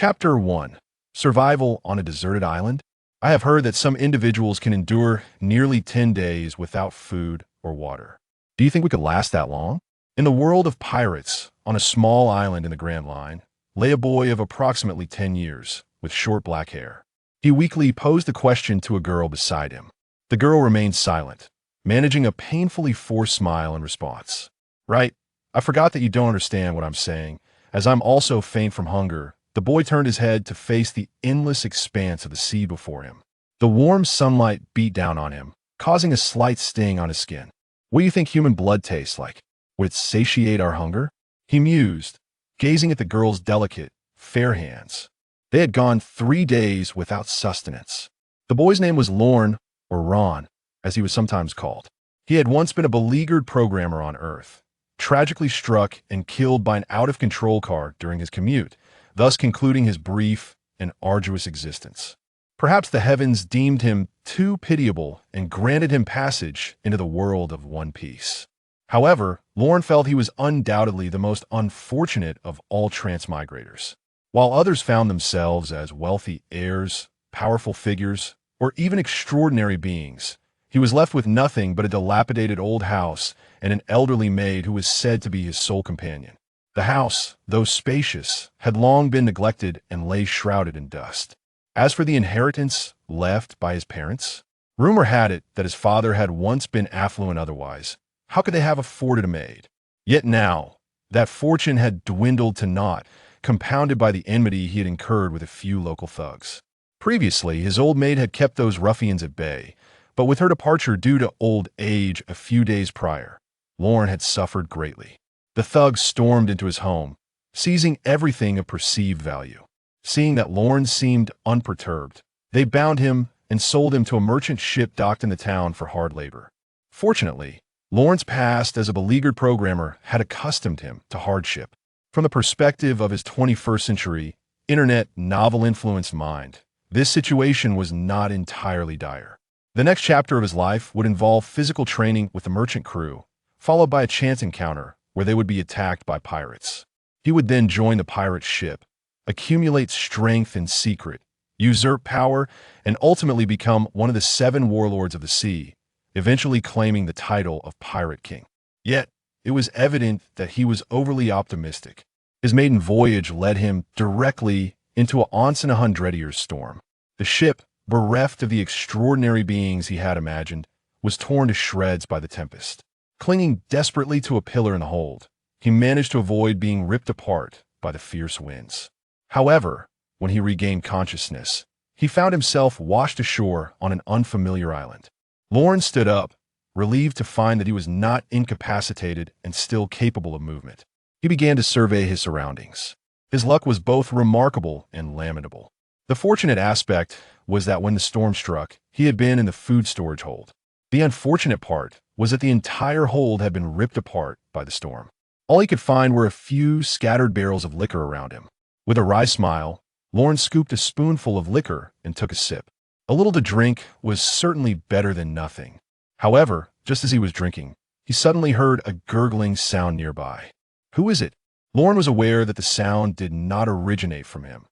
Chapter 1. Survival on a Deserted Island. I have heard that some individuals can endure nearly 10 days without food or water. Do you think we could last that long? In the world of pirates, on a small island in the Grand Line, lay a boy of approximately 10 years, with short black hair. He weakly posed the question to a girl beside him. The girl remained silent, managing a painfully forced smile in response. Right, I forgot that you don't understand what I'm saying. As I'm also faint from hunger, the boy turned his head to face the endless expanse of the sea before him. The warm sunlight beat down on him, causing a slight sting on his skin. What do you think human blood tastes like? Would it satiate our hunger? He mused, gazing at the girl's delicate, fair hands. They had gone 3 days without sustenance. The boy's name was Lorne, or Ron, as he was sometimes called. He had once been a beleaguered programmer on Earth, tragically struck and killed by an out-of-control car during his commute, thus concluding his brief and arduous existence. Perhaps the heavens deemed him too pitiable and granted him passage into the world of One Piece. However, Lorne felt he was undoubtedly the most unfortunate of all transmigrators. While others found themselves as wealthy heirs, powerful figures, or even extraordinary beings, he was left with nothing but a dilapidated old house and an elderly maid who was said to be his sole companion. The house, though spacious, had long been neglected and lay shrouded in dust. As for the inheritance left by his parents, rumor had it that his father had once been affluent otherwise. How could they have afforded a maid? Yet now, that fortune had dwindled to naught, compounded by the enmity he had incurred with a few local thugs. Previously, his old maid had kept those ruffians at bay, but with her departure due to old age a few days prior, Lorne had suffered greatly. The thugs stormed into his home, seizing everything of perceived value. Seeing that Lorne seemed unperturbed, they bound him and sold him to a merchant ship docked in the town for hard labor. Fortunately, Lorne's past as a beleaguered programmer had accustomed him to hardship. From the perspective of his 21st century, internet novel-influenced mind, this situation was not entirely dire. The next chapter of his life would involve physical training with the merchant crew, followed by a chance encounter where they would be attacked by pirates. He would then join the pirate ship, accumulate strength in secret, usurp power, and ultimately become one of the 7 warlords of the sea, eventually claiming the title of Pirate King. Yet, it was evident that he was overly optimistic. His maiden voyage led him directly into a once-in-a-hundred-year storm. The ship, bereft of the extraordinary beings he had imagined, was torn to shreds by the tempest. Clinging desperately to a pillar in the hold, he managed to avoid being ripped apart by the fierce winds. However, when he regained consciousness, he found himself washed ashore on an unfamiliar island. Lorne stood up, relieved to find that he was not incapacitated and still capable of movement. He began to survey his surroundings. His luck was both remarkable and lamentable. The fortunate aspect was that when the storm struck, he had been in the food storage hold. The unfortunate part was that the entire hold had been ripped apart by the storm. All he could find were a few scattered barrels of liquor around him. With a wry smile, Lorne scooped a spoonful of liquor and took a sip. A little to drink was certainly better than nothing. However, just as he was drinking, he suddenly heard a gurgling sound nearby. Who is it? Lorne was aware that the sound did not originate from him.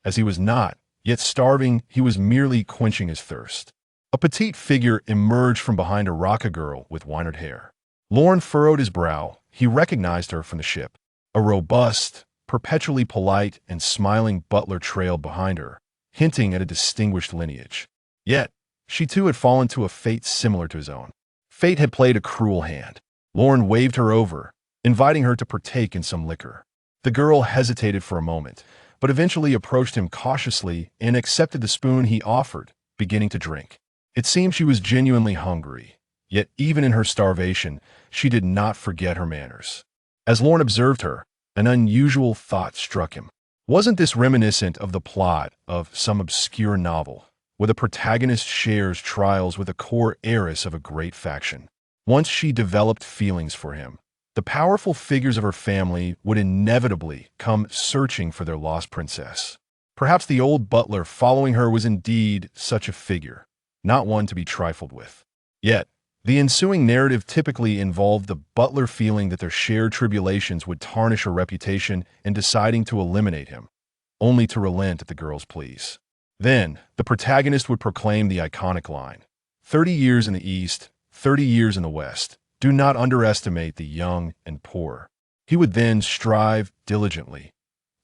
As he was not, yet starving, he was merely quenching his thirst. A petite figure emerged from behind a rocka girl with winered hair. Lorne furrowed his brow. He recognized her from the ship. A robust, perpetually polite and smiling butler trailed behind her, hinting at a distinguished lineage. Yet, she too had fallen to a fate similar to his own. Fate had played a cruel hand. Lorne waved her over, inviting her to partake in some liquor. The girl hesitated for a moment, but eventually approached him cautiously and accepted the spoon he offered, beginning to drink. It seemed she was genuinely hungry, yet even in her starvation, she did not forget her manners. As Lorne observed her, an unusual thought struck him. Wasn't this reminiscent of the plot of some obscure novel, where the protagonist shares trials with a core heiress of a great faction? Once she developed feelings for him, the powerful figures of her family would inevitably come searching for their lost princess. Perhaps the old butler following her was indeed such a figure, not one to be trifled with. Yet, the ensuing narrative typically involved the butler feeling that their shared tribulations would tarnish her reputation and deciding to eliminate him. only to relent at the girl's pleas. Then, the protagonist would proclaim the iconic line, 30 years in the East, 30 years in the West. Do not underestimate the young and poor. He would then strive diligently,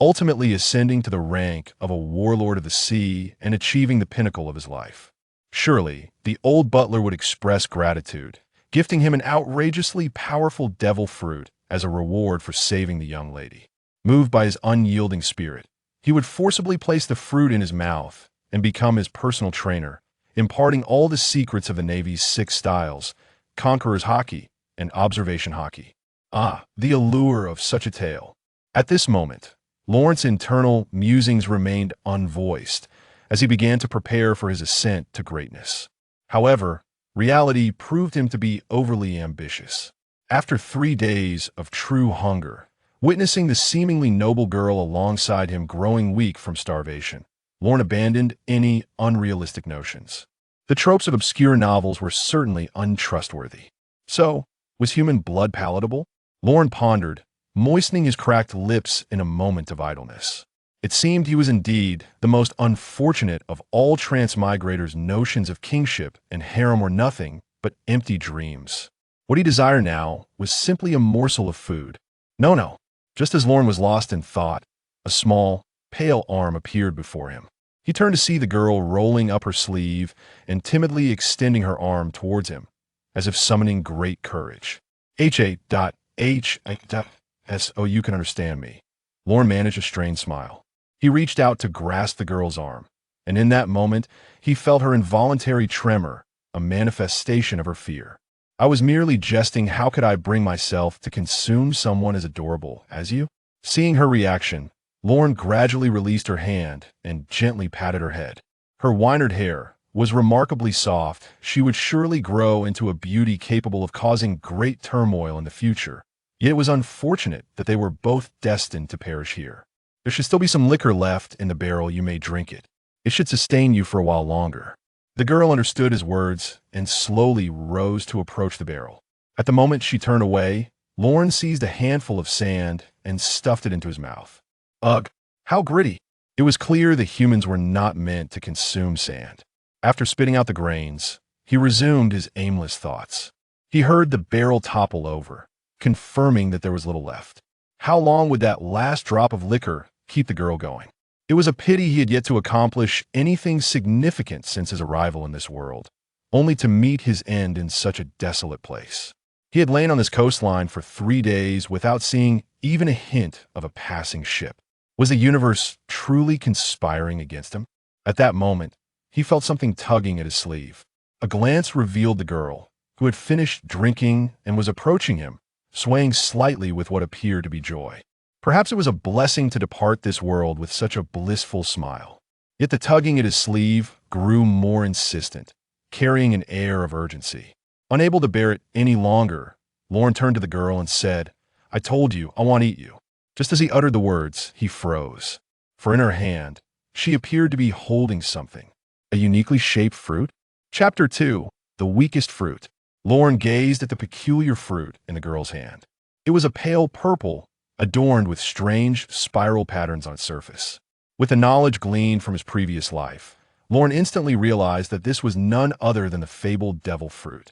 ultimately ascending to the rank of a warlord of the sea and achieving the pinnacle of his life. Surely, the old butler would express gratitude, gifting him an outrageously powerful devil fruit as a reward for saving the young lady. Moved by his unyielding spirit, he would forcibly place the fruit in his mouth and become his personal trainer, imparting all the secrets of the Navy's 6 styles, conqueror's hockey and observation hockey. Ah, the allure of such a tale. At this moment, Lawrence's internal musings remained unvoiced as he began to prepare for his ascent to greatness. However, reality proved him to be overly ambitious. After 3 days of true hunger, witnessing the seemingly noble girl alongside him growing weak from starvation, Lorne abandoned any unrealistic notions. The tropes of obscure novels were certainly untrustworthy. So, was human blood palatable? Lorne pondered, moistening his cracked lips in a moment of idleness. It seemed he was indeed the most unfortunate of all transmigrators' notions of kingship and harem were nothing but empty dreams. What he desired now was simply a morsel of food. No. Just as Lorne was lost in thought, a small, pale arm appeared before him. He turned to see the girl rolling up her sleeve and timidly extending her arm towards him, as if summoning great courage. So you can understand me. Lorne managed a strained smile. He reached out to grasp the girl's arm, and in that moment, he felt her involuntary tremor, a manifestation of her fear. I was merely jesting. How could I bring myself to consume someone as adorable as you? Seeing her reaction, Lorne gradually released her hand and gently patted her head. Her winered hair was remarkably soft. She would surely grow into a beauty capable of causing great turmoil in the future. Yet it was unfortunate that they were both destined to perish here. There should still be some liquor left in the barrel. You may drink it. It should sustain you for a while longer. The girl understood his words and slowly rose to approach the barrel. At the moment she turned away, Lorne seized a handful of sand and stuffed it into his mouth. Ugh, how gritty! It was clear the humans were not meant to consume sand. After spitting out the grains, he resumed his aimless thoughts. He heard the barrel topple over, confirming that there was little left. How long would that last drop of liquor keep the girl going? It was a pity he had yet to accomplish anything significant since his arrival in this world, only to meet his end in such a desolate place. He had lain on this coastline for 3 days without seeing even a hint of a passing ship. Was the universe truly conspiring against him? At that moment, he felt something tugging at his sleeve. A glance revealed the girl, who had finished drinking and was approaching him, swaying slightly with what appeared to be joy. Perhaps it was a blessing to depart this world with such a blissful smile. Yet the tugging at his sleeve grew more insistent, carrying an air of urgency. Unable to bear it any longer, Lorne turned to the girl and said, "I told you, I want to eat you." Just as he uttered the words, he froze. For in her hand, she appeared to be holding something. A uniquely shaped fruit? Chapter 2, The Weakest Fruit. Lorne gazed at the peculiar fruit in the girl's hand. It was a pale purple, adorned with strange spiral patterns on its surface. With the knowledge gleaned from his previous life, Lorne instantly realized that this was none other than the fabled devil fruit.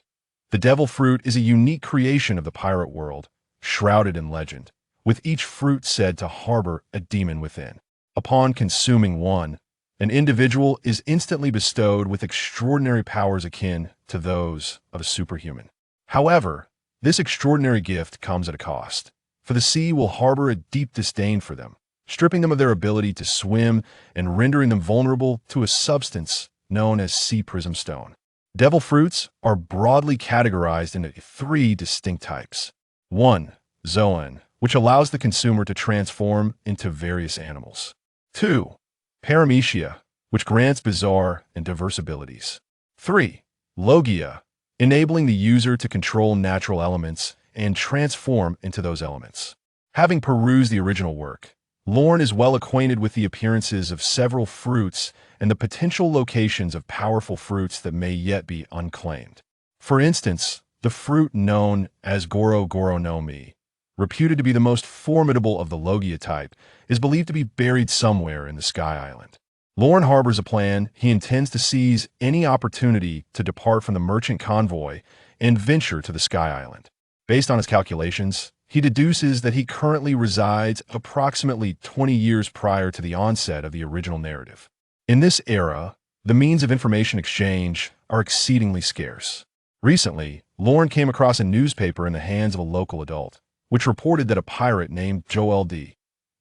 The devil fruit is a unique creation of the pirate world, shrouded in legend, with each fruit said to harbor a demon within. Upon consuming one, an individual is instantly bestowed with extraordinary powers akin to those of a superhuman. However, this extraordinary gift comes at a cost, for the sea will harbor a deep disdain for them, stripping them of their ability to swim and rendering them vulnerable to a substance known as sea prism stone. Devil fruits are broadly categorized into 3 distinct types. 1. Zoan, which allows the consumer to transform into various animals. 2. Paramecia, which grants bizarre and diverse abilities. 3. Logia, enabling the user to control natural elements and transform into those elements. Having perused the original work, Lorne is well acquainted with the appearances of several fruits and the potential locations of powerful fruits that may yet be unclaimed. For instance, the fruit known as Goro Goro no Mi, reputed to be the most formidable of the Logia type, is believed to be buried somewhere in the Sky Island. Lorne harbors a plan. He intends to seize any opportunity to depart from the merchant convoy and venture to the Sky Island. Based on his calculations, he deduces that he currently resides approximately 20 years prior to the onset of the original narrative. In this era, the means of information exchange are exceedingly scarce. Recently, Lorne came across a newspaper in the hands of a local adult, which reported that a pirate named Joel D.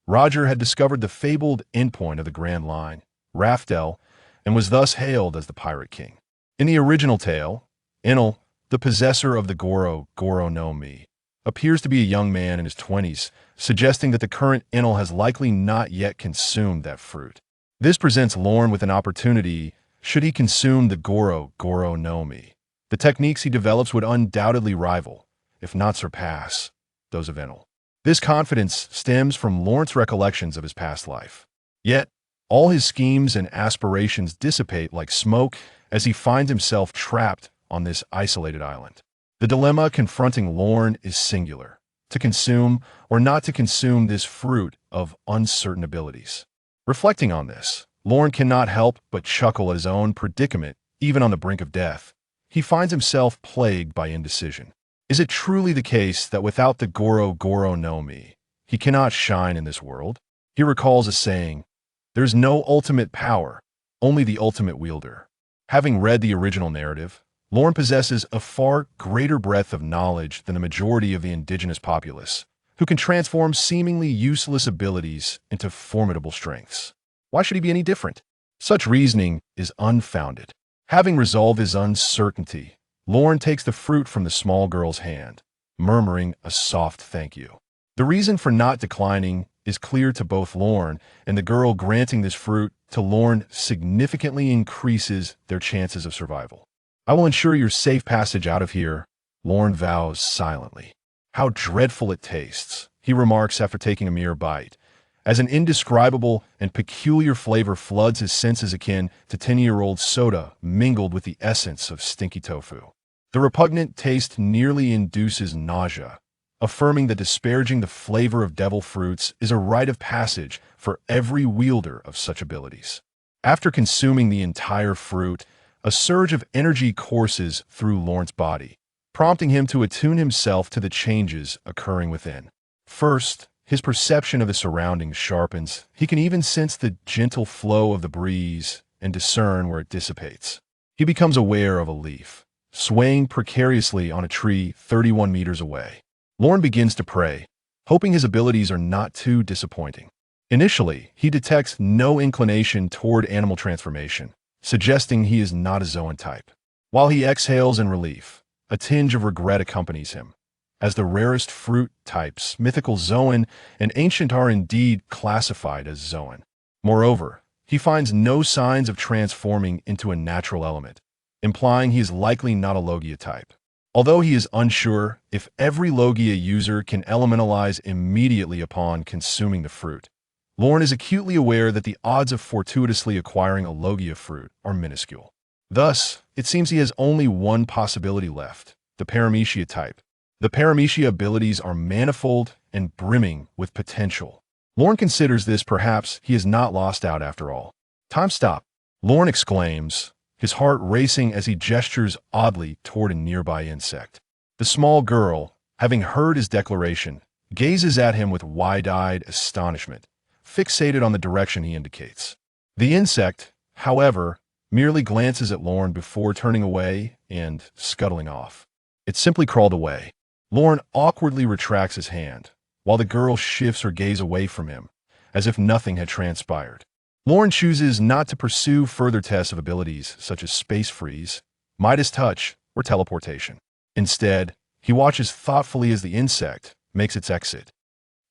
Roger had discovered the fabled endpoint of the Grand Line, Raftel, and was thus hailed as the Pirate King. In the original tale, Enel, the possessor of the Goro no Mi, appears to be a young man in his 20s, suggesting that the current Enel has likely not yet consumed that fruit. This presents Lorne with an opportunity should he consume the Goro no Mi. The techniques he develops would undoubtedly rival, if not surpass, those of Enel. This confidence stems from Lorne's recollections of his past life. Yet, all his schemes and aspirations dissipate like smoke as he finds himself trapped on this isolated island. The dilemma confronting Lorne is singular: to consume or not to consume this fruit of uncertain abilities. Reflecting on this, Lorne cannot help but chuckle at his own predicament. Even on the brink of death, he finds himself plagued by indecision. Is it truly the case that without the Goro no Mi, he cannot shine in this world? He recalls a saying, "There's no ultimate power, only the ultimate wielder." Having read the original narrative, Lorne possesses a far greater breadth of knowledge than the majority of the indigenous populace, who can transform seemingly useless abilities into formidable strengths. Why should he be any different? Such reasoning is unfounded. Having resolved his uncertainty, Lorne takes the fruit from the small girl's hand, murmuring a soft thank you. The reason for not declining is clear to both Lorne, and the girl granting this fruit to Lorne significantly increases their chances of survival. "I will ensure your safe passage out of here," Lorne vows silently. "How dreadful it tastes," he remarks after taking a mere bite, as an indescribable and peculiar flavor floods his senses akin to 10-year-old soda mingled with the essence of stinky tofu. The repugnant taste nearly induces nausea, affirming that disparaging the flavor of devil fruits is a rite of passage for every wielder of such abilities. After consuming the entire fruit, a surge of energy courses through Lorne's body, prompting him to attune himself to the changes occurring within. First, his perception of the surroundings sharpens. He can even sense the gentle flow of the breeze and discern where it dissipates. He becomes aware of a leaf, swaying precariously on a tree 31 meters away. Lorne begins to pray, hoping his abilities are not too disappointing. Initially, he detects no inclination toward animal transformation, suggesting he is not a Zoan type. While he exhales in relief, a tinge of regret accompanies him. As the rarest fruit types, mythical Zoan and ancient are indeed classified as Zoan. Moreover, he finds no signs of transforming into a natural element, implying he is likely not a Logia type. Although he is unsure if every Logia user can elementalize immediately upon consuming the fruit, Lorne is acutely aware that the odds of fortuitously acquiring a Logia fruit are minuscule. Thus, it seems he has only one possibility left: the Paramecia type. The Paramecia abilities are manifold and brimming with potential. Lorne considers this perhaps he is not lost out after all. "Time stop," Lorne exclaims, his heart racing as he gestures oddly toward a nearby insect. The small girl, having heard his declaration, gazes at him with wide-eyed astonishment, fixated on the direction he indicates. The insect, however, merely glances at Lorne before turning away and scuttling off. It simply crawled away. Lorne awkwardly retracts his hand, while the girl shifts her gaze away from him, as if nothing had transpired. Lorne chooses not to pursue further tests of abilities such as space freeze, Midas touch, or teleportation. Instead, he watches thoughtfully as the insect makes its exit.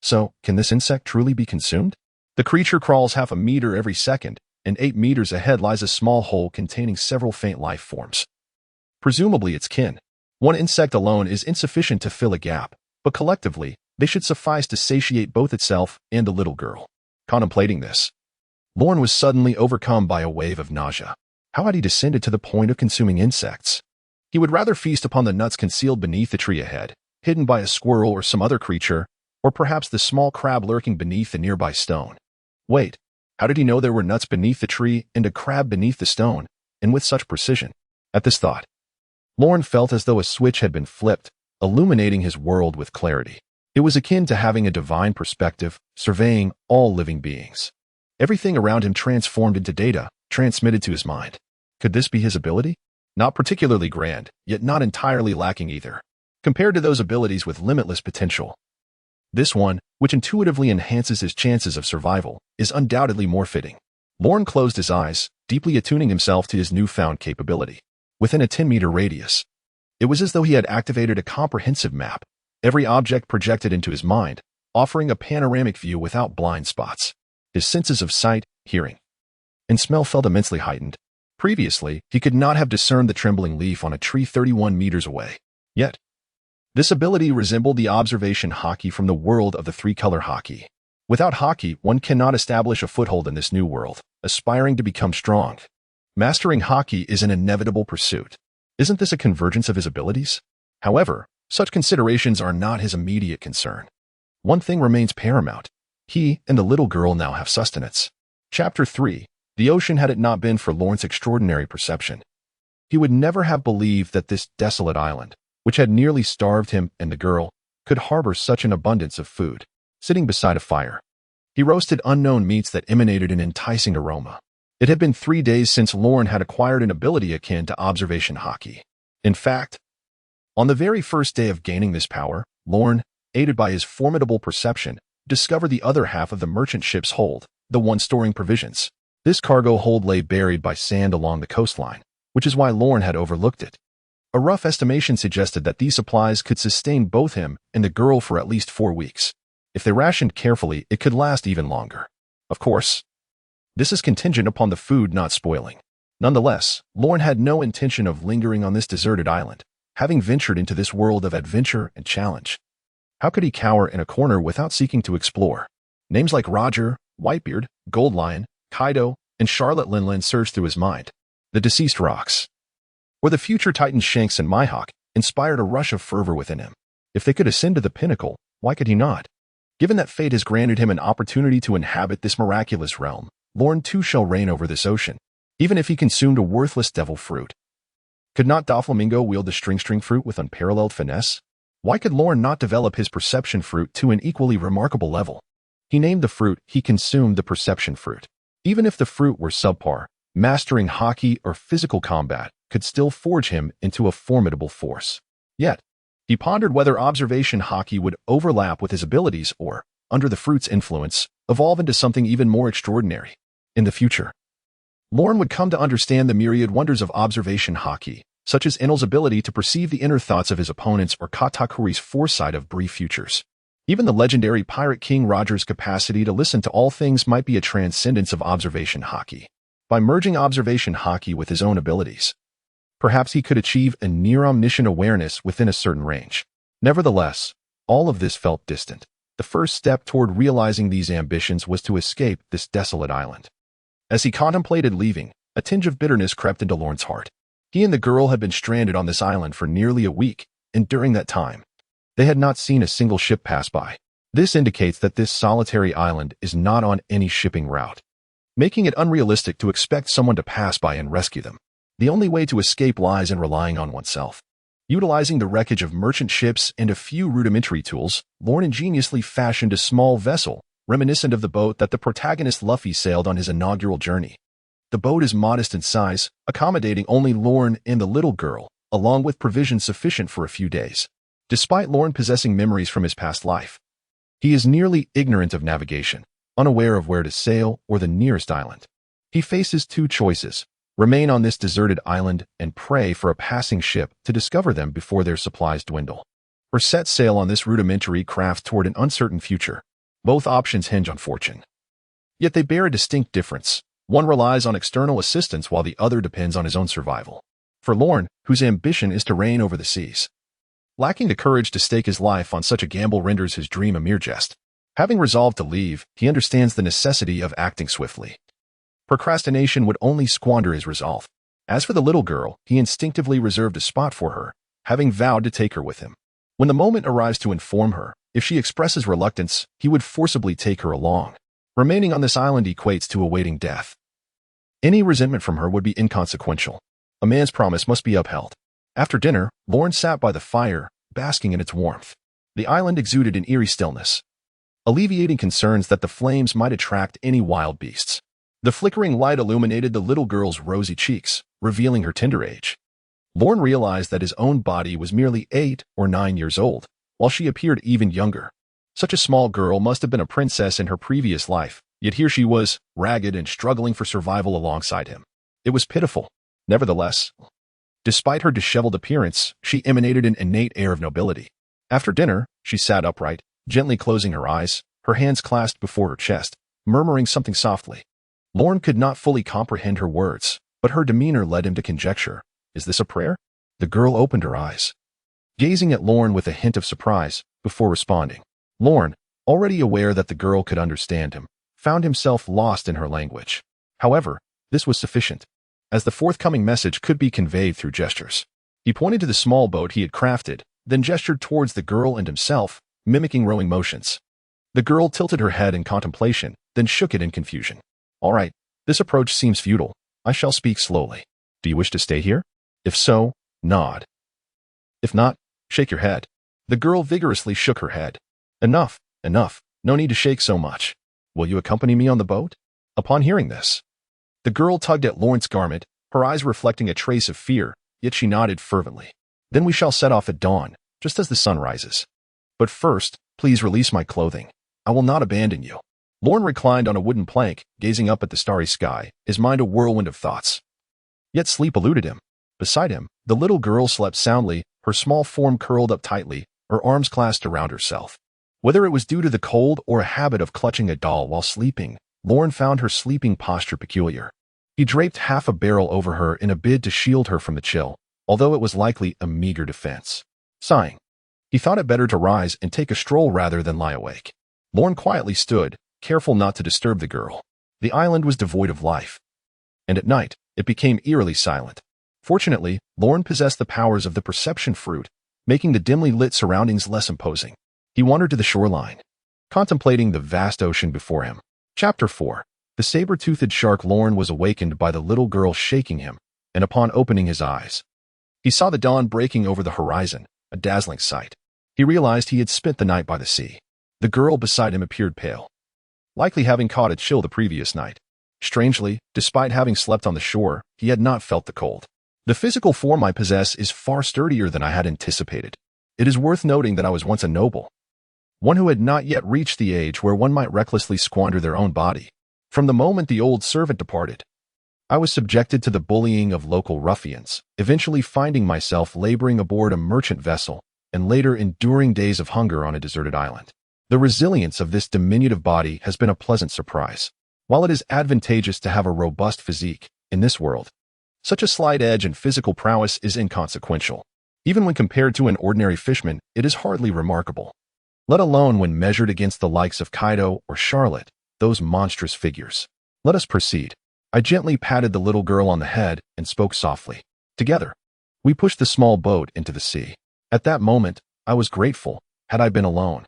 So, can this insect truly be consumed? The creature crawls half a meter every second, and 8 meters ahead lies a small hole containing several faint life forms. Presumably its kin. One insect alone is insufficient to fill a gap, but collectively, they should suffice to satiate both itself and the little girl. Contemplating this, Lorne was suddenly overcome by a wave of nausea. How had he descended to the point of consuming insects? He would rather feast upon the nuts concealed beneath the tree ahead, hidden by a squirrel or some other creature, Or perhaps the small crab lurking beneath the nearby stone. Wait, how did he know there were nuts beneath the tree and a crab beneath the stone, and with such precision? At this thought, Lorne felt as though a switch had been flipped, illuminating his world with clarity. It was akin to having a divine perspective, surveying all living beings. Everything around him transformed into data, transmitted to his mind. Could this be his ability? Not particularly grand, yet not entirely lacking either. Compared to those abilities with limitless potential, this one, which intuitively enhances his chances of survival, is undoubtedly more fitting. Lorne closed his eyes, deeply attuning himself to his newfound capability. Within a 10-meter radius, it was as though he had activated a comprehensive map, every object projected into his mind, offering a panoramic view without blind spots. His senses of sight, hearing, and smell felt immensely heightened. Previously, he could not have discerned the trembling leaf on a tree 31 meters away. Yet, this ability resembled the observation hockey from the world of the three-color hockey. Without hockey, one cannot establish a foothold in this new world, aspiring to become strong. Mastering hockey is an inevitable pursuit. Isn't this a convergence of his abilities? However, such considerations are not his immediate concern. One thing remains paramount. He and the little girl now have sustenance. Chapter 3. The ocean had it not been for Lorne's extraordinary perception. He would never have believed that this desolate island, which had nearly starved him and the girl, could harbor such an abundance of food. Sitting beside a fire, he roasted unknown meats that emanated an enticing aroma. It had been 3 days since Lorne had acquired an ability akin to observation hockey. In fact, on the very first day of gaining this power, Lorne, aided by his formidable perception, discovered the other half of the merchant ship's hold, the one storing provisions. This cargo hold lay buried by sand along the coastline, which is why Lorne had overlooked it. A rough estimation suggested that these supplies could sustain both him and the girl for at least 4 weeks. If they rationed carefully, it could last even longer. Of course, this is contingent upon the food not spoiling. Nonetheless, Lorne had no intention of lingering on this deserted island, having ventured into this world of adventure and challenge. How could he cower in a corner without seeking to explore? Names like Roger, Whitebeard, Goldlion, Kaido, and Charlotte Linlin surged through his mind. The deceased rocks, or the future titans Shanks and Mihawk, inspired a rush of fervor within him. If they could ascend to the pinnacle, why could he not? Given that fate has granted him an opportunity to inhabit this miraculous realm, Lorne too shall reign over this ocean, even if he consumed a worthless devil fruit. Could not Doflamingo wield the string fruit with unparalleled finesse? Why could Lorne not develop his perception fruit to an equally remarkable level? He named the fruit he consumed the perception fruit. Even if the fruit were subpar, mastering hockey or physical combat could still forge him into a formidable force. Yet, he pondered whether observation hockey would overlap with his abilities or, under the fruit's influence, evolve into something even more extraordinary. In the future, Lorne would come to understand the myriad wonders of observation hockey, such as Enel's ability to perceive the inner thoughts of his opponents or Katakuri's foresight of brief futures. Even the legendary Pirate King Roger's capacity to listen to all things might be a transcendence of observation hockey. By merging observation hockey with his own abilities, perhaps he could achieve a near-omniscient awareness within a certain range. Nevertheless, all of this felt distant. The first step toward realizing these ambitions was to escape this desolate island. As he contemplated leaving, a tinge of bitterness crept into Lorne's heart. He and the girl had been stranded on this island for nearly a week, and during that time, they had not seen a single ship pass by. This indicates that this solitary island is not on any shipping route, making it unrealistic to expect someone to pass by and rescue them. The only way to escape lies in relying on oneself. Utilizing the wreckage of merchant ships and a few rudimentary tools, Lorne ingeniously fashioned a small vessel, reminiscent of the boat that the protagonist Luffy sailed on his inaugural journey. The boat is modest in size, accommodating only Lorne and the little girl, along with provisions sufficient for a few days. Despite Lorne possessing memories from his past life, he is nearly ignorant of navigation, unaware of where to sail or the nearest island. He faces two choices: remain on this deserted island and pray for a passing ship to discover them before their supplies dwindle, or set sail on this rudimentary craft toward an uncertain future. Both options hinge on fortune. Yet they bear a distinct difference. One relies on external assistance while the other depends on his own survival. For Lorne, whose ambition is to reign over the seas, lacking the courage to stake his life on such a gamble renders his dream a mere jest. Having resolved to leave, he understands the necessity of acting swiftly. Procrastination would only squander his resolve. As for the little girl, he instinctively reserved a spot for her, having vowed to take her with him. When the moment arrives to inform her, If she expresses reluctance, he would forcibly take her along. Remaining on this island equates to awaiting death. Any resentment from her would be inconsequential. A man's promise must be upheld. After dinner, Lorne sat by the fire, basking in its warmth. The island exuded an eerie stillness, alleviating concerns that the flames might attract any wild beasts. The flickering light illuminated the little girl's rosy cheeks, revealing her tender age. Lorne realized that his own body was merely 8 or 9 years old, while she appeared even younger. Such a small girl must have been a princess in her previous life, yet here she was, ragged and struggling for survival alongside him. It was pitiful. Nevertheless, despite her disheveled appearance, she emanated an innate air of nobility. After dinner, she sat upright, gently closing her eyes, her hands clasped before her chest, murmuring something softly. Lorne could not fully comprehend her words, but her demeanor led him to conjecture. Is this a prayer? The girl opened her eyes, gazing at Lorne with a hint of surprise, before responding. Lorne, already aware that the girl could understand him, found himself lost in her language. However, this was sufficient, as the forthcoming message could be conveyed through gestures. He pointed to the small boat he had crafted, then gestured towards the girl and himself, mimicking rowing motions. The girl tilted her head in contemplation, then shook it in confusion. All right, this approach seems futile. I shall speak slowly. Do you wish to stay here? If so, nod. If not, shake your head. The girl vigorously shook her head. Enough, enough. No need to shake so much. Will you accompany me on the boat? Upon hearing this, the girl tugged at Lorne's garment, her eyes reflecting a trace of fear, yet she nodded fervently. Then we shall set off at dawn, just as the sun rises. But first, please release my clothing. I will not abandon you. Lorne reclined on a wooden plank, gazing up at the starry sky, his mind a whirlwind of thoughts. Yet sleep eluded him. Beside him, the little girl slept soundly, her small form curled up tightly, her arms clasped around herself. Whether it was due to the cold or a habit of clutching a doll while sleeping, Lorne found her sleeping posture peculiar. He draped half a barrel over her in a bid to shield her from the chill, although it was likely a meager defense. Sighing, he thought it better to rise and take a stroll rather than lie awake. Lorne quietly stood, careful not to disturb the girl. The island was devoid of life, and at night, it became eerily silent. Fortunately, Lorne possessed the powers of the perception fruit, making the dimly lit surroundings less imposing. He wandered to the shoreline, contemplating the vast ocean before him. Chapter 4. The saber-toothed shark. Lorne was awakened by the little girl shaking him, and upon opening his eyes, he saw the dawn breaking over the horizon, a dazzling sight. He realized he had spent the night by the sea. The girl beside him appeared pale, likely having caught a chill the previous night. Strangely, despite having slept on the shore, he had not felt the cold. The physical form I possess is far sturdier than I had anticipated. It is worth noting that I was once a noble, one who had not yet reached the age where one might recklessly squander their own body. From the moment the old servant departed, I was subjected to the bullying of local ruffians, eventually finding myself laboring aboard a merchant vessel, and later enduring days of hunger on a deserted island. The resilience of this diminutive body has been a pleasant surprise. While it is advantageous to have a robust physique, in this world, such a slight edge in physical prowess is inconsequential. Even when compared to an ordinary fishman, it is hardly remarkable, let alone when measured against the likes of Kaido or Charlotte, those monstrous figures. Let us proceed. I gently patted the little girl on the head and spoke softly. Together, we pushed the small boat into the sea. At that moment, I was grateful, had I been alone.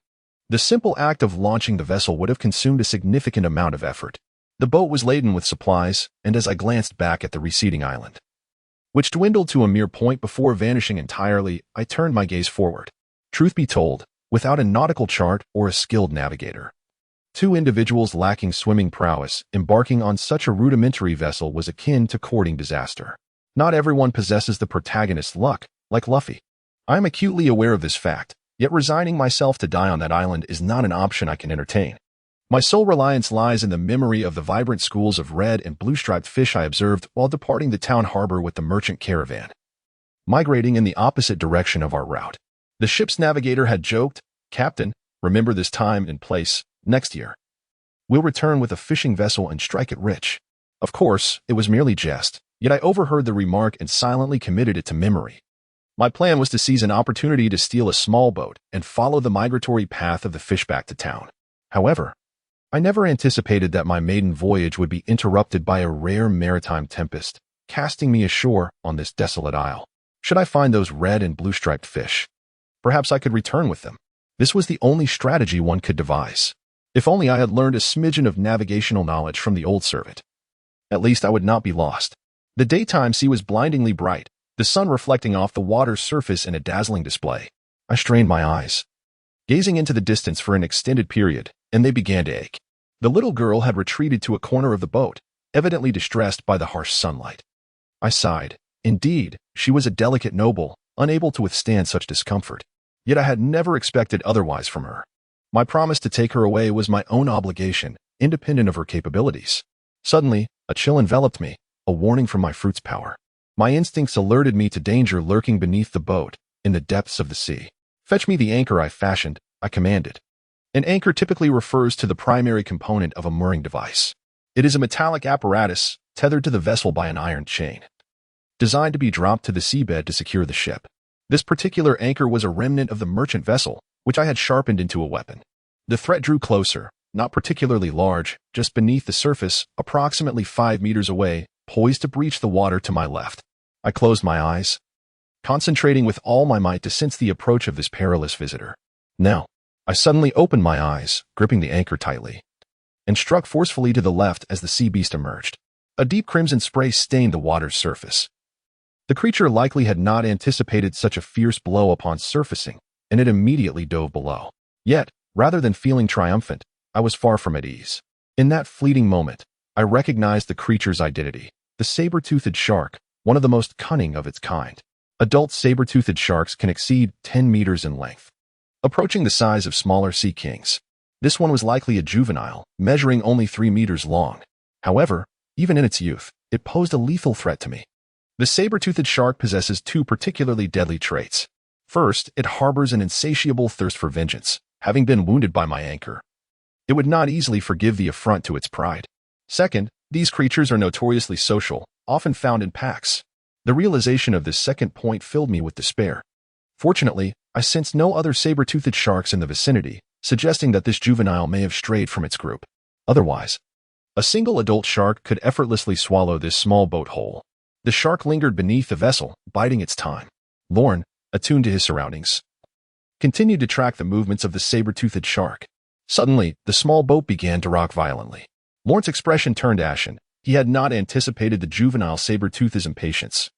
The simple act of launching the vessel would have consumed a significant amount of effort. The boat was laden with supplies, and as I glanced back at the receding island, which dwindled to a mere point before vanishing entirely, I turned my gaze forward. Truth be told, without a nautical chart or a skilled navigator, two individuals lacking swimming prowess embarking on such a rudimentary vessel was akin to courting disaster. Not everyone possesses the protagonist's luck, like Luffy. I am acutely aware of this fact, yet resigning myself to die on that island is not an option I can entertain. My sole reliance lies in the memory of the vibrant schools of red and blue-striped fish I observed while departing the town harbor with the merchant caravan, migrating in the opposite direction of our route. The ship's navigator had joked, "Captain, remember this time and place, next year. We'll return with a fishing vessel and strike it rich." Of course, it was merely jest, yet I overheard the remark and silently committed it to memory. My plan was to seize an opportunity to steal a small boat and follow the migratory path of the fish back to town. However, I never anticipated that my maiden voyage would be interrupted by a rare maritime tempest, casting me ashore on this desolate isle. Should I find those red and blue-striped fish, perhaps I could return with them. This was the only strategy one could devise. If only I had learned a smidgen of navigational knowledge from the old servant. At least I would not be lost. The daytime sea was blindingly bright, the sun reflecting off the water's surface in a dazzling display. I strained my eyes, gazing into the distance for an extended period, and they began to ache. The little girl had retreated to a corner of the boat, evidently distressed by the harsh sunlight. I sighed. Indeed, she was a delicate noble, unable to withstand such discomfort. Yet I had never expected otherwise from her. My promise to take her away was my own obligation, independent of her capabilities. Suddenly, a chill enveloped me, a warning from my fruit's power. My instincts alerted me to danger lurking beneath the boat, in the depths of the sea. "Fetch me the anchor I fashioned," I commanded. An anchor typically refers to the primary component of a mooring device. It is a metallic apparatus tethered to the vessel by an iron chain, designed to be dropped to the seabed to secure the ship. This particular anchor was a remnant of the merchant vessel, which I had sharpened into a weapon. The threat drew closer, not particularly large, just beneath the surface, approximately 5 meters away, poised to breach the water to my left. I closed my eyes, concentrating with all my might to sense the approach of this perilous visitor. Now, I suddenly opened my eyes, gripping the anchor tightly, and struck forcefully to the left as the sea beast emerged. A deep crimson spray stained the water's surface. The creature likely had not anticipated such a fierce blow upon surfacing, and it immediately dove below. Yet, rather than feeling triumphant, I was far from at ease. In that fleeting moment, I recognized the creature's identity, the saber-toothed shark, one of the most cunning of its kind. Adult saber-toothed sharks can exceed 10 meters in length, approaching the size of smaller sea kings. This one was likely a juvenile, measuring only 3 meters long. However, even in its youth, it posed a lethal threat to me. The saber-toothed shark possesses 2 particularly deadly traits. First, it harbors an insatiable thirst for vengeance, having been wounded by my anchor. It would not easily forgive the affront to its pride. Second, these creatures are notoriously social, often found in packs. The realization of this second point filled me with despair. Fortunately, I sensed no other saber-toothed sharks in the vicinity, suggesting that this juvenile may have strayed from its group. Otherwise, a single adult shark could effortlessly swallow this small boat whole. The shark lingered beneath the vessel, biding its time. Lorne, attuned to his surroundings, continued to track the movements of the saber-toothed shark. Suddenly, the small boat began to rock violently. Lorne's expression turned ashen. He had not anticipated the juvenile saber-tooth's impatience,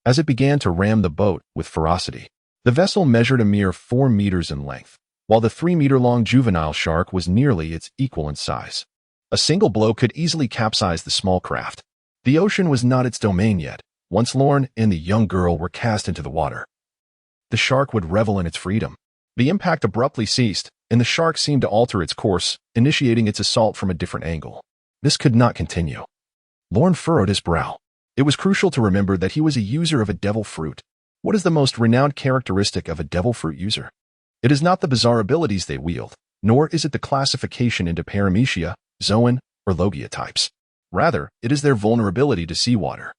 as it began to ram the boat with ferocity. The vessel measured a mere 4 meters in length, while the 3-meter-long juvenile shark was nearly its equal in size. A single blow could easily capsize the small craft. The ocean was not its domain yet. Once Lorne and the young girl were cast into the water, the shark would revel in its freedom. The impact abruptly ceased, and the shark seemed to alter its course, initiating its assault from a different angle. This could not continue. Lorne furrowed his brow. It was crucial to remember that he was a user of a devil fruit. What is the most renowned characteristic of a devil fruit user? It is not the bizarre abilities they wield, nor is it the classification into paramecia, zoan, or logia types. Rather, it is their vulnerability to seawater.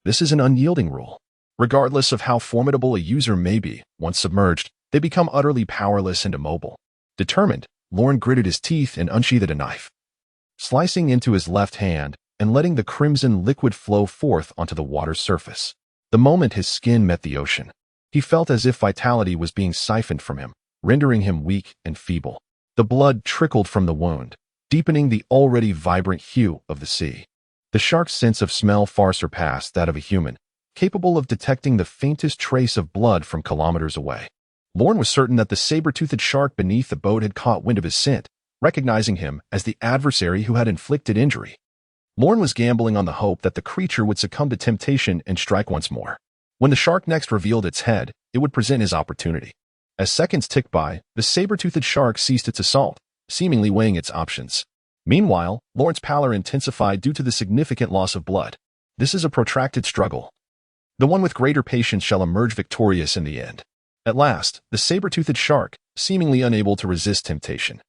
This is an unyielding rule. Regardless of how formidable a user may be, once submerged, they become utterly powerless and immobile. Determined, Lorne gritted his teeth and unsheathed a knife, slicing into his left hand and letting the crimson liquid flow forth onto the water's surface. The moment his skin met the ocean, he felt as if vitality was being siphoned from him, rendering him weak and feeble. The blood trickled from the wound, deepening the already vibrant hue of the sea. The shark's sense of smell far surpassed that of a human, capable of detecting the faintest trace of blood from kilometers away. Lorne was certain that the saber-toothed shark beneath the boat had caught wind of his scent, recognizing him as the adversary who had inflicted injury. Lorne was gambling on the hope that the creature would succumb to temptation and strike once more. When the shark next revealed its head, it would present his opportunity. As seconds ticked by, the saber-toothed shark ceased its assault, seemingly weighing its options. Meanwhile, Lorne's pallor intensified due to the significant loss of blood. This is a protracted struggle. The one with greater patience shall emerge victorious in the end. At last, the saber-toothed shark, seemingly unable to resist temptation,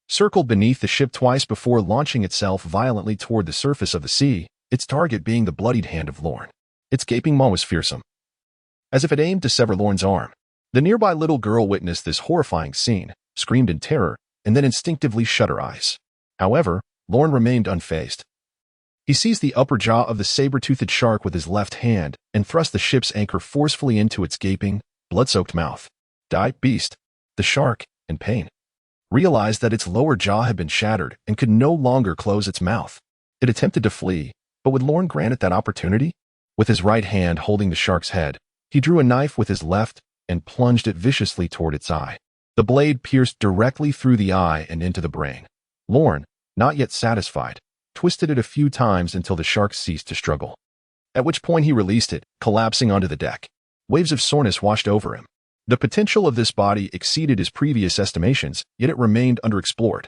circled beneath the ship twice before launching itself violently toward the surface of the sea, its target being the bloodied hand of Lorne. Its gaping maw was fearsome, as if it aimed to sever Lorne's arm. The nearby little girl witnessed this horrifying scene, screamed in terror, and then instinctively shut her eyes. However, Lorne remained unfazed. He seized the upper jaw of the saber-toothed shark with his left hand and thrust the ship's anchor forcefully into its gaping, blood-soaked mouth. "Die, beast!" The shark, in pain. Realized that its lower jaw had been shattered and could no longer close its mouth. It attempted to flee, but would Lorne grant it that opportunity? With his right hand holding the shark's head, he drew a knife with his left and plunged it viciously toward its eye. The blade pierced directly through the eye and into the brain. Lorne, not yet satisfied, twisted it a few times until the shark ceased to struggle. At which point he released it, collapsing onto the deck. Waves of soreness washed over him. The potential of this body exceeded his previous estimations, yet it remained underexplored.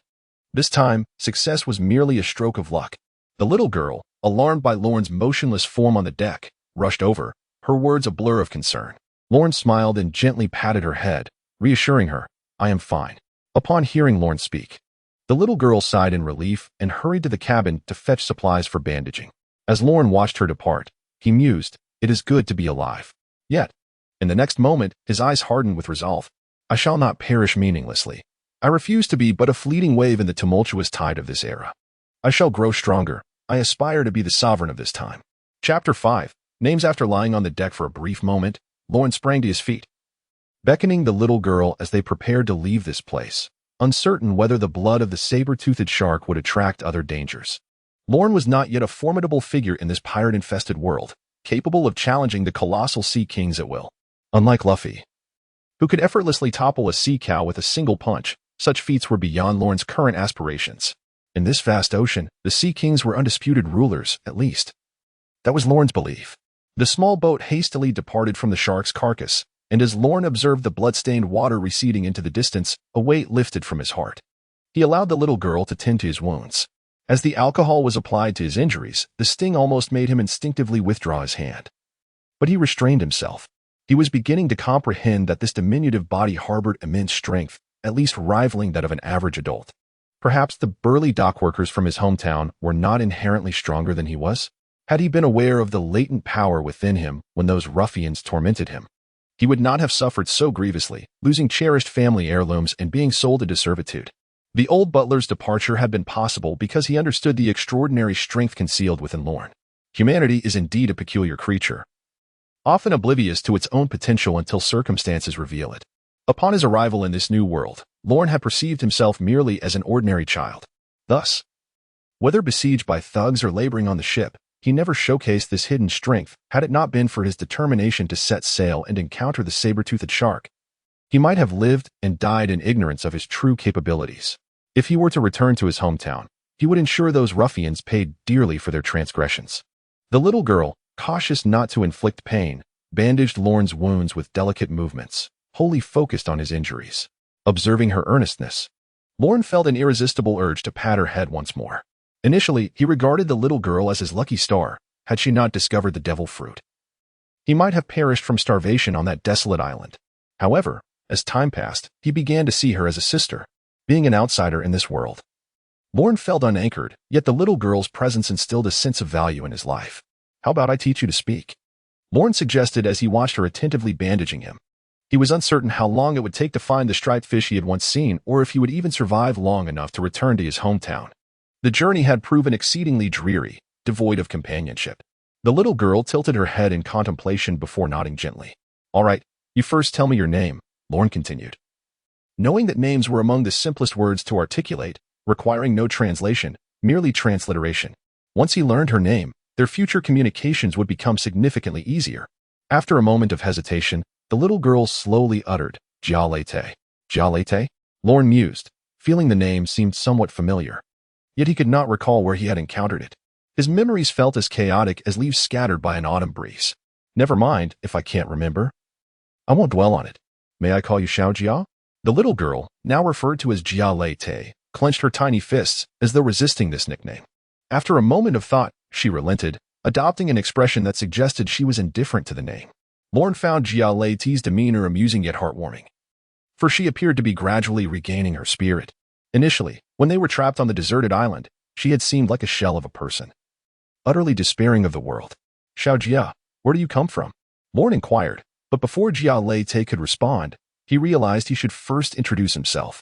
This time, success was merely a stroke of luck. The little girl, alarmed by Lorne's motionless form on the deck, rushed over, her words a blur of concern. Lorne smiled and gently patted her head, reassuring her, "I am fine." Upon hearing Lorne speak, the little girl sighed in relief and hurried to the cabin to fetch supplies for bandaging. As Lorne watched her depart, he mused, "It is good to be alive." Yet, in the next moment, his eyes hardened with resolve. "I shall not perish meaninglessly. I refuse to be but a fleeting wave in the tumultuous tide of this era. I shall grow stronger. I aspire to be the sovereign of this time." Chapter 5. Names. After lying on the deck for a brief moment, Lorne sprang to his feet, beckoning the little girl as they prepared to leave this place, uncertain whether the blood of the saber-toothed shark would attract other dangers. Lorne was not yet a formidable figure in this pirate-infested world, capable of challenging the colossal sea kings at will. Unlike Luffy, who could effortlessly topple a sea cow with a single punch, such feats were beyond Lorne's current aspirations. In this vast ocean, the sea kings were undisputed rulers, at least. That was Lorne's belief. The small boat hastily departed from the shark's carcass, and as Lorne observed the blood-stained water receding into the distance, a weight lifted from his heart. He allowed the little girl to tend to his wounds. As the alcohol was applied to his injuries, the sting almost made him instinctively withdraw his hand. But he restrained himself. He was beginning to comprehend that this diminutive body harbored immense strength, at least rivaling that of an average adult. Perhaps the burly dockworkers from his hometown were not inherently stronger than he was? Had he been aware of the latent power within him when those ruffians tormented him, he would not have suffered so grievously, losing cherished family heirlooms and being sold into servitude. The old butler's departure had been possible because he understood the extraordinary strength concealed within Lorne. Humanity is indeed a peculiar creature, often oblivious to its own potential until circumstances reveal it. Upon his arrival in this new world, Lorne had perceived himself merely as an ordinary child. Thus, whether besieged by thugs or laboring on the ship, he never showcased this hidden strength. Had it not been for his determination to set sail and encounter the saber-toothed shark, he might have lived and died in ignorance of his true capabilities. If he were to return to his hometown, he would ensure those ruffians paid dearly for their transgressions. The little girl, cautious not to inflict pain, bandaged Lorne's wounds with delicate movements, wholly focused on his injuries. Observing her earnestness, Lorne felt an irresistible urge to pat her head once more. Initially, he regarded the little girl as his lucky star, had she not discovered the devil fruit. He might have perished from starvation on that desolate island. However, as time passed, he began to see her as a sister, being an outsider in this world. Lorne felt unanchored, yet the little girl's presence instilled a sense of value in his life. "How about I teach you to speak?" Lorne suggested as he watched her attentively bandaging him. He was uncertain how long it would take to find the striped fish he had once seen, or if he would even survive long enough to return to his hometown. The journey had proven exceedingly dreary, devoid of companionship. The little girl tilted her head in contemplation before nodding gently. "All right, you first tell me your name," Lorne continued. Knowing that names were among the simplest words to articulate, requiring no translation, merely transliteration. Once he learned her name, their future communications would become significantly easier. After a moment of hesitation, the little girl slowly uttered, "Jalete." "Jalete?" Lorne mused, feeling the name seemed somewhat familiar. Yet he could not recall where he had encountered it. His memories felt as chaotic as leaves scattered by an autumn breeze. "Never mind, if I can't remember. I won't dwell on it. May I call you Xiao Jia?" The little girl, now referred to as Jia Lei Te, clenched her tiny fists as though resisting this nickname. After a moment of thought, she relented, adopting an expression that suggested she was indifferent to the name. Lorne found Jia Lei Te's demeanor amusing yet heartwarming, for she appeared to be gradually regaining her spirit. Initially, when they were trapped on the deserted island, she had seemed like a shell of a person, utterly despairing of the world. "Xiao Jia, where do you come from?" Lorne inquired, but before Jia Lei Te could respond, he realized he should first introduce himself.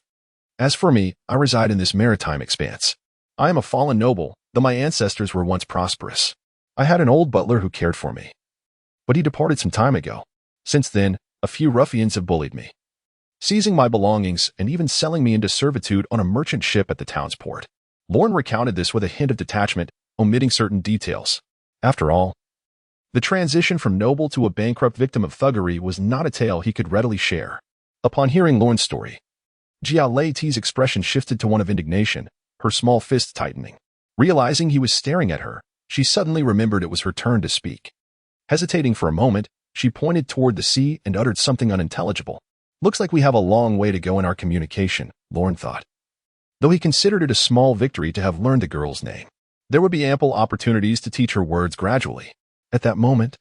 "As for me, I reside in this maritime expanse. I am a fallen noble, though my ancestors were once prosperous. I had an old butler who cared for me, but he departed some time ago. Since then, a few ruffians have bullied me. seizing my belongings and even selling me into servitude on a merchant ship at the town's port. Lorne recounted this with a hint of detachment, omitting certain details. After all, the transition from noble to a bankrupt victim of thuggery was not a tale he could readily share. Upon hearing Lorne's story, Jia Lei's expression shifted to one of indignation, her small fist tightening. Realizing he was staring at her, she suddenly remembered it was her turn to speak. Hesitating for a moment, she pointed toward the sea and uttered something unintelligible. Looks like we have a long way to go in our communication, Lorne thought. Though he considered it a small victory to have learned the girl's name, there would be ample opportunities to teach her words gradually. At that moment,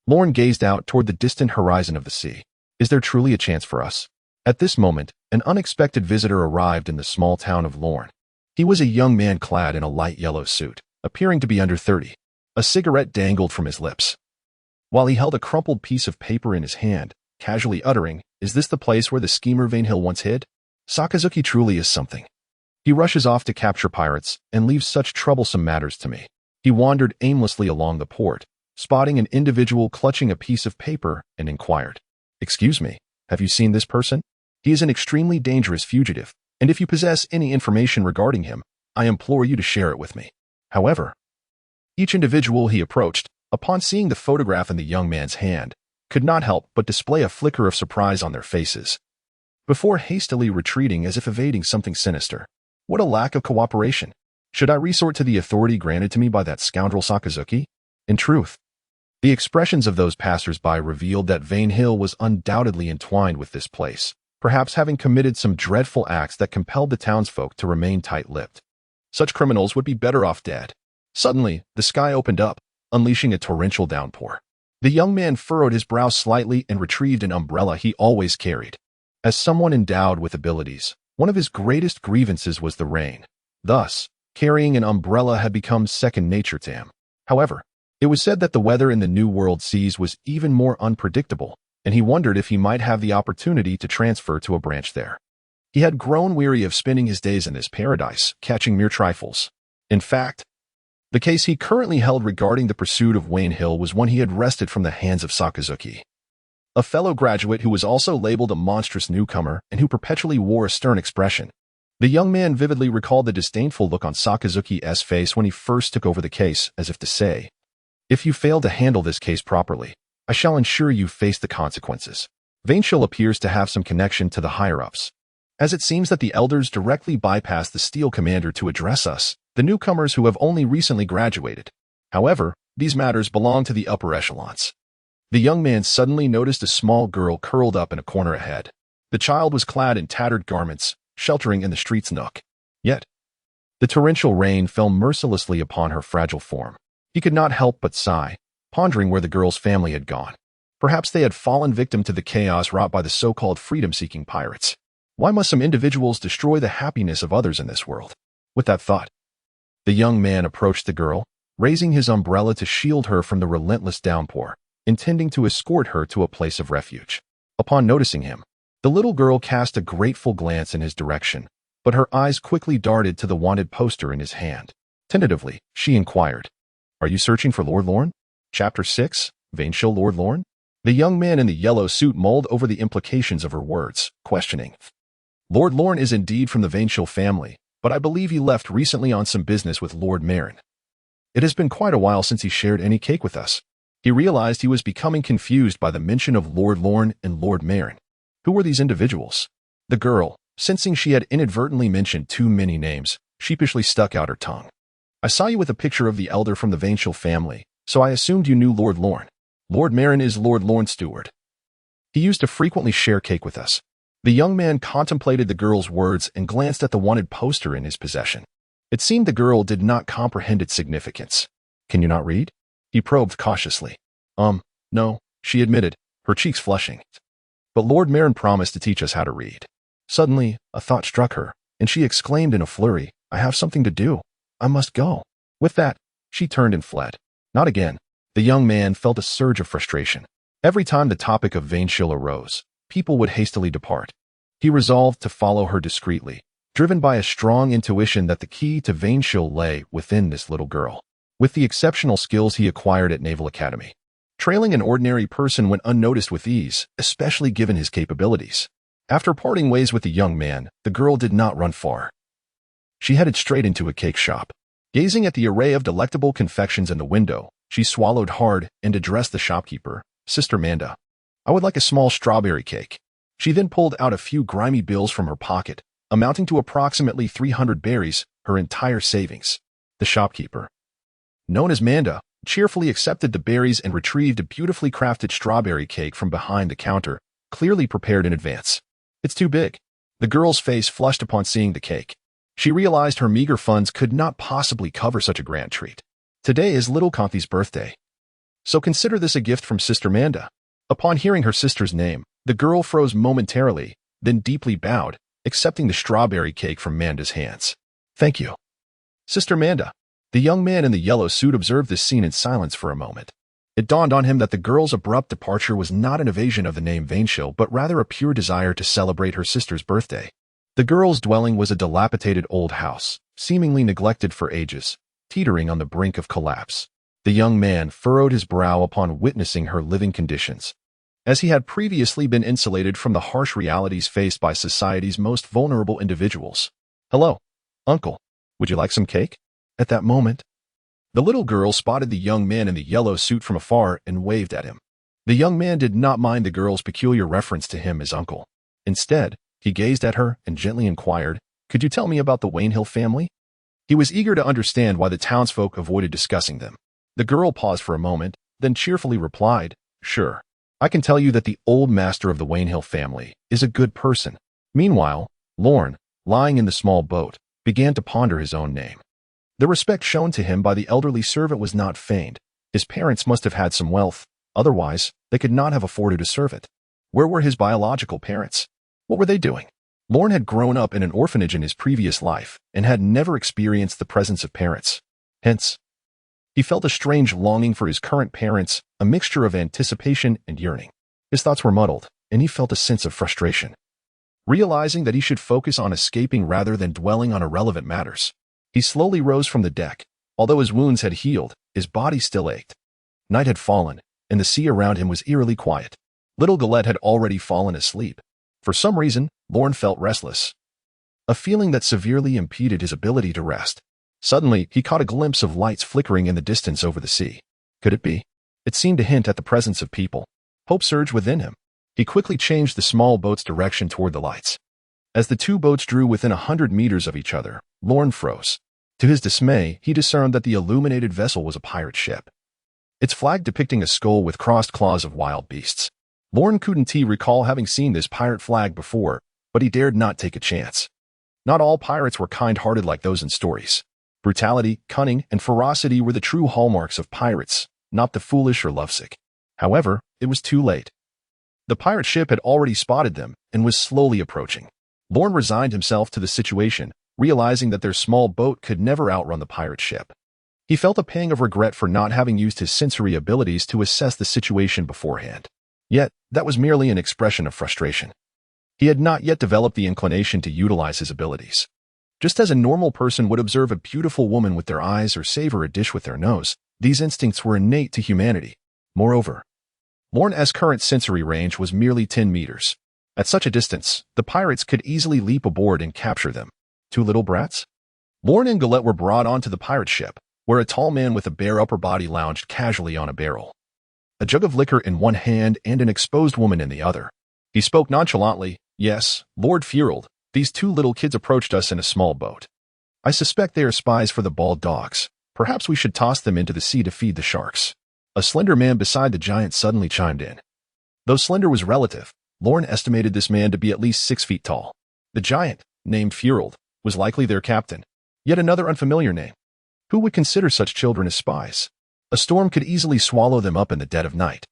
Lorne gazed out toward the distant horizon of the sea. Is there truly a chance for us? At this moment, an unexpected visitor arrived in the small town of Lorne. He was a young man clad in a light yellow suit, appearing to be under 30. A cigarette dangled from his lips, while he held a crumpled piece of paper in his hand, casually uttering, "Is this the place where the schemer Venshir once hid? Sakazuki truly is something. He rushes off to capture pirates and leaves such troublesome matters to me." He wandered aimlessly along the port, spotting an individual clutching a piece of paper, and inquired, "Excuse me, have you seen this person? He is an extremely dangerous fugitive, and if you possess any information regarding him, I implore you to share it with me." However, each individual he approached, upon seeing the photograph in the young man's hand, could not help but display a flicker of surprise on their faces, before hastily retreating as if evading something sinister. What a lack of cooperation! Should I resort to the authority granted to me by that scoundrel Sakazuki? In truth, the expressions of those passers-by revealed that Venshir was undoubtedly entwined with this place, perhaps having committed some dreadful acts that compelled the townsfolk to remain tight-lipped. Such criminals would be better off dead. Suddenly, the sky opened up, unleashing a torrential downpour. The young man furrowed his brow slightly and retrieved an umbrella he always carried. As someone endowed with abilities, one of his greatest grievances was the rain. Thus, carrying an umbrella had become second nature to him. However, it was said that the weather in the New World seas was even more unpredictable, and he wondered if he might have the opportunity to transfer to a branch there. He had grown weary of spending his days in this paradise, catching mere trifles. In fact, the case he currently held regarding the pursuit of Venshir was one he had wrested from the hands of Sakazuki, a fellow graduate who was also labeled a monstrous newcomer and who perpetually wore a stern expression. The young man vividly recalled the disdainful look on Sakazuki's face when he first took over the case, as if to say, "If you fail to handle this case properly, I shall ensure you face the consequences." Venshir appears to have some connection to the higher-ups, as it seems that the elders directly bypassed the Steel Commander to address us, the newcomers who have only recently graduated. However, these matters belong to the upper echelons. The young man suddenly noticed a small girl curled up in a corner ahead. The child was clad in tattered garments, sheltering in the street's nook. Yet, the torrential rain fell mercilessly upon her fragile form. He could not help but sigh, pondering where the girl's family had gone. Perhaps they had fallen victim to the chaos wrought by the so-called freedom-seeking pirates. Why must some individuals destroy the happiness of others in this world? With that thought, the young man approached the girl, raising his umbrella to shield her from the relentless downpour, intending to escort her to a place of refuge. Upon noticing him, the little girl cast a grateful glance in his direction, but her eyes quickly darted to the wanted poster in his hand. Tentatively, she inquired, "Are you searching for Lord Lorne?" Chapter 6, Venshir Lord Lorne? The young man in the yellow suit mulled over the implications of her words, questioning. "Lord Lorne is indeed from the Venshir family, but I believe he left recently on some business with Lord Marin. It has been quite a while since he shared any cake with us." He realized he was becoming confused by the mention of Lord Lorne and Lord Marin. Who were these individuals? The girl, sensing she had inadvertently mentioned too many names, sheepishly stuck out her tongue. "I saw you with a picture of the elder from the Venshir family, so I assumed you knew Lord Lorne. Lord Marin is Lord Lorne's steward. He used to frequently share cake with us." The young man contemplated the girl's words and glanced at the wanted poster in his possession. It seemed the girl did not comprehend its significance. "Can you not read?" he probed cautiously. No," she admitted, her cheeks flushing. "But Lord Marin promised to teach us how to read." Suddenly, a thought struck her, and she exclaimed in a flurry, "I have something to do. I must go." With that, she turned and fled. Not again. The young man felt a surge of frustration. Every time the topic of Venshir arose, people would hastily depart. He resolved to follow her discreetly, driven by a strong intuition that the key to Venshir lay within this little girl. With the exceptional skills he acquired at Naval Academy, trailing an ordinary person went unnoticed with ease, especially given his capabilities. After parting ways with the young man, the girl did not run far. She headed straight into a cake shop. Gazing at the array of delectable confections in the window, she swallowed hard and addressed the shopkeeper, "Sister Manda, I would like a small strawberry cake." She then pulled out a few grimy bills from her pocket, amounting to approximately 300 berries, her entire savings. The shopkeeper, known as Manda, cheerfully accepted the berries and retrieved a beautifully crafted strawberry cake from behind the counter, clearly prepared in advance. "It's too big." The girl's face flushed upon seeing the cake. She realized her meager funds could not possibly cover such a grand treat. Today is little Kanti's birthday, so consider this a gift from Sister Manda. Upon hearing her sister's name, the girl froze momentarily, then deeply bowed, accepting the strawberry cake from Manda's hands. "Thank you, Sister Manda." The young man in the yellow suit observed this scene in silence for a moment. It dawned on him that the girl's abrupt departure was not an evasion of the name Venshir, but rather a pure desire to celebrate her sister's birthday. The girl's dwelling was a dilapidated old house, seemingly neglected for ages, teetering on the brink of collapse. The young man furrowed his brow upon witnessing her living conditions. As he had previously been insulated from the harsh realities faced by society's most vulnerable individuals. "Hello, uncle. Would you like some cake?" At that moment, the little girl spotted the young man in the yellow suit from afar and waved at him. The young man did not mind the girl's peculiar reference to him as uncle. Instead, he gazed at her and gently inquired, "Could you tell me about the Wainhill family?" He was eager to understand why the townsfolk avoided discussing them. The girl paused for a moment, then cheerfully replied, "Sure. I can tell you that the old master of the Wainhill family is a good person." Meanwhile, Lorne, lying in the small boat, began to ponder his own name. The respect shown to him by the elderly servant was not feigned. His parents must have had some wealth, otherwise they could not have afforded a servant. Where were his biological parents? What were they doing? Lorne had grown up in an orphanage in his previous life and had never experienced the presence of parents. Hence, he felt a strange longing for his current parents, a mixture of anticipation and yearning. His thoughts were muddled, and he felt a sense of frustration. Realizing that he should focus on escaping rather than dwelling on irrelevant matters, he slowly rose from the deck. Although his wounds had healed, his body still ached. Night had fallen, and the sea around him was eerily quiet. Little Galette had already fallen asleep. For some reason, Lorne felt restless, a feeling that severely impeded his ability to rest. Suddenly, he caught a glimpse of lights flickering in the distance over the sea. Could it be? It seemed to hint at the presence of people. Hope surged within him. He quickly changed the small boat's direction toward the lights. As the two boats drew within 100 meters of each other, Lorne froze. To his dismay, he discerned that the illuminated vessel was a pirate ship, its flag depicting a skull with crossed claws of wild beasts. Lorne couldn't recall having seen this pirate flag before, but he dared not take a chance. Not all pirates were kind-hearted like those in stories. Brutality, cunning, and ferocity were the true hallmarks of pirates, not the foolish or lovesick. However, it was too late. The pirate ship had already spotted them and was slowly approaching. Lorne resigned himself to the situation, realizing that their small boat could never outrun the pirate ship. He felt a pang of regret for not having used his sensory abilities to assess the situation beforehand. Yet, that was merely an expression of frustration. He had not yet developed the inclination to utilize his abilities. Just as a normal person would observe a beautiful woman with their eyes or savor a dish with their nose, these instincts were innate to humanity. Moreover, Lorne's current sensory range was merely 10 meters. At such a distance, the pirates could easily leap aboard and capture them. Two little brats? Lorne and Galette were brought onto the pirate ship, where a tall man with a bare upper body lounged casually on a barrel, a jug of liquor in one hand and an exposed woman in the other. He spoke nonchalantly, "Yes, Lord Furald, these two little kids approached us in a small boat. I suspect they are spies for the bald dogs. Perhaps we should toss them into the sea to feed the sharks." A slender man beside the giant suddenly chimed in. Though slender was relative, Lorne estimated this man to be at least 6 feet tall. The giant, named Furald, was likely their captain. Yet another unfamiliar name. Who would consider such children as spies? A storm could easily swallow them up in the dead of night.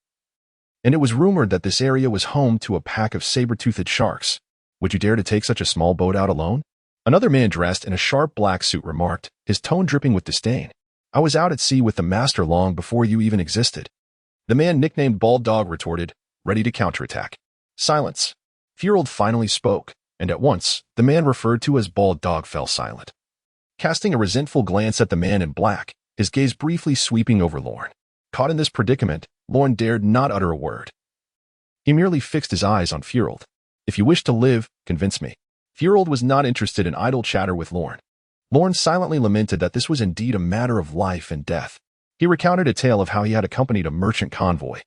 And it was rumored that this area was home to a pack of saber-toothed sharks. Would you dare to take such a small boat out alone? Another man dressed in a sharp black suit remarked, his tone dripping with disdain. "I was out at sea with the master long before you even existed." The man nicknamed Bald Dog retorted, ready to counterattack. Silence. Furald finally spoke, and at once, the man referred to as Bald Dog fell silent. Casting a resentful glance at the man in black, his gaze briefly sweeping over Lorne. Caught in this predicament, Lorne dared not utter a word. He merely fixed his eyes on Furald. If you wish to live, convince me. Furold was not interested in idle chatter with Lorne. Lorne silently lamented that this was indeed a matter of life and death. He recounted a tale of how he had accompanied a merchant convoy,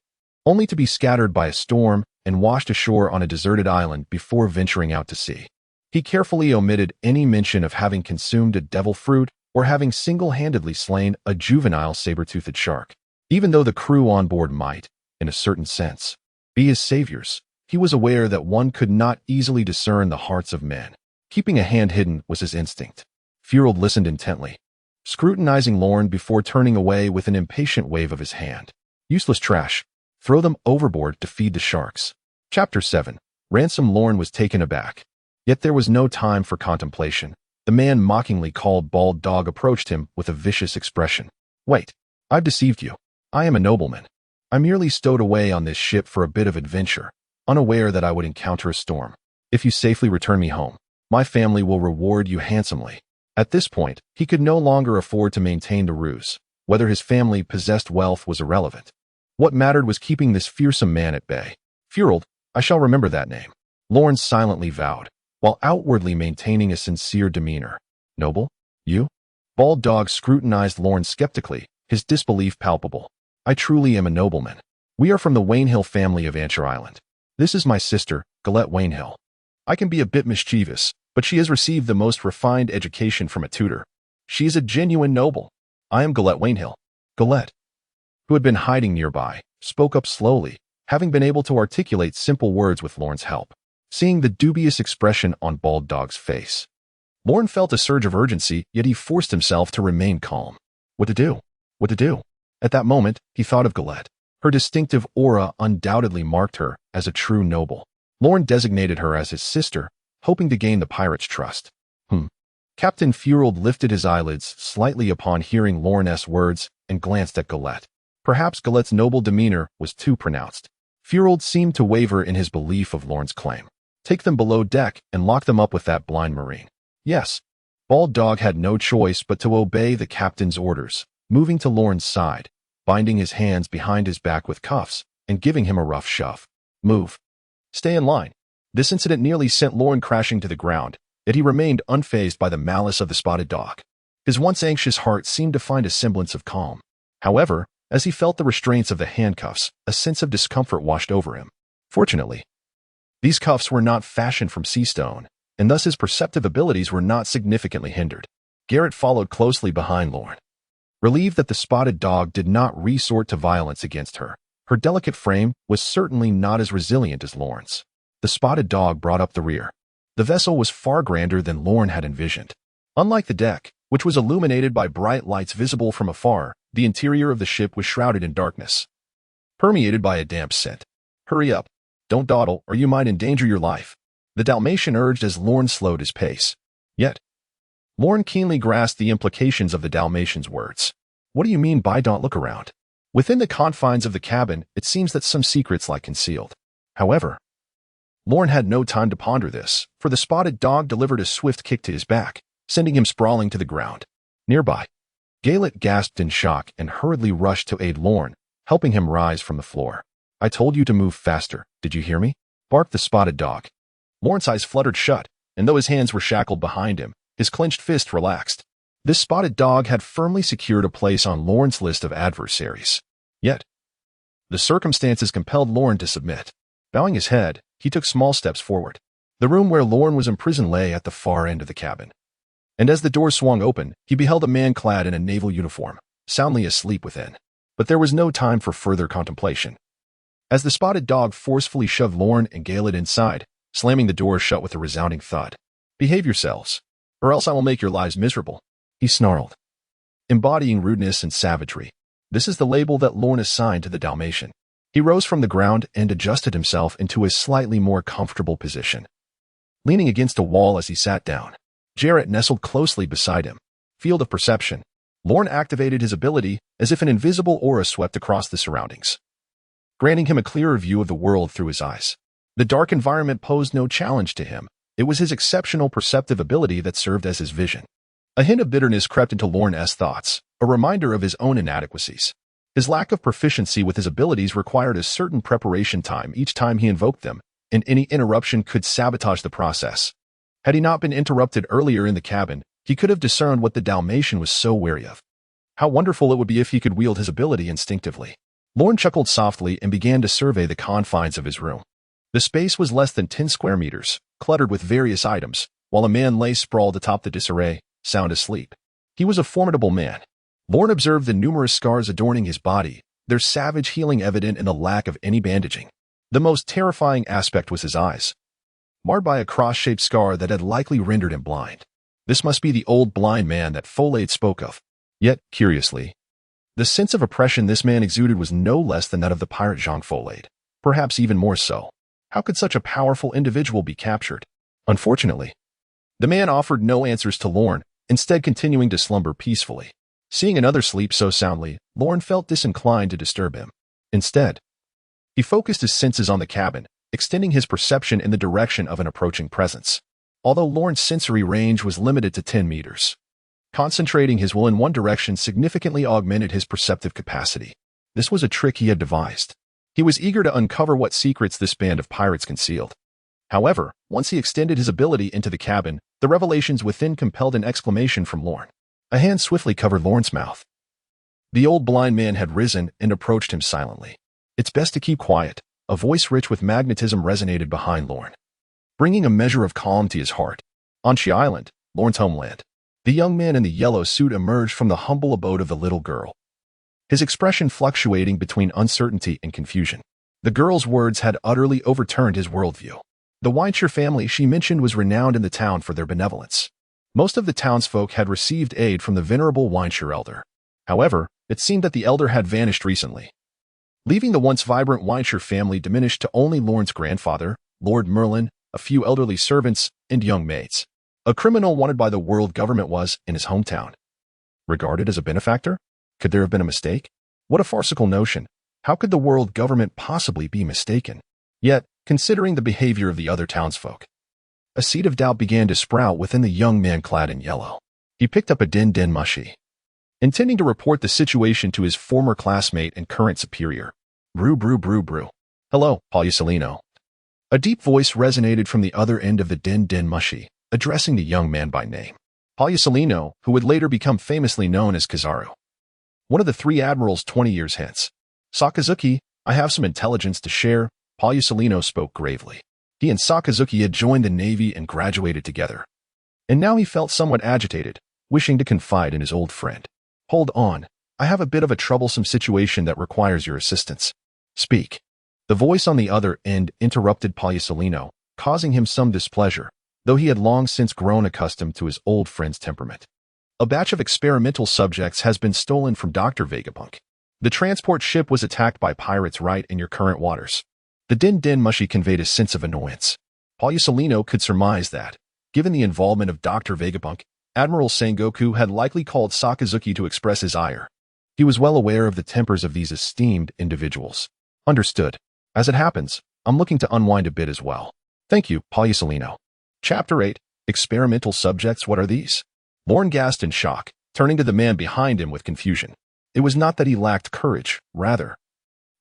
only to be scattered by a storm and washed ashore on a deserted island before venturing out to sea. He carefully omitted any mention of having consumed a devil fruit or having single-handedly slain a juvenile saber-toothed shark. Even though the crew on board might, in a certain sense, be his saviors, he was aware that one could not easily discern the hearts of men. Keeping a hand hidden was his instinct. Furold listened intently, scrutinizing Lorne before turning away with an impatient wave of his hand. Useless trash. Throw them overboard to feed the sharks. Chapter 7. Ransom. Lorne was taken aback. Yet there was no time for contemplation. The man mockingly called Bald Dog approached him with a vicious expression. Wait. I've deceived you. I am a nobleman. I merely stowed away on this ship for a bit of adventure, unaware that I would encounter a storm. If you safely return me home, my family will reward you handsomely. At this point, he could no longer afford to maintain the ruse. Whether his family possessed wealth was irrelevant. What mattered was keeping this fearsome man at bay. Furold, I shall remember that name. Lorne silently vowed, while outwardly maintaining a sincere demeanor. Noble? You? Bald Dog scrutinized Lorne skeptically, his disbelief palpable. I truly am a nobleman. We are from the Wainhill family of Venshir Island. This is my sister, Galette Wainhill. I can be a bit mischievous, but she has received the most refined education from a tutor. She is a genuine noble. I am Galette Wainhill. Galette, who had been hiding nearby, spoke up slowly, having been able to articulate simple words with Lorne's help. Seeing the dubious expression on Bald Dog's face, Lorne felt a surge of urgency, yet he forced himself to remain calm. What to do? What to do? At that moment, he thought of Galette. Her distinctive aura undoubtedly marked her as a true noble. Lorne designated her as his sister, hoping to gain the pirate's trust. Captain Furold lifted his eyelids slightly upon hearing Lorne's words and glanced at Galette. Perhaps Galette's noble demeanor was too pronounced. Furold seemed to waver in his belief of Lorne's claim. Take them below deck and lock them up with that blind marine. Yes. Bald Dog had no choice but to obey the captain's orders, moving to Lorne's side, binding his hands behind his back with cuffs, and giving him a rough shove. Move. Stay in line. This incident nearly sent Lorne crashing to the ground, yet he remained unfazed by the malice of the spotted dog. His once anxious heart seemed to find a semblance of calm. However, as he felt the restraints of the handcuffs, a sense of discomfort washed over him. Fortunately, these cuffs were not fashioned from sea stone, and thus his perceptive abilities were not significantly hindered. Garrett followed closely behind Lorne. Relieved that the spotted dog did not resort to violence against her, her delicate frame was certainly not as resilient as Lorne's. The spotted dog brought up the rear. The vessel was far grander than Lorne had envisioned. Unlike the deck, which was illuminated by bright lights visible from afar, the interior of the ship was shrouded in darkness, permeated by a damp scent. Hurry up. Don't dawdle, or you might endanger your life, the Dalmatian urged as Lorne slowed his pace. Yet, Lorne keenly grasped the implications of the Dalmatian's words. What do you mean by don't look around? Within the confines of the cabin, it seems that some secrets lie concealed. However, Lorne had no time to ponder this, for the spotted dog delivered a swift kick to his back, sending him sprawling to the ground. Nearby, Galette gasped in shock and hurriedly rushed to aid Lorne, helping him rise from the floor. I told you to move faster, did you hear me? Barked the spotted dog. Lorne's eyes fluttered shut, and though his hands were shackled behind him, his clenched fist relaxed. This spotted dog had firmly secured a place on Lorne's list of adversaries. Yet, the circumstances compelled Lorne to submit. Bowing his head, he took small steps forward. The room where Lorne was imprisoned lay at the far end of the cabin. And as the door swung open, he beheld a man clad in a naval uniform, soundly asleep within. But there was no time for further contemplation. As the spotted dog forcefully shoved Lorne and Galette inside, slamming the door shut with a resounding thud. Behave yourselves, or else I will make your lives miserable, he snarled. Embodying rudeness and savagery, this is the label that Lorne assigned to the Dalmatian. He rose from the ground and adjusted himself into a slightly more comfortable position. Leaning against a wall as he sat down, Jarrett nestled closely beside him. Field of perception. Lorne activated his ability as if an invisible aura swept across the surroundings, granting him a clearer view of the world through his eyes. The dark environment posed no challenge to him. It was his exceptional perceptive ability that served as his vision. A hint of bitterness crept into Lorne's thoughts, a reminder of his own inadequacies. His lack of proficiency with his abilities required a certain preparation time each time he invoked them, and any interruption could sabotage the process. Had he not been interrupted earlier in the cabin, he could have discerned what the Dalmatian was so wary of. How wonderful it would be if he could wield his ability instinctively. Lorne chuckled softly and began to survey the confines of his room. The space was less than 10 square meters, cluttered with various items, while a man lay sprawled atop the disarray, sound asleep. He was a formidable man. Lorne observed the numerous scars adorning his body, their savage healing evident in the lack of any bandaging. The most terrifying aspect was his eyes, marred by a cross-shaped scar that had likely rendered him blind. This must be the old blind man that Folade spoke of. Yet, curiously, the sense of oppression this man exuded was no less than that of the pirate Jean Folade, perhaps even more so. How could such a powerful individual be captured? Unfortunately, the man offered no answers to Lorne, instead continuing to slumber peacefully. Seeing another sleep so soundly, Lorne felt disinclined to disturb him. Instead, he focused his senses on the cabin, extending his perception in the direction of an approaching presence. Although Lorne's sensory range was limited to 10 meters, concentrating his will in one direction significantly augmented his perceptive capacity. This was a trick he had devised. He was eager to uncover what secrets this band of pirates concealed. However, once he extended his ability into the cabin, the revelations within compelled an exclamation from Lorne. A hand swiftly covered Lorne's mouth. The old blind man had risen and approached him silently. "It's best to keep quiet," a voice rich with magnetism resonated behind Lorne, bringing a measure of calm to his heart. On She Island, Lorne's homeland, the young man in the yellow suit emerged from the humble abode of the little girl, his expression fluctuating between uncertainty and confusion. The girl's words had utterly overturned his worldview. The Venshir family she mentioned was renowned in the town for their benevolence. Most of the townsfolk had received aid from the venerable Venshir elder. However, it seemed that the elder had vanished recently, leaving the once vibrant Venshir family diminished to only Lorne's grandfather, Lord Merlin, a few elderly servants, and young maids. A criminal wanted by the world government was, in his hometown, regarded as a benefactor? Could there have been a mistake? What a farcical notion. How could the world government possibly be mistaken? Yet, considering the behavior of the other townsfolk, a seed of doubt began to sprout within the young man clad in yellow. He picked up a din mushy, intending to report the situation to his former classmate and current superior. Brew. "Hello, Pagliusolino." A deep voice resonated from the other end of the din mushy, addressing the young man by name. Pagliusolino, who would later become famously known as Kizaru, one of the 3 admirals 20 years hence. "Sakazuki, I have some intelligence to share," Pagliusolino spoke gravely. He and Sakazuki had joined the Navy and graduated together, and now he felt somewhat agitated, wishing to confide in his old friend. "Hold on, I have a bit of a troublesome situation that requires your assistance." "Speak." The voice on the other end interrupted Pagliusolino, causing him some displeasure, though he had long since grown accustomed to his old friend's temperament. "A batch of experimental subjects has been stolen from Dr. Vegapunk. The transport ship was attacked by pirates right in your current waters." The din mushy conveyed a sense of annoyance. Pagliusolino could surmise that, given the involvement of Dr. Vegapunk, Admiral Sengoku had likely called Sakazuki to express his ire. He was well aware of the tempers of these esteemed individuals. "Understood. As it happens, I'm looking to unwind a bit as well." "Thank you, Pagliusolino." Chapter 8. Experimental subjects, what are these? Lorne gasped in shock, turning to the man behind him with confusion. It was not that he lacked courage, rather,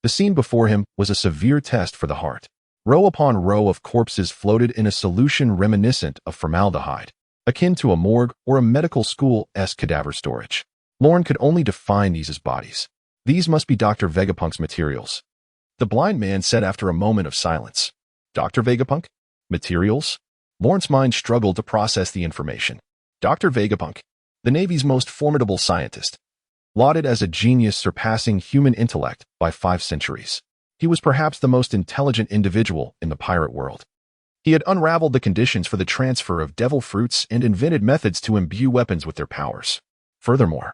the scene before him was a severe test for the heart. Row upon row of corpses floated in a solution reminiscent of formaldehyde, akin to a morgue or a medical school-esque cadaver storage. Lorne could only define these as bodies. "These must be Dr. Vegapunk's materials," the blind man said after a moment of silence. "Dr. Vegapunk? Materials?" Lorne's mind struggled to process the information. Dr. Vegapunk, the Navy's most formidable scientist, lauded as a genius surpassing human intellect by 5 centuries. He was perhaps the most intelligent individual in the pirate world. He had unraveled the conditions for the transfer of devil fruits and invented methods to imbue weapons with their powers. Furthermore,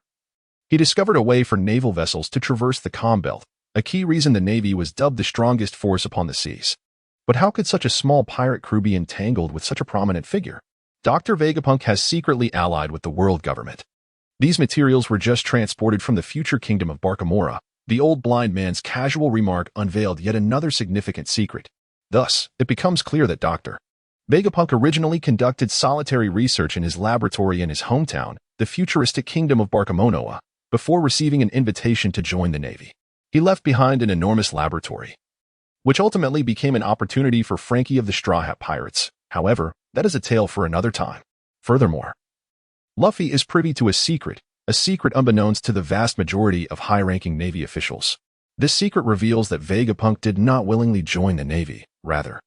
he discovered a way for naval vessels to traverse the calm belt, a key reason the Navy was dubbed the strongest force upon the seas. But how could such a small pirate crew be entangled with such a prominent figure? Dr. Vegapunk has secretly allied with the world government. These materials were just transported from the future kingdom of Barkamora. The old blind man's casual remark unveiled yet another significant secret. Thus, it becomes clear that Dr. Vegapunk originally conducted solitary research in his laboratory in his hometown, the futuristic kingdom of Barkamonoa, before receiving an invitation to join the Navy. He left behind an enormous laboratory, which ultimately became an opportunity for Frankie of the Straw Hat Pirates. However, that is a tale for another time. Furthermore, Luffy is privy to a secret unbeknownst to the vast majority of high-ranking Navy officials. This secret reveals that Vegapunk did not willingly join the Navy. Rather,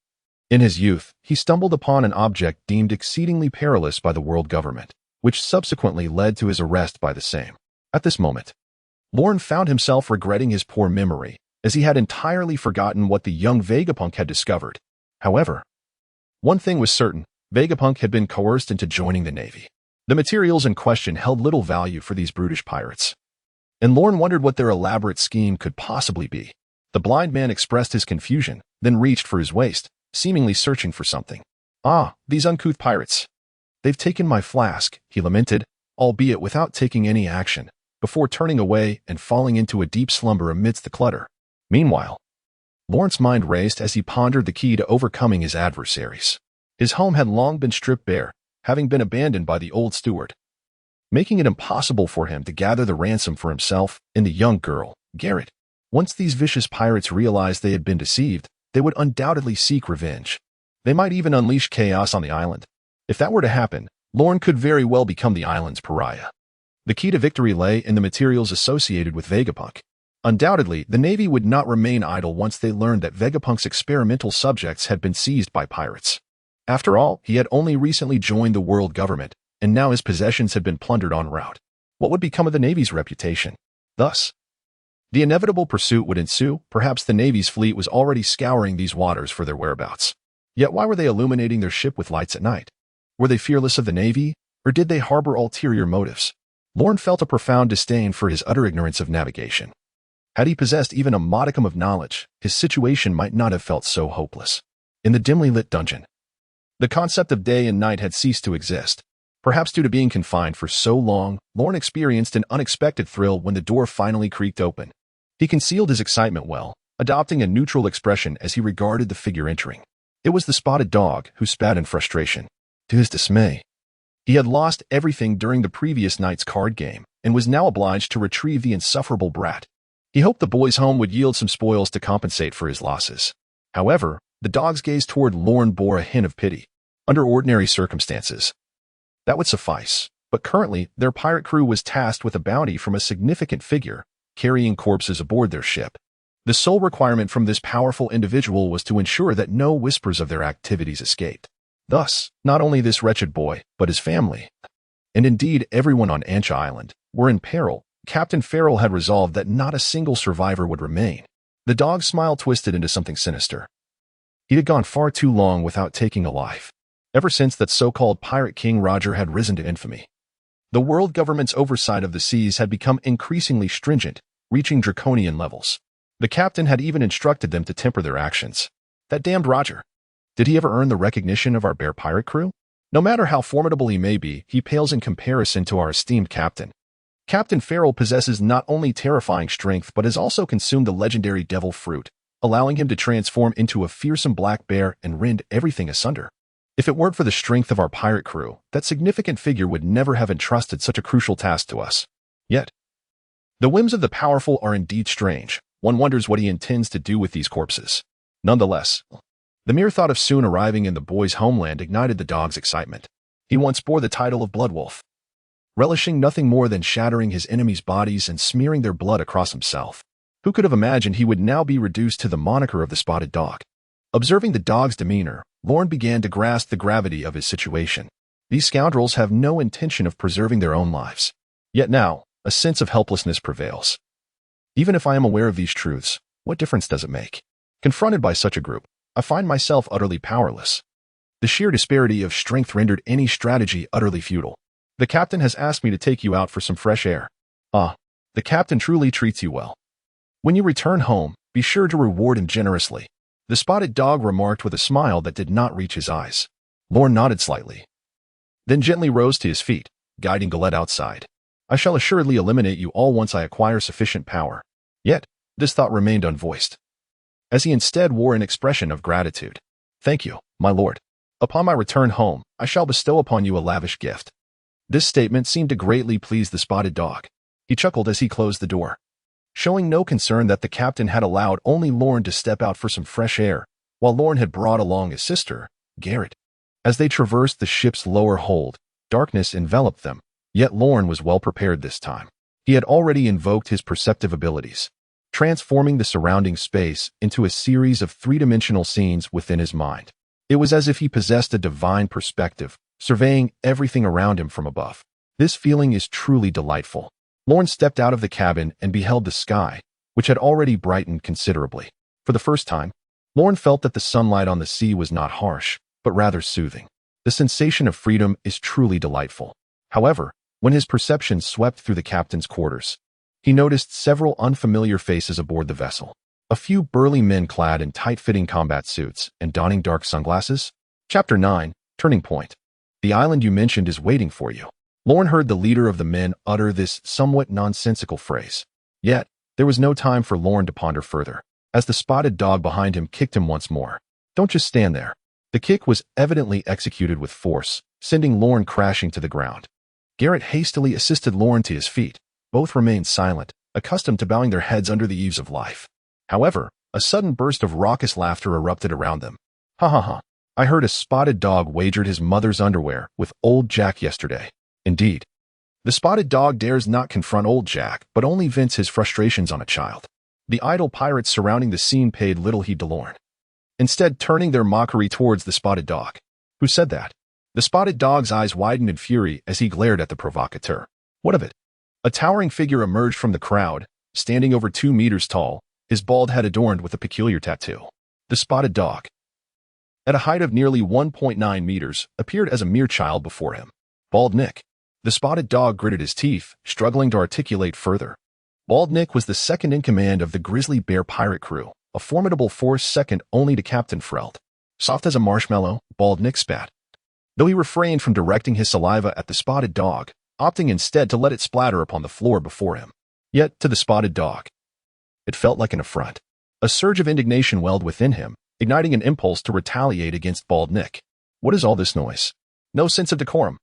in his youth, he stumbled upon an object deemed exceedingly perilous by the world government, which subsequently led to his arrest by the same. At this moment, Lorne found himself regretting his poor memory, as he had entirely forgotten what the young Vegapunk had discovered. However, one thing was certain: Vegapunk had been coerced into joining the Navy. The materials in question held little value for these brutish pirates, and Lorne wondered what their elaborate scheme could possibly be. The blind man expressed his confusion, then reached for his waist, seemingly searching for something. "Ah, these uncouth pirates. They've taken my flask," he lamented, albeit without taking any action, before turning away and falling into a deep slumber amidst the clutter. Meanwhile, Lorne's mind raced as he pondered the key to overcoming his adversaries. His home had long been stripped bare, having been abandoned by the old steward, making it impossible for him to gather the ransom for himself and the young girl, Garrett. Once these vicious pirates realized they had been deceived, they would undoubtedly seek revenge. They might even unleash chaos on the island. If that were to happen, Lorne could very well become the island's pariah. The key to victory lay in the materials associated with Vegapunk. Undoubtedly, the Navy would not remain idle once they learned that Vegapunk's experimental subjects had been seized by pirates. After all, he had only recently joined the world government, and now his possessions had been plundered en route. What would become of the Navy's reputation? Thus, the inevitable pursuit would ensue. Perhaps the Navy's fleet was already scouring these waters for their whereabouts. Yet why were they illuminating their ship with lights at night? Were they fearless of the Navy, or did they harbor ulterior motives? Lorne felt a profound disdain for his utter ignorance of navigation. Had he possessed even a modicum of knowledge, his situation might not have felt so hopeless. In the dimly lit dungeon, the concept of day and night had ceased to exist. Perhaps due to being confined for so long, Lorne experienced an unexpected thrill when the door finally creaked open. He concealed his excitement well, adopting a neutral expression as he regarded the figure entering. It was the spotted dog, who spat in frustration. To his dismay, he had lost everything during the previous night's card game and was now obliged to retrieve the insufferable brat. He hoped the boy's home would yield some spoils to compensate for his losses. However, the dog's gaze toward Lorne bore a hint of pity. Under ordinary circumstances, that would suffice, but currently their pirate crew was tasked with a bounty from a significant figure, carrying corpses aboard their ship. The sole requirement from this powerful individual was to ensure that no whispers of their activities escaped. Thus, not only this wretched boy, but his family, and indeed everyone on Ancha Island, were in peril. Captain Farrell had resolved that not a single survivor would remain. The dog's smile twisted into something sinister. He had gone far too long without taking a life. Ever since that so-called pirate King Roger had risen to infamy, the world government's oversight of the seas had become increasingly stringent, reaching draconian levels. The captain had even instructed them to temper their actions. That damned Roger. Did he ever earn the recognition of our bear pirate crew? No matter how formidable he may be, he pales in comparison to our esteemed captain. Captain Farrell possesses not only terrifying strength but has also consumed the legendary devil fruit, allowing him to transform into a fearsome black bear and rend everything asunder. If it weren't for the strength of our pirate crew, that significant figure would never have entrusted such a crucial task to us. Yet, the whims of the powerful are indeed strange. One wonders what he intends to do with these corpses. Nonetheless, the mere thought of soon arriving in the boy's homeland ignited the dog's excitement. He once bore the title of Bloodwolf, relishing nothing more than shattering his enemies' bodies and smearing their blood across himself. Who could have imagined he would now be reduced to the moniker of the spotted dog? Observing the dog's demeanor, Lorne began to grasp the gravity of his situation. These scoundrels have no intention of preserving their own lives. Yet now, a sense of helplessness prevails. Even if I am aware of these truths, what difference does it make? Confronted by such a group, I find myself utterly powerless. The sheer disparity of strength rendered any strategy utterly futile. The captain has asked me to take you out for some fresh air. Ah, the captain truly treats you well. When you return home, be sure to reward him generously. The spotted dog remarked with a smile that did not reach his eyes. Lorne nodded slightly, then gently rose to his feet, guiding Galette outside. I shall assuredly eliminate you all once I acquire sufficient power. Yet, this thought remained unvoiced, as he instead wore an expression of gratitude. Thank you, my lord. Upon my return home, I shall bestow upon you a lavish gift. This statement seemed to greatly please the spotted dog. He chuckled as he closed the door. showing no concern that the captain had allowed only Lorne to step out for some fresh air, while Lorne had brought along his sister, Garrett. As they traversed the ship's lower hold, darkness enveloped them, yet Lorne was well prepared this time. He had already invoked his perceptive abilities, transforming the surrounding space into a series of three-dimensional scenes within his mind. It was as if he possessed a divine perspective, surveying everything around him from above. This feeling is truly delightful. Lorne stepped out of the cabin and beheld the sky, which had already brightened considerably. For the first time, Lorne felt that the sunlight on the sea was not harsh, but rather soothing. The sensation of freedom is truly delightful. However, when his perception swept through the captain's quarters, he noticed several unfamiliar faces aboard the vessel. A few burly men clad in tight-fitting combat suits and donning dark sunglasses. Chapter 9, Turning Point. The island you mentioned is waiting for you. Lorne heard the leader of the men utter this somewhat nonsensical phrase. Yet, there was no time for Lorne to ponder further, as the spotted dog behind him kicked him once more. Don't just stand there. The kick was evidently executed with force, sending Lorne crashing to the ground. Garrett hastily assisted Lorne to his feet. Both remained silent, accustomed to bowing their heads under the eaves of life. However, a sudden burst of raucous laughter erupted around them. Ha ha ha. I heard a spotted dog wagered his mother's underwear with old Jack yesterday. Indeed. The spotted dog dares not confront old Jack, but only vents his frustrations on a child. The idle pirates surrounding the scene paid little heed to Lorne, instead turning their mockery towards the spotted dog. Who said that? The spotted dog's eyes widened in fury as he glared at the provocateur. What of it? A towering figure emerged from the crowd, standing over 2 meters tall, his bald head adorned with a peculiar tattoo. The spotted dog, at a height of nearly 1.9 meters, appeared as a mere child before him. Bald Nick. The spotted dog gritted his teeth, struggling to articulate further. Bald Nick was the second in command of the Grizzly Bear pirate crew, a formidable force second only to Captain Freld. Soft as a marshmallow, Bald Nick spat, though he refrained from directing his saliva at the spotted dog, opting instead to let it splatter upon the floor before him. Yet, to the spotted dog, it felt like an affront. A surge of indignation welled within him, igniting an impulse to retaliate against Bald Nick. What is all this noise? No sense of decorum.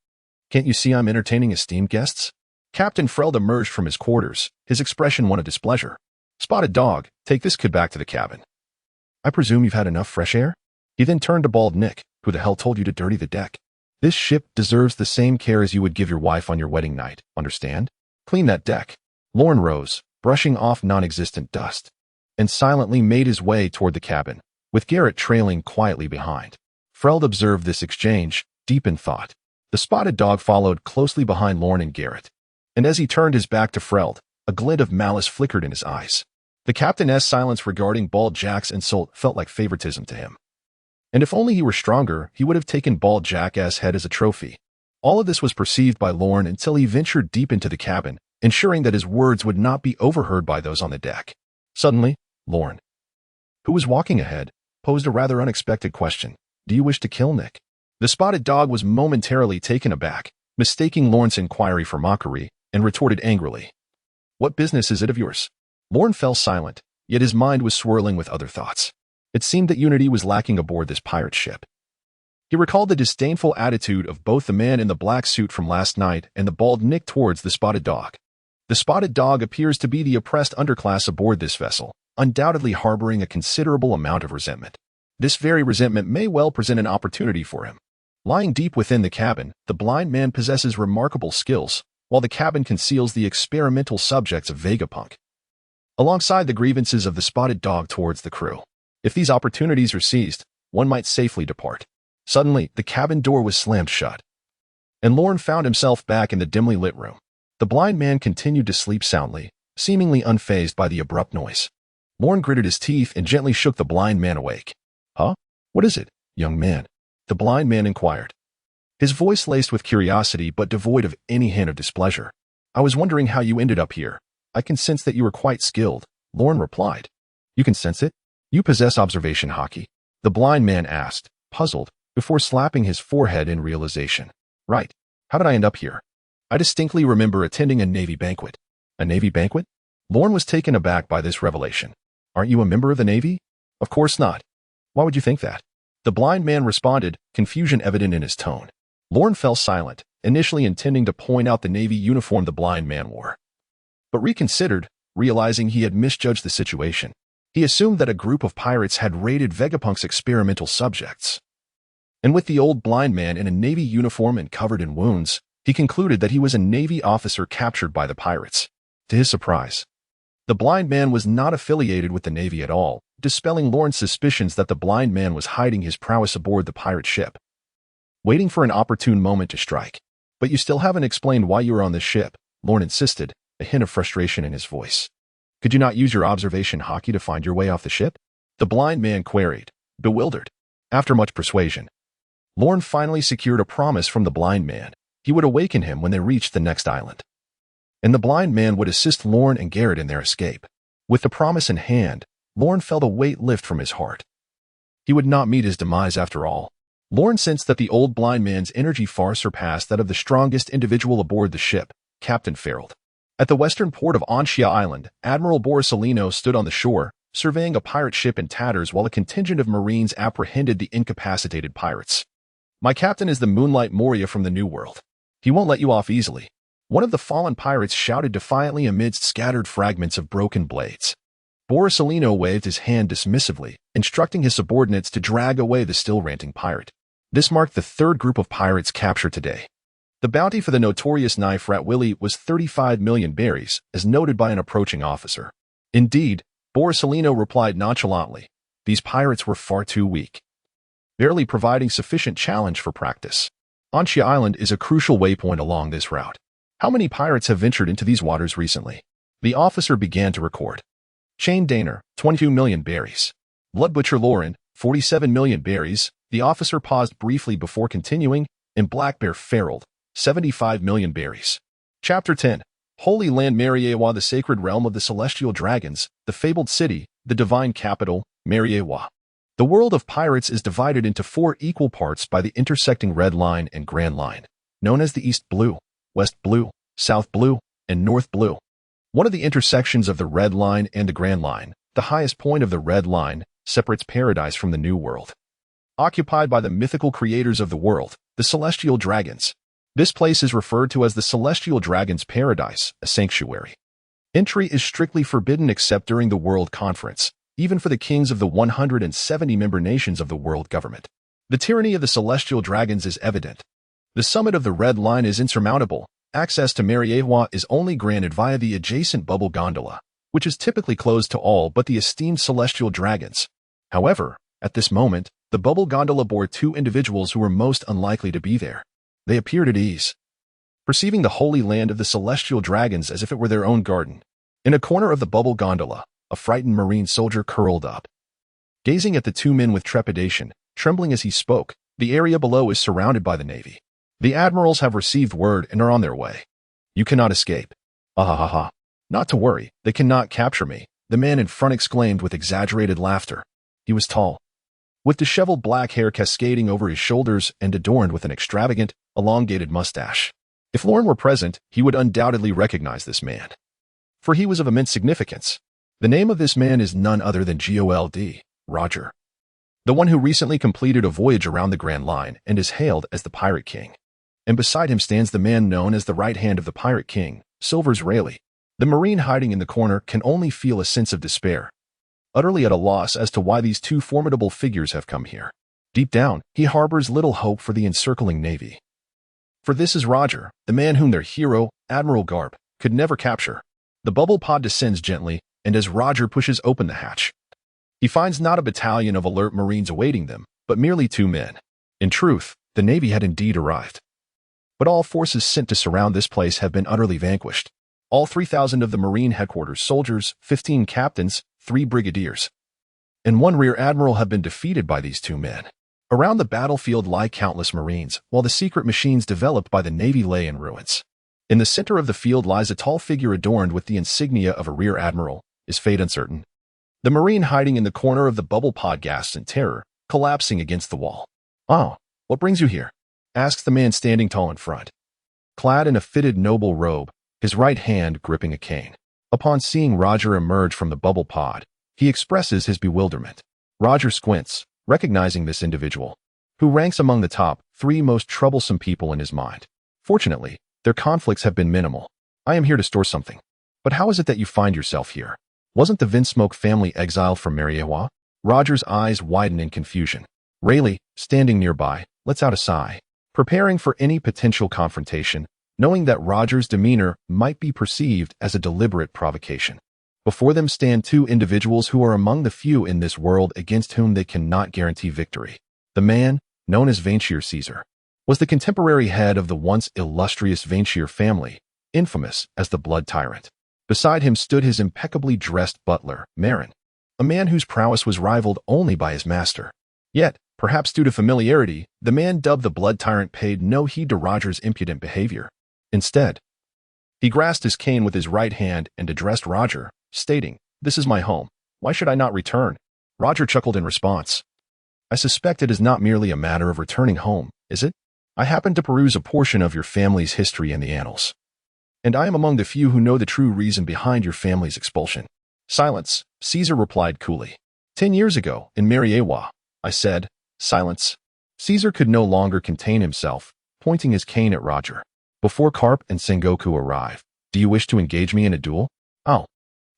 Can't you see I'm entertaining esteemed guests? Captain Freld emerged from his quarters, his expression one of displeasure. Spotted dog, take this kid back to the cabin. I presume you've had enough fresh air? He then turned to Bald Nick. Who the hell told you to dirty the deck? This ship deserves the same care as you would give your wife on your wedding night, understand? Clean that deck. Lorne rose, brushing off non-existent dust, and silently made his way toward the cabin, with Garrett trailing quietly behind. Freld observed this exchange, deep in thought. The spotted dog followed closely behind Lorne and Garrett, and as he turned his back to Freld, a glint of malice flickered in his eyes. The captain's silence regarding Bald Jack's insult felt like favoritism to him. And if only he were stronger, he would have taken Bald Jack's head as a trophy. All of this was perceived by Lorne until he ventured deep into the cabin, ensuring that his words would not be overheard by those on the deck. Suddenly, Lorne, who was walking ahead, posed a rather unexpected question. Do you wish to kill Nick? The spotted dog was momentarily taken aback, mistaking Lorne's inquiry for mockery, and retorted angrily. What business is it of yours? Lorne fell silent, yet his mind was swirling with other thoughts. It seemed that unity was lacking aboard this pirate ship. He recalled the disdainful attitude of both the man in the black suit from last night and the bald Nick towards the spotted dog. The spotted dog appears to be the oppressed underclass aboard this vessel, undoubtedly harboring a considerable amount of resentment. This very resentment may well present an opportunity for him. Lying deep within the cabin, the blind man possesses remarkable skills, while the cabin conceals the experimental subjects of Vegapunk, alongside the grievances of the spotted dog towards the crew. If these opportunities are seized, one might safely depart. Suddenly, the cabin door was slammed shut, and Lorne found himself back in the dimly lit room. The blind man continued to sleep soundly, seemingly unfazed by the abrupt noise. Lorne gritted his teeth and gently shook the blind man awake. Huh? What is it, young man? The blind man inquired, his voice laced with curiosity but devoid of any hint of displeasure. I was wondering how you ended up here. I can sense that you are quite skilled, Lorne replied. You can sense it? You possess observation hockey? The blind man asked, puzzled, before slapping his forehead in realization. Right. How did I end up here? I distinctly remember attending a Navy banquet. A Navy banquet? Lorne was taken aback by this revelation. Aren't you a member of the Navy? Of course not. Why would you think that? The blind man responded, confusion evident in his tone. Lorne fell silent, initially intending to point out the Navy uniform the blind man wore, but reconsidered, realizing he had misjudged the situation. He assumed that a group of pirates had raided Vegapunk's experimental subjects. And with the old blind man in a Navy uniform and covered in wounds, he concluded that he was a Navy officer captured by the pirates. To his surprise, the blind man was not affiliated with the Navy at all, dispelling Lorne's suspicions that the blind man was hiding his prowess aboard the pirate ship, waiting for an opportune moment to strike. But you still haven't explained why you were on this ship, Lorne insisted, a hint of frustration in his voice. Could you not use your observation hockey to find your way off the ship? The blind man queried, bewildered. After much persuasion, Lorne finally secured a promise from the blind man. He would awaken him when they reached the next island, and the blind man would assist Lorne and Garrett in their escape. With the promise in hand, Lorne felt a weight lift from his heart. He would not meet his demise after all. Lorne sensed that the old blind man's energy far surpassed that of the strongest individual aboard the ship, Captain Farrell. At the western port of Anshia Island, Admiral Borsellino stood on the shore, surveying a pirate ship in tatters while a contingent of Marines apprehended the incapacitated pirates. My captain is the Moonlight Moria from the New World. He won't let you off easily. One of the fallen pirates shouted defiantly amidst scattered fragments of broken blades. Borsellino waved his hand dismissively, instructing his subordinates to drag away the still ranting pirate. This marked the third group of pirates captured today. The bounty for the notorious knife rat Willie was 35 million berries, as noted by an approaching officer. Indeed, Borsellino replied nonchalantly, these pirates were far too weak, barely providing sufficient challenge for practice. Anshia Island is a crucial waypoint along this route. How many pirates have ventured into these waters recently? The officer began to record. Chain Daner, 22 million berries. Blood Butcher Lauren, 47 million berries. The officer paused briefly before continuing, and Black Bear Farrell, 75 million berries. Chapter 10. Holy Land Mariewa, the sacred realm of the celestial dragons, the fabled city, the divine capital, Mariewa. The world of pirates is divided into 4 equal parts by the intersecting Red Line and Grand Line, known as the East Blue, West Blue, South Blue, and North Blue. One of the intersections of the Red Line and the Grand Line, the highest point of the Red Line, separates paradise from the New World, occupied by the mythical creators of the world, the celestial dragons. This place is referred to as the Celestial Dragon's Paradise, a sanctuary. Entry is strictly forbidden except during the World Conference, even for the kings of the 170-member nations of the world government. The tyranny of the celestial dragons is evident. The summit of the Red Line is insurmountable. Access to Mariewa is only granted via the adjacent bubble gondola, which is typically closed to all but the esteemed celestial dragons. However, at this moment, the bubble gondola bore 2 individuals who were most unlikely to be there. They appeared at ease, perceiving the holy land of the celestial dragons as if it were their own garden. In a corner of the bubble gondola, a frightened Marine soldier curled up, gazing at the 2 men with trepidation, trembling as he spoke. The area below is surrounded by the Navy. The admirals have received word and are on their way. You cannot escape. Ah. Not to worry, they cannot capture me, the man in front exclaimed with exaggerated laughter. He was tall, with disheveled black hair cascading over his shoulders and adorned with an extravagant, elongated mustache. If Lorne were present, he would undoubtedly recognize this man, for he was of immense significance. The name of this man is none other than Gold, Roger, the one who recently completed a voyage around the Grand Line and is hailed as the Pirate King. And beside him stands the man known as the right hand of the Pirate King, Silvers Rayleigh. The Marine hiding in the corner can only feel a sense of despair, utterly at a loss as to why these 2 formidable figures have come here. Deep down, he harbors little hope for the encircling Navy. For this is Roger, the man whom their hero, Admiral Garp, could never capture. The bubble pod descends gently, and as Roger pushes open the hatch, he finds not a battalion of alert Marines awaiting them, but merely 2 men. In truth, the Navy had indeed arrived. But all forces sent to surround this place have been utterly vanquished. All 3,000 of the Marine headquarters soldiers, 15 captains, 3 brigadiers, and 1 rear admiral have been defeated by these 2 men. Around the battlefield lie countless Marines, while the secret machines developed by the Navy lay in ruins. In the center of the field lies a tall figure adorned with the insignia of a rear admiral, his fate uncertain. The Marine hiding in the corner of the bubble pod gasps in terror, collapsing against the wall. "Oh, what brings you here?" asks the man standing tall in front, clad in a fitted noble robe, his right hand gripping a cane. Upon seeing Roger emerge from the bubble pod, he expresses his bewilderment. Roger squints, recognizing this individual, who ranks among the top 3 most troublesome people in his mind. Fortunately, their conflicts have been minimal. "I am here to store something," But how is it that you find yourself here? Wasn't the Vinsmoke family exiled from Mariewa? Roger's eyes widen in confusion. Rayleigh, standing nearby, lets out a sigh, preparing for any potential confrontation, knowing that Roger's demeanor might be perceived as a deliberate provocation. Before them stand two individuals who are among the few in this world against whom they cannot guarantee victory. The man, known as Venshir Caesar, was the contemporary head of the once illustrious Venshir family, infamous as the Blood Tyrant. Beside him stood his impeccably dressed butler, Marin, a man whose prowess was rivaled only by his master. Yet, perhaps due to familiarity, the man dubbed the Blood Tyrant paid no heed to Roger's impudent behavior. Instead, he grasped his cane with his right hand and addressed Roger, stating, "This is my home. Why should I not return?" Roger chuckled in response. "I suspect it is not merely a matter of returning home, is it? I happen to peruse a portion of your family's history in the annals, and I am among the few who know the true reason behind your family's expulsion." "Silence," Caesar replied coolly. 10 years ago, in Mariewa, I said, "Silence." Caesar could no longer contain himself, pointing his cane at Roger. "Before Karp and Sengoku arrive, do you wish to engage me in a duel?" "Oh,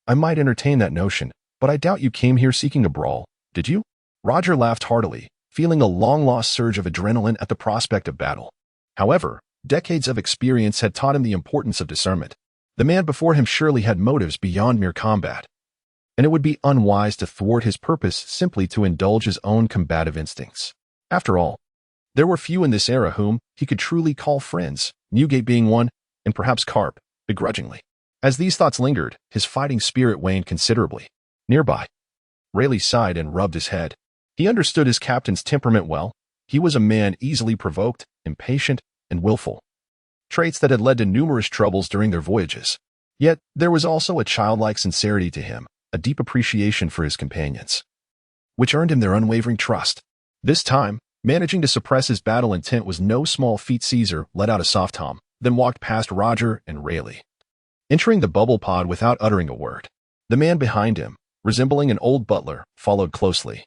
I might entertain that notion, but I doubt you came here seeking a brawl, did you?" Roger laughed heartily, feeling a long-lost surge of adrenaline at the prospect of battle. However, decades of experience had taught him the importance of discernment. The man before him surely had motives beyond mere combat, and it would be unwise to thwart his purpose simply to indulge his own combative instincts. After all, there were few in this era whom he could truly call friends, Newgate being one, and perhaps Karp, begrudgingly. As these thoughts lingered, his fighting spirit waned considerably. Nearby, Rayleigh sighed and rubbed his head. He understood his captain's temperament well. He was a man easily provoked, impatient, and willful, traits that had led to numerous troubles during their voyages. Yet, there was also a childlike sincerity to him, a deep appreciation for his companions, which earned him their unwavering trust. This time, managing to suppress his battle intent was no small feat. Caesar let out a soft hum, then walked past Roger and Rayleigh, entering the bubble pod without uttering a word. The man behind him, resembling an old butler, followed closely,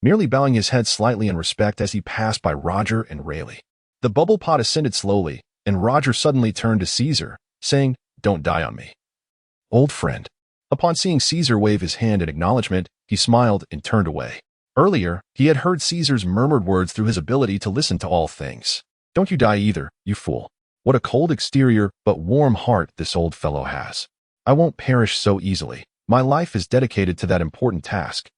merely bowing his head slightly in respect as he passed by Roger and Rayleigh. The bubble pod ascended slowly, and Roger suddenly turned to Caesar, saying, "Don't die on me, old friend." Upon seeing Caesar wave his hand in acknowledgement, he smiled and turned away. Earlier, he had heard Caesar's murmured words through his ability to listen to all things. "Don't you die either, you fool. What a cold exterior but warm heart this old fellow has. I won't perish so easily. My life is dedicated to that important task."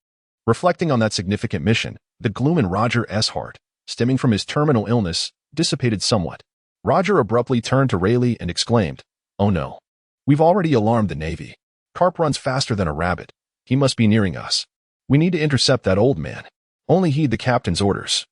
Reflecting on that significant mission, the gloom in Roger's heart, stemming from his terminal illness, dissipated somewhat. Roger abruptly turned to Rayleigh and exclaimed, "Oh no. We've already alarmed the Navy. Karp runs faster than a rabbit. He must be nearing us. We need to intercept that old man. Only heed the captain's orders."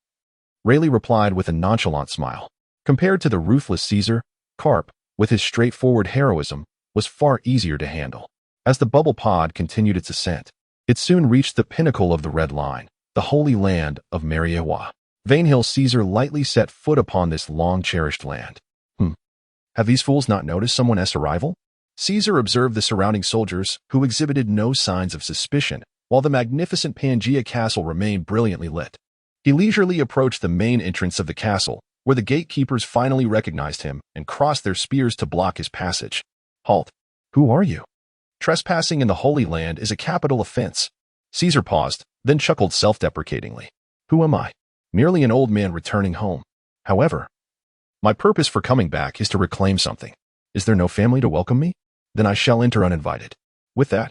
Rayleigh replied with a nonchalant smile. Compared to the ruthless Caesar, Karp, with his straightforward heroism, was far easier to handle. As the bubble pod continued its ascent, it soon reached the pinnacle of the Red Line, the holy land of Mariewa. Vainhill Caesar lightly set foot upon this long-cherished land. Have these fools not noticed someone's arrival? Caesar observed the surrounding soldiers, who exhibited no signs of suspicion, while the magnificent Pangaea castle remained brilliantly lit. He leisurely approached the main entrance of the castle, where the gatekeepers finally recognized him and crossed their spears to block his passage. "Halt. Who are you? Trespassing in the Holy Land is a capital offense." Caesar paused, then chuckled self-deprecatingly. "Who am I? Merely an old man returning home. However, my purpose for coming back is to reclaim something. Is there no family to welcome me? Then I shall enter uninvited." With that,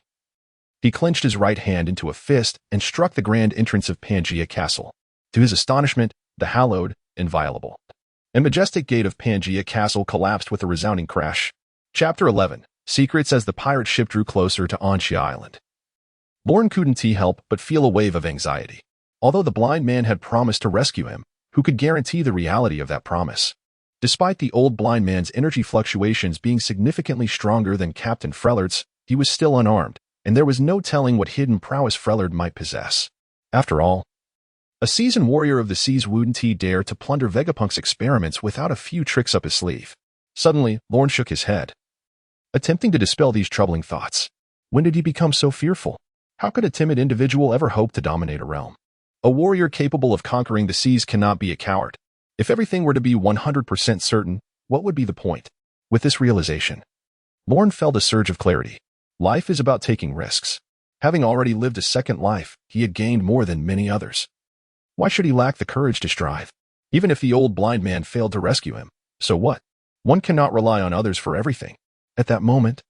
he clenched his right hand into a fist and struck the grand entrance of Pangaea Castle. To his astonishment, the hallowed, inviolable, and majestic gate of Pangaea Castle collapsed with a resounding crash. Chapter 11. Secrets. As the pirate ship drew closer to Anxia Island, Lorne couldn't help but feel a wave of anxiety. Although the blind man had promised to rescue him, who could guarantee the reality of that promise? Despite the old blind man's energy fluctuations being significantly stronger than Captain Frelard's, he was still unarmed, and there was no telling what hidden prowess Frelard might possess. After all, a seasoned warrior of the seas wouldn't he dare to plunder Vegapunk's experiments without a few tricks up his sleeve. Suddenly, Lorne shook his head, attempting to dispel these troubling thoughts. When did he become so fearful? How could a timid individual ever hope to dominate a realm? A warrior capable of conquering the seas cannot be a coward. If everything were to be 100% certain, what would be the point? With this realization, Lorne felt a surge of clarity. Life is about taking risks. Having already lived a second life, he had gained more than many others. Why should he lack the courage to strive? Even if the old blind man failed to rescue him, so what? One cannot rely on others for everything. At that moment,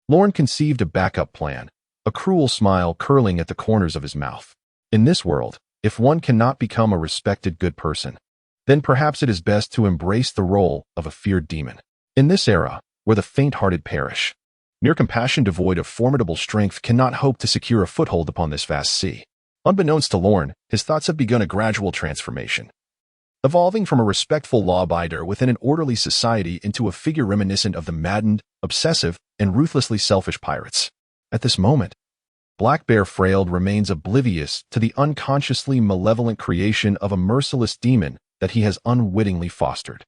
Lorne conceived a backup plan, a cruel smile curling at the corners of his mouth. In this world, if one cannot become a respected good person, then perhaps it is best to embrace the role of a feared demon. In this era, where the faint-hearted perish, mere compassion devoid of formidable strength cannot hope to secure a foothold upon this vast sea. Unbeknownst to Lorne, his thoughts have begun a gradual transformation, evolving from a respectful law-abider within an orderly society into a figure reminiscent of the maddened, obsessive, and ruthlessly selfish pirates. At this moment, Black Bear Freyld remains oblivious to the unconsciously malevolent creation of a merciless demon that he has unwittingly fostered.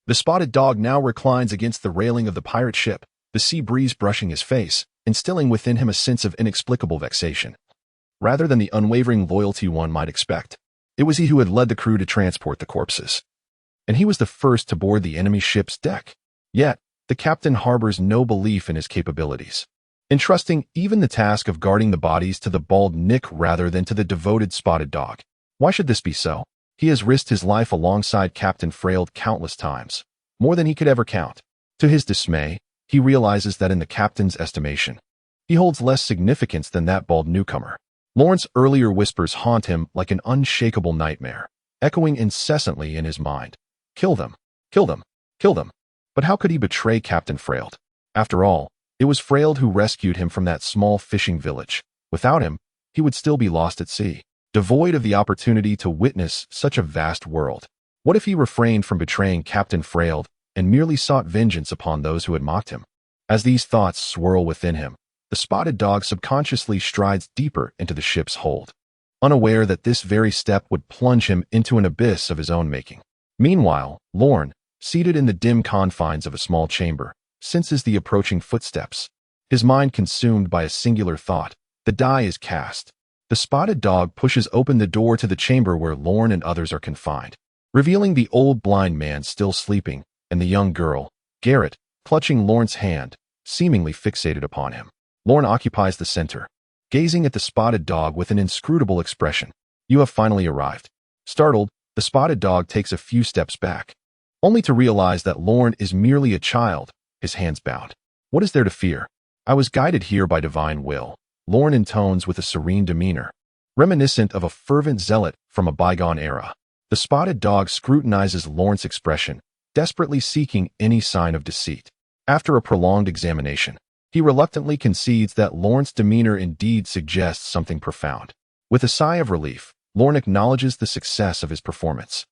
The spotted dog now reclines against the railing of the pirate ship, the sea breeze brushing his face, instilling within him a sense of inexplicable vexation. Rather than the unwavering loyalty one might expect, it was he who had led the crew to transport the corpses. And he was the first to board the enemy ship's deck. Yet, the captain harbors no belief in his capabilities, entrusting even the task of guarding the bodies to the bald Nick rather than to the devoted spotted dog. Why should this be so? He has risked his life alongside Captain Freyld countless times, more than he could ever count. To his dismay, he realizes that in the captain's estimation, he holds less significance than that bald newcomer. Lorne's earlier whispers haunt him like an unshakable nightmare, echoing incessantly in his mind. Kill them, kill them, kill them. But how could he betray Captain Freyld? After all, it was Freyld who rescued him from that small fishing village. Without him, he would still be lost at sea, devoid of the opportunity to witness such a vast world. What if he refrained from betraying Captain Freyld and merely sought vengeance upon those who had mocked him? As these thoughts swirl within him, the spotted dog subconsciously strides deeper into the ship's hold, unaware that this very step would plunge him into an abyss of his own making. Meanwhile, Lorne, seated in the dim confines of a small chamber, senses the approaching footsteps. His mind consumed by a singular thought. The die is cast. The spotted dog pushes open the door to the chamber where Lorne and others are confined, revealing the old blind man still sleeping and the young girl, Garrett, clutching Lorne's hand, seemingly fixated upon him. Lorne occupies the center, gazing at the spotted dog with an inscrutable expression. You have finally arrived. Startled, the spotted dog takes a few steps back, only to realize that Lorne is merely a child, his hands bound. What is there to fear? I was guided here by divine will, Lorne intones with a serene demeanor, reminiscent of a fervent zealot from a bygone era. The spotted dog scrutinizes Lorne's expression, desperately seeking any sign of deceit. After a prolonged examination, he reluctantly concedes that Lorne's demeanor indeed suggests something profound. With a sigh of relief, Lorne acknowledges the success of his performance.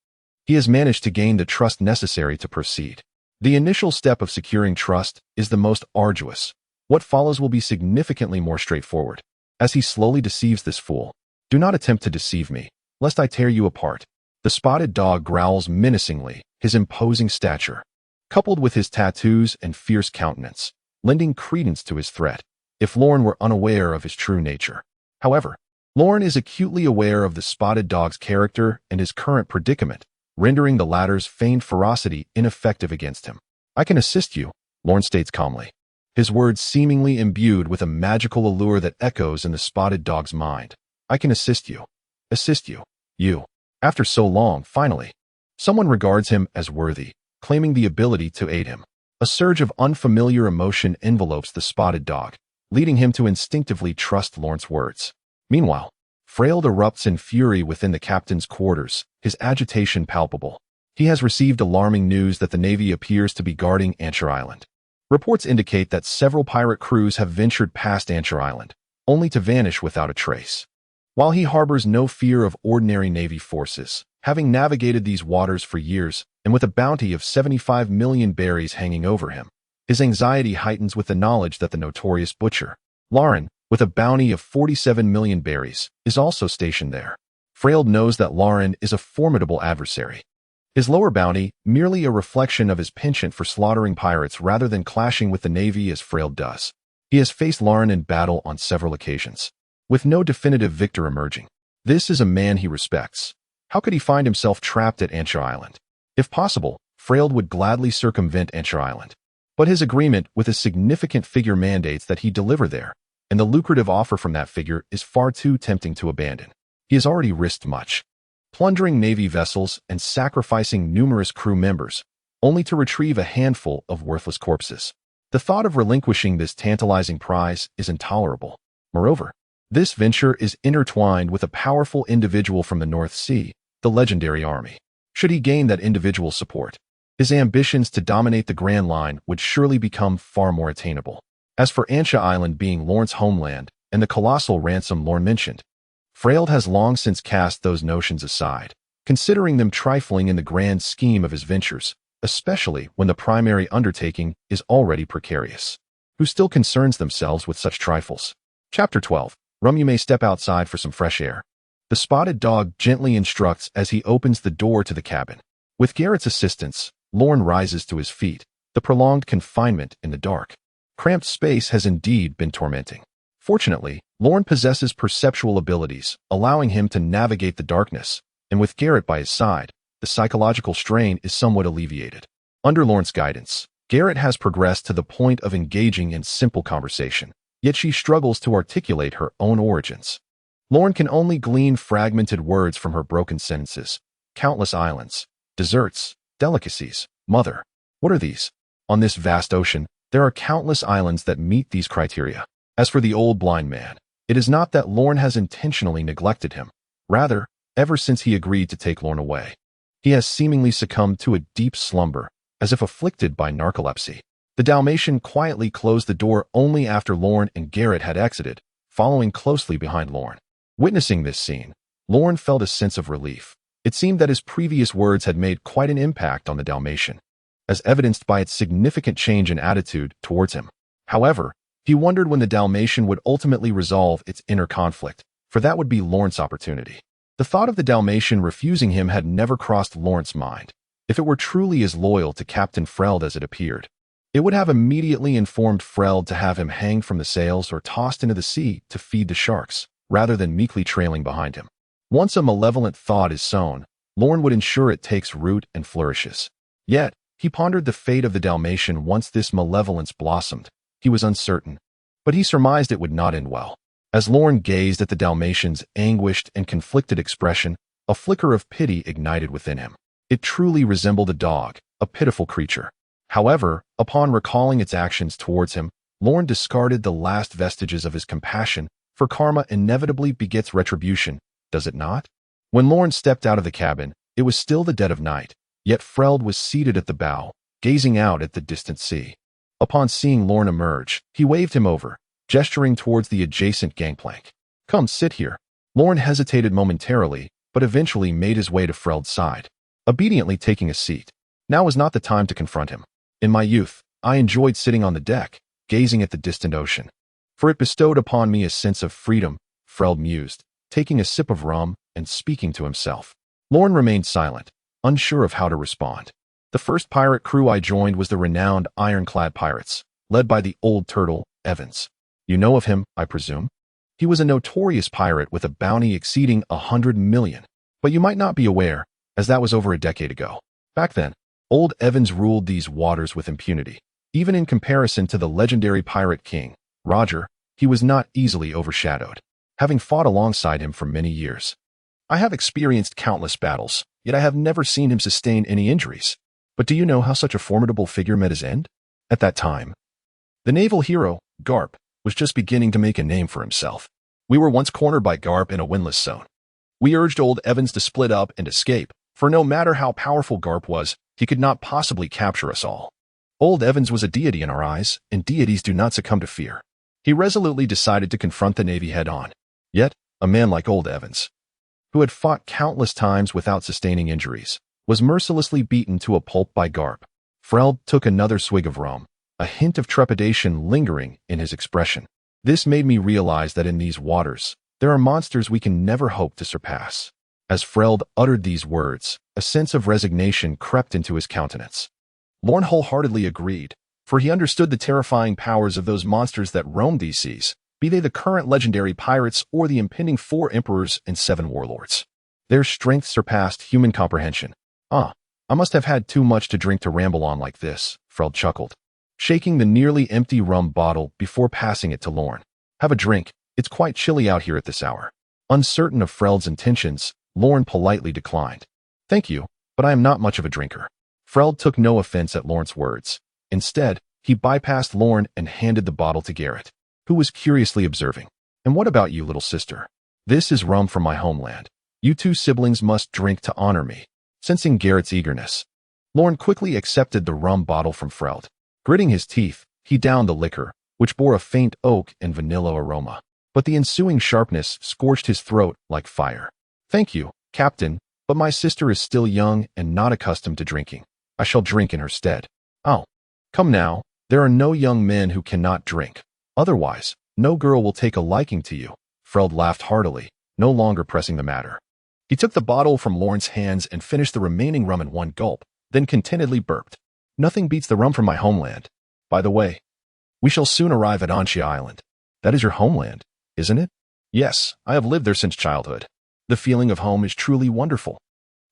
He has managed to gain the trust necessary to proceed. The initial step of securing trust is the most arduous. What follows will be significantly more straightforward. As he slowly deceives this fool, do not attempt to deceive me, lest I tear you apart. The spotted dog growls menacingly, his imposing stature, coupled with his tattoos and fierce countenance, lending credence to his threat, if Lorne were unaware of his true nature. However, Lorne is acutely aware of the spotted dog's character and his current predicament, rendering the latter's feigned ferocity ineffective against him. I can assist you, Lorne states calmly, his words seemingly imbued with a magical allure that echoes in the spotted dog's mind. I can assist you. Assist you. You. After so long, finally, someone regards him as worthy, claiming the ability to aid him. A surge of unfamiliar emotion envelopes the spotted dog, leading him to instinctively trust Lorne's words. Meanwhile, Freyld erupts in fury within the captain's quarters, his agitation palpable. He has received alarming news that the Navy appears to be guarding Venshir Island. Reports indicate that several pirate crews have ventured past Venshir Island, only to vanish without a trace. While he harbors no fear of ordinary Navy forces, having navigated these waters for years and with a bounty of 75 million berries hanging over him, his anxiety heightens with the knowledge that the notorious butcher, Lauren, with a bounty of 47 million berries, is also stationed there. Freyld knows that Lauren is a formidable adversary. His lower bounty, merely a reflection of his penchant for slaughtering pirates rather than clashing with the Navy as Freyld does. He has faced Lauren in battle on several occasions, with no definitive victor emerging. This is a man he respects. How could he find himself trapped at Venshir Island? If possible, Freyld would gladly circumvent Venshir Island. But his agreement with a significant figure mandates that he deliver there, and the lucrative offer from that figure is far too tempting to abandon. He has already risked much, plundering Navy vessels and sacrificing numerous crew members, only to retrieve a handful of worthless corpses. The thought of relinquishing this tantalizing prize is intolerable. Moreover, this venture is intertwined with a powerful individual from the North Sea, the legendary army. Should he gain that individual's support, his ambitions to dominate the Grand Line would surely become far more attainable. As for Ansha Island being Lorne's homeland and the colossal ransom Lorne mentioned, Freald has long since cast those notions aside, considering them trifling in the grand scheme of his ventures, especially when the primary undertaking is already precarious. Who still concerns themselves with such trifles? Chapter 12. You may step outside for some fresh air. The spotted dog gently instructs as he opens the door to the cabin. With Garrett's assistance, Lorne rises to his feet. The prolonged confinement in the dark, cramped space has indeed been tormenting. Fortunately, Lorne possesses perceptual abilities, allowing him to navigate the darkness, and with Garrett by his side, the psychological strain is somewhat alleviated. Under Lorne's guidance, Garrett has progressed to the point of engaging in simple conversation, yet she struggles to articulate her own origins. Lorne can only glean fragmented words from her broken sentences. Countless islands, deserts, delicacies, mother. What are these? On this vast ocean, there are countless islands that meet these criteria. As for the old blind man, it is not that Lorne has intentionally neglected him. Rather, ever since he agreed to take Lorne away, he has seemingly succumbed to a deep slumber, as if afflicted by narcolepsy. The Dalmatian quietly closed the door only after Lorne and Garrett had exited, following closely behind Lorne. Witnessing this scene, Lorne felt a sense of relief. It seemed that his previous words had made quite an impact on the Dalmatian, as evidenced by its significant change in attitude towards him. However, he wondered when the Dalmatian would ultimately resolve its inner conflict, for that would be Lorne's opportunity. The thought of the Dalmatian refusing him had never crossed Lorne's mind. If it were truly as loyal to Captain Freald as it appeared, it would have immediately informed Freald to have him hanged from the sails or tossed into the sea to feed the sharks, rather than meekly trailing behind him. Once a malevolent thought is sown, Lorne would ensure it takes root and flourishes. Yet, he pondered the fate of the Dalmatian once this malevolence blossomed. He was uncertain, but he surmised it would not end well. As Lorne gazed at the Dalmatian's anguished and conflicted expression, a flicker of pity ignited within him. It truly resembled a dog, a pitiful creature. However, upon recalling its actions towards him, Lorne discarded the last vestiges of his compassion, for karma inevitably begets retribution, does it not? When Lorne stepped out of the cabin, it was still the dead of night, yet Freald was seated at the bow, gazing out at the distant sea. Upon seeing Lorne emerge, he waved him over, gesturing towards the adjacent gangplank. Come, sit here. Lorne hesitated momentarily, but eventually made his way to Freald's side, obediently taking a seat. Now was not the time to confront him. In my youth, I enjoyed sitting on the deck, gazing at the distant ocean, for it bestowed upon me a sense of freedom, Freald mused, taking a sip of rum and speaking to himself. Lorne remained silent, unsure of how to respond. The first pirate crew I joined was the renowned ironclad pirates, led by the old turtle, Evans. You know of him, I presume? He was a notorious pirate with a bounty exceeding 100 million. But you might not be aware, as that was over a decade ago. Back then, old Evans ruled these waters with impunity. Even in comparison to the legendary pirate king, Roger, he was not easily overshadowed, having fought alongside him for many years. I have experienced countless battles, yet I have never seen him sustain any injuries. But do you know how such a formidable figure met his end? At that time, the naval hero, Garp, was just beginning to make a name for himself. We were once cornered by Garp in a windless zone. We urged old Evans to split up and escape, for no matter how powerful Garp was, he could not possibly capture us all. Old Evans was a deity in our eyes, and deities do not succumb to fear. He resolutely decided to confront the Navy head-on. Yet, a man like old Evans, who had fought countless times without sustaining injuries, was mercilessly beaten to a pulp by Garp. Freald took another swig of rum, a hint of trepidation lingering in his expression. This made me realize that in these waters, there are monsters we can never hope to surpass. As Freald uttered these words, a sense of resignation crept into his countenance. Lorne wholeheartedly agreed, for he understood the terrifying powers of those monsters that roam these seas, be they the current legendary pirates or the impending 4 emperors and 7 warlords. Their strength surpassed human comprehension. I must have had too much to drink to ramble on like this, Freald chuckled. shaking the nearly empty rum bottle before passing it to Lorne. Have a drink. It's quite chilly out here at this hour. Uncertain of Freld's intentions, Lorne politely declined. Thank you, but I am not much of a drinker. Freld took no offense at Lorne's words. Instead, he bypassed Lorne and handed the bottle to Garrett, who was curiously observing. And what about you, little sister? This is rum from my homeland. You two siblings must drink to honor me. Sensing Garrett's eagerness, Lorne quickly accepted the rum bottle from Freld. Gritting his teeth, he downed the liquor, which bore a faint oak and vanilla aroma. But the ensuing sharpness scorched his throat like fire. Thank you, Captain, but my sister is still young and not accustomed to drinking. I shall drink in her stead. Oh, come now, there are no young men who cannot drink. Otherwise, no girl will take a liking to you. Freld laughed heartily, no longer pressing the matter. He took the bottle from Lorne's hands and finished the remaining rum in one gulp, then contentedly burped. Nothing beats the rum from my homeland. By the way, we shall soon arrive at Anchi Island. That is your homeland, isn't it? Yes, I have lived there since childhood. The feeling of home is truly wonderful.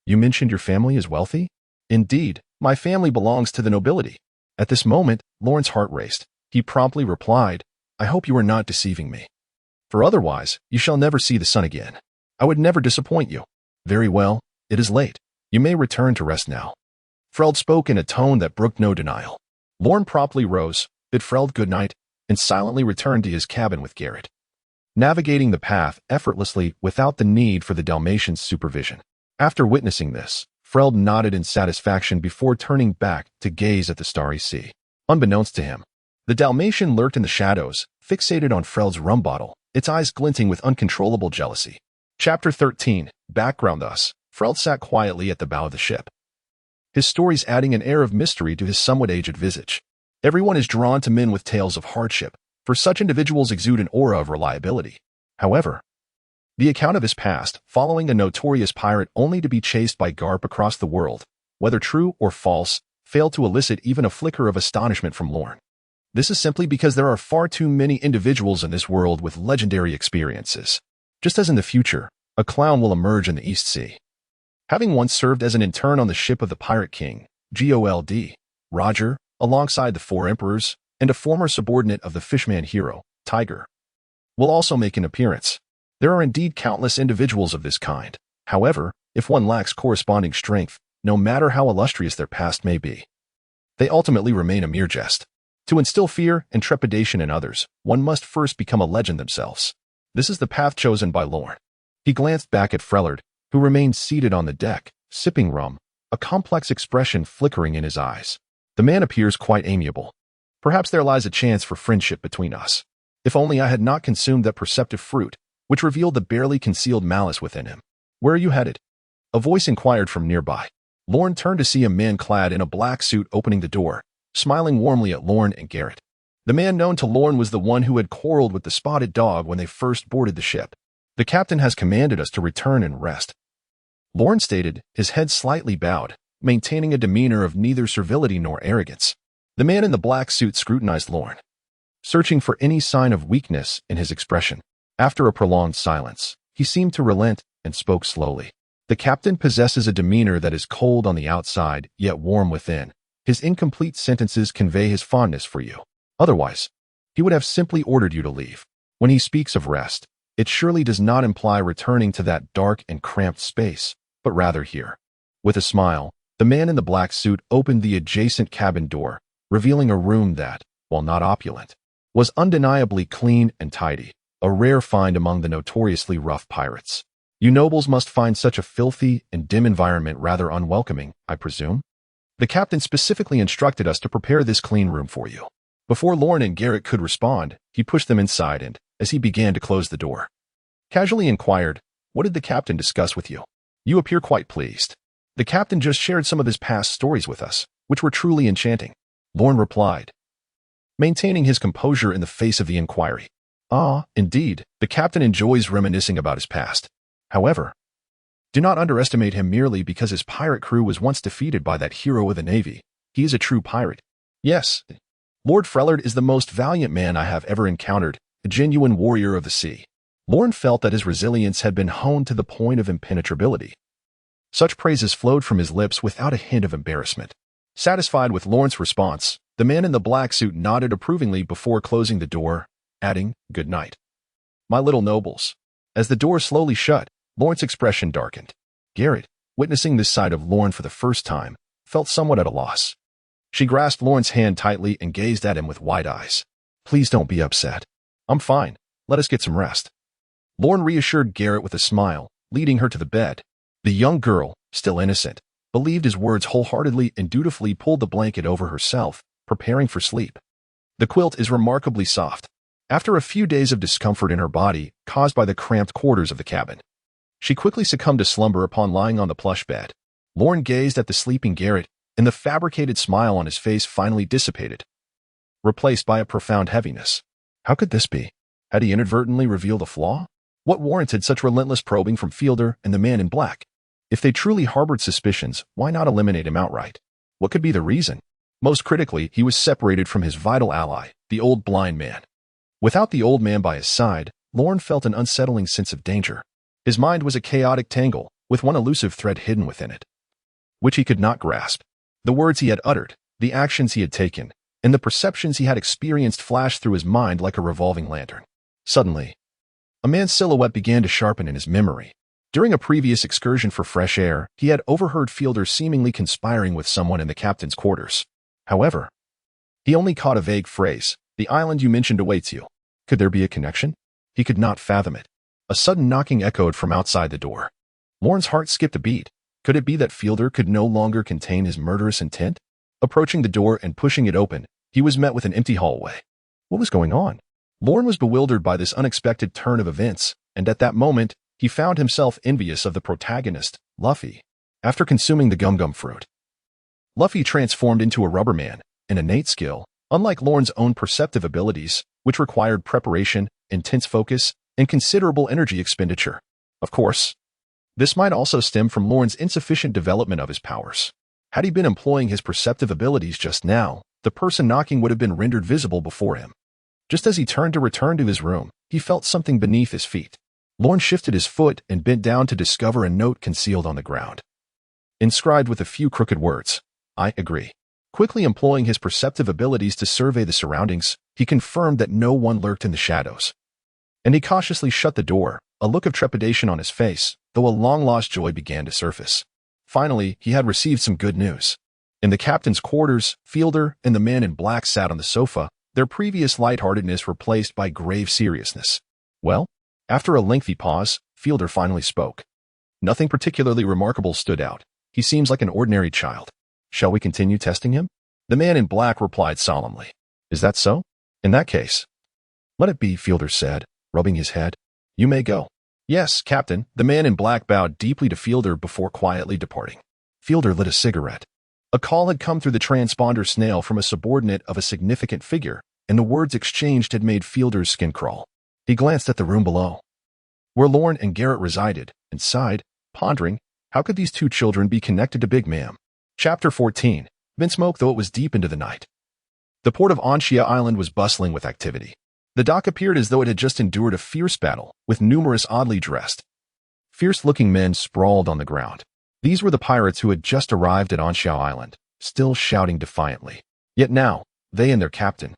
You mentioned your family is wealthy? Indeed, my family belongs to the nobility. At this moment, Lorne's heart raced. He promptly replied, I hope you are not deceiving me. For otherwise, you shall never see the sun again. I would never disappoint you. Very well, it is late. You may return to rest now. Freld spoke in a tone that brooked no denial. Lorne promptly rose, bid Freld good night, and silently returned to his cabin with Garrett, navigating the path effortlessly without the need for the Dalmatian's supervision. After witnessing this, Freld nodded in satisfaction before turning back to gaze at the starry sea. Unbeknownst to him, the Dalmatian lurked in the shadows, fixated on Freld's rum bottle, its eyes glinting with uncontrollable jealousy. Chapter 13. Background. Thus, Freld sat quietly at the bow of the ship, his stories adding an air of mystery to his somewhat aged visage. Everyone is drawn to men with tales of hardship, for such individuals exude an aura of reliability. However, the account of his past, following a notorious pirate only to be chased by Garp across the world, whether true or false, failed to elicit even a flicker of astonishment from Lorne. This is simply because there are far too many individuals in this world with legendary experiences. Just as in the future, a clown will emerge in the East Sea. Having once served as an intern on the ship of the Pirate King, Gold, Roger, alongside the 4 emperors, and a former subordinate of the fishman hero, Tiger, will also make an appearance. There are indeed countless individuals of this kind. However, if one lacks corresponding strength, no matter how illustrious their past may be, they ultimately remain a mere jest. To instill fear and trepidation in others, one must first become a legend themselves. This is the path chosen by Lorne. He glanced back at Frellard, who remained seated on the deck, sipping rum, a complex expression flickering in his eyes. The man appears quite amiable. Perhaps there lies a chance for friendship between us. If only I had not consumed that perceptive fruit, which revealed the barely concealed malice within him. Where are you headed? A voice inquired from nearby. Lorne turned to see a man clad in a black suit opening the door, smiling warmly at Lorne and Garrett. The man known to Lorne was the one who had quarreled with the spotted dog when they first boarded the ship. The captain has commanded us to return and rest, Lorne stated, his head slightly bowed, maintaining a demeanor of neither servility nor arrogance. The man in the black suit scrutinized Lorne, searching for any sign of weakness in his expression. After a prolonged silence, he seemed to relent and spoke slowly. The captain possesses a demeanor that is cold on the outside, yet warm within. His incomplete sentences convey his fondness for you. Otherwise, he would have simply ordered you to leave. When he speaks of rest, it surely does not imply returning to that dark and cramped space, but rather here. With a smile, the man in the black suit opened the adjacent cabin door, revealing a room that, while not opulent, was undeniably clean and tidy, a rare find among the notoriously rough pirates. You nobles must find such a filthy and dim environment rather unwelcoming, I presume? The captain specifically instructed us to prepare this clean room for you. Before Lorne and Garrett could respond, he pushed them inside and, as he began to close the door, casually inquired, "What did the captain discuss with you? You appear quite pleased." The captain just shared some of his past stories with us, which were truly enchanting, Lorne replied, maintaining his composure in the face of the inquiry. Ah, indeed, the captain enjoys reminiscing about his past. However, do not underestimate him merely because his pirate crew was once defeated by that hero of the Navy. He is a true pirate. Yes, Lord Frellard is the most valiant man I have ever encountered, a genuine warrior of the sea. Lorne felt that his resilience had been honed to the point of impenetrability. Such praises flowed from his lips without a hint of embarrassment. Satisfied with Lorne's response, The man in the black suit nodded approvingly before closing the door, adding, "Good night, my little nobles." As the door slowly shut, Lorne's expression darkened. Garrett, witnessing this side of Lorne for the first time, felt somewhat at a loss. She grasped Lorne's hand tightly and gazed at him with wide eyes. "Please don't be upset. I'm fine. Let us get some rest." Lorne reassured Garrett with a smile, leading her to the bed. The young girl, still innocent, believed his words wholeheartedly and dutifully pulled the blanket over herself, preparing for sleep. The quilt is remarkably soft. After a few days of discomfort in her body caused by the cramped quarters of the cabin, she quickly succumbed to slumber upon lying on the plush bed. Lorne gazed at the sleeping Garrett, and the fabricated smile on his face finally dissipated, replaced by a profound heaviness. How could this be? Had he inadvertently revealed a flaw? What warranted such relentless probing from Fielder and the man in black? If they truly harbored suspicions, why not eliminate him outright? What could be the reason? Most critically, he was separated from his vital ally, the old blind man. Without the old man by his side, Lorne felt an unsettling sense of danger. His mind was a chaotic tangle, with one elusive thread hidden within it, which he could not grasp. The words he had uttered, the actions he had taken, and the perceptions he had experienced flashed through his mind like a revolving lantern. Suddenly, a man's silhouette began to sharpen in his memory. During a previous excursion for fresh air, he had overheard Fielder seemingly conspiring with someone in the captain's quarters. However, he only caught a vague phrase, "The island you mentioned awaits you." Could there be a connection? He could not fathom it. A sudden knocking echoed from outside the door. Lorne's heart skipped a beat. Could it be that Fielder could no longer contain his murderous intent? Approaching the door and pushing it open, he was met with an empty hallway. What was going on? Lorne was bewildered by this unexpected turn of events, and at that moment, he found himself envious of the protagonist, Luffy. After consuming the gum-gum fruit, Luffy transformed into a rubber man, an innate skill, unlike Lorne's own perceptive abilities, which required preparation, intense focus, and considerable energy expenditure. Of course, this might also stem from Lorne's insufficient development of his powers. Had he been employing his perceptive abilities just now, the person knocking would have been rendered visible before him. Just as he turned to return to his room, he felt something beneath his feet. Lorne shifted his foot and bent down to discover a note concealed on the ground, inscribed with a few crooked words. "I agree." Quickly employing his perceptive abilities to survey the surroundings, he confirmed that no one lurked in the shadows. And he cautiously shut the door, a look of trepidation on his face, though a long-lost joy began to surface. Finally, he had received some good news. In the captain's quarters, Fielder and the man in black sat on the sofa, their previous lightheartedness replaced by grave seriousness. "Well?" After a lengthy pause, Fielder finally spoke. "Nothing particularly remarkable stood out. He seems like an ordinary child. Shall we continue testing him?" The man in black replied solemnly. "Is that so? In that case, let it be," Fielder said, rubbing his head. "You may go." "Yes, Captain." The man in black bowed deeply to Fielder before quietly departing. Fielder lit a cigarette. A call had come through the transponder snail from a subordinate of a significant figure, and the words exchanged had made Fielder's skin crawl. He glanced at the room below, where Lorne and Garrett resided, and sighed, pondering, how could these two children be connected to Big Ma'am? Chapter 14. Vinsmoke, though it was deep into the night. The port of Onshia Island was bustling with activity. The dock appeared as though it had just endured a fierce battle, with numerous oddly dressed, fierce-looking men sprawled on the ground. These were the pirates who had just arrived at Onshia Island, still shouting defiantly. Yet now, they and their captain,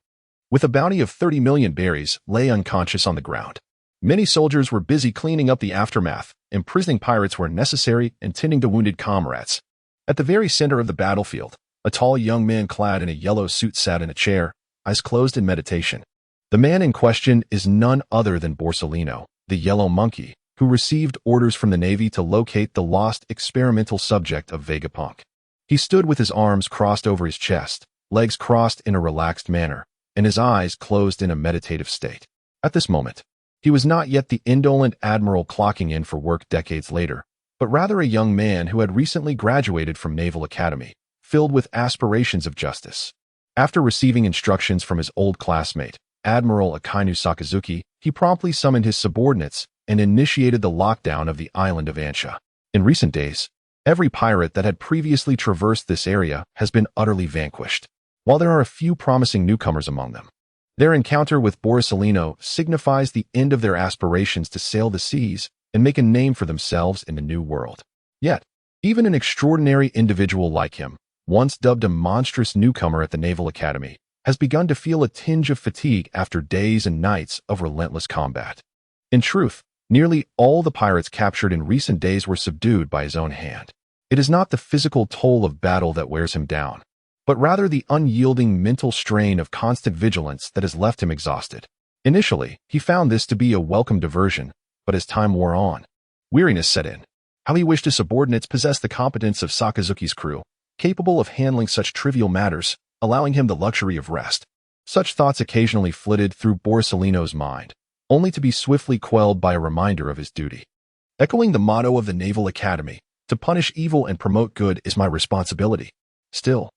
with a bounty of 30 million berries, lay unconscious on the ground. Many soldiers were busy cleaning up the aftermath, imprisoning pirates where necessary, and tending to wounded comrades. At the very center of the battlefield, a tall young man clad in a yellow suit sat in a chair, eyes closed in meditation. The man in question is none other than Borsalino, the yellow monkey, who received orders from the Navy to locate the lost experimental subject of Vegapunk. He stood with his arms crossed over his chest, legs crossed in a relaxed manner, and his eyes closed in a meditative state. At this moment, he was not yet the indolent admiral clocking in for work decades later, but rather a young man who had recently graduated from Naval Academy, filled with aspirations of justice. After receiving instructions from his old classmate, Admiral Akainu Sakazuki, he promptly summoned his subordinates and initiated the lockdown of the island of Ansha. In recent days, every pirate that had previously traversed this area has been utterly vanquished, while there are a few promising newcomers among them. Their encounter with Borsalino signifies the end of their aspirations to sail the seas and make a name for themselves in the new world. Yet, even an extraordinary individual like him, once dubbed a monstrous newcomer at the Naval Academy, has begun to feel a tinge of fatigue after days and nights of relentless combat. In truth, nearly all the pirates captured in recent days were subdued by his own hand. It is not the physical toll of battle that wears him down, but rather the unyielding mental strain of constant vigilance that has left him exhausted. Initially, he found this to be a welcome diversion, but as time wore on, weariness set in. How he wished his subordinates possessed the competence of Sakazuki's crew, capable of handling such trivial matters, allowing him the luxury of rest. Such thoughts occasionally flitted through Borsalino's mind, only to be swiftly quelled by a reminder of his duty. Echoing the motto of the Naval Academy, to punish evil and promote good is my responsibility. Still,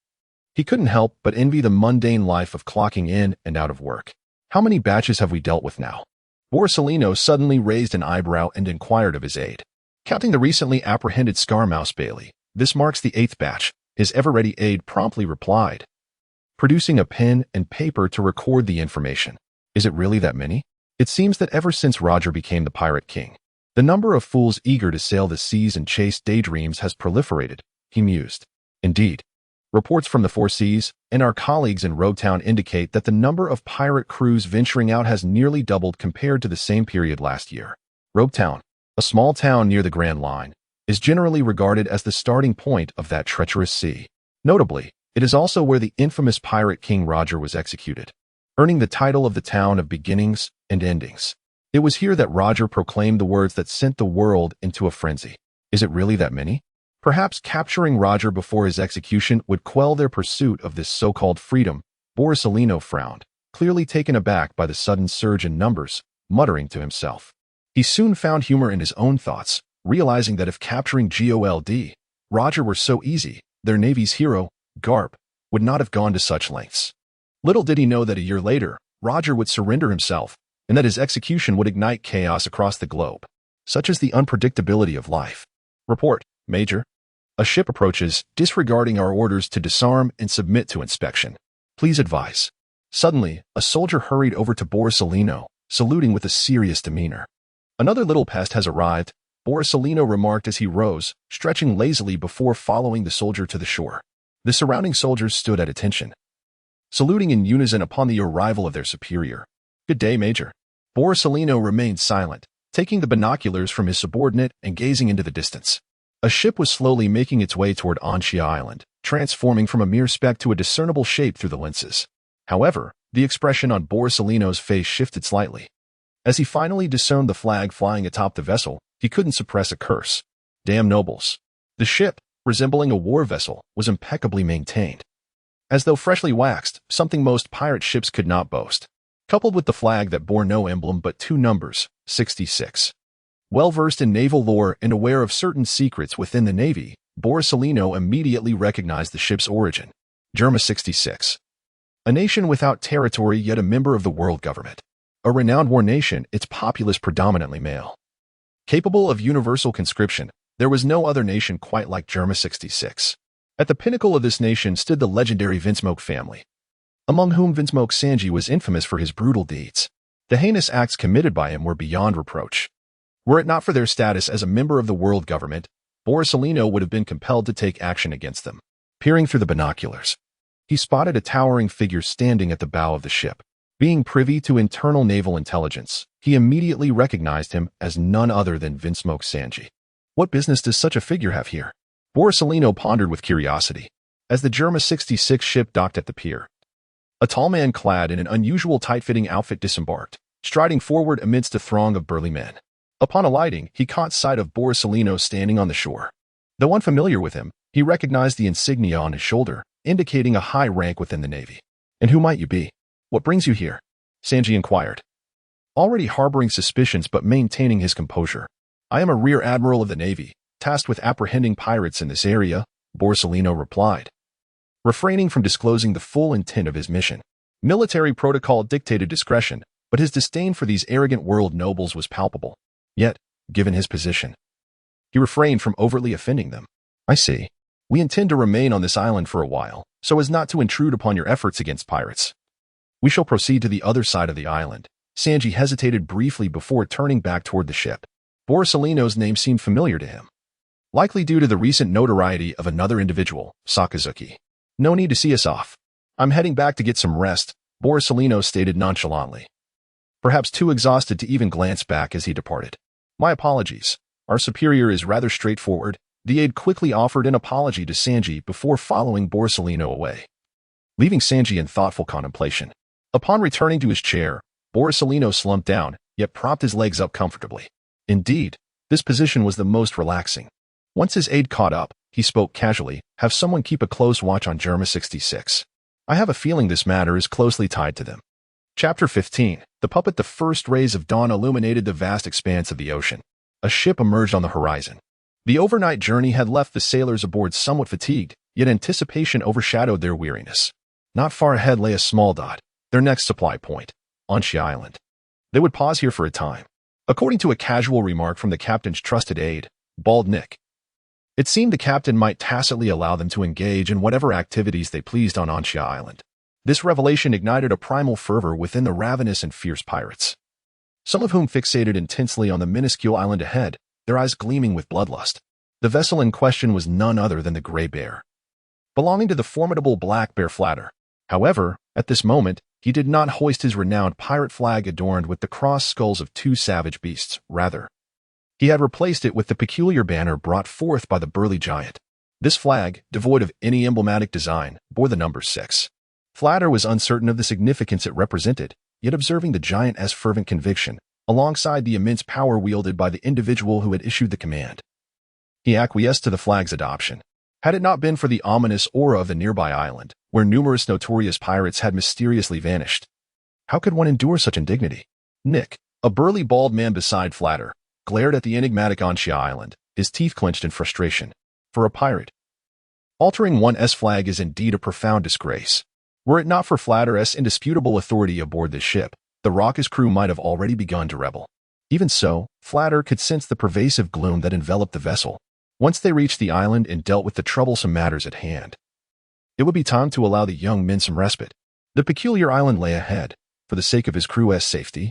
he couldn't help but envy the mundane life of clocking in and out of work. How many batches have we dealt with now? Borsalino suddenly raised an eyebrow and inquired of his aide. Counting the recently apprehended Scarmouse Bailey, this marks the 8th batch, his ever-ready aide promptly replied, producing a pen and paper to record the information. Is it really that many? It seems that ever since Roger became the Pirate King, the number of fools eager to sail the seas and chase daydreams has proliferated, he mused. Indeed, reports from the Four Seas and our colleagues in Roguetown indicate that the number of pirate crews venturing out has nearly doubled compared to the same period last year. Roguetown, a small town near the Grand Line, is generally regarded as the starting point of that treacherous sea. Notably, it is also where the infamous Pirate King Roger was executed, earning the title of the town of beginnings and endings. It was here that Roger proclaimed the words that sent the world into a frenzy. Is it really that many? Perhaps capturing Roger before his execution would quell their pursuit of this so-called freedom. Borsalino frowned, clearly taken aback by the sudden surge in numbers, muttering to himself. He soon found humor in his own thoughts, realizing that if capturing Gold Roger were so easy, their Navy's hero, Garp, would not have gone to such lengths. Little did he know that a year later, Roger would surrender himself, and that his execution would ignite chaos across the globe. Such is the unpredictability of life. Report, Major. A ship approaches, disregarding our orders to disarm and submit to inspection. Please advise. Suddenly, a soldier hurried over to Borsalino, saluting with a serious demeanor. Another little pest has arrived, Borsalino remarked as he rose, stretching lazily before following the soldier to the shore. The surrounding soldiers stood at attention, saluting in unison upon the arrival of their superior. Good day, Major. Borsalino remained silent, taking the binoculars from his subordinate and gazing into the distance. A ship was slowly making its way toward Anchia Island, transforming from a mere speck to a discernible shape through the lenses. However, the expression on Borsalino's face shifted slightly. As he finally discerned the flag flying atop the vessel, he couldn't suppress a curse. Damn nobles. The ship, resembling a war vessel, was impeccably maintained, as though freshly waxed, something most pirate ships could not boast. Coupled with the flag that bore no emblem but 2 numbers, 66. Well-versed in naval lore and aware of certain secrets within the Navy, Borsalino immediately recognized the ship's origin. Germa 66. A nation without territory yet a member of the world government. A renowned war nation, its populace predominantly male. Capable of universal conscription, there was no other nation quite like Germa 66. At the pinnacle of this nation stood the legendary Vinsmoke family, among whom Vinsmoke Sanji was infamous for his brutal deeds. The heinous acts committed by him were beyond reproach. Were it not for their status as a member of the world government, Borsalino would have been compelled to take action against them. Peering through the binoculars, he spotted a towering figure standing at the bow of the ship. Being privy to internal naval intelligence, he immediately recognized him as none other than Vinsmoke Sanji. What business does such a figure have here? Borsalino pondered with curiosity, as the Germa 66 ship docked at the pier. A tall man clad in an unusual tight-fitting outfit disembarked, striding forward amidst a throng of burly men. Upon alighting, he caught sight of Borsalino standing on the shore. Though unfamiliar with him, he recognized the insignia on his shoulder, indicating a high rank within the Navy. And who might you be? What brings you here? Sanji inquired, already harboring suspicions but maintaining his composure. I am a rear admiral of the Navy, tasked with apprehending pirates in this area, Borsalino replied, refraining from disclosing the full intent of his mission. Military protocol dictated discretion, but his disdain for these arrogant world nobles was palpable. Yet, given his position, he refrained from overtly offending them. I see. We intend to remain on this island for a while, so as not to intrude upon your efforts against pirates. We shall proceed to the other side of the island. Sanji hesitated briefly before turning back toward the ship. Borsalino's name seemed familiar to him. likely due to the recent notoriety of another individual, Sakazuki. No need to see us off. I'm heading back to get some rest, Borsalino stated nonchalantly, perhaps too exhausted to even glance back as he departed. My apologies. Our superior is rather straightforward. The aide quickly offered an apology to Sanji before following Borsalino away, leaving Sanji in thoughtful contemplation. Upon returning to his chair, Borsalino slumped down, yet propped his legs up comfortably. Indeed, this position was the most relaxing. Once his aide caught up, he spoke casually, have someone keep a close watch on Germa 66. I have a feeling this matter is closely tied to them. Chapter 15. The puppet. The first rays of dawn illuminated the vast expanse of the ocean. A ship emerged on the horizon. The overnight journey had left the sailors aboard somewhat fatigued, yet anticipation overshadowed their weariness. Not far ahead lay a small dot, their next supply point, Onshi Island. They would pause here for a time. According to a casual remark from the captain's trusted aide, Bald Nick, it seemed the captain might tacitly allow them to engage in whatever activities they pleased on Onshi Island. This revelation ignited a primal fervor within the ravenous and fierce pirates, some of whom fixated intensely on the minuscule island ahead, their eyes gleaming with bloodlust. The vessel in question was none other than the Grey Bear, belonging to the formidable Black Bear Flatter. However, at this moment, he did not hoist his renowned pirate flag adorned with the crossed skulls of two savage beasts. Rather, he had replaced it with the peculiar banner brought forth by the burly giant. This flag, devoid of any emblematic design, bore the number 6. Flatter was uncertain of the significance it represented, yet observing the giant's fervent conviction, alongside the immense power wielded by the individual who had issued the command, he acquiesced to the flag's adoption. Had it not been for the ominous aura of the nearby island, where numerous notorious pirates had mysteriously vanished, how could one endure such indignity? Nick, a burly bald man beside Flatter, glared at the enigmatic Onshi Island, his teeth clenched in frustration. For a pirate, altering one's flag is indeed a profound disgrace. Were it not for Flatter's indisputable authority aboard this ship, the raucous crew might have already begun to rebel. Even so, Flatter could sense the pervasive gloom that enveloped the vessel. Once they reached the island and dealt with the troublesome matters at hand, it would be time to allow the young men some respite. The peculiar island lay ahead, for the sake of his crew's safety.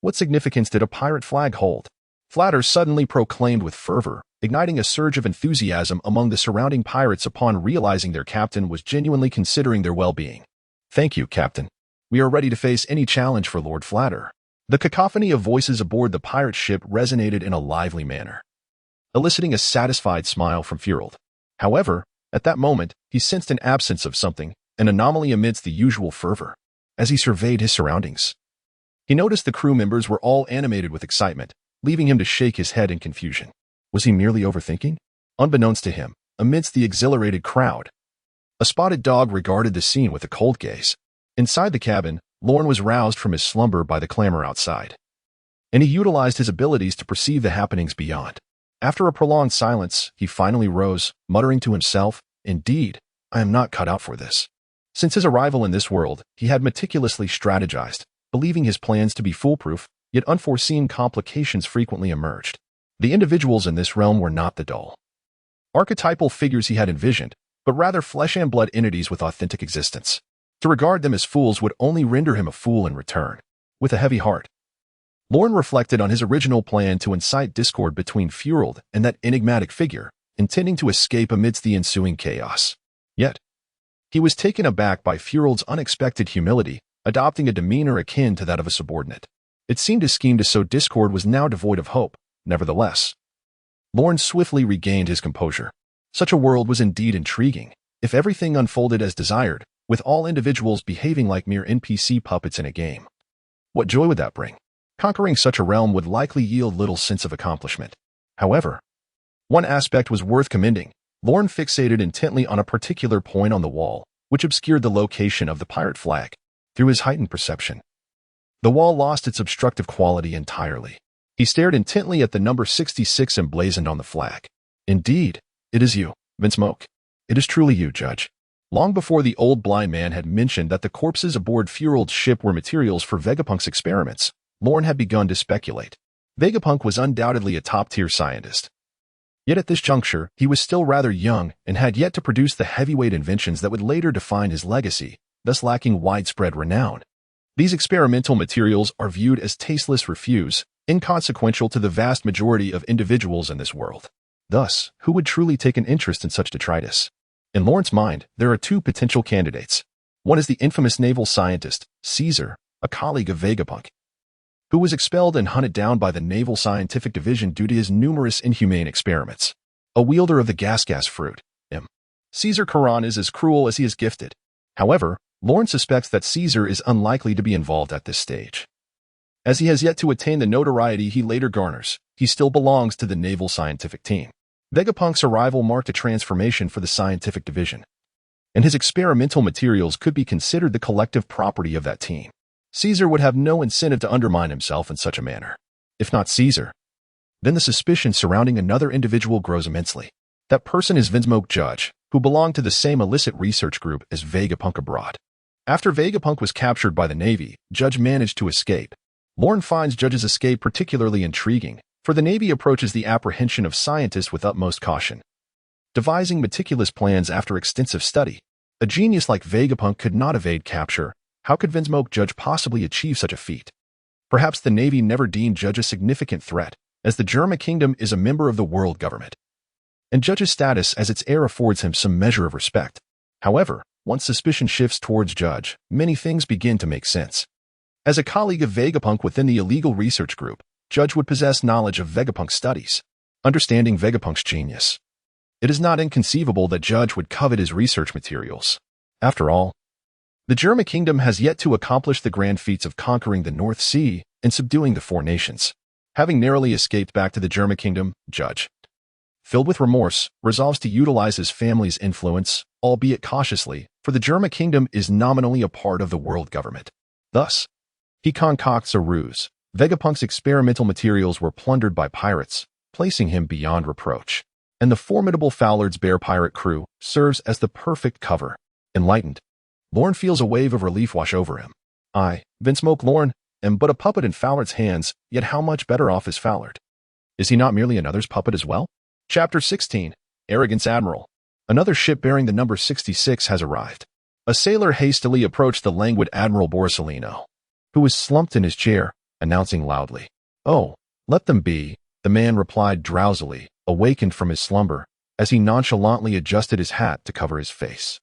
What significance did a pirate flag hold? Flatter suddenly proclaimed with fervor, igniting a surge of enthusiasm among the surrounding pirates upon realizing their captain was genuinely considering their well-being. Thank you, Captain. We are ready to face any challenge for Lord Flatter. The cacophony of voices aboard the pirate ship resonated in a lively manner, eliciting a satisfied smile from Furold. However, at that moment, he sensed an absence of something, an anomaly amidst the usual fervor. As he surveyed his surroundings, he noticed the crew members were all animated with excitement, leaving him to shake his head in confusion. Was he merely overthinking? Unbeknownst to him, amidst the exhilarated crowd, a spotted dog regarded the scene with a cold gaze. Inside the cabin, Lorne was roused from his slumber by the clamor outside, and he utilized his abilities to perceive the happenings beyond. After a prolonged silence, he finally rose, muttering to himself, "Indeed, I am not cut out for this." Since his arrival in this world, he had meticulously strategized, believing his plans to be foolproof, yet unforeseen complications frequently emerged. The individuals in this realm were not the dull, archetypal figures he had envisioned, but rather flesh and blood entities with authentic existence. To regard them as fools would only render him a fool in return. With a heavy heart, Lorne reflected on his original plan to incite discord between Furold and that enigmatic figure, intending to escape amidst the ensuing chaos. Yet, he was taken aback by Furold's unexpected humility, adopting a demeanor akin to that of a subordinate. It seemed his scheme to sow discord was now devoid of hope. Nevertheless, Lorne swiftly regained his composure. Such a world was indeed intriguing, if everything unfolded as desired, with all individuals behaving like mere NPC puppets in a game. What joy would that bring? Conquering such a realm would likely yield little sense of accomplishment. However, one aspect was worth commending. Lorne fixated intently on a particular point on the wall, which obscured the location of the pirate flag. Through his heightened perception, the wall lost its obstructive quality entirely. He stared intently at the number 66 emblazoned on the flag. Indeed, it is you, Vinsmoke. It is truly you, Judge. Long before the old blind man had mentioned that the corpses aboard Furold's ship were materials for Vegapunk's experiments, Lorne had begun to speculate. Vegapunk was undoubtedly a top-tier scientist. Yet at this juncture, he was still rather young and had yet to produce the heavyweight inventions that would later define his legacy, thus lacking widespread renown. These experimental materials are viewed as tasteless refuse, inconsequential to the vast majority of individuals in this world. Thus, who would truly take an interest in such detritus? In Lawrence's mind, there are two potential candidates. One is the infamous naval scientist, Caesar, a colleague of Vegapunk, who was expelled and hunted down by the Naval Scientific Division due to his numerous inhumane experiments. A wielder of the gas fruit, Caesar Charon is as cruel as he is gifted. However, Lawrence suspects that Caesar is unlikely to be involved at this stage. As he has yet to attain the notoriety he later garners, he still belongs to the Naval Scientific Team. Vegapunk's arrival marked a transformation for the scientific division, and his experimental materials could be considered the collective property of that team. Caesar would have no incentive to undermine himself in such a manner. If not Caesar, then the suspicion surrounding another individual grows immensely. That person is Venshir Judge, who belonged to the same illicit research group as Vegapunk abroad. After Vegapunk was captured by the Navy, Judge managed to escape. Lawrence finds Judge's escape particularly intriguing, for the Navy approaches the apprehension of scientists with utmost caution, devising meticulous plans after extensive study. A genius like Vegapunk could not evade capture. How could Venshir Judge possibly achieve such a feat? Perhaps the Navy never deemed Judge a significant threat, as the German kingdom is a member of the world government, and Judge's status as its heir affords him some measure of respect. However, once suspicion shifts towards Judge, many things begin to make sense. As a colleague of Vegapunk within the illegal research group, Judge would possess knowledge of Vegapunk's studies, understanding Vegapunk's genius. It is not inconceivable that Judge would covet his research materials. After all, the German kingdom has yet to accomplish the grand feats of conquering the North Sea and subduing the four nations. Having narrowly escaped back to the German kingdom, Judge, filled with remorse, resolves to utilize his family's influence, albeit cautiously, for the German kingdom is nominally a part of the world government. Thus, he concocts a ruse. Vegapunk's experimental materials were plundered by pirates, placing him beyond reproach, and the formidable Fowler's Bear pirate crew serves as the perfect cover. Enlightened, Lorne feels a wave of relief wash over him. I, Venshir Lorne, am but a puppet in Fowler's hands, yet how much better off is Fowler? Is he not merely another's puppet as well? Chapter 16. Arrogance Admiral. Another ship bearing the number 66 has arrived. A sailor hastily approached the languid Admiral Borsalino, who was slumped in his chair, announcing loudly, "Oh, let them be," the man replied drowsily, awakened from his slumber, as he nonchalantly adjusted his hat to cover his face,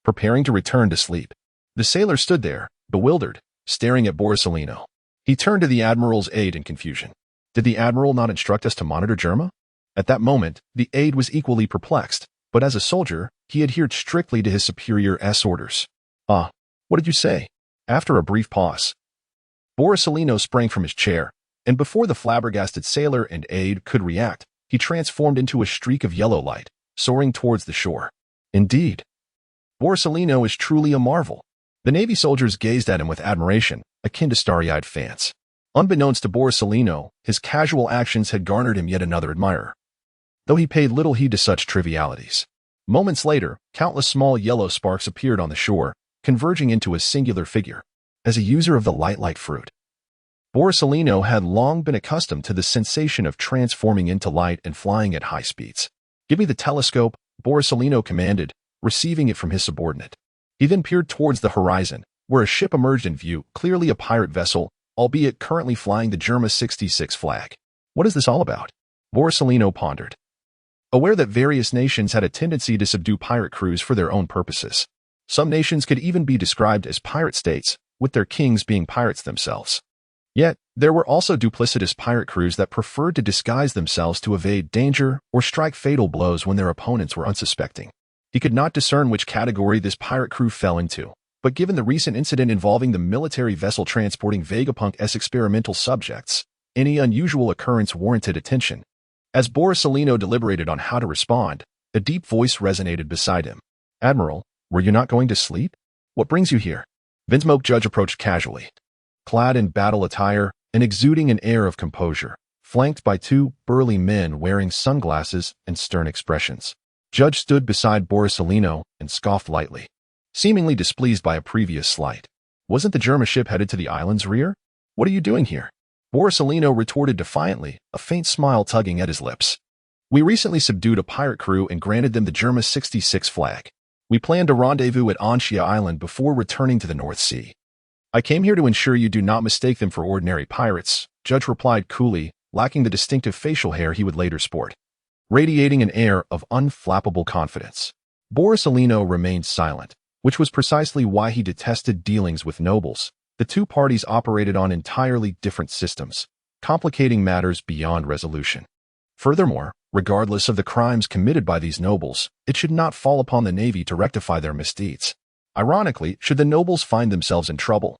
preparing to return to sleep. The sailor stood there, bewildered, staring at Borsalino. He turned to the Admiral's aide in confusion. Did the Admiral not instruct us to monitor Germa? At that moment, the aide was equally perplexed, but as a soldier, he adhered strictly to his superior's orders. "Ah, what did you say?" After a brief pause, Borsalino sprang from his chair, and before the flabbergasted sailor and aide could react, he transformed into a streak of yellow light, soaring towards the shore. Indeed, Borsalino is truly a marvel. The Navy soldiers gazed at him with admiration, akin to starry-eyed fans. Unbeknownst to Borsalino, his casual actions had garnered him yet another admirer, though he paid little heed to such trivialities. Moments later, countless small yellow sparks appeared on the shore, converging into a singular figure. As a user of the light fruit, Borsalino had long been accustomed to the sensation of transforming into light and flying at high speeds. "Give me the telescope," Borsalino commanded, receiving it from his subordinate. He then peered towards the horizon, where a ship emerged in view, clearly a pirate vessel, albeit currently flying the Germa 66 flag. What is this all about? Borsalino pondered, aware that various nations had a tendency to subdue pirate crews for their own purposes. Some nations could even be described as pirate states, with their kings being pirates themselves. Yet, there were also duplicitous pirate crews that preferred to disguise themselves to evade danger or strike fatal blows when their opponents were unsuspecting. He could not discern which category this pirate crew fell into, but given the recent incident involving the military vessel transporting Vegapunk's experimental subjects, any unusual occurrence warranted attention. As Borsalino deliberated on how to respond, a deep voice resonated beside him. "Admiral, were you not going to sleep? What brings you here?" Venshir Judge approached casually, clad in battle attire and exuding an air of composure, flanked by two burly men wearing sunglasses and stern expressions. Judge stood beside Borsalino and scoffed lightly, seemingly displeased by a previous slight. "Wasn't the German ship headed to the island's rear? What are you doing here?" Borsalino retorted defiantly, a faint smile tugging at his lips. "We recently subdued a pirate crew and granted them the Germa 66 flag. We plan to rendezvous at Anshia Island before returning to the North Sea. I came here to ensure you do not mistake them for ordinary pirates," Judge replied coolly, lacking the distinctive facial hair he would later sport. radiating an air of unflappable confidence. Borsalino remained silent, which was precisely why he detested dealings with nobles. The two parties operated on entirely different systems, complicating matters beyond resolution. Furthermore, regardless of the crimes committed by these nobles, it should not fall upon the Navy to rectify their misdeeds. Ironically, should the nobles find themselves in trouble,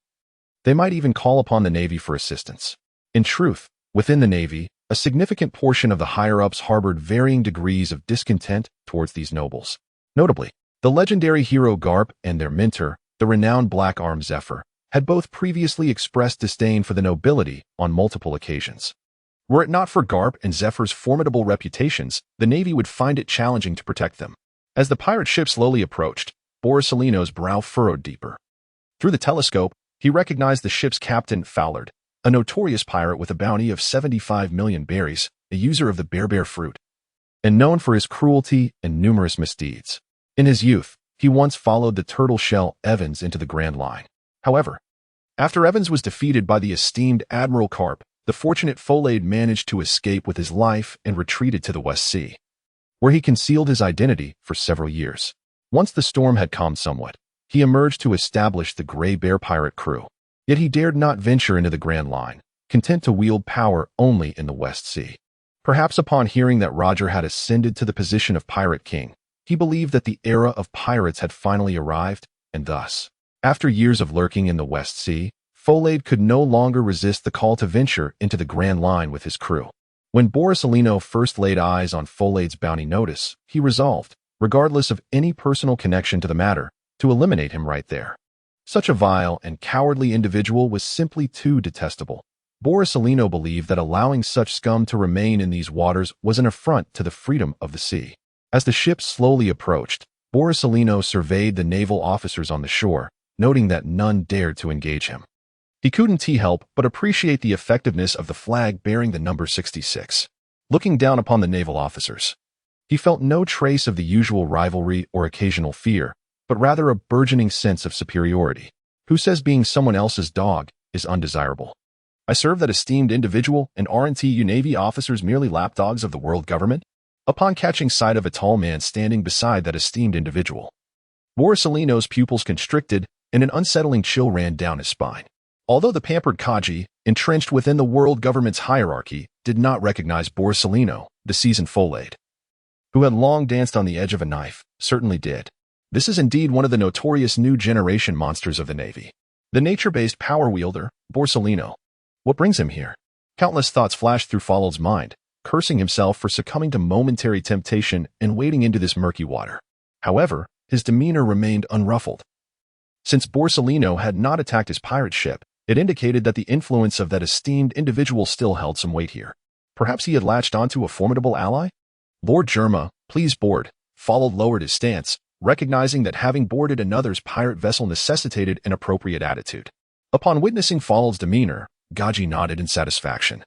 they might even call upon the Navy for assistance. In truth, within the Navy, a significant portion of the higher-ups harbored varying degrees of discontent towards these nobles. Notably, the legendary hero Garp and their mentor, the renowned Black Arm Zephyr, had both previously expressed disdain for the nobility on multiple occasions. Were it not for Garp and Zephyr's formidable reputations, the Navy would find it challenging to protect them. As the pirate ship slowly approached, Borsalino's brow furrowed deeper. Through the telescope, he recognized the ship's captain, Fallard, a notorious pirate with a bounty of 75 million berries, a user of the bear fruit, and known for his cruelty and numerous misdeeds. In his youth, he once followed the turtle shell Evans into the Grand Line. However, after Evans was defeated by the esteemed Admiral Carp, the fortunate Folade managed to escape with his life and retreated to the West Sea, where he concealed his identity for several years. Once the storm had calmed somewhat, he emerged to establish the Grey Bear pirate crew. Yet he dared not venture into the Grand Line, content to wield power only in the West Sea. Perhaps upon hearing that Roger had ascended to the position of Pirate King, he believed that the era of pirates had finally arrived, and thus, after years of lurking in the West Sea, Folade could no longer resist the call to venture into the Grand Line with his crew. When Borsalino first laid eyes on Folade's bounty notice, he resolved, regardless of any personal connection to the matter, to eliminate him right there. Such a vile and cowardly individual was simply too detestable. Borsalino believed that allowing such scum to remain in these waters was an affront to the freedom of the sea. As the ship slowly approached, Borsalino surveyed the naval officers on the shore, noting that none dared to engage him. He couldn't help but appreciate the effectiveness of the flag bearing the number 66. Looking down upon the naval officers, he felt no trace of the usual rivalry or occasional fear, but rather a burgeoning sense of superiority. Who says being someone else's dog is undesirable? I serve that esteemed individual, and aren't you Navy officers merely lapdogs of the world government? Upon catching sight of a tall man standing beside that esteemed individual, Borsalino's pupils constricted and an unsettling chill ran down his spine. Although the pampered Kaji, entrenched within the world government's hierarchy, did not recognize Borsalino, the seasoned Folade, who had long danced on the edge of a knife, certainly did. This is indeed one of the notorious new generation monsters of the Navy. The nature-based power wielder, Borsalino. What brings him here? Countless thoughts flashed through Falade's mind, cursing himself for succumbing to momentary temptation and wading into this murky water. However, his demeanor remained unruffled. Since Borsalino had not attacked his pirate ship, it indicated that the influence of that esteemed individual still held some weight here. Perhaps he had latched onto a formidable ally? Lord Germa, please board. Falade lowered his stance, recognizing that having boarded another's pirate vessel necessitated an appropriate attitude. Upon witnessing Falade's demeanor, Gaji nodded in satisfaction,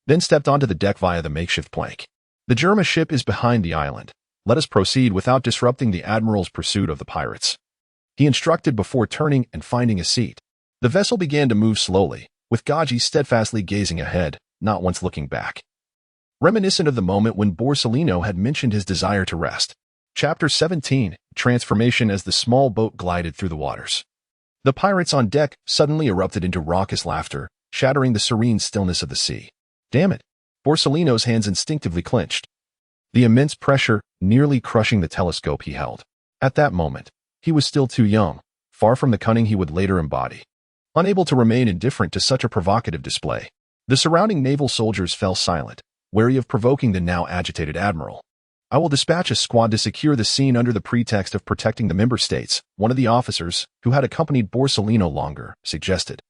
then stepped onto the deck via the makeshift plank. The Germa ship is behind the island. Let us proceed without disrupting the Admiral's pursuit of the pirates, he instructed before turning and finding a seat. The vessel began to move slowly, with Gaji steadfastly gazing ahead, not once looking back. Reminiscent of the moment when Borsalino had mentioned his desire to rest. Chapter 17, Transformation. As the small boat glided through the waters, the pirates on deck suddenly erupted into raucous laughter, shattering the serene stillness of the sea. Damn it! Borsalino's hands instinctively clenched, the immense pressure nearly crushing the telescope he held. At that moment, he was still too young, far from the cunning he would later embody. Unable to remain indifferent to such a provocative display, the surrounding naval soldiers fell silent, wary of provoking the now agitated admiral. I will dispatch a squad to secure the scene under the pretext of protecting the member states, one of the officers, who had accompanied Borsalino longer, suggested.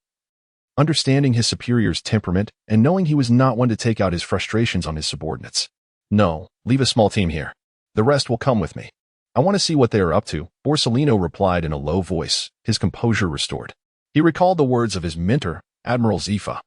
Understanding his superior's temperament and knowing he was not one to take out his frustrations on his subordinates. No, leave a small team here. The rest will come with me. I want to see what they are up to, Borsalino replied in a low voice, his composure restored. He recalled the words of his mentor, Admiral Zifa,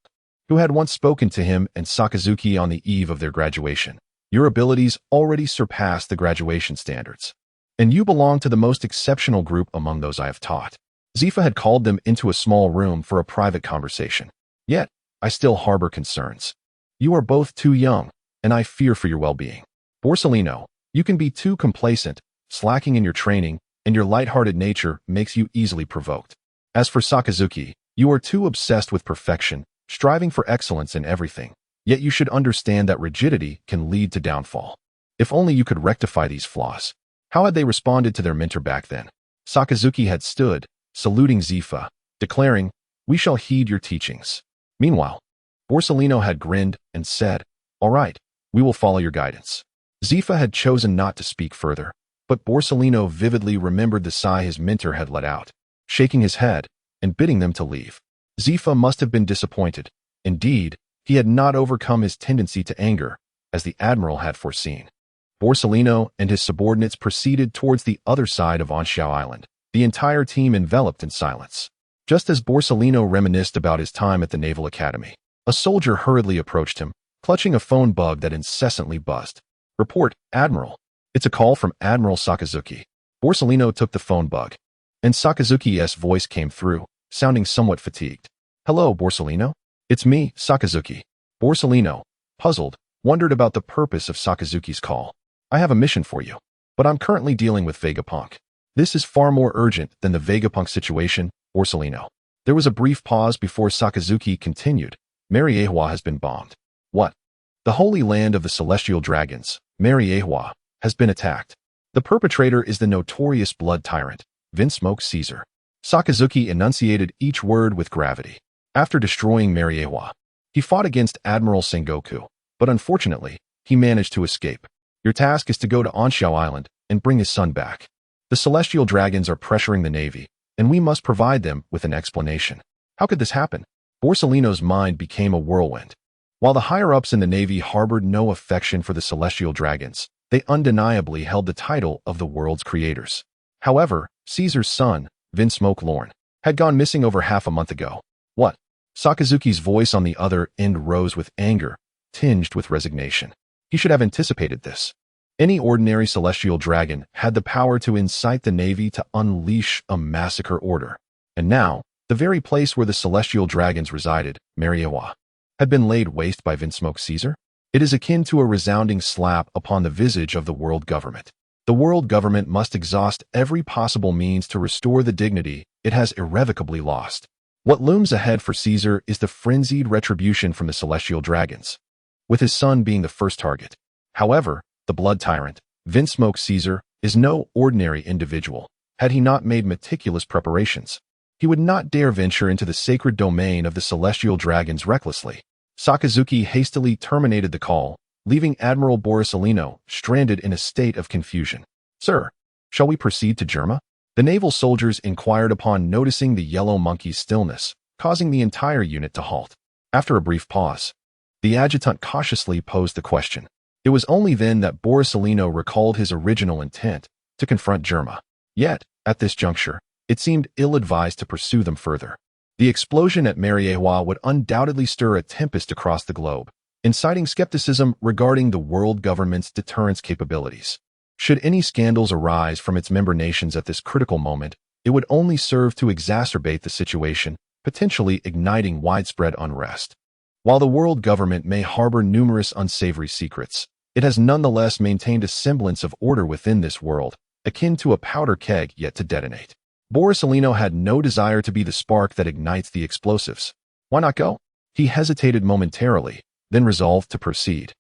who had once spoken to him and Sakazuki on the eve of their graduation. Your abilities already surpass the graduation standards, and you belong to the most exceptional group among those I have taught. Zifa had called them into a small room for a private conversation. Yet, I still harbor concerns. You are both too young, and I fear for your well-being. Borsellino, you can be too complacent, slacking in your training, and your light-hearted nature makes you easily provoked. As for Sakazuki, you are too obsessed with perfection, striving for excellence in everything. Yet you should understand that rigidity can lead to downfall. If only you could rectify these flaws. How had they responded to their mentor back then? Sakazuki had stood, saluting Zifa, declaring, "We shall heed your teachings." Meanwhile, Borsellino had grinned and said, "All right, we will follow your guidance." Zifa had chosen not to speak further, but Borsellino vividly remembered the sigh his mentor had let out, shaking his head and bidding them to leave. Zifa must have been disappointed. Indeed, he had not overcome his tendency to anger, as the admiral had foreseen. Borsellino and his subordinates proceeded towards the other side of Anxiao Island, the entire team enveloped in silence. Just as Borsellino reminisced about his time at the Naval Academy, a soldier hurriedly approached him, clutching a phone bug that incessantly buzzed. "Report, Admiral." "It's a call from Admiral Sakazuki." Borsellino took the phone bug, and Sakazuki's voice came through, sounding somewhat fatigued. "Hello, Borsellino. It's me, Sakazuki." Borsellino, puzzled, wondered about the purpose of Sakazuki's call. "I have a mission for you, but I'm currently dealing with Vegapunk." "This is far more urgent than the Vegapunk situation, Borsellino." There was a brief pause before Sakazuki continued. "Mariewa has been bombed." "What?" "The holy land of the celestial dragons, Mariewa, has been attacked. The perpetrator is the notorious blood tyrant, Vinsmoke Caesar." Sakazuki enunciated each word with gravity. After destroying Mariewa, he fought against Admiral Sengoku, but unfortunately, he managed to escape. "Your task is to go to Anxiao Island and bring his son back. The celestial dragons are pressuring the Navy, and we must provide them with an explanation." How could this happen? Borsellino's mind became a whirlwind. While the higher-ups in the Navy harbored no affection for the celestial dragons, they undeniably held the title of the world's creators. However, Caesar's son, Vinsmoke Lorne, had gone missing over half a month ago. "What?" Sakazuki's voice on the other end rose with anger, tinged with resignation. He should have anticipated this. Any ordinary celestial dragon had the power to incite the Navy to unleash a massacre order. And now, the very place where the celestial dragons resided, Mariewa, had been laid waste by Vinsmoke Caesar? It is akin to a resounding slap upon the visage of the world government. The world government must exhaust every possible means to restore the dignity it has irrevocably lost. What looms ahead for Caesar is the frenzied retribution from the celestial dragons, with his son being the first target. However, the blood tyrant, Vinsmoke Caesar, is no ordinary individual. Had he not made meticulous preparations, he would not dare venture into the sacred domain of the celestial dragons recklessly. Sakazuki hastily terminated the call, leaving Admiral Borsellino stranded in a state of confusion. "Sir, shall we proceed to Germa?" The naval soldiers inquired upon noticing the yellow monkey's stillness, causing the entire unit to halt. After a brief pause, the adjutant cautiously posed the question. It was only then that Borsellino recalled his original intent to confront Germa. Yet, at this juncture, it seemed ill-advised to pursue them further. The explosion at Mariewa would undoubtedly stir a tempest across the globe, inciting skepticism regarding the world government's deterrence capabilities. Should any scandals arise from its member nations at this critical moment, it would only serve to exacerbate the situation, potentially igniting widespread unrest. While the world government may harbor numerous unsavory secrets, it has nonetheless maintained a semblance of order within this world, akin to a powder keg yet to detonate. Borsellino had no desire to be the spark that ignites the explosives. Why not go? He hesitated momentarily, then resolved to proceed,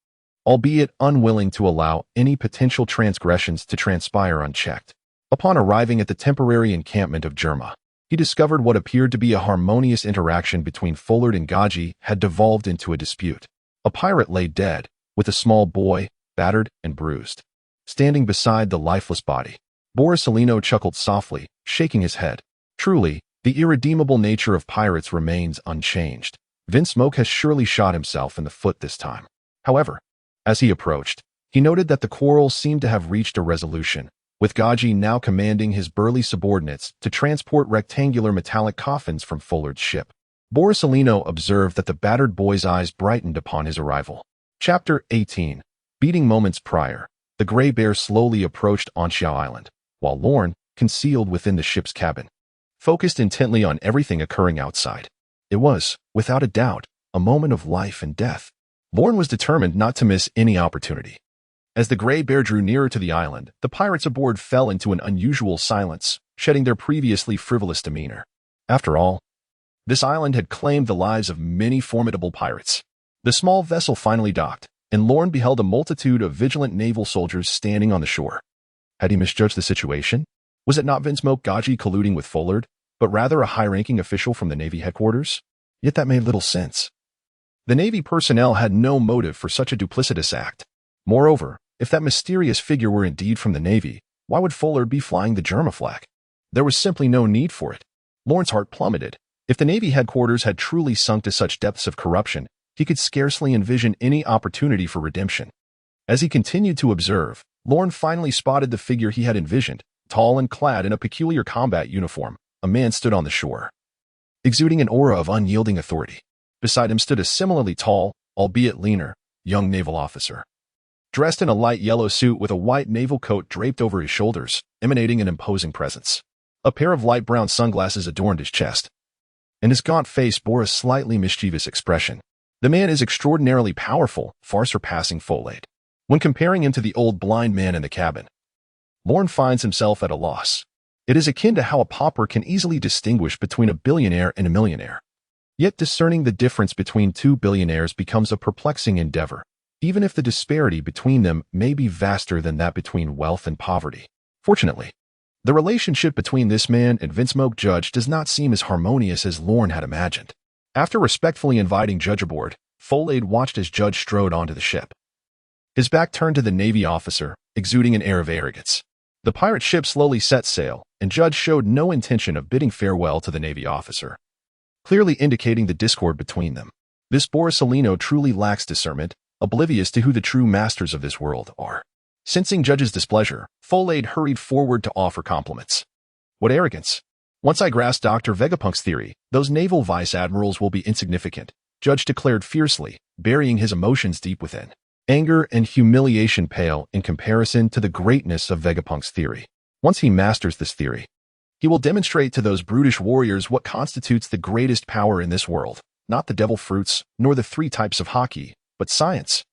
albeit unwilling to allow any potential transgressions to transpire unchecked. Upon arriving at the temporary encampment of Germa, he discovered what appeared to be a harmonious interaction between Fullard and Gaji had devolved into a dispute. A pirate lay dead, with a small boy, battered and bruised, standing beside the lifeless body. Borsellino chuckled softly, shaking his head. Truly, the irredeemable nature of pirates remains unchanged. Vinsmoke has surely shot himself in the foot this time. However, as he approached, he noted that the quarrel seemed to have reached a resolution, with Gaji now commanding his burly subordinates to transport rectangular metallic coffins from Fullard's ship. Borsellino observed that the battered boy's eyes brightened upon his arrival. Chapter 18. Beating moments prior, the gray bear slowly approached Anxiao Island, while Lorne, concealed within the ship's cabin, focused intently on everything occurring outside. It was, without a doubt, a moment of life and death. Lorne was determined not to miss any opportunity. As the gray bear drew nearer to the island, the pirates aboard fell into an unusual silence, shedding their previously frivolous demeanor. After all, this island had claimed the lives of many formidable pirates. The small vessel finally docked, and Lorne beheld a multitude of vigilant naval soldiers standing on the shore. Had he misjudged the situation? Was it not Vinsmoke Gaji colluding with Follard, but rather a high-ranking official from the Navy headquarters? Yet that made little sense. The Navy personnel had no motive for such a duplicitous act. Moreover, if that mysterious figure were indeed from the Navy, why would Follard be flying the Germa flag? There was simply no need for it. Lorne's heart plummeted. If the Navy headquarters had truly sunk to such depths of corruption, he could scarcely envision any opportunity for redemption. As he continued to observe, Lorne finally spotted the figure he had envisioned. Tall and clad in a peculiar combat uniform, a man stood on the shore, exuding an aura of unyielding authority. Beside him stood a similarly tall, albeit leaner, young naval officer, dressed in a light yellow suit with a white naval coat draped over his shoulders, emanating an imposing presence. A pair of light brown sunglasses adorned his chest, and his gaunt face bore a slightly mischievous expression. The man is extraordinarily powerful, far surpassing Follade. When comparing him to the old blind man in the cabin, Lorne finds himself at a loss. It is akin to how a pauper can easily distinguish between a billionaire and a millionaire. Yet discerning the difference between two billionaires becomes a perplexing endeavor, even if the disparity between them may be vaster than that between wealth and poverty. Fortunately, the relationship between this man and Vinsmoke Judge does not seem as harmonious as Lorne had imagined. After respectfully inviting Judge aboard, Follade watched as Judge strode onto the ship. His back turned to the Navy officer, exuding an air of arrogance. The pirate ship slowly set sail, and Judge showed no intention of bidding farewell to the Navy officer, clearly indicating the discord between them. This Borsalino truly lacks discernment, oblivious to who the true masters of this world are. Sensing Judge's displeasure, Follade hurried forward to offer compliments. What arrogance! Once I grasp Dr. Vegapunk's theory, those naval vice-admirals will be insignificant, Judge declared fiercely, burying his emotions deep within. Anger and humiliation pale in comparison to the greatness of Vegapunk's theory. Once he masters this theory, he will demonstrate to those brutish warriors what constitutes the greatest power in this world, not the devil fruits, nor the 3 types of hockey, but science.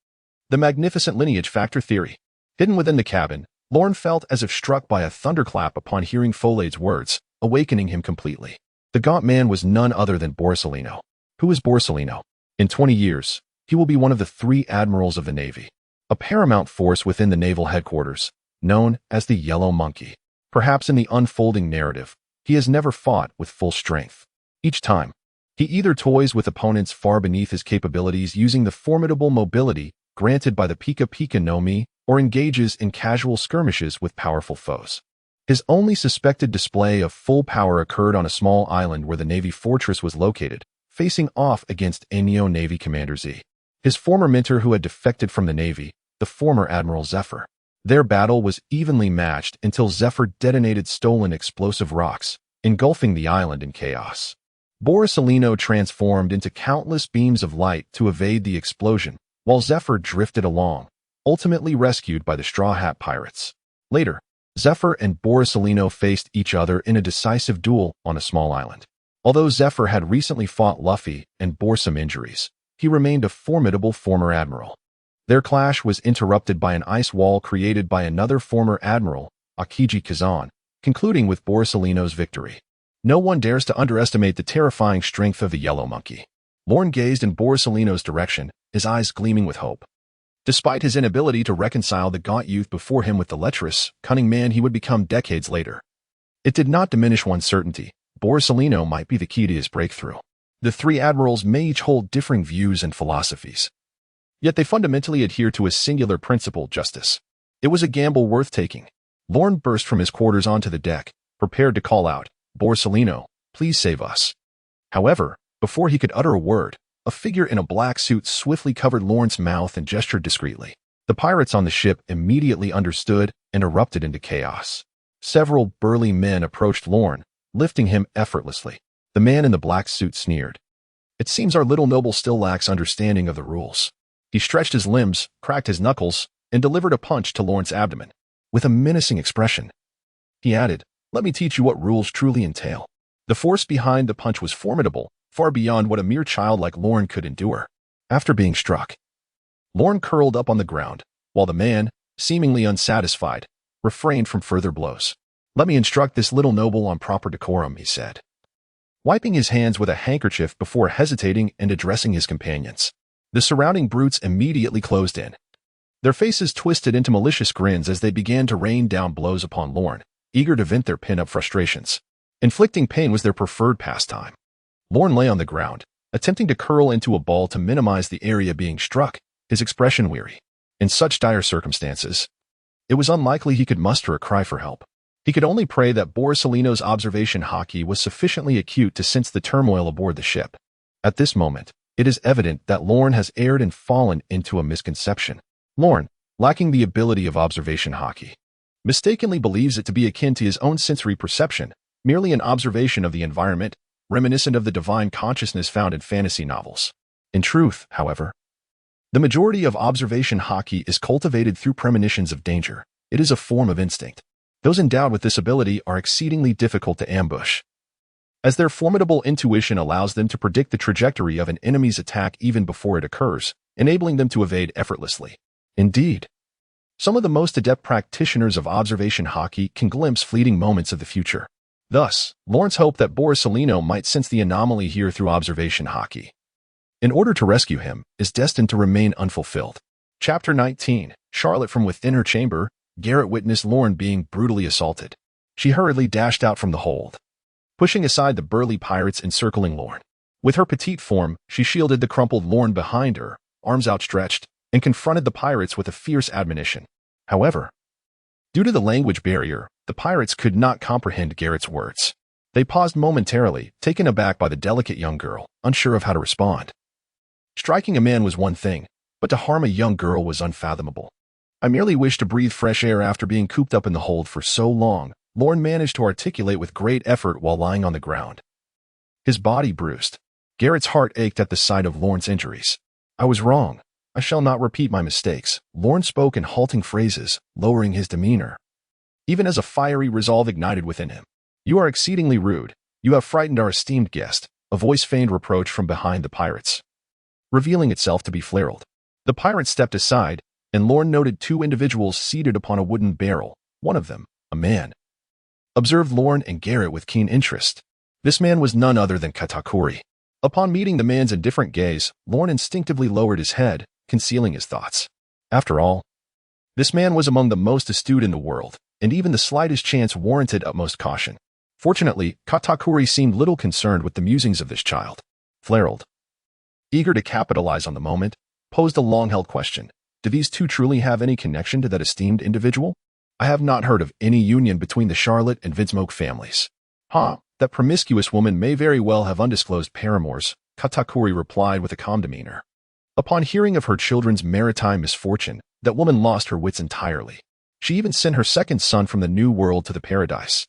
The magnificent lineage factor theory. Hidden within the cabin, Lorne felt as if struck by a thunderclap upon hearing Follade's words, awakening him completely. The gaunt man was none other than Borsalino. Who is Borsalino? In 20 years, he will be one of the 3 admirals of the Navy, a paramount force within the naval headquarters, known as the Yellow Monkey. Perhaps in the unfolding narrative, he has never fought with full strength. Each time, he either toys with opponents far beneath his capabilities using the formidable mobility granted by the Pika Pika no Mi, or engages in casual skirmishes with powerful foes. His only suspected display of full power occurred on a small island where the Navy fortress was located, facing off against Enyo Navy Commander Z, his former mentor who had defected from the Navy, the former Admiral Zephyr. Their battle was evenly matched until Zephyr detonated stolen explosive rocks, engulfing the island in chaos. Borsalino transformed into countless beams of light to evade the explosion, while Zephyr drifted along, ultimately rescued by the Straw Hat Pirates. Later, Zephyr and Borsalino faced each other in a decisive duel on a small island. Although Zephyr had recently fought Luffy and bore some injuries, he remained a formidable former admiral. Their clash was interrupted by an ice wall created by another former admiral, Akiji Kazan, concluding with Borsalino's victory. No one dares to underestimate the terrifying strength of the Yellow Monkey. Lorne gazed in Borsalino's direction, his eyes gleaming with hope. Despite his inability to reconcile the gaunt youth before him with the lecherous, cunning man he would become decades later, it did not diminish one's certainty. Borsalino might be the key to his breakthrough. The 3 admirals may each hold differing views and philosophies, yet they fundamentally adhere to a singular principle: justice. It was a gamble worth taking. Lorne burst from his quarters onto the deck, prepared to call out, "Borsalino, please save us." However, before he could utter a word, a figure in a black suit swiftly covered Lorne's mouth and gestured discreetly. The pirates on the ship immediately understood and erupted into chaos. Several burly men approached Lorne, lifting him effortlessly. The man in the black suit sneered. "It seems our little noble still lacks understanding of the rules." He stretched his limbs, cracked his knuckles, and delivered a punch to Lorne's abdomen. With a menacing expression, he added, "Let me teach you what rules truly entail." The force behind the punch was formidable, far beyond what a mere child like Lorne could endure. After being struck, Lorne curled up on the ground, while the man, seemingly unsatisfied, refrained from further blows. "Let me instruct this little noble on proper decorum," he said, wiping his hands with a handkerchief before hesitating and addressing his companions. The surrounding brutes immediately closed in. Their faces twisted into malicious grins as they began to rain down blows upon Lorne, eager to vent their pent-up frustrations. Inflicting pain was their preferred pastime. Lorne lay on the ground, attempting to curl into a ball to minimize the area being struck, his expression weary. In such dire circumstances, it was unlikely he could muster a cry for help. He could only pray that Borsalino's observation hockey was sufficiently acute to sense the turmoil aboard the ship. At this moment, it is evident that Lorne has erred and fallen into a misconception. Lorne, lacking the ability of observation hockey, mistakenly believes it to be akin to his own sensory perception, merely an observation of the environment, reminiscent of the divine consciousness found in fantasy novels. In truth, however, the majority of observation hockey is cultivated through premonitions of danger. It is a form of instinct. Those endowed with this ability are exceedingly difficult to ambush, as their formidable intuition allows them to predict the trajectory of an enemy's attack even before it occurs, enabling them to evade effortlessly. Indeed, some of the most adept practitioners of observation hockey can glimpse fleeting moments of the future. Thus, Lawrence hoped that Borsalino might sense the anomaly here through observation hockey. In order to rescue him, is destined to remain unfulfilled. Chapter 19. Charlotte from within her chamber, Garrett witnessed Lorne being brutally assaulted. She hurriedly dashed out from the hold, pushing aside the burly pirates encircling Lorne. With her petite form, she shielded the crumpled Lorne behind her, arms outstretched, and confronted the pirates with a fierce admonition. However, due to the language barrier, the pirates could not comprehend Garrett's words. They paused momentarily, taken aback by the delicate young girl, unsure of how to respond. Striking a man was one thing, but to harm a young girl was unfathomable. "I merely wish to breathe fresh air after being cooped up in the hold for so long," Lorne managed to articulate with great effort while lying on the ground. His body bruised. Garrett's heart ached at the sight of Lorne's injuries. "I was wrong. I shall not repeat my mistakes." Lorne spoke in halting phrases, lowering his demeanor, even as a fiery resolve ignited within him. "You are exceedingly rude. You have frightened our esteemed guest," a voice feigned reproach from behind the pirates, revealing itself to be Flerald. The pirates stepped aside, and Lorne noted two individuals seated upon a wooden barrel, one of them, a man, observed Lorne and Garrett with keen interest. This man was none other than Katakuri. Upon meeting the man's indifferent gaze, Lorne instinctively lowered his head, concealing his thoughts. After all, this man was among the most astute in the world, and even the slightest chance warranted utmost caution. Fortunately, Katakuri seemed little concerned with the musings of this child. Flerald, eager to capitalize on the moment, posed a long-held question. "Do these two truly have any connection to that esteemed individual? I have not heard of any union between the Charlotte and Vinsmoke families." That promiscuous woman may very well have undisclosed paramours," Katakuri replied with a calm demeanor. Upon hearing of her children's maritime misfortune, that woman lost her wits entirely. She even sent her second son from the New World to the Paradise.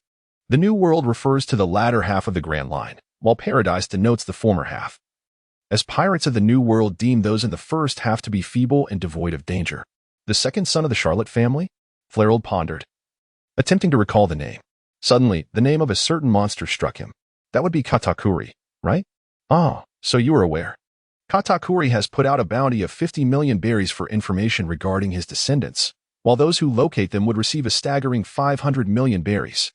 The New World refers to the latter half of the Grand Line, while Paradise denotes the former half, as pirates of the New World deem those in the first half to be feeble and devoid of danger. "The second son of the Charlotte family?" Flerald pondered, attempting to recall the name. Suddenly, the name of a certain monster struck him. That would be Katakuri, right? "Ah, so you are aware. Katakuri has put out a bounty of 50 million berries for information regarding his descendants, while those who locate them would receive a staggering 500 million berries."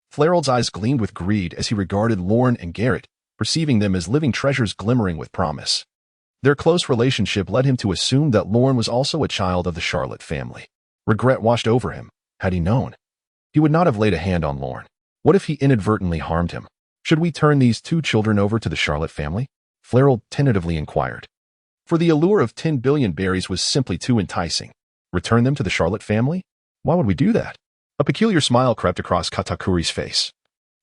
Flerald's eyes gleamed with greed as he regarded Lorne and Garrett, perceiving them as living treasures glimmering with promise. Their close relationship led him to assume that Lorne was also a child of the Charlotte family. Regret washed over him. Had he known, he would not have laid a hand on Lorne. What if he inadvertently harmed him? "Should we turn these two children over to the Charlotte family?" Flerald tentatively inquired. For the allure of 10 billion berries was simply too enticing. Return them to the Charlotte family? Why would we do that? A peculiar smile crept across Katakuri's face.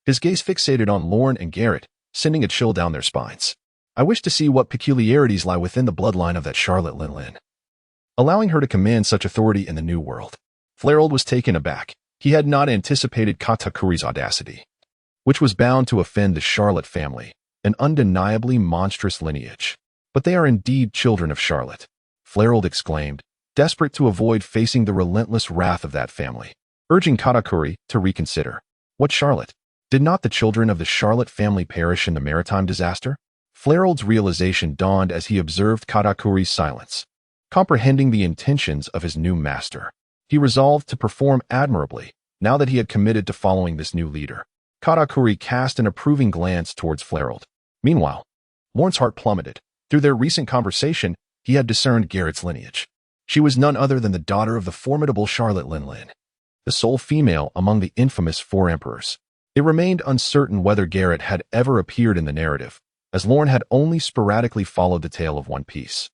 His gaze fixated on Lorne and Garrett, sending a chill down their spines. "I wish to see what peculiarities lie within the bloodline of that Charlotte Linlin, allowing her to command such authority in the New World." Flerald was taken aback. He had not anticipated Katakuri's audacity, which was bound to offend the Charlotte family, an undeniably monstrous lineage. "But they are indeed children of Charlotte," Flerald exclaimed, desperate to avoid facing the relentless wrath of that family, urging Katakuri to reconsider. "What Charlotte? Did not the children of the Charlotte family perish in the maritime disaster?" Flerald's realization dawned as he observed Katakuri's silence, comprehending the intentions of his new master. He resolved to perform admirably, now that he had committed to following this new leader. Katakuri cast an approving glance towards Flareald. Meanwhile, Lorne's heart plummeted. Through their recent conversation, he had discerned Garrett's lineage. She was none other than the daughter of the formidable Charlotte Linlin, the sole female among the infamous four emperors. It remained uncertain whether Garrett had ever appeared in the narrative, as Lorne had only sporadically followed the tale of One Piece,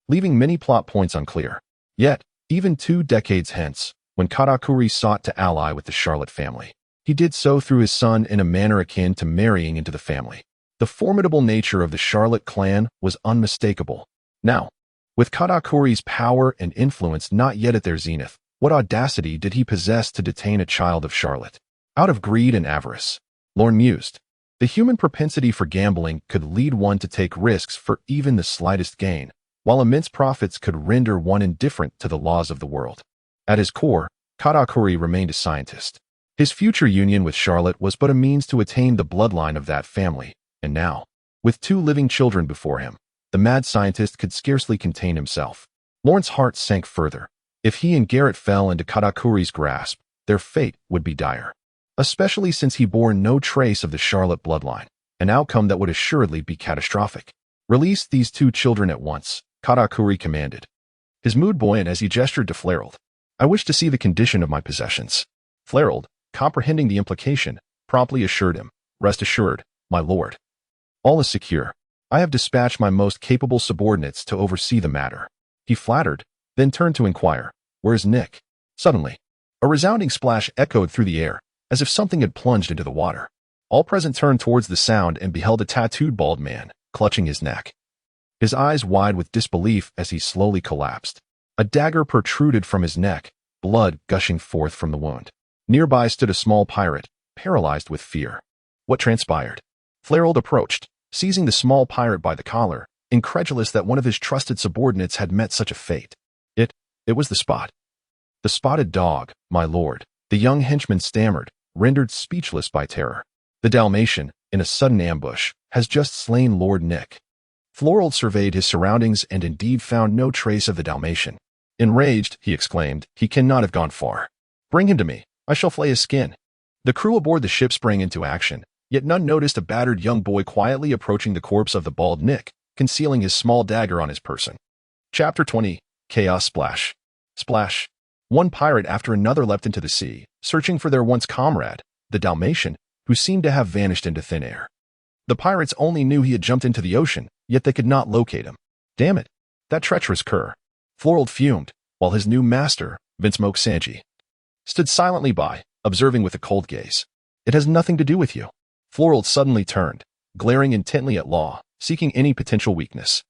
leaving many plot points unclear. Yet, even 2 decades hence, when Katakuri sought to ally with the Charlotte family, he did so through his son in a manner akin to marrying into the family. The formidable nature of the Charlotte clan was unmistakable. Now, with Katakuri's power and influence not yet at their zenith, what audacity did he possess to detain a child of Charlotte? Out of greed and avarice, Lorne mused. The human propensity for gambling could lead one to take risks for even the slightest gain, while immense profits could render one indifferent to the laws of the world. At his core, Katakuri remained a scientist. His future union with Charlotte was but a means to attain the bloodline of that family, and now, with 2 living children before him, the mad scientist could scarcely contain himself. Lorne's heart sank further. If he and Garrett fell into Katakuri's grasp, their fate would be dire, especially since he bore no trace of the Charlotte bloodline, an outcome that would assuredly be catastrophic. Release these 2 children at once, Katakuri commanded, his mood buoyant as he gestured to Flareald. I wish to see the condition of my possessions. Flareald, comprehending the implication, promptly assured him, rest assured, my lord. All is secure. I have dispatched my most capable subordinates to oversee the matter. He flattered, then turned to inquire, where is Nick? Suddenly, a resounding splash echoed through the air, as if something had plunged into the water. All present turned towards the sound and beheld a tattooed bald man, clutching his neck, his eyes wide with disbelief as he slowly collapsed. A dagger protruded from his neck, blood gushing forth from the wound. Nearby stood a small pirate, paralyzed with fear. What transpired? Flareald approached, seizing the small pirate by the collar, incredulous that one of his trusted subordinates had met such a fate. It was the Spot. The spotted dog, my lord, the young henchman stammered, rendered speechless by terror. The Dalmatian, in a sudden ambush, has just slain Lord Nick. Flareald surveyed his surroundings and indeed found no trace of the Dalmatian. Enraged, he exclaimed, he cannot have gone far. Bring him to me. I shall flay his skin. The crew aboard the ship sprang into action, yet none noticed a battered young boy quietly approaching the corpse of the bald Nick, concealing his small dagger on his person. Chapter 20. Chaos Splash. Splash. One pirate after another leapt into the sea, searching for their once comrade, the Dalmatian, who seemed to have vanished into thin air. The pirates only knew he had jumped into the ocean, yet they could not locate him. Damn it, that treacherous cur. Flareald fumed, while his new master, Vinsmoke Sanji, stood silently by, observing with a cold gaze. It has nothing to do with you. Flareald suddenly turned, glaring intently at Law, seeking any potential weakness.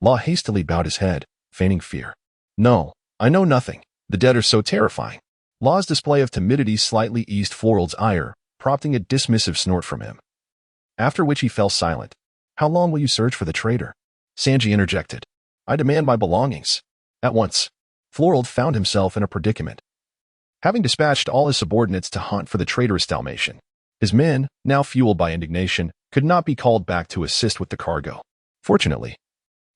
Law hastily bowed his head, feigning fear. No, I know nothing. The dead are so terrifying. Law's display of timidity slightly eased Flareald's ire, prompting a dismissive snort from him. After which he fell silent. How long will you search for the traitor? Sanji interjected. I demand my belongings. At once. Flareald found himself in a predicament. Having dispatched all his subordinates to hunt for the traitorous Dalmatian, his men, now fueled by indignation, could not be called back to assist with the cargo. Fortunately,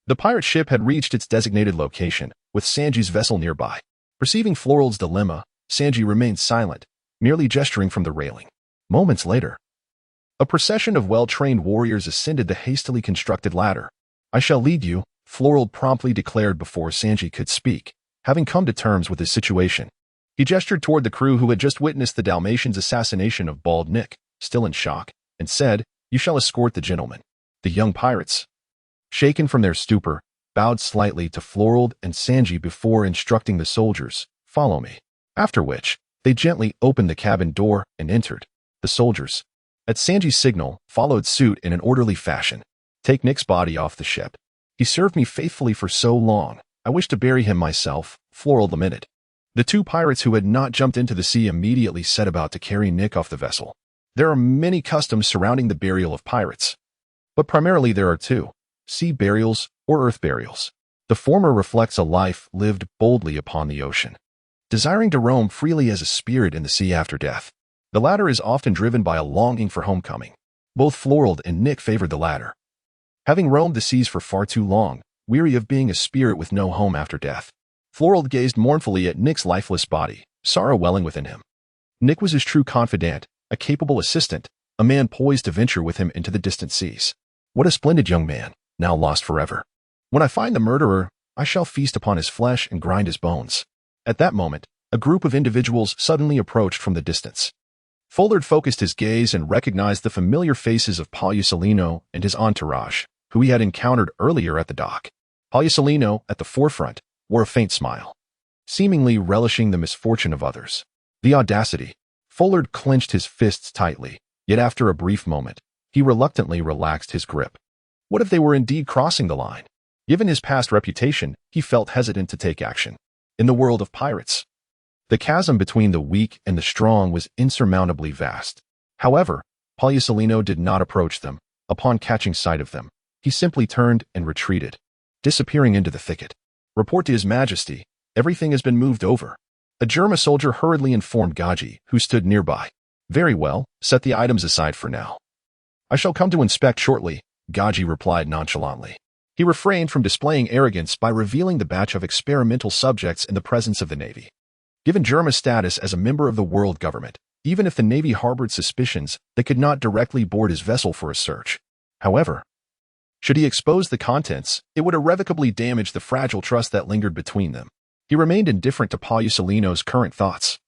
the pirate ship had reached its designated location, with Sanji's vessel nearby. Perceiving Flareald's dilemma, Sanji remained silent, merely gesturing from the railing. Moments later, a procession of well-trained warriors ascended the hastily constructed ladder. I shall lead you, Flareald promptly declared before Sanji could speak, having come to terms with his situation. He gestured toward the crew who had just witnessed the Dalmatian's assassination of Bald Nick, still in shock, and said, You shall escort the gentleman. The young pirates, shaken from their stupor, bowed slightly to Flareald and Sanji before instructing the soldiers, Follow me. After which, they gently opened the cabin door and entered. The soldiers, at Sanji's signal, followed suit in an orderly fashion. Take Nick's body off the ship. He served me faithfully for so long, I wish to bury him myself, Flareald lamented. The 2 pirates who had not jumped into the sea immediately set about to carry Nick off the vessel. There are many customs surrounding the burial of pirates, but primarily there are 2, sea burials or earth burials. The former reflects a life lived boldly upon the ocean, desiring to roam freely as a spirit in the sea after death. The latter is often driven by a longing for homecoming. Both Flareald and Nick favored the latter, having roamed the seas for far too long, weary of being a spirit with no home after death. Floral gazed mournfully at Nick's lifeless body, sorrow welling within him. Nick was his true confidant, a capable assistant, a man poised to venture with him into the distant seas. What a splendid young man, now lost forever. When I find the murderer, I shall feast upon his flesh and grind his bones. At that moment, a group of individuals suddenly approached from the distance. Follard focused his gaze and recognized the familiar faces of Pagliusolino and his entourage, who he had encountered earlier at the dock. Pagliusolino, at the forefront, wore a faint smile, seemingly relishing the misfortune of others. The audacity! Follard clenched his fists tightly, yet after a brief moment, he reluctantly relaxed his grip. What if they were indeed crossing the line? Given his past reputation, he felt hesitant to take action. In the world of pirates, the chasm between the weak and the strong was insurmountably vast. However, Pagliusolino did not approach them. Upon catching sight of them, he simply turned and retreated, disappearing into the thicket. Report to His Majesty, everything has been moved over. A German soldier hurriedly informed Gaji, who stood nearby. Very well, set the items aside for now. I shall come to inspect shortly, Gaji replied nonchalantly. He refrained from displaying arrogance by revealing the batch of experimental subjects in the presence of the Navy. Given Germa's status as a member of the world government, even if the Navy harbored suspicions, they could not directly board his vessel for a search. However, should he expose the contents, it would irrevocably damage the fragile trust that lingered between them. He remained indifferent to Pagliusolino's current thoughts,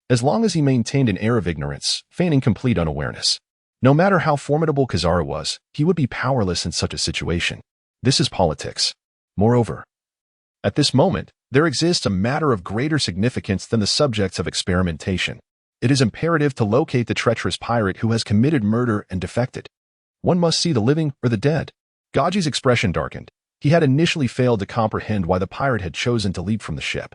as long as he maintained an air of ignorance, feigning complete unawareness. No matter how formidable Kazara was, he would be powerless in such a situation. This is politics. Moreover, at this moment, there exists a matter of greater significance than the subjects of experimentation. It is imperative to locate the treacherous pirate who has committed murder and defected. One must see the living or the dead. Gaji's expression darkened. He had initially failed to comprehend why the pirate had chosen to leap from the ship.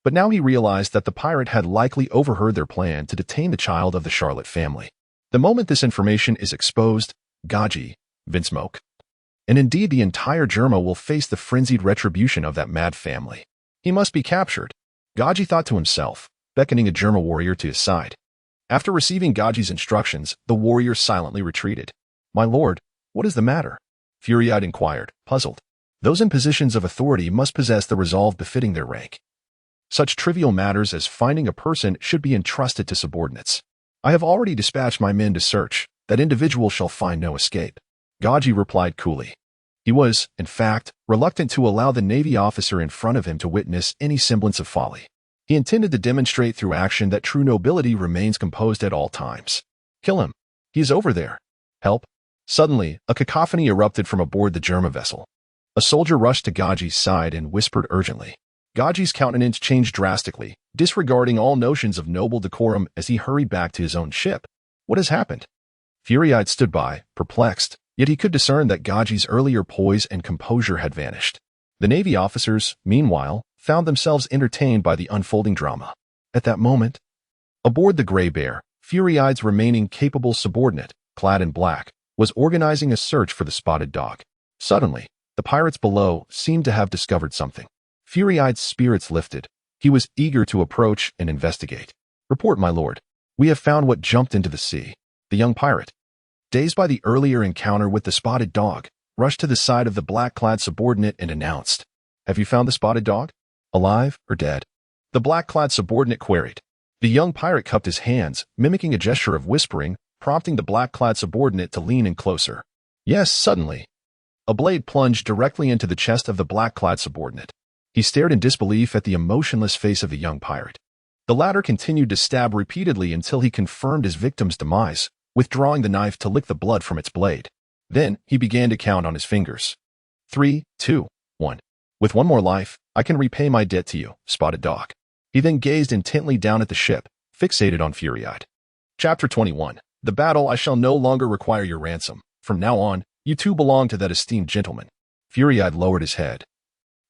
But now he realized that the pirate had likely overheard their plan to detain the child of the Charlotte family. The moment this information is exposed, Gaji, Vinsmoke, and indeed the entire Germa will face the frenzied retribution of that mad family. He must be captured, Gaji thought to himself, beckoning a Germa warrior to his side. After receiving Gaji's instructions, the warrior silently retreated. My lord, what is the matter? Fury-eyed inquired, puzzled. Those in positions of authority must possess the resolve befitting their rank. Such trivial matters as finding a person should be entrusted to subordinates. I have already dispatched my men to search. That individual shall find no escape. Gaji replied coolly. He was, in fact, reluctant to allow the Navy officer in front of him to witness any semblance of folly. He intended to demonstrate through action that true nobility remains composed at all times. Kill him. He is over there. Help. Suddenly, a cacophony erupted from aboard the Germa vessel. A soldier rushed to Gaji's side and whispered urgently. Gaji's countenance changed drastically, disregarding all notions of noble decorum as he hurried back to his own ship. What has happened? Fury-eyed stood by, perplexed, yet he could discern that Gaji's earlier poise and composure had vanished. The Navy officers, meanwhile, found themselves entertained by the unfolding drama. At that moment, aboard the Grey Bear, Fury-eye's remaining capable subordinate, clad in black, was organizing a search for the spotted dog. Suddenly, the pirates below seemed to have discovered something. Fury-eye's spirits lifted. He was eager to approach and investigate. Report, my lord. We have found what jumped into the sea. The young pirate, dazed by the earlier encounter with the spotted dog, rushed to the side of the black-clad subordinate and announced, Have you found the spotted dog? Alive or dead? The black-clad subordinate queried. The young pirate cupped his hands, mimicking a gesture of whispering, prompting the black-clad subordinate to lean in closer. Yes, suddenly. A blade plunged directly into the chest of the black-clad subordinate. He stared in disbelief at the emotionless face of the young pirate. The latter continued to stab repeatedly until he confirmed his victim's demise, withdrawing the knife to lick the blood from its blade. Then, he began to count on his fingers. 3, 2, 1. With one more life, I can repay my debt to you, spotted dog. He then gazed intently down at the ship, fixated on Fury-eyed. Chapter 21. The battle. I shall no longer require your ransom. From now on, you two belong to that esteemed gentleman. Fury-eyed lowered his head,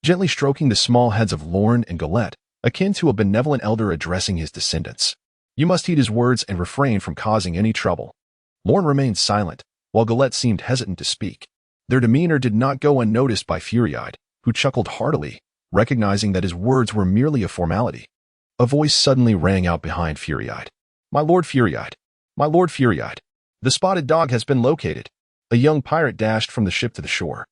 gently stroking the small heads of Lorne and Galette, akin to a benevolent elder addressing his descendants. You must heed his words and refrain from causing any trouble. Lorne remained silent, while Galette seemed hesitant to speak. Their demeanor did not go unnoticed by Fury-eyed, who chuckled heartily, recognizing that his words were merely a formality. A voice suddenly rang out behind Fury-eyed. My lord Fury-eyed. My lord Fury-eyed. The spotted dog has been located. A young pirate dashed from the ship to the shore,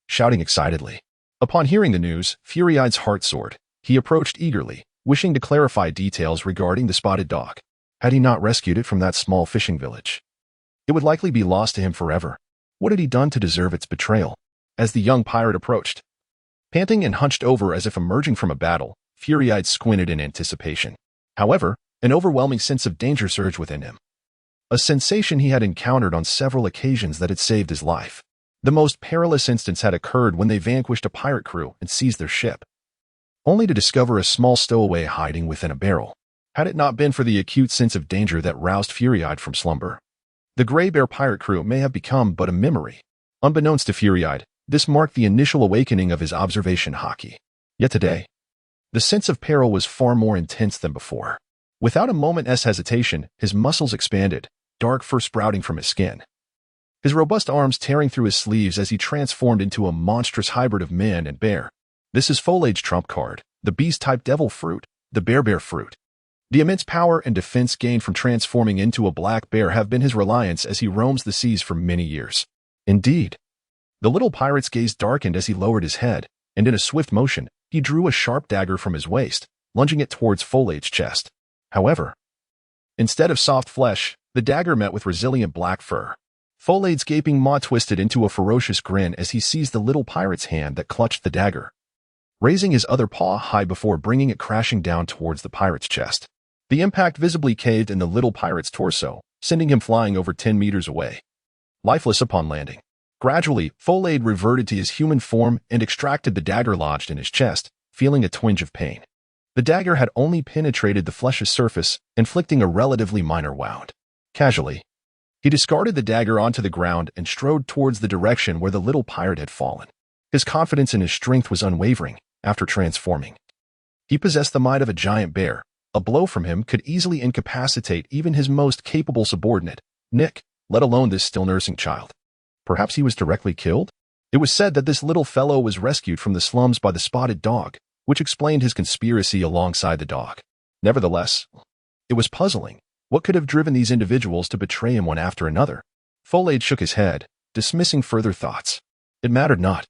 shouting excitedly. Upon hearing the news, Fury-eye's heart soared. He approached eagerly, wishing to clarify details regarding the spotted dog. Had he not rescued it from that small fishing village, it would likely be lost to him forever. What had he done to deserve its betrayal? As the young pirate approached, panting and hunched over as if emerging from a battle, Fury-eyed squinted in anticipation. However, an overwhelming sense of danger surged within him. A sensation he had encountered on several occasions that had saved his life. The most perilous instance had occurred when they vanquished a pirate crew and seized their ship, only to discover a small stowaway hiding within a barrel. Had it not been for the acute sense of danger that roused Fury-eyed from slumber, the Grey Bear pirate crew may have become but a memory. Unbeknownst to Fury-eyed, this marked the initial awakening of his observation haki. Yet today, the sense of peril was far more intense than before. Without a moment's hesitation, his muscles expanded, dark fur sprouting from his skin, his robust arms tearing through his sleeves as he transformed into a monstrous hybrid of man and bear. This is Folage's trump card, the beast-type devil fruit, the bear fruit. The immense power and defense gained from transforming into a black bear have been his reliance as he roams the seas for many years. Indeed, the little pirate's gaze darkened as he lowered his head, and in a swift motion, he drew a sharp dagger from his waist, lunging it towards Folage's chest. However, instead of soft flesh, the dagger met with resilient black fur. Folage's gaping maw twisted into a ferocious grin as he seized the little pirate's hand that clutched the dagger, raising his other paw high before bringing it crashing down towards the pirate's chest. The impact visibly caved in the little pirate's torso, sending him flying over 10 meters away, lifeless upon landing. Gradually, Folage reverted to his human form and extracted the dagger lodged in his chest, feeling a twinge of pain. The dagger had only penetrated the flesh's surface, inflicting a relatively minor wound. Casually, he discarded the dagger onto the ground and strode towards the direction where the little pirate had fallen. His confidence in his strength was unwavering. After transforming, he possessed the might of a giant bear. A blow from him could easily incapacitate even his most capable subordinate, Nick, let alone this still nursing child. Perhaps he was directly killed? It was said that this little fellow was rescued from the slums by the spotted dog, which explained his conspiracy alongside the dog. Nevertheless, it was puzzling. What could have driven these individuals to betray him one after another? Folage shook his head, dismissing further thoughts. It mattered not.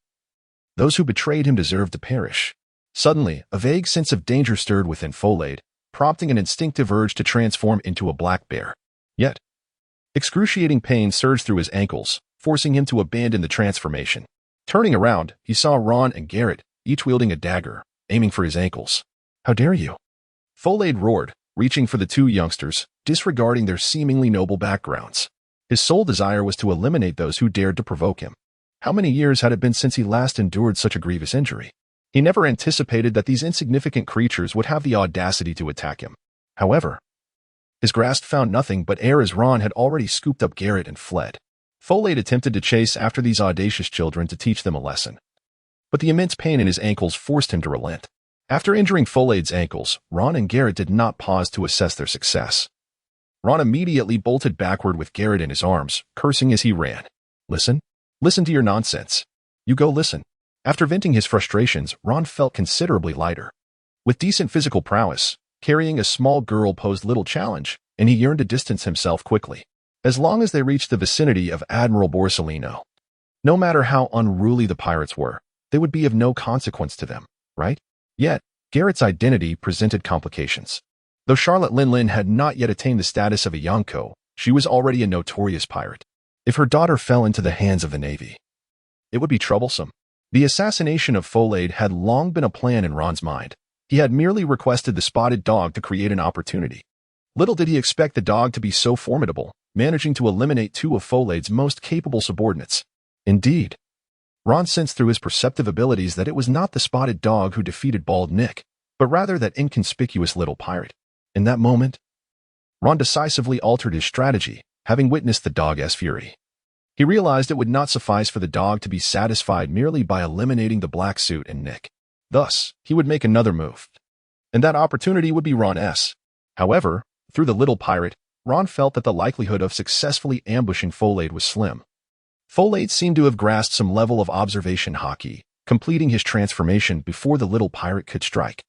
Those who betrayed him deserved to perish. Suddenly, a vague sense of danger stirred within Folage, prompting an instinctive urge to transform into a black bear. Yet, excruciating pain surged through his ankles, forcing him to abandon the transformation. Turning around, he saw Ron and Garrett, each wielding a dagger, aiming for his ankles. "How dare you?" Folage roared, reaching for the two youngsters, disregarding their seemingly noble backgrounds. His sole desire was to eliminate those who dared to provoke him. How many years had it been since he last endured such a grievous injury? He never anticipated that these insignificant creatures would have the audacity to attack him. However, his grasp found nothing but air as Ron had already scooped up Garrett and fled. Folage attempted to chase after these audacious children to teach them a lesson, but the immense pain in his ankles forced him to relent. After injuring Folage's ankles, Ron and Garrett did not pause to assess their success. Ron immediately bolted backward with Garrett in his arms, cursing as he ran. Listen to your nonsense. You go listen." After venting his frustrations, Ron felt considerably lighter. With decent physical prowess, carrying a small girl posed little challenge, and he yearned to distance himself quickly. As long as they reached the vicinity of Admiral Borsellino, no matter how unruly the pirates were, they would be of no consequence to them, right? Yet, Garrett's identity presented complications. Though Charlotte Linlin had not yet attained the status of a Yonko, she was already a notorious pirate. If her daughter fell into the hands of the Navy, it would be troublesome. The assassination of Folage had long been a plan in Ron's mind. He had merely requested the spotted dog to create an opportunity. Little did he expect the dog to be so formidable, managing to eliminate two of Folage's most capable subordinates. Indeed, Ron sensed through his perceptive abilities that it was not the spotted dog who defeated Bald Nick, but rather that inconspicuous little pirate. In that moment, Ron decisively altered his strategy, having witnessed the dog's fury. He realized it would not suffice for the dog to be satisfied merely by eliminating the black suit and Nick. Thus, he would make another move, and that opportunity would be Ron's. However, through the little pirate, Ron felt that the likelihood of successfully ambushing Folage was slim. Folage seemed to have grasped some level of observation haki, completing his transformation before the little pirate could strike.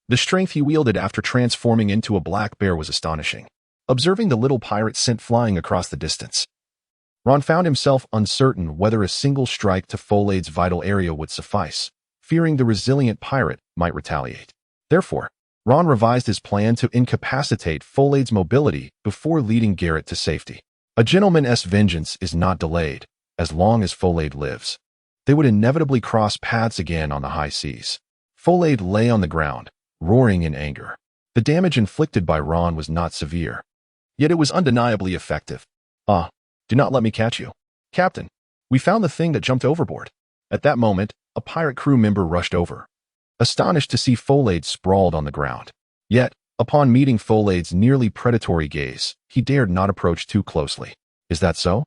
The strength he wielded after transforming into a black bear was astonishing. Observing the little pirate sent flying across the distance, Ron found himself uncertain whether a single strike to Folage's vital area would suffice, fearing the resilient pirate might retaliate. Therefore, Ron revised his plan to incapacitate Foley's mobility before leading Garrett to safety. A gentleman's vengeance is not delayed as long as Foley lives. They would inevitably cross paths again on the high seas. Foley lay on the ground, roaring in anger. The damage inflicted by Ron was not severe, yet it was undeniably effective. Do not let me catch you. Captain, we found the thing that jumped overboard. At that moment, a pirate crew member rushed over, astonished to see Foley sprawled on the ground. Yet, upon meeting Foley's nearly predatory gaze, he dared not approach too closely. Is that so?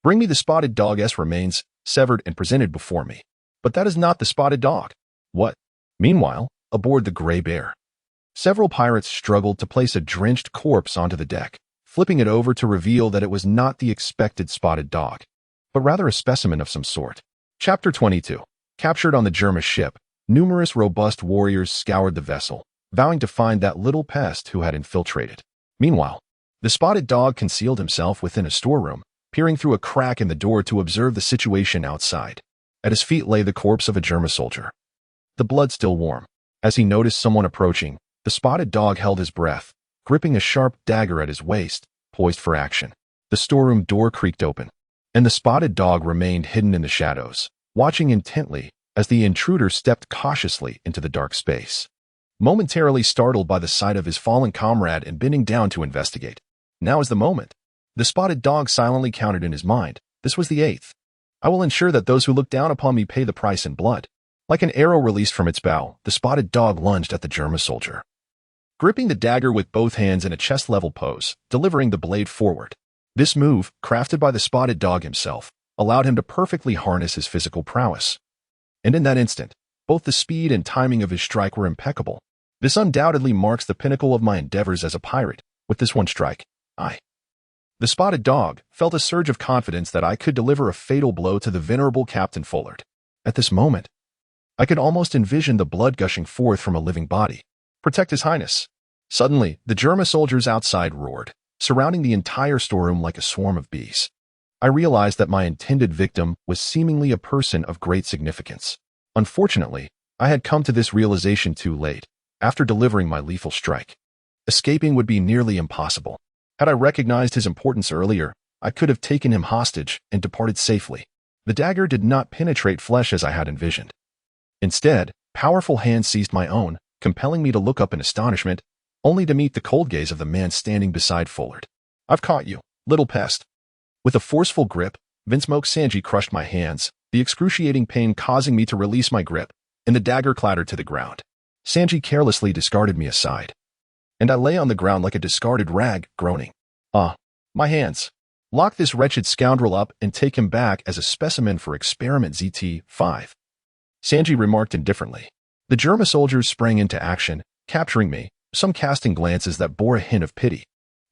Bring me the spotted dog's remains, severed and presented before me. But that is not the spotted dog. What? Meanwhile, aboard the Gray Bear, several pirates struggled to place a drenched corpse onto the deck, flipping it over to reveal that it was not the expected spotted dog, but rather a specimen of some sort. Chapter 22. Captured on the German ship, numerous robust warriors scoured the vessel, vowing to find that little pest who had infiltrated. Meanwhile, the spotted dog concealed himself within a storeroom, peering through a crack in the door to observe the situation outside. At his feet lay the corpse of a German soldier, the blood still warm. As he noticed someone approaching, the spotted dog held his breath, gripping a sharp dagger at his waist, poised for action. The storeroom door creaked open, and the spotted dog remained hidden in the shadows, watching intently as the intruder stepped cautiously into the dark space. Momentarily startled by the sight of his fallen comrade and bending down to investigate. Now is the moment. The spotted dog silently counted in his mind. This was the 8th. I will ensure that those who look down upon me pay the price in blood. Like an arrow released from its bow, the spotted dog lunged at the German soldier, gripping the dagger with both hands in a chest-level pose, delivering the blade forward. This move, crafted by the spotted dog himself, allowed him to perfectly harness his physical prowess. And in that instant, both the speed and timing of his strike were impeccable. This undoubtedly marks the pinnacle of my endeavors as a pirate. With this one strike, the spotted dog, felt a surge of confidence that I could deliver a fatal blow to the venerable Captain Foley. At this moment, I could almost envision the blood gushing forth from a living body. Protect His Highness. Suddenly, the German soldiers outside roared, surrounding the entire storeroom like a swarm of bees. I realized that my intended victim was seemingly a person of great significance. Unfortunately, I had come to this realization too late, after delivering my lethal strike. Escaping would be nearly impossible. Had I recognized his importance earlier, I could have taken him hostage and departed safely. The dagger did not penetrate flesh as I had envisioned. Instead, powerful hands seized my own, compelling me to look up in astonishment, only to meet the cold gaze of the man standing beside Foley. I've caught you, little pest. With a forceful grip, Vinsmoke Sanji crushed my hands, the excruciating pain causing me to release my grip, and the dagger clattered to the ground. Sanji carelessly discarded me aside, and I lay on the ground like a discarded rag, groaning. My hands. Lock this wretched scoundrel up and take him back as a specimen for experiment ZT-5. Sanji remarked indifferently. The German soldiers sprang into action, capturing me, some casting glances that bore a hint of pity.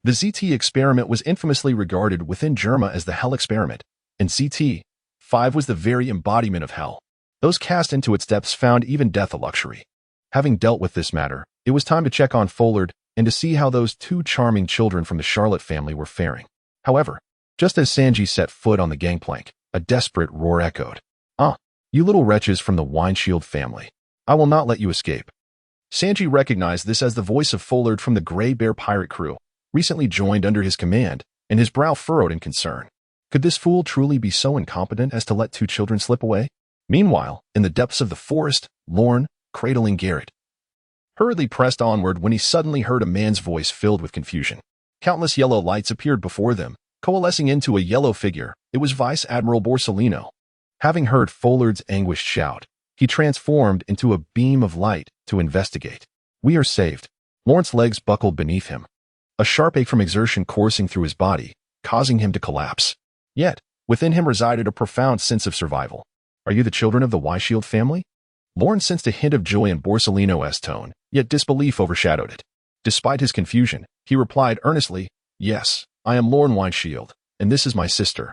The ZT experiment was infamously regarded within Germa as the Hell experiment, and ZT-5 was the very embodiment of hell. Those cast into its depths found even death a luxury. Having dealt with this matter, it was time to check on Foley and to see how those two charming children from the Charlotte family were faring. However, just as Sanji set foot on the gangplank, a desperate roar echoed. You little wretches from the Wineshield family. I will not let you escape. Sanji recognized this as the voice of Foley from the Gray Bear pirate crew, recently joined under his command, and his brow furrowed in concern. Could this fool truly be so incompetent as to let two children slip away? Meanwhile, in the depths of the forest, Lorne, cradling Garrett, hurriedly pressed onward when he suddenly heard a man's voice filled with confusion. Countless yellow lights appeared before them, coalescing into a yellow figure. It was Vice Admiral Borsellino. Having heard Foley's anguished shout, he transformed into a beam of light to investigate. We are saved. Lawrence's legs buckled beneath him, a sharp ache from exertion coursing through his body, causing him to collapse. Yet, within him resided a profound sense of survival. Are you the children of the Wineshield family? Lawrence sensed a hint of joy in Borsellino's tone, yet disbelief overshadowed it. Despite his confusion, he replied earnestly, Yes, I am Lorne Wineshield, and this is my sister,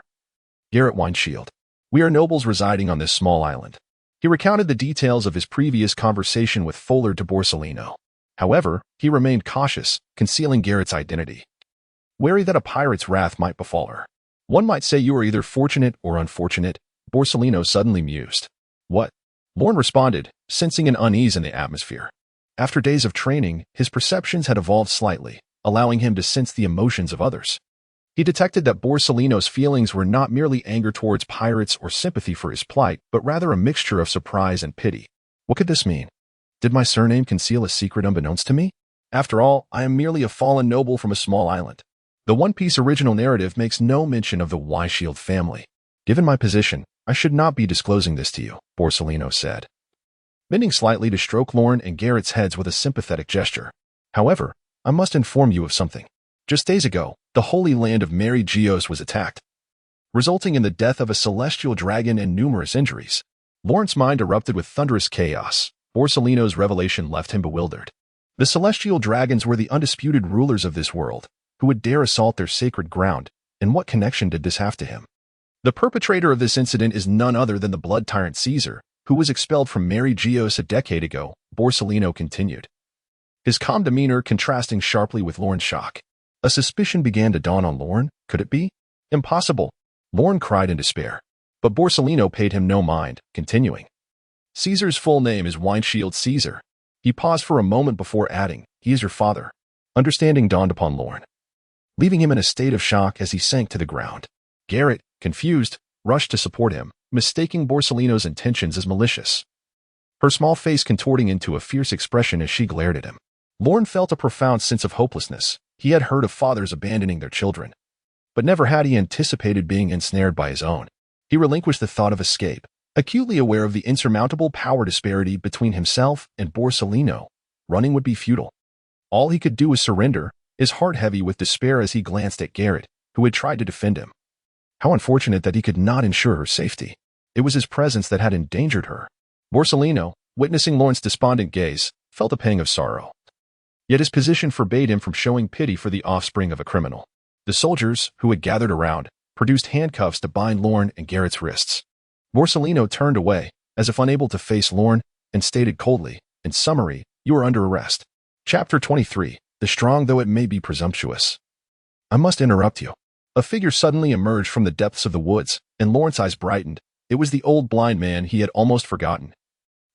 Garrett Wineshield. We are nobles residing on this small island. He recounted the details of his previous conversation with Foley to Borsellino. However, he remained cautious, concealing Garrett's identity, wary that a pirate's wrath might befall her. One might say you are either fortunate or unfortunate, Borsellino suddenly mused. What? Lorne responded, sensing an unease in the atmosphere. After days of training, his perceptions had evolved slightly, allowing him to sense the emotions of others. He detected that Borsellino's feelings were not merely anger towards pirates or sympathy for his plight, but rather a mixture of surprise and pity. What could this mean? Did my surname conceal a secret unbeknownst to me? After all, I am merely a fallen noble from a small island. The One Piece original narrative makes no mention of the Y-Shield family. Given my position, I should not be disclosing this to you, Borsellino said, bending slightly to stroke Lorne and Garrett's heads with a sympathetic gesture. However, I must inform you of something. Just days ago, the Holy Land of Mary Geos was attacked, resulting in the death of a celestial dragon and numerous injuries. Lorne's mind erupted with thunderous chaos. Borsellino's revelation left him bewildered. The celestial dragons were the undisputed rulers of this world. Who would dare assault their sacred ground, and what connection did this have to him? The perpetrator of this incident is none other than the blood tyrant Caesar, who was expelled from Mary Geos a decade ago, Borsellino continued, his calm demeanor contrasting sharply with Lorne's shock. A suspicion began to dawn on Lorne. Could it be? Impossible! Lorne cried in despair. But Borsellino paid him no mind, continuing. Caesar's full name is Windshield Caesar. He paused for a moment before adding, he is your father. Understanding dawned upon Lorne, leaving him in a state of shock as he sank to the ground. Garrett, confused, rushed to support him, mistaking Borsellino's intentions as malicious, her small face contorting into a fierce expression as she glared at him. Lorne felt a profound sense of hopelessness. He had heard of fathers abandoning their children, but never had he anticipated being ensnared by his own. He relinquished the thought of escape, acutely aware of the insurmountable power disparity between himself and Borsellino. Running would be futile. All he could do was surrender, his heart heavy with despair as he glanced at Garrett, who had tried to defend him. How unfortunate that he could not ensure her safety. It was his presence that had endangered her. Borsellino, witnessing Lorne's despondent gaze, felt a pang of sorrow. Yet his position forbade him from showing pity for the offspring of a criminal. The soldiers, who had gathered around, produced handcuffs to bind Lorne and Garrett's wrists. Borsellino turned away, as if unable to face Lorne, and stated coldly, in summary, you are under arrest. Chapter 23. The Strong Though It May Be Presumptuous. I must interrupt you. A figure suddenly emerged from the depths of the woods, and Lorne's eyes brightened. It was the old blind man he had almost forgotten,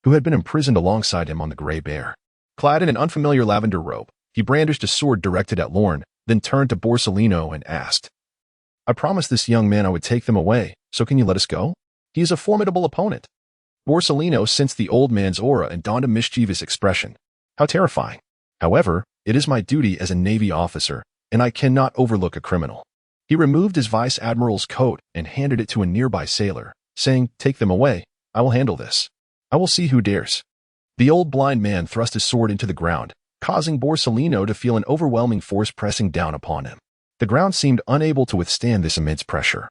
who had been imprisoned alongside him on the Gray Bear. Clad in an unfamiliar lavender robe, he brandished a sword directed at Lorne, then turned to Borsellino and asked, I promised this young man I would take them away, so can you let us go? He is a formidable opponent. Borsellino sensed the old man's aura and donned a mischievous expression. How terrifying. However, it is my duty as a Navy officer, and I cannot overlook a criminal. He removed his vice admiral's coat and handed it to a nearby sailor, saying, take them away. I will handle this. I will see who dares. The old blind man thrust his sword into the ground, causing Borsellino to feel an overwhelming force pressing down upon him. The ground seemed unable to withstand this immense pressure,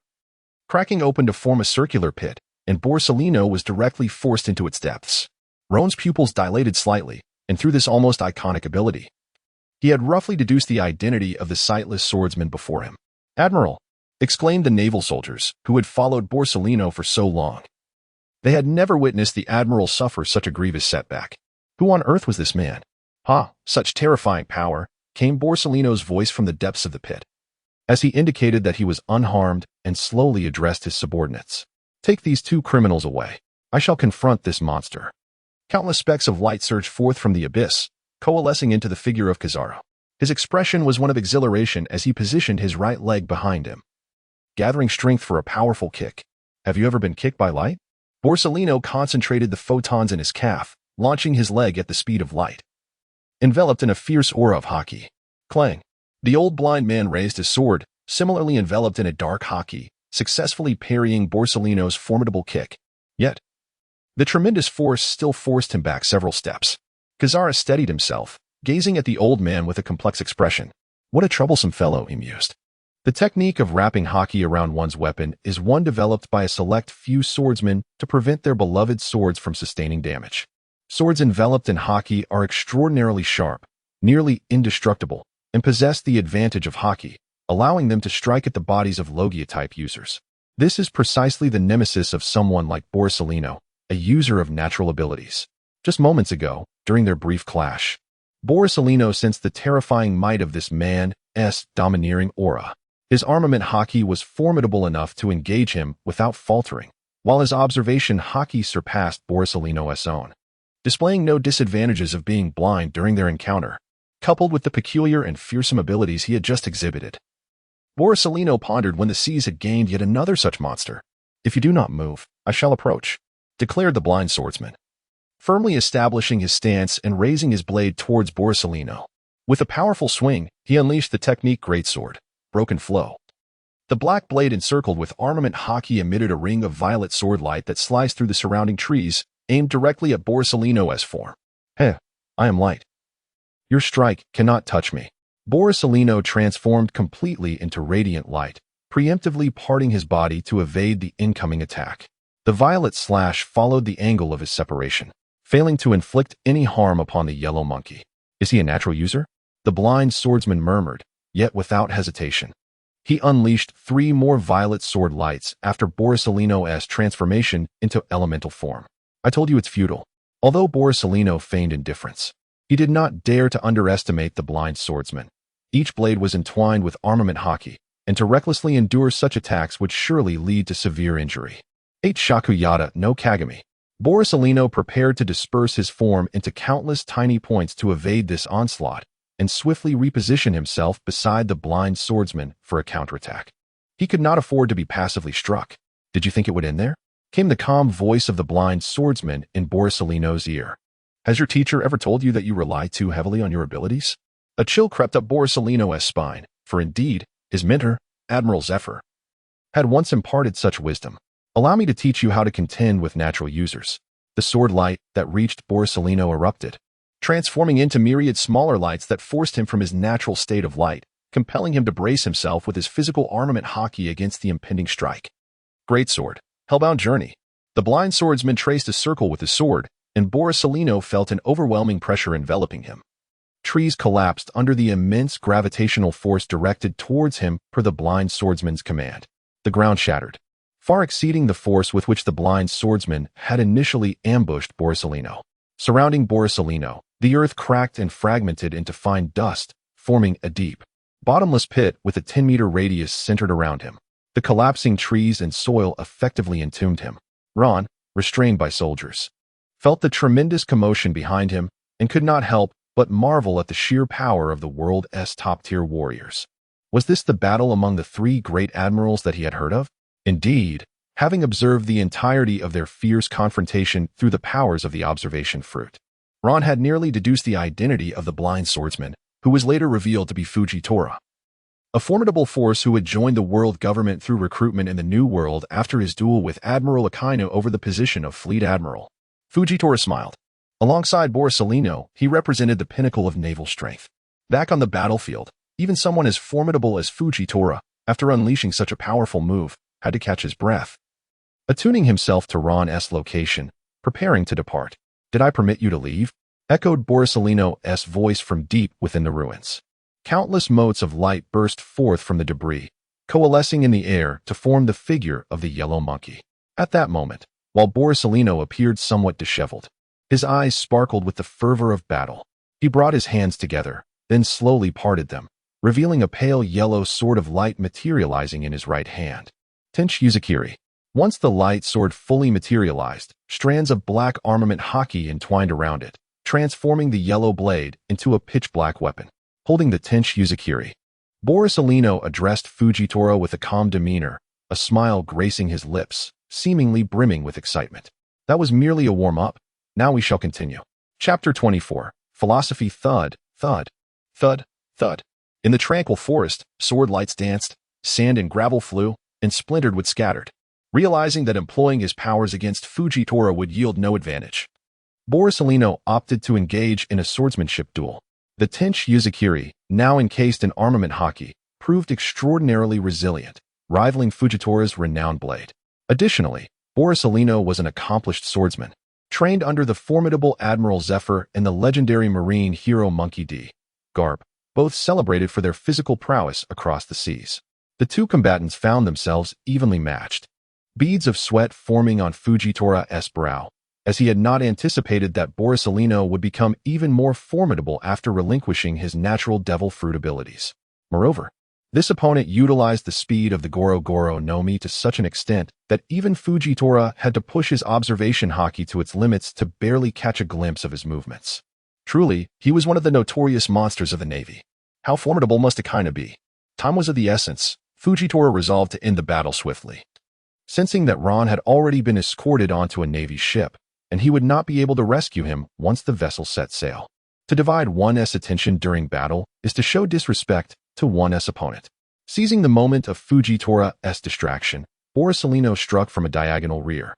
cracking open to form a circular pit, and Borsellino was directly forced into its depths. Roan's pupils dilated slightly, and through this almost iconic ability, he had roughly deduced the identity of the sightless swordsman before him. Admiral! Exclaimed the naval soldiers, who had followed Borsellino for so long. They had never witnessed the Admiral suffer such a grievous setback. Who on earth was this man? Such terrifying power, came Borsellino's voice from the depths of the pit, as he indicated that he was unharmed and slowly addressed his subordinates. Take these two criminals away. I shall confront this monster. Countless specks of light surged forth from the abyss, coalescing into the figure of Kizaru. His expression was one of exhilaration as he positioned his right leg behind him, gathering strength for a powerful kick. Have you ever been kicked by light? Borsellino concentrated the photons in his calf, launching his leg at the speed of light, enveloped in a fierce aura of haki. Clang! The old blind man raised his sword, similarly enveloped in a dark haki, successfully parrying Borsellino's formidable kick. Yet, the tremendous force still forced him back several steps. Kizaru steadied himself, gazing at the old man with a complex expression. What a troublesome fellow, he mused. The technique of wrapping haki around one's weapon is one developed by a select few swordsmen to prevent their beloved swords from sustaining damage. Swords enveloped in haki are extraordinarily sharp, nearly indestructible, and possess the advantage of haki, allowing them to strike at the bodies of Logia-type users. This is precisely the nemesis of someone like Borsellino, a user of natural abilities. Just moments ago, during their brief clash, Borsellino sensed the terrifying might of this man's domineering aura. His armament haki was formidable enough to engage him without faltering, while his observation haki surpassed Borsellino's own. displaying no disadvantages of being blind during their encounter, coupled with the peculiar and fearsome abilities he had just exhibited. Borsalino pondered when the seas had gained yet another such monster. "If you do not move, I shall approach," declared the blind swordsman, firmly establishing his stance and raising his blade towards Borsalino. With a powerful swing, he unleashed the technique greatsword, broken flow. The black blade encircled with armament hockey emitted a ring of violet sword light that sliced through the surrounding trees, aimed directly at Borsalino's form. "Heh, I am light. Your strike cannot touch me." Borsalino transformed completely into radiant light, preemptively parting his body to evade the incoming attack. The violet slash followed the angle of his separation, failing to inflict any harm upon the yellow monkey. "Is he a natural user?" the blind swordsman murmured, yet without hesitation. He unleashed 3 more violet sword lights after Borsalino's transformation into elemental form. "I told you it's futile." Although Borsalino feigned indifference, he did not dare to underestimate the blind swordsman. Each blade was entwined with armament hockey, and to recklessly endure such attacks would surely lead to severe injury. 8 Shakuyata no Kagami. Borsalino prepared to disperse his form into countless tiny points to evade this onslaught, and swiftly reposition himself beside the blind swordsman for a counterattack. He could not afford to be passively struck. "Did you think it would end there?" came the calm voice of the blind swordsman in Borsalino's ear. "Has your teacher ever told you that you rely too heavily on your abilities?" A chill crept up Borsalino's spine, for indeed, his mentor, Admiral Zephyr, had once imparted such wisdom. "Allow me to teach you how to contend with natural users." The sword light that reached Borsalino erupted, transforming into myriad smaller lights that forced him from his natural state of light, compelling him to brace himself with his physical armament hockey against the impending strike. Greatsword, Hellbound Journey. The blind swordsman traced a circle with his sword, and Borsalino felt an overwhelming pressure enveloping him. Trees collapsed under the immense gravitational force directed towards him per the blind swordsman's command. The ground shattered, far exceeding the force with which the blind swordsman had initially ambushed Borsalino. Surrounding Borsalino, the earth cracked and fragmented into fine dust, forming a deep, bottomless pit with a 10-meter radius centered around him. The collapsing trees and soil effectively entombed him. Ron, restrained by soldiers, felt the tremendous commotion behind him and could not help but marvel at the sheer power of the world's top-tier warriors. Was this the battle among the 3 great admirals that he had heard of? Indeed, having observed the entirety of their fierce confrontation through the powers of the observation fruit, Ron had nearly deduced the identity of the blind swordsman, who was later revealed to be Fujitora, a formidable force who had joined the world government through recruitment in the New World after his duel with Admiral Akainu over the position of Fleet Admiral. Fujitora smiled. Alongside Borsalino, he represented the pinnacle of naval strength. Back on the battlefield, even someone as formidable as Fujitora, after unleashing such a powerful move, had to catch his breath. Attuning himself to Ron's location, preparing to depart. "Did I permit you to leave?" echoed Borsalino's voice from deep within the ruins. Countless motes of light burst forth from the debris, coalescing in the air to form the figure of the yellow monkey. At that moment, while Borsalino appeared somewhat disheveled, his eyes sparkled with the fervor of battle. He brought his hands together, then slowly parted them, revealing a pale yellow sword of light materializing in his right hand. Tenchi Yuzakiri. Once the light sword fully materialized, strands of black armament hockey entwined around it, transforming the yellow blade into a pitch-black weapon. Holding the Tenchi Yuzakiri, Borsalino addressed Fujitora with a calm demeanor, a smile gracing his lips, seemingly brimming with excitement. "That was merely a warm-up. Now we shall continue." Chapter 24. Philosophy. Thud, thud, thud, thud. In the tranquil forest, sword lights danced, sand and gravel flew, and splintered wood scattered. Realizing that employing his powers against Fujitora would yield no advantage, Borsalino opted to engage in a swordsmanship duel. The Tenchi Yuzakiri, now encased in armament hockey, proved extraordinarily resilient, rivaling Fujitora's renowned blade. Additionally, Borsalino was an accomplished swordsman, trained under the formidable Admiral Zephyr and the legendary marine hero Monkey D. Garb, both celebrated for their physical prowess across the seas. The 2 combatants found themselves evenly matched, beads of sweat forming on Fujitora's brow, as he had not anticipated that Borsalino would become even more formidable after relinquishing his natural devil fruit abilities. Moreover, This opponent utilized the speed of the Goro Goro no Mi to such an extent that even Fujitora had to push his observation haki to its limits to barely catch a glimpse of his movements. Truly, he was one of the notorious monsters of the Navy. How formidable must Akaina be? Time was of the essence. Fujitora resolved to end the battle swiftly. Sensing that Ron had already been escorted onto a Navy ship, and he would not be able to rescue him once the vessel set sail. To divide one's attention during battle is to show disrespect to one's opponent. Seizing the moment of Fujitora's distraction, Borsalino struck from a diagonal rear.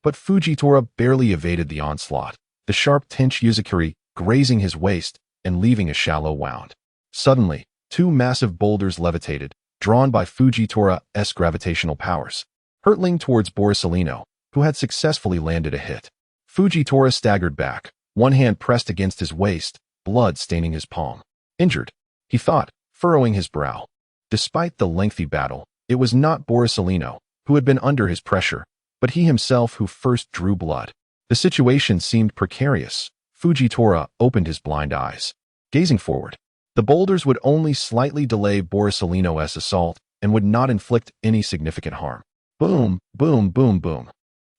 But Fujitora barely evaded the onslaught, the sharp tench Yuzakiri grazing his waist and leaving a shallow wound. Suddenly, two massive boulders levitated, drawn by Fujitora's gravitational powers, hurtling towards Borsalino, who had successfully landed a hit. Fujitora staggered back, one hand pressed against his waist, blood staining his palm. Injured, he thought, furrowing his brow. Despite the lengthy battle, it was not Borsalino who had been under his pressure, but he himself who first drew blood. The situation seemed precarious. Fujitora opened his blind eyes. Gazing forward, the boulders would only slightly delay Borsalino's assault and would not inflict any significant harm. Boom, boom, boom, boom.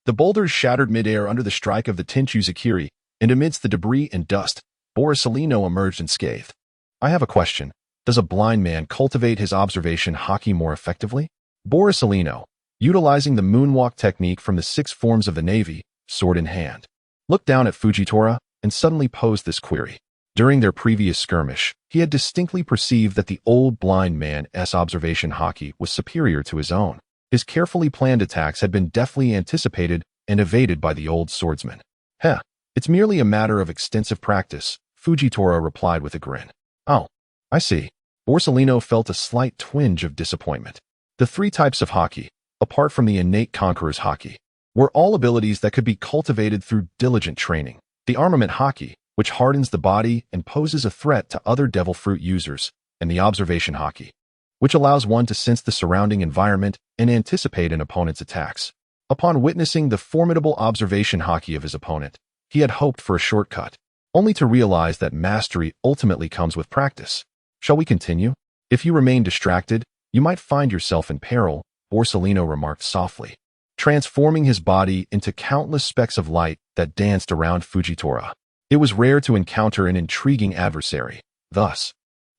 The boulders shattered midair under the strike of the Tenchu Zakiri, and amidst the debris and dust, Borsalino emerged unscathed. I have a question. Does a blind man cultivate his observation haki more effectively? Borsalino, utilizing the moonwalk technique from the 6 forms of the Navy, sword in hand, looked down at Fujitora and suddenly posed this query. During their previous skirmish, he had distinctly perceived that the old blind man's observation haki was superior to his own. His carefully planned attacks had been deftly anticipated and evaded by the old swordsman. Heh, it's merely a matter of extensive practice, Fujitora replied with a grin. Oh, I see. Borsalino felt a slight twinge of disappointment. The 3 types of haki, apart from the innate conqueror's haki, were all abilities that could be cultivated through diligent training. The armament haki, which hardens the body and poses a threat to other devil fruit users, and the observation haki, which allows one to sense the surrounding environment and anticipate an opponent's attacks. Upon witnessing the formidable observation haki of his opponent, he had hoped for a shortcut, only to realize that mastery ultimately comes with practice. Shall we continue? If you remain distracted, you might find yourself in peril, Borsalino remarked softly, transforming his body into countless specks of light that danced around Fujitora. It was rare to encounter an intriguing adversary. Thus,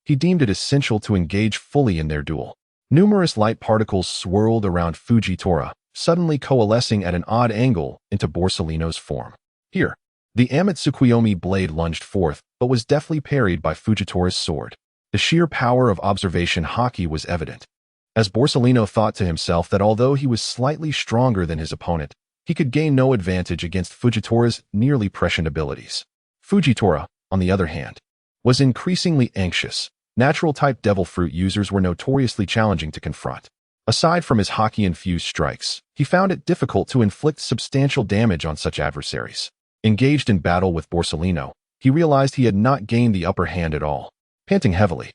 he deemed it essential to engage fully in their duel. Numerous light particles swirled around Fujitora, suddenly coalescing at an odd angle into Borsalino's form. Here, the Amatsukuyomi blade lunged forth, but was deftly parried by Fujitora's sword. The sheer power of observation haki was evident, as Borsalino thought to himself that although he was slightly stronger than his opponent, he could gain no advantage against Fujitora's nearly prescient abilities. Fujitora, on the other hand, was increasingly anxious. Natural-type devil fruit users were notoriously challenging to confront. Aside from his haki-infused strikes, he found it difficult to inflict substantial damage on such adversaries. Engaged in battle with Borsalino, he realized he had not gained the upper hand at all. Panting heavily,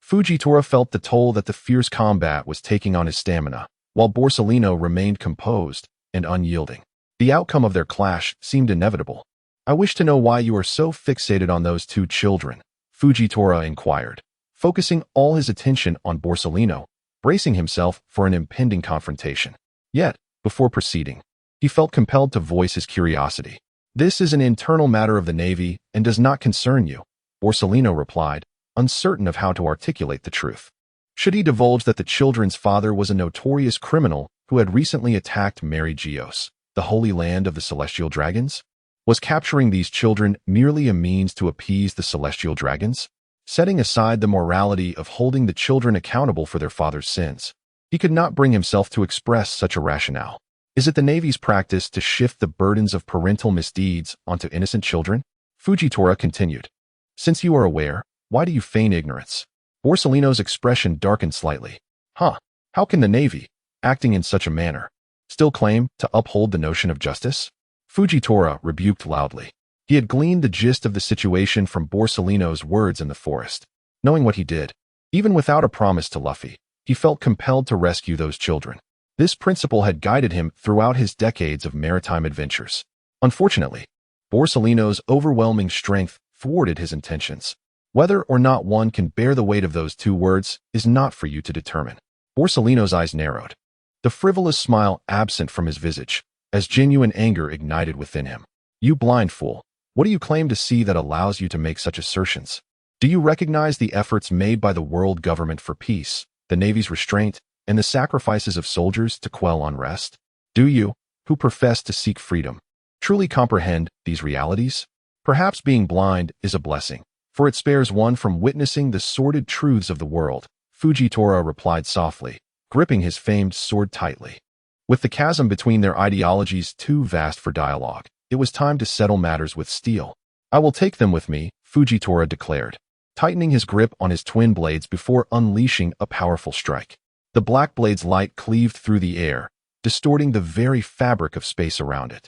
Fujitora felt the toll that the fierce combat was taking on his stamina, while Borsalino remained composed and unyielding. The outcome of their clash seemed inevitable. I wish to know why you are so fixated on those 2 children, Fujitora inquired, focusing all his attention on Borsalino, bracing himself for an impending confrontation. Yet, before proceeding, he felt compelled to voice his curiosity. This is an internal matter of the Navy and does not concern you, Borsalino replied, uncertain of how to articulate the truth. Should he divulge that the children's father was a notorious criminal who had recently attacked Mary Geos, the holy land of the celestial dragons? Was capturing these children merely a means to appease the celestial dragons? Setting aside the morality of holding the children accountable for their father's sins, he could not bring himself to express such a rationale. Is it the Navy's practice to shift the burdens of parental misdeeds onto innocent children? Fujitora continued. Since you are aware, why do you feign ignorance? Borsalino's expression darkened slightly. How can the Navy, acting in such a manner, still claim to uphold the notion of justice? Fujitora rebuked loudly. He had gleaned the gist of the situation from Borsalino's words in the forest. Knowing what he did, even without a promise to Luffy, he felt compelled to rescue those children. This principle had guided him throughout his decades of maritime adventures. Unfortunately, Borsalino's overwhelming strength thwarted his intentions. Whether or not one can bear the weight of those two words is not for you to determine. Borsellino's eyes narrowed, the frivolous smile absent from his visage, as genuine anger ignited within him. You blind fool, what do you claim to see that allows you to make such assertions? Do you recognize the efforts made by the world government for peace, the Navy's restraint, and the sacrifices of soldiers to quell unrest? Do you, who profess to seek freedom, truly comprehend these realities? Perhaps being blind is a blessing, for it spares one from witnessing the sordid truths of the world, Fujitora replied softly, gripping his famed sword tightly. With the chasm between their ideologies too vast for dialogue, it was time to settle matters with steel. I will take them with me, Fujitora declared, tightening his grip on his twin blades before unleashing a powerful strike. The black blade's light cleaved through the air, distorting the very fabric of space around it.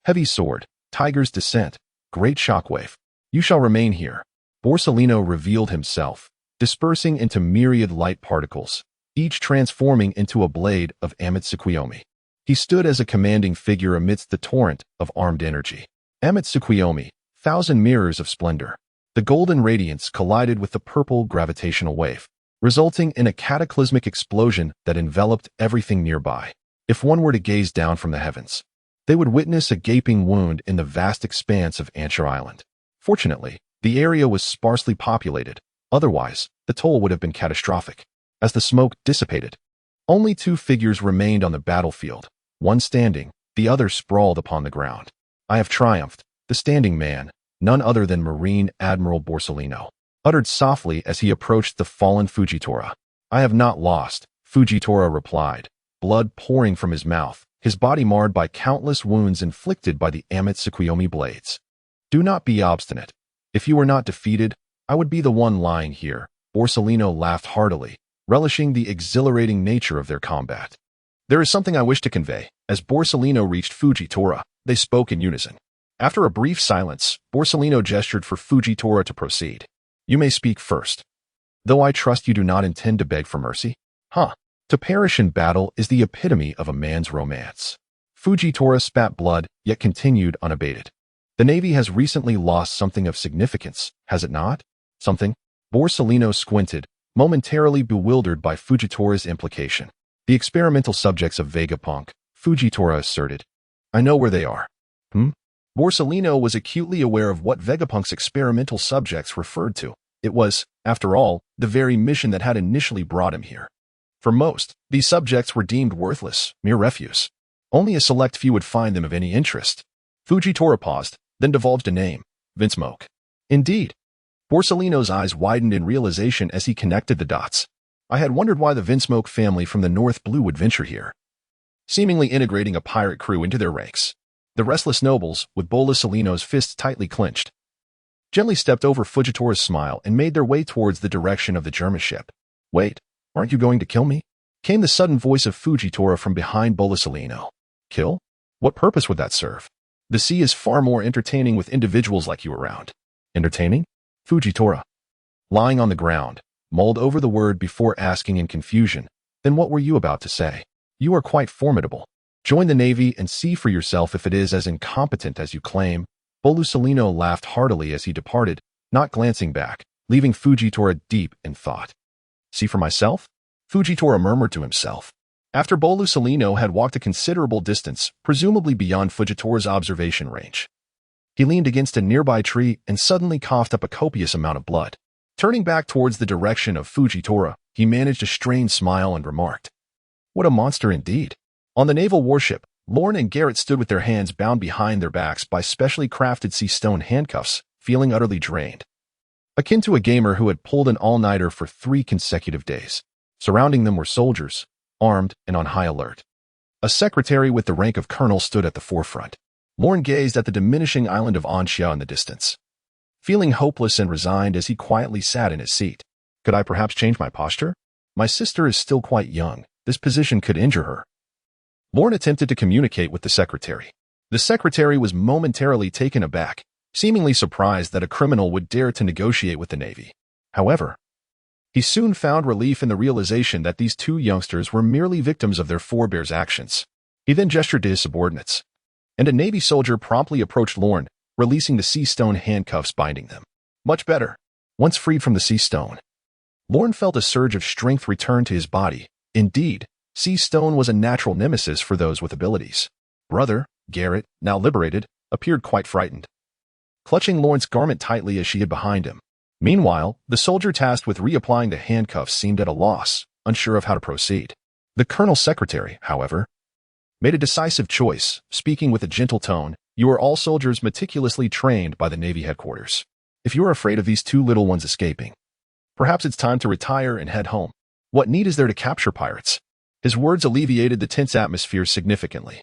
Heavy sword, tiger's descent, great shockwave. You shall remain here. Borsellino revealed himself, dispersing into myriad light particles, each transforming into a blade of Amatsukuyomi. He stood as a commanding figure amidst the torrent of armed energy. Amatsukuyomi, thousand mirrors of splendor. The golden radiance collided with the purple gravitational wave, resulting in a cataclysmic explosion that enveloped everything nearby. If one were to gaze down from the heavens, they would witness a gaping wound in the vast expanse of Venshir Island. Fortunately, the area was sparsely populated, otherwise, the toll would have been catastrophic. As the smoke dissipated, only two figures remained on the battlefield, one standing, the other sprawled upon the ground. I have triumphed, the standing man, none other than Marine Admiral Borsellino, uttered softly as he approached the fallen Fujitora. I have not lost, Fujitora replied, blood pouring from his mouth, his body marred by countless wounds inflicted by the Amatsukuyomi blades. Do not be obstinate. If you were not defeated, I would be the one lying here. Borsellino laughed heartily, relishing the exhilarating nature of their combat. There is something I wish to convey. As Borsellino reached Fujitora, they spoke in unison. After a brief silence, Borsellino gestured for Fujitora to proceed. You may speak first. Though I trust you do not intend to beg for mercy? Huh. To perish in battle is the epitome of a man's romance. Fujitora spat blood, yet continued unabated. The Navy has recently lost something of significance, has it not? Something? Borsellino squinted, momentarily bewildered by Fujitora's implication. The experimental subjects of Vegapunk, Fujitora asserted. I know where they are. Borsellino was acutely aware of what Vegapunk's experimental subjects referred to. It was, after all, the very mission that had initially brought him here. For most, these subjects were deemed worthless, mere refuse. Only a select few would find them of any interest. Fujitora paused, then divulged a name, Vinsmoke. Indeed. Borsellino's eyes widened in realization as he connected the dots. I had wondered why the Vinsmoke family from the North Blue would venture here, seemingly integrating a pirate crew into their ranks. The restless nobles, with Borsellino's fists tightly clenched, gently stepped over Fujitora's smile and made their way towards the direction of the German ship. Wait, aren't you going to kill me? Came the sudden voice of Fujitora from behind Borsellino. Kill? What purpose would that serve? The sea is far more entertaining with individuals like you around. Entertaining? Fujitora, lying on the ground, mulled over the word before asking in confusion, then what were you about to say? You are quite formidable. Join the Navy and see for yourself if it is as incompetent as you claim. Borsellino laughed heartily as he departed, not glancing back, leaving Fujitora deep in thought. See for myself? Fujitora murmured to himself. After Borsellino had walked a considerable distance, presumably beyond Fujitora's observation range, he leaned against a nearby tree and suddenly coughed up a copious amount of blood. Turning back towards the direction of Fujitora, he managed a strained smile and remarked, what a monster indeed. On the naval warship, Lorne and Garrett stood with their hands bound behind their backs by specially crafted sea stone handcuffs, feeling utterly drained. Akin to a gamer who had pulled an all-nighter for 3 consecutive days. Surrounding them were soldiers, armed and on high alert. A secretary with the rank of colonel stood at the forefront. Lorne gazed at the diminishing island of Anxia in the distance, feeling hopeless and resigned as he quietly sat in his seat. Could I perhaps change my posture? My sister is still quite young. This position could injure her. Lorne attempted to communicate with the secretary. The secretary was momentarily taken aback, seemingly surprised that a criminal would dare to negotiate with the Navy. However, he soon found relief in the realization that these two youngsters were merely victims of their forebears' actions. He then gestured to his subordinates, and a Navy soldier promptly approached Lorne, releasing the sea stone handcuffs binding them. Much better. Once freed from the sea stone, Lorne felt a surge of strength return to his body. Indeed, sea stone was a natural nemesis for those with abilities. Brother, Garrett, now liberated, appeared quite frightened, clutching Lorne's garment tightly as she hid behind him. Meanwhile, the soldier tasked with reapplying the handcuffs seemed at a loss, unsure of how to proceed. The colonel's secretary, however, made a decisive choice, speaking with a gentle tone. You are all soldiers meticulously trained by the Navy headquarters. If you are afraid of these two little ones escaping, perhaps it's time to retire and head home. What need is there to capture pirates? His words alleviated the tense atmosphere significantly.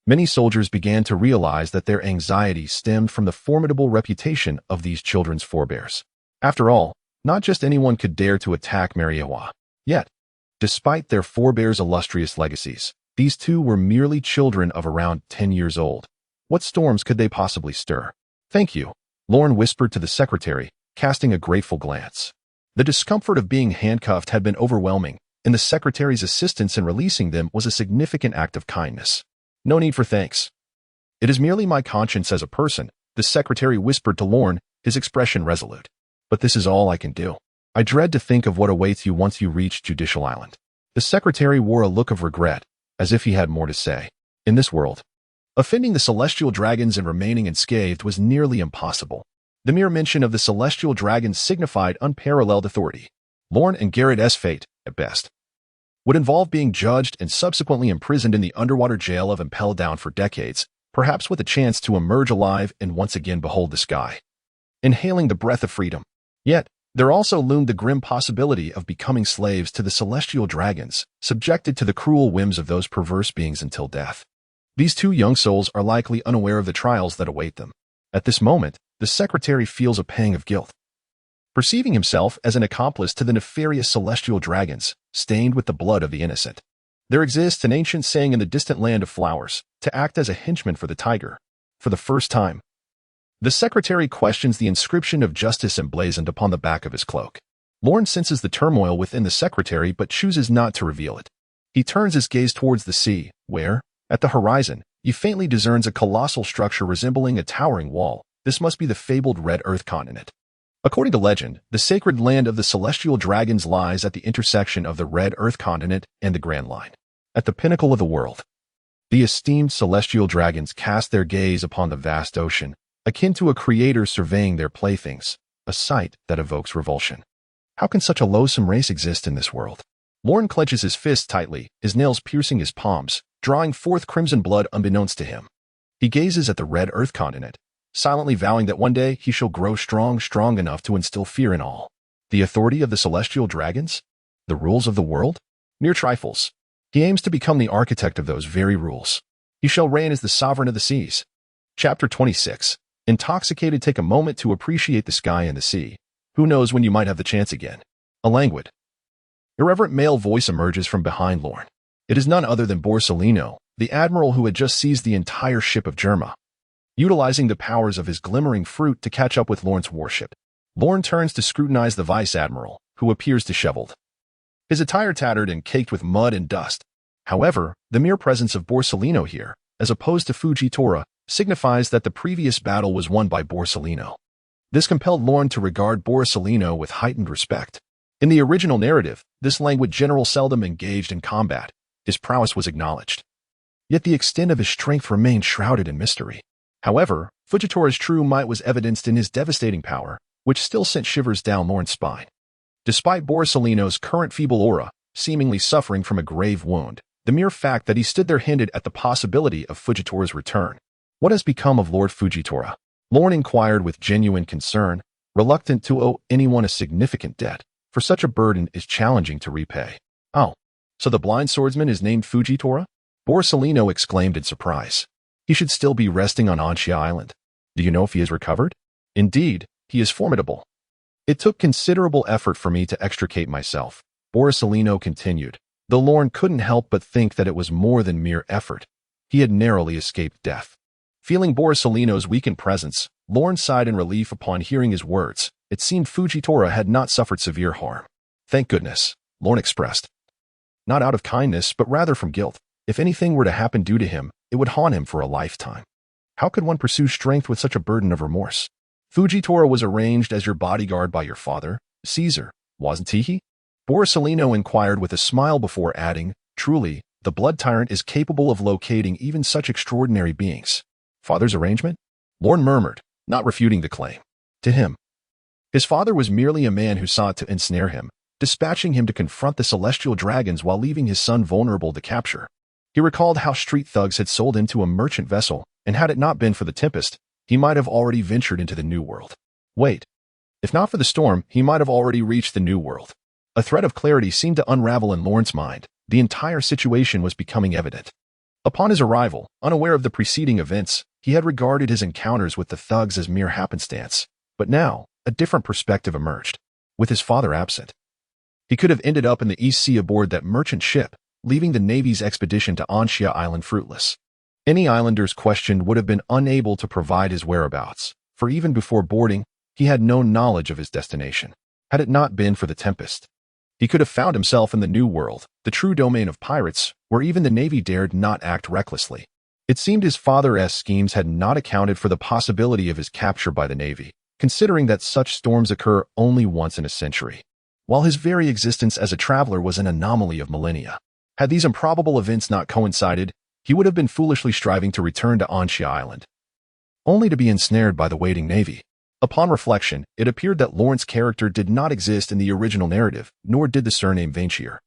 Many soldiers began to realize that their anxiety stemmed from the formidable reputation of these children's forebears. After all, not just anyone could dare to attack Mariewa. Yet, despite their forebears' illustrious legacies, these two were merely children of around 10 years old. What storms could they possibly stir? Thank you, Lorne whispered to the secretary, casting a grateful glance. The discomfort of being handcuffed had been overwhelming, and the secretary's assistance in releasing them was a significant act of kindness. No need for thanks. It is merely my conscience as a person, the secretary whispered to Lorne, his expression resolute. But this is all I can do. I dread to think of what awaits you once you reach Judicial Island. The secretary wore a look of regret, as if he had more to say. In this world, offending the celestial dragons and remaining unscathed was nearly impossible. The mere mention of the celestial dragons signified unparalleled authority. Lorne and Garrett's fate, at best, would involve being judged and subsequently imprisoned in the underwater jail of Impel Down for decades, perhaps with a chance to emerge alive and once again behold the sky, inhaling the breath of freedom. Yet, there also loomed the grim possibility of becoming slaves to the celestial dragons, subjected to the cruel whims of those perverse beings until death. These two young souls are likely unaware of the trials that await them. At this moment, the secretary feels a pang of guilt, perceiving himself as an accomplice to the nefarious celestial dragons, stained with the blood of the innocent. There exists an ancient saying in the distant land of flowers, to act as a henchman for the tiger. For the first time, the secretary questions the inscription of justice emblazoned upon the back of his cloak. Lorne senses the turmoil within the secretary but chooses not to reveal it. He turns his gaze towards the sea, where, at the horizon, he faintly discerns a colossal structure resembling a towering wall. This must be the fabled Red Earth continent. According to legend, the sacred land of the celestial dragons lies at the intersection of the Red Earth continent and the Grand Line. At the pinnacle of the world, the esteemed celestial dragons cast their gaze upon the vast ocean, akin to a creator surveying their playthings, a sight that evokes revulsion. How can such a loathsome race exist in this world? Lorne clenches his fists tightly, his nails piercing his palms, drawing forth crimson blood unbeknownst to him. He gazes at the Red Earth continent, silently vowing that one day he shall grow strong enough to instill fear in all. The authority of the celestial dragons? The rules of the world? Mere trifles. He aims to become the architect of those very rules. He shall reign as the sovereign of the seas. Chapter 26. Intoxicated, take a moment to appreciate the sky and the sea. Who knows when you might have the chance again? A languid, irreverent male voice emerges from behind Lorne. It is none other than Borsalino, the admiral who had just seized the entire ship of Germa, utilizing the powers of his glimmering fruit to catch up with Lorne's warship. Lorne turns to scrutinize the vice admiral, who appears disheveled, his attire tattered and caked with mud and dust. However, the mere presence of Borsalino here, as opposed to Fujitora, signifies that the previous battle was won by Borsalino. This compelled Lorne to regard Borsalino with heightened respect. In the original narrative, this languid general seldom engaged in combat. His prowess was acknowledged, yet the extent of his strength remained shrouded in mystery. However, Fujitora's true might was evidenced in his devastating power, which still sent shivers down Lorne's spine. Despite Borsalino's current feeble aura, seemingly suffering from a grave wound, the mere fact that he stood there hinted at the possibility of Fujitora's return. What has become of Lord Fujitora? Lorne inquired with genuine concern, reluctant to owe anyone a significant debt, for such a burden is challenging to repay. Oh, so the blind swordsman is named Fujitora? Borsalino exclaimed in surprise. He should still be resting on Anxia Island. Do you know if he has recovered? Indeed, he is formidable. It took considerable effort for me to extricate myself, Borsalino continued, though Lorne couldn't help but think that it was more than mere effort. He had narrowly escaped death. Feeling Borsalino's weakened presence, Lorne sighed in relief upon hearing his words. It seemed Fujitora had not suffered severe harm. Thank goodness, Lorne expressed. Not out of kindness, but rather from guilt. If anything were to happen due to him, it would haunt him for a lifetime. How could one pursue strength with such a burden of remorse? Fujitora was arranged as your bodyguard by your father, Caesar, wasn't he? Borsalino inquired with a smile before adding, truly, the blood tyrant is capable of locating even such extraordinary beings. Father's arrangement? Lorne murmured, not refuting the claim. To him, his father was merely a man who sought to ensnare him, dispatching him to confront the celestial dragons while leaving his son vulnerable to capture. He recalled how street thugs had sold him to a merchant vessel, and had it not been for the tempest, he might have already ventured into the New World. Wait. If not for the storm, he might have already reached the New World. A thread of clarity seemed to unravel in Lorne's mind. The entire situation was becoming evident. Upon his arrival, unaware of the preceding events, he had regarded his encounters with the thugs as mere happenstance. But now, a different perspective emerged. With his father absent, he could have ended up in the East Sea aboard that merchant ship, leaving the Navy's expedition to Anxia Island fruitless. Any islanders questioned would have been unable to provide his whereabouts, for even before boarding, he had no knowledge of his destination. Had it not been for the tempest, he could have found himself in the New World, the true domain of pirates, where even the Navy dared not act recklessly. It seemed his father's schemes had not accounted for the possibility of his capture by the Navy, considering that such storms occur only once in a century, while his very existence as a traveler was an anomaly of millennia. Had these improbable events not coincided, he would have been foolishly striving to return to Anxia Island, only to be ensnared by the waiting Navy. Upon reflection, it appeared that Lorne's character did not exist in the original narrative, nor did the surname Venshir.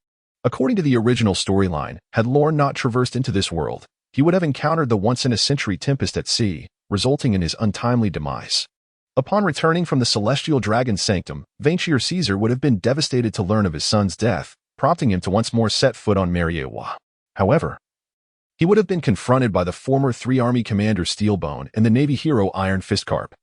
According to the original storyline, had Lorne not traversed into this world, he would have encountered the once-in-a-century tempest at sea, resulting in his untimely demise. Upon returning from the celestial dragon's sanctum, Venshir Caesar would have been devastated to learn of his son's death, prompting him to once more set foot on Mariewa. However, he would have been confronted by the former three-army commander Steelbone and the Navy hero Iron Fistcarp,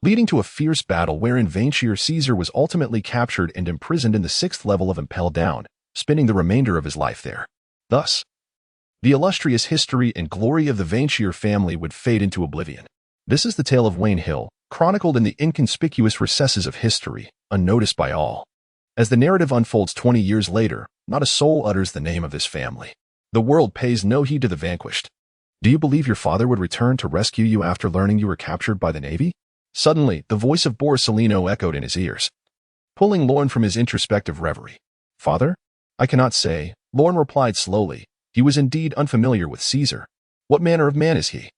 leading to a fierce battle wherein Venshir Caesar was ultimately captured and imprisoned in the 6th level of Impel Down, spending the remainder of his life there. Thus, the illustrious history and glory of the Venshir family would fade into oblivion. This is the tale of Wayne Hill, chronicled in the inconspicuous recesses of history, unnoticed by all. As the narrative unfolds 20 years later, not a soul utters the name of this family. The world pays no heed to the vanquished. Do you believe your father would return to rescue you after learning you were captured by the Navy? Suddenly, the voice of Borsalino echoed in his ears, pulling Lorne from his introspective reverie. Father? I cannot say, Lorne replied slowly. He was indeed unfamiliar with Caesar. What manner of man is he?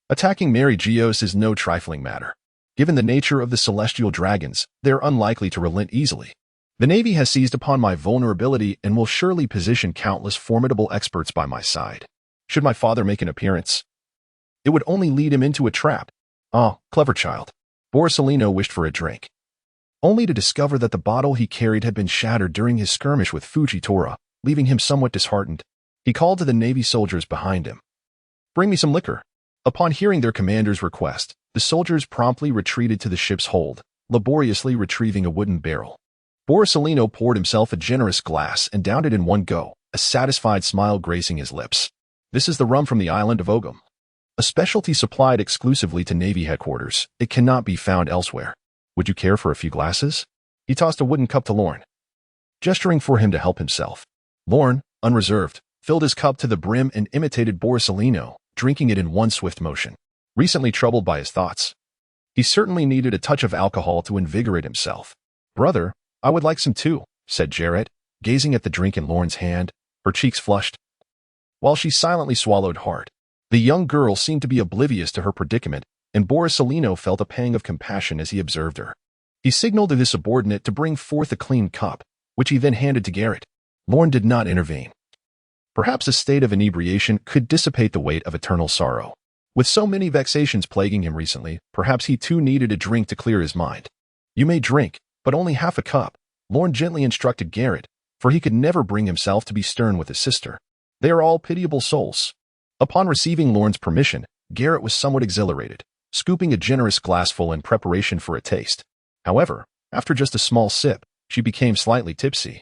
Attacking Mary Geos is no trifling matter. Given the nature of the celestial dragons, they are unlikely to relent easily. The Navy has seized upon my vulnerability and will surely position countless formidable experts by my side. Should my father make an appearance, it would only lead him into a trap. Ah, clever child. Borsalino wished for a drink, only to discover that the bottle he carried had been shattered during his skirmish with Fujitora, leaving him somewhat disheartened. He called to the Navy soldiers behind him. Bring me some liquor. Upon hearing their commander's request, the soldiers promptly retreated to the ship's hold, laboriously retrieving a wooden barrel. Borsalino poured himself a generous glass and downed it in one go, a satisfied smile gracing his lips. This is the rum from the island of Ogum, a specialty supplied exclusively to Navy headquarters. It cannot be found elsewhere. Would you care for a few glasses? He tossed a wooden cup to Lorne, gesturing for him to help himself. Lorne, unreserved, filled his cup to the brim and imitated Borsalino, drinking it in one swift motion. Recently troubled by his thoughts, he certainly needed a touch of alcohol to invigorate himself. Brother, I would like some too, said Jarrett, gazing at the drink in Lorne's hand, her cheeks flushed, while she silently swallowed hard. The young girl seemed to be oblivious to her predicament, and Borsalino felt a pang of compassion as he observed her. He signaled to his subordinate to bring forth a clean cup, which he then handed to Garrett. Lorne did not intervene. Perhaps a state of inebriation could dissipate the weight of eternal sorrow. With so many vexations plaguing him recently, perhaps he too needed a drink to clear his mind. You may drink, but only half a cup, Lorne gently instructed Garrett, for he could never bring himself to be stern with his sister. They are all pitiable souls. Upon receiving Lorne's permission, Garrett was somewhat exhilarated, scooping a generous glassful in preparation for a taste. However, after just a small sip, she became slightly tipsy,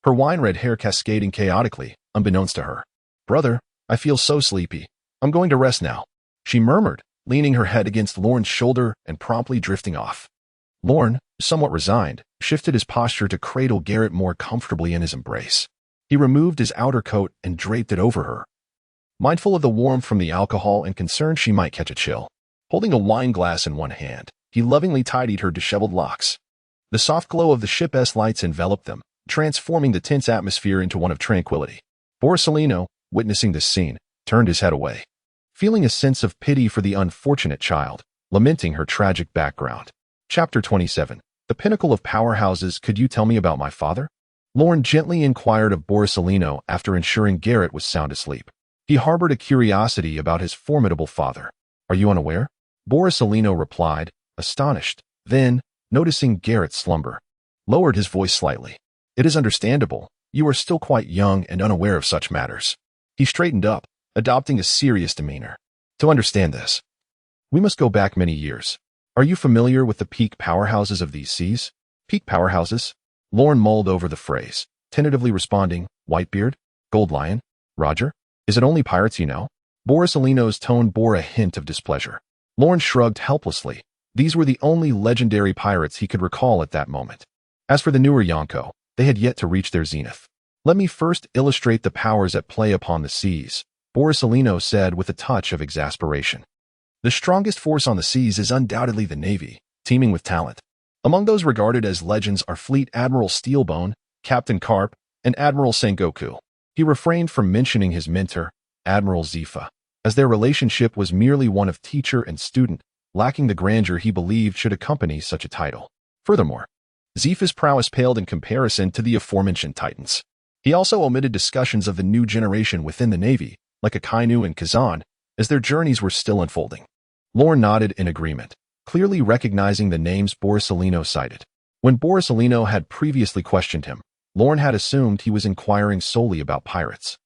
her wine-red hair cascading chaotically, unbeknownst to her. Brother, I feel so sleepy. I'm going to rest now, she murmured, leaning her head against Lorne's shoulder and promptly drifting off. Lorne, somewhat resigned, shifted his posture to cradle Garrett more comfortably in his embrace. He removed his outer coat and draped it over her, mindful of the warmth from the alcohol and concerned she might catch a chill. Holding a wine glass in one hand, He lovingly tidied her disheveled locks. The soft glow of the ship's lights enveloped them, transforming the tense atmosphere into one of tranquility. Borsalino, witnessing this scene, turned his head away, feeling a sense of pity for the unfortunate child, lamenting her tragic background. Chapter 27. The Pinnacle of Powerhouses. Could you tell me about my father? Lorne gently inquired of Borsalino after ensuring Garrett was sound asleep. He harbored a curiosity about his formidable father. Are you unaware? Borsalino replied, astonished. Then, noticing Garrett's slumber, lowered his voice slightly. It is understandable. You are still quite young and unaware of such matters. He straightened up, adopting a serious demeanor. To understand this, we must go back many years. Are you familiar with the peak powerhouses of these seas? Peak powerhouses? Lorne mulled over the phrase, tentatively responding, Whitebeard? Gold Lion? Roger? Is it only pirates you know? Borsalino's tone bore a hint of displeasure. Lorne shrugged helplessly. These were the only legendary pirates he could recall at that moment. As for the newer Yonko, they had yet to reach their zenith. Let me first illustrate the powers at play upon the seas, Borsalino said with a touch of exasperation. The strongest force on the seas is undoubtedly the Navy, teeming with talent. Among those regarded as legends are Fleet Admiral Steelbone, Captain Carp, and Admiral Sengoku. He refrained from mentioning his mentor, Admiral Zifa, as their relationship was merely one of teacher and student, lacking the grandeur he believed should accompany such a title. Furthermore, Zifa's prowess paled in comparison to the aforementioned titans. He also omitted discussions of the new generation within the Navy, like Akainu and Kazan, as their journeys were still unfolding. Lorne nodded in agreement, clearly recognizing the names Borsalino cited. When Borsalino had previously questioned him, Lorne had assumed he was inquiring solely about pirates.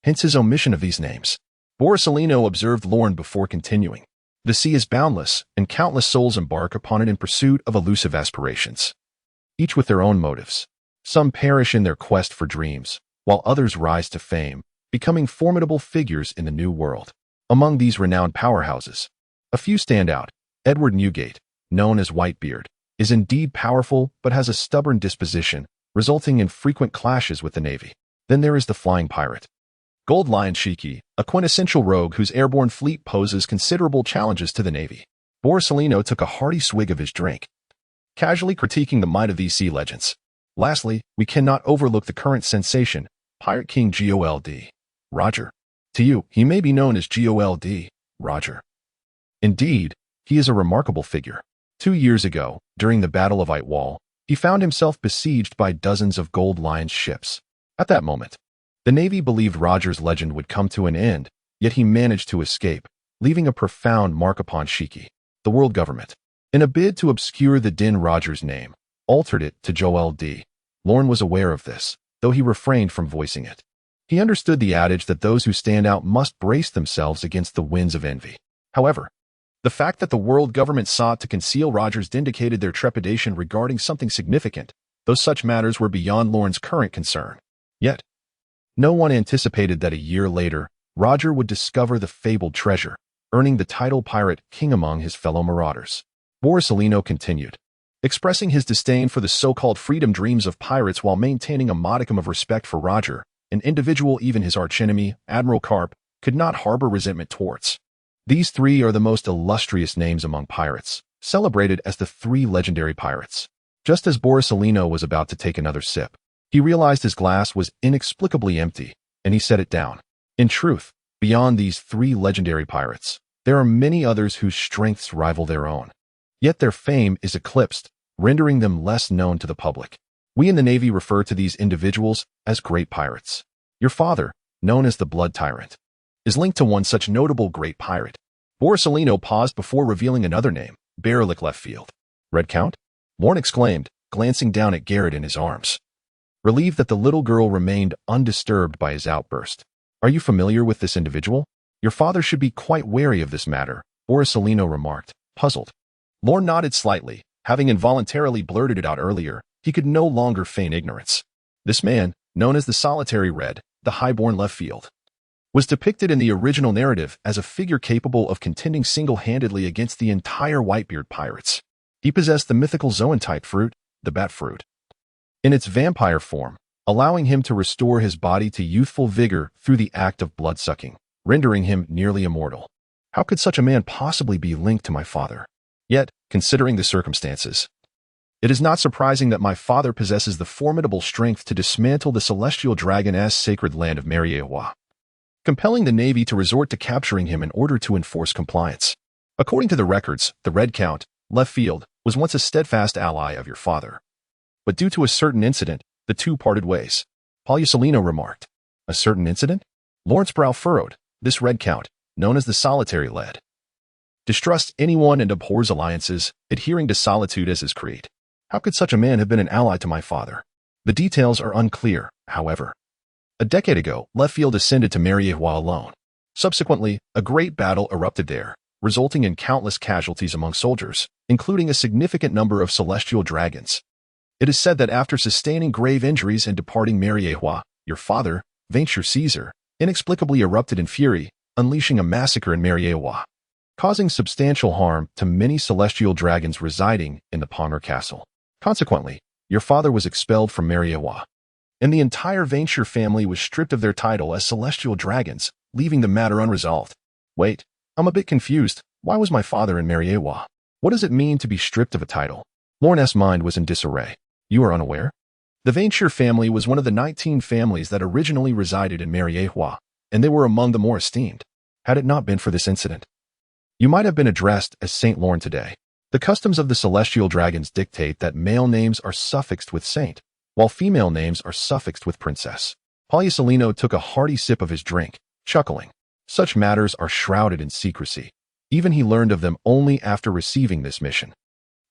Hence his omission of these names. Borsalino observed Lorne before continuing. The sea is boundless, and countless souls embark upon it in pursuit of elusive aspirations, each with their own motives. Some perish in their quest for dreams, while others rise to fame, becoming formidable figures in the new world. Among these renowned powerhouses, a few stand out. Edward Newgate, known as Whitebeard, is indeed powerful but has a stubborn disposition, resulting in frequent clashes with the Navy. Then there is the Flying Pirate, Gold Lion Shiki, a quintessential rogue whose airborne fleet poses considerable challenges to the Navy. Borsalino took a hearty swig of his drink, casually critiquing the might of these sea legends. Lastly, we cannot overlook the current sensation, Pirate King Gold. Roger. To you, he may be known as Gold. Roger. Indeed, he is a remarkable figure. 2 years ago, during the Battle of Whitewall, he found himself besieged by dozens of Gold Lion's ships. At that moment, the Navy believed Roger's legend would come to an end, yet he managed to escape, leaving a profound mark upon Shiki, the world government. In a bid to obscure the Din Roger's name, altered it to Gold. Lorne was aware of this, though he refrained from voicing it. He understood the adage that those who stand out must brace themselves against the winds of envy. However, the fact that the world government sought to conceal Roger's indicated their trepidation regarding something significant, though such matters were beyond Lorne's current concern. Yet, no one anticipated that a year later, Roger would discover the fabled treasure, earning the title Pirate King among his fellow marauders. Borsalino continued, expressing his disdain for the so-called freedom dreams of pirates while maintaining a modicum of respect for Roger, an individual even his archenemy, Admiral Carp, could not harbor resentment towards. These three are the most illustrious names among pirates, celebrated as the 3 legendary pirates. Just as Borsalino was about to take another sip, he realized his glass was inexplicably empty, and he set it down. In truth, beyond these 3 legendary pirates, there are many others whose strengths rival their own. Yet their fame is eclipsed, rendering them less known to the public. We in the Navy refer to these individuals as great pirates. Your father, known as the Blood Tyrant, is linked to one such notable great pirate. Borsalino paused before revealing another name, Barilick Leftfield. Red Count? Lorne exclaimed, glancing down at Garrett in his arms, relieved that the little girl remained undisturbed by his outburst. Are you familiar with this individual? Your father should be quite wary of this matter, Borsalino remarked, puzzled. Lorne nodded slightly. Having involuntarily blurted it out earlier, he could no longer feign ignorance. This man, known as the Solitary Red, the Highborn Leftfield, was depicted in the original narrative as a figure capable of contending single-handedly against the entire Whitebeard pirates. He possessed the mythical zoantite fruit, the bat fruit, in its vampire form, allowing him to restore his body to youthful vigor through the act of blood-sucking, rendering him nearly immortal. How could such a man possibly be linked to my father? Yet, considering the circumstances. It is not surprising that my father possesses the formidable strength to dismantle the celestial dragon-s sacred land of Mariewa, compelling the Navy to resort to capturing him in order to enforce compliance. According to the records, the Red Count, left field, was once a steadfast ally of your father. But due to a certain incident, the two parted ways. Paulusolino remarked. A certain incident? Lawrence's brow furrowed. This Red Count, known as the Solitary Led, distrusts anyone and abhors alliances, adhering to solitude as his creed. How could such a man have been an ally to my father? The details are unclear, however. A decade ago, left field ascended to Mariewa alone. Subsequently, a great battle erupted there, resulting in countless casualties among soldiers, including a significant number of celestial dragons. It is said that after sustaining grave injuries and departing Mariewa, your father, Venshir Caesar, inexplicably erupted in fury, unleashing a massacre in Mariewa, causing substantial harm to many celestial dragons residing in the Palmer Castle. Consequently, your father was expelled from Mariewa, and the entire Venshir family was stripped of their title as celestial dragons, leaving the matter unresolved. Wait, I'm a bit confused. Why was my father in Mariewa? What does it mean to be stripped of a title? Lorne's mind was in disarray. You are unaware? The Venshir family was one of the 19 families that originally resided in Mariewa, and they were among the more esteemed. Had it not been for this incident, you might have been addressed as Saint Lorne today. The customs of the celestial dragons dictate that male names are suffixed with saint, while female names are suffixed with princess. Paulusolino took a hearty sip of his drink, chuckling. Such matters are shrouded in secrecy. Even he learned of them only after receiving this mission,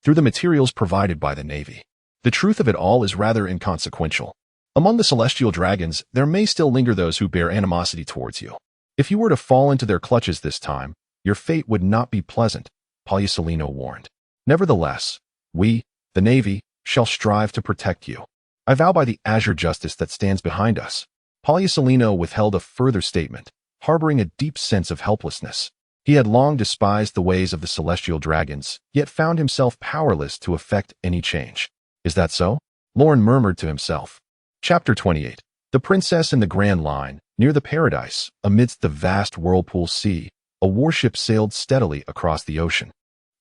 through the materials provided by the Navy. The truth of it all is rather inconsequential. Among the celestial dragons, there may still linger those who bear animosity towards you. If you were to fall into their clutches this time, your fate would not be pleasant, Paulusolino warned. Nevertheless, we, the Navy, shall strive to protect you. I vow by the azure justice that stands behind us. Paulusolino withheld a further statement, harboring a deep sense of helplessness. He had long despised the ways of the celestial dragons, yet found himself powerless to effect any change. Is that so? Lorne murmured to himself. Chapter 28. The Princess in the Grand Line, near the Paradise, amidst the vast whirlpool sea, a warship sailed steadily across the ocean,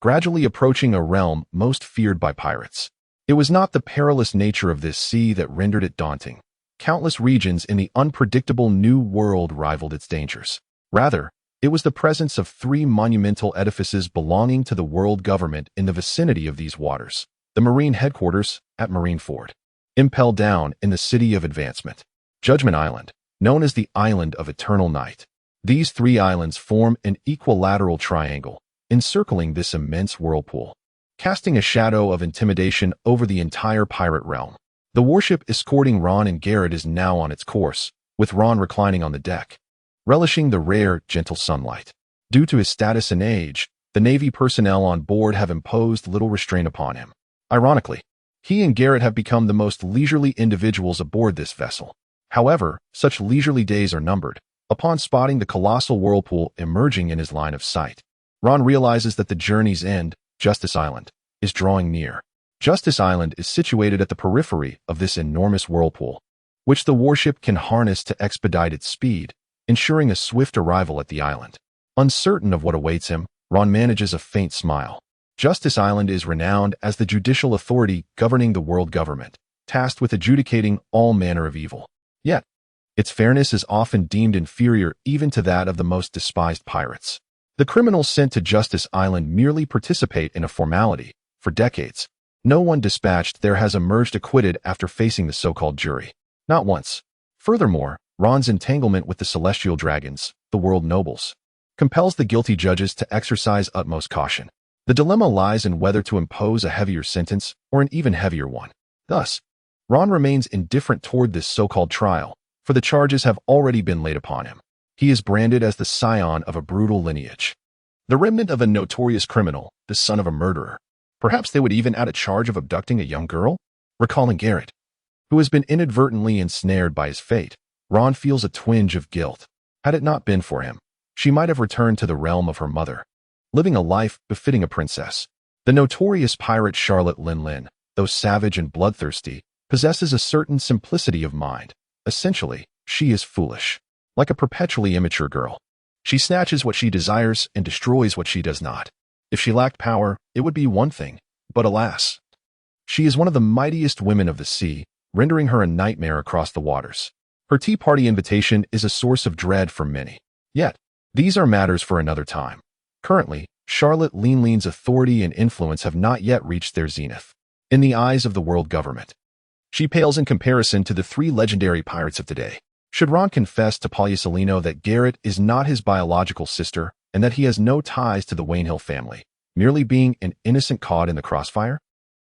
gradually approaching a realm most feared by pirates. It was not the perilous nature of this sea that rendered it daunting. Countless regions in the unpredictable New World rivaled its dangers. Rather, it was the presence of 3 monumental edifices belonging to the world government in the vicinity of these waters. The Marine headquarters at Marineford, Impel Down in the City of Advancement, Judgment Island, known as the Island of Eternal Night. These 3 islands form an equilateral triangle, encircling this immense whirlpool, casting a shadow of intimidation over the entire pirate realm. The warship escorting Ron and Garrett is now on its course, with Ron reclining on the deck, relishing the rare, gentle sunlight. Due to his status and age, the Navy personnel on board have imposed little restraint upon him. Ironically, he and Garrett have become the most leisurely individuals aboard this vessel. However, such leisurely days are numbered. Upon spotting the colossal whirlpool emerging in his line of sight, Ron realizes that the journey's end, Justice Island, is drawing near. Justice Island is situated at the periphery of this enormous whirlpool, which the warship can harness to expedite its speed, ensuring a swift arrival at the island. Uncertain of what awaits him, Ron manages a faint smile. Justice Island is renowned as the judicial authority governing the world government, tasked with adjudicating all manner of evil. Yet, its fairness is often deemed inferior even to that of the most despised pirates. The criminals sent to Justice Island merely participate in a formality. For decades, no one dispatched there has emerged acquitted after facing the so-called jury. Not once. Furthermore, Ron's entanglement with the celestial dragons, the world nobles, compels the guilty judges to exercise utmost caution. The dilemma lies in whether to impose a heavier sentence or an even heavier one. Thus, Ron remains indifferent toward this so-called trial, for the charges have already been laid upon him. He is branded as the scion of a brutal lineage, the remnant of a notorious criminal, the son of a murderer. Perhaps they would even add a charge of abducting a young girl? Recalling Garrett, who has been inadvertently ensnared by his fate, Ron feels a twinge of guilt. Had it not been for him, she might have returned to the realm of her mother, living a life befitting a princess. The notorious pirate Charlotte Lin, though savage and bloodthirsty, possesses a certain simplicity of mind. Essentially, she is foolish. Like a perpetually immature girl, she snatches what she desires and destroys what she does not. If she lacked power, it would be one thing, but alas, she is one of the mightiest women of the sea, rendering her a nightmare across the waters. Her tea party invitation is a source of dread for many. Yet, these are matters for another time. Currently, Charlotte Leanlean's authority and influence have not yet reached their zenith. In the eyes of the world government, she pales in comparison to the three legendary pirates of today. Should Ron confess to Pagliusolino that Garrett is not his biological sister and that he has no ties to the Wainhill family, merely being an innocent caught in the crossfire?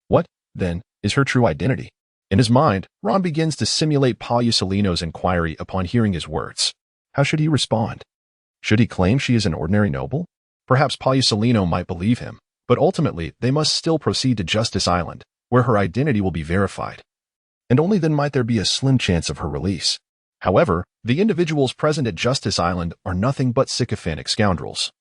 What, then, is her true identity? In his mind, Ron begins to simulate Pagliusolino's inquiry upon hearing his words. How should he respond? Should he claim she is an ordinary noble? Perhaps Pagliusolino might believe him, but ultimately they must still proceed to Justice Island, where her identity will be verified. And only then might there be a slim chance of her release. However, the individuals present at Justice Island are nothing but sycophantic scoundrels,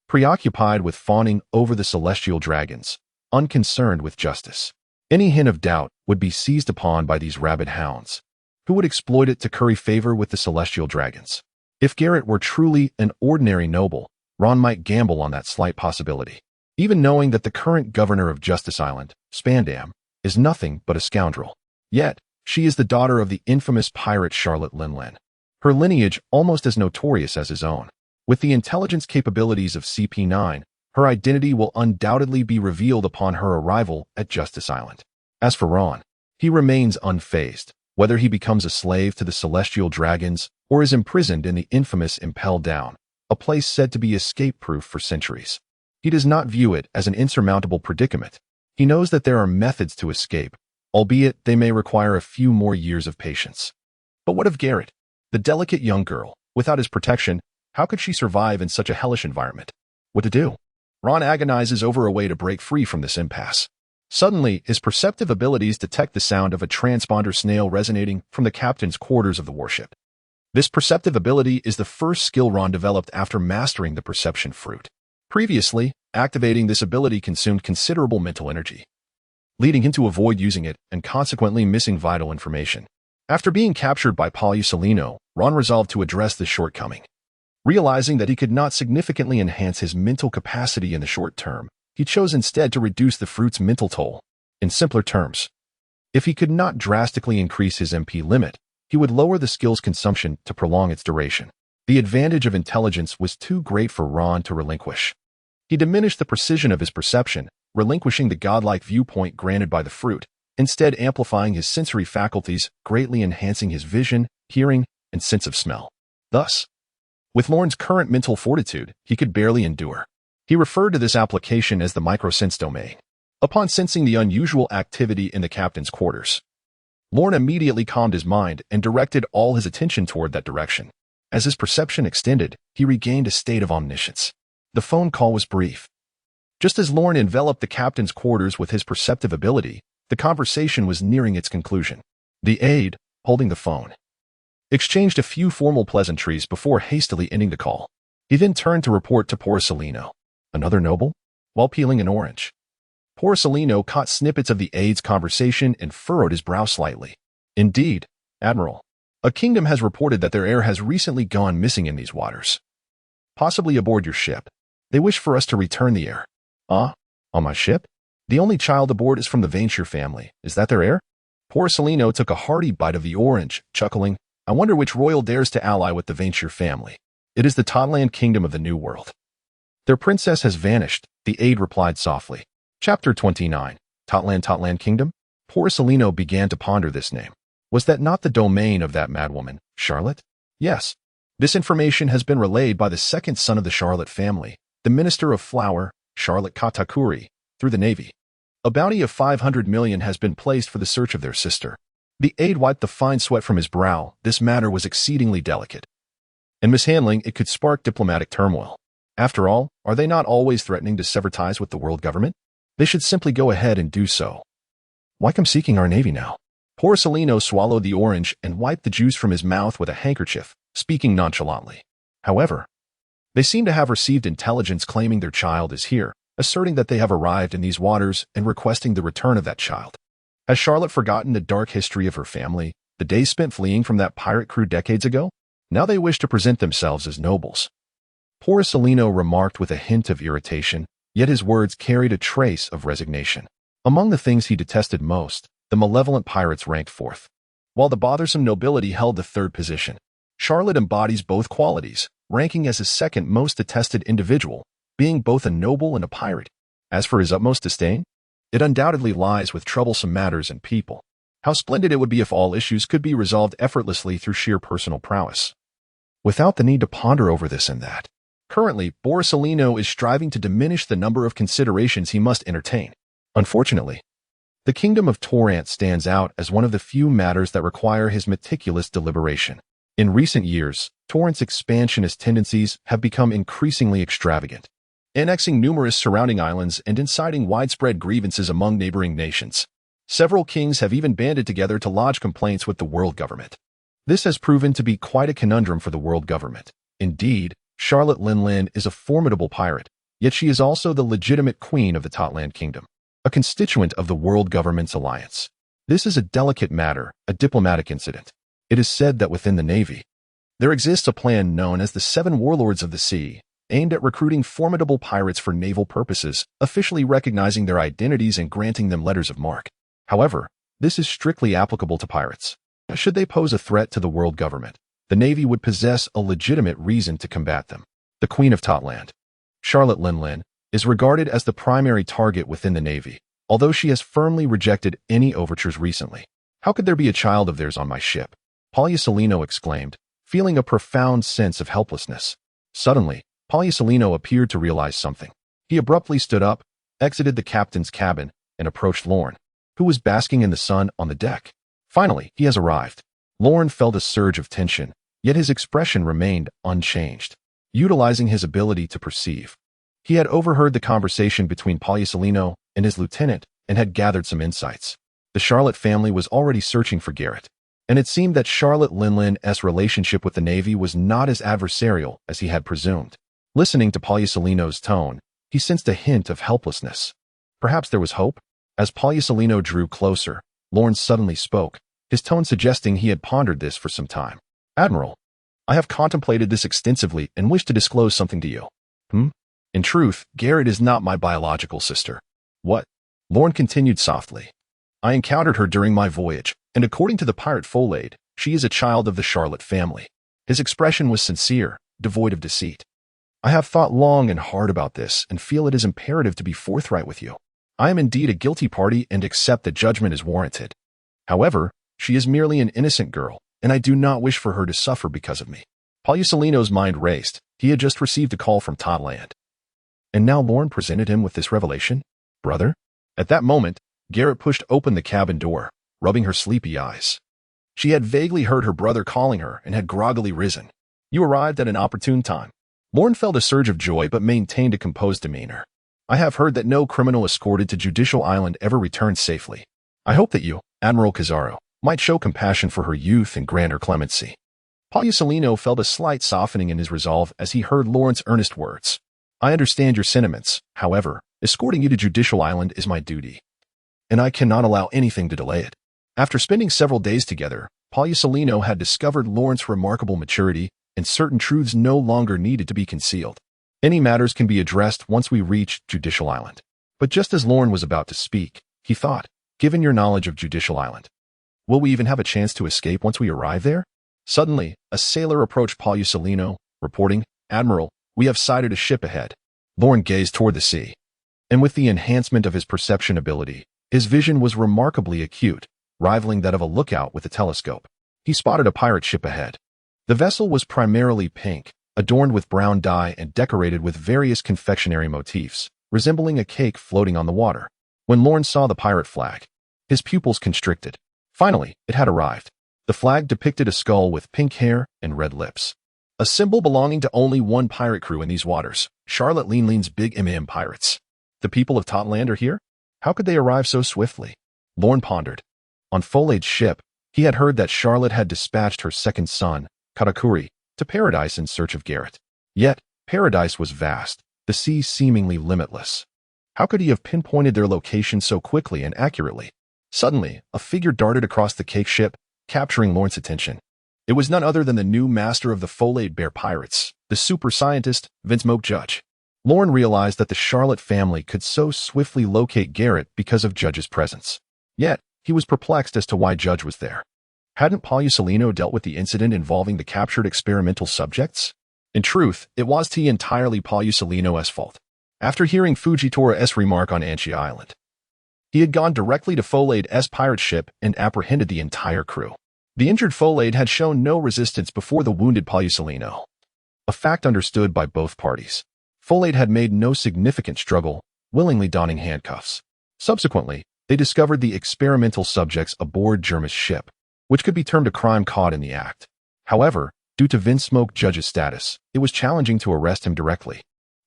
preoccupied with fawning over the celestial dragons, unconcerned with justice. Any hint of doubt would be seized upon by these rabid hounds, who would exploit it to curry favor with the celestial dragons. If Garrett were truly an ordinary noble, Ron might gamble on that slight possibility, even knowing that the current governor of Justice Island, Spandam, is nothing but a scoundrel. Yet, she is the daughter of the infamous pirate Charlotte Leanlean, her lineage almost as notorious as his own. With the intelligence capabilities of CP9, her identity will undoubtedly be revealed upon her arrival at Justice Island. As for Ron, he remains unfazed, whether he becomes a slave to the celestial dragons or is imprisoned in the infamous Impel Down, a place said to be escape-proof for centuries. He does not view it as an insurmountable predicament. He knows that there are methods to escape, albeit they may require a few more years of patience. But what of Garrett? The delicate young girl, without his protection, how could she survive in such a hellish environment? What to do? Ron agonizes over a way to break free from this impasse. Suddenly, his perceptive abilities detect the sound of a transponder snail resonating from the captain's quarters of the warship. This perceptive ability is the first skill Ron developed after mastering the perception fruit. Previously, activating this ability consumed considerable mental energy, leading him to avoid using it and consequently missing vital information. After being captured by Pagliusolino, Ron resolved to address this shortcoming. Realizing that he could not significantly enhance his mental capacity in the short term, he chose instead to reduce the fruit's mental toll. In simpler terms, if he could not drastically increase his MP limit, he would lower the skill's consumption to prolong its duration. The advantage of intelligence was too great for Ron to relinquish. He diminished the precision of his perception, relinquishing the godlike viewpoint granted by the fruit, instead amplifying his sensory faculties, greatly enhancing his vision, hearing, and sense of smell. Thus, with Lorne's current mental fortitude, he could barely endure. He referred to this application as the microsense domain. Upon sensing the unusual activity in the captain's quarters, Lorne immediately calmed his mind and directed all his attention toward that direction. As his perception extended, he regained a state of omniscience. The phone call was brief. Just as Lorne enveloped the captain's quarters with his perceptive ability, the conversation was nearing its conclusion. The aide, holding the phone, exchanged a few formal pleasantries before hastily ending the call. He then turned to report to Pagliusolino, another noble, while peeling an orange. Pagliusolino caught snippets of the aide's conversation and furrowed his brow slightly. Indeed, Admiral, a kingdom has reported that their heir has recently gone missing in these waters. Possibly aboard your ship. They wish for us to return the heir. On my ship? The only child aboard is from the Venshir family. Is that their heir? Pagliusolino took a hearty bite of the orange, chuckling, I wonder which royal dares to ally with the Venshir family. It is the Totland kingdom of the New World. Their princess has vanished, the aide replied softly. Chapter 29. Totland Kingdom? Pagliusolino began to ponder this name. Was that not the domain of that madwoman, Charlotte? Yes. This information has been relayed by the second son of the Charlotte family, the Minister of Flour, Charlotte Katakuri, through the Navy. A bounty of 500 million has been placed for the search of their sister. The aide wiped the fine sweat from his brow. This matter was exceedingly delicate, and mishandling it could spark diplomatic turmoil. After all, are they not always threatening to sever ties with the world government? They should simply go ahead and do so. Why come seeking our navy now? Pagliusolino swallowed the orange and wiped the juice from his mouth with a handkerchief, speaking nonchalantly. However, they seem to have received intelligence claiming their child is here, asserting that they have arrived in these waters and requesting the return of that child. Has Charlotte forgotten the dark history of her family, the days spent fleeing from that pirate crew decades ago? Now they wish to present themselves as nobles. Pagliusolino remarked with a hint of irritation, yet his words carried a trace of resignation. Among the things he detested most, the malevolent pirates ranked fourth, while the bothersome nobility held the third position. Charlotte embodies both qualities, ranking as his second most detested individual, being both a noble and a pirate. As for his utmost disdain, it undoubtedly lies with troublesome matters and people. How splendid it would be if all issues could be resolved effortlessly through sheer personal prowess, without the need to ponder over this and that. Currently, Borsalino is striving to diminish the number of considerations he must entertain. Unfortunately, the kingdom of Torrent stands out as one of the few matters that require his meticulous deliberation. In recent years, Torrent's expansionist tendencies have become increasingly extravagant, annexing numerous surrounding islands and inciting widespread grievances among neighboring nations. Several kings have even banded together to lodge complaints with the world government. This has proven to be quite a conundrum for the world government. Indeed, Charlotte Linlin is a formidable pirate, yet she is also the legitimate queen of the Totland Kingdom, a constituent of the world government's alliance. This is a delicate matter, a diplomatic incident. It is said that within the Navy, there exists a plan known as the Seven Warlords of the Sea, aimed at recruiting formidable pirates for naval purposes, officially recognizing their identities and granting them letters of marque. However, this is strictly applicable to pirates. Should they pose a threat to the world government, the Navy would possess a legitimate reason to combat them. The Queen of Totland, Charlotte Linlin, is regarded as the primary target within the Navy, although she has firmly rejected any overtures recently. "How could there be a child of theirs on my ship?" Pollusolino exclaimed, feeling a profound sense of helplessness. Suddenly, Pollusolino appeared to realize something. He abruptly stood up, exited the captain's cabin, and approached Lorne, who was basking in the sun on the deck. Finally, he has arrived. Lorne felt a surge of tension, yet his expression remained unchanged. Utilizing his ability to perceive, he had overheard the conversation between Pollusolino and his lieutenant and had gathered some insights. The Charlotte family was already searching for Garrett, and it seemed that Charlotte Linlin's relationship with the Navy was not as adversarial as he had presumed. Listening to Pollusolino's tone, he sensed a hint of helplessness. Perhaps there was hope? As Pollusolino drew closer, Lorne suddenly spoke, his tone suggesting he had pondered this for some time. "Admiral, I have contemplated this extensively and wish to disclose something to you." In truth, Garrett is not my biological sister." "What?" Lorne continued softly. "I encountered her during my voyage, and according to the pirate Folade, she is a child of the Charlotte family." His expression was sincere, devoid of deceit. "I have thought long and hard about this and feel it is imperative to be forthright with you. I am indeed a guilty party and accept that judgment is warranted. However, she is merely an innocent girl, and I do not wish for her to suffer because of me." Pollusolino's mind raced. He had just received a call from Totland. And now Lorne presented him with this revelation? "Brother?" At that moment, Garrett pushed open the cabin door, rubbing her sleepy eyes. She had vaguely heard her brother calling her and had groggily risen. "You arrived at an opportune time." Lorne felt a surge of joy but maintained a composed demeanor. "I have heard that no criminal escorted to Judicial Island ever returned safely. I hope that you, Admiral Cazaro, might show compassion for her youth and grant her clemency." Pollusolino felt a slight softening in his resolve as he heard Lorne's earnest words. "I understand your sentiments. However, escorting you to Judicial Island is my duty, and I cannot allow anything to delay it." After spending several days together, Pollusolino had discovered Lorne's remarkable maturity, and certain truths no longer needed to be concealed. Any matters can be addressed once we reach Judicial Island. But just as Lorne was about to speak, he thought, "Given your knowledge of Judicial Island, will we even have a chance to escape once we arrive there?" Suddenly, a sailor approached Pollusolino, reporting, "Admiral, we have sighted a ship ahead." Lorne gazed toward the sea, and with the enhancement of his perception ability, his vision was remarkably acute, rivaling that of a lookout with a telescope. He spotted a pirate ship ahead. The vessel was primarily pink, adorned with brown dye and decorated with various confectionery motifs, resembling a cake floating on the water. When Lorne saw the pirate flag, his pupils constricted. Finally, it had arrived. The flag depicted a skull with pink hair and red lips, a symbol belonging to only one pirate crew in these waters, Charlotte Linlin's Big Pirates. The people of Totland are here? How could they arrive so swiftly? Lorne pondered. On Folade's ship, he had heard that Charlotte had dispatched her second son, Katakuri, to Paradise in search of Garrett. Yet, Paradise was vast, the sea seemingly limitless. How could he have pinpointed their location so quickly and accurately? Suddenly, a figure darted across the cake ship, capturing Lorne's attention. It was none other than the new master of the Folade Bear Pirates, the super scientist, Venshir Judge. Lorne realized that the Charlotte family could so swiftly locate Garrett because of Judge's presence. Yet, he was perplexed as to why Judge was there. Hadn't Palusolino dealt with the incident involving the captured experimental subjects? In truth, it was entirely Palusolino's fault. After hearing Fujitora remark on Anchi Island, he had gone directly to Folade's pirate ship and apprehended the entire crew. The injured Folade had shown no resistance before the wounded Palusolino, a fact understood by both parties. Folade had made no significant struggle, willingly donning handcuffs. Subsequently, they discovered the experimental subjects aboard Germa's ship, which could be termed a crime caught in the act. However, due to Vinsmoke Judge's status, it was challenging to arrest him directly.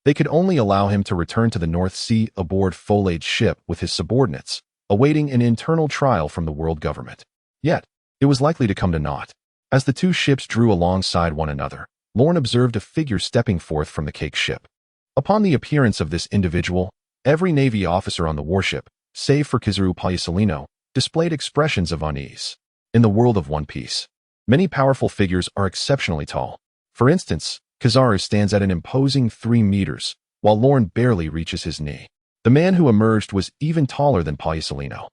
They could only allow him to return to the North Sea aboard Folade's ship with his subordinates, awaiting an internal trial from the world government. Yet, it was likely to come to naught. As the two ships drew alongside one another, Lorne observed a figure stepping forth from the cake ship. Upon the appearance of this individual, every Navy officer on the warship, save for Kizaru Palusolino, displayed expressions of unease. In the world of One Piece, many powerful figures are exceptionally tall. For instance, Kizaru stands at an imposing 3 meters, while Lorne barely reaches his knee. The man who emerged was even taller than Palusolino.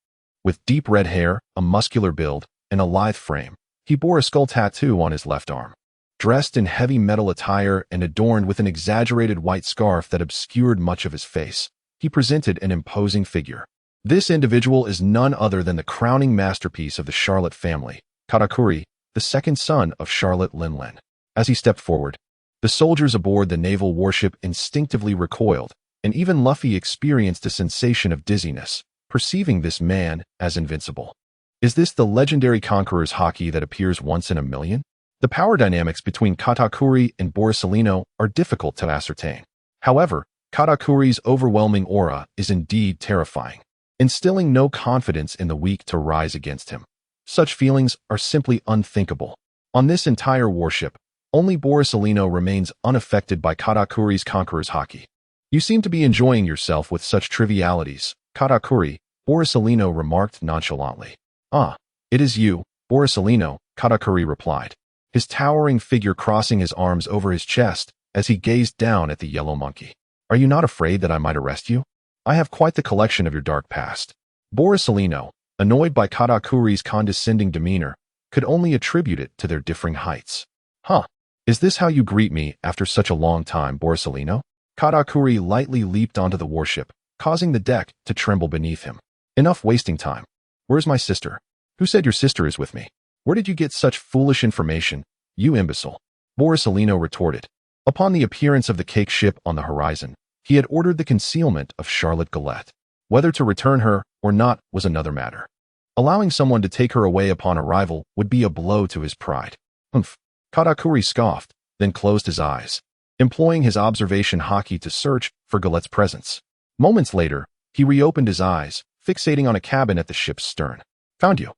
With deep red hair, a muscular build, and a lithe frame, he bore a skull tattoo on his left arm. Dressed in heavy metal attire and adorned with an exaggerated white scarf that obscured much of his face, he presented an imposing figure. This individual is none other than the crowning masterpiece of the Charlotte family, Katakuri, the second son of Charlotte Linlin. As he stepped forward, the soldiers aboard the naval warship instinctively recoiled, and even Luffy experienced a sensation of dizziness, perceiving this man as invincible. Is this the legendary conqueror's haki that appears once in a million? The power dynamics between Katakuri and Borsalino are difficult to ascertain. However, Katakuri's overwhelming aura is indeed terrifying, instilling no confidence in the weak to rise against him. Such feelings are simply unthinkable. On this entire warship, only Borsalino remains unaffected by Katakuri's conqueror's haki. You seem to be enjoying yourself with such trivialities, Katakuri, Borsalino remarked nonchalantly. Ah, it is you, Borsalino, Katakuri replied, his towering figure crossing his arms over his chest as he gazed down at the yellow monkey. Are you not afraid that I might arrest you? I have quite the collection of your dark past. Borsalino, annoyed by Katakuri's condescending demeanor, could only attribute it to their differing heights. Huh, is this how you greet me after such a long time, Borsalino? Katakuri lightly leaped onto the warship, causing the deck to tremble beneath him. Enough wasting time. Where's my sister? Who said your sister is with me? Where did you get such foolish information, you imbecile? Borsalino retorted. Upon the appearance of the cake ship on the horizon, he had ordered the concealment of Charlotte Galette. Whether to return her or not was another matter. Allowing someone to take her away upon arrival would be a blow to his pride. Humph. Katakuri scoffed, then closed his eyes, employing his observation haki to search for Galette's presence. Moments later, he reopened his eyes, fixating on a cabin at the ship's stern. Found you.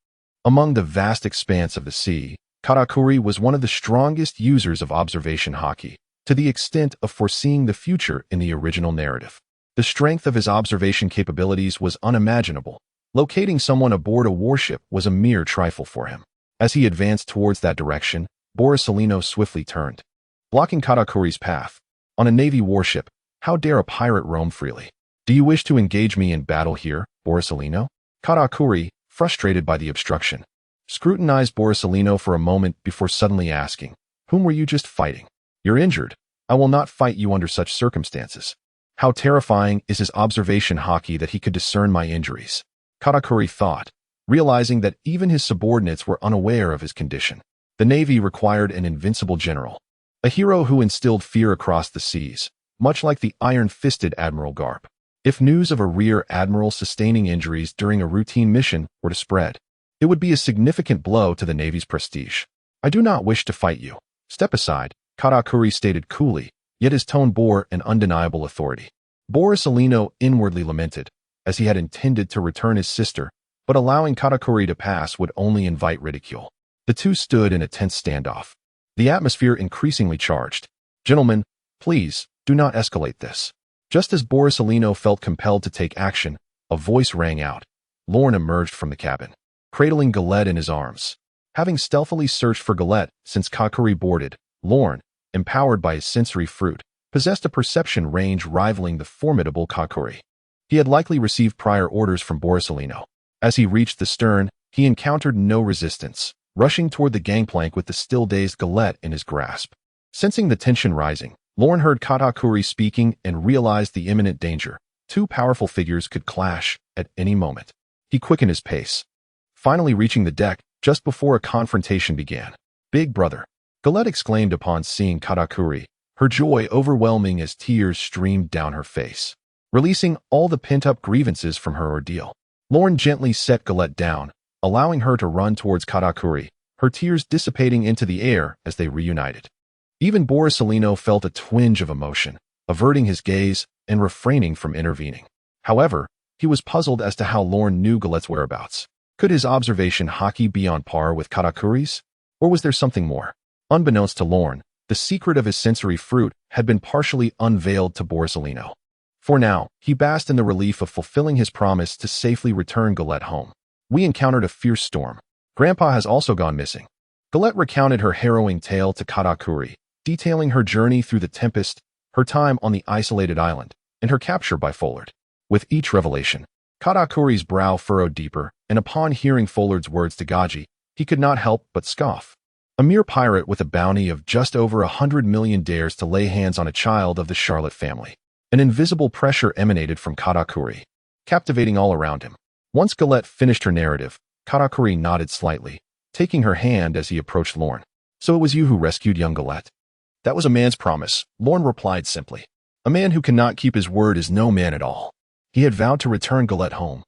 Among the vast expanse of the sea, Katakuri was one of the strongest users of observation haki, to the extent of foreseeing the future in the original narrative. The strength of his observation capabilities was unimaginable. Locating someone aboard a warship was a mere trifle for him. As he advanced towards that direction, Borsalino swiftly turned, blocking Katakuri's path. On a Navy warship, how dare a pirate roam freely? Do you wish to engage me in battle here, Borsalino? Katakuri, frustrated by the obstruction, scrutinized Borsalino for a moment before suddenly asking, whom were you just fighting? You're injured. I will not fight you under such circumstances. How terrifying is his observation haki that he could discern my injuries? Katakuri thought, realizing that even his subordinates were unaware of his condition. The Navy required an invincible general, a hero who instilled fear across the seas, much like the iron-fisted Admiral Garp. If news of a rear admiral sustaining injuries during a routine mission were to spread, it would be a significant blow to the Navy's prestige. I do not wish to fight you. Step aside, Katakuri stated coolly, yet his tone bore an undeniable authority. Borsalino inwardly lamented, as he had intended to return his sister, but allowing Katakuri to pass would only invite ridicule. The two stood in a tense standoff, the atmosphere increasingly charged. Gentlemen, please, do not escalate this. Just as Borsalino felt compelled to take action, a voice rang out. Lorne emerged from the cabin, cradling Galette in his arms. Having stealthily searched for Galette since Katakuri boarded, Lorne, empowered by his sensory fruit, possessed a perception range rivaling the formidable Kakuri. He had likely received prior orders from Borsalino. As he reached the stern, he encountered no resistance, rushing toward the gangplank with the still-dazed Galette in his grasp. Sensing the tension rising, Lorne heard Katakuri speaking and realized the imminent danger. Two powerful figures could clash at any moment. He quickened his pace, finally reaching the deck just before a confrontation began. "Big brother," Galette exclaimed upon seeing Katakuri, her joy overwhelming as tears streamed down her face, releasing all the pent-up grievances from her ordeal. Lorne gently set Galette down, allowing her to run towards Katakuri, her tears dissipating into the air as they reunited. Even Borsalino felt a twinge of emotion, averting his gaze and refraining from intervening. However, he was puzzled as to how Lorne knew Galette's whereabouts. Could his observation haki be on par with Katakuri's? Or was there something more? Unbeknownst to Lorne, the secret of his sensory fruit had been partially unveiled to Borsalino. For now, he basked in the relief of fulfilling his promise to safely return Galette home. "We encountered a fierce storm. Grandpa has also gone missing." Galette recounted her harrowing tale to Katakuri, detailing her journey through the tempest, her time on the isolated island, and her capture by Follard. With each revelation, Katakuri's brow furrowed deeper, and upon hearing Follard's words to Gaji, he could not help but scoff. A mere pirate with a bounty of just over 100 million dares to lay hands on a child of the Charlotte family. An invisible pressure emanated from Katakuri, captivating all around him. Once Galette finished her narrative, Katakuri nodded slightly, taking her hand as he approached Lorne. "So it was you who rescued young Galette?" "That was a man's promise," Lorne replied simply. "A man who cannot keep his word is no man at all." He had vowed to return Galette home,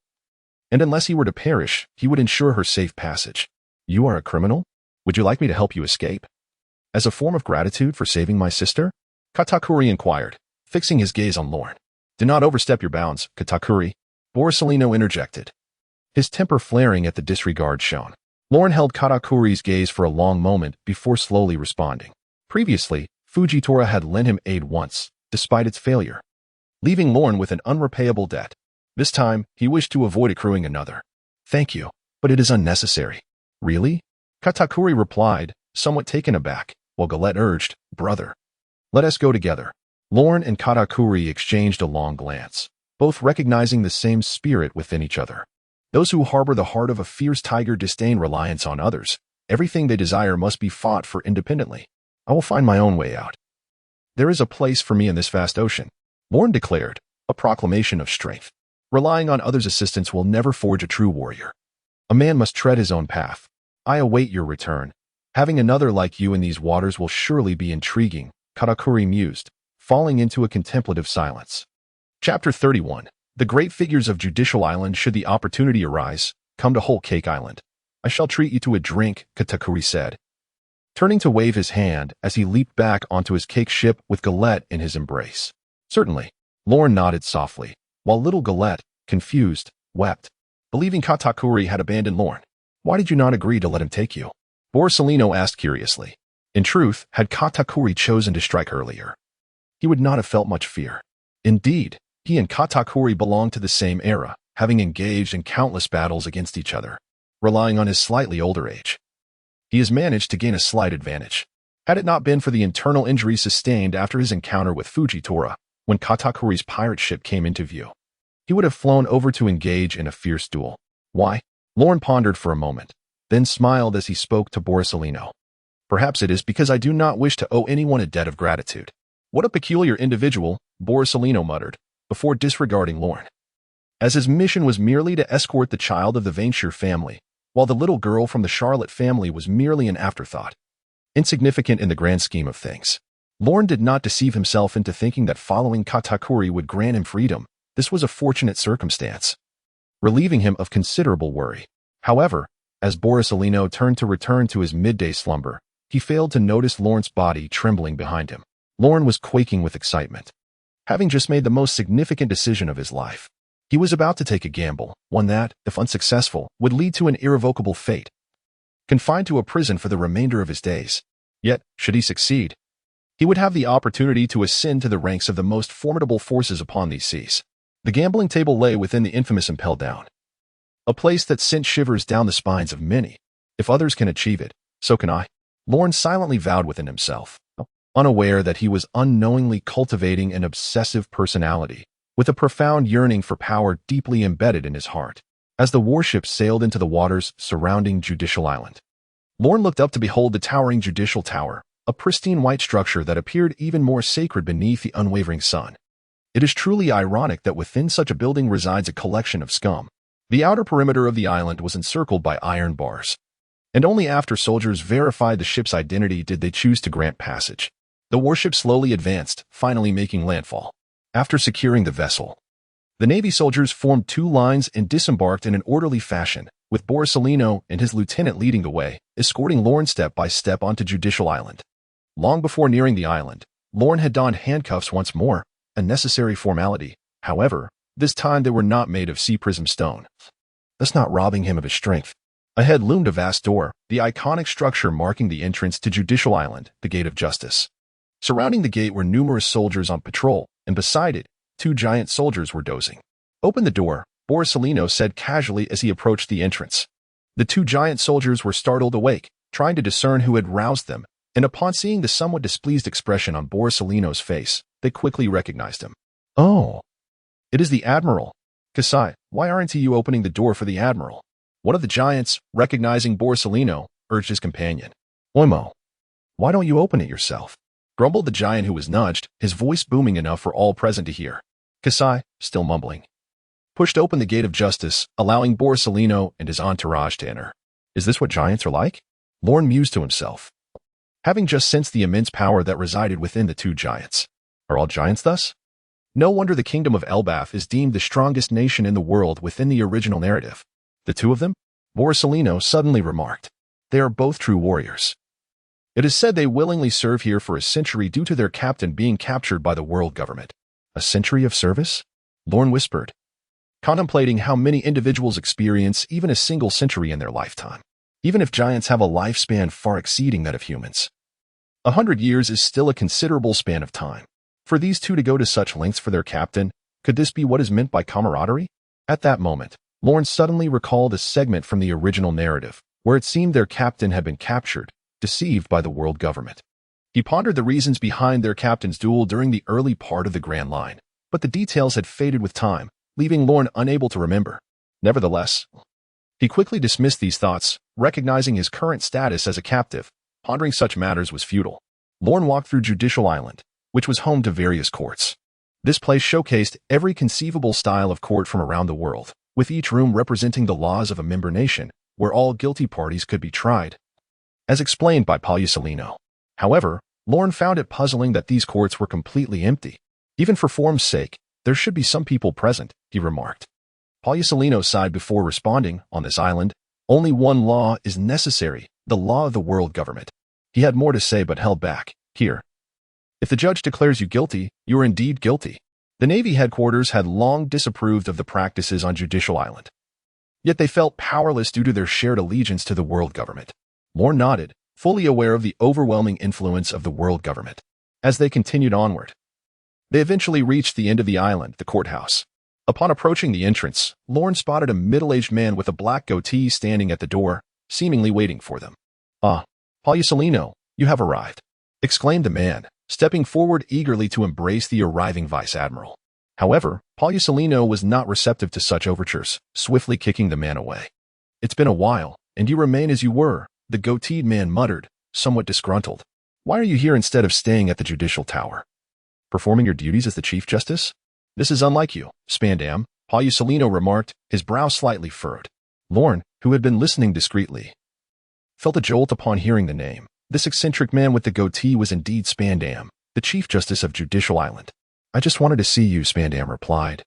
and unless he were to perish, he would ensure her safe passage. "You are a criminal? Would you like me to help you escape?" "As a form of gratitude for saving my sister?" Katakuri inquired, fixing his gaze on Lorne. "Do not overstep your bounds, Katakuri," Borsalino interjected, his temper flaring at the disregard shown. Lorne held Katakuri's gaze for a long moment before slowly responding. Previously, Fujitora had lent him aid once, despite its failure, leaving Lorne with an unrepayable debt. This time, he wished to avoid accruing another. "Thank you, but it is unnecessary." "Really?" Katakuri replied, somewhat taken aback, while Galette urged, "Brother, let us go together." Lorne and Katakuri exchanged a long glance, both recognizing the same spirit within each other. Those who harbor the heart of a fierce tiger disdain reliance on others. Everything they desire must be fought for independently. "I will find my own way out. There is a place for me in this vast ocean," Lorne declared, a proclamation of strength. "Relying on others' assistance will never forge a true warrior. A man must tread his own path. I await your return. Having another like you in these waters will surely be intriguing," Katakuri mused, falling into a contemplative silence. Chapter 31. The great figures of Judicial Island. "Should the opportunity arise, come to Whole Cake Island. I shall treat you to a drink," Katakuri said, turning to wave his hand as he leaped back onto his cake ship with Galette in his embrace. "Certainly," Lorne nodded softly, while little Galette, confused, wept, believing Katakuri had abandoned Lorne. "Why did you not agree to let him take you?" Borsalino asked curiously. In truth, had Katakuri chosen to strike earlier, he would not have felt much fear. Indeed, he and Katakuri belonged to the same era, having engaged in countless battles against each other. Relying on his slightly older age, he has managed to gain a slight advantage. Had it not been for the internal injuries sustained after his encounter with Fujitora, when Katakuri's pirate ship came into view, he would have flown over to engage in a fierce duel. "Why?" Lorne pondered for a moment, then smiled as he spoke to Borsalino. "Perhaps it is because I do not wish to owe anyone a debt of gratitude." "What a peculiar individual," Borsalino muttered, before disregarding Lorne, as his mission was merely to escort the child of the Venshir family, while the little girl from the Charlotte family was merely an afterthought, insignificant in the grand scheme of things. Lorne did not deceive himself into thinking that following Katakuri would grant him freedom. This was a fortunate circumstance, relieving him of considerable worry. However, as Borsalino turned to return to his midday slumber, he failed to notice Lorne's body trembling behind him. Lorne was quaking with excitement, having just made the most significant decision of his life. He was about to take a gamble, one that, if unsuccessful, would lead to an irrevocable fate, confined to a prison for the remainder of his days. Yet, should he succeed, he would have the opportunity to ascend to the ranks of the most formidable forces upon these seas. The gambling table lay within the infamous Impel Down, a place that sent shivers down the spines of many. If others can achieve it, so can I, Lorne silently vowed within himself. unaware that he was unknowingly cultivating an obsessive personality, with a profound yearning for power deeply embedded in his heart. As the warship sailed into the waters surrounding Judicial Island, Lorne looked up to behold the towering Judicial Tower, a pristine white structure that appeared even more sacred beneath the unwavering sun. It is truly ironic that within such a building resides a collection of scum. The outer perimeter of the island was encircled by iron bars, and only after soldiers verified the ship's identity did they choose to grant passage. The warship slowly advanced, finally making landfall. After securing the vessel, the Navy soldiers formed two lines and disembarked in an orderly fashion, with Borsalino and his lieutenant leading the way, escorting Lorne step by step onto Judicial Island. Long before nearing the island, Lorne had donned handcuffs once more, a necessary formality. However, this time they were not made of sea prism stone, thus not robbing him of his strength. Ahead loomed a vast door, the iconic structure marking the entrance to Judicial Island, the Gate of Justice. Surrounding the gate were numerous soldiers on patrol, and beside it, two giant soldiers were dozing. "Open the door," Borsalino said casually as he approached the entrance. The two giant soldiers were startled awake, trying to discern who had roused them, and upon seeing the somewhat displeased expression on Borsalino's face, they quickly recognized him. "Oh, it is the Admiral. Kasai, why aren't you opening the door for the Admiral?" One of the giants, recognizing Borsalino, urged his companion. "Oimo, why don't you open it yourself?" grumbled the giant who was nudged, his voice booming enough for all present to hear. Kasai, still mumbling, pushed open the Gate of Justice, allowing Borsalino and his entourage to enter. Is this what giants are like? Lorne mused to himself, having just sensed the immense power that resided within the two giants. Are all giants thus? No wonder the kingdom of Elbaf is deemed the strongest nation in the world within the original narrative. The two of them? Borsalino suddenly remarked. They are both true warriors. It is said they willingly serve here for a century due to their captain being captured by the world government. A century of service? Lorne whispered, contemplating how many individuals experience even a single century in their lifetime. Even if giants have a lifespan far exceeding that of humans, 100 years is still a considerable span of time. For these two to go to such lengths for their captain, could this be what is meant by camaraderie? At that moment, Lorne suddenly recalled a segment from the original narrative, where it seemed their captain had been captured, deceived by the world government. He pondered the reasons behind their captain's duel during the early part of the Grand Line, but the details had faded with time, leaving Lorne unable to remember. Nevertheless, he quickly dismissed these thoughts, recognizing his current status as a captive. Pondering such matters was futile. Lorne walked through Judicial Island, which was home to various courts. This place showcased every conceivable style of court from around the world, with each room representing the laws of a member nation, where all guilty parties could be tried, as explained by Borsalino. However, Lorne found it puzzling that these courts were completely empty. Even for form's sake, there should be some people present, he remarked. Borsalino sighed before responding, on this island, only one law is necessary, the law of the world government. He had more to say but held back. Here. If the judge declares you guilty, you are indeed guilty. The Navy headquarters had long disapproved of the practices on Judicial Island. Yet they felt powerless due to their shared allegiance to the world government. Lorne nodded, fully aware of the overwhelming influence of the world government. As they continued onward, they eventually reached the end of the island, the courthouse. Upon approaching the entrance, Lorne spotted a middle-aged man with a black goatee standing at the door, seemingly waiting for them. "Ah, Borsalino, you have arrived," exclaimed the man, stepping forward eagerly to embrace the arriving vice-admiral. However, Borsalino was not receptive to such overtures, swiftly kicking the man away. "It's been a while, and you remain as you were," the goateed man muttered, somewhat disgruntled. "Why are you here instead of staying at the Judicial Tower? Performing your duties as the Chief Justice? This is unlike you, Spandam," Borsalino remarked, his brow slightly furrowed. Lorne, who had been listening discreetly, felt a jolt upon hearing the name. This eccentric man with the goatee was indeed Spandam, the Chief Justice of Judicial Island. "I just wanted to see you," Spandam replied,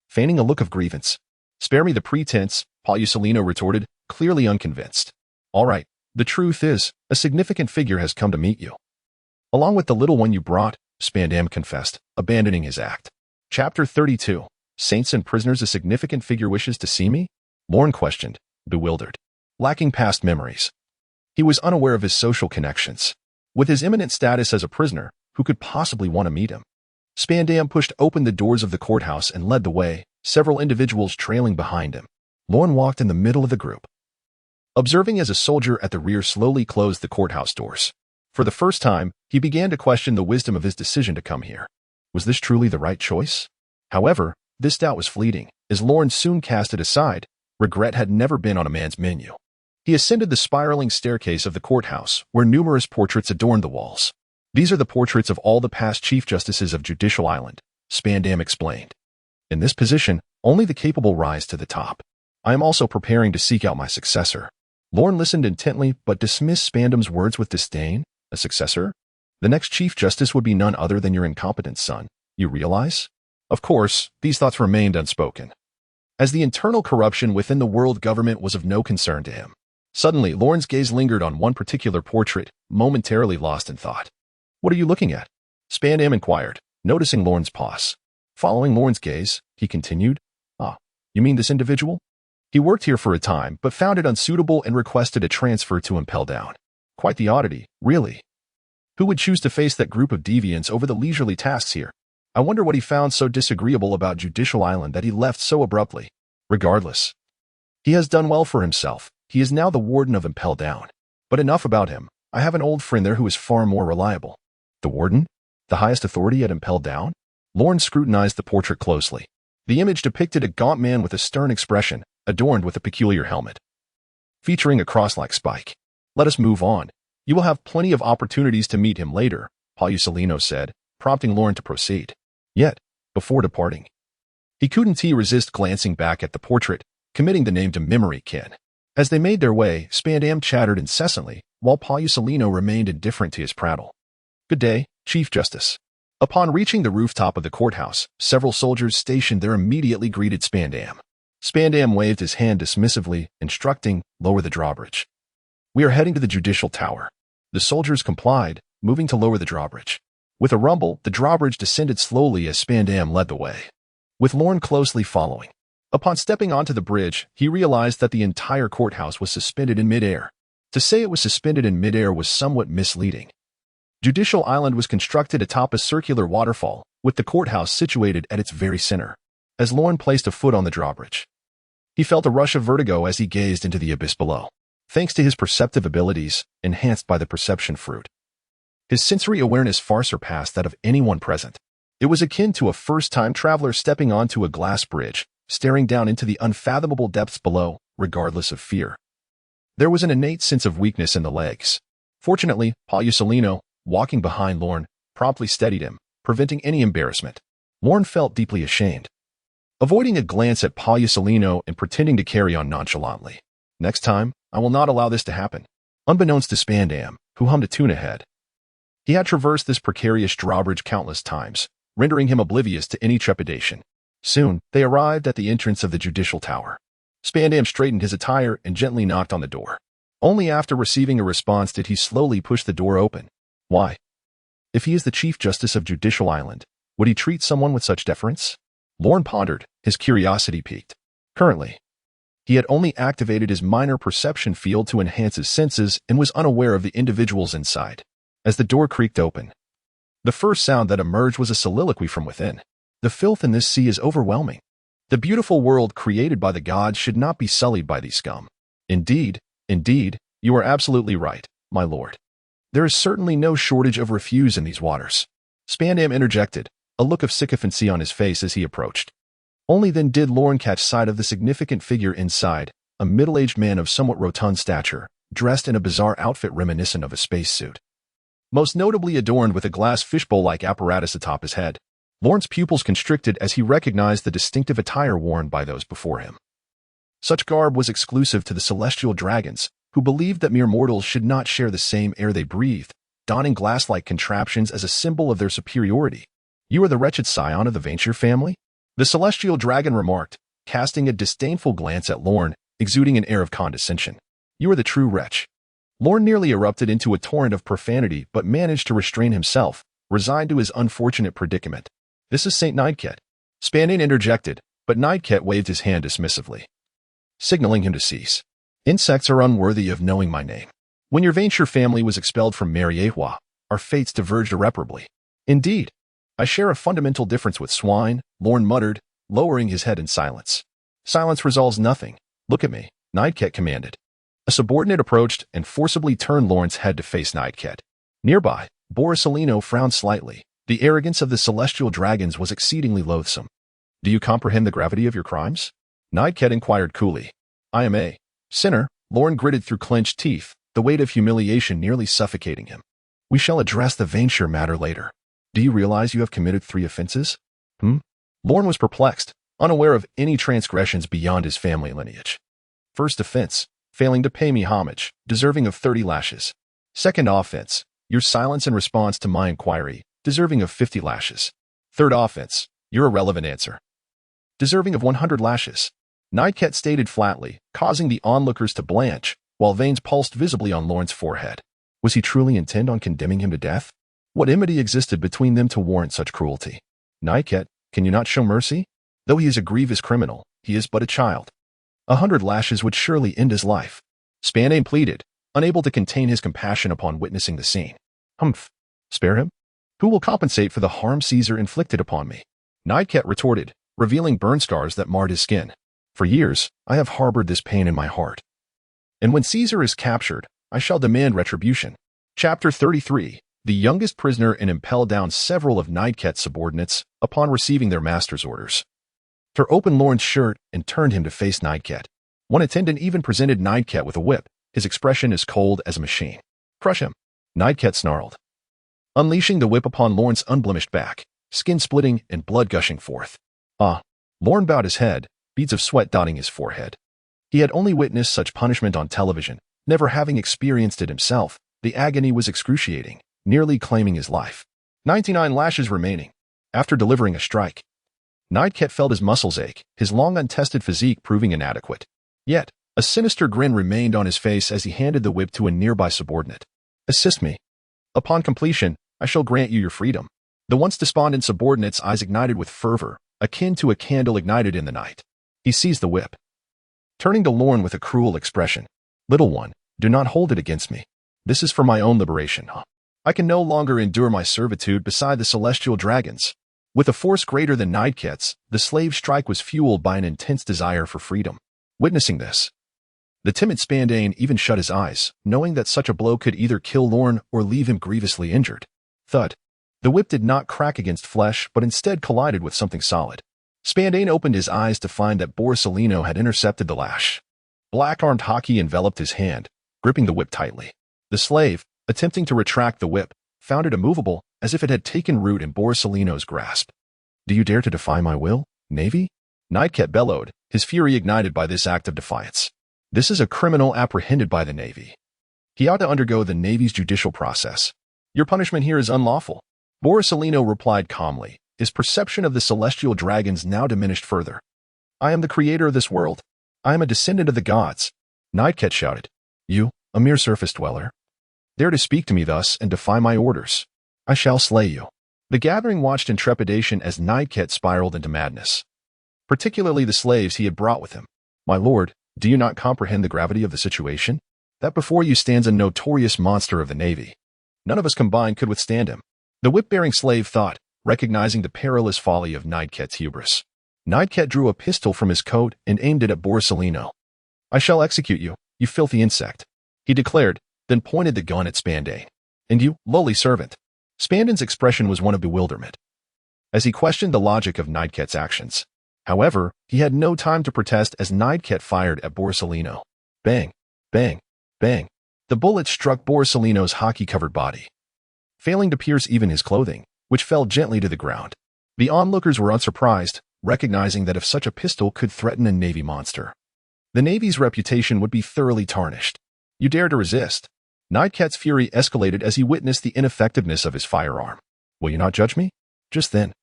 feigning a look of grievance. "Spare me the pretense," Borsalino retorted, clearly unconvinced. "All right, the truth is, a significant figure has come to meet you." "Along with the little one you brought," Spandam confessed, abandoning his act. Chapter 32. Saints and Prisoners. A significant figure wishes to see me? Lorne questioned, bewildered. Lacking past memories, he was unaware of his social connections. With his imminent status as a prisoner, who could possibly want to meet him? Spandam pushed open the doors of the courthouse and led the way, several individuals trailing behind him. Lorne walked in the middle of the group, observing as a soldier at the rear slowly closed the courthouse doors. For the first time, he began to question the wisdom of his decision to come here. Was this truly the right choice? However, this doubt was fleeting, as Lorne soon cast it aside. Regret had never been on a man's menu. He ascended the spiraling staircase of the courthouse, where numerous portraits adorned the walls. These are the portraits of all the past Chief Justices of Judicial Island, Spandam explained. In this position, only the capable rise to the top. I am also preparing to seek out my successor. Lorne listened intently but dismissed Spandam's words with disdain. A successor? The next Chief Justice would be none other than your incompetent son. You realize? Of course, these thoughts remained unspoken, as the internal corruption within the world government was of no concern to him. Suddenly, Lorne's gaze lingered on one particular portrait, momentarily lost in thought. What are you looking at? Spandam inquired, noticing Lorne's pause. Following Lorne's gaze, he continued, you mean this individual? He worked here for a time, but found it unsuitable and requested a transfer to Impel Down. Quite the oddity, really. Who would choose to face that group of deviants over the leisurely tasks here? I wonder what he found so disagreeable about Judicial Island that he left so abruptly. Regardless, he has done well for himself. He is now the warden of Impel Down. But enough about him. I have an old friend there who is far more reliable. The warden? The highest authority at Impel Down? Lorne scrutinized the portrait closely. The image depicted a gaunt man with a stern expression, adorned with a peculiar helmet, featuring a cross-like spike. Let us move on. You will have plenty of opportunities to meet him later, Palusolino said, prompting Lorne to proceed. Yet, before departing, he couldn't resist glancing back at the portrait, committing the name to memory kin. As they made their way, Spandam chattered incessantly, while Palusolino remained indifferent to his prattle. Good day, Chief Justice. Upon reaching the rooftop of the courthouse, several soldiers stationed there immediately greeted Spandam. Spandam waved his hand dismissively, instructing, lower the drawbridge. We are heading to the Judicial Tower. The soldiers complied, moving to lower the drawbridge. With a rumble, the drawbridge descended slowly as Spandam led the way, with Lorne closely following. Upon stepping onto the bridge, he realized that the entire courthouse was suspended in midair. To say it was suspended in midair was somewhat misleading. Judicial Island was constructed atop a circular waterfall, with the courthouse situated at its very center. As Lorne placed a foot on the drawbridge, he felt a rush of vertigo as he gazed into the abyss below. Thanks to his perceptive abilities, enhanced by the perception fruit, his sensory awareness far surpassed that of anyone present. It was akin to a first-time traveler stepping onto a glass bridge, staring down into the unfathomable depths below, regardless of fear. There was an innate sense of weakness in the legs. Fortunately, Palusolino, walking behind Lorne, promptly steadied him, preventing any embarrassment. Lorne felt deeply ashamed, avoiding a glance at Palusolino and pretending to carry on nonchalantly. Next time, I will not allow this to happen. Unbeknownst to Spandam, who hummed a tune ahead, he had traversed this precarious drawbridge countless times, rendering him oblivious to any trepidation. Soon, they arrived at the entrance of the Judicial Tower. Spandam straightened his attire and gently knocked on the door. Only after receiving a response did he slowly push the door open. Why? If he is the Chief Justice of Judicial Island, would he treat someone with such deference? Lorne pondered, his curiosity piqued. Currently, he had only activated his minor perception field to enhance his senses and was unaware of the individuals inside. As the door creaked open, the first sound that emerged was a soliloquy from within. The filth in this sea is overwhelming. The beautiful world created by the gods should not be sullied by these scum. Indeed, you are absolutely right, my lord. There is certainly no shortage of refuse in these waters. Spandam interjected, a look of sycophancy on his face as he approached. Only then did Lorne catch sight of the significant figure inside, a middle-aged man of somewhat rotund stature, dressed in a bizarre outfit reminiscent of a spacesuit, most notably adorned with a glass fishbowl-like apparatus atop his head. Lorne's pupils constricted as he recognized the distinctive attire worn by those before him. Such garb was exclusive to the celestial dragons, who believed that mere mortals should not share the same air they breathed, donning glass-like contraptions as a symbol of their superiority. You are the wretched scion of the Venshir family? The celestial dragon remarked, casting a disdainful glance at Lorne, exuding an air of condescension. You are the true wretch. Lorne nearly erupted into a torrent of profanity but managed to restrain himself, resigned to his unfortunate predicament. This is Saint Nightcat. Spandam interjected, but Nightcat waved his hand dismissively, signaling him to cease. Insects are unworthy of knowing my name. When your Venshir family was expelled from Mariehwa, our fates diverged irreparably. Indeed, I share a fundamental difference with swine, Lorne muttered, lowering his head in silence. Silence resolves nothing. Look at me, Nightcat commanded. A subordinate approached and forcibly turned Lorne's head to face Nightcat. Nearby, Borsalino frowned slightly. The arrogance of the celestial dragons was exceedingly loathsome. Do you comprehend the gravity of your crimes? Nightcat inquired coolly. I am a sinner, Lorne gritted through clenched teeth, the weight of humiliation nearly suffocating him. We shall address the Venshir matter later. Do you realize you have committed 3 offenses? Lorne was perplexed, unaware of any transgressions beyond his family lineage. First offense, failing to pay me homage, deserving of 30 lashes. Second offense, your silence in response to my inquiry, deserving of 50 lashes. Third offense, your irrelevant answer, deserving of 100 lashes. Nightcat stated flatly, causing the onlookers to blanch, while veins pulsed visibly on Lorne's forehead. Was he truly intent on condemning him to death? What enmity existed between them to warrant such cruelty? Nightcat, can you not show mercy? Though he is a grievous criminal, he is but a child. 100 lashes would surely end his life. Spandane pleaded, unable to contain his compassion upon witnessing the scene. Humph. Spare him? Who will compensate for the harm Caesar inflicted upon me? Nightcat retorted, revealing burn scars that marred his skin. For years, I have harbored this pain in my heart. And when Caesar is captured, I shall demand retribution. Chapter 33. The youngest prisoner and impelled down several of Nightcat's subordinates upon receiving their master's orders. Ter opened Lorne's shirt and turned him to face Nightcat. One attendant even presented Nightcat with a whip, his expression as cold as a machine. Crush him. Nightcat snarled, unleashing the whip upon Lorne's unblemished back, skin splitting and blood gushing forth. Lorne bowed his head, beads of sweat dotting his forehead. He had only witnessed such punishment on television, never having experienced it himself. The agony was excruciating, nearly claiming his life. 99 lashes remaining. After delivering a strike, Nightcat felt his muscles ache, his long untested physique proving inadequate. Yet, a sinister grin remained on his face as he handed the whip to a nearby subordinate. Assist me. Upon completion, I shall grant you your freedom. The once despondent subordinate's eyes ignited with fervor, akin to a candle ignited in the night. He seized the whip, turning to Lorne with a cruel expression. Little one, do not hold it against me. This is for my own liberation. I can no longer endure my servitude beside the celestial dragons. With a force greater than Nightcat's, the slave strike was fueled by an intense desire for freedom. Witnessing this, the timid Spandane even shut his eyes, knowing that such a blow could either kill Lorne or leave him grievously injured. Thud. The whip did not crack against flesh, but instead collided with something solid. Spandane opened his eyes to find that Borsalino had intercepted the lash. Black-armed hockey enveloped his hand, gripping the whip tightly. The slave, attempting to retract the whip, found it immovable, as if it had taken root in Borsalino's grasp. Do you dare to defy my will, Navy? Nightcat bellowed, his fury ignited by this act of defiance. This is a criminal apprehended by the Navy. He ought to undergo the Navy's judicial process. Your punishment here is unlawful. Borsalino replied calmly, his perception of the celestial dragons now diminished further. I am the creator of this world. I am a descendant of the gods. Nightcat shouted. You, a mere surface dweller, dare to speak to me thus and defy my orders. I shall slay you. The gathering watched in trepidation as Nightcat spiraled into madness. Particularly the slaves he had brought with him. My lord, do you not comprehend the gravity of the situation? That before you stands a notorious monster of the Navy. None of us combined could withstand him. The whip-bearing slave thought, recognizing the perilous folly of Nightcat's hubris. Nightcat drew a pistol from his coat and aimed it at Borsalino. I shall execute you, you filthy insect, he declared, then pointed the gun at Spandane. And you, lowly servant. Spandane's expression was one of bewilderment, as he questioned the logic of Nightcat's actions. However, he had no time to protest as Nightcat fired at Borsalino. Bang, bang, bang. The bullet struck Borsalino's hockey-covered body, failing to pierce even his clothing, which fell gently to the ground. The onlookers were unsurprised, recognizing that if such a pistol could threaten a Navy monster, the Navy's reputation would be thoroughly tarnished. You dare to resist. Nightcat's fury escalated as he witnessed the ineffectiveness of his firearm. Will you not judge me? Just then,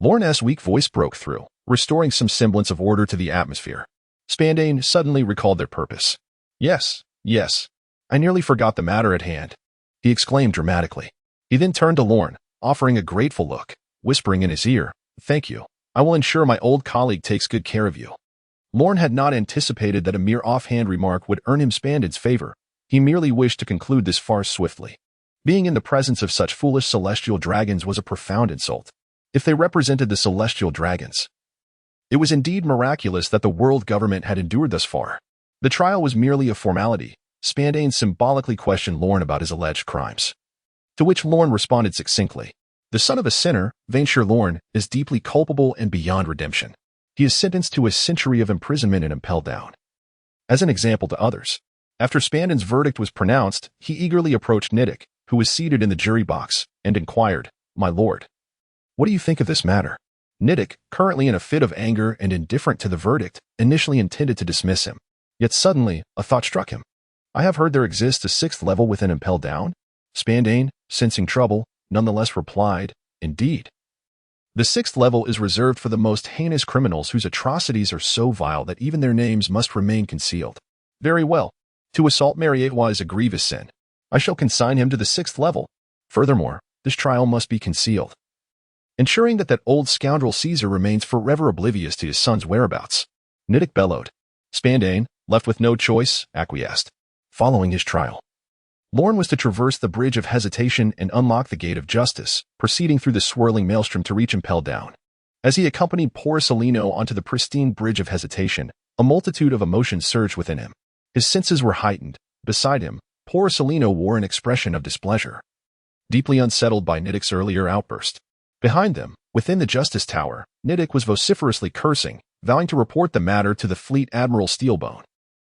Lorne's weak voice broke through, restoring some semblance of order to the atmosphere. Spandane suddenly recalled their purpose. Yes, yes. I nearly forgot the matter at hand, he exclaimed dramatically. He then turned to Lorne, offering a grateful look, whispering in his ear, Thank you. I will ensure my old colleague takes good care of you. Lorne had not anticipated that a mere offhand remark would earn him Spandane's favor. He merely wished to conclude this farce swiftly. Being in the presence of such foolish celestial dragons was a profound insult. If they represented the celestial dragons, it was indeed miraculous that the world government had endured thus far. The trial was merely a formality. Spandane symbolically questioned Lorne about his alleged crimes. To which Lorne responded succinctly, "The son of a sinner, Venshir Lorne, is deeply culpable and beyond redemption. He is sentenced to a century of imprisonment and impelled down." As an example to others, after Spanden's verdict was pronounced, he eagerly approached Niddick, who was seated in the jury box, and inquired, "My lord, what do you think of this matter?" Niddick, currently in a fit of anger and indifferent to the verdict, initially intended to dismiss him. Yet suddenly, a thought struck him. "I have heard there exists a sixth level within impelled down?" Spandane, sensing trouble, nonetheless replied, "Indeed. The sixth level is reserved for the most heinous criminals whose atrocities are so vile that even their names must remain concealed." "Very well. To assault Marietwa is a grievous sin. I shall consign him to the sixth level. Furthermore, this trial must be concealed, ensuring that old scoundrel Caesar remains forever oblivious to his son's whereabouts." Niddick bellowed. Spandane, left with no choice, acquiesced. Following his trial, Lorne was to traverse the Bridge of Hesitation and unlock the Gate of Justice, proceeding through the swirling maelstrom to reach impelled down. As he accompanied poor Salino onto the pristine Bridge of Hesitation, a multitude of emotions surged within him. His senses were heightened. Beside him, poor Salino wore an expression of displeasure, deeply unsettled by Niddick's earlier outburst. Behind them, within the Justice Tower, Niddick was vociferously cursing, vowing to report the matter to the Fleet Admiral Steelbone.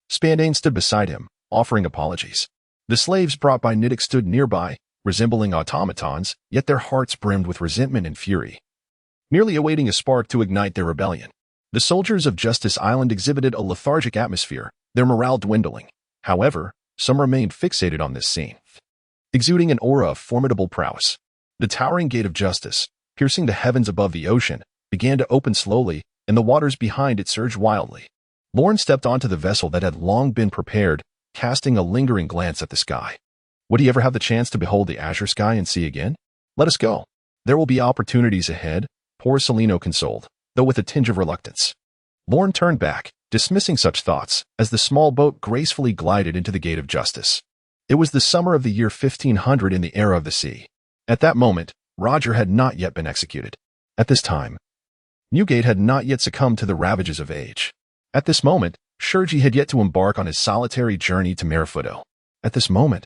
Spandane stood beside him, offering apologies. The slaves brought by Niddick stood nearby, resembling automatons, yet their hearts brimmed with resentment and fury, merely awaiting a spark to ignite their rebellion. The soldiers of Justice Island exhibited a lethargic atmosphere, their morale dwindling. However, some remained fixated on this scene, exuding an aura of formidable prowess. The towering Gate of Justice, piercing the heavens above the ocean, began to open slowly, and the waters behind it surged wildly. Lorne stepped onto the vessel that had long been prepared, casting a lingering glance at the sky. Would he ever have the chance to behold the azure sky and sea again? "Let us go. There will be opportunities ahead," poor Salino consoled, though with a tinge of reluctance. Lorne turned back, dismissing such thoughts, as the small boat gracefully glided into the Gate of Justice. It was the summer of the year 1500 in the era of the sea. At that moment, Roger had not yet been executed. At this time, Newgate had not yet succumbed to the ravages of age. At this moment, Shurgi had yet to embark on his solitary journey to Merifudo. At this moment,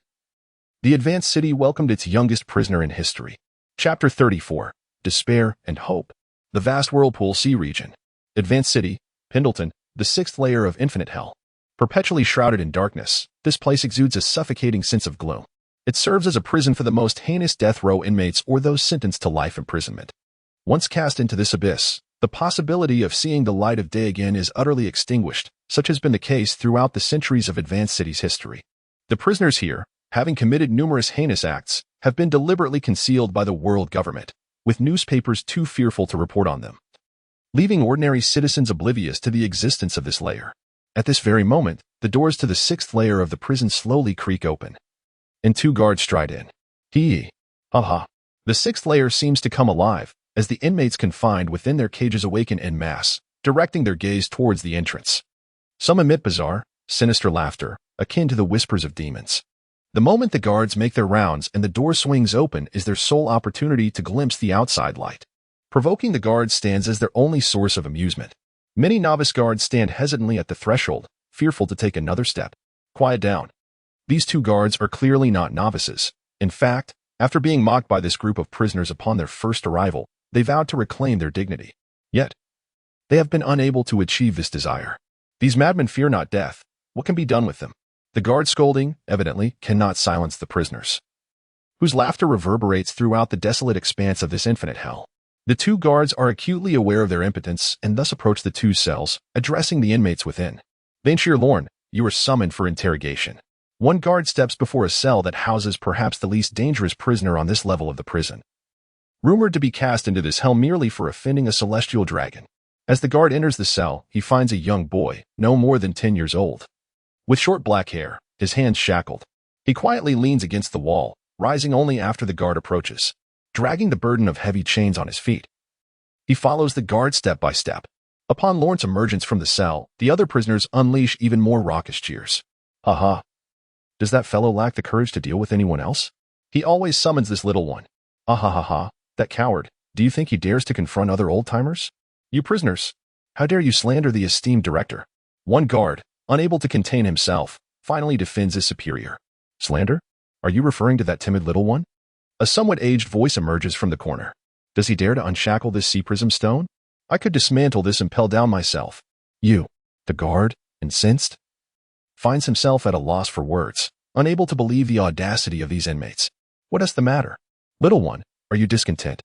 the advanced city welcomed its youngest prisoner in history. Chapter 34, Despair and Hope. The vast whirlpool sea region. Advanced city, Pendleton, the sixth layer of infinite hell. Perpetually shrouded in darkness, this place exudes a suffocating sense of gloom. It serves as a prison for the most heinous death row inmates or those sentenced to life imprisonment. Once cast into this abyss, the possibility of seeing the light of day again is utterly extinguished, such has been the case throughout the centuries of Advanced City's history. The prisoners here, having committed numerous heinous acts, have been deliberately concealed by the world government, with newspapers too fearful to report on them, leaving ordinary citizens oblivious to the existence of this layer. At this very moment, the doors to the sixth layer of the prison slowly creak open, and two guards stride in. Hee. Ha. The sixth layer seems to come alive, as the inmates confined within their cages awaken en masse, directing their gaze towards the entrance. Some emit bizarre, sinister laughter, akin to the whispers of demons. The moment the guards make their rounds and the door swings open is their sole opportunity to glimpse the outside light. Provoking the guards stands as their only source of amusement. Many novice guards stand hesitantly at the threshold, fearful to take another step. Quiet down. These two guards are clearly not novices. In fact, after being mocked by this group of prisoners upon their first arrival, they vowed to reclaim their dignity. Yet, they have been unable to achieve this desire. These madmen fear not death. What can be done with them? The guard scolding, evidently, cannot silence the prisoners, whose laughter reverberates throughout the desolate expanse of this infinite hell. The two guards are acutely aware of their impotence and thus approach the two cells, addressing the inmates within. Venshir Lorne, you are summoned for interrogation. One guard steps before a cell that houses perhaps the least dangerous prisoner on this level of the prison, rumored to be cast into this hell merely for offending a celestial dragon. As the guard enters the cell, he finds a young boy, no more than 10 years old, with short black hair, his hands shackled. He quietly leans against the wall, rising only after the guard approaches, dragging the burden of heavy chains on his feet. He follows the guard step by step. Upon Lorne's emergence from the cell, the other prisoners unleash even more raucous cheers. Ha. Does that fellow lack the courage to deal with anyone else? He always summons this little one. Ha. That coward. Do you think he dares to confront other old-timers? You prisoners, how dare you slander the esteemed director? One guard, unable to contain himself, finally defends his superior. Slander? Are you referring to that timid little one? A somewhat aged voice emerges from the corner. Does he dare to unshackle this sea prism stone? I could dismantle this and impel down myself. You, the guard, incensed, finds himself at a loss for words, unable to believe the audacity of these inmates. What is the matter? Little one, are you discontent?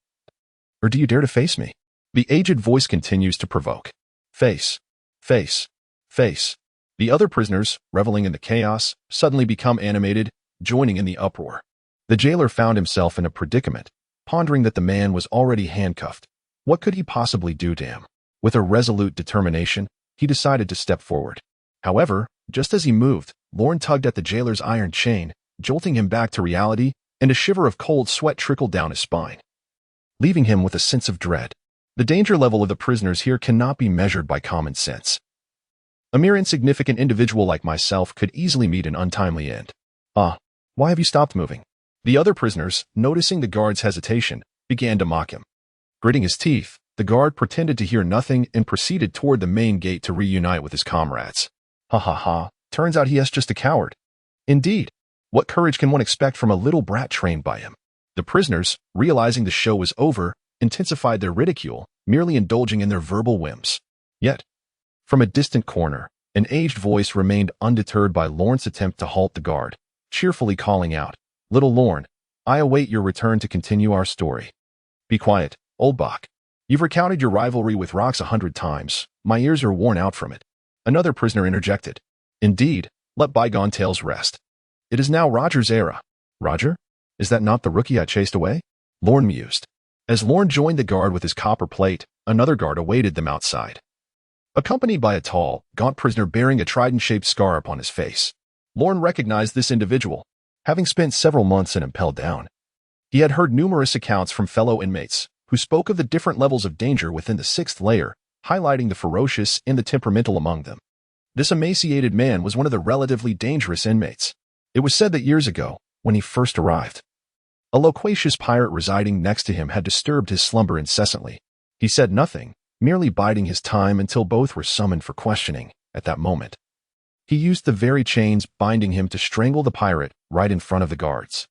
Or do you dare to face me? The aged voice continues to provoke. Face, face, face. The other prisoners, reveling in the chaos, suddenly become animated, joining in the uproar. The jailer found himself in a predicament, pondering that the man was already handcuffed. What could he possibly do to him? With a resolute determination, he decided to step forward. However, just as he moved, Lorne tugged at the jailer's iron chain, jolting him back to reality, and a shiver of cold sweat trickled down his spine, leaving him with a sense of dread. The danger level of the prisoners here cannot be measured by common sense. A mere insignificant individual like myself could easily meet an untimely end. Why have you stopped moving? The other prisoners, noticing the guard's hesitation, began to mock him. Gritting his teeth, the guard pretended to hear nothing and proceeded toward the main gate to reunite with his comrades. Ha ha ha, turns out he is just a coward. Indeed, what courage can one expect from a little brat trained by him? The prisoners, realizing the show was over, intensified their ridicule, merely indulging in their verbal whims. Yet, from a distant corner, an aged voice remained undeterred by Lorne's attempt to halt the guard, cheerfully calling out, Little Lorne, I await your return to continue our story. Be quiet, old Bach. You've recounted your rivalry with rocks 100 times. My ears are worn out from it. Another prisoner interjected. Indeed, let bygone tales rest. It is now Roger's era. Roger? Is that not the rookie I chased away? Lorne mused. As Lorne joined the guard with his copper plate, another guard awaited them outside, accompanied by a tall, gaunt prisoner bearing a trident-shaped scar upon his face. Lorne recognized this individual, having spent several months in Impel Down. He had heard numerous accounts from fellow inmates, who spoke of the different levels of danger within the 6th layer, highlighting the ferocious and the temperamental among them. This emaciated man was one of the relatively dangerous inmates. It was said that years ago, when he first arrived, a loquacious pirate residing next to him had disturbed his slumber incessantly. He said nothing, merely biding his time until both were summoned for questioning. At that moment, he used the very chains binding him to strangle the pirate right in front of the guards.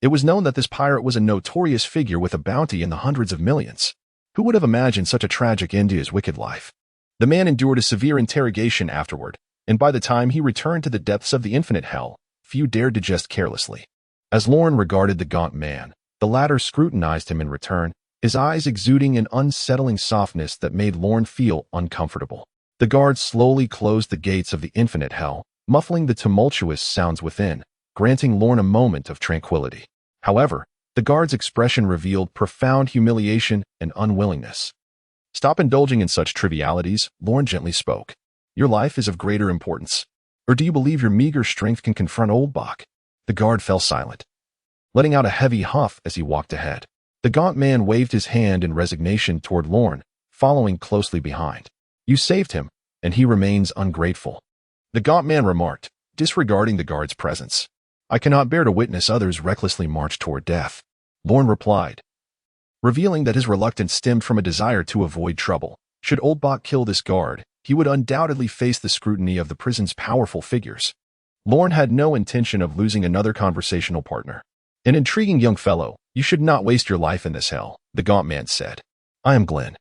It was known that this pirate was a notorious figure with a bounty in the hundreds of millions. Who would have imagined such a tragic end to his wicked life? The man endured a severe interrogation afterward, and by the time he returned to the depths of the infinite hell, few dared to jest carelessly. As Lorne regarded the gaunt man, the latter scrutinized him in return, his eyes exuding an unsettling softness that made Lorne feel uncomfortable. The guards slowly closed the gates of the infinite hell, muffling the tumultuous sounds within, granting Lorne a moment of tranquility. However, the guard's expression revealed profound humiliation and unwillingness. Stop indulging in such trivialities, Lorne gently spoke. Your life is of greater importance. Or do you believe your meager strength can confront old Bach? The guard fell silent, letting out a heavy huff as he walked ahead. The gaunt man waved his hand in resignation toward Lorne, following closely behind. You saved him, and he remains ungrateful, the gaunt man remarked, disregarding the guard's presence. I cannot bear to witness others recklessly march toward death, Lorne replied, revealing that his reluctance stemmed from a desire to avoid trouble. Should old Bach kill this guard, he would undoubtedly face the scrutiny of the prison's powerful figures. Lorne had no intention of losing another conversational partner. An intriguing young fellow, you should not waste your life in this hell, the gaunt man said. I am Glenn.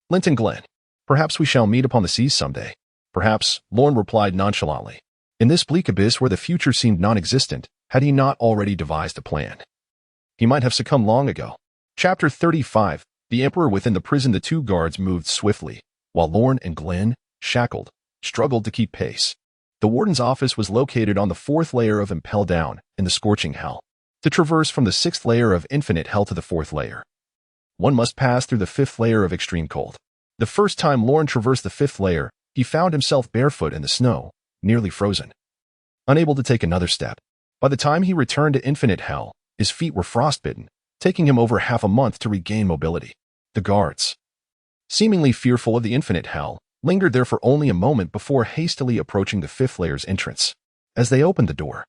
Linton Glenn. Perhaps we shall meet upon the seas someday. Perhaps, Lorne replied nonchalantly. In this bleak abyss where the future seemed non-existent, had he not already devised a plan? He might have succumbed long ago. Chapter 35. The Emperor within the prison. The two guards moved swiftly, while Lorne and Glenn, shackled, struggled to keep pace. The warden's office was located on the 4th layer of Impel Down, in the scorching hell. To traverse from the 6th layer of infinite hell to the 4th layer, one must pass through the 5th layer of extreme cold. The first time Lorne traversed the 5th layer, he found himself barefoot in the snow, nearly frozen, unable to take another step. By the time he returned to infinite hell, his feet were frostbitten, taking him over half a month to regain mobility. The guards, seemingly fearful of the infinite hell, lingered there for only a moment before hastily approaching the 5th layer's entrance. As they opened the door,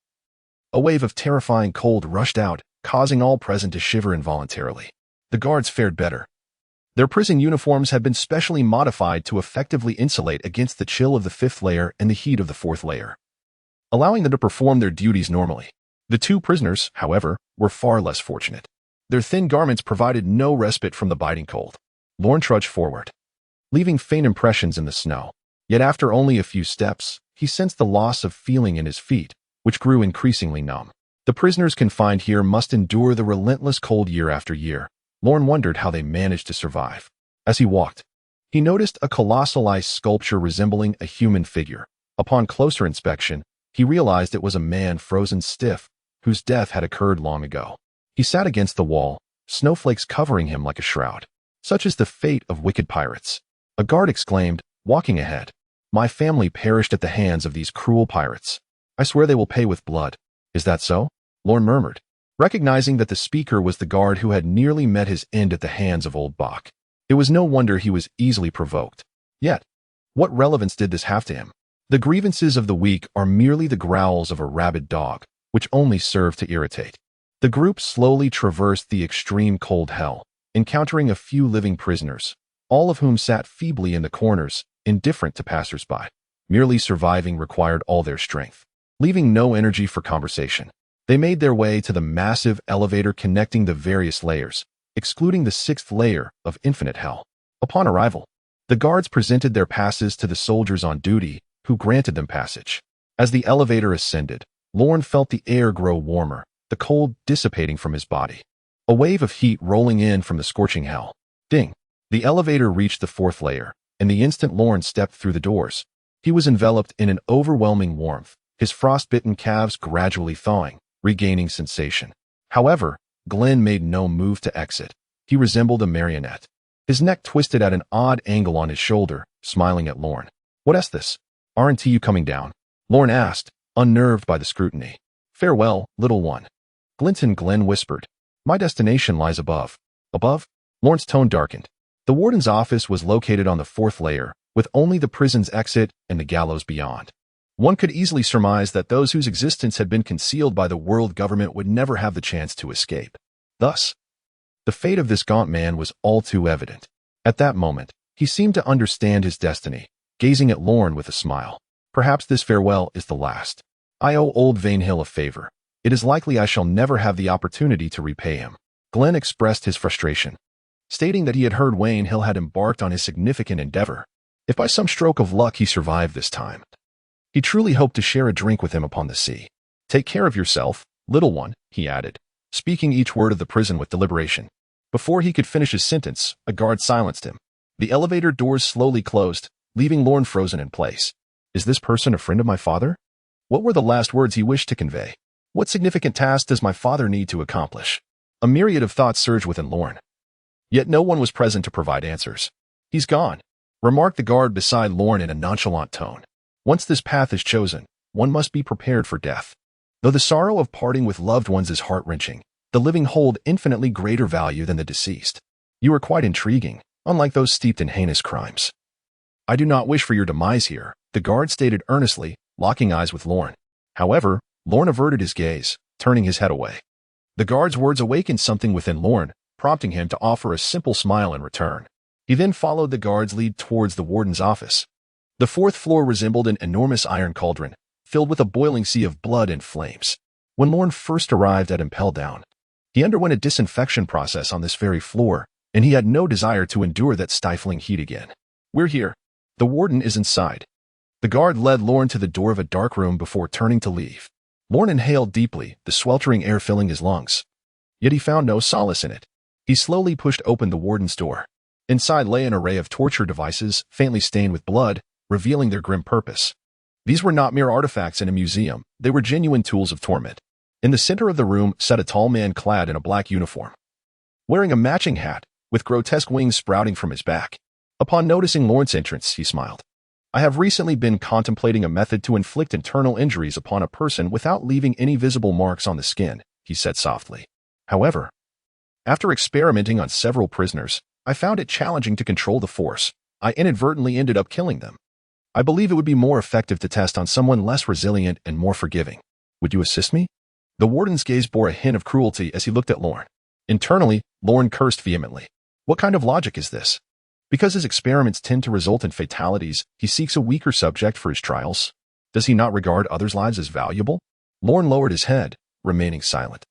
a wave of terrifying cold rushed out, causing all present to shiver involuntarily. The guards fared better. Their prison uniforms had been specially modified to effectively insulate against the chill of the 5th layer and the heat of the 4th layer, allowing them to perform their duties normally. The two prisoners, however, were far less fortunate. Their thin garments provided no respite from the biting cold. Lorne trudged forward, leaving faint impressions in the snow. Yet after only a few steps, he sensed the loss of feeling in his feet, which grew increasingly numb. The prisoners confined here must endure the relentless cold year after year. Lorne wondered how they managed to survive. As he walked, he noticed a colossal ice sculpture resembling a human figure. Upon closer inspection, he realized it was a man frozen stiff, whose death had occurred long ago. He sat against the wall, snowflakes covering him like a shroud. Such is the fate of wicked pirates. A guard exclaimed, walking ahead. My family perished at the hands of these cruel pirates. I swear they will pay with blood. Is that so? Lorne murmured, recognizing that the speaker was the guard who had nearly met his end at the hands of old Bach. It was no wonder he was easily provoked. Yet, what relevance did this have to him? The grievances of the weak are merely the growls of a rabid dog, which only serve to irritate. The group slowly traversed the extreme cold hell, encountering a few living prisoners, all of whom sat feebly in the corners, indifferent to passers-by. Merely surviving required all their strength, leaving no energy for conversation. They made their way to the massive elevator connecting the various layers, excluding the sixth layer of infinite hell. Upon arrival, the guards presented their passes to the soldiers on duty, who granted them passage. As the elevator ascended, Lorne felt the air grow warmer, the cold dissipating from his body. A wave of heat rolling in from the scorching hell. Ding! The elevator reached the fourth layer, and the instant Lorne stepped through the doors, he was enveloped in an overwhelming warmth, his frostbitten calves gradually thawing, regaining sensation. However, Glenn made no move to exit. He resembled a marionette. His neck twisted at an odd angle on his shoulder, smiling at Lorne. What's this? Aren't you coming down? Lorne asked, unnerved by the scrutiny. Farewell, little one. Glenn whispered. My destination lies above. Above? Lorne's tone darkened. The warden's office was located on the fourth layer, with only the prison's exit and the gallows beyond. One could easily surmise that those whose existence had been concealed by the world government would never have the chance to escape. Thus, the fate of this gaunt man was all too evident. At that moment, he seemed to understand his destiny, gazing at Lorne with a smile. Perhaps this farewell is the last. I owe old Venshir a favor. It is likely I shall never have the opportunity to repay him. Glenn expressed his frustration, stating that he had heard Venshir had embarked on his significant endeavor. If by some stroke of luck he survived this time, he truly hoped to share a drink with him upon the sea. Take care of yourself, little one, he added, speaking each word of the prison with deliberation. Before he could finish his sentence, a guard silenced him. The elevator doors slowly closed, leaving Lorne frozen in place. Is this person a friend of my father? What were the last words he wished to convey? What significant task does my father need to accomplish? A myriad of thoughts surged within Lorne. Yet no one was present to provide answers. He's gone, remarked the guard beside Lorne in a nonchalant tone. Once this path is chosen, one must be prepared for death. Though the sorrow of parting with loved ones is heart-wrenching, the living hold infinitely greater value than the deceased. You are quite intriguing, unlike those steeped in heinous crimes. I do not wish for your demise here, the guard stated earnestly, locking eyes with Lorne. However, Lorne averted his gaze, turning his head away. The guard's words awakened something within Lorne, prompting him to offer a simple smile in return. He then followed the guard's lead towards the warden's office. The fourth floor resembled an enormous iron cauldron, filled with a boiling sea of blood and flames. When Lorne first arrived at Impel Down, he underwent a disinfection process on this very floor, and he had no desire to endure that stifling heat again. We're here. The warden is inside. The guard led Lorne to the door of a dark room before turning to leave. Lorne inhaled deeply, the sweltering air filling his lungs. Yet he found no solace in it. He slowly pushed open the warden's door. Inside lay an array of torture devices, faintly stained with blood, revealing their grim purpose. These were not mere artifacts in a museum, they were genuine tools of torment. In the center of the room sat a tall man clad in a black uniform, wearing a matching hat, with grotesque wings sprouting from his back. Upon noticing Lorne's entrance, he smiled. I have recently been contemplating a method to inflict internal injuries upon a person without leaving any visible marks on the skin, he said softly. However, after experimenting on several prisoners, I found it challenging to control the force. I inadvertently ended up killing them. I believe it would be more effective to test on someone less resilient and more forgiving. Would you assist me? The warden's gaze bore a hint of cruelty as he looked at Lorne. Internally, Lorne cursed vehemently. What kind of logic is this? Because his experiments tend to result in fatalities, he seeks a weaker subject for his trials. Does he not regard others' lives as valuable? Lorne lowered his head, remaining silent.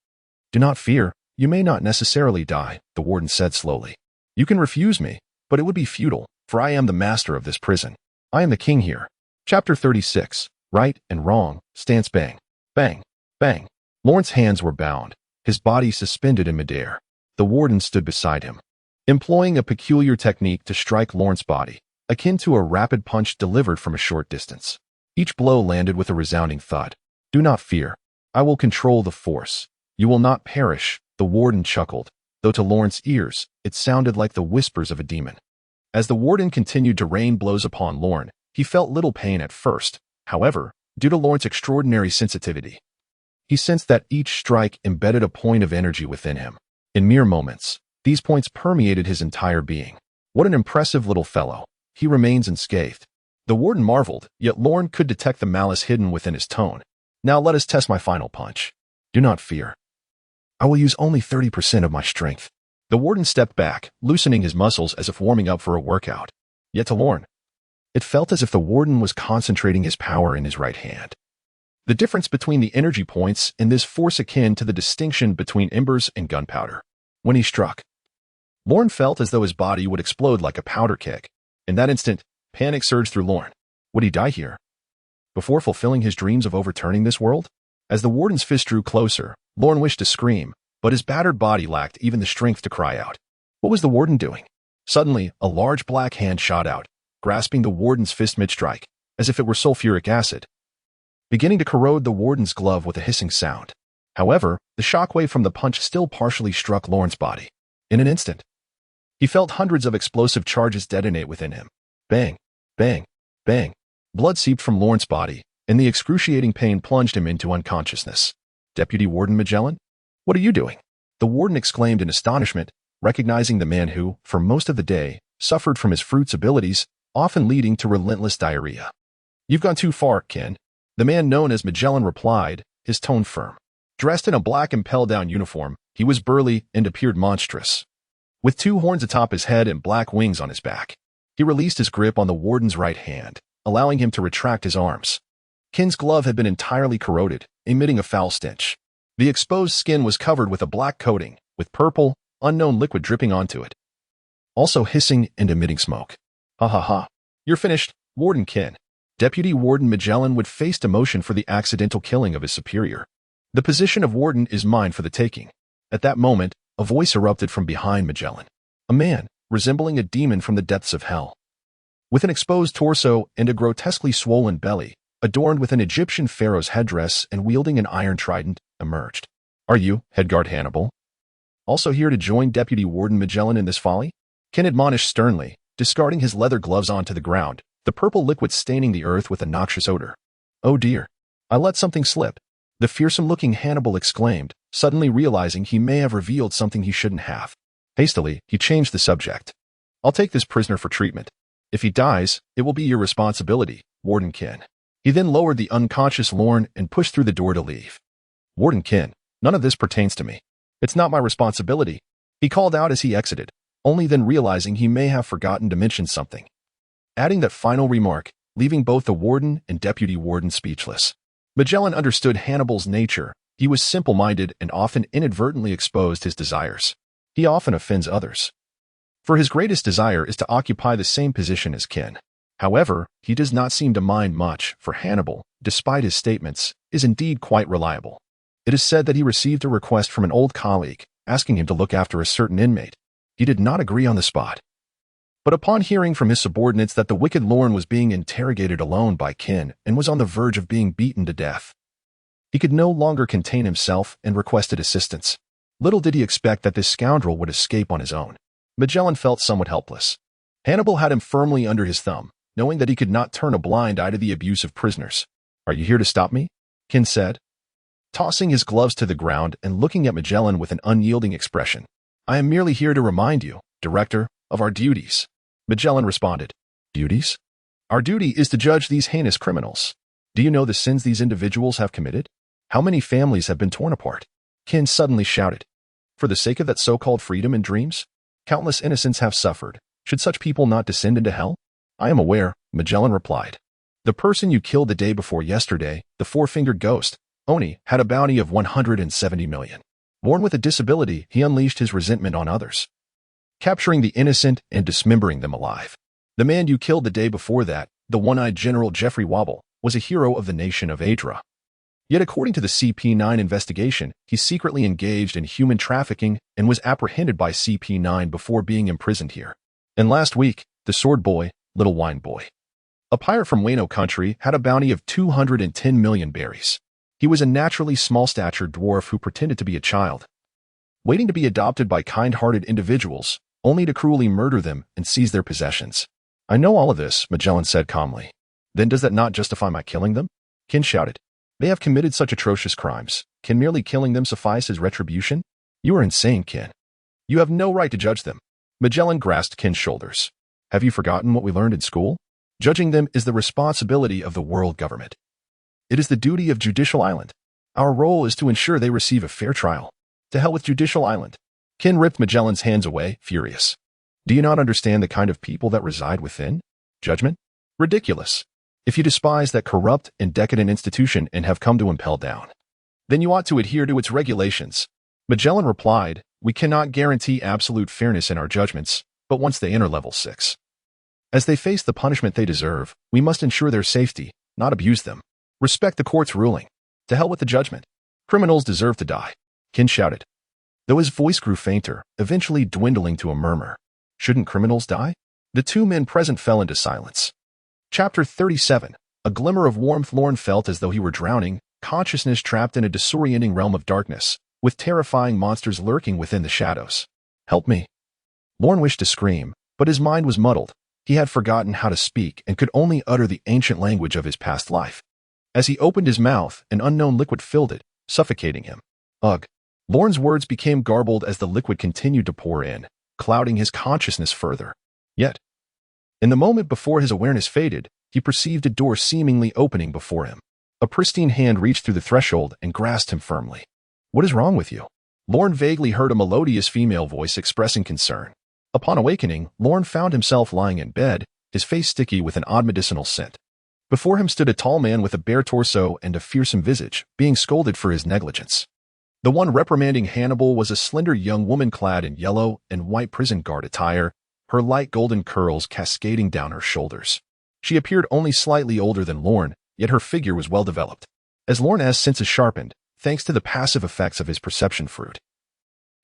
"Do not fear, you may not necessarily die," the warden said slowly. "You can refuse me, but it would be futile, for I am the master of this prison. I am the king here." Chapter 36. Right and Wrong. Stance. Bang. Bang. Bang. Lawrence's hands were bound, his body suspended in midair. The warden stood beside him, employing a peculiar technique to strike Lawrence's body, akin to a rapid punch delivered from a short distance. Each blow landed with a resounding thud. "Do not fear. I will control the force. You will not perish," the warden chuckled, though to Lawrence's ears, it sounded like the whispers of a demon. As the warden continued to rain blows upon Lawrence, he felt little pain at first. However, due to Lawrence's extraordinary sensitivity, he sensed that each strike embedded a point of energy within him. In mere moments, these points permeated his entire being. "What an impressive little fellow. He remains unscathed." The warden marveled, yet Lawrence could detect the malice hidden within his tone. "Now let us test my final punch. Do not fear. I will use only 30% of my strength." The warden stepped back, loosening his muscles as if warming up for a workout. Yet to Lawrence, it felt as if the warden was concentrating his power in his right hand. The difference between the energy points in this force akin to the distinction between embers and gunpowder. When he struck, Lawrence felt as though his body would explode like a powder keg. In that instant, panic surged through Lawrence. Would he die here, before fulfilling his dreams of overturning this world? As the warden's fist drew closer, Lawrence wished to scream, but his battered body lacked even the strength to cry out. What was the warden doing? Suddenly, a large black hand shot out, grasping the warden's fist mid-strike, as if it were sulfuric acid, beginning to corrode the warden's glove with a hissing sound. However, the shockwave from the punch still partially struck Lawrence's body. In an instant, he felt hundreds of explosive charges detonate within him. Bang, bang, bang. Blood seeped from Lawrence's body, and the excruciating pain plunged him into unconsciousness. "Deputy Warden Magellan? What are you doing?" The warden exclaimed in astonishment, recognizing the man who, for most of the day, suffered from his fruit's abilities, often leading to relentless diarrhea. "You've gone too far, Ken," the man known as Magellan replied, his tone firm. Dressed in a black impel-down uniform, he was burly and appeared monstrous. With two horns atop his head and black wings on his back, he released his grip on the warden's right hand, allowing him to retract his arms. Ken's glove had been entirely corroded, emitting a foul stench. The exposed skin was covered with a black coating, with purple, unknown liquid dripping onto it, also hissing and emitting smoke. "Ha ha ha. You're finished, Warden Ken." Deputy Warden Magellan would face demotion for the accidental killing of his superior. "The position of warden is mine for the taking." At that moment, a voice erupted from behind Magellan. A man, resembling a demon from the depths of hell, with an exposed torso and a grotesquely swollen belly, adorned with an Egyptian pharaoh's headdress and wielding an iron trident, emerged. "Are you, Headguard Hannibal, also here to join Deputy Warden Magellan in this folly?" Ken admonished sternly, discarding his leather gloves onto the ground, the purple liquid staining the earth with a noxious odor. "Oh dear, I let something slip," the fearsome-looking Hannibal exclaimed, suddenly realizing he may have revealed something he shouldn't have. Hastily, he changed the subject. "I'll take this prisoner for treatment. If he dies, it will be your responsibility, Warden Ken." He then lowered the unconscious Lorne and pushed through the door to leave. "Warden Ken, none of this pertains to me. It's not my responsibility," he called out as he exited, only then realizing he may have forgotten to mention something, adding that final remark, leaving both the warden and deputy warden speechless. Magellan understood Hannibal's nature. He was simple-minded and often inadvertently exposed his desires. He often offends others, for his greatest desire is to occupy the same position as Ken. However, he does not seem to mind much, for Hannibal, despite his statements, is indeed quite reliable. It is said that he received a request from an old colleague, asking him to look after a certain inmate. He did not agree on the spot, but upon hearing from his subordinates that the wicked Lorne was being interrogated alone by Ken and was on the verge of being beaten to death, he could no longer contain himself and requested assistance. Little did he expect that this scoundrel would escape on his own. Magellan felt somewhat helpless. Hannibal had him firmly under his thumb, knowing that he could not turn a blind eye to the abuse of prisoners. "Are you here to stop me?" Ken said, tossing his gloves to the ground and looking at Magellan with an unyielding expression. "I am merely here to remind you, Director, of our duties." Magellan responded. "Duties? Our duty is to judge these heinous criminals. Do you know the sins these individuals have committed? How many families have been torn apart?" Ken suddenly shouted. "For the sake of that so-called freedom and dreams? Countless innocents have suffered. Should such people not descend into hell?" "I am aware," Magellan replied. "The person you killed the day before yesterday, the four-fingered ghost, Oni had a bounty of 170 million. Born with a disability, he unleashed his resentment on others, capturing the innocent and dismembering them alive. The man you killed the day before that, the one-eyed General Jeffrey Wobble, was a hero of the nation of Adra. Yet according to the CP9 investigation, he secretly engaged in human trafficking and was apprehended by CP9 before being imprisoned here. And last week, the Sword Boy, Little Wine Boy, a pirate from Wano country, had a bounty of 210 million berries. He was a naturally small-statured dwarf who pretended to be a child, waiting to be adopted by kind-hearted individuals, only to cruelly murder them and seize their possessions. I know all of this, Magellan said calmly. Then does that not justify my killing them? Kin shouted. They have committed such atrocious crimes. Can merely killing them suffice as retribution? You are insane, Kin. You have no right to judge them. Magellan grasped Kin's shoulders. Have you forgotten what we learned in school? Judging them is the responsibility of the world government. It is the duty of Judicial Island. Our role is to ensure they receive a fair trial. To hell with Judicial Island. Kin ripped Magellan's hands away, furious. Do you not understand the kind of people that reside within? Judgment? Ridiculous. If you despise that corrupt and decadent institution and have come to impel down, then you ought to adhere to its regulations. Magellan replied, we cannot guarantee absolute fairness in our judgments, but once they enter level 6, as they face the punishment they deserve, we must ensure their safety, not abuse them. Respect the court's ruling. To hell with the judgment. Criminals deserve to die. Kin shouted, though his voice grew fainter, eventually dwindling to a murmur. Shouldn't criminals die? The two men present fell into silence. Chapter 37. A glimmer of warmth. Lorne felt as though he were drowning, consciousness trapped in a disorienting realm of darkness, with terrifying monsters lurking within the shadows. Help me. Lorne wished to scream, but his mind was muddled. He had forgotten how to speak and could only utter the ancient language of his past life. As he opened his mouth, an unknown liquid filled it, suffocating him. Ugh. Lorne's words became garbled as the liquid continued to pour in, clouding his consciousness further. Yet, in the moment before his awareness faded, he perceived a door seemingly opening before him. A pristine hand reached through the threshold and grasped him firmly. What is wrong with you? Lorne vaguely heard a melodious female voice expressing concern. Upon awakening, Lorne found himself lying in bed, his face sticky with an odd medicinal scent. Before him stood a tall man with a bare torso and a fearsome visage, being scolded for his negligence. The one reprimanding Hannibal was a slender young woman clad in yellow and white prison guard attire, her light golden curls cascading down her shoulders. She appeared only slightly older than Lorne, yet her figure was well developed. As Lorne's senses sharpened, thanks to the passive effects of his perception fruit,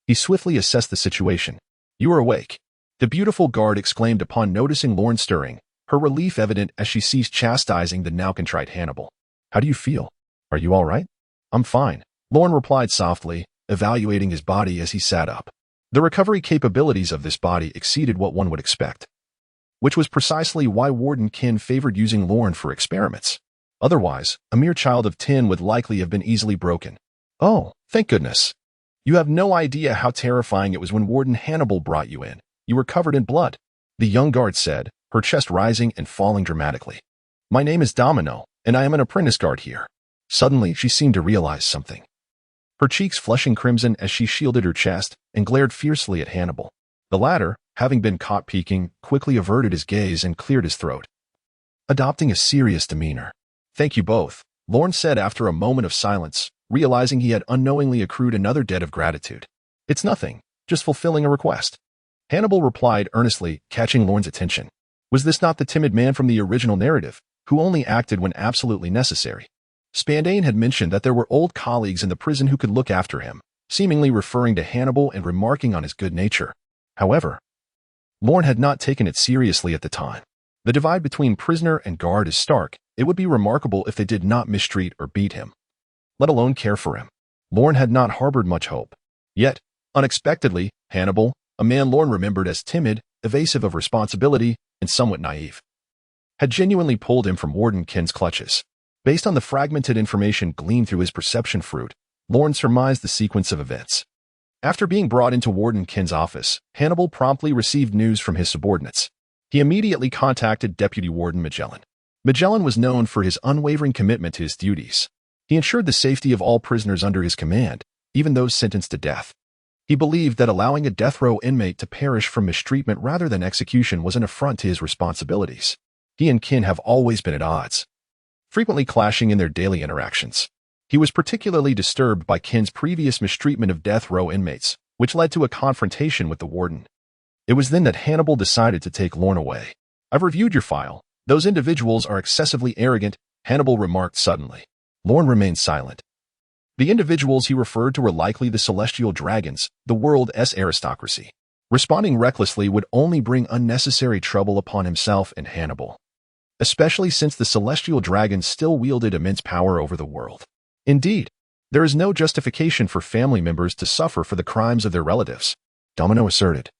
he swiftly assessed the situation. You are awake. The beautiful guard exclaimed upon noticing Lorne stirring, her relief evident as she ceased chastising the now contrite Hannibal. How do you feel? Are you all right? I'm fine, Lorne replied softly, evaluating his body as he sat up. The recovery capabilities of this body exceeded what one would expect, which was precisely why Warden Kin favored using Lorne for experiments. Otherwise, a mere child of 10 would likely have been easily broken. Oh, thank goodness. You have no idea how terrifying it was when Warden Hannibal brought you in. You were covered in blood, the young guard said, her chest rising and falling dramatically. My name is Domino, and I am an apprentice guard here. Suddenly, she seemed to realize something, her cheeks flushing crimson as she shielded her chest and glared fiercely at Hannibal. The latter, having been caught peeking, quickly averted his gaze and cleared his throat, adopting a serious demeanor. Thank you both, Lorne said after a moment of silence, realizing he had unknowingly accrued another debt of gratitude. It's nothing, just fulfilling a request. Hannibal replied earnestly, catching Lorne's attention. Was this not the timid man from the original narrative, who only acted when absolutely necessary? Spandane had mentioned that there were old colleagues in the prison who could look after him, seemingly referring to Hannibal and remarking on his good nature. However, Lorne had not taken it seriously at the time. The divide between prisoner and guard is stark. It would be remarkable if they did not mistreat or beat him, let alone care for him. Lorne had not harbored much hope. Yet, unexpectedly, Hannibal, a man Lorne remembered as timid, evasive of responsibility, and somewhat naive, had genuinely pulled him from Warden Kin's clutches. Based on the fragmented information gleaned through his perception fruit, Lorne surmised the sequence of events. After being brought into Warden Kin's office, Hannibal promptly received news from his subordinates. He immediately contacted Deputy Warden Magellan. Magellan was known for his unwavering commitment to his duties. He ensured the safety of all prisoners under his command, even those sentenced to death. He believed that allowing a death row inmate to perish from mistreatment rather than execution was an affront to his responsibilities. He and Kin have always been at odds, frequently clashing in their daily interactions. He was particularly disturbed by Ken's previous mistreatment of death row inmates, which led to a confrontation with the warden. It was then that Hannibal decided to take Lorne away. "I've reviewed your file. Those individuals are excessively arrogant," Hannibal remarked suddenly. Lorne remained silent. The individuals he referred to were likely the celestial dragons, the world's aristocracy. Responding recklessly would only bring unnecessary trouble upon himself and Hannibal, especially since the celestial dragons still wielded immense power over the world. Indeed, there is no justification for family members to suffer for the crimes of their relatives, Domino asserted,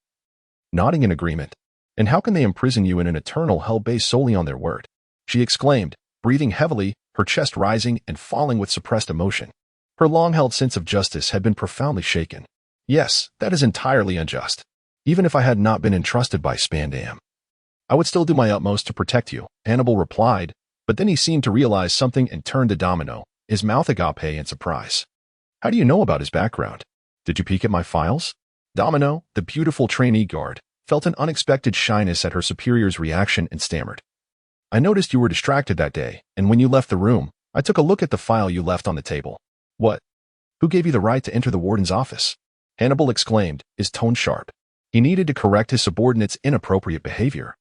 nodding in agreement. "And how can they imprison you in an eternal hell based solely on their word?" she exclaimed, breathing heavily, her chest rising and falling with suppressed emotion. Her long-held sense of justice had been profoundly shaken. "Yes, that is entirely unjust. Even if I had not been entrusted by Spandam, I would still do my utmost to protect you," Hannibal replied, but then he seemed to realize something and turned to Domino, his mouth agape in surprise. "How do you know about his background? Did you peek at my files?" Domino, the beautiful trainee guard, felt an unexpected shyness at her superior's reaction and stammered. "I noticed you were distracted that day, and when you left the room, I took a look at the file you left on the table." "What? Who gave you the right to enter the warden's office?" Hannibal exclaimed, his tone sharp. He needed to correct his subordinate's inappropriate behavior,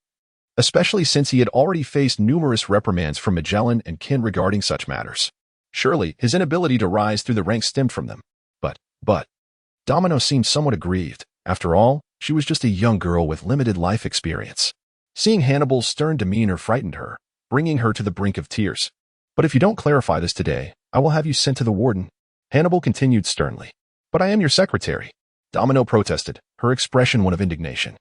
especially since he had already faced numerous reprimands from Magellan and Ken regarding such matters. Surely, his inability to rise through the ranks stemmed from them. But, Domino seemed somewhat aggrieved. After all, she was just a young girl with limited life experience. Seeing Hannibal's stern demeanor frightened her, bringing her to the brink of tears. "But if you don't clarify this today, I will have you sent to the warden," Hannibal continued sternly. "But I am your secretary," Domino protested, her expression one of indignation.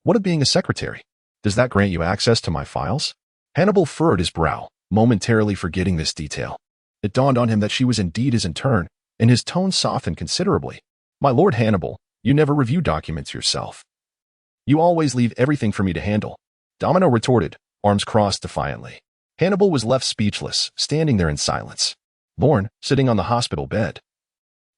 "What of being a secretary? Does that grant you access to my files?" Hannibal furrowed his brow, momentarily forgetting this detail. It dawned on him that she was indeed his intern, and his tone softened considerably. "My lord Hannibal, you never review documents yourself. You always leave everything for me to handle," Domino retorted, arms crossed defiantly. Hannibal was left speechless, standing there in silence. Lorne, sitting on the hospital bed,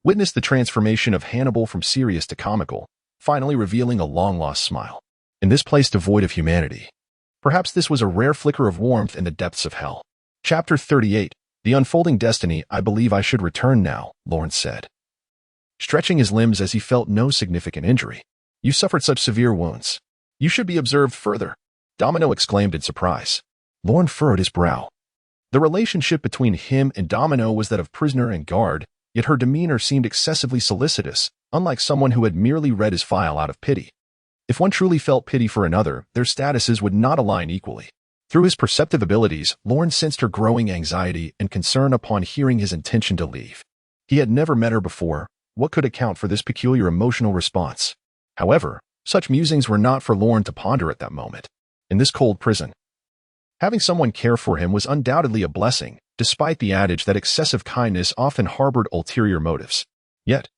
witnessed the transformation of Hannibal from serious to comical, finally revealing a long-lost smile. In this place devoid of humanity, perhaps this was a rare flicker of warmth in the depths of hell. Chapter 38, The Unfolding Destiny. "I believe I should return now," Lorne said, stretching his limbs as he felt no significant injury. "You suffered such severe wounds. You should be observed further," Domino exclaimed in surprise. Lorne furrowed his brow. The relationship between him and Domino was that of prisoner and guard, yet her demeanor seemed excessively solicitous, unlike someone who had merely read his file out of pity. If one truly felt pity for another, their statuses would not align equally. Through his perceptive abilities, Lorne sensed her growing anxiety and concern upon hearing his intention to leave. He had never met her before. What could account for this peculiar emotional response? However, such musings were not for Lorne to ponder at that moment. In this cold prison, having someone care for him was undoubtedly a blessing, despite the adage that excessive kindness often harbored ulterior motives. Yet,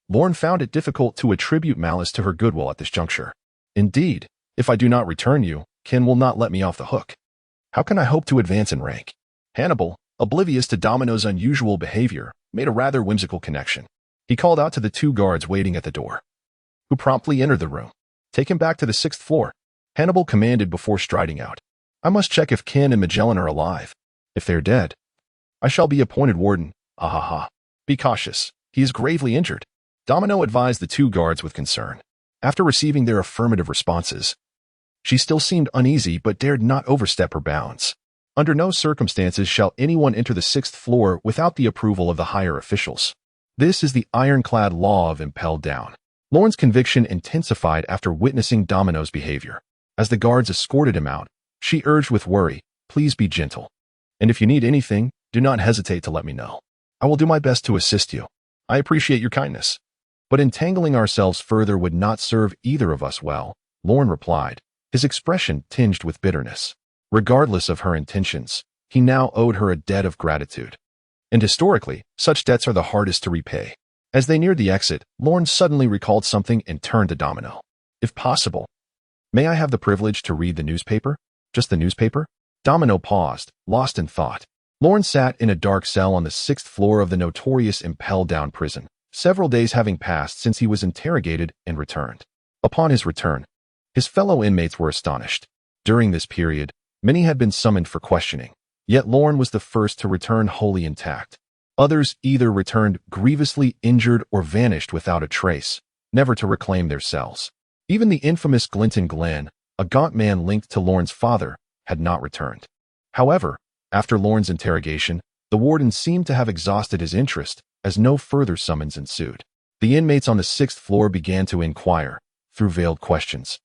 Lorne found it difficult to attribute malice to her goodwill at this juncture. "Indeed, if I do not return you, Ken will not let me off the hook. How can I hope to advance in rank?" Hannibal, oblivious to Domino's unusual behavior, made a rather whimsical connection. He called out to the two guards waiting at the door, who promptly entered the room. "Take him back to the 6th floor," Hannibal commanded before striding out. "I must check if Ken and Magellan are alive. If they're dead, I shall be appointed warden. Ahaha. Be cautious. He is gravely injured," Domino advised the two guards with concern. After receiving their affirmative responses, she still seemed uneasy but dared not overstep her bounds. Under no circumstances shall anyone enter the 6th floor without the approval of the higher officials. This is the ironclad law of impelled down. Lorne's conviction intensified after witnessing Domino's behavior. As the guards escorted him out, she urged with worry, "Please be gentle. And if you need anything, do not hesitate to let me know. I will do my best to assist you. I appreciate your kindness." "But entangling ourselves further would not serve either of us well," Lorne replied, his expression tinged with bitterness. Regardless of her intentions, he now owed her a debt of gratitude. And historically, such debts are the hardest to repay. As they neared the exit, Lorne suddenly recalled something and turned to Domino. "If possible, may I have the privilege to read the newspaper? Just the newspaper?" Domino paused, lost in thought. Lorne sat in a dark cell on the 6th floor of the notorious impelled down prison, several days having passed since he was interrogated and returned. Upon his return, his fellow inmates were astonished. During this period, many had been summoned for questioning, yet Lorne was the first to return wholly intact. Others either returned grievously injured or vanished without a trace, never to reclaim their cells. Even the infamous Glinton Glenn, a gaunt man linked to Lorne's father, had not returned. However, after Lorne's interrogation, the warden seemed to have exhausted his interest, as no further summons ensued. The inmates on the 6th floor began to inquire, through veiled questions,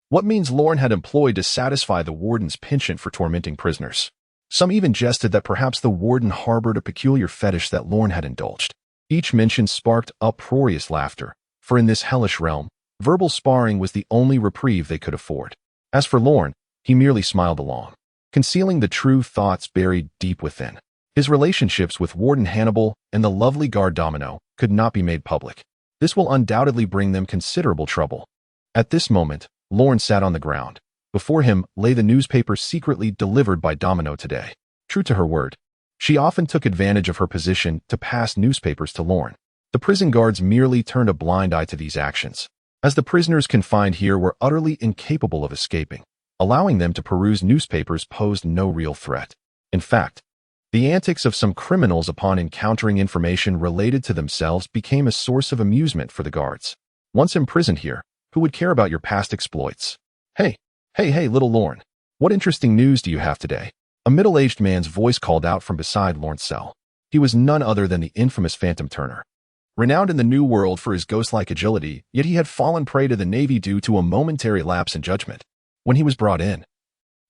what means Lorne had employed to satisfy the warden's penchant for tormenting prisoners. Some even jested that perhaps the warden harbored a peculiar fetish that Lorne had indulged. Each mention sparked uproarious laughter, for in this hellish realm, verbal sparring was the only reprieve they could afford. As for Lorne, he merely smiled along, concealing the true thoughts buried deep within. His relationships with Warden Hannibal and the lovely guard Domino could not be made public. This will undoubtedly bring them considerable trouble. At this moment, Lorne sat on the ground. Before him lay the newspaper secretly delivered by Domino today. True to her word, she often took advantage of her position to pass newspapers to Lorne. The prison guards merely turned a blind eye to these actions, as the prisoners confined here were utterly incapable of escaping. Allowing them to peruse newspapers posed no real threat. In fact, the antics of some criminals upon encountering information related to themselves became a source of amusement for the guards. Once imprisoned here, who would care about your past exploits? Hey, little Lorne, what interesting news do you have today? A middle-aged man's voice called out from beside Lorne's cell. He was none other than the infamous Phantom Turner. Renowned in the New World for his ghost-like agility, yet he had fallen prey to the Navy due to a momentary lapse in judgment. When he was brought in,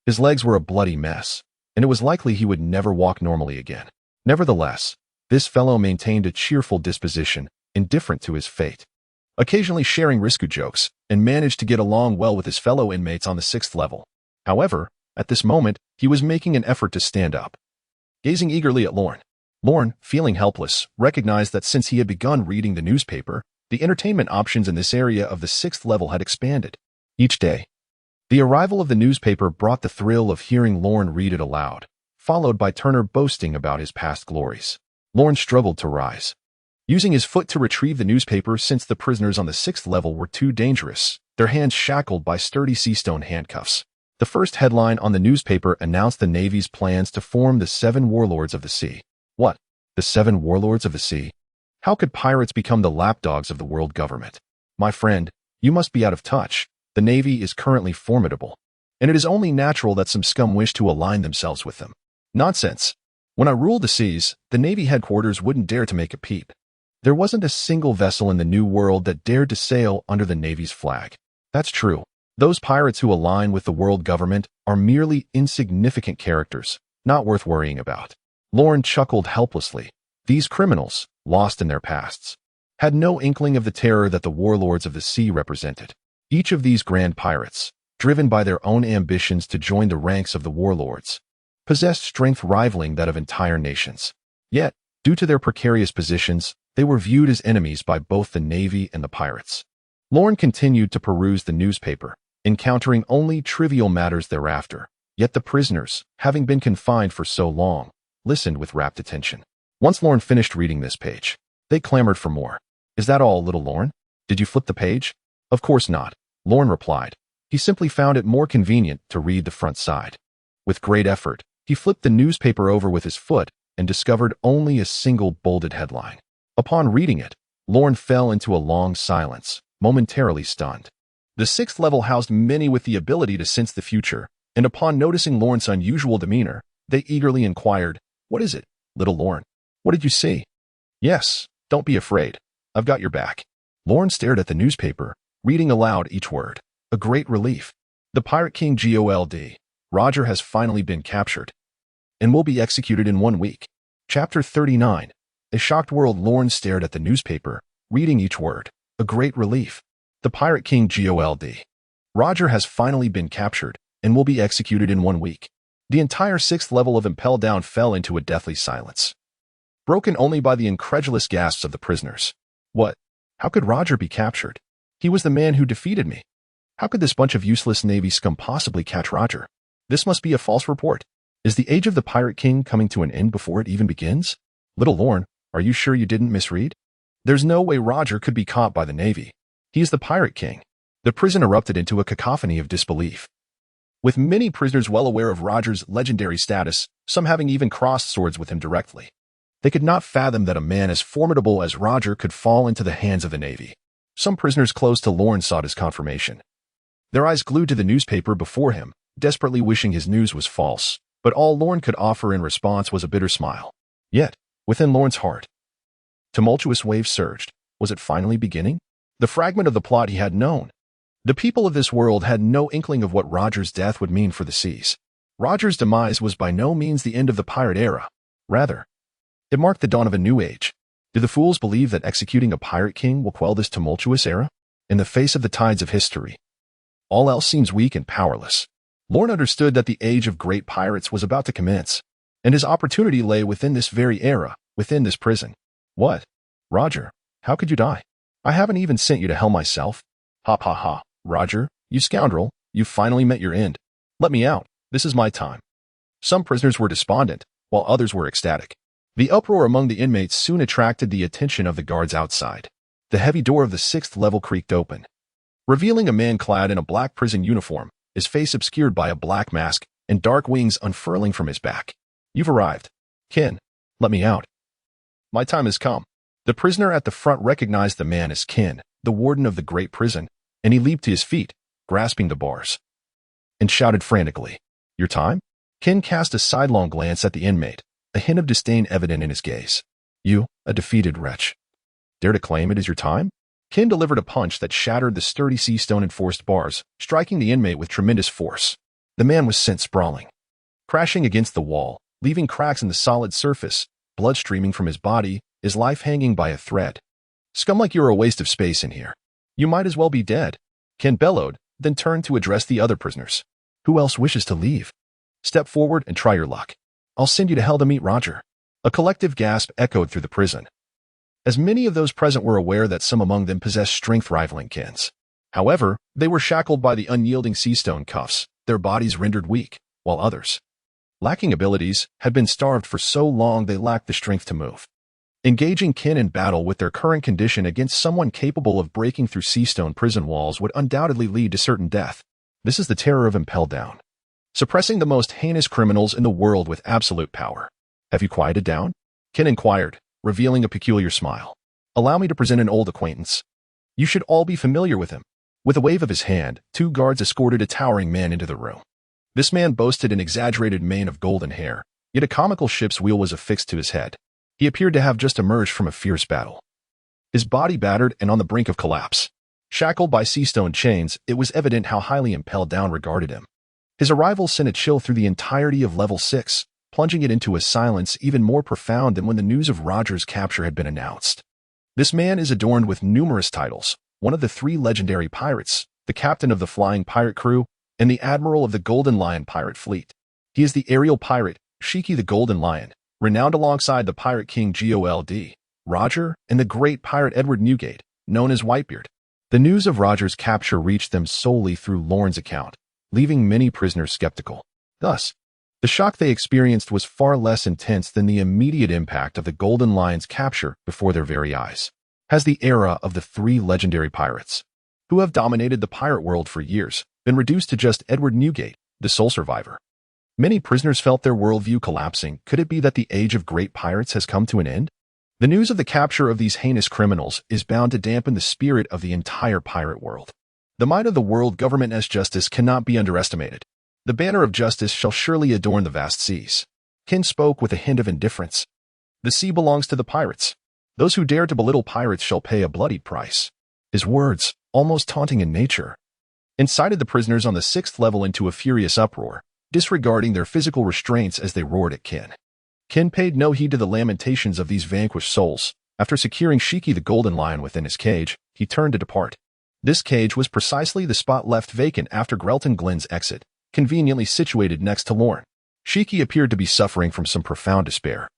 his legs were a bloody mess, and it was likely he would never walk normally again. Nevertheless, this fellow maintained a cheerful disposition, indifferent to his fate, occasionally sharing risky jokes, and managed to get along well with his fellow inmates on the 6th level. However, at this moment, he was making an effort to stand up. Gazing eagerly at Lorne, feeling helpless, recognized that since he had begun reading the newspaper, the entertainment options in this area of the 6th level had expanded. Each day, the arrival of the newspaper brought the thrill of hearing Lorne read it aloud, followed by Turner boasting about his past glories. Lorne struggled to rise, using his foot to retrieve the newspaper since the prisoners on the 6th level were too dangerous, their hands shackled by sturdy seastone handcuffs. The first headline on the newspaper announced the Navy's plans to form the 7 Warlords of the Sea. What? The 7 Warlords of the Sea? How could pirates become the lapdogs of the world government? My friend, you must be out of touch. The Navy is currently formidable, and it is only natural that some scum wish to align themselves with them. Nonsense. When I ruled the seas, the Navy headquarters wouldn't dare to make a peep. There wasn't a single vessel in the New World that dared to sail under the Navy's flag. That's true. Those pirates who align with the world government are merely insignificant characters, not worth worrying about. Lorne chuckled helplessly. These criminals, lost in their pasts, had no inkling of the terror that the warlords of the sea represented. Each of these grand pirates, driven by their own ambitions to join the ranks of the warlords, possessed strength rivaling that of entire nations. Yet, due to their precarious positions, they were viewed as enemies by both the Navy and the pirates. Lorne continued to peruse the newspaper, encountering only trivial matters thereafter. Yet the prisoners, having been confined for so long, listened with rapt attention. Once Lorne finished reading this page, they clamored for more. Is that all, little Lorne? Did you flip the page? Of course not, Lorne replied. He simply found it more convenient to read the front side. With great effort, he flipped the newspaper over with his foot and discovered only a single bolded headline. Upon reading it, Lorne fell into a long silence, momentarily stunned. The 6th level housed many with the ability to sense the future, and upon noticing Lorne's unusual demeanor, they eagerly inquired, "What is it, little Lorne? What did you see?" "Yes, don't be afraid. I've got your back." Lorne stared at the newspaper, reading aloud each word. A great relief. The Pirate King Gold. Roger has finally been captured and will be executed in 1 week. Chapter 39. A shocked world. Lorne stared at the newspaper, reading each word. A great relief. The Pirate King Gold. Roger has finally been captured and will be executed in 1 week. The entire 6th level of Impel Down fell into a deathly silence, broken only by the incredulous gasps of the prisoners. What? How could Roger be captured? He was the man who defeated me. How could this bunch of useless Navy scum possibly catch Roger? This must be a false report. Is the age of the Pirate King coming to an end before it even begins? Little Lorne, are you sure you didn't misread? There's no way Roger could be caught by the Navy. He is the Pirate King. The prison erupted into a cacophony of disbelief, with many prisoners well aware of Roger's legendary status, some having even crossed swords with him directly. They could not fathom that a man as formidable as Roger could fall into the hands of the Navy. Some prisoners close to Lorne sought his confirmation. Their eyes glued to the newspaper before him, desperately wishing his news was false, but all Lorne could offer in response was a bitter smile. Yet, within Lorne's heart, tumultuous waves surged. Was it finally beginning? The fragment of the plot he had known. The people of this world had no inkling of what Roger's death would mean for the seas. Roger's demise was by no means the end of the pirate era. Rather, it marked the dawn of a new age. Do the fools believe that executing a pirate king will quell this tumultuous era? In the face of the tides of history, all else seems weak and powerless. Lorne understood that the age of great pirates was about to commence, and his opportunity lay within this very era, within this prison. What? Roger, how could you die? I haven't even sent you to hell myself. Ha ha ha. Roger, you scoundrel, you've finally met your end. Let me out. This is my time. Some prisoners were despondent, while others were ecstatic. The uproar among the inmates soon attracted the attention of the guards outside. The heavy door of the 6th level creaked open, revealing a man clad in a black prison uniform, his face obscured by a black mask and dark wings unfurling from his back. You've arrived. Ken, let me out. My time has come. The prisoner at the front recognized the man as Ken, the warden of the great prison, and he leaped to his feet, grasping the bars, and shouted frantically, Your time? Ken cast a sidelong glance at the inmate, a hint of disdain evident in his gaze. You, a defeated wretch, dare to claim it is your time? Ken delivered a punch that shattered the sturdy sea stone-enforced bars, striking the inmate with tremendous force. The man was sent sprawling, crashing against the wall, leaving cracks in the solid surface, blood streaming from his body, his life hanging by a thread. Scum like you're a waste of space in here. You might as well be dead. Ken bellowed, then turned to address the other prisoners. Who else wishes to leave? Step forward and try your luck. I'll send you to hell to meet Roger. A collective gasp echoed through the prison, as many of those present were aware that some among them possessed strength rivaling Ken's. However, they were shackled by the unyielding sea stone cuffs, their bodies rendered weak, while others, lacking abilities, had been starved for so long they lacked the strength to move. Engaging Ken in battle with their current condition against someone capable of breaking through sea stone prison walls would undoubtedly lead to certain death. This is the terror of Impelled Down. Suppressing the most heinous criminals in the world with absolute power. Have you quieted down? Ken inquired, revealing a peculiar smile. Allow me to present an old acquaintance. You should all be familiar with him. With a wave of his hand, 2 guards escorted a towering man into the room. This man boasted an exaggerated mane of golden hair, yet a comical ship's wheel was affixed to his head. He appeared to have just emerged from a fierce battle, his body battered and on the brink of collapse. Shackled by sea stone chains, it was evident how highly Impelled Down regarded him. His arrival sent a chill through the entirety of Level 6, plunging it into a silence even more profound than when the news of Roger's capture had been announced. This man is adorned with numerous titles, one of the 3 legendary pirates, the captain of the flying pirate crew, and the admiral of the Golden Lion pirate fleet. He is the aerial pirate, Shiki the Golden Lion, renowned alongside the pirate king Gold, Roger, and the great pirate Edward Newgate, known as Whitebeard. The news of Roger's capture reached them solely through Lorne's account, leaving many prisoners skeptical. Thus, the shock they experienced was far less intense than the immediate impact of the Golden Lion's capture before their very eyes. Has the era of the 3 legendary pirates, who have dominated the pirate world for years, been reduced to just Edward Newgate, the sole survivor? Many prisoners felt their worldview collapsing. Could it be that the age of great pirates has come to an end? The news of the capture of these heinous criminals is bound to dampen the spirit of the entire pirate world. The might of the world government as justice cannot be underestimated. The banner of justice shall surely adorn the vast seas. Ken spoke with a hint of indifference. The sea belongs to the pirates. Those who dare to belittle pirates shall pay a bloody price. His words, almost taunting in nature, incited the prisoners on the 6th level into a furious uproar, disregarding their physical restraints as they roared at Ken. Ken paid no heed to the lamentations of these vanquished souls. After securing Shiki the Golden Lion within his cage, he turned to depart. This cage was precisely the spot left vacant after Grelton Glenn's exit, conveniently situated next to Lorne. Shiki appeared to be suffering from some profound despair.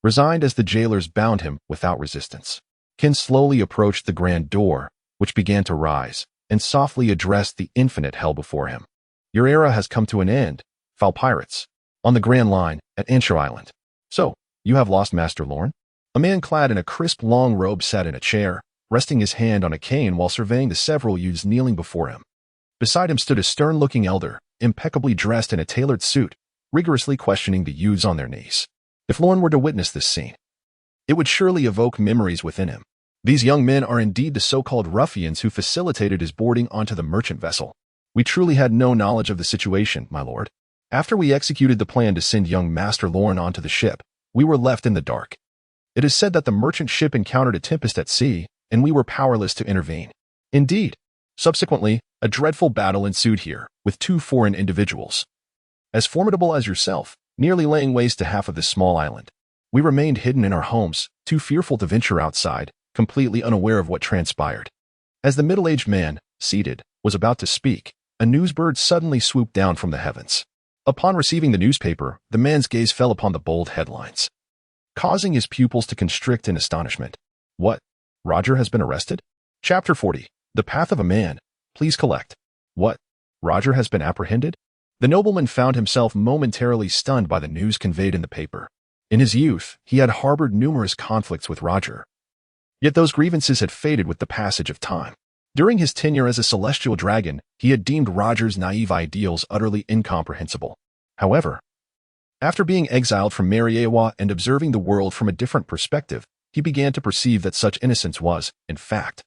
Resigned as the jailers bound him without resistance, Ken slowly approached the grand door, which began to rise, and softly addressed the infinite hell before him. Your era has come to an end, foul pirates. On the Grand Line, at Venshir Island. So, you have lost Master Lorne? A man clad in a crisp long robe sat in a chair, resting his hand on a cane while surveying the several youths kneeling before him. Beside him stood a stern-looking elder, impeccably dressed in a tailored suit, rigorously questioning the youths on their knees. If Lorne were to witness this scene, it would surely evoke memories within him. These young men are indeed the so-called ruffians who facilitated his boarding onto the merchant vessel. We truly had no knowledge of the situation, my lord. After we executed the plan to send young Master Lorne onto the ship, we were left in the dark. It is said that the merchant ship encountered a tempest at sea, and we were powerless to intervene. Indeed. Subsequently, a dreadful battle ensued here, with 2 foreign individuals, as formidable as yourself, nearly laying waste to half of this small island. We remained hidden in our homes, too fearful to venture outside, completely unaware of what transpired. As the middle-aged man, seated, was about to speak, a newsbird suddenly swooped down from the heavens. Upon receiving the newspaper, the man's gaze fell upon the bold headlines, causing his pupils to constrict in astonishment. What? Roger has been arrested? Chapter 40. The Path of a Man. Please collect. What? Roger has been apprehended? The nobleman found himself momentarily stunned by the news conveyed in the paper. In his youth, he had harbored numerous conflicts with Roger. Yet those grievances had faded with the passage of time. During his tenure as a celestial dragon, he had deemed Roger's naive ideals utterly incomprehensible. However, after being exiled from Mariewa and observing the world from a different perspective, he began to perceive that such innocence was, in fact,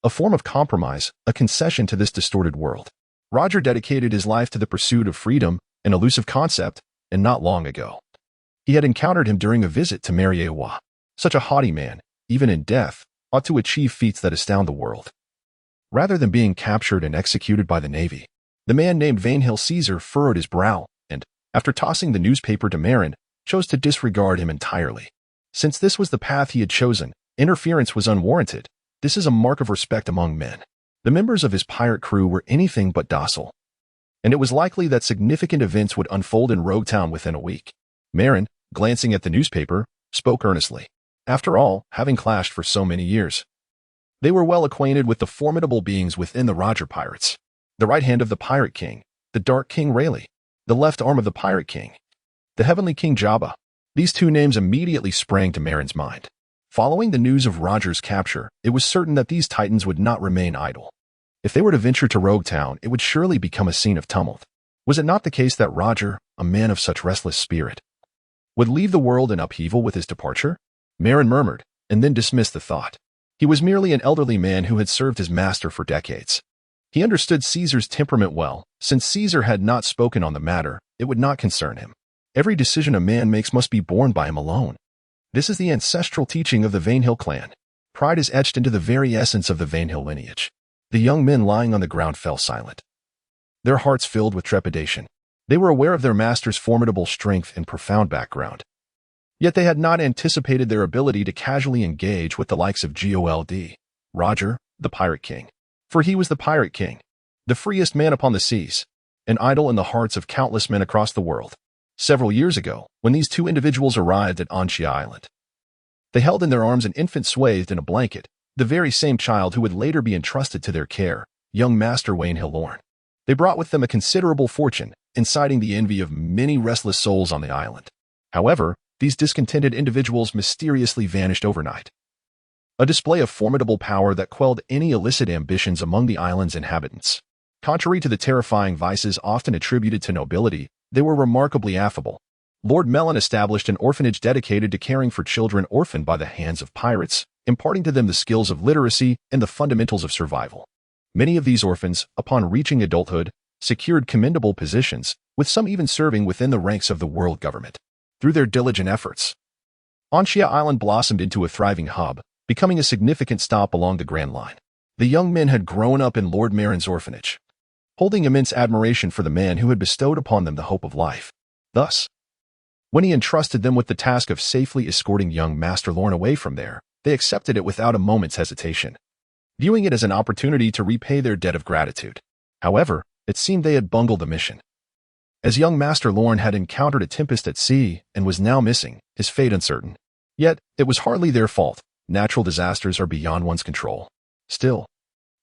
a form of compromise, a concession to this distorted world. Roger dedicated his life to the pursuit of freedom, an elusive concept, and not long ago, he had encountered him during a visit to Mariewa. Such a haughty man, even in death, ought to achieve feats that astound the world. Rather than being captured and executed by the Navy, the man named Venhill Caesar furrowed his brow and, after tossing the newspaper to Marin, chose to disregard him entirely. Since this was the path he had chosen, interference was unwarranted. This is a mark of respect among men. The members of his pirate crew were anything but docile, and it was likely that significant events would unfold in Roguetown within a week. Marin, glancing at the newspaper, spoke earnestly. After all, having clashed for so many years, they were well acquainted with the formidable beings within the Roger pirates. The right hand of the Pirate King, the Dark King Rayleigh, the left arm of the Pirate King, the Heavenly King Jabba. These 2 names immediately sprang to Marin's mind. Following the news of Roger's capture, it was certain that these titans would not remain idle. If they were to venture to Roguetown, it would surely become a scene of tumult. Was it not the case that Roger, a man of such restless spirit, would leave the world in upheaval with his departure? Marin murmured, and then dismissed the thought. He was merely an elderly man who had served his master for decades. He understood Caesar's temperament well. Since Caesar had not spoken on the matter, it would not concern him. Every decision a man makes must be borne by him alone. This is the ancestral teaching of the Venhill clan. Pride is etched into the very essence of the Venhill lineage. The young men lying on the ground fell silent, their hearts filled with trepidation. They were aware of their master's formidable strength and profound background. Yet they had not anticipated their ability to casually engage with the likes of Gold, Roger, the Pirate King. For he was the Pirate King, the freest man upon the seas, an idol in the hearts of countless men across the world. Several years ago, when these 2 individuals arrived at Onshia Island, they held in their arms an infant swathed in a blanket, the very same child who would later be entrusted to their care, young Master Venhill Lorne. They brought with them a considerable fortune, inciting the envy of many restless souls on the island. However, these discontented individuals mysteriously vanished overnight, a display of formidable power that quelled any illicit ambitions among the island's inhabitants. Contrary to the terrifying vices often attributed to nobility, they were remarkably affable. Lord Mellon established an orphanage dedicated to caring for children orphaned by the hands of pirates, imparting to them the skills of literacy and the fundamentals of survival. Many of these orphans, upon reaching adulthood, secured commendable positions, with some even serving within the ranks of the world government. Through their diligent efforts, Onshia Island blossomed into a thriving hub, becoming a significant stop along the Grand Line. The young men had grown up in Lord Marin's orphanage, holding immense admiration for the man who had bestowed upon them the hope of life. Thus, when he entrusted them with the task of safely escorting young Master Lorne away from there, they accepted it without a moment's hesitation, viewing it as an opportunity to repay their debt of gratitude. However, it seemed they had bungled the mission. As young Master Lorne had encountered a tempest at sea and was now missing, his fate uncertain. Yet, it was hardly their fault. Natural disasters are beyond one's control. Still,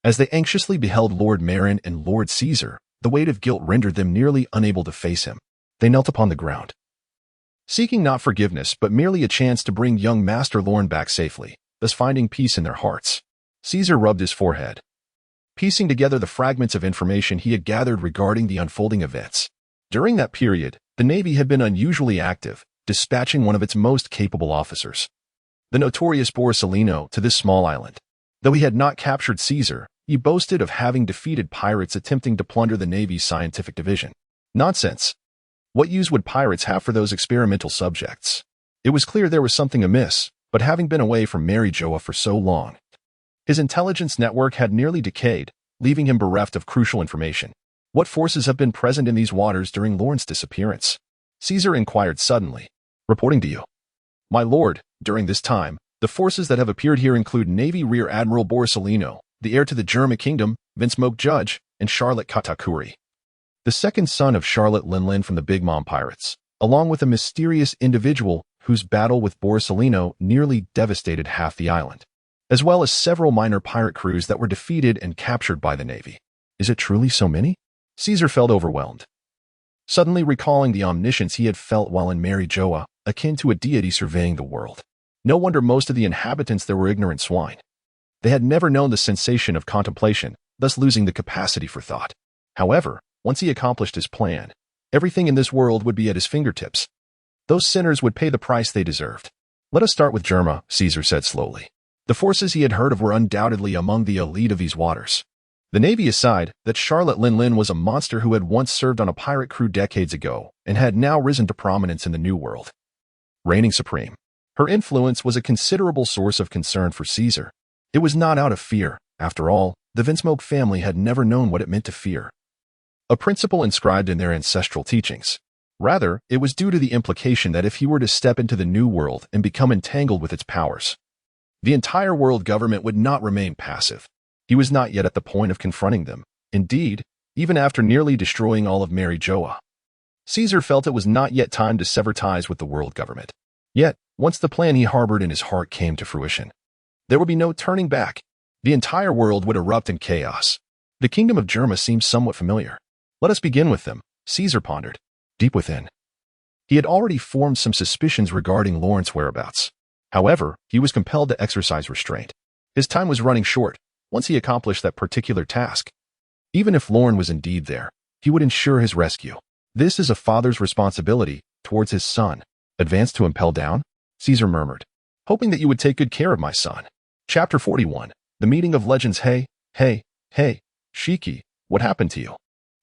as they anxiously beheld Lord Marin and Lord Caesar, the weight of guilt rendered them nearly unable to face him. They knelt upon the ground, seeking not forgiveness but merely a chance to bring young Master Lorne back safely, thus finding peace in their hearts. Caesar rubbed his forehead, piecing together the fragments of information he had gathered regarding the unfolding events. During that period, the Navy had been unusually active, dispatching one of its most capable officers, the notorious Borsellino, to this small island. Though he had not captured Caesar, he boasted of having defeated pirates attempting to plunder the Navy's scientific division. Nonsense. What use would pirates have for those experimental subjects? It was clear there was something amiss, but having been away from Mary Joa for so long, his intelligence network had nearly decayed, leaving him bereft of crucial information. What forces have been present in these waters during Lorne's disappearance? Caesar inquired suddenly. Reporting to you, my lord, during this time, the forces that have appeared here include Navy Rear Admiral Borsellino, the heir to the German kingdom, Vinsmoke Judge, and Charlotte Katakuri, the second son of Charlotte Linlin from the Big Mom Pirates, along with a mysterious individual whose battle with Borsellino nearly devastated half the island, as well as several minor pirate crews that were defeated and captured by the Navy. Is it truly so many? Caesar felt overwhelmed, suddenly recalling the omniscience he had felt while in Mary Joa, akin to a deity surveying the world. No wonder most of the inhabitants there were ignorant swine. They had never known the sensation of contemplation, thus losing the capacity for thought. However, once he accomplished his plan, everything in this world would be at his fingertips. Those sinners would pay the price they deserved. Let us start with Germa, Caesar said slowly. The forces he had heard of were undoubtedly among the elite of these waters. The Navy aside, that Charlotte Linlin was a monster who had once served on a pirate crew decades ago and had now risen to prominence in the New World, reigning supreme. Her influence was a considerable source of concern for Caesar. It was not out of fear. After all, the Vinsmoke family had never known what it meant to fear, a principle inscribed in their ancestral teachings. Rather, it was due to the implication that if he were to step into the New World and become entangled with its powers, the entire world government would not remain passive. He was not yet at the point of confronting them. Indeed, even after nearly destroying all of Mary Joa, Caesar felt it was not yet time to sever ties with the world government. Yet, once the plan he harbored in his heart came to fruition, there would be no turning back. The entire world would erupt in chaos. The kingdom of Germa seemed somewhat familiar. Let us begin with them, Caesar pondered. Deep within, he had already formed some suspicions regarding Lawrence's whereabouts. However, he was compelled to exercise restraint. His time was running short. Once he accomplished that particular task, even if Lorne was indeed there, he would ensure his rescue. This is a father's responsibility towards his son. Advance to impel down? Caesar murmured, hoping that you would take good care of my son. Chapter 41. The Meeting of Legends. Hey, Shiki, what happened to you?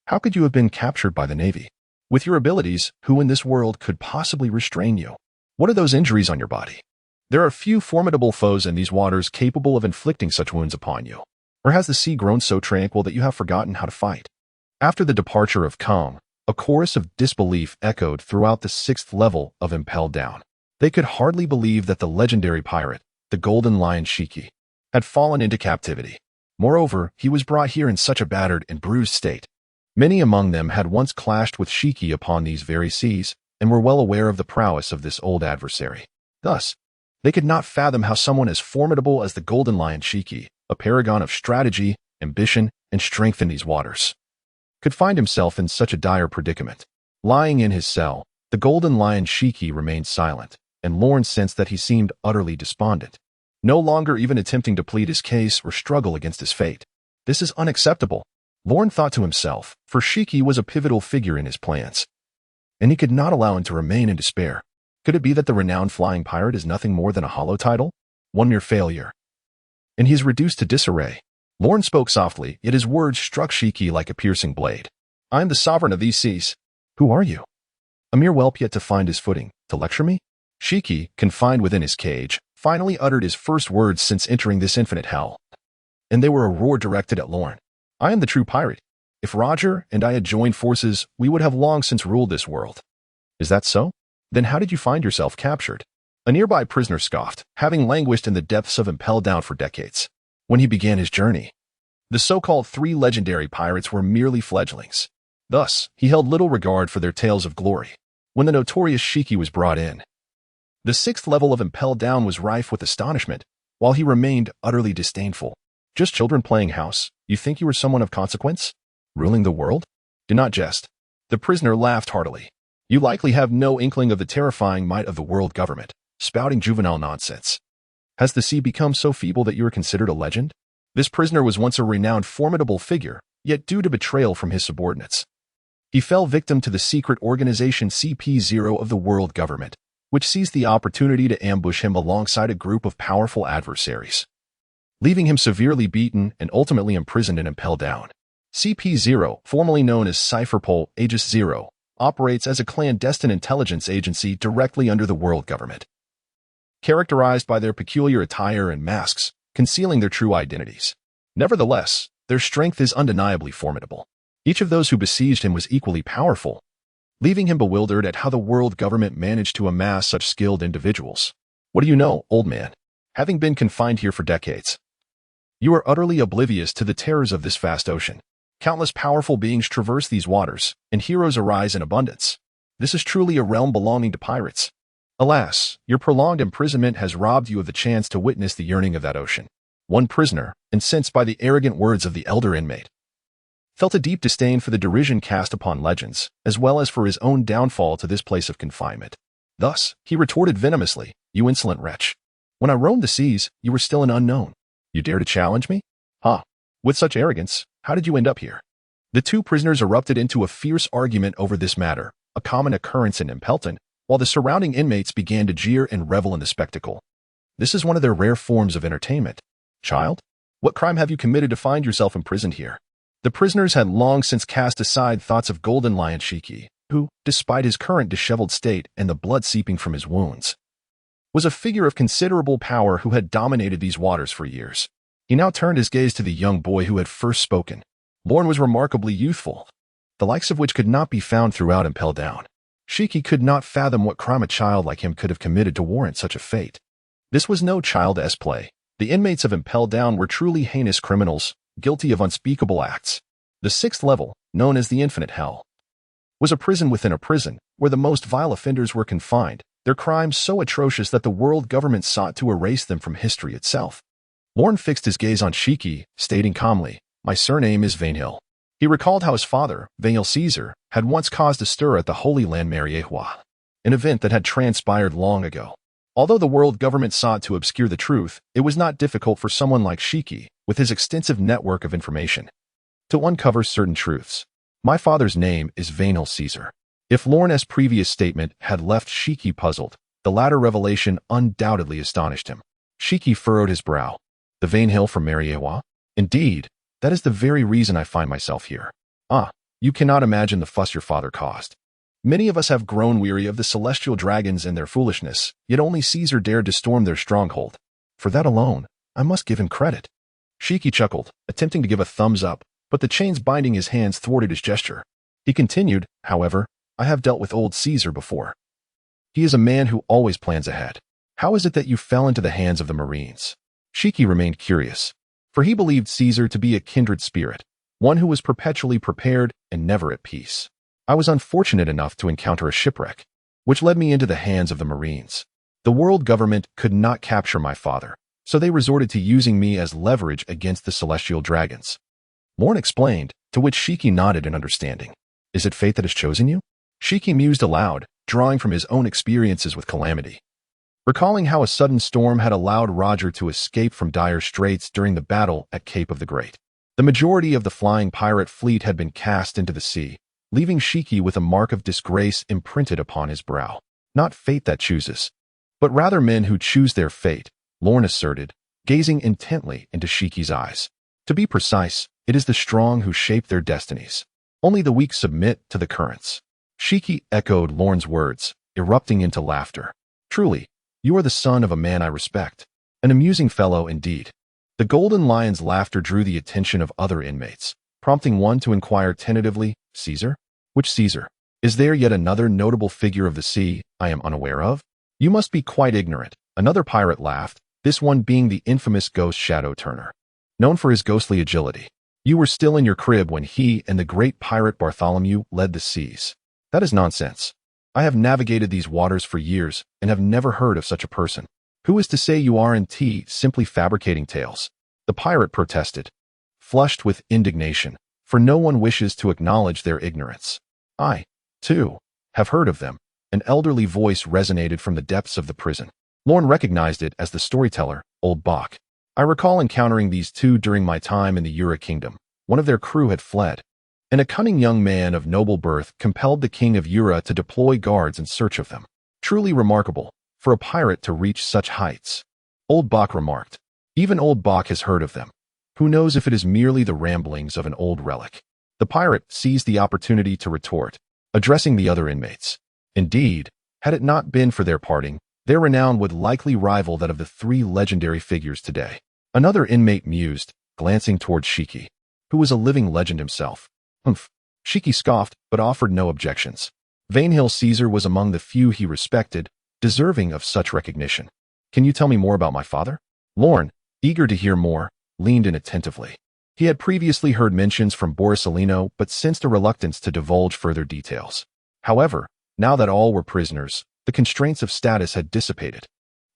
How could you have been captured by the Navy? With your abilities, who in this world could possibly restrain you? What are those injuries on your body? There are few formidable foes in these waters capable of inflicting such wounds upon you. Or has the sea grown so tranquil that you have forgotten how to fight? After the departure of Kong, a chorus of disbelief echoed throughout the 6th level of Impelled Down. They could hardly believe that the legendary pirate, the Golden Lion Shiki, had fallen into captivity. Moreover, he was brought here in such a battered and bruised state. Many among them had once clashed with Shiki upon these very seas, and were well aware of the prowess of this old adversary. Thus, they could not fathom how someone as formidable as the Golden Lion Shiki, a paragon of strategy, ambition, and strength in these waters, could find himself in such a dire predicament. Lying in his cell, the Golden Lion Shiki remained silent, and Lorne sensed that he seemed utterly despondent, no longer even attempting to plead his case or struggle against his fate. This is unacceptable, Lorne thought to himself, for Shiki was a pivotal figure in his plans, and he could not allow him to remain in despair. Could it be that the renowned flying pirate is nothing more than a hollow title? One mere failure, and he is reduced to disarray. Lorne spoke softly, yet his words struck Shiki like a piercing blade. I am the sovereign of these seas. Who are you? A mere whelp yet to find his footing, to lecture me? Shiki, confined within his cage, finally uttered his first words since entering this infinite hell, and they were a roar directed at Lorne. I am the true pirate. If Roger and I had joined forces, we would have long since ruled this world. Is that so? Then how did you find yourself captured? A nearby prisoner scoffed, having languished in the depths of Impelled Down for decades. When he began his journey, the so-called 3 legendary pirates were merely fledglings. Thus, he held little regard for their tales of glory. When the notorious Shiki was brought in, the 6th level of Impelled Down was rife with astonishment, while he remained utterly disdainful. Just children playing house. You think you were someone of consequence? Ruling the world? Do not jest. The prisoner laughed heartily. You likely have no inkling of the terrifying might of the world government, spouting juvenile nonsense. Has the sea become so feeble that you are considered a legend? This prisoner was once a renowned, formidable figure, yet due to betrayal from his subordinates, he fell victim to the secret organization CP0 of the world government. which seized the opportunity to ambush him alongside a group of powerful adversaries, leaving him severely beaten and ultimately imprisoned and impelled down. CP0, formerly known as Cypherpol Aegis 0, operates as a clandestine intelligence agency directly under the world government, characterized by their peculiar attire and masks, concealing their true identities. Nevertheless, their strength is undeniably formidable. Each of those who besieged him was equally powerful, leaving him bewildered at how the world government managed to amass such skilled individuals. What do you know, old man? Having been confined here for decades, you are utterly oblivious to the terrors of this vast ocean. Countless powerful beings traverse these waters, and heroes arise in abundance. This is truly a realm belonging to pirates. Alas, your prolonged imprisonment has robbed you of the chance to witness the yearning of that ocean. One prisoner, incensed by the arrogant words of the elder inmate, felt a deep disdain for the derision cast upon legends, as well as for his own downfall to this place of confinement. Thus, he retorted venomously, "You insolent wretch. When I roamed the seas, you were still an unknown. You dare to challenge me? Ha! With such arrogance, how did you end up here?" The two prisoners erupted into a fierce argument over this matter, a common occurrence in Impelton, while the surrounding inmates began to jeer and revel in the spectacle. This is one of their rare forms of entertainment. Child, what crime have you committed to find yourself imprisoned here? The prisoners had long since cast aside thoughts of Golden Lion Shiki, who, despite his current disheveled state and the blood seeping from his wounds, was a figure of considerable power who had dominated these waters for years. He now turned his gaze to the young boy who had first spoken. Lorne was remarkably youthful, the likes of which could not be found throughout Impel Down. Shiki could not fathom what crime a child like him could have committed to warrant such a fate. This was no child's play. The inmates of Impel Down were truly heinous criminals, guilty of unspeakable acts. The sixth level, known as the Infinite Hell, was a prison within a prison, where the most vile offenders were confined, their crimes so atrocious that the world government sought to erase them from history itself. Lorne fixed his gaze on Shiki, stating calmly, "My surname is Venhill." He recalled how his father, Venhill Caesar, had once caused a stir at the Holy Land Mariehua, an event that had transpired long ago. Although the world government sought to obscure the truth, it was not difficult for someone like Shiki, with his extensive network of information, to uncover certain truths. My father's name is Venhill Caesar. If Lorne's previous statement had left Shiki puzzled, the latter revelation undoubtedly astonished him. Shiki furrowed his brow. The Venhill from Mariehua? Indeed, that is the very reason I find myself here. Ah, you cannot imagine the fuss your father caused. Many of us have grown weary of the celestial dragons and their foolishness, yet only Caesar dared to storm their stronghold. For that alone, I must give him credit. Shiki chuckled, attempting to give a thumbs up, but the chains binding his hands thwarted his gesture. He continued, however, "I have dealt with old Caesar before. He is a man who always plans ahead. How is it that you fell into the hands of the Marines?" Shiki remained curious, for he believed Caesar to be a kindred spirit, one who was perpetually prepared and never at peace. "I was unfortunate enough to encounter a shipwreck, which led me into the hands of the Marines. The world government could not capture my father, so they resorted to using me as leverage against the celestial dragons." Lorne explained, to which Shiki nodded in understanding. "Is it fate that has chosen you?" Shiki mused aloud, drawing from his own experiences with calamity, recalling how a sudden storm had allowed Roger to escape from dire straits during the battle at Cape of the Great. The majority of the flying pirate fleet had been cast into the sea, leaving Shiki with a mark of disgrace imprinted upon his brow. "Not fate that chooses, but rather men who choose their fate," Lorne asserted, gazing intently into Shiki's eyes. "To be precise, it is the strong who shape their destinies. Only the weak submit to the currents." Shiki echoed Lorne's words, erupting into laughter. "Truly, you are the son of a man I respect. An amusing fellow indeed." The Golden Lion's laughter drew the attention of other inmates, prompting one to inquire tentatively, "Caesar? Which Caesar? Is there yet another notable figure of the sea I am unaware of?" "You must be quite ignorant," another pirate laughed, this one being the infamous Ghost Shadow Turner, known for his ghostly agility. "You were still in your crib when he and the great pirate Bartholomew led the seas." "That is nonsense. I have navigated these waters for years and have never heard of such a person." "Who is to say you aren't simply fabricating tales?" the pirate protested, flushed with indignation, for no one wishes to acknowledge their ignorance. "I, too, have heard of them." An elderly voice resonated from the depths of the prison. Lorne recognized it as the storyteller, Old Bach. "I recall encountering these two during my time in the Ura Kingdom. One of their crew had fled, and a cunning young man of noble birth compelled the king of Ura to deploy guards in search of them." Truly remarkable for a pirate to reach such heights. Old Bach remarked. Even Old Bach has heard of them. Who knows if it is merely the ramblings of an old relic? The pirate seized the opportunity to retort, addressing the other inmates. Indeed, had it not been for their parting, their renown would likely rival that of the three legendary figures today. Another inmate mused, glancing toward Shiki, who was a living legend himself. Humph. Shiki scoffed, but offered no objections. Vainhill Caesar was among the few he respected, deserving of such recognition. Can you tell me more about my father? Lorne, eager to hear more, leaned in attentively. He had previously heard mentions from Borsalino, but sensed a reluctance to divulge further details. However, now that all were prisoners, the constraints of status had dissipated.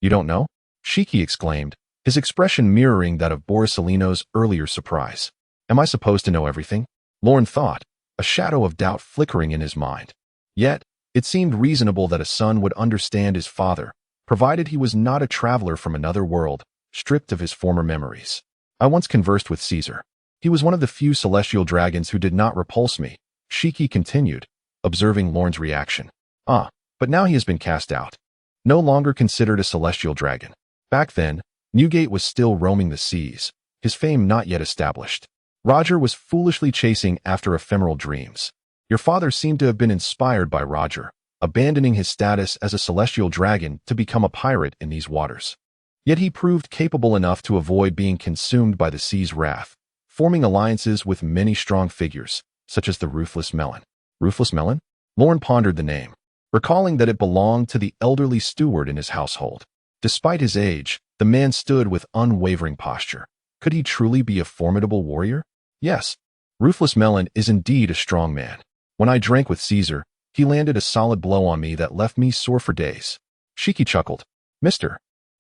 You don't know? Shiki exclaimed, his expression mirroring that of Borsalino's earlier surprise. Am I supposed to know everything? Lorne thought, a shadow of doubt flickering in his mind. Yet, it seemed reasonable that a son would understand his father, provided he was not a traveler from another world, stripped of his former memories. I once conversed with Caesar. He was one of the few celestial dragons who did not repulse me, Shiki continued, observing Lorne's reaction. But now he has been cast out. No longer considered a celestial dragon. Back then, Newgate was still roaming the seas, his fame not yet established. Roger was foolishly chasing after ephemeral dreams. Your father seemed to have been inspired by Roger, abandoning his status as a celestial dragon to become a pirate in these waters. Yet he proved capable enough to avoid being consumed by the sea's wrath, forming alliances with many strong figures, such as the Ruthless Melon. Ruthless Melon? Lorne pondered the name, recalling that it belonged to the elderly steward in his household. Despite his age, the man stood with unwavering posture. Could he truly be a formidable warrior? Yes, Ruthless Melon is indeed a strong man. When I drank with Caesar, he landed a solid blow on me that left me sore for days. Shiki chuckled. Mr.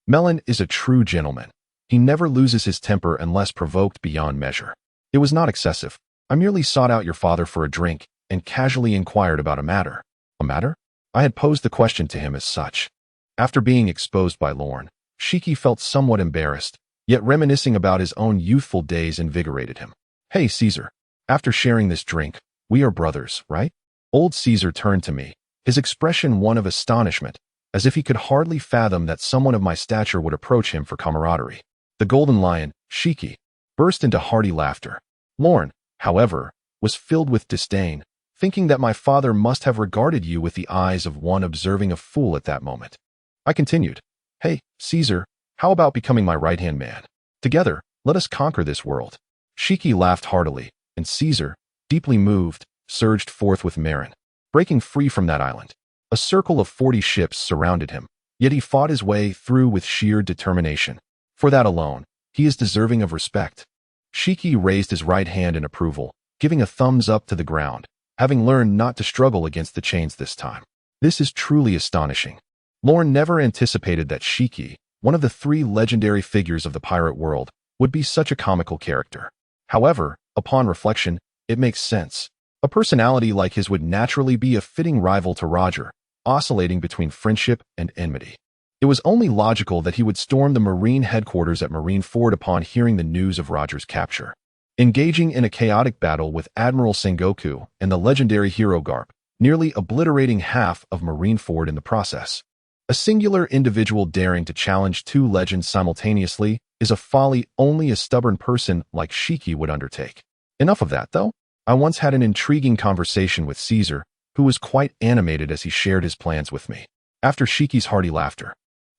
Melon is a true gentleman. He never loses his temper unless provoked beyond measure. It was not excessive. I merely sought out your father for a drink and casually inquired about a matter. A matter? I had posed the question to him as such. After being exposed by Lorne, Shiki felt somewhat embarrassed, yet reminiscing about his own youthful days invigorated him. Hey, Caesar. After sharing this drink, we are brothers, right? Old Caesar turned to me, his expression one of astonishment, as if he could hardly fathom that someone of my stature would approach him for camaraderie. The Golden Lion, Shiki, burst into hearty laughter. Lorne, however, was filled with disdain, thinking that my father must have regarded you with the eyes of one observing a fool at that moment. I continued, Hey, Caesar, how about becoming my right-hand man? Together, let us conquer this world. Shiki laughed heartily, and Caesar, deeply moved, surged forth with Marin, breaking free from that island. A circle of 40 ships surrounded him, yet he fought his way through with sheer determination. For that alone, he is deserving of respect. Shiki raised his right hand in approval, giving a thumbs up to the ground, having learned not to struggle against the chains this time. This is truly astonishing. Lorne never anticipated that Shiki, one of the three legendary figures of the pirate world, would be such a comical character. However, upon reflection, it makes sense. A personality like his would naturally be a fitting rival to Roger, oscillating between friendship and enmity. It was only logical that he would storm the Marine headquarters at Marineford upon hearing the news of Roger's capture. Engaging in a chaotic battle with Admiral Sengoku and the legendary hero Garp, nearly obliterating half of Marineford in the process. A singular individual daring to challenge two legends simultaneously is a folly only a stubborn person like Shiki would undertake. Enough of that, though. I once had an intriguing conversation with Caesar, who was quite animated as he shared his plans with me. After Shiki's hearty laughter,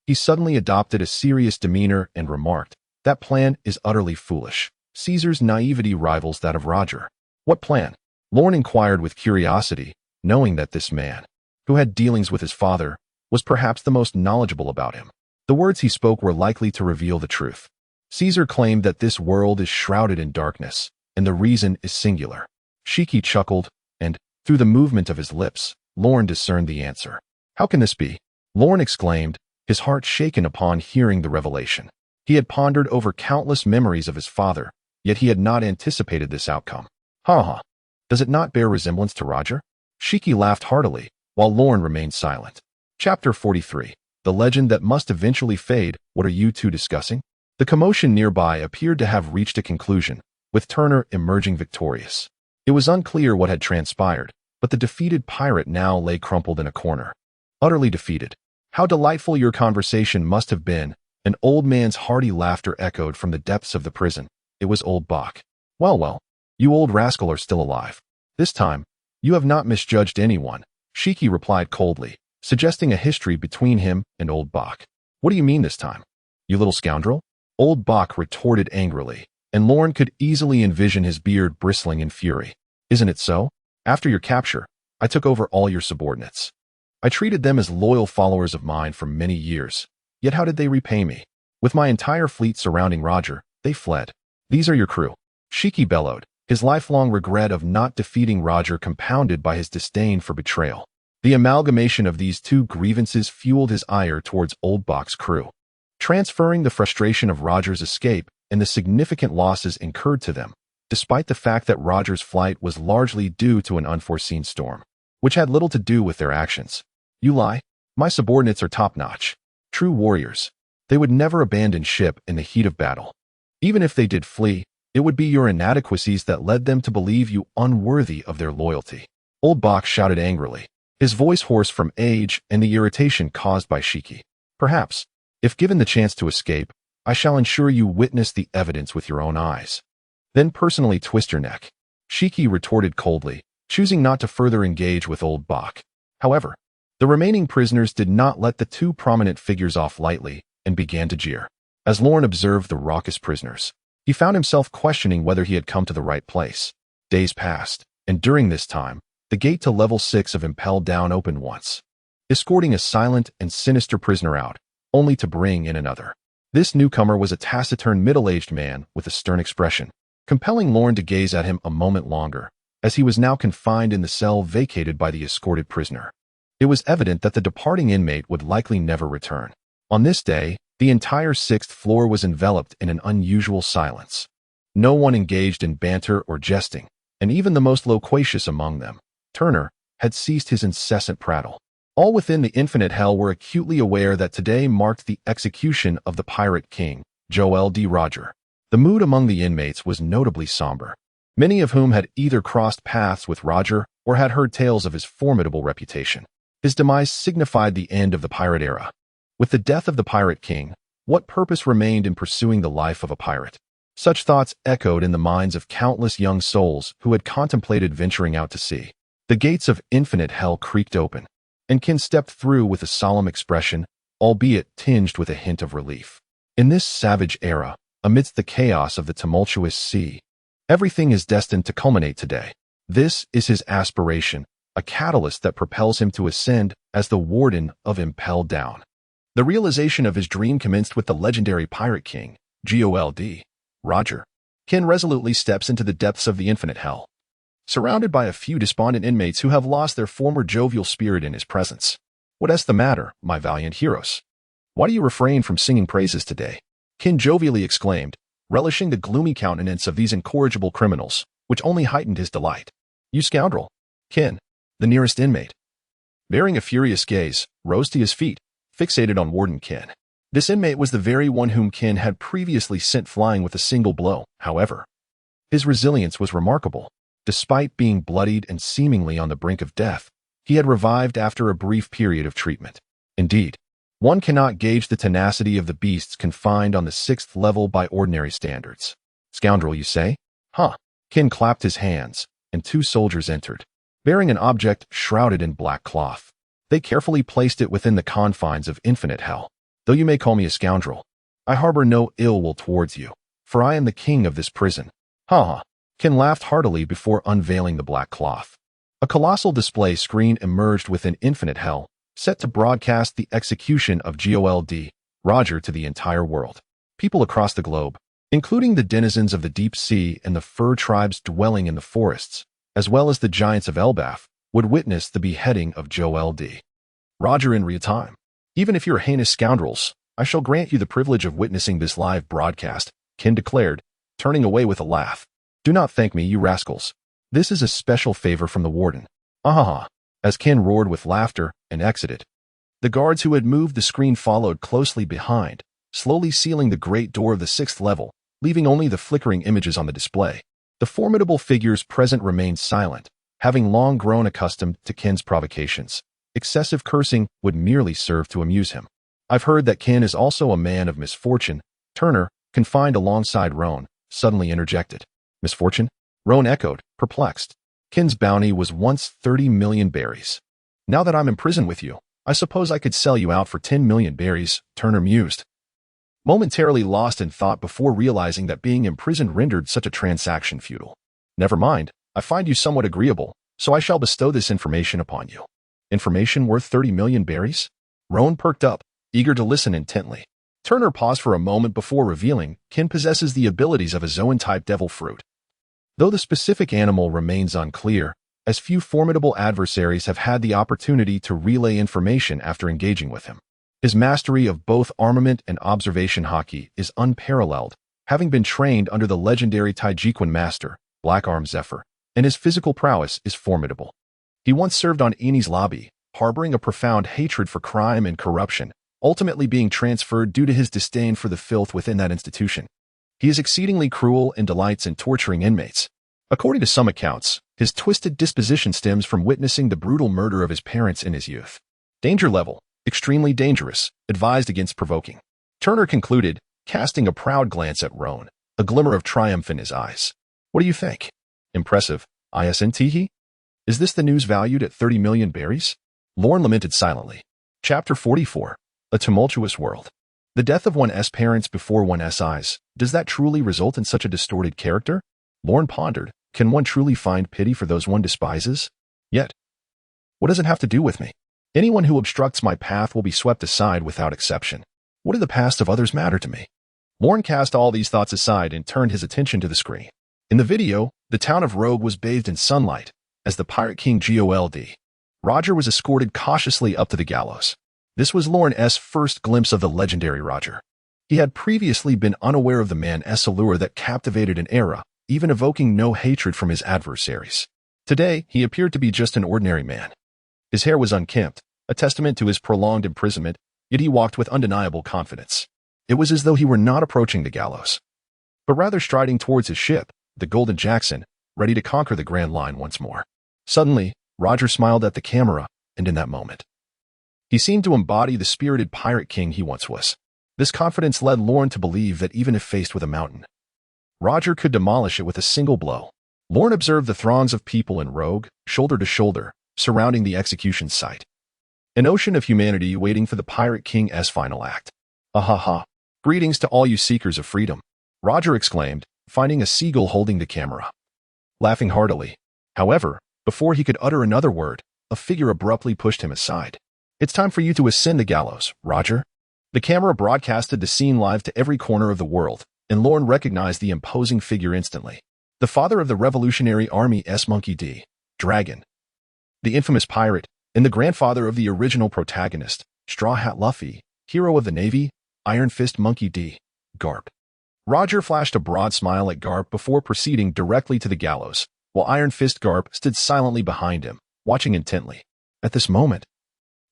he suddenly adopted a serious demeanor and remarked, That plan is utterly foolish. Caesar's naivety rivals that of Roger. What plan? Lorne inquired with curiosity, knowing that this man, who had dealings with his father, was perhaps the most knowledgeable about him. The words he spoke were likely to reveal the truth. Caesar claimed that this world is shrouded in darkness, and the reason is singular. Shiki chuckled, and, through the movement of his lips, Lorne discerned the answer. How can this be? Lorne exclaimed, his heart shaken upon hearing the revelation. He had pondered over countless memories of his father, yet he had not anticipated this outcome. Ha! Does it not bear resemblance to Roger? Shiki laughed heartily, while Lorne remained silent. Chapter 43. The legend that must eventually fade. What are you two discussing? The commotion nearby appeared to have reached a conclusion, with Turner emerging victorious. It was unclear what had transpired, but the defeated pirate now lay crumpled in a corner. Utterly defeated, How delightful your conversation must have been. An old man's hearty laughter echoed from the depths of the prison. It was old Bach. Well, you old rascal are still alive. This time, you have not misjudged anyone, Shiki replied coldly, suggesting a history between him and old Bach. What do you mean this time? You little scoundrel? Old Bach retorted angrily, and Lorne could easily envision his beard bristling in fury. Isn't it so? After your capture, I took over all your subordinates. I treated them as loyal followers of mine for many years. Yet how did they repay me? With my entire fleet surrounding Roger, they fled. These are your crew. Shiki bellowed, his lifelong regret of not defeating Roger compounded by his disdain for betrayal. The amalgamation of these two grievances fueled his ire towards Old Bach's crew, transferring the frustration of Roger's escape and the significant losses incurred to them, despite the fact that Roger's flight was largely due to an unforeseen storm, which had little to do with their actions. You lie? My subordinates are top-notch. True warriors. They would never abandon ship in the heat of battle. Even if they did flee, it would be your inadequacies that led them to believe you unworthy of their loyalty. Old Bach shouted angrily, his voice hoarse from age and the irritation caused by Shiki. Perhaps, if given the chance to escape, I shall ensure you witness the evidence with your own eyes. Then personally twist your neck. Shiki retorted coldly, choosing not to further engage with Old Bach. However, the remaining prisoners did not let the two prominent figures off lightly and began to jeer. As Lorne observed the raucous prisoners, he found himself questioning whether he had come to the right place. Days passed, and during this time, the gate to level 6 of Impelled Down opened once, escorting a silent and sinister prisoner out, only to bring in another. This newcomer was a taciturn middle-aged man with a stern expression, compelling Lorne to gaze at him a moment longer, as he was now confined in the cell vacated by the escorted prisoner. It was evident that the departing inmate would likely never return. On this day, the entire 6th floor was enveloped in an unusual silence. No one engaged in banter or jesting, and even the most loquacious among them, Turner, had ceased his incessant prattle. All within the infinite hell were acutely aware that today marked the execution of the pirate king, Joel D. Roger. The mood among the inmates was notably somber, many of whom had either crossed paths with Roger or had heard tales of his formidable reputation. His demise signified the end of the pirate era. With the death of the pirate king, what purpose remained in pursuing the life of a pirate? Such thoughts echoed in the minds of countless young souls who had contemplated venturing out to sea. The gates of infinite hell creaked open, and Kin stepped through with a solemn expression, albeit tinged with a hint of relief. In this savage era, amidst the chaos of the tumultuous sea, everything is destined to culminate today. This is his aspiration, a catalyst that propels him to ascend as the warden of Impelled Down. The realization of his dream commenced with the legendary pirate king, Gold Roger. Kin resolutely steps into the depths of the infinite hell, surrounded by a few despondent inmates who have lost their former jovial spirit in his presence. What is the matter, my valiant heroes? Why do you refrain from singing praises today? Kin jovially exclaimed, relishing the gloomy countenance of these incorrigible criminals, which only heightened his delight. You scoundrel! Kin, the nearest inmate, bearing a furious gaze, rose to his feet, fixated on Warden Kin. This inmate was the very one whom Kin had previously sent flying with a single blow. However, his resilience was remarkable. Despite being bloodied and seemingly on the brink of death, he had revived after a brief period of treatment. Indeed, one cannot gauge the tenacity of the beasts confined on the 6th level by ordinary standards. Scoundrel, you say? Huh. Kin clapped his hands, and 2 soldiers entered, bearing an object shrouded in black cloth. They carefully placed it within the confines of infinite hell. Though you may call me a scoundrel, I harbor no ill will towards you, for I am the king of this prison. Ha ha. Kin laughed heartily before unveiling the black cloth. A colossal display screen emerged within infinite hell, set to broadcast the execution of Gold Roger to the entire world. People across the globe, including the denizens of the deep sea and the fur tribes dwelling in the forests, as well as the giants of Elbaf, would witness the beheading of Gold Roger in real time. Even if you're heinous scoundrels, I shall grant you the privilege of witnessing this live broadcast, Kin declared, turning away with a laugh. Do not thank me, you rascals. This is a special favor from the warden. Ahaha, as Kin roared with laughter and exited. The guards who had moved the screen followed closely behind, slowly sealing the great door of the 6th level, leaving only the flickering images on the display. The formidable figures present remained silent, having long grown accustomed to Kin's provocations. excessive cursing would merely serve to amuse him. I've heard that Kin is also a man of misfortune. Turner, confined alongside Roan, suddenly interjected. Misfortune? Roan echoed, perplexed. Kin's bounty was once 30 million berries. Now that I'm imprisoned with you, I suppose I could sell you out for 10 million berries, Turner mused. Momentarily lost in thought before realizing that being imprisoned rendered such a transaction futile. Never mind, I find you somewhat agreeable, so I shall bestow this information upon you. Information worth 30 million berries? Roan perked up, eager to listen intently. Turner paused for a moment before revealing, Kin possesses the abilities of a Zoan-type devil fruit. Though the specific animal remains unclear, as few formidable adversaries have had the opportunity to relay information after engaging with him. His mastery of both armament and observation hockey is unparalleled, having been trained under the legendary Taijiquan master, Black Arm Zephyr, and his physical prowess is formidable. He once served on Eni's lobby, harboring a profound hatred for crime and corruption, ultimately being transferred due to his disdain for the filth within that institution. He is exceedingly cruel and delights in torturing inmates. According to some accounts, his twisted disposition stems from witnessing the brutal murder of his parents in his youth. Danger level, extremely dangerous, advised against provoking. Turner concluded, casting a proud glance at Roan, a glimmer of triumph in his eyes. What do you think? Impressive, isn't? Is this the news valued at 30 million berries? Lorne lamented silently. Chapter 44. A tumultuous world. The death of one's parents before one's eyes, does that truly result in such a distorted character? Lorne pondered, can one truly find pity for those one despises? Yet, what does it have to do with me? Anyone who obstructs my path will be swept aside without exception. What do the past of others matter to me? Lorne cast all these thoughts aside and turned his attention to the screen. In the video, the town of Rogue was bathed in sunlight, as the Pirate King Gold. Roger was escorted cautiously up to the gallows. This was Lorne's first glimpse of the legendary Roger. He had previously been unaware of the man's allure that captivated an era, even evoking no hatred from his adversaries. Today, he appeared to be just an ordinary man. His hair was unkempt, a testament to his prolonged imprisonment, yet he walked with undeniable confidence. It was as though he were not approaching the gallows, but rather striding towards his ship, the Golden Jackson, ready to conquer the Grand Line once more. Suddenly, Roger smiled at the camera, and in that moment, he seemed to embody the spirited pirate king he once was. This confidence led Lorne to believe that even if faced with a mountain, Roger could demolish it with a single blow. Lorne observed the throngs of people in Rogue, shoulder to shoulder, surrounding the execution site. An ocean of humanity waiting for the Pirate King's final act. Ahaha. Greetings to all you seekers of freedom, Roger exclaimed, finding a seagull holding the camera. Laughing heartily. However, before he could utter another word, a figure abruptly pushed him aside. It's time for you to ascend the gallows, Roger. The camera broadcasted the scene live to every corner of the world, and Lorne recognized the imposing figure instantly. The father of the Revolutionary Army's Monkey D. Dragon. The infamous pirate, and the grandfather of the original protagonist, Straw Hat Luffy, hero of the Navy, Iron Fist Monkey D. Garp. Roger flashed a broad smile at Garp before proceeding directly to the gallows, while Iron Fist Garp stood silently behind him, watching intently. At this moment,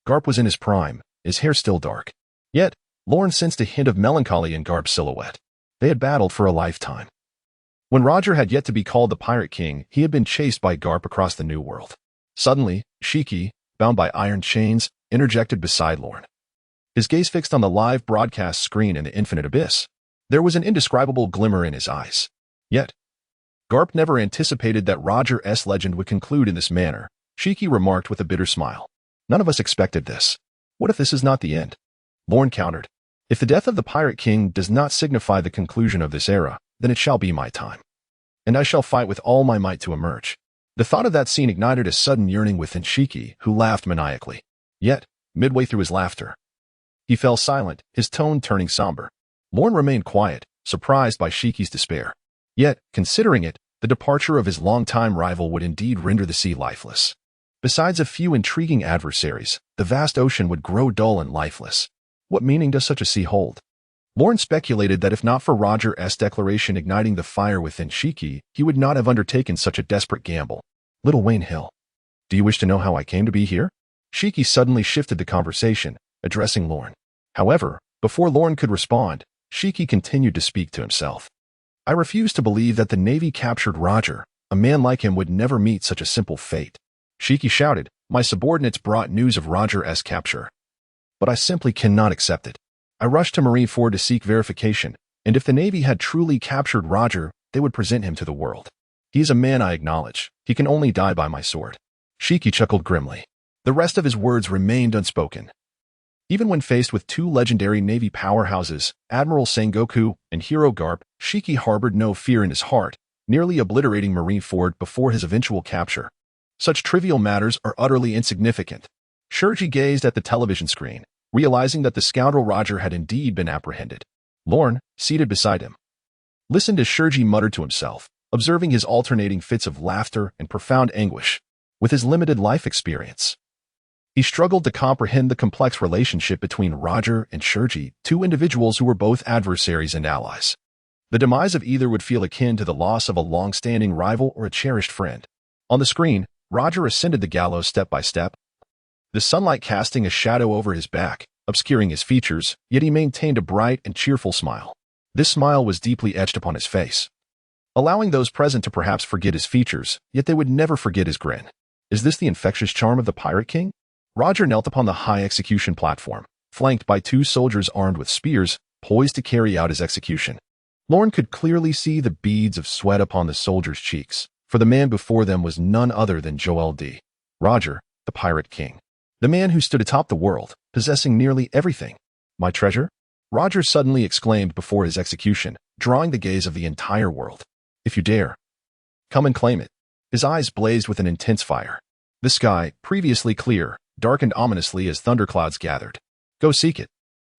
Garp was in his prime, his hair still dark. Yet, Lorne sensed a hint of melancholy in Garp's silhouette. They had battled for a lifetime. When Roger had yet to be called the Pirate King, he had been chased by Garp across the New World. Suddenly, Shiki, bound by iron chains, interjected beside Lorne. His gaze fixed on the live broadcast screen in the infinite abyss. There was an indescribable glimmer in his eyes. Yet, Garp never anticipated that Roger's legend would conclude in this manner, Shiki remarked with a bitter smile. None of us expected this. What if this is not the end? Lorne countered. If the death of the Pirate King does not signify the conclusion of this era, then it shall be my time. And I shall fight with all my might to emerge. The thought of that scene ignited a sudden yearning within Shiki, who laughed maniacally. Yet, midway through his laughter, he fell silent, his tone turning somber. Lorne remained quiet, surprised by Shiki's despair. Yet, considering it, the departure of his longtime rival would indeed render the sea lifeless. Besides a few intriguing adversaries, the vast ocean would grow dull and lifeless. What meaning does such a sea hold? Lorne speculated that if not for Roger's declaration igniting the fire within Shiki, he would not have undertaken such a desperate gamble. Little Wayne Hill. Do you wish to know how I came to be here? Shiki suddenly shifted the conversation, addressing Lorne. However, before Lorne could respond, Shiki continued to speak to himself. I refuse to believe that the Navy captured Roger. A man like him would never meet such a simple fate. Shiki shouted, My subordinates brought news of Roger's capture. But I simply cannot accept it. I rushed to Marineford to seek verification, and if the Navy had truly captured Roger, they would present him to the world. He is a man I acknowledge. He can only die by my sword. Shiki chuckled grimly. The rest of his words remained unspoken. Even when faced with two legendary Navy powerhouses, Admiral Sengoku and Hero Garp, Shiki harbored no fear in his heart, nearly obliterating Marineford before his eventual capture. Such trivial matters are utterly insignificant. Shurji gazed at the television screen, realizing that the scoundrel Roger had indeed been apprehended. Lorne, seated beside him, listened as Shurji muttered to himself, observing his alternating fits of laughter and profound anguish. With his limited life experience, he struggled to comprehend the complex relationship between Roger and Shurji, two individuals who were both adversaries and allies. The demise of either would feel akin to the loss of a long-standing rival or a cherished friend. On the screen, Roger ascended the gallows step by step, the sunlight casting a shadow over his back, obscuring his features, yet he maintained a bright and cheerful smile. This smile was deeply etched upon his face, allowing those present to perhaps forget his features, yet they would never forget his grin. Is this the infectious charm of the Pirate King? Roger knelt upon the high execution platform, flanked by two soldiers armed with spears, poised to carry out his execution. Lorne could clearly see the beads of sweat upon the soldiers' cheeks, for the man before them was none other than Joel D. Roger, the Pirate King. The man who stood atop the world, possessing nearly everything. My treasure? Roger suddenly exclaimed before his execution, drawing the gaze of the entire world. If you dare, come and claim it. His eyes blazed with an intense fire. The sky, previously clear, darkened ominously as thunderclouds gathered. Go seek it.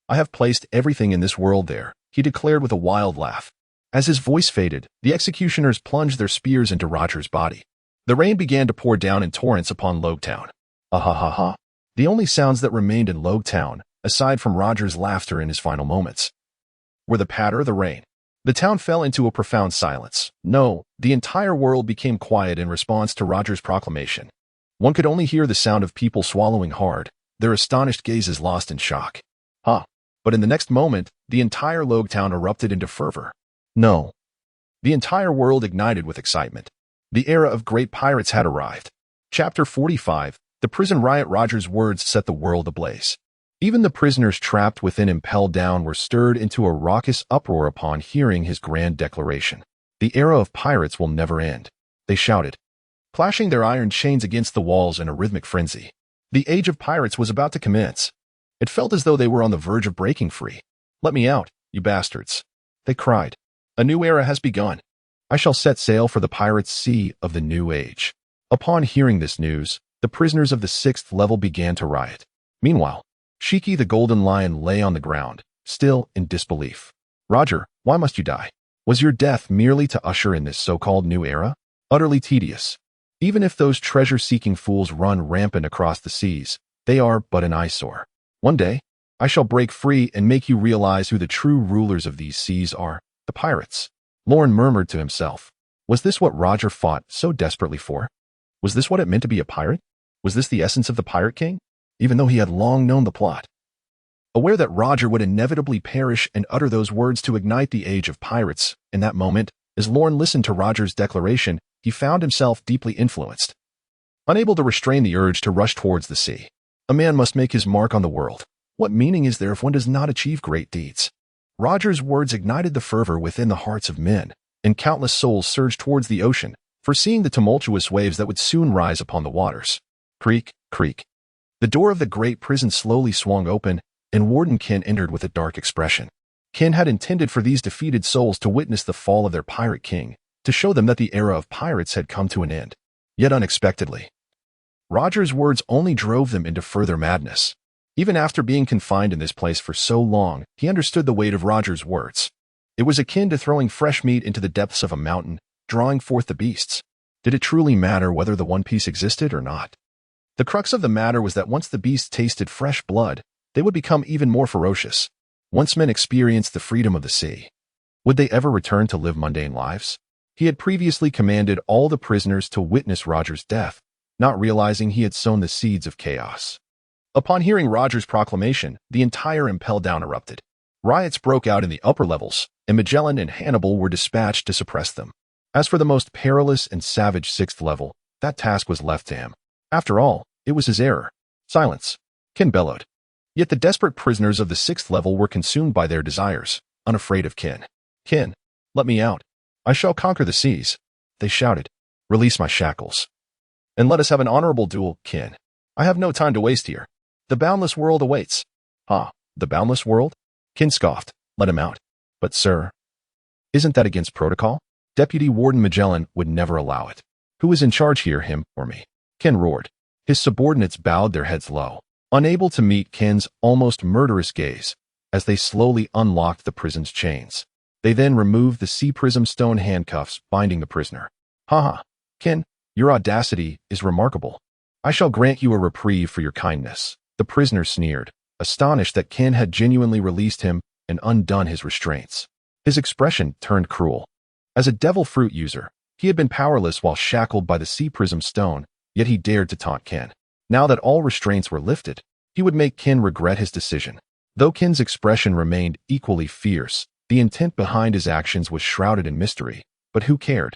I have placed everything in this world there, he declared with a wild laugh. As his voice faded, the executioners plunged their spears into Roger's body. The rain began to pour down in torrents upon Logtown. Ah-ha-ha-ha. The only sounds that remained in Logtown, aside from Roger's laughter in his final moments, were the patter of the rain. The town fell into a profound silence. No, the entire world became quiet in response to Roger's proclamation. One could only hear the sound of people swallowing hard, their astonished gazes lost in shock. But in the next moment, the entire Logtown erupted into fervor. No. The entire world ignited with excitement. The era of great pirates had arrived. Chapter 45, The Prison Riot. Roger's words set the world ablaze. Even the prisoners trapped within Impel Down were stirred into a raucous uproar upon hearing his grand declaration. The era of pirates will never end, they shouted, clashing their iron chains against the walls in a rhythmic frenzy. The age of pirates was about to commence. It felt as though they were on the verge of breaking free. Let me out, you bastards, they cried. A new era has begun. I shall set sail for the pirates' sea of the new age. Upon hearing this news, the prisoners of the 6th level began to riot. Meanwhile, Shiki the Golden Lion lay on the ground, still in disbelief. Roger, why must you die? Was your death merely to usher in this so-called new era? Utterly tedious. Even if those treasure-seeking fools run rampant across the seas, they are but an eyesore. One day, I shall break free and make you realize who the true rulers of these seas are, the pirates. Lorne murmured to himself. Was this what Roger fought so desperately for? Was this what it meant to be a pirate? Was this the essence of the Pirate King? Even though he had long known the plot. Aware that Roger would inevitably perish and utter those words to ignite the age of pirates, in that moment, as Lorne listened to Roger's declaration, he found himself deeply influenced. Unable to restrain the urge to rush towards the sea. A man must make his mark on the world. What meaning is there if one does not achieve great deeds? Roger's words ignited the fervor within the hearts of men, and countless souls surged towards the ocean, foreseeing the tumultuous waves that would soon rise upon the waters. Creak, creak. The door of the great prison slowly swung open, and Warden Ken entered with a dark expression. Ken had intended for these defeated souls to witness the fall of their pirate king, to show them that the era of pirates had come to an end. Yet unexpectedly, Roger's words only drove them into further madness. Even after being confined in this place for so long, he understood the weight of Roger's words. It was akin to throwing fresh meat into the depths of a mountain, drawing forth the beasts. Did it truly matter whether the One Piece existed or not? The crux of the matter was that once the beasts tasted fresh blood, they would become even more ferocious. Once men experienced the freedom of the sea, would they ever return to live mundane lives? He had previously commanded all the prisoners to witness Roger's death, not realizing he had sown the seeds of chaos. Upon hearing Roger's proclamation, the entire Impel Down erupted. Riots broke out in the upper levels, and Magellan and Hannibal were dispatched to suppress them. As for the most perilous and savage 6th level, that task was left to him. After all, It was his error. Silence. Ken bellowed. Yet the desperate prisoners of the 6th level were consumed by their desires, unafraid of Ken. Ken, let me out. I shall conquer the seas. They shouted. Release my shackles. And let us have an honorable duel, Ken. I have no time to waste here. The boundless world awaits. Ah, the boundless world? Ken scoffed. Let him out. But sir, isn't that against protocol? Deputy Warden Magellan would never allow it. Who is in charge here, him or me? Ken roared. His subordinates bowed their heads low, unable to meet Ken's almost murderous gaze as they slowly unlocked the prison's chains. They then removed the sea prism stone handcuffs binding the prisoner. Ha! Ken, your audacity is remarkable. I shall grant you a reprieve for your kindness. The prisoner sneered, astonished that Ken had genuinely released him and undone his restraints. His expression turned cruel. As a devil fruit user, he had been powerless while shackled by the sea prism stone, yet he dared to taunt Ken. Now that all restraints were lifted, he would make Ken regret his decision. Though Ken's expression remained equally fierce, the intent behind his actions was shrouded in mystery. But who cared?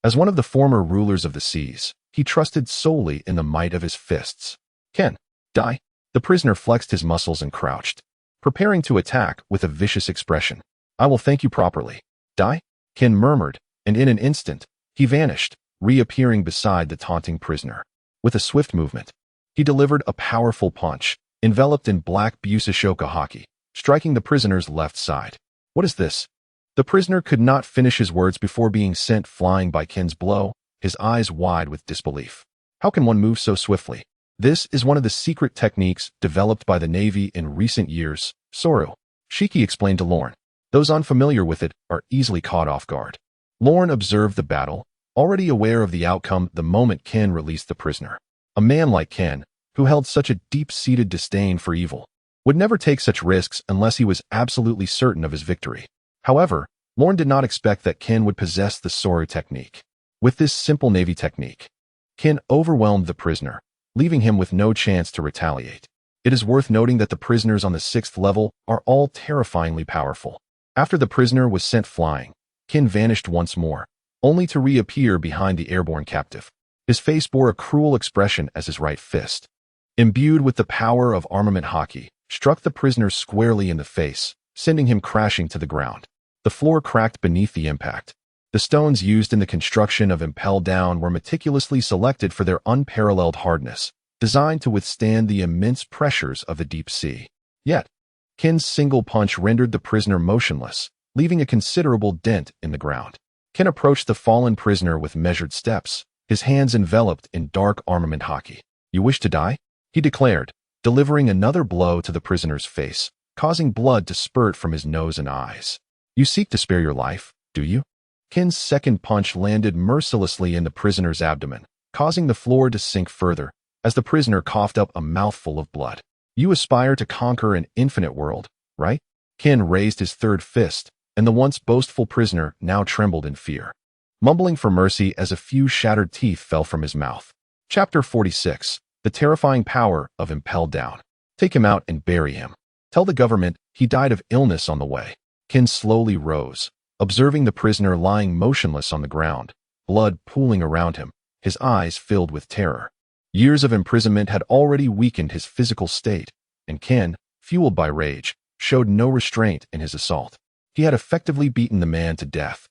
As one of the former rulers of the seas, he trusted solely in the might of his fists. Ken, die. The prisoner flexed his muscles and crouched, preparing to attack with a vicious expression. I will thank you properly. Die? Ken murmured, and in an instant, he vanished, reappearing beside the taunting prisoner. With a swift movement, he delivered a powerful punch, enveloped in black Busashoka hockey, striking the prisoner's left side. What is this? The prisoner could not finish his words before being sent flying by Ken's blow, his eyes wide with disbelief. How can one move so swiftly? This is one of the secret techniques developed by the Navy in recent years, Soru. Shiki explained to Lorne. Those unfamiliar with it are easily caught off guard. Lorne observed the battle, already aware of the outcome the moment Ken released the prisoner. A man like Ken, who held such a deep-seated disdain for evil, would never take such risks unless he was absolutely certain of his victory. However, Lorne did not expect that Ken would possess the Soru technique. With this simple Navy technique, Ken overwhelmed the prisoner, leaving him with no chance to retaliate. It is worth noting that the prisoners on the 6th level are all terrifyingly powerful. After the prisoner was sent flying, Ken vanished once more, only to reappear behind the airborne captive. His face bore a cruel expression as his right fist, imbued with the power of armament hockey, struck the prisoner squarely in the face, sending him crashing to the ground. The floor cracked beneath the impact. The stones used in the construction of Impel Down were meticulously selected for their unparalleled hardness, designed to withstand the immense pressures of the deep sea. Yet, Ken's single punch rendered the prisoner motionless, leaving a considerable dent in the ground. Ken approached the fallen prisoner with measured steps, his hands enveloped in dark armament hockey. You wish to die? He declared, delivering another blow to the prisoner's face, causing blood to spurt from his nose and eyes. You seek to spare your life, do you? Ken's second punch landed mercilessly in the prisoner's abdomen, causing the floor to sink further, as the prisoner coughed up a mouthful of blood. You aspire to conquer an infinite world, right? Ken raised his third fist, and the once boastful prisoner now trembled in fear, mumbling for mercy as a few shattered teeth fell from his mouth. Chapter 46. The terrifying power of Impel Down. Take him out and bury him. Tell the government he died of illness on the way. Ken slowly rose, observing the prisoner lying motionless on the ground, blood pooling around him, his eyes filled with terror. Years of imprisonment had already weakened his physical state, and Ken, fueled by rage, showed no restraint in his assault. He had effectively beaten the man to death.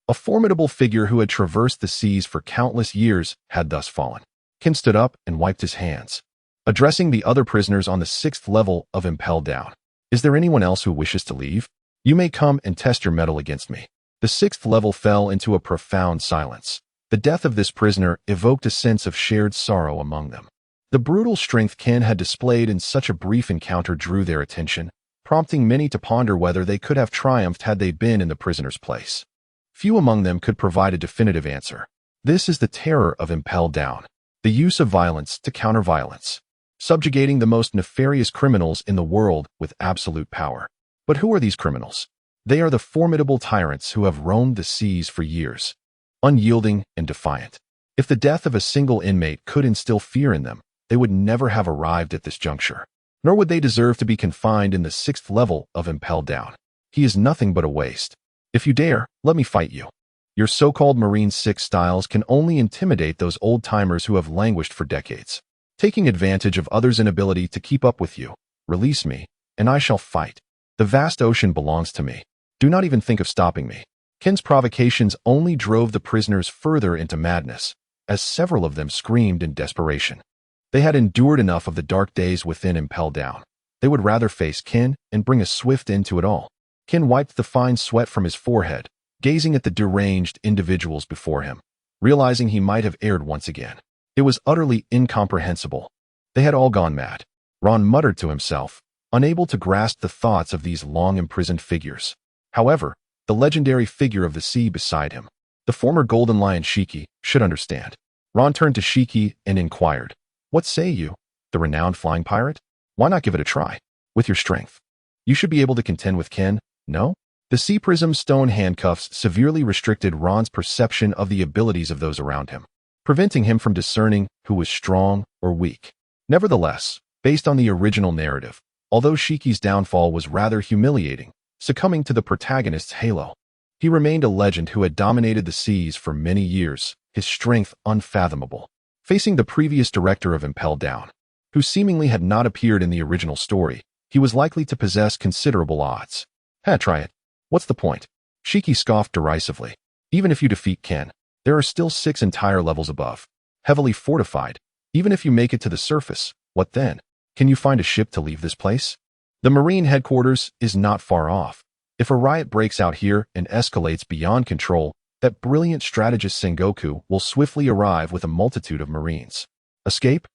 A formidable figure who had traversed the seas for countless years had thus fallen. Ken stood up and wiped his hands, addressing the other prisoners on the 6th level of Impel Down. Is there anyone else who wishes to leave? You may come and test your mettle against me. The 6th level fell into a profound silence. The death of this prisoner evoked a sense of shared sorrow among them. The brutal strength Ken had displayed in such a brief encounter drew their attention, prompting many to ponder whether they could have triumphed had they been in the prisoner's place. Few among them could provide a definitive answer. This is the terror of Impel Down, the use of violence to counter violence, subjugating the most nefarious criminals in the world with absolute power. But who are these criminals? They are the formidable tyrants who have roamed the seas for years, unyielding and defiant. If the death of a single inmate could instill fear in them, they would never have arrived at this juncture. Nor would they deserve to be confined in the 6th level of Impel Down. He is nothing but a waste. If you dare, let me fight you. Your so-called Marine 6 styles can only intimidate those old-timers who have languished for decades. taking advantage of others' inability to keep up with you. Release me, and I shall fight. The vast ocean belongs to me. Do not even think of stopping me. Ken's provocations only drove the prisoners further into madness, as several of them screamed in desperation. They had endured enough of the dark days within impelled down. They would rather face Ken and bring a swift end to it all. Ken wiped the fine sweat from his forehead, gazing at the deranged individuals before him, realizing he might have erred once again. It was utterly incomprehensible. They had all gone mad. Ron muttered to himself, unable to grasp the thoughts of these long-imprisoned figures. However, the legendary figure of the sea beside him, the former Golden Lion Shiki, should understand. Ron turned to Shiki and inquired, "What say you, the renowned flying pirate? Why not give it a try? With your strength, you should be able to contend with Ken, no?" The sea prism's stone handcuffs severely restricted Ron's perception of the abilities of those around him, preventing him from discerning who was strong or weak. Nevertheless, based on the original narrative, although Shiki's downfall was rather humiliating, succumbing to the protagonist's halo, he remained a legend who had dominated the seas for many years, his strength unfathomable. Facing the previous director of Impelled Down, who seemingly had not appeared in the original story, he was likely to possess considerable odds. Try it. What's the point? Shiki scoffed derisively. Even if you defeat Ken, there are still 6 entire levels above, heavily fortified. Even if you make it to the surface, what then? Can you find a ship to leave this place? The Marine headquarters is not far off. If a riot breaks out here and escalates beyond control, that brilliant strategist Sengoku will swiftly arrive with a multitude of Marines. Escape?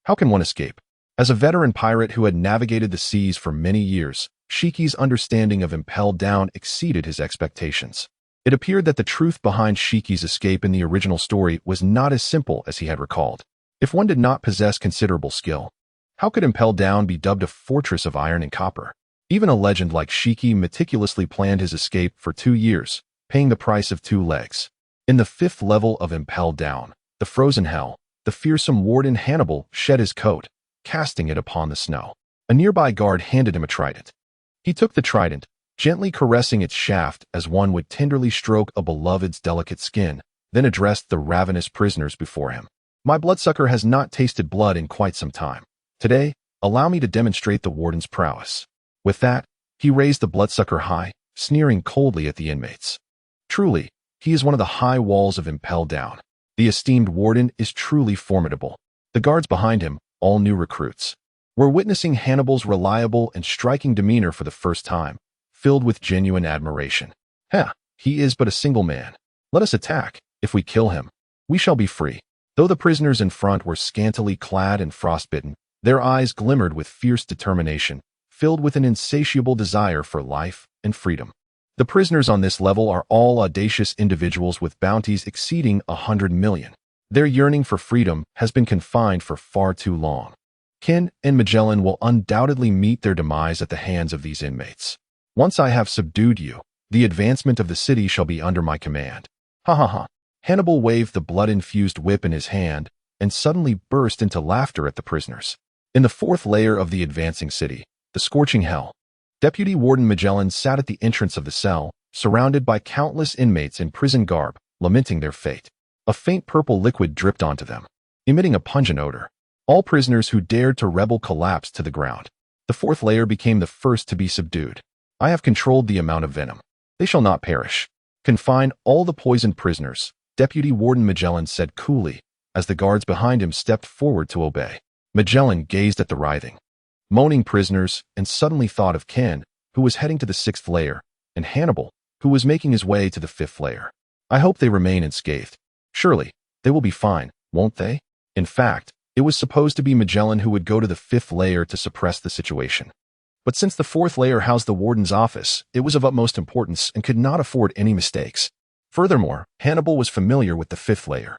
How can one escape? As a veteran pirate who had navigated the seas for many years, Shiki's understanding of Impelled Down exceeded his expectations. It appeared that the truth behind Shiki's escape in the original story was not as simple as he had recalled. If one did not possess considerable skill, how could Impelled Down be dubbed a fortress of iron and copper? Even a legend like Shiki meticulously planned his escape for 2 years, paying the price of 2 legs. In the 5th level of Impelled Down, the frozen hell, the fearsome warden Hannibal shed his coat, casting it upon the snow. A nearby guard handed him a trident. He took the trident, gently caressing its shaft as one would tenderly stroke a beloved's delicate skin, then addressed the ravenous prisoners before him. "My bloodsucker has not tasted blood in quite some time. Today, allow me to demonstrate the warden's prowess." With that, he raised the bloodsucker high, sneering coldly at the inmates. Truly, he is one of the high walls of Impelled Down. The esteemed warden is truly formidable. The guards behind him, all new recruits, were witnessing Hannibal's reliable and striking demeanor for the first time, filled with genuine admiration. He is but a single man. Let us attack. If we kill him, we shall be free. Though the prisoners in front were scantily clad and frostbitten, their eyes glimmered with fierce determination, filled with an insatiable desire for life and freedom. The prisoners on this level are all audacious individuals with bounties exceeding 100 million. Their yearning for freedom has been confined for far too long. Ken and Magellan will undoubtedly meet their demise at the hands of these inmates. Once I have subdued you, the advancement of the city shall be under my command. Ha ha ha. Hannibal waved the blood-infused whip in his hand and suddenly burst into laughter at the prisoners. In the 4th layer of the advancing city, the scorching hell, Deputy Warden Magellan sat at the entrance of the cell, surrounded by countless inmates in prison garb, lamenting their fate. A faint purple liquid dripped onto them, emitting a pungent odor. All prisoners who dared to rebel collapsed to the ground. The 4th layer became the first to be subdued. I have controlled the amount of venom. They shall not perish. Confine all the poisoned prisoners, Deputy Warden Magellan said coolly, as the guards behind him stepped forward to obey. Magellan gazed at the writhing, moaning prisoners and suddenly thought of Ken, who was heading to the 6th layer, and Hannibal, who was making his way to the 5th layer. I hope they remain unscathed. Surely, they will be fine, won't they? In fact, it was supposed to be Magellan who would go to the 5th layer to suppress the situation. But since the 4th layer housed the warden's office, it was of utmost importance and could not afford any mistakes. Furthermore, Hannibal was familiar with the 5th layer,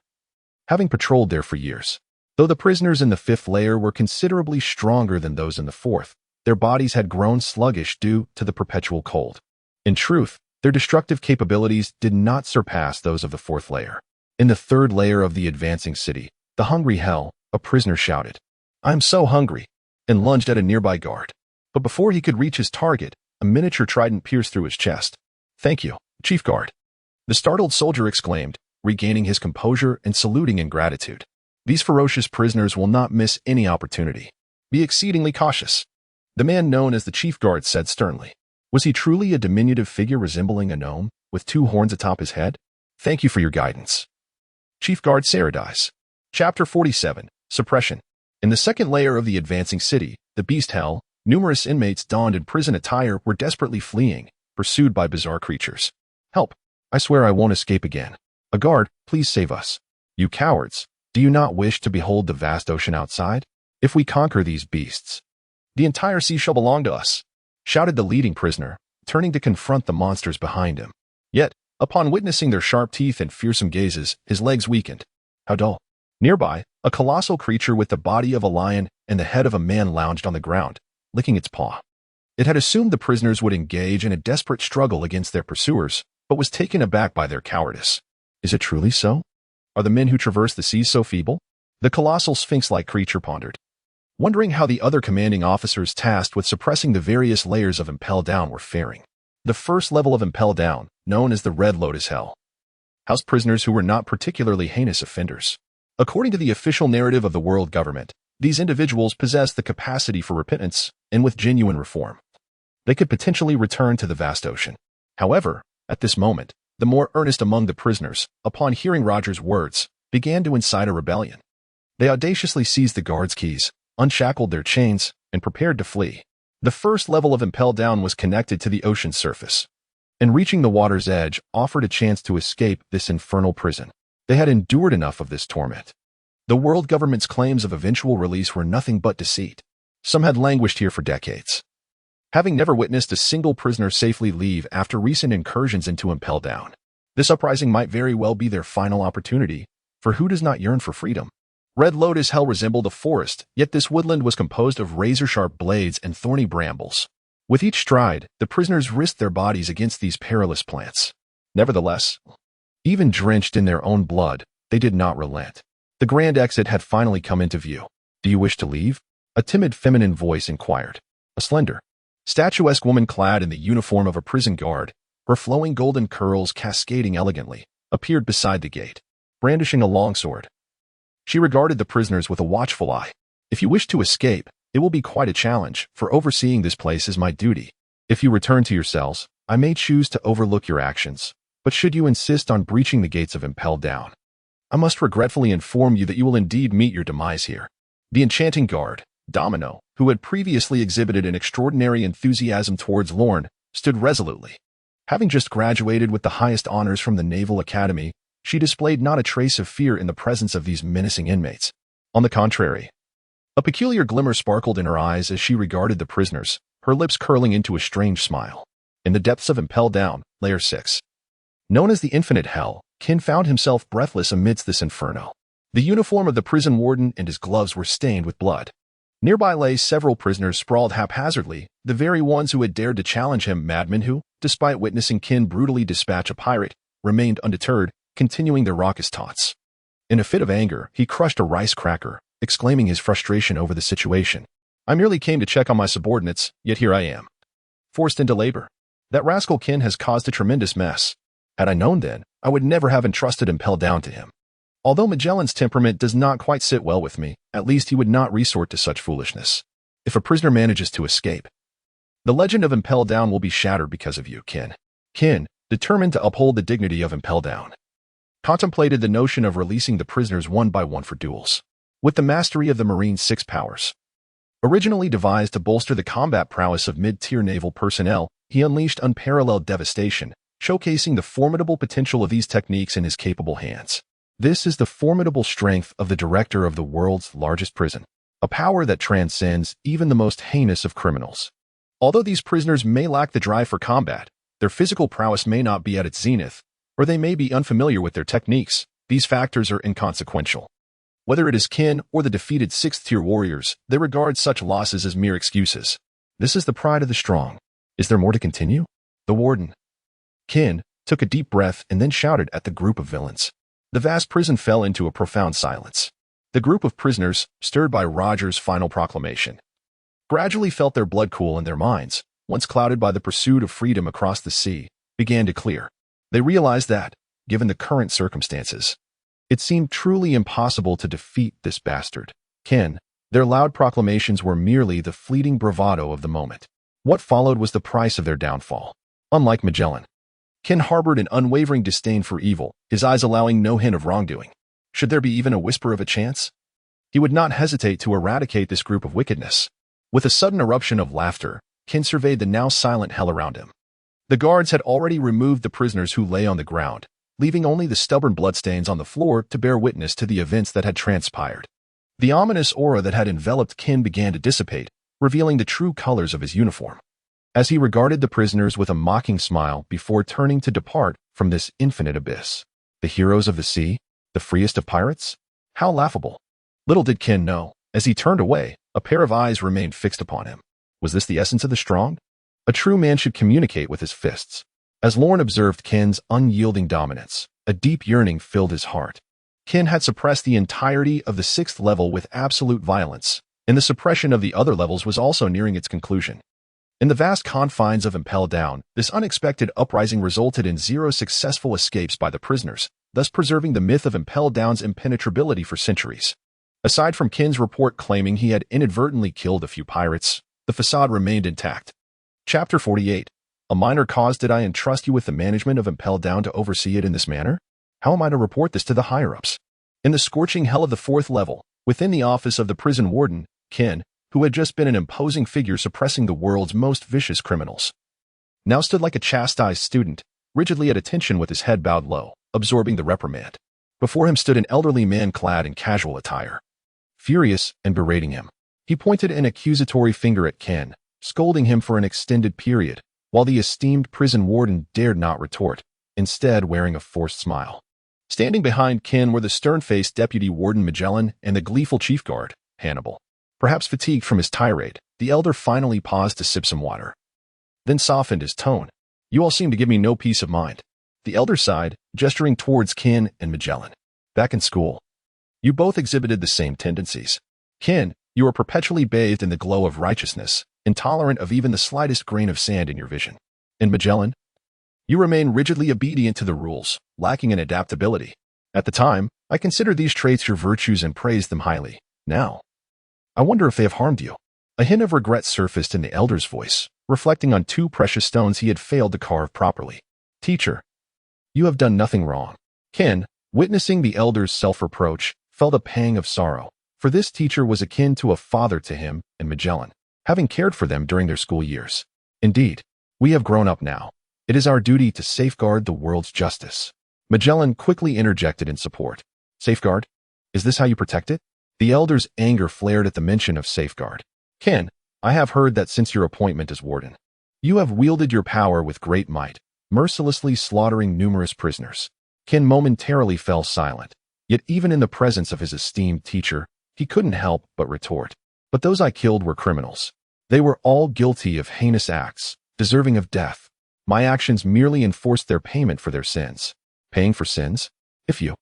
having patrolled there for years. Though the prisoners in the 5th layer were considerably stronger than those in the 4th, their bodies had grown sluggish due to the perpetual cold. In truth, their destructive capabilities did not surpass those of the 4th layer. In the 3rd layer of the advancing city, the hungry hell, a prisoner shouted, "I'm so hungry," and lunged at a nearby guard. But before he could reach his target, a miniature trident pierced through his chest. "Thank you, Chief Guard," the startled soldier exclaimed, regaining his composure and saluting in gratitude. These ferocious prisoners will not miss any opportunity. Be exceedingly cautious. The man known as the chief guard said sternly. Was he truly a diminutive figure resembling a gnome, with two horns atop his head? Thank you for your guidance. Chief Guard Saradise. Chapter 47, Suppression. In the second layer of the advancing city, the Beast Hell, numerous inmates donned in prison attire were desperately fleeing, pursued by bizarre creatures. Help! I swear I won't escape again. A guard, please save us. You cowards, do you not wish to behold the vast ocean outside? If we conquer these beasts, the entire sea shall belong to us, shouted the leading prisoner, turning to confront the monsters behind him. Yet, upon witnessing their sharp teeth and fearsome gazes, his legs weakened. How dull. Nearby, a colossal creature with the body of a lion and the head of a man lounged on the ground, licking its paw. It had assumed the prisoners would engage in a desperate struggle against their pursuers, but was taken aback by their cowardice. Is it truly so? Are the men who traverse the seas so feeble? The colossal sphinx-like creature pondered, wondering how the other commanding officers tasked with suppressing the various layers of Impel Down were faring. The first level of Impel Down, known as the Red Lotus Hell, housed prisoners who were not particularly heinous offenders. According to the official narrative of the world government, these individuals possessed the capacity for repentance, and with genuine reform, they could potentially return to the vast ocean. However, at this moment, the more earnest among the prisoners, upon hearing Roger's words, began to incite a rebellion. They audaciously seized the guards' keys, unshackled their chains, and prepared to flee. The first level of Impel Down was connected to the ocean's surface, and reaching the water's edge offered a chance to escape this infernal prison. They had endured enough of this torment. The world government's claims of eventual release were nothing but deceit. Some had languished here for decades, having never witnessed a single prisoner safely leave after recent incursions into Impel Down. This uprising might very well be their final opportunity, for who does not yearn for freedom? Red Lotus Hell resembled a forest, yet this woodland was composed of razor-sharp blades and thorny brambles. With each stride, the prisoners risked their bodies against these perilous plants. Nevertheless, even drenched in their own blood, they did not relent. The grand exit had finally come into view. Do you wish to leave? A timid feminine voice inquired. A slender, statuesque woman clad in the uniform of a prison guard, her flowing golden curls cascading elegantly, appeared beside the gate, brandishing a longsword. She regarded the prisoners with a watchful eye. If you wish to escape, it will be quite a challenge, for overseeing this place is my duty. If you return to your cells, I may choose to overlook your actions, but should you insist on breaching the gates of Impel Down, I must regretfully inform you that you will indeed meet your demise here. The enchanting guard, Domino, who had previously exhibited an extraordinary enthusiasm towards Lorne, stood resolutely. Having just graduated with the highest honors from the Naval Academy, she displayed not a trace of fear in the presence of these menacing inmates. On the contrary, a peculiar glimmer sparkled in her eyes as she regarded the prisoners, her lips curling into a strange smile. In the depths of Impel Down, Layer 6, known as the Infinite Hell, Ken found himself breathless amidst this inferno. The uniform of the prison warden and his gloves were stained with blood. Nearby lay several prisoners sprawled haphazardly, the very ones who had dared to challenge him, madmen who, despite witnessing Ken brutally dispatch a pirate, remained undeterred, continuing their raucous taunts. In a fit of anger, he crushed a rice cracker, exclaiming his frustration over the situation. I merely came to check on my subordinates, yet here I am, forced into labor. That rascal Ken has caused a tremendous mess. Had I known then, I would never have entrusted Impel Down to him. Although Magellan's temperament does not quite sit well with me, at least he would not resort to such foolishness. If a prisoner manages to escape, the legend of Impel Down will be shattered because of you, Ken. Ken, determined to uphold the dignity of Impel Down, contemplated the notion of releasing the prisoners one by one for duels. With the mastery of the Marine's 6 powers, originally devised to bolster the combat prowess of mid-tier naval personnel, he unleashed unparalleled devastation, showcasing the formidable potential of these techniques in his capable hands. This is the formidable strength of the director of the world's largest prison, a power that transcends even the most heinous of criminals. Although these prisoners may lack the drive for combat, their physical prowess may not be at its zenith, or they may be unfamiliar with their techniques. These factors are inconsequential. Whether it is Ken or the defeated 6th-tier warriors, they regard such losses as mere excuses. This is the pride of the strong. Is there more to continue? The warden, Ken, took a deep breath and then shouted at the group of villains. The vast prison fell into a profound silence. The group of prisoners, stirred by Roger's final proclamation, gradually felt their blood cool and their minds, once clouded by the pursuit of freedom across the sea, began to clear. They realized that, given the current circumstances, It seemed truly impossible to defeat this bastard. Ken, their loud proclamations were merely the fleeting bravado of the moment. What followed was the price of their downfall. Unlike Magellan, Ken harbored an unwavering disdain for evil, his eyes allowing no hint of wrongdoing. Should there be even a whisper of a chance? He would not hesitate to eradicate this group of wickedness. With a sudden eruption of laughter, Ken surveyed the now silent hell around him. The guards had already removed the prisoners who lay on the ground, leaving only the stubborn bloodstains on the floor to bear witness to the events that had transpired. The ominous aura that had enveloped Ken began to dissipate, revealing the true colors of his uniform. As he regarded the prisoners with a mocking smile before turning to depart from this infinite abyss. The heroes of the sea, the freest of pirates? How laughable. Little did Ken know, as he turned away, a pair of eyes remained fixed upon him. Was this the essence of the strong? A true man should communicate with his fists. As Lorne observed Ken's unyielding dominance, a deep yearning filled his heart. Ken had suppressed the entirety of the 6th level with absolute violence, and the suppression of the other levels was also nearing its conclusion. In the vast confines of Impel Down, this unexpected uprising resulted in 0 successful escapes by the prisoners, thus preserving the myth of Impel Down's impenetrability for centuries. Aside from Ken's report claiming he had inadvertently killed a few pirates, the facade remained intact. Chapter 48. A minor cause. Did I entrust you with the management of Impel Down to oversee it in this manner? How am I to report this to the higher-ups? In the scorching hell of the 4th level, within the office of the prison warden, Ken, who had just been an imposing figure suppressing the world's most vicious criminals, now stood like a chastised student, rigidly at attention with his head bowed low, absorbing the reprimand. Before him stood an elderly man clad in casual attire. Furious and berating him, he pointed an accusatory finger at Ken, scolding him for an extended period, while the esteemed prison warden dared not retort, instead wearing a forced smile. Standing behind Ken were the stern-faced deputy warden Magellan and the gleeful chief guard, Hannibal. Perhaps fatigued from his tirade, the elder finally paused to sip some water. Then softened his tone. You all seem to give me no peace of mind. The elder sighed, gesturing towards Ken and Magellan. Back in school, you both exhibited the same tendencies. Ken, you were perpetually bathed in the glow of righteousness, intolerant of even the slightest grain of sand in your vision. And Magellan, you remain rigidly obedient to the rules, lacking in adaptability. At the time, I considered these traits your virtues and praised them highly. Now, I wonder if they have harmed you. A hint of regret surfaced in the elder's voice, reflecting on 2 precious stones he had failed to carve properly. Teacher, you have done nothing wrong. Ken, witnessing the elder's self-reproach, felt a pang of sorrow, for this teacher was akin to a father to him and Magellan, having cared for them during their school years. Indeed, we have grown up now. It is our duty to safeguard the world's justice. Magellan quickly interjected in support. Safeguard? Is this how you protect it? The elder's anger flared at the mention of safeguard. Ken, I have heard that since your appointment as warden, you have wielded your power with great might, mercilessly slaughtering numerous prisoners. Ken momentarily fell silent, yet even in the presence of his esteemed teacher, he couldn't help but retort. But those I killed were criminals. They were all guilty of heinous acts, deserving of death. My actions merely enforced their payment for their sins. Paying for sins? If you,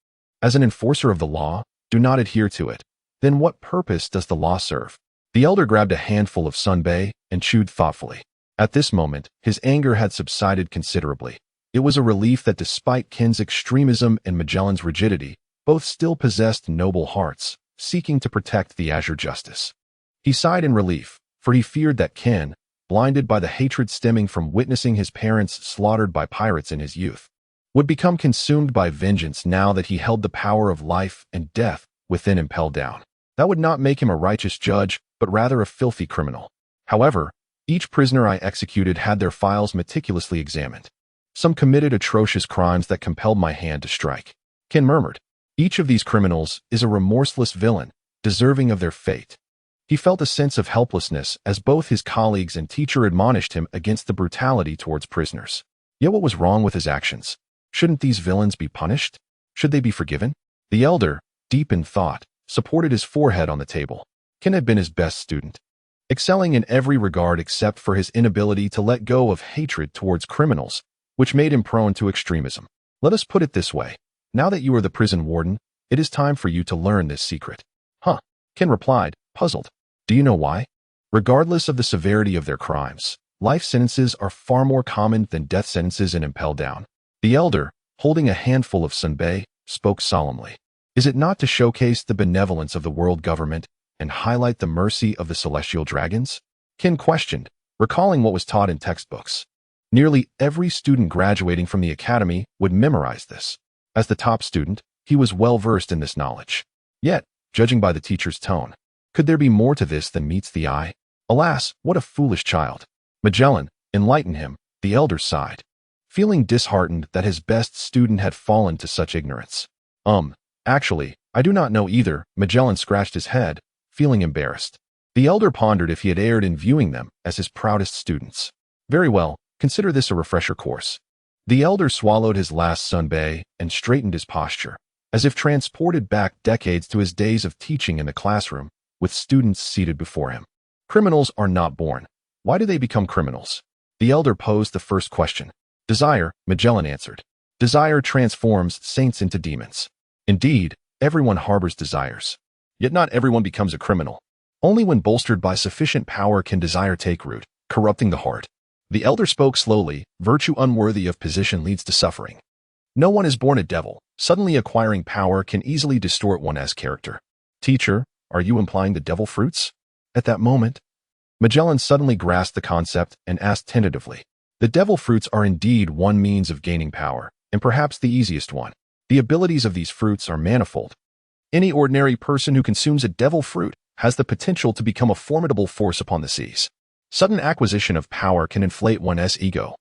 as an enforcer of the law, do not adhere to it, then what purpose does the law serve? The elder grabbed a handful of sunbae and chewed thoughtfully. At this moment, his anger had subsided considerably. It was a relief that despite Ken's extremism and Magellan's rigidity, both still possessed noble hearts, seeking to protect the azure justice. He sighed in relief, for he feared that Ken, blinded by the hatred stemming from witnessing his parents slaughtered by pirates in his youth, would become consumed by vengeance now that he held the power of life and death within Impel Down. That would not make him a righteous judge, but rather a filthy criminal. However, each prisoner I executed had their files meticulously examined. Some committed atrocious crimes that compelled my hand to strike. Ken murmured, each of these criminals is a remorseless villain, deserving of their fate. He felt a sense of helplessness as both his colleagues and teacher admonished him against the brutality towards prisoners. Yet what was wrong with his actions? Shouldn't these villains be punished? Should they be forgiven? The elder, deep in thought, supported his forehead on the table. Ken had been his best student, excelling in every regard except for his inability to let go of hatred towards criminals, which made him prone to extremism. Let us put it this way. Now that you are the prison warden, it is time for you to learn this secret. Huh? Ken replied, puzzled. Do you know why? Regardless of the severity of their crimes, life sentences are far more common than death sentences in Impel Down. The elder, holding a handful of sunbae, spoke solemnly. Is it not to showcase the benevolence of the world government and highlight the mercy of the celestial dragons? Qin questioned, recalling what was taught in textbooks. Nearly every student graduating from the academy would memorize this. As the top student, he was well versed in this knowledge. Yet, judging by the teacher's tone, could there be more to this than meets the eye? Alas, what a foolish child. Magellan, enlighten him, the elder sighed, feeling disheartened that his best student had fallen to such ignorance. Actually, I do not know either. Magellan scratched his head, feeling embarrassed. The elder pondered if he had erred in viewing them as his proudest students. Very well, consider this a refresher course. The elder swallowed his last sunbae and straightened his posture, as if transported back decades to his days of teaching in the classroom, with students seated before him. Criminals are not born. Why do they become criminals? The elder posed the first question. Desire, Magellan answered. Desire transforms saints into demons. Indeed, everyone harbors desires. Yet not everyone becomes a criminal. Only when bolstered by sufficient power can desire take root, corrupting the heart. The elder spoke slowly. Virtue unworthy of position leads to suffering. No one is born a devil. Suddenly acquiring power can easily distort one's character. Teacher, are you implying the devil fruits? At that moment, Magellan suddenly grasped the concept and asked tentatively. The devil fruits are indeed one means of gaining power, and perhaps the easiest one. The abilities of these fruits are manifold. Any ordinary person who consumes a devil fruit has the potential to become a formidable force upon the seas. Sudden acquisition of power can inflate one's ego,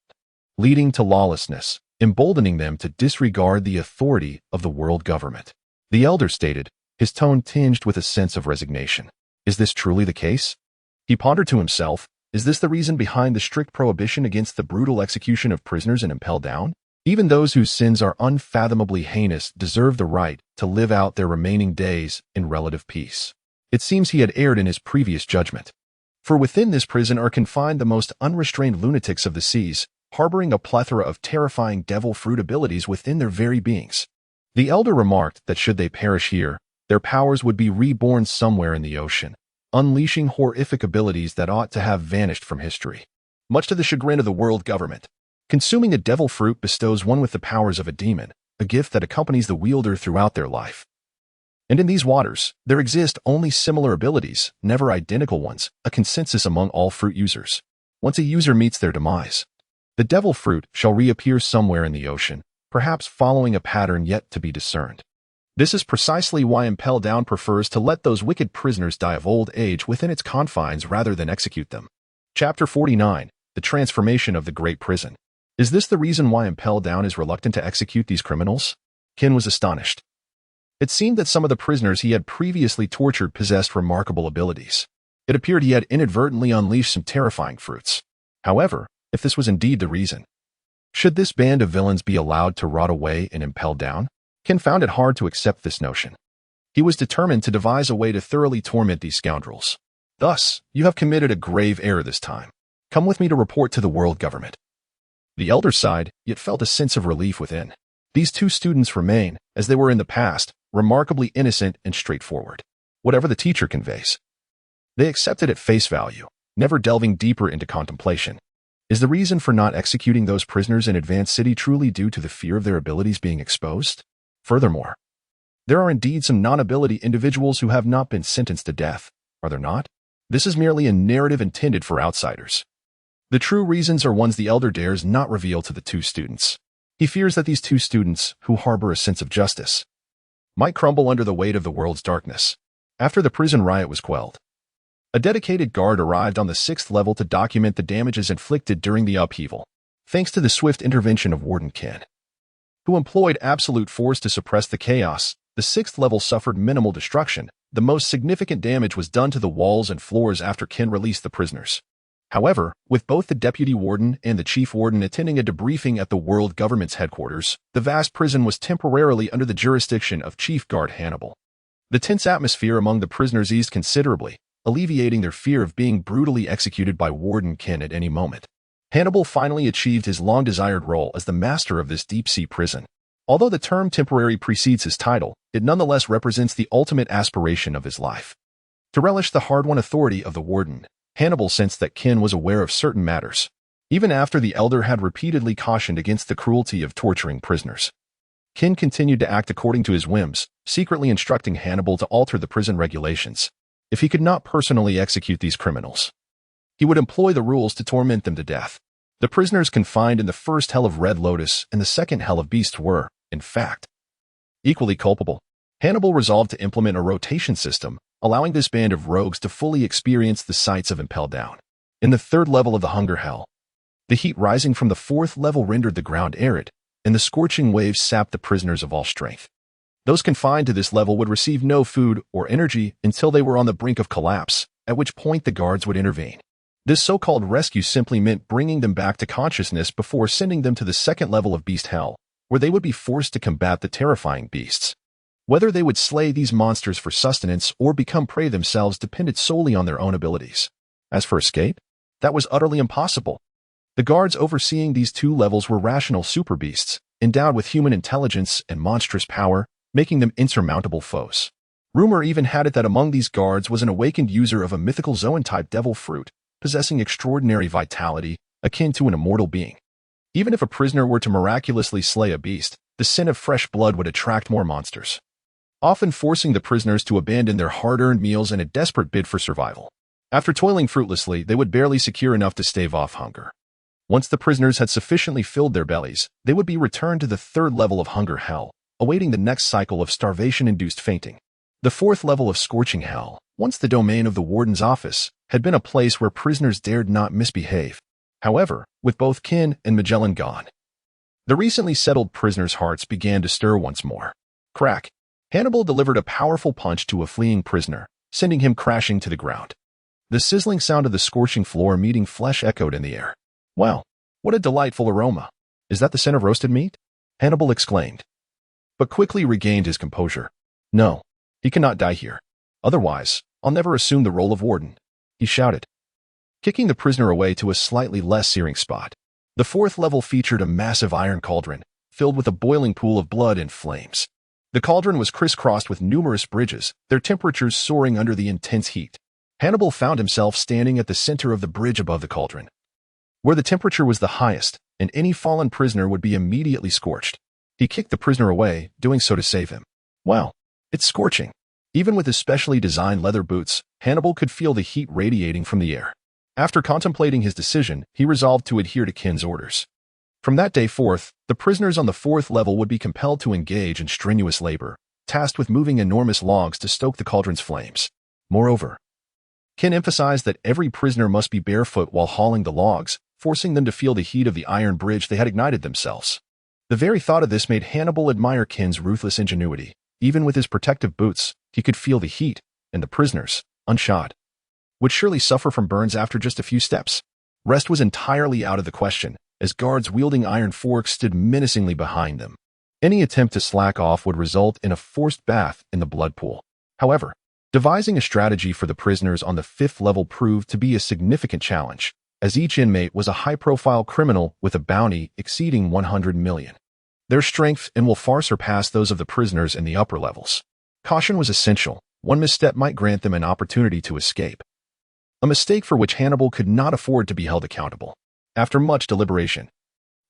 leading to lawlessness, emboldening them to disregard the authority of the world government. The elder stated, his tone tinged with a sense of resignation. Is this truly the case? He pondered to himself, is this the reason behind the strict prohibition against the brutal execution of prisoners and impel down? Even those whose sins are unfathomably heinous deserve the right to live out their remaining days in relative peace. It seems he had erred in his previous judgment. For within this prison are confined the most unrestrained lunatics of the seas, harboring a plethora of terrifying devil fruit abilities within their very beings. The elder remarked that should they perish here, their powers would be reborn somewhere in the ocean, unleashing horrific abilities that ought to have vanished from history. Much to the chagrin of the world government, consuming a devil fruit bestows one with the powers of a demon, a gift that accompanies the wielder throughout their life. And in these waters, there exist only similar abilities, never identical ones, a consensus among all fruit users. Once a user meets their demise, the devil fruit shall reappear somewhere in the ocean, perhaps following a pattern yet to be discerned. This is precisely why Impel Down prefers to let those wicked prisoners die of old age within its confines rather than execute them. Chapter 49, The Transformation of the Great Prison. Is this the reason why Impel Down is reluctant to execute these criminals? Qin was astonished. It seemed that some of the prisoners he had previously tortured possessed remarkable abilities. It appeared he had inadvertently unleashed some terrifying fruits. However, if this was indeed the reason, should this band of villains be allowed to rot away and Impel Down? Qin found it hard to accept this notion. He was determined to devise a way to thoroughly torment these scoundrels. Thus, you have committed a grave error this time. Come with me to report to the world government. The elder sighed, yet felt a sense of relief within. These two students remain, as they were in the past, remarkably innocent and straightforward. Whatever the teacher conveys, they accept it at face value, never delving deeper into contemplation. Is the reason for not executing those prisoners in Advanced City truly due to the fear of their abilities being exposed? Furthermore, there are indeed some non-ability individuals who have not been sentenced to death, are there not? This is merely a narrative intended for outsiders. The true reasons are ones the elder dares not reveal to the two students. He fears that these two students, who harbor a sense of justice, might crumble under the weight of the world's darkness. After the prison riot was quelled, a dedicated guard arrived on the 6th level to document the damages inflicted during the upheaval, thanks to the swift intervention of Warden Qin, who employed absolute force to suppress the chaos. The 6th level suffered minimal destruction. The most significant damage was done to the walls and floors after Qin released the prisoners. However, with both the deputy warden and the chief warden attending a debriefing at the world government's headquarters, the vast prison was temporarily under the jurisdiction of Chief Guard Hannibal. The tense atmosphere among the prisoners eased considerably, alleviating their fear of being brutally executed by Warden Qin at any moment. Hannibal finally achieved his long-desired role as the master of this deep-sea prison. Although the term temporary precedes his title, it nonetheless represents the ultimate aspiration of his life. To relish the hard-won authority of the warden, Hannibal sensed that Qin was aware of certain matters, even after the elder had repeatedly cautioned against the cruelty of torturing prisoners. Qin continued to act according to his whims, secretly instructing Hannibal to alter the prison regulations. If he could not personally execute these criminals, he would employ the rules to torment them to death. The prisoners confined in the first hell of Red Lotus and the second hell of Beast were, in fact, equally culpable. Hannibal resolved to implement a rotation system, allowing this band of rogues to fully experience the sights of Impel Down. In the third level of the Hunger Hell, the heat rising from the fourth level rendered the ground arid, and the scorching waves sapped the prisoners of all strength. Those confined to this level would receive no food or energy until they were on the brink of collapse, at which point the guards would intervene. This so-called rescue simply meant bringing them back to consciousness before sending them to the second level of Beast Hell, where they would be forced to combat the terrifying beasts. Whether they would slay these monsters for sustenance or become prey themselves depended solely on their own abilities. As for escape, that was utterly impossible. The guards overseeing these two levels were rational super beasts, endowed with human intelligence and monstrous power, making them insurmountable foes. Rumor even had it that among these guards was an awakened user of a mythical Zoan-type devil fruit, possessing extraordinary vitality, akin to an immortal being. Even if a prisoner were to miraculously slay a beast, the scent of fresh blood would attract more monsters, often forcing the prisoners to abandon their hard-earned meals in a desperate bid for survival. After toiling fruitlessly, they would barely secure enough to stave off hunger. Once the prisoners had sufficiently filled their bellies, they would be returned to the third level of Hunger Hell, awaiting the next cycle of starvation-induced fainting. The fourth level of Scorching Hell, once the domain of the warden's office, had been a place where prisoners dared not misbehave. However, with both Kin and Magellan gone, the recently settled prisoners' hearts began to stir once more. Crack! Hannibal delivered a powerful punch to a fleeing prisoner, sending him crashing to the ground. The sizzling sound of the scorching floor meeting flesh echoed in the air. "Wow, what a delightful aroma! Is that the scent of roasted meat?" Hannibal exclaimed, but quickly regained his composure. "No, he cannot die here. Otherwise, I'll never assume the role of warden," he shouted, kicking the prisoner away to a slightly less searing spot. The fourth level featured a massive iron cauldron, filled with a boiling pool of blood and flames. The cauldron was crisscrossed with numerous bridges, their temperatures soaring under the intense heat. Hannibal found himself standing at the center of the bridge above the cauldron, where the temperature was the highest, and any fallen prisoner would be immediately scorched. He kicked the prisoner away, doing so to save him. Wow, it's scorching. Even with his specially designed leather boots, Hannibal could feel the heat radiating from the air. After contemplating his decision, he resolved to adhere to Kin's orders. From that day forth, the prisoners on the fourth level would be compelled to engage in strenuous labor, tasked with moving enormous logs to stoke the cauldron's flames. Moreover, Kin emphasized that every prisoner must be barefoot while hauling the logs, forcing them to feel the heat of the iron bridge they had ignited themselves. The very thought of this made Hannibal admire Kin's ruthless ingenuity. Even with his protective boots, he could feel the heat, and the prisoners, unshod, would surely suffer from burns after just a few steps. Rest was entirely out of the question, as guards wielding iron forks stood menacingly behind them. Any attempt to slack off would result in a forced bath in the blood pool. However, devising a strategy for the prisoners on the fifth level proved to be a significant challenge, as each inmate was a high-profile criminal with a bounty exceeding 100 million. Their strength and will far surpass those of the prisoners in the upper levels. Caution was essential. One misstep might grant them an opportunity to escape, a mistake for which Hannibal could not afford to be held accountable. After much deliberation,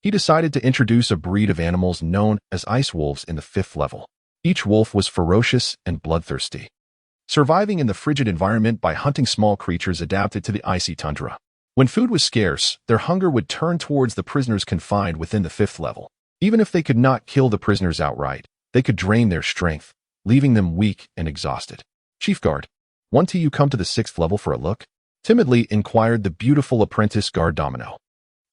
he decided to introduce a breed of animals known as ice wolves in the fifth level. Each wolf was ferocious and bloodthirsty, surviving in the frigid environment by hunting small creatures adapted to the icy tundra. When food was scarce, their hunger would turn towards the prisoners confined within the fifth level. Even if they could not kill the prisoners outright, they could drain their strength, leaving them weak and exhausted. "Chief Guard, want to you come to the sixth level for a look?" timidly inquired the beautiful apprentice guard Domino,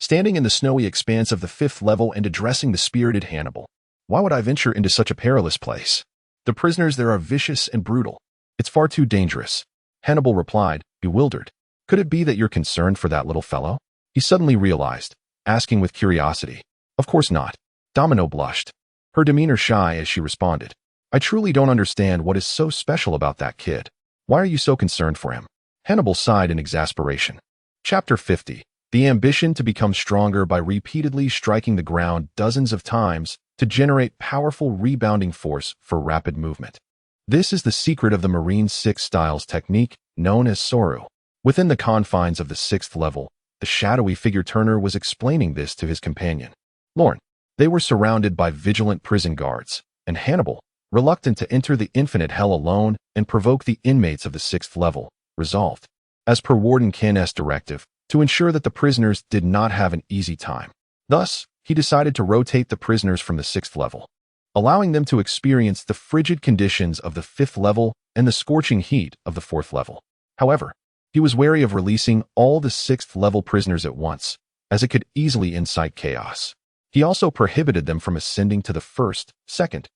standing in the snowy expanse of the fifth level and addressing the spirited Hannibal. "Why would I venture into such a perilous place? The prisoners there are vicious and brutal. It's far too dangerous," Hannibal replied, bewildered. "Could it be that you're concerned for that little fellow?" he suddenly realized, asking with curiosity. "Of course not." Domino blushed, her demeanor shy as she responded. "I truly don't understand what is so special about that kid. Why are you so concerned for him?" Hannibal sighed in exasperation. Chapter 50. The ambition to become stronger by repeatedly striking the ground dozens of times to generate powerful rebounding force for rapid movement. This is the secret of the Marine 6 Styles technique, known as Soru. Within the confines of the sixth level, the shadowy figure Turner was explaining this to his companion, Lorne. They were surrounded by vigilant prison guards, and Hannibal, reluctant to enter the infinite hell alone and provoke the inmates of the 6th level, resolved, as per Warden Kin's directive, to ensure that the prisoners did not have an easy time. Thus, he decided to rotate the prisoners from the 6th level, allowing them to experience the frigid conditions of the 5th level and the scorching heat of the 4th level. However, he was wary of releasing all the 6th level prisoners at once, as it could easily incite chaos. He also prohibited them from ascending to the 1st, 2nd,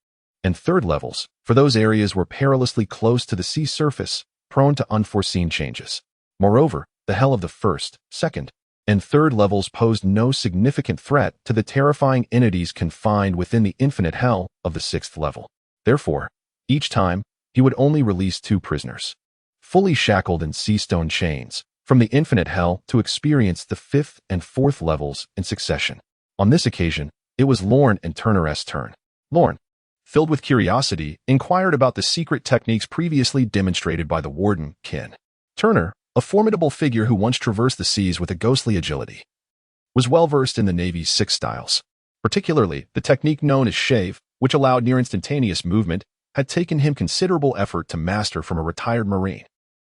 and 3rd levels, for those areas were perilously close to the sea surface, prone to unforeseen changes. Moreover, the hell of the 1st, 2nd, and 3rd levels posed no significant threat to the terrifying entities confined within the infinite hell of the 6th level. Therefore, each time, he would only release 2 prisoners, fully shackled in sea stone chains, from the infinite hell to experience the 5th and 4th levels in succession. On this occasion, it was Lorne and Turner's turn. Lorne, filled with curiosity, inquired about the secret techniques previously demonstrated by the Warden, Kin. Turner, a formidable figure who once traversed the seas with a ghostly agility, was well versed in the Navy's 6 styles. Particularly, the technique known as shave, which allowed near-instantaneous movement, had taken him considerable effort to master from a retired Marine.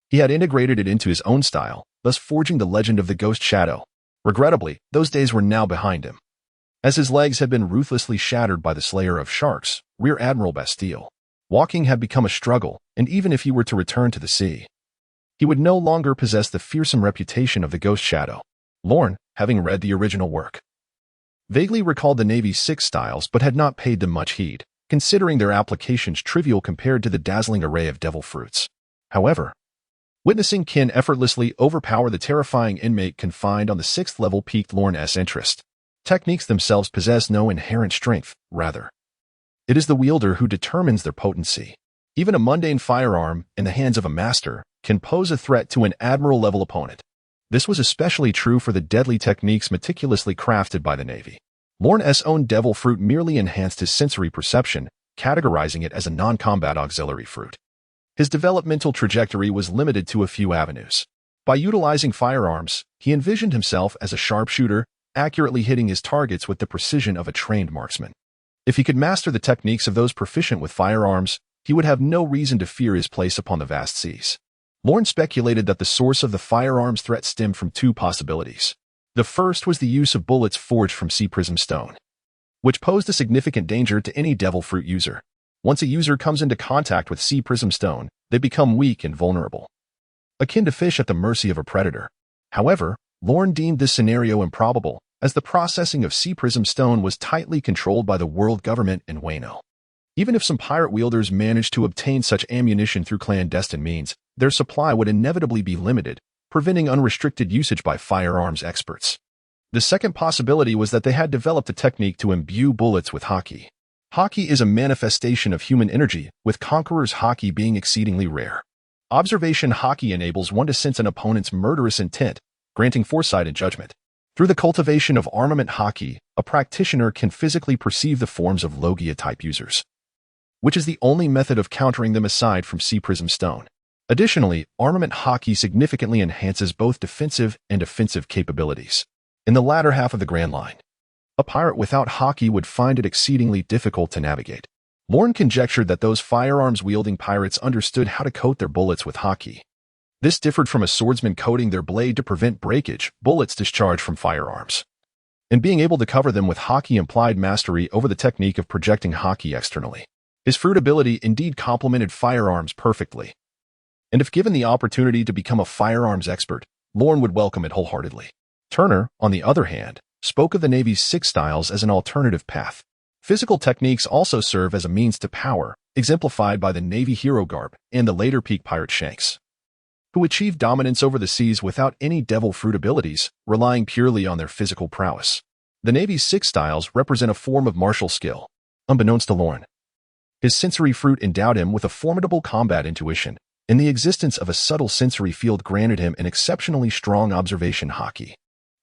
He had integrated it into his own style, thus forging the legend of the Ghost Shadow. Regrettably, those days were now behind him, as his legs had been ruthlessly shattered by the slayer of sharks, Rear Admiral Bastille. Walking had become a struggle, and even if he were to return to the sea, he would no longer possess the fearsome reputation of the Ghost Shadow. Lorne, having read the original work, vaguely recalled the Navy's 6 styles but had not paid them much heed, considering their applications trivial compared to the dazzling array of devil fruits. However, witnessing Kin effortlessly overpower the terrifying inmate confined on the 6th level piqued Lorne's interest. Techniques themselves possess no inherent strength, rather, it is the wielder who determines their potency. Even a mundane firearm, in the hands of a master, can pose a threat to an admiral-level opponent. This was especially true for the deadly techniques meticulously crafted by the Navy. Lorne's own devil fruit merely enhanced his sensory perception, categorizing it as a non-combat auxiliary fruit. His developmental trajectory was limited to a few avenues. By utilizing firearms, he envisioned himself as a sharpshooter, accurately hitting his targets with the precision of a trained marksman. If he could master the techniques of those proficient with firearms, he would have no reason to fear his place upon the vast seas. Lorne speculated that the source of the firearms threat stemmed from 2 possibilities. The first was the use of bullets forged from sea prism stone, which posed a significant danger to any devil fruit user. Once a user comes into contact with sea prism stone, they become weak and vulnerable, akin to fish at the mercy of a predator. However, Lorne deemed this scenario improbable, as the processing of sea prism stone was tightly controlled by the world government in Wano. Even if some pirate wielders managed to obtain such ammunition through clandestine means, their supply would inevitably be limited, preventing unrestricted usage by firearms experts. The second possibility was that they had developed a technique to imbue bullets with haki. Haki is a manifestation of human energy, with conqueror's haki being exceedingly rare. Observation haki enables one to sense an opponent's murderous intent, granting foresight and judgment. Through the cultivation of armament haki, a practitioner can physically perceive the forms of Logia-type users, which is the only method of countering them aside from sea prism stone. Additionally, armament haki significantly enhances both defensive and offensive capabilities. In the latter half of the Grand Line, a pirate without haki would find it exceedingly difficult to navigate. Lorne conjectured that those firearms-wielding pirates understood how to coat their bullets with haki. This differed from a swordsman coating their blade to prevent breakage, bullets discharged from firearms. And being able to cover them with haki implied mastery over the technique of projecting haki externally. His fruit ability indeed complemented firearms perfectly. And if given the opportunity to become a firearms expert, Lorne would welcome it wholeheartedly. Turner, on the other hand, spoke of the Navy's 6 styles as an alternative path. Physical techniques also serve as a means to power, exemplified by the Navy hero garb and the later peak pirate Shanks, who achieved dominance over the seas without any devil fruit abilities, relying purely on their physical prowess. The Navy's 6 styles represent a form of martial skill. Unbeknownst to Lorne, his sensory fruit endowed him with a formidable combat intuition, and the existence of a subtle sensory field granted him an exceptionally strong observation haki.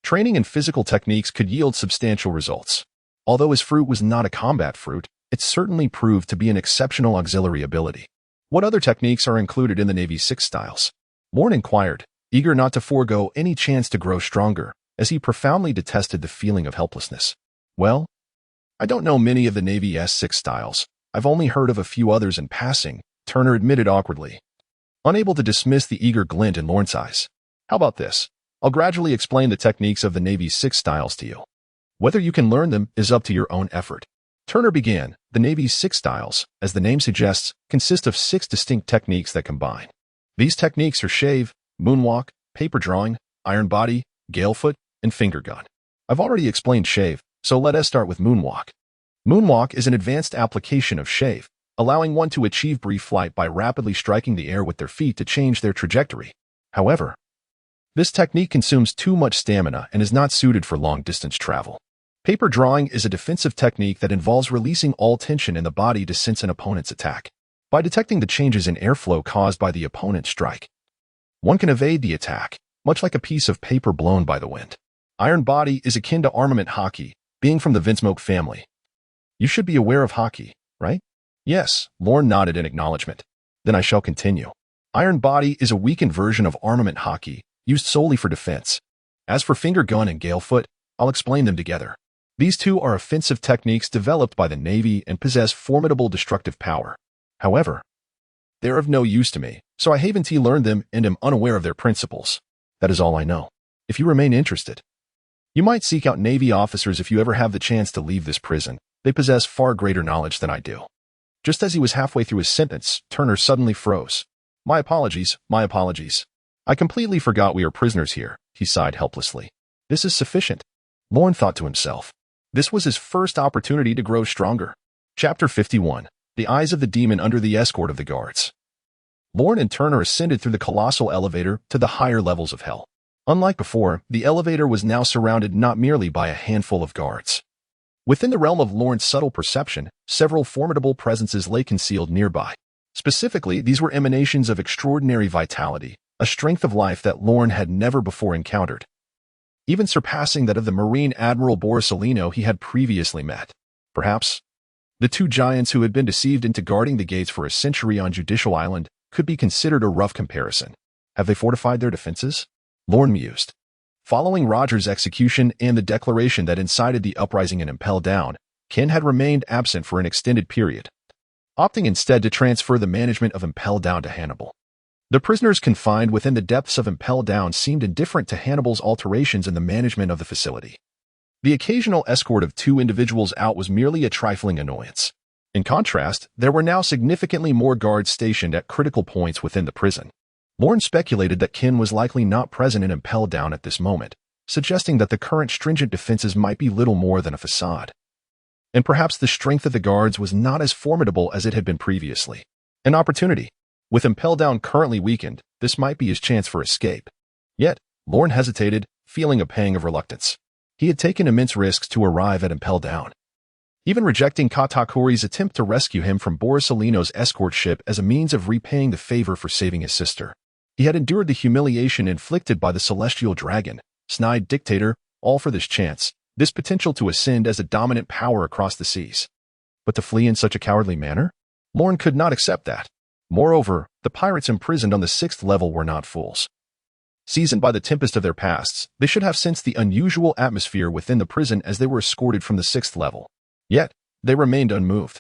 Training in physical techniques could yield substantial results. Although his fruit was not a combat fruit, it certainly proved to be an exceptional auxiliary ability. What other techniques are included in the Navy's 6 styles? Lorne inquired, eager not to forego any chance to grow stronger, as he profoundly detested the feeling of helplessness. Well, I don't know many of the Navy's 6 styles, I've only heard of a few others in passing, Turner admitted awkwardly, unable to dismiss the eager glint in Lorne's eyes. How about this? I'll gradually explain the techniques of the Navy's 6 styles to you. Whether you can learn them is up to your own effort. Turner began. The Navy's 6 styles, as the name suggests, consist of 6 distinct techniques that combine. These techniques are shave, moonwalk, paper drawing, iron body, galefoot, and finger gun. I've already explained shave, so let us start with moonwalk. Moonwalk is an advanced application of shave, allowing one to achieve brief flight by rapidly striking the air with their feet to change their trajectory. However, this technique consumes too much stamina and is not suited for long-distance travel. Paper drawing is a defensive technique that involves releasing all tension in the body to sense an opponent's attack. By detecting the changes in airflow caused by the opponent's strike, one can evade the attack, much like a piece of paper blown by the wind. Iron body is akin to armament hockey, being from the Venshir family. You should be aware of hockey, right? Yes, Lorne nodded in acknowledgement. Then I shall continue. Iron body is a weakened version of armament hockey, used solely for defense. As for finger gun and galefoot, I'll explain them together. These two are offensive techniques developed by the Navy and possess formidable destructive power. However, they're of no use to me, so I haven't learned them and am unaware of their principles. That is all I know. If you remain interested, you might seek out Navy officers if you ever have the chance to leave this prison. They possess far greater knowledge than I do. Just as he was halfway through his sentence, Turner suddenly froze. My apologies, my apologies. I completely forgot we are prisoners here, he sighed helplessly. This is sufficient, Lorne thought to himself. This was his first opportunity to grow stronger. Chapter 51. The Eyes of the Demon Under the Escort of the Guards. Lorne and Turner ascended through the colossal elevator to the higher levels of hell. Unlike before, the elevator was now surrounded not merely by a handful of guards. Within the realm of Lorne's subtle perception, several formidable presences lay concealed nearby. Specifically, these were emanations of extraordinary vitality, a strength of life that Lorne had never before encountered, even surpassing that of the Marine Admiral Borsellino he had previously met. Perhaps the 2 giants who had been deceived into guarding the gates for a century on Judicial Island could be considered a rough comparison. Have they fortified their defenses? Lorne mused. Following Roger's execution and the declaration that incited the uprising in Impel Down, Ken had remained absent for an extended period, opting instead to transfer the management of Impel Down to Hannibal. The prisoners confined within the depths of Impel Down seemed indifferent to Hannibal's alterations in the management of the facility. The occasional escort of 2 individuals out was merely a trifling annoyance. In contrast, there were now significantly more guards stationed at critical points within the prison. Lorne speculated that Ken was likely not present in Impel Down at this moment, suggesting that the current stringent defenses might be little more than a facade. And perhaps the strength of the guards was not as formidable as it had been previously. An opportunity. With Impel Down currently weakened, this might be his chance for escape. Yet, Lorne hesitated, feeling a pang of reluctance. He had taken immense risks to arrive at Impel Down, even rejecting Katakuri's attempt to rescue him from Borsellino's escort ship as a means of repaying the favor for saving his sister. He had endured the humiliation inflicted by the celestial dragon, snide dictator, all for this chance, this potential to ascend as a dominant power across the seas. But to flee in such a cowardly manner? Lorne could not accept that. Moreover, the pirates imprisoned on the 6th level were not fools. Seasoned by the tempest of their pasts, they should have sensed the unusual atmosphere within the prison as they were escorted from the 6th level. Yet, they remained unmoved,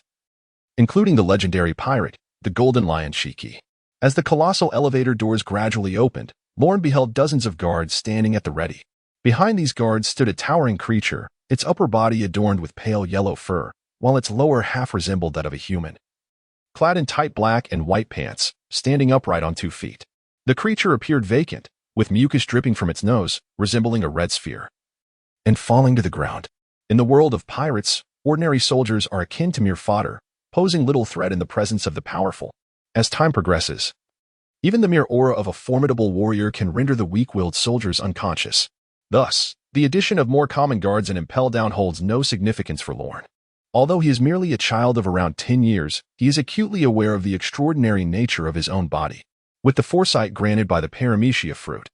including the legendary pirate, the Golden Lion Shiki. As the colossal elevator doors gradually opened, Lorne beheld dozens of guards standing at the ready. Behind these guards stood a towering creature, its upper body adorned with pale yellow fur, while its lower half resembled that of a human. Clad in tight black and white pants, standing upright on 2 feet. The creature appeared vacant, with mucus dripping from its nose, resembling a red sphere, and falling to the ground. In the world of pirates, ordinary soldiers are akin to mere fodder, posing little threat in the presence of the powerful. As time progresses, even the mere aura of a formidable warrior can render the weak-willed soldiers unconscious. Thus, the addition of more common guards in Impel Down holds no significance for Lorne. Although he is merely a child of around 10 years, he is acutely aware of the extraordinary nature of his own body. With the foresight granted by the paramecia fruit,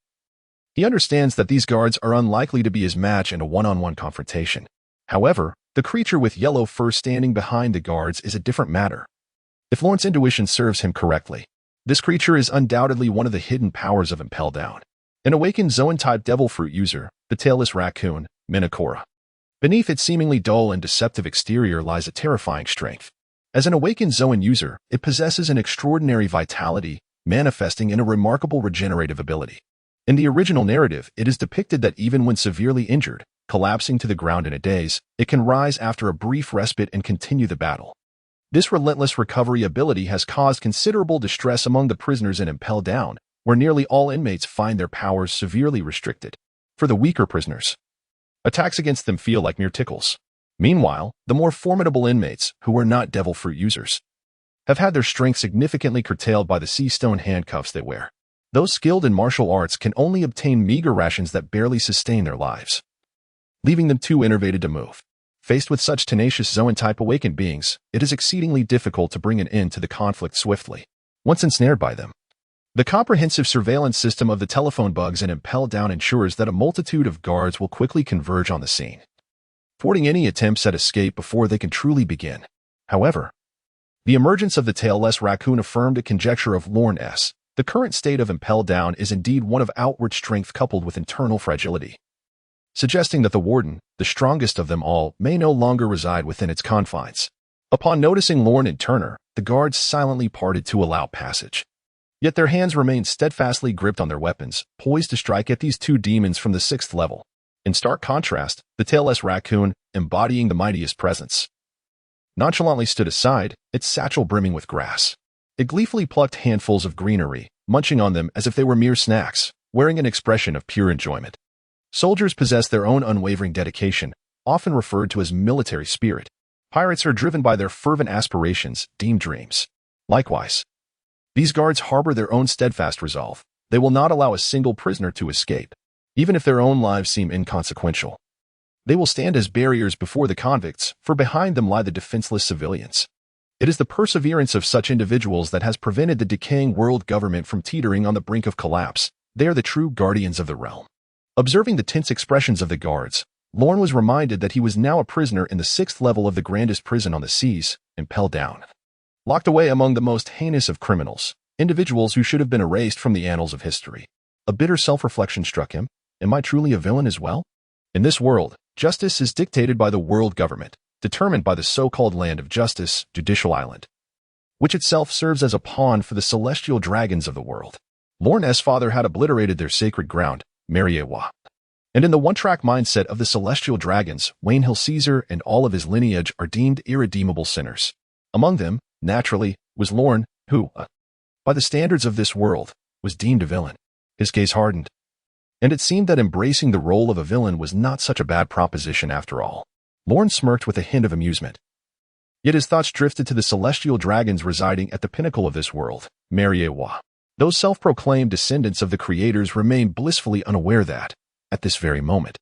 he understands that these guards are unlikely to be his match in a one-on-one confrontation. However, the creature with yellow fur standing behind the guards is a different matter. If Lorne's intuition serves him correctly, this creature is undoubtedly one of the hidden powers of Impel Down. An awakened Zoan-type devil fruit user, the tailless raccoon, Minokora. Beneath its seemingly dull and deceptive exterior lies a terrifying strength. As an awakened Zoan user, it possesses an extraordinary vitality, manifesting in a remarkable regenerative ability. In the original narrative, it is depicted that even when severely injured, collapsing to the ground in a daze, it can rise after a brief respite and continue the battle. This relentless recovery ability has caused considerable distress among the prisoners in Impel Down, where nearly all inmates find their powers severely restricted. For the weaker prisoners, attacks against them feel like mere tickles. Meanwhile, the more formidable inmates, who are not devil fruit users, have had their strength significantly curtailed by the sea stone handcuffs they wear. Those skilled in martial arts can only obtain meager rations that barely sustain their lives, leaving them too enervated to move. Faced with such tenacious Zoan-type awakened beings, it is exceedingly difficult to bring an end to the conflict swiftly, once ensnared by them. The comprehensive surveillance system of the telephone bugs in Impel Down ensures that a multitude of guards will quickly converge on the scene, thwarting any attempts at escape before they can truly begin. However, the emergence of the tailless raccoon affirmed a conjecture of Lorne S. The current state of Impel Down is indeed one of outward strength coupled with internal fragility, suggesting that the warden, the strongest of them all, may no longer reside within its confines. Upon noticing Lorne and Turner, the guards silently parted to allow passage. Yet their hands remained steadfastly gripped on their weapons, poised to strike at these two demons from the 6th level. In stark contrast, the tailless raccoon, embodying the mightiest presence, nonchalantly stood aside, its satchel brimming with grass. It gleefully plucked handfuls of greenery, munching on them as if they were mere snacks, wearing an expression of pure enjoyment. Soldiers possess their own unwavering dedication, often referred to as military spirit. Pirates are driven by their fervent aspirations, deemed dreams. Likewise, these guards harbor their own steadfast resolve. They will not allow a single prisoner to escape, even if their own lives seem inconsequential. They will stand as barriers before the convicts, for behind them lie the defenseless civilians. It is the perseverance of such individuals that has prevented the decaying world government from teetering on the brink of collapse. They are the true guardians of the realm. Observing the tense expressions of the guards, Lorne was reminded that he was now a prisoner in the 6th level of the grandest prison on the seas, Impel Down. Locked away among the most heinous of criminals, individuals who should have been erased from the annals of history. A bitter self-reflection struck him. Am I truly a villain as well? In this world, justice is dictated by the world government, determined by the so-called land of justice, Judicial Island, which itself serves as a pawn for the celestial dragons of the world. Lorne S. father had obliterated their sacred ground, Mariewa. And in the one-track mindset of the celestial dragons, Wayne Hill Caesar and all of his lineage are deemed irredeemable sinners. Among them, naturally, was Lorne, who, by the standards of this world, was deemed a villain. His gaze hardened, and it seemed that embracing the role of a villain was not such a bad proposition after all. Lorne smirked with a hint of amusement. Yet his thoughts drifted to the celestial dragons residing at the pinnacle of this world, Mariewa. Those self-proclaimed descendants of the creators remained blissfully unaware that, at this very moment,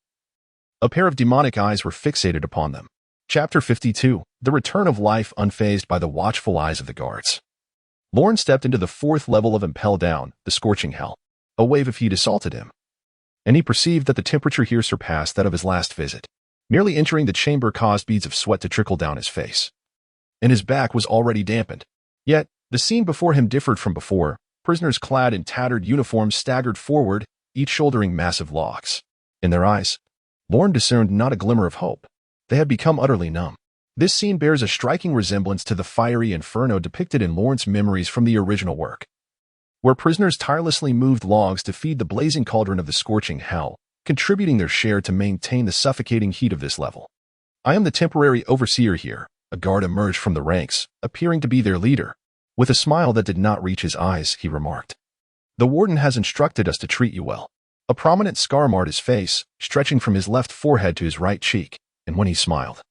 a pair of demonic eyes were fixated upon them. Chapter 52, The Return of Life Unfazed by the Watchful Eyes of the Guards. Lorne stepped into the 4th level of Impel Down, the scorching hell. A wave of heat assaulted him, and he perceived that the temperature here surpassed that of his last visit. Merely entering the chamber caused beads of sweat to trickle down his face, and his back was already dampened. Yet, the scene before him differed from before. Prisoners clad in tattered uniforms staggered forward, each shouldering massive logs. In their eyes, Lorne discerned not a glimmer of hope. They had become utterly numb. This scene bears a striking resemblance to the fiery inferno depicted in Lorne's memories from the original work, where prisoners tirelessly moved logs to feed the blazing cauldron of the scorching hell, contributing their share to maintain the suffocating heat of this level. I am the temporary overseer here. A guard emerged from the ranks, appearing to be their leader. With a smile that did not reach his eyes, he remarked, "The warden has instructed us to treat you well." A prominent scar marred his face, stretching from his left forehead to his right cheek, and when he smiled,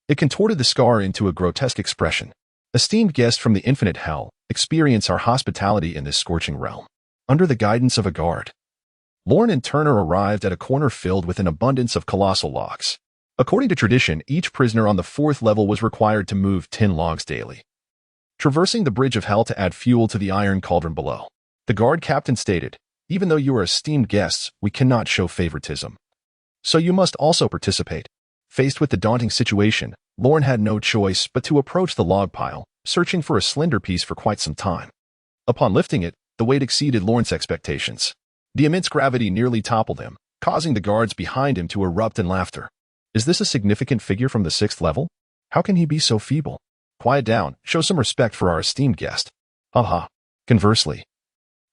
it contorted the scar into a grotesque expression. Esteemed guest from the infinite hell, experience our hospitality in this scorching realm. Under the guidance of a guard, Lorne and Turner arrived at a corner filled with an abundance of colossal logs. According to tradition, each prisoner on the 4th level was required to move 10 logs daily, traversing the bridge of hell to add fuel to the iron cauldron below. The guard captain stated, "Even though you are esteemed guests, we cannot show favoritism, so you must also participate." Faced with the daunting situation, Lorne had no choice but to approach the log pile, searching for a slender piece for quite some time. Upon lifting it, the weight exceeded Lorne's expectations. The immense gravity nearly toppled him, causing the guards behind him to erupt in laughter. Is this a significant figure from the 6th level? How can he be so feeble? Quiet down. Show some respect for our esteemed guest. Haha. Conversely,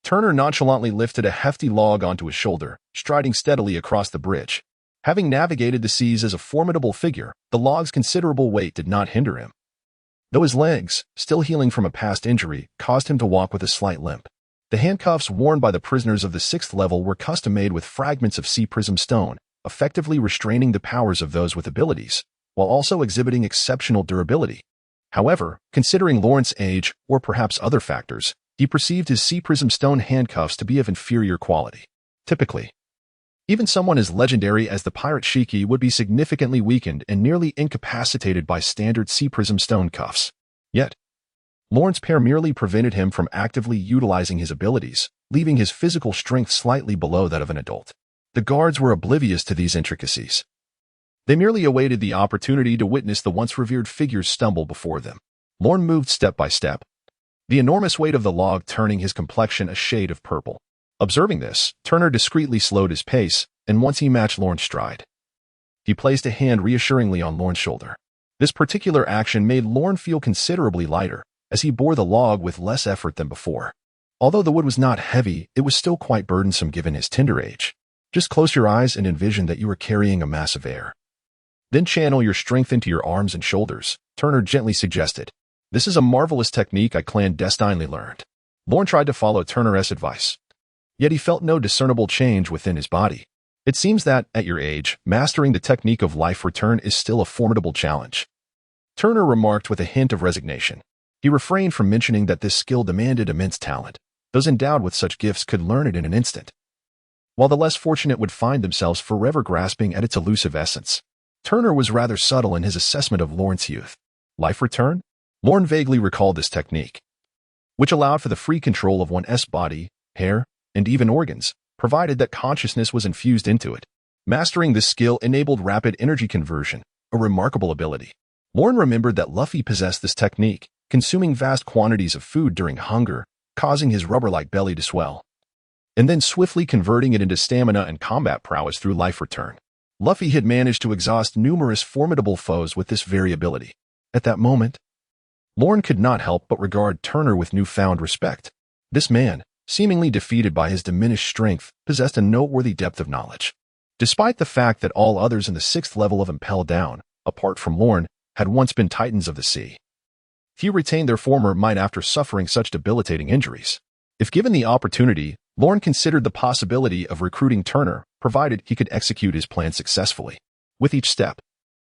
Turner nonchalantly lifted a hefty log onto his shoulder, striding steadily across the bridge. Having navigated the seas as a formidable figure, the log's considerable weight did not hinder him. Though his legs, still healing from a past injury, caused him to walk with a slight limp. The handcuffs worn by the prisoners of the 6th level were custom-made with fragments of sea prism stone, effectively restraining the powers of those with abilities, while also exhibiting exceptional durability. However, considering Lawrence's age, or perhaps other factors, he perceived his sea prism stone handcuffs to be of inferior quality. Typically, even someone as legendary as the pirate Shiki would be significantly weakened and nearly incapacitated by standard sea prism stone cuffs. Yet, Lawrence's pair merely prevented him from actively utilizing his abilities, leaving his physical strength slightly below that of an adult. The guards were oblivious to these intricacies. They merely awaited the opportunity to witness the once revered figures stumble before them. Lorne moved step by step, the enormous weight of the log turning his complexion a shade of purple. Observing this, Turner discreetly slowed his pace, and once he matched Lorne's stride, he placed a hand reassuringly on Lorne's shoulder. This particular action made Lorne feel considerably lighter, as he bore the log with less effort than before. Although the wood was not heavy, it was still quite burdensome given his tender age. Just close your eyes and envision that you are carrying a mass of air. Then channel your strength into your arms and shoulders, Turner gently suggested. This is a marvelous technique I clandestinely learned. Lorne tried to follow Turner's advice. Yet he felt no discernible change within his body. It seems that, at your age, mastering the technique of life return is still a formidable challenge. Turner remarked with a hint of resignation. He refrained from mentioning that this skill demanded immense talent. Those endowed with such gifts could learn it in an instant, while the less fortunate would find themselves forever grasping at its elusive essence. Turner was rather subtle in his assessment of Lawrence's youth. Life return? Lorne vaguely recalled this technique, which allowed for the free control of one's body, hair, and even organs, provided that consciousness was infused into it. Mastering this skill enabled rapid energy conversion, a remarkable ability. Lorne remembered that Luffy possessed this technique, consuming vast quantities of food during hunger, causing his rubber-like belly to swell, and then swiftly converting it into stamina and combat prowess through life return. Luffy had managed to exhaust numerous formidable foes with this very ability. At that moment, Lorne could not help but regard Turner with newfound respect. This man, seemingly defeated by his diminished strength, possessed a noteworthy depth of knowledge. Despite the fact that all others in the 6th level of Impel Down, apart from Lorne, had once been titans of the sea, few retained their former might after suffering such debilitating injuries. If given the opportunity, Lorne considered the possibility of recruiting Turner, provided he could execute his plan successfully. With each step,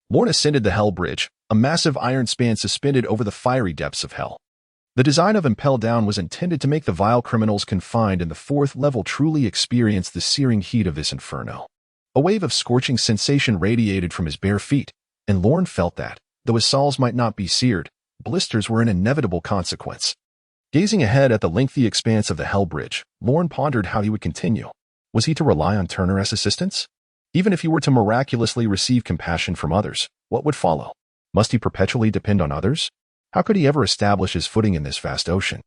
Lorne ascended the Hell Bridge, a massive iron span suspended over the fiery depths of hell. The design of Impel Down was intended to make the vile criminals confined in the 4th level truly experience the searing heat of this inferno. A wave of scorching sensation radiated from his bare feet, and Lorne felt that, though his soles might not be seared, blisters were an inevitable consequence. Gazing ahead at the lengthy expanse of the Hell Bridge, Lorne pondered how he would continue. Was he to rely on Turner's assistance? Even if he were to miraculously receive compassion from others, what would follow? Must he perpetually depend on others? How could he ever establish his footing in this vast ocean?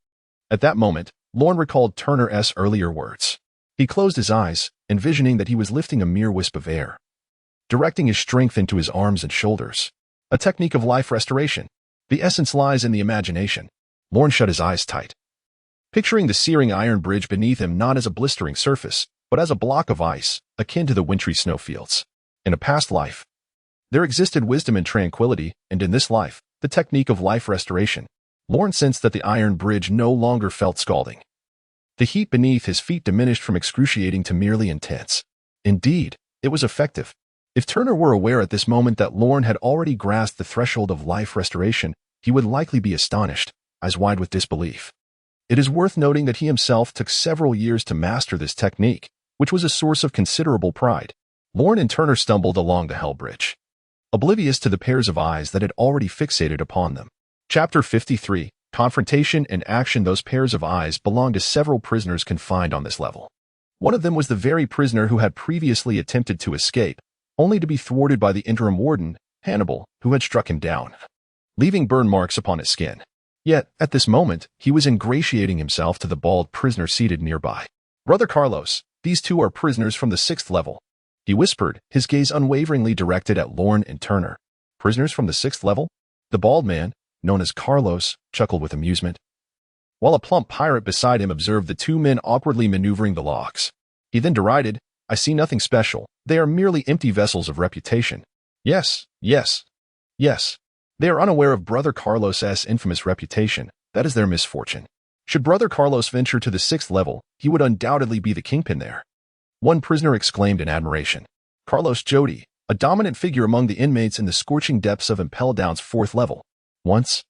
At that moment, Lorne recalled Turner's earlier words. He closed his eyes, envisioning that he was lifting a mere wisp of air, directing his strength into his arms and shoulders. A technique of life restoration. The essence lies in the imagination. Lorne shut his eyes tight, picturing the searing iron bridge beneath him not as a blistering surface, but as a block of ice, akin to the wintry snowfields. In a past life, there existed wisdom and tranquility, and in this life, the technique of life restoration. Lorne sensed that the iron bridge no longer felt scalding. The heat beneath his feet diminished from excruciating to merely intense. Indeed, it was effective. If Turner were aware at this moment that Lorne had already grasped the threshold of life restoration, he would likely be astonished, eyes wide with disbelief. It is worth noting that he himself took several years to master this technique, which was a source of considerable pride. Lorne and Turner stumbled along the Hell Bridge, oblivious to the pairs of eyes that had already fixated upon them. Chapter 53, Confrontation and Action. Those pairs of eyes belonged to several prisoners confined on this level. One of them was the very prisoner who had previously attempted to escape, only to be thwarted by the interim warden, Hannibal, who had struck him down, leaving burn marks upon his skin. Yet, at this moment, he was ingratiating himself to the bald prisoner seated nearby. "Brother Carlos, these two are prisoners from the 6th level," he whispered, his gaze unwaveringly directed at Lorne and Turner. "Prisoners from the 6th level?" The bald man, known as Carlos, chuckled with amusement, while a plump pirate beside him observed the two men awkwardly maneuvering the logs. He then derided, "I see nothing special. They are merely empty vessels of reputation." Yes, yes, yes. They are unaware of Brother Carlos's infamous reputation. That is their misfortune. Should Brother Carlos venture to the 6th level, he would undoubtedly be the kingpin there. One prisoner exclaimed in admiration. Carlos Jody, a dominant figure among the inmates in the scorching depths of Impel Down's 4th level. Once,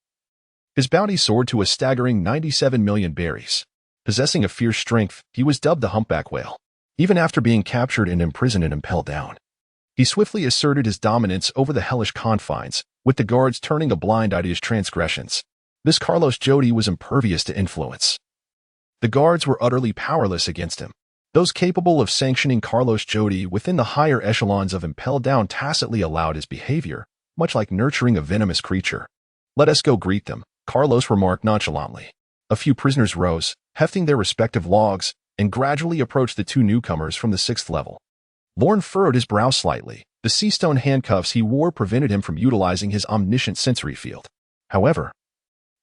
his bounty soared to a staggering 97 million berries. Possessing a fierce strength, he was dubbed the Humpback Whale. Even after being captured and imprisoned in Impel Down, he swiftly asserted his dominance over the hellish confines, with the guards turning a blind eye to his transgressions. This Carlos Jody was impervious to influence. The guards were utterly powerless against him. Those capable of sanctioning Carlos Jody within the higher echelons of Impel Down tacitly allowed his behavior, much like nurturing a venomous creature. "Let us go greet them," Carlos remarked nonchalantly. A few prisoners rose, hefting their respective logs, and gradually approached the two newcomers from the 6th level. Lorne furrowed his brow slightly. The sea-stone handcuffs he wore prevented him from utilizing his omniscient sensory field. However,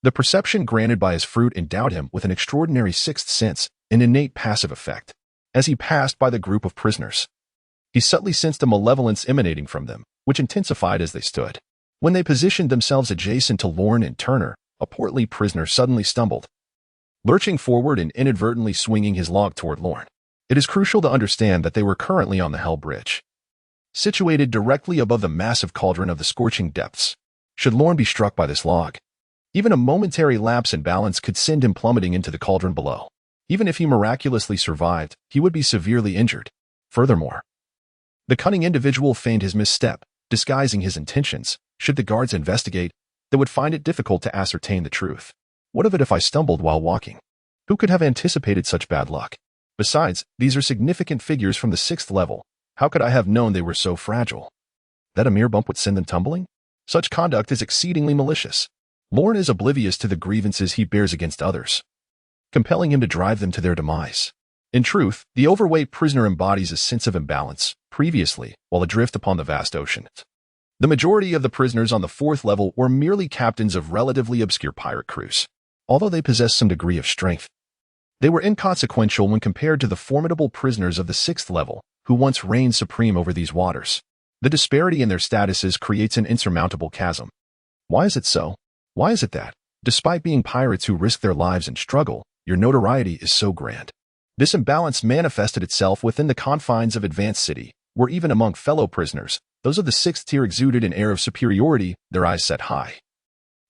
the perception granted by his fruit endowed him with an extraordinary sixth sense, an innate passive effect. As he passed by the group of prisoners, he subtly sensed a malevolence emanating from them, which intensified as they stood. When they positioned themselves adjacent to Lorne and Turner, a portly prisoner suddenly stumbled, lurching forward and inadvertently swinging his log toward Lorne. It is crucial to understand that they were currently on the Hell Bridge, situated directly above the massive cauldron of the scorching depths. Should Lorne be struck by this log, even a momentary lapse in balance could send him plummeting into the cauldron below. Even if he miraculously survived, he would be severely injured. Furthermore, the cunning individual feigned his misstep, disguising his intentions. Should the guards investigate, they would find it difficult to ascertain the truth. What of it if I stumbled while walking? Who could have anticipated such bad luck? Besides, these are significant figures from the 6th level. How could I have known they were so fragile? That a mere bump would send them tumbling? Such conduct is exceedingly malicious. Lorne is oblivious to the grievances he bears against others, compelling him to drive them to their demise. In truth, the overweight prisoner embodies a sense of imbalance, previously, while adrift upon the vast ocean. The majority of the prisoners on the 4th level were merely captains of relatively obscure pirate crews. Although they possessed some degree of strength, they were inconsequential when compared to the formidable prisoners of the 6th level, who once reigned supreme over these waters. The disparity in their statuses creates an insurmountable chasm. Why is it so? Why is it that, despite being pirates who risk their lives and struggle, your notoriety is so grand? This imbalance manifested itself within the confines of Advanced City, where even among fellow prisoners, those of the 6th tier exuded an air of superiority, their eyes set high,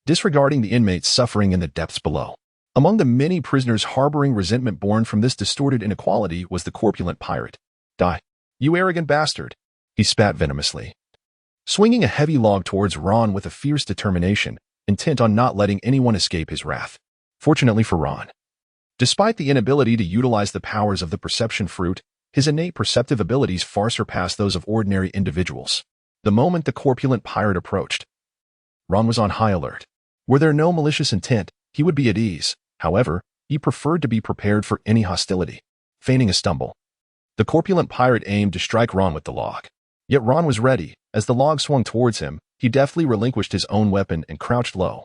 disregarding the inmates suffering in the depths below. Among the many prisoners harboring resentment born from this distorted inequality was the corpulent pirate. "Die, you arrogant bastard," he spat venomously, swinging a heavy log towards Ron with a fierce determination, intent on not letting anyone escape his wrath. Fortunately for Ron, despite the inability to utilize the powers of the perception fruit, his innate perceptive abilities far surpassed those of ordinary individuals. The moment the corpulent pirate approached, Ron was on high alert. Were there no malicious intent, he would be at ease. However, he preferred to be prepared for any hostility. Feigning a stumble, the corpulent pirate aimed to strike Ron with the log. Yet Ron was ready. As the log swung towards him, he deftly relinquished his own weapon and crouched low,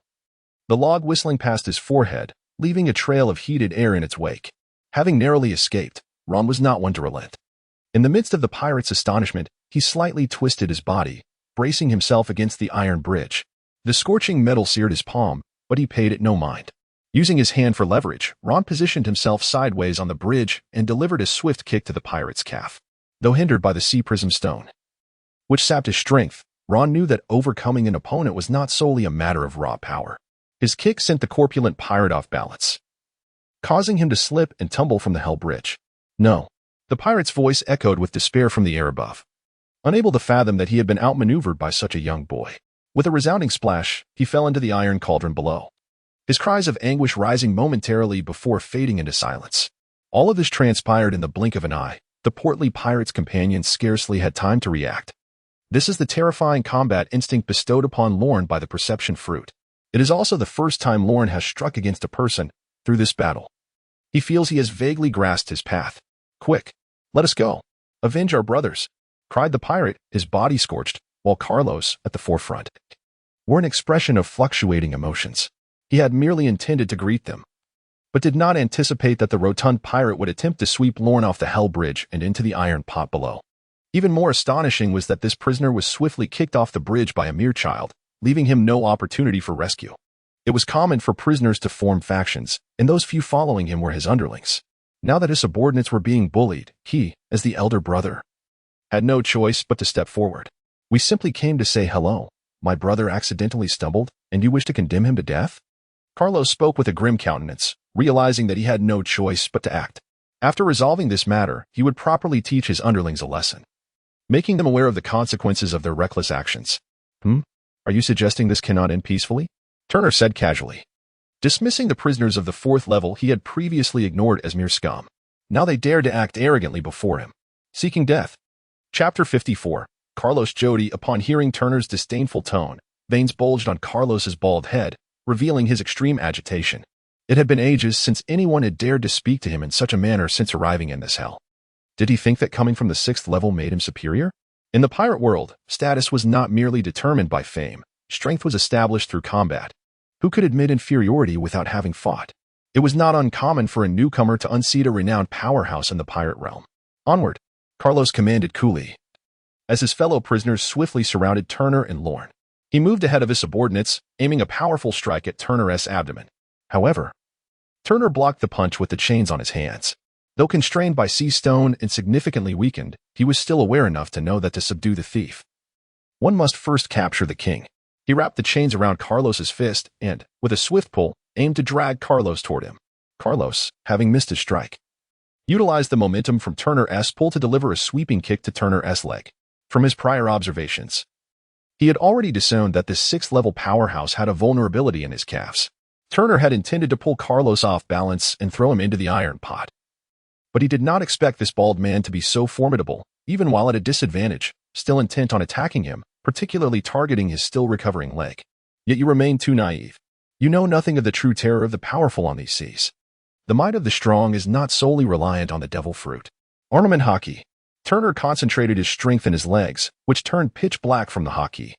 the log whistling past his forehead, leaving a trail of heated air in its wake. Having narrowly escaped, Ron was not one to relent. In the midst of the pirate's astonishment, he slightly twisted his body, bracing himself against the iron bridge. The scorching metal seared his palm, but he paid it no mind. Using his hand for leverage, Ron positioned himself sideways on the bridge and delivered a swift kick to the pirate's calf. Though hindered by the sea prism stone, which sapped his strength, Ron knew that overcoming an opponent was not solely a matter of raw power. His kick sent the corpulent pirate off balance, causing him to slip and tumble from the Hell Bridge. "No." The pirate's voice echoed with despair from the air above, unable to fathom that he had been outmaneuvered by such a young boy. With a resounding splash, he fell into the iron cauldron below, his cries of anguish rising momentarily before fading into silence. All of this transpired in the blink of an eye. The portly pirate's companion scarcely had time to react. This is the terrifying combat instinct bestowed upon Lorne by the perception fruit. It is also the first time Lorne has struck against a person through this battle. He feels he has vaguely grasped his path. "Quick, let us go. Avenge our brothers," cried the pirate, his body scorched, while Carlos, at the forefront, wore an expression of fluctuating emotions. He had merely intended to greet them, but did not anticipate that the rotund pirate would attempt to sweep Lorne off the Hell Bridge and into the iron pot below. Even more astonishing was that this prisoner was swiftly kicked off the bridge by a mere child, leaving him no opportunity for rescue. It was common for prisoners to form factions, and those few following him were his underlings. Now that his subordinates were being bullied, he, as the elder brother, had no choice but to step forward. "We simply came to say hello. My brother accidentally stumbled, and you wish to condemn him to death?" Carlos spoke with a grim countenance, realizing that he had no choice but to act. After resolving this matter, he would properly teach his underlings a lesson, making them aware of the consequences of their reckless actions. Are you suggesting this cannot end peacefully?" Turner said casually, dismissing the prisoners of the 4th level he had previously ignored as mere scum. Now they dared to act arrogantly before him, seeking death. Chapter 54. Carlos Jody. Upon hearing Turner's disdainful tone, veins bulged on Carlos's bald head, revealing his extreme agitation. It had been ages since anyone had dared to speak to him in such a manner since arriving in this hell. Did he think that coming from the 6th level made him superior? In the pirate world, status was not merely determined by fame. Strength was established through combat. Who could admit inferiority without having fought? It was not uncommon for a newcomer to unseat a renowned powerhouse in the pirate realm. "Onward," Carlos commanded coolly, as his fellow prisoners swiftly surrounded Turner and Lorne. He moved ahead of his subordinates, aiming a powerful strike at Turner's abdomen. However, Turner blocked the punch with the chains on his hands. Though constrained by sea stone and significantly weakened, he was still aware enough to know that to subdue the thief, one must first capture the king. He wrapped the chains around Carlos's fist and, with a swift pull, aimed to drag Carlos toward him. Carlos, having missed his strike, utilized the momentum from Turner's pull to deliver a sweeping kick to Turner's leg. From his prior observations, he had already discerned that this 6th-level powerhouse had a vulnerability in his calves. Turner had intended to pull Carlos off balance and throw him into the iron pot. But he did not expect this bald man to be so formidable, even while at a disadvantage, still intent on attacking him, particularly targeting his still recovering leg. Yet you remain too naive. You know nothing of the true terror of the powerful on these seas. The might of the strong is not solely reliant on the devil fruit. Armament hockey. Turner concentrated his strength in his legs, which turned pitch black from the hockey.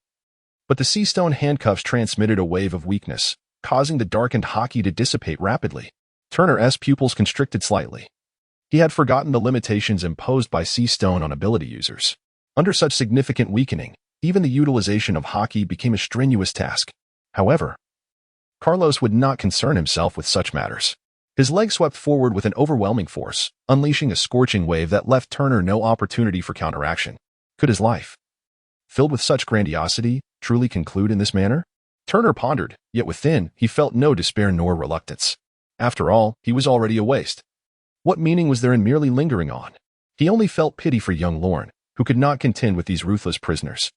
But the sea stone handcuffs transmitted a wave of weakness, causing the darkened hockey to dissipate rapidly. Turner's pupils constricted slightly. He had forgotten the limitations imposed by sea stone on ability users. Under such significant weakening, even the utilization of hockey became a strenuous task. However, Carlos would not concern himself with such matters. His leg swept forward with an overwhelming force, unleashing a scorching wave that left Turner no opportunity for counteraction. Could his life, filled with such grandiosity, truly conclude in this manner? Turner pondered, yet within he felt no despair nor reluctance. After all, he was already a waste. What meaning was there in merely lingering on? He only felt pity for young Lorne, who could not contend with these ruthless prisoners.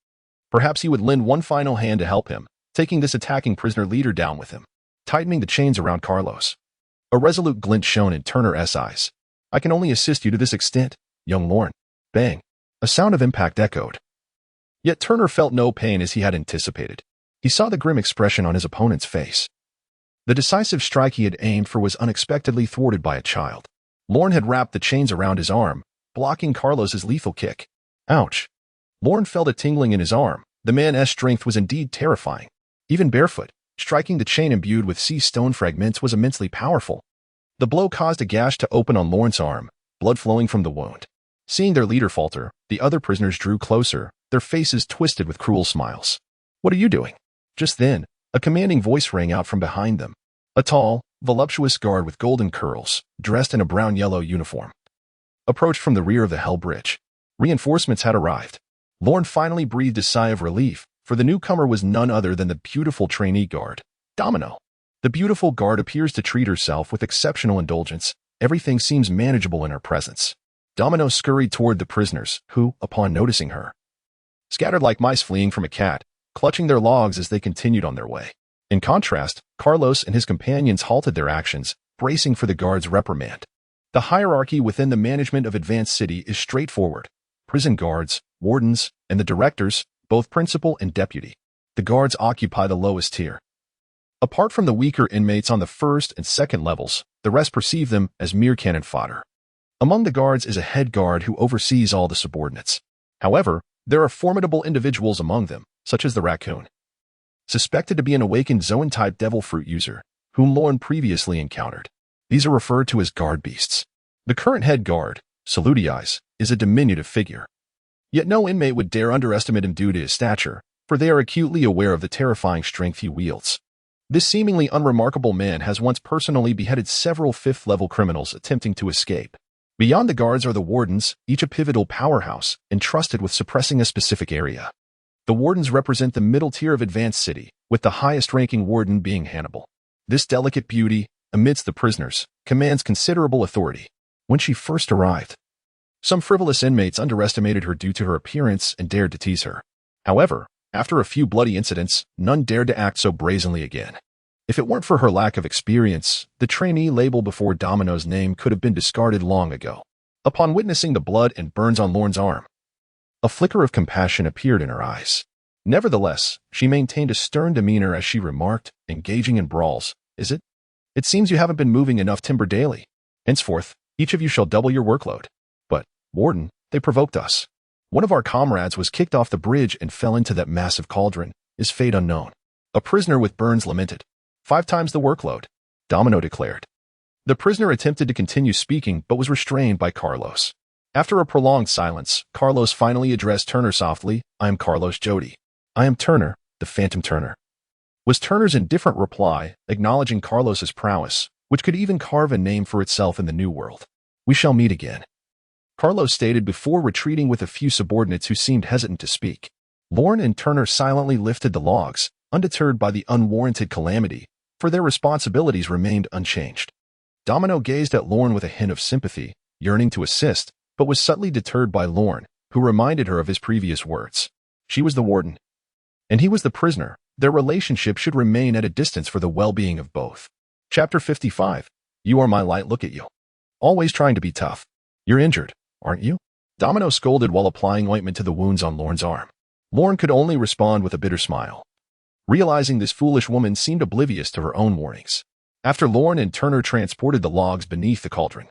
Perhaps he would lend one final hand to help him, taking this attacking prisoner leader down with him, tightening the chains around Carlos. A resolute glint shone in Turner's eyes. "I can only assist you to this extent, young Lorne." Bang! A sound of impact echoed. Yet Turner felt no pain as he had anticipated. He saw the grim expression on his opponent's face. The decisive strike he had aimed for was unexpectedly thwarted by a child. Lorne had wrapped the chains around his arm, blocking Carlos's lethal kick. Ouch! Lorne felt a tingling in his arm. The man's strength was indeed terrifying. Even barefoot, striking the chain imbued with sea stone fragments was immensely powerful. The blow caused a gash to open on Lorne's arm, blood flowing from the wound. Seeing their leader falter, the other prisoners drew closer, their faces twisted with cruel smiles. "What are you doing?" Just then, a commanding voice rang out from behind them. A tall, voluptuous guard with golden curls, dressed in a brown-yellow uniform, approached from the rear of the Hell Bridge. Reinforcements had arrived. Lorne finally breathed a sigh of relief, for the newcomer was none other than the beautiful trainee guard, Domino. The beautiful guard appears to treat herself with exceptional indulgence. Everything seems manageable in her presence. Domino scurried toward the prisoners, who, upon noticing her, scattered like mice fleeing from a cat, clutching their logs as they continued on their way. In contrast, Carlos and his companions halted their actions, bracing for the guard's reprimand. The hierarchy within the management of Advanced City is straightforward. Prison guards, wardens, and the directors, both principal and deputy. The guards occupy the lowest tier. Apart from the weaker inmates on the 1st and 2nd levels, the rest perceive them as mere cannon fodder. Among the guards is a head guard who oversees all the subordinates. However, there are formidable individuals among them, such as the raccoon. suspected to be an awakened Zoan-type devil fruit user, whom Lorne previously encountered. These are referred to as guard beasts. The current head guard, Guise, is a diminutive figure. Yet no inmate would dare underestimate him due to his stature, for they are acutely aware of the terrifying strength he wields. This seemingly unremarkable man has once personally beheaded several fifth-level criminals attempting to escape. Beyond the guards are the wardens, each a pivotal powerhouse, entrusted with suppressing a specific area. The wardens represent the middle tier of advanced city, with the highest-ranking warden being Hannibal. This delicate beauty, amidst the prisoners, commands considerable authority. When she first arrived, some frivolous inmates underestimated her due to her appearance and dared to tease her. However, after a few bloody incidents, none dared to act so brazenly again. If it weren't for her lack of experience, the trainee label before Domino's name could have been discarded long ago. Upon witnessing the blood and burns on Lorne's arm, a flicker of compassion appeared in her eyes. Nevertheless, she maintained a stern demeanor as she remarked, engaging in brawls, "Is it? It seems you haven't been moving enough timber daily. Henceforth, each of you shall double your workload." "But, Warden, they provoked us. One of our comrades was kicked off the bridge and fell into that massive cauldron, his fate unknown." A prisoner with burns lamented. "5 times the workload," Domino declared. The prisoner attempted to continue speaking but was restrained by Carlos. After a prolonged silence, Carlos finally addressed Turner softly, "I am Carlos Jody. I am Turner, the Phantom Turner," was Turner's indifferent reply, acknowledging Carlos's prowess, which could even carve a name for itself in the New World. "We shall meet again," Carlos stated before retreating with a few subordinates who seemed hesitant to speak. Lorne and Turner silently lifted the logs, undeterred by the unwarranted calamity, for their responsibilities remained unchanged. Domino gazed at Lorne with a hint of sympathy, yearning to assist, but was subtly deterred by Lorne, who reminded her of his previous words. She was the warden, and he was the prisoner. Their relationship should remain at a distance for the well-being of both. Chapter 55. You are my light, look at you. Always trying to be tough. You're injured, aren't you? Domino scolded while applying ointment to the wounds on Lorne's arm. Lorne could only respond with a bitter smile, realizing this foolish woman seemed oblivious to her own warnings. After Lorne and Turner transported the logs beneath the cauldron,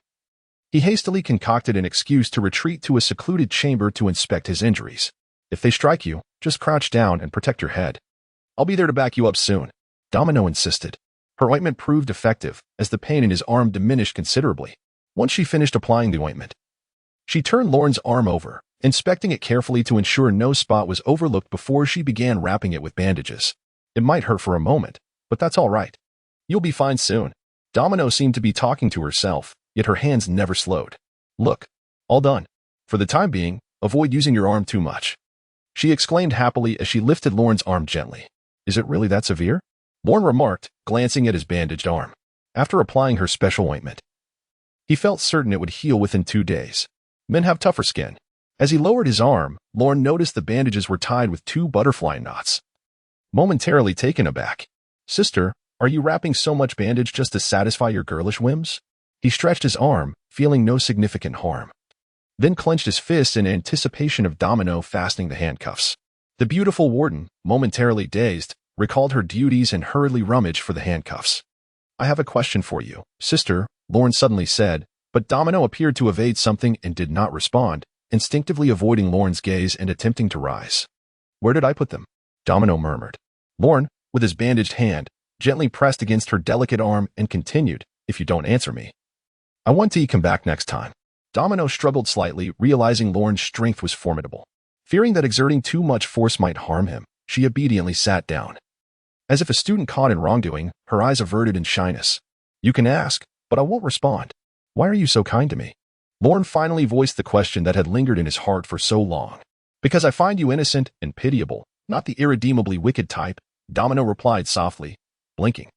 he hastily concocted an excuse to retreat to a secluded chamber to inspect his injuries. "If they strike you, just crouch down and protect your head. I'll be there to back you up soon," Domino insisted. Her ointment proved effective, as the pain in his arm diminished considerably. Once she finished applying the ointment, she turned Lorne's arm over, inspecting it carefully to ensure no spot was overlooked before she began wrapping it with bandages. "It might hurt for a moment, but that's all right. You'll be fine soon." Domino seemed to be talking to herself, yet her hands never slowed. "Look, all done. For the time being, avoid using your arm too much," she exclaimed happily as she lifted Lorne's arm gently. "Is it really that severe?" Lorne remarked, glancing at his bandaged arm. After applying her special ointment, he felt certain it would heal within 2 days. Men have tougher skin. As he lowered his arm, Lorne noticed the bandages were tied with 2 butterfly knots. Momentarily taken aback, "Sister, are you wrapping so much bandage just to satisfy your girlish whims?" He stretched his arm, feeling no significant harm, then clenched his fists in anticipation of Domino fastening the handcuffs. The beautiful warden, momentarily dazed, recalled her duties and hurriedly rummaged for the handcuffs. "I have a question for you, sister," Lorne suddenly said, but Domino appeared to evade something and did not respond, instinctively avoiding Lorne's gaze and attempting to rise. "Where did I put them?" Domino murmured. Lorne, with his bandaged hand, gently pressed against her delicate arm and continued, "If you don't answer me, I want to come back next time." Domino struggled slightly, realizing Lorne's strength was formidable. Fearing that exerting too much force might harm him, she obediently sat down. As if a student caught in wrongdoing, her eyes averted in shyness. "You can ask, but I won't respond. Why are you so kind to me?" Lorne finally voiced the question that had lingered in his heart for so long. "Because I find you innocent and pitiable, not the irredeemably wicked type," Domino replied softly, blinking.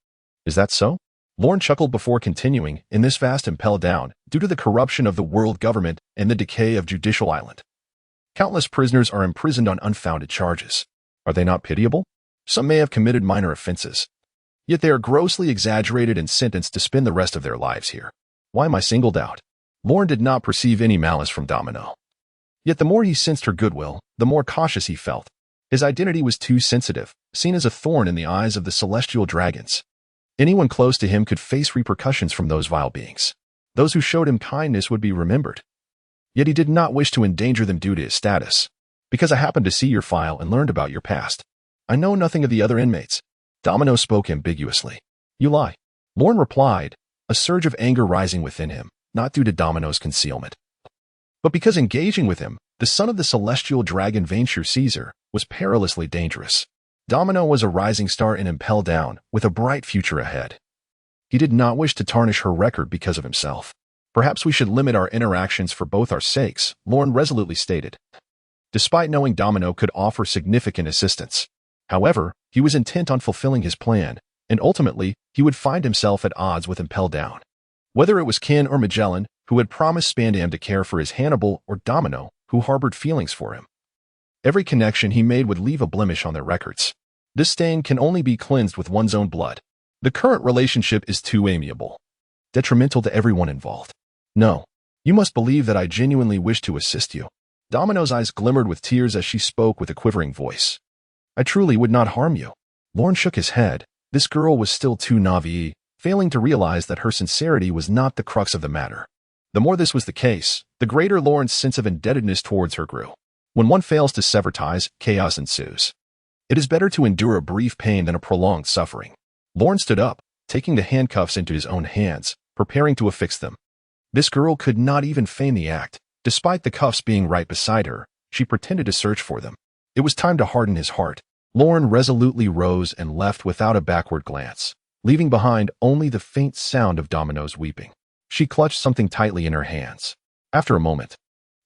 "Is that so?" Lorne chuckled before continuing, "In this vast impel down, due to the corruption of the world government and the decay of Judicial Island, countless prisoners are imprisoned on unfounded charges. Are they not pitiable? Some may have committed minor offenses, yet they are grossly exaggerated and sentenced to spend the rest of their lives here. Why am I singled out?" Lorne did not perceive any malice from Domino. Yet the more he sensed her goodwill, the more cautious he felt. His identity was too sensitive, seen as a thorn in the eyes of the celestial dragons. Anyone close to him could face repercussions from those vile beings. Those who showed him kindness would be remembered. Yet he did not wish to endanger them due to his status. "Because I happened to see your file and learned about your past," I know nothing of the other inmates. Domino spoke ambiguously. You lie. Lorne replied, a surge of anger rising within him, not due to Domino's concealment, but because engaging with him, the son of the celestial dragon Venshir Caesar, was perilously dangerous. Domino was a rising star in Impel Down, with a bright future ahead. He did not wish to tarnish her record because of himself. Perhaps we should limit our interactions for both our sakes, Lorne resolutely stated. Despite knowing Domino could offer significant assistance. However, he was intent on fulfilling his plan, and ultimately, he would find himself at odds with Impel Down. Whether it was Kin or Magellan, who had promised Spandam to care for his Hannibal, or Domino, who harbored feelings for him. Every connection he made would leave a blemish on their records. This stain can only be cleansed with one's own blood. The current relationship is too amiable, detrimental to everyone involved. No, you must believe that I genuinely wish to assist you. Domino's eyes glimmered with tears as she spoke with a quivering voice. I truly would not harm you. Lorne shook his head. This girl was still too naive, failing to realize that her sincerity was not the crux of the matter. The more this was the case, the greater Lorne's sense of indebtedness towards her grew. When one fails to sever ties, chaos ensues. It is better to endure a brief pain than a prolonged suffering. Lorne stood up, taking the handcuffs into his own hands, preparing to affix them. This girl could not even feign the act. Despite the cuffs being right beside her, she pretended to search for them. It was time to harden his heart. Lorne resolutely rose and left without a backward glance, leaving behind only the faint sound of Domino's weeping. She clutched something tightly in her hands. After a moment,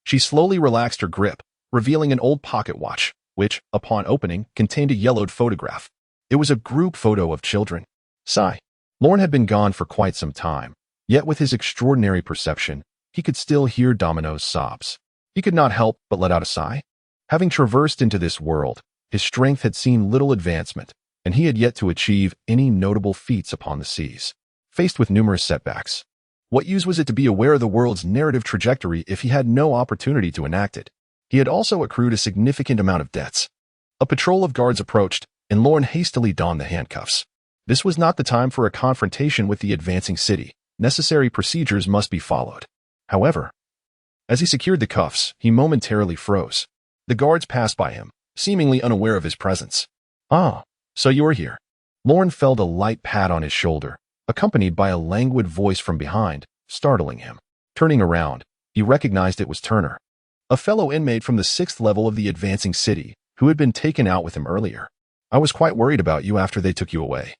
she slowly relaxed her grip, revealing an old pocket watch, which, upon opening, contained a yellowed photograph. It was a group photo of children. Sigh. Lorne had been gone for quite some time, yet with his extraordinary perception, he could still hear Domino's sobs. He could not help but let out a sigh. Having traversed into this world, his strength had seen little advancement, and he had yet to achieve any notable feats upon the seas. Faced with numerous setbacks, what use was it to be aware of the world's narrative trajectory if he had no opportunity to enact it? He had also accrued a significant amount of debts. A patrol of guards approached, and Lorne hastily donned the handcuffs. This was not the time for a confrontation with the advancing city. Necessary procedures must be followed. However, as he secured the cuffs, he momentarily froze. The guards passed by him, seemingly unaware of his presence. Ah, so you are here. Lorne felt a light pat on his shoulder, accompanied by a languid voice from behind, startling him. Turning around, he recognized it was Turner, a fellow inmate from the 6th level of the advancing city, who had been taken out with him earlier. I was quite worried about you after they took you away,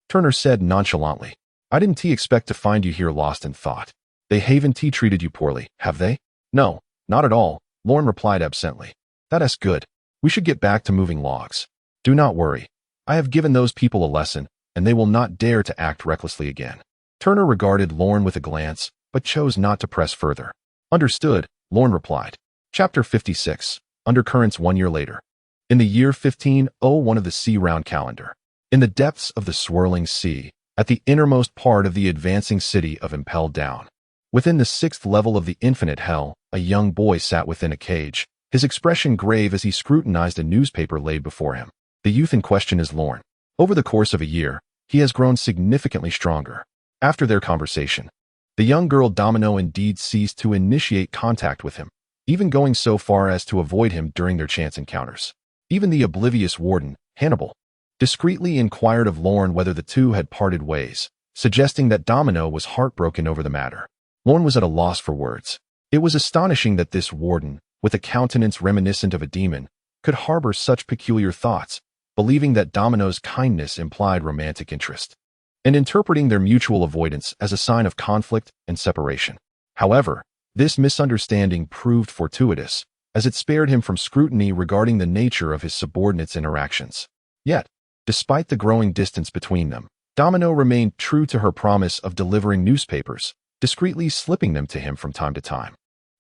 Turner said nonchalantly. I didn't expect to find you here lost in thought. They haven't treated you poorly, have they? No, not at all, Lorne replied absently. That's good. We should get back to moving logs. Do not worry. I have given those people a lesson, and they will not dare to act recklessly again. Turner regarded Lorne with a glance, but chose not to press further. Understood, Lorne replied. Chapter 56. Undercurrents 1 year later. In the year 1501 of the sea-round calendar, in the depths of the swirling sea, at the innermost part of the advancing city of Impel Down, within the 6th level of the infinite hell, a young boy sat within a cage, his expression grave as he scrutinized a newspaper laid before him. The youth in question is Lorne. Over the course of a year, he has grown significantly stronger. After their conversation, the young girl Domino indeed ceased to initiate contact with him, even going so far as to avoid him during their chance encounters. Even the oblivious warden, Hannibal, discreetly inquired of Lorne whether the two had parted ways, suggesting that Domino was heartbroken over the matter. Lorne was at a loss for words. It was astonishing that this warden, with a countenance reminiscent of a demon, could harbor such peculiar thoughts, believing that Domino's kindness implied romantic interest, and interpreting their mutual avoidance as a sign of conflict and separation. However, this misunderstanding proved fortuitous, as it spared him from scrutiny regarding the nature of his subordinates' interactions. Yet, despite the growing distance between them, Domino remained true to her promise of delivering newspapers, discreetly slipping them to him from time to time.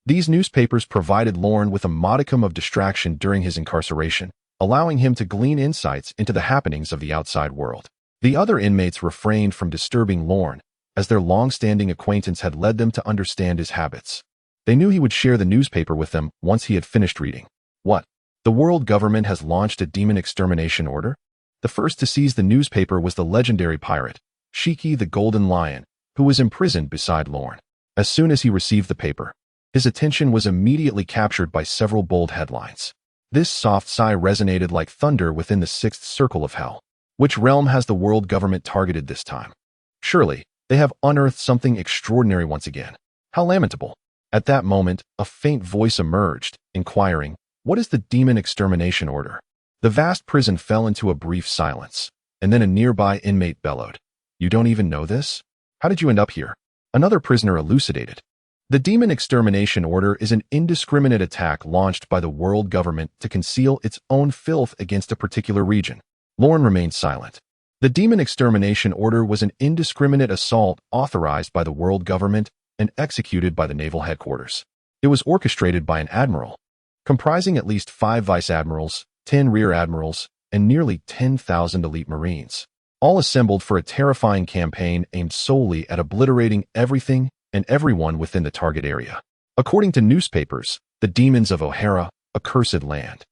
These newspapers provided Lorne with a modicum of distraction during his incarceration, allowing him to glean insights into the happenings of the outside world. The other inmates refrained from disturbing Lorne, as their long-standing acquaintance had led them to understand his habits. They knew he would share the newspaper with them once he had finished reading. What? The world government has launched a demon extermination order? The first to seize the newspaper was the legendary pirate, Shiki the Golden Lion, who was imprisoned beside Lorne. As soon as he received the paper, his attention was immediately captured by several bold headlines. This soft sigh resonated like thunder within the sixth circle of hell. Which realm has the world government targeted this time? Surely, they have unearthed something extraordinary once again. How lamentable. At that moment, a faint voice emerged, inquiring, "What is the demon extermination order?" The vast prison fell into a brief silence, and then a nearby inmate bellowed, "You don't even know this? How did you end up here?" Another prisoner elucidated. The demon extermination order is an indiscriminate attack launched by the world government to conceal its own filth against a particular region. Lorne remained silent. The demon extermination order was an indiscriminate assault authorized by the world government and executed by the naval headquarters. It was orchestrated by an admiral, comprising at least 5 vice admirals, 10 rear admirals, and nearly 10,000 elite marines, all assembled for a terrifying campaign aimed solely at obliterating everything and everyone within the target area. According to newspapers, the demons of O'Hara, accursed land,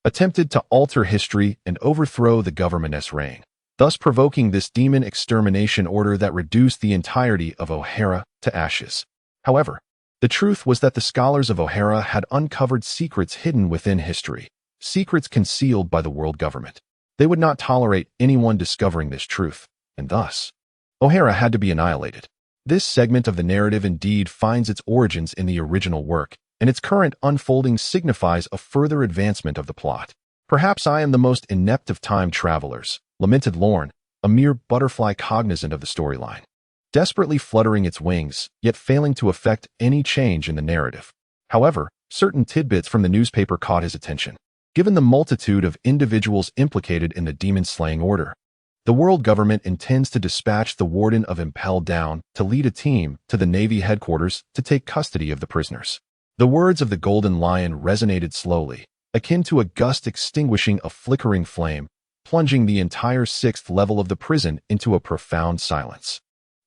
attempted to alter history and overthrow the government's reign, thus provoking this demon extermination order that reduced the entirety of O'Hara to ashes. However, the truth was that the scholars of O'Hara had uncovered secrets hidden within history, secrets concealed by the world government. They would not tolerate anyone discovering this truth, and thus, O'Hara had to be annihilated. This segment of the narrative indeed finds its origins in the original work, and its current unfolding signifies a further advancement of the plot. "Perhaps I am the most inept of time travelers," lamented Lorne, a mere butterfly cognizant of the storyline, desperately fluttering its wings, yet failing to effect any change in the narrative. However, certain tidbits from the newspaper caught his attention. Given the multitude of individuals implicated in the demon-slaying order, the world government intends to dispatch the warden of Impelled Down to lead a team to the Navy headquarters to take custody of the prisoners. The words of the Golden Lion resonated slowly, akin to a gust extinguishing a flickering flame, plunging the entire 6th level of the prison into a profound silence.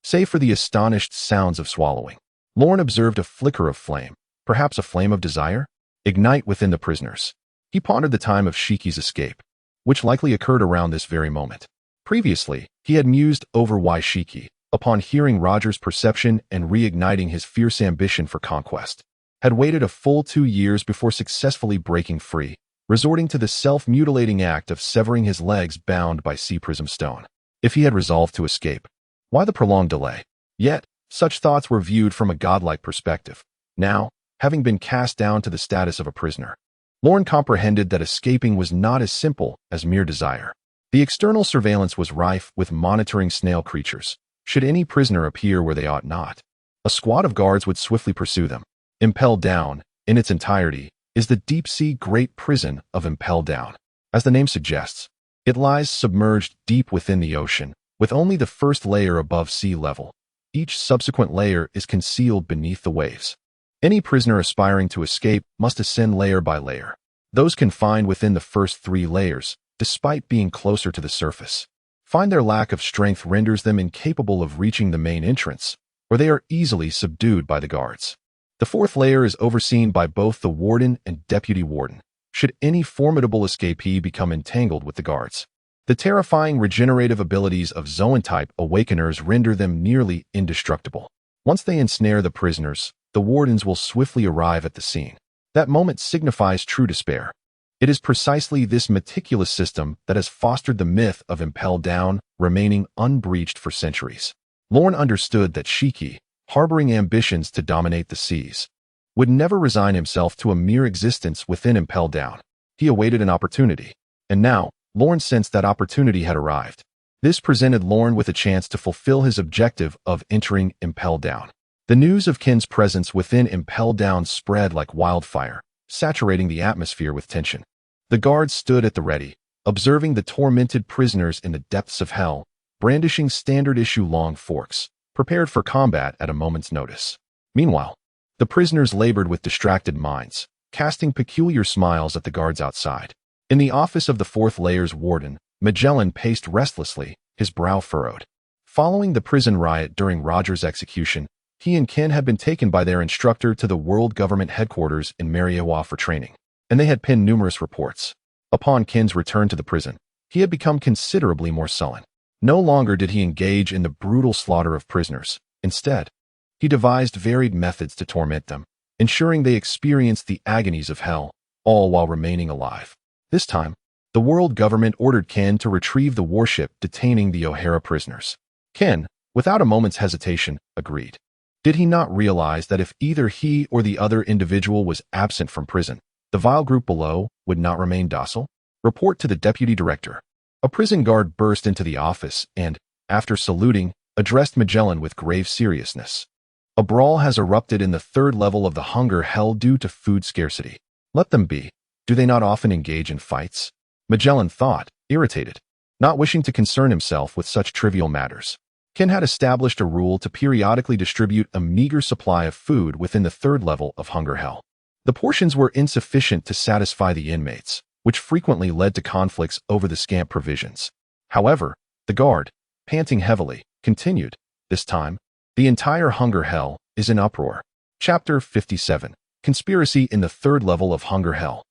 Save for the astonished sounds of swallowing, Lorne observed a flicker of flame, perhaps a flame of desire, ignite within the prisoners. He pondered the time of Shiki's escape, which likely occurred around this very moment. Previously, he had mused over why Shiki, upon hearing Roger's perception and reigniting his fierce ambition for conquest, had waited a full 2 years before successfully breaking free, resorting to the self-mutilating act of severing his legs bound by sea prism stone. If he had resolved to escape, why the prolonged delay? Yet, such thoughts were viewed from a godlike perspective. Now, having been cast down to the status of a prisoner, Lorne comprehended that escaping was not as simple as mere desire. The external surveillance was rife with monitoring snail creatures. Should any prisoner appear where they ought not, a squad of guards would swiftly pursue them. Impelled Down, in its entirety, is the deep-sea great prison of Impelled Down. As the name suggests, it lies submerged deep within the ocean, with only the first layer above sea level. Each subsequent layer is concealed beneath the waves. Any prisoner aspiring to escape must ascend layer by layer. Those confined within the first 3 layers, despite being closer to the surface, find their lack of strength renders them incapable of reaching the main entrance, or they are easily subdued by the guards. The 4th layer is overseen by both the warden and deputy warden, should any formidable escapee become entangled with the guards. The terrifying regenerative abilities of Zoan-type awakeners render them nearly indestructible. Once they ensnare the prisoners, the wardens will swiftly arrive at the scene. That moment signifies true despair. It is precisely this meticulous system that has fostered the myth of Impelled Down remaining unbreached for centuries. Lorne understood that Shiki, harboring ambitions to dominate the seas, would never resign himself to a mere existence within Impelled Down. He awaited an opportunity, and now, Lorne sensed that opportunity had arrived. This presented Lorne with a chance to fulfill his objective of entering Impelled Down. The news of Ken's presence within Impelled Down spread like wildfire, saturating the atmosphere with tension. The guards stood at the ready, observing the tormented prisoners in the depths of hell, brandishing standard-issue long forks, prepared for combat at a moment's notice. Meanwhile, the prisoners labored with distracted minds, casting peculiar smiles at the guards outside. In the office of the 4th layer's warden, Magellan paced restlessly, his brow furrowed. Following the prison riot during Roger's execution, he and Ken had been taken by their instructor to the world government headquarters in Mariewa for training, and they had penned numerous reports. Upon Ken's return to the prison, he had become considerably more sullen. No longer did he engage in the brutal slaughter of prisoners. Instead, he devised varied methods to torment them, ensuring they experienced the agonies of hell, all while remaining alive. This time, the world government ordered Ken to retrieve the warship detaining the O'Hara prisoners. Ken, without a moment's hesitation, agreed. Did he not realize that if either he or the other individual was absent from prison, the vile group below would not remain docile? Report to the deputy director. A prison guard burst into the office and, after saluting, addressed Magellan with grave seriousness. A brawl has erupted in the third level of the hunger hell due to food scarcity. Let them be. Do they not often engage in fights? Magellan thought, irritated, not wishing to concern himself with such trivial matters. Ken had established a rule to periodically distribute a meager supply of food within the third level of hunger hell. The portions were insufficient to satisfy the inmates, which frequently led to conflicts over the scant provisions. However, the guard, panting heavily, continued, this time, the entire hunger hell is in uproar. Chapter 57. Conspiracy in the third level of hunger hell.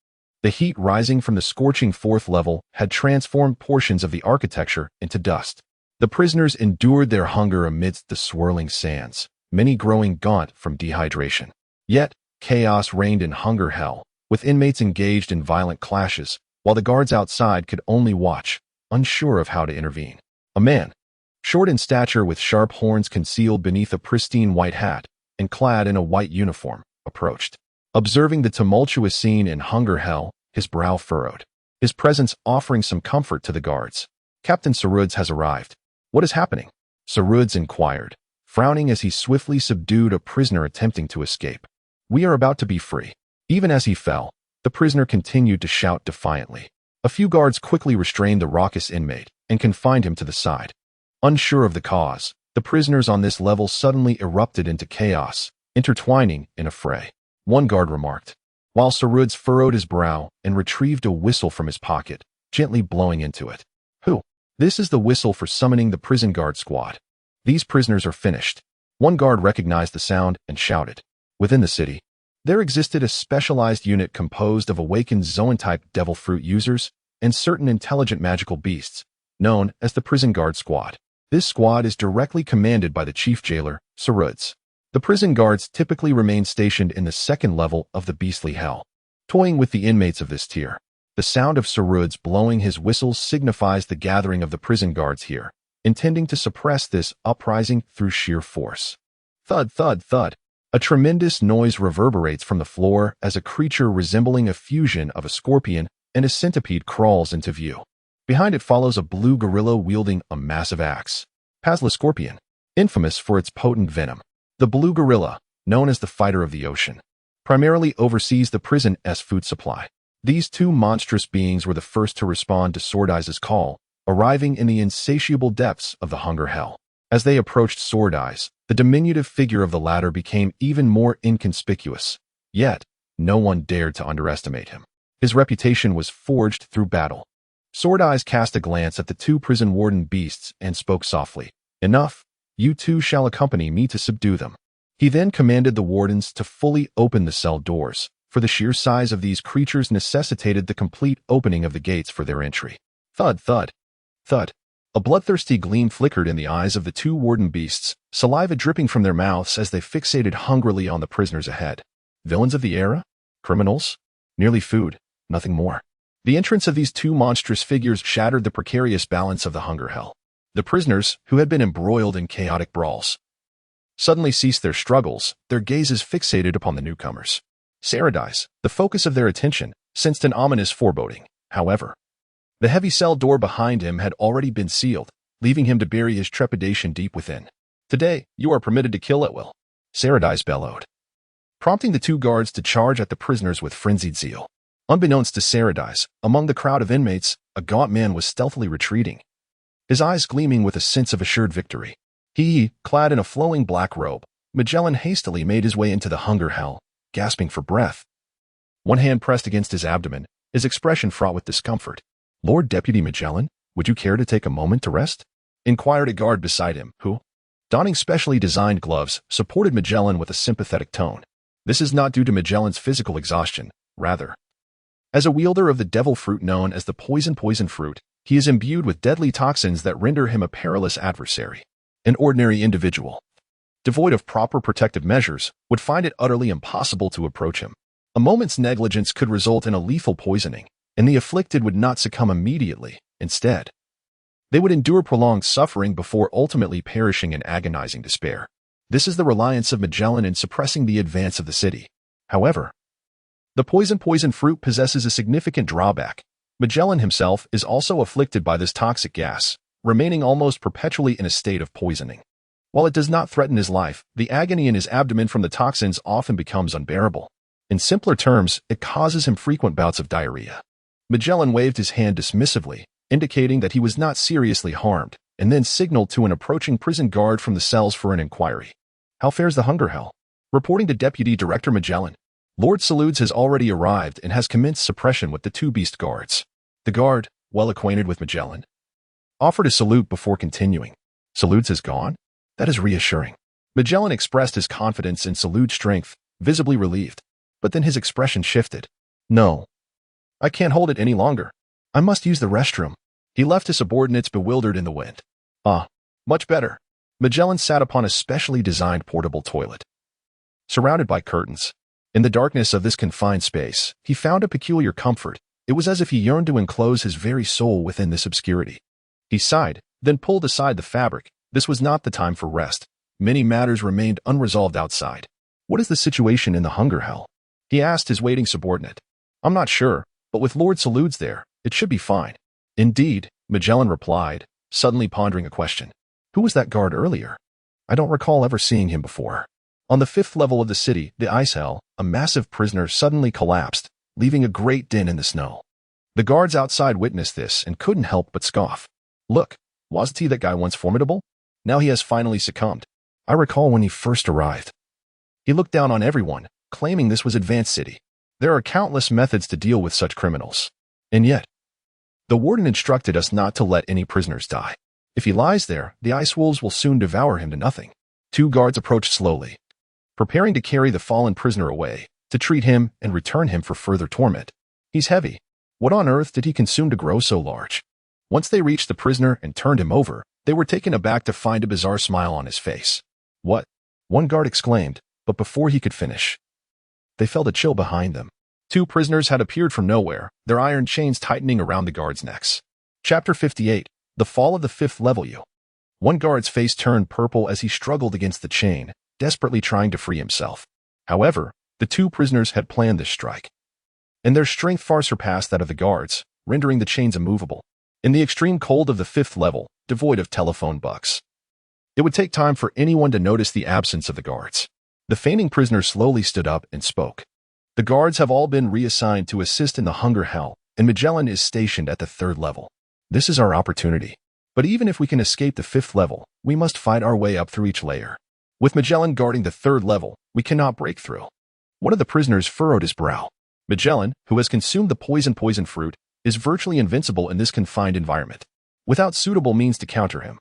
The heat rising from the scorching fourth level had transformed portions of the architecture into dust. The prisoners endured their hunger amidst the swirling sands, many growing gaunt from dehydration. Yet, chaos reigned in hunger hell, with inmates engaged in violent clashes, while the guards outside could only watch, unsure of how to intervene. A man, short in stature with sharp horns concealed beneath a pristine white hat, and clad in a white uniform, approached. Observing the tumultuous scene in hunger hell, his brow furrowed, his presence offering some comfort to the guards. Captain Saruds has arrived. What is happening? Saruds inquired, frowning as he swiftly subdued a prisoner attempting to escape. We are about to be free. Even as he fell, the prisoner continued to shout defiantly. A few guards quickly restrained the raucous inmate and confined him to the side. Unsure of the cause, the prisoners on this level suddenly erupted into chaos, intertwining in a fray. One guard remarked, while Saruds furrowed his brow and retrieved a whistle from his pocket, gently blowing into it. Who? This is the whistle for summoning the prison guard squad. These prisoners are finished. One guard recognized the sound and shouted. Within the city, there existed a specialized unit composed of awakened Zoan-type devil fruit users and certain intelligent magical beasts, known as the prison guard squad. This squad is directly commanded by the chief jailer, Saruds. The prison guards typically remain stationed in the second level of the beastly hell, toying with the inmates of this tier. The sound of Saruds blowing his whistle signifies the gathering of the prison guards here, intending to suppress this uprising through sheer force. Thud, thud, thud. A tremendous noise reverberates from the floor as a creature resembling a fusion of a scorpion and a centipede crawls into view. Behind it follows a blue gorilla wielding a massive axe. Pazla scorpion, infamous for its potent venom. The blue gorilla, known as the fighter of the ocean, primarily oversees the prison's food supply. These two monstrous beings were the first to respond to Sword-Eye's call, arriving in the insatiable depths of the hunger hell. As they approached Sword-Eye's, the diminutive figure of the latter became even more inconspicuous. Yet, no one dared to underestimate him. His reputation was forged through battle. Sword-Eyes cast a glance at the two prison warden beasts and spoke softly. Enough. You two shall accompany me to subdue them. He then commanded the wardens to fully open the cell doors, for the sheer size of these creatures necessitated the complete opening of the gates for their entry. Thud, thud, thud. A bloodthirsty gleam flickered in the eyes of the two warden beasts, saliva dripping from their mouths as they fixated hungrily on the prisoners ahead. Villains of the era? Criminals? Merely food, nothing more. The entrance of these two monstrous figures shattered the precarious balance of the hunger hell. The prisoners, who had been embroiled in chaotic brawls, suddenly ceased their struggles, their gazes fixated upon the newcomers. Saradis, the focus of their attention, sensed an ominous foreboding. However, the heavy cell door behind him had already been sealed, leaving him to bury his trepidation deep within. Today, you are permitted to kill at will, Saradis bellowed, prompting the two guards to charge at the prisoners with frenzied zeal. Unbeknownst to Saradis, among the crowd of inmates, a gaunt man was stealthily retreating, his eyes gleaming with a sense of assured victory. He, clad in a flowing black robe, Magellan hastily made his way into the hunger hell, gasping for breath. One hand pressed against his abdomen, his expression fraught with discomfort. Lord Deputy Magellan, would you care to take a moment to rest? Inquired a guard beside him, who, donning specially designed gloves, supported Magellan with a sympathetic tone. This is not due to Magellan's physical exhaustion, rather. As a wielder of the devil fruit known as the poison fruit, he is imbued with deadly toxins that render him a perilous adversary. An ordinary individual, devoid of proper protective measures, would find it utterly impossible to approach him. A moment's negligence could result in a lethal poisoning, and the afflicted would not succumb immediately. Instead, they would endure prolonged suffering before ultimately perishing in agonizing despair. This is the reliance of Magellan in suppressing the advance of the city. However, the poison fruit possesses a significant drawback. Magellan himself is also afflicted by this toxic gas, remaining almost perpetually in a state of poisoning. While it does not threaten his life, the agony in his abdomen from the toxins often becomes unbearable. In simpler terms, it causes him frequent bouts of diarrhea. Magellan waved his hand dismissively, indicating that he was not seriously harmed, and then signaled to an approaching prison guard from the cells for an inquiry. How fares the hunger hell? Reporting to Deputy Director Magellan, Lord Saludes has already arrived and has commenced suppression with the two beast guards. The guard, well acquainted with Magellan, offered a salute before continuing. Saludes has gone? That is reassuring. Magellan expressed his confidence in Saludes' strength, visibly relieved. But then his expression shifted. No. I can't hold it any longer. I must use the restroom. He left his subordinates bewildered in the wind. Much better. Magellan sat upon a specially designed portable toilet, surrounded by curtains. In the darkness of this confined space, he found a peculiar comfort. It was as if he yearned to enclose his very soul within this obscurity. He sighed, then pulled aside the fabric. This was not the time for rest. Many matters remained unresolved outside. What is the situation in the hunger hell? He asked his waiting subordinate. I'm not sure, but with Lord Saludes there, it should be fine. Indeed, Magellan replied, suddenly pondering a question. Who was that guard earlier? I don't recall ever seeing him before. On the 5th level of the city, the ice hell, a massive prisoner suddenly collapsed, leaving a great din in the snow. The guards outside witnessed this and couldn't help but scoff. Look, wasn't he that guy once formidable? Now he has finally succumbed. I recall when he first arrived. He looked down on everyone, claiming this was Advanced City. There are countless methods to deal with such criminals. And yet, the warden instructed us not to let any prisoners die. If he lies there, the ice wolves will soon devour him to nothing. Two guards approached slowly, preparing to carry the fallen prisoner away, to treat him and return him for further torment. He's heavy. What on earth did he consume to grow so large? Once they reached the prisoner and turned him over, they were taken aback to find a bizarre smile on his face. What? One guard exclaimed, but before he could finish, they felt a chill behind them. Two prisoners had appeared from nowhere, their iron chains tightening around the guards' necks. Chapter 58. The Fall of the 5th Level U. One guard's face turned purple as he struggled against the chain, desperately trying to free himself. However, the two prisoners had planned this strike, and their strength far surpassed that of the guards, rendering the chains immovable. In the extreme cold of the 5th level, devoid of telephone bucks, it would take time for anyone to notice the absence of the guards. The fainting prisoner slowly stood up and spoke. The guards have all been reassigned to assist in the hunger hell, and Magellan is stationed at the 3rd level. This is our opportunity. But even if we can escape the 5th level, we must fight our way up through each layer. With Magellan guarding the 3rd level, we cannot break through. One of the prisoners furrowed his brow. Magellan, who has consumed the poison fruit, is virtually invincible in this confined environment. Without suitable means to counter him,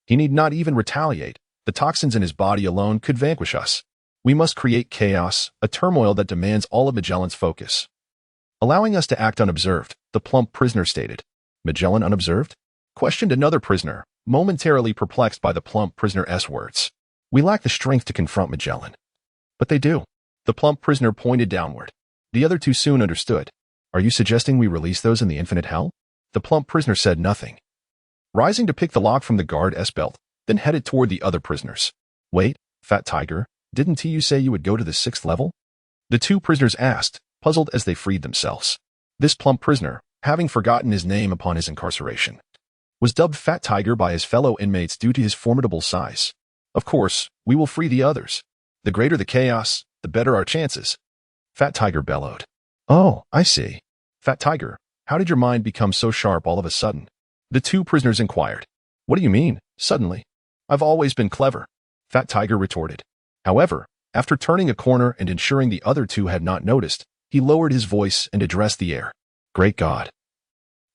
he need not even retaliate. The toxins in his body alone could vanquish us. We must create chaos, a turmoil that demands all of Magellan's focus, allowing us to act unobserved, the plump prisoner stated. Magellan unobserved? Questioned another prisoner, momentarily perplexed by the plump prisoner's words. We lack the strength to confront Magellan. But they do. The plump prisoner pointed downward. The other two soon understood. Are you suggesting we release those in the infinite hell? The plump prisoner said nothing, rising to pick the lock from the guard's belt, then headed toward the other prisoners. Wait, Fat Tiger, didn't you say you would go to the 6th level? The two prisoners asked, puzzled as they freed themselves. This plump prisoner, having forgotten his name upon his incarceration, was dubbed Fat Tiger by his fellow inmates due to his formidable size. Of course, we will free the others. The greater the chaos, the better our chances. Fat Tiger bellowed. Oh, I see. Fat Tiger, how did your mind become so sharp all of a sudden? The two prisoners inquired. What do you mean, suddenly? I've always been clever, Fat Tiger retorted. However, after turning a corner and ensuring the other two had not noticed, he lowered his voice and addressed the air. Great God,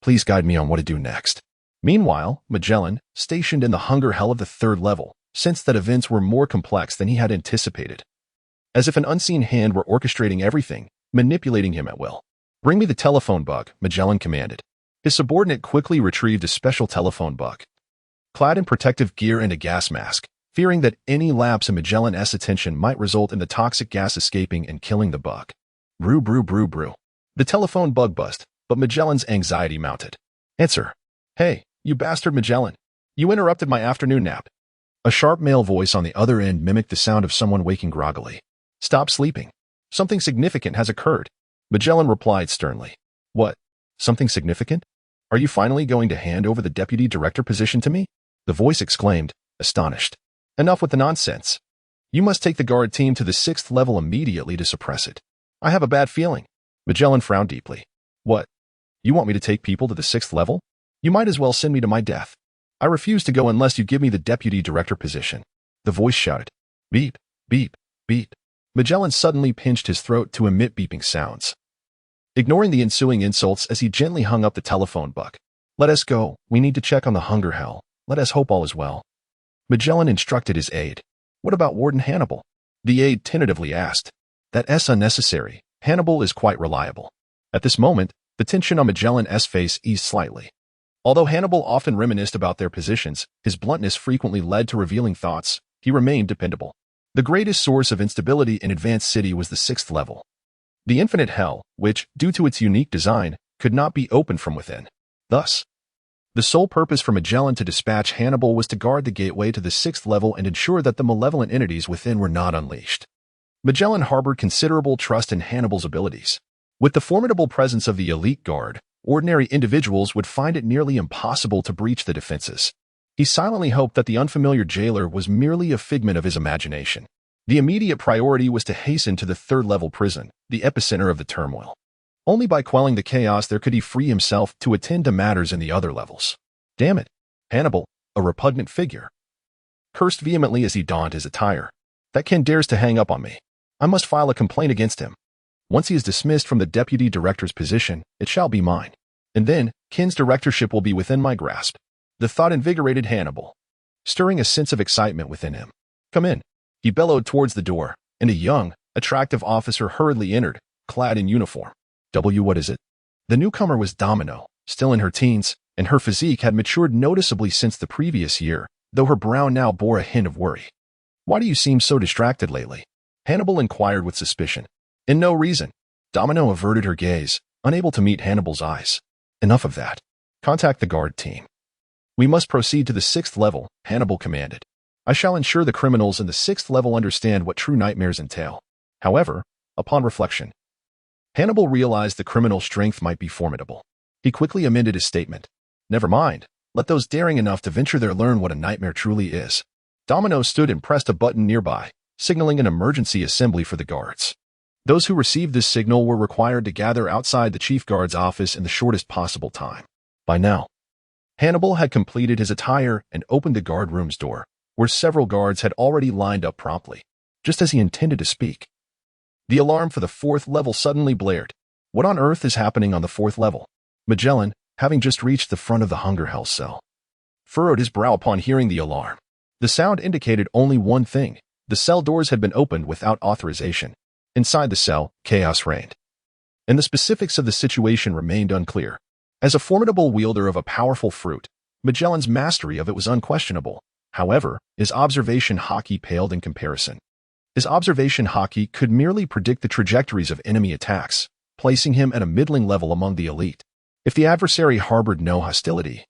please guide me on what to do next. Meanwhile, Magellan, stationed in the hunger hell of the 3rd level, sensed that events were more complex than he had anticipated. As if an unseen hand were orchestrating everything, manipulating him at will. Bring me the telephone bug, Magellan commanded. His subordinate quickly retrieved a special telephone bug, clad in protective gear and a gas mask, fearing that any lapse in Magellan's attention might result in the toxic gas escaping and killing the bug. Brew, brew, brew, brew. The telephone bug buzzed, but Magellan's anxiety mounted. Answer. Hey, you bastard Magellan. You interrupted my afternoon nap. A sharp male voice on the other end mimicked the sound of someone waking groggily. Stop sleeping. Something significant has occurred. Magellan replied sternly. What? Something significant? Are you finally going to hand over the deputy director position to me? The voice exclaimed, astonished. Enough with the nonsense. You must take the guard team to the 6th level immediately to suppress it. I have a bad feeling. Magellan frowned deeply. What? You want me to take people to the 6th level? You might as well send me to my death. I refuse to go unless you give me the deputy director position. The voice shouted. Beep, beep, beep. Magellan suddenly pinched his throat to emit beeping sounds, ignoring the ensuing insults as he gently hung up the telephone buck. Let us go. We need to check on the hunger hell. Let us hope all is well. Magellan instructed his aide. What about Warden Hannibal? The aide tentatively asked. That's unnecessary. Hannibal is quite reliable. At this moment, the tension on Magellan's face eased slightly. Although Hannibal often reminisced about their positions, his bluntness frequently led to revealing thoughts. He remained dependable. The greatest source of instability in Advanced City was the 6th level. The infinite hell, which, due to its unique design, could not be opened from within. Thus, the sole purpose for Magellan to dispatch Hannibal was to guard the gateway to the 6th level and ensure that the malevolent entities within were not unleashed. Magellan harbored considerable trust in Hannibal's abilities. With the formidable presence of the elite guard, ordinary individuals would find it nearly impossible to breach the defenses. He silently hoped that the unfamiliar jailer was merely a figment of his imagination. The immediate priority was to hasten to the 3rd-level prison, the epicenter of the turmoil. Only by quelling the chaos there could he free himself to attend to matters in the other levels. Damn it! Hannibal, a repugnant figure, cursed vehemently as he donned his attire. That Ken dares to hang up on me. I must file a complaint against him. Once he is dismissed from the deputy director's position, it shall be mine. And then, Ken's directorship will be within my grasp. The thought invigorated Hannibal, stirring a sense of excitement within him. Come in. He bellowed towards the door, and a young, attractive officer hurriedly entered, clad in uniform. What is it? The newcomer was Domino, still in her teens, and her physique had matured noticeably since the previous year, though her brow now bore a hint of worry. Why do you seem so distracted lately? Hannibal inquired with suspicion. In no reason. Domino averted her gaze, unable to meet Hannibal's eyes. Enough of that. Contact the guard team. We must proceed to the 6th level, Hannibal commanded. I shall ensure the criminals in the 6th level understand what true nightmares entail. However, upon reflection, Hannibal realized the criminal's strength might be formidable. He quickly amended his statement. Never mind. Let those daring enough to venture there learn what a nightmare truly is. Domino stood and pressed a button nearby, signaling an emergency assembly for the guards. Those who received this signal were required to gather outside the chief guard's office in the shortest possible time. By now, Hannibal had completed his attire and opened the guard room's door, where several guards had already lined up promptly, just as he intended to speak. The alarm for the 4th level suddenly blared. What on earth is happening on the 4th level? Magellan, having just reached the front of the hunger hell cell, furrowed his brow upon hearing the alarm. The sound indicated only one thing. The cell doors had been opened without authorization. Inside the cell, chaos reigned, and the specifics of the situation remained unclear. As a formidable wielder of a powerful fruit, Magellan's mastery of it was unquestionable. However, his observation hockey paled in comparison. His observation hockey could merely predict the trajectories of enemy attacks, placing him at a middling level among the elite. If the adversary harbored no hostility,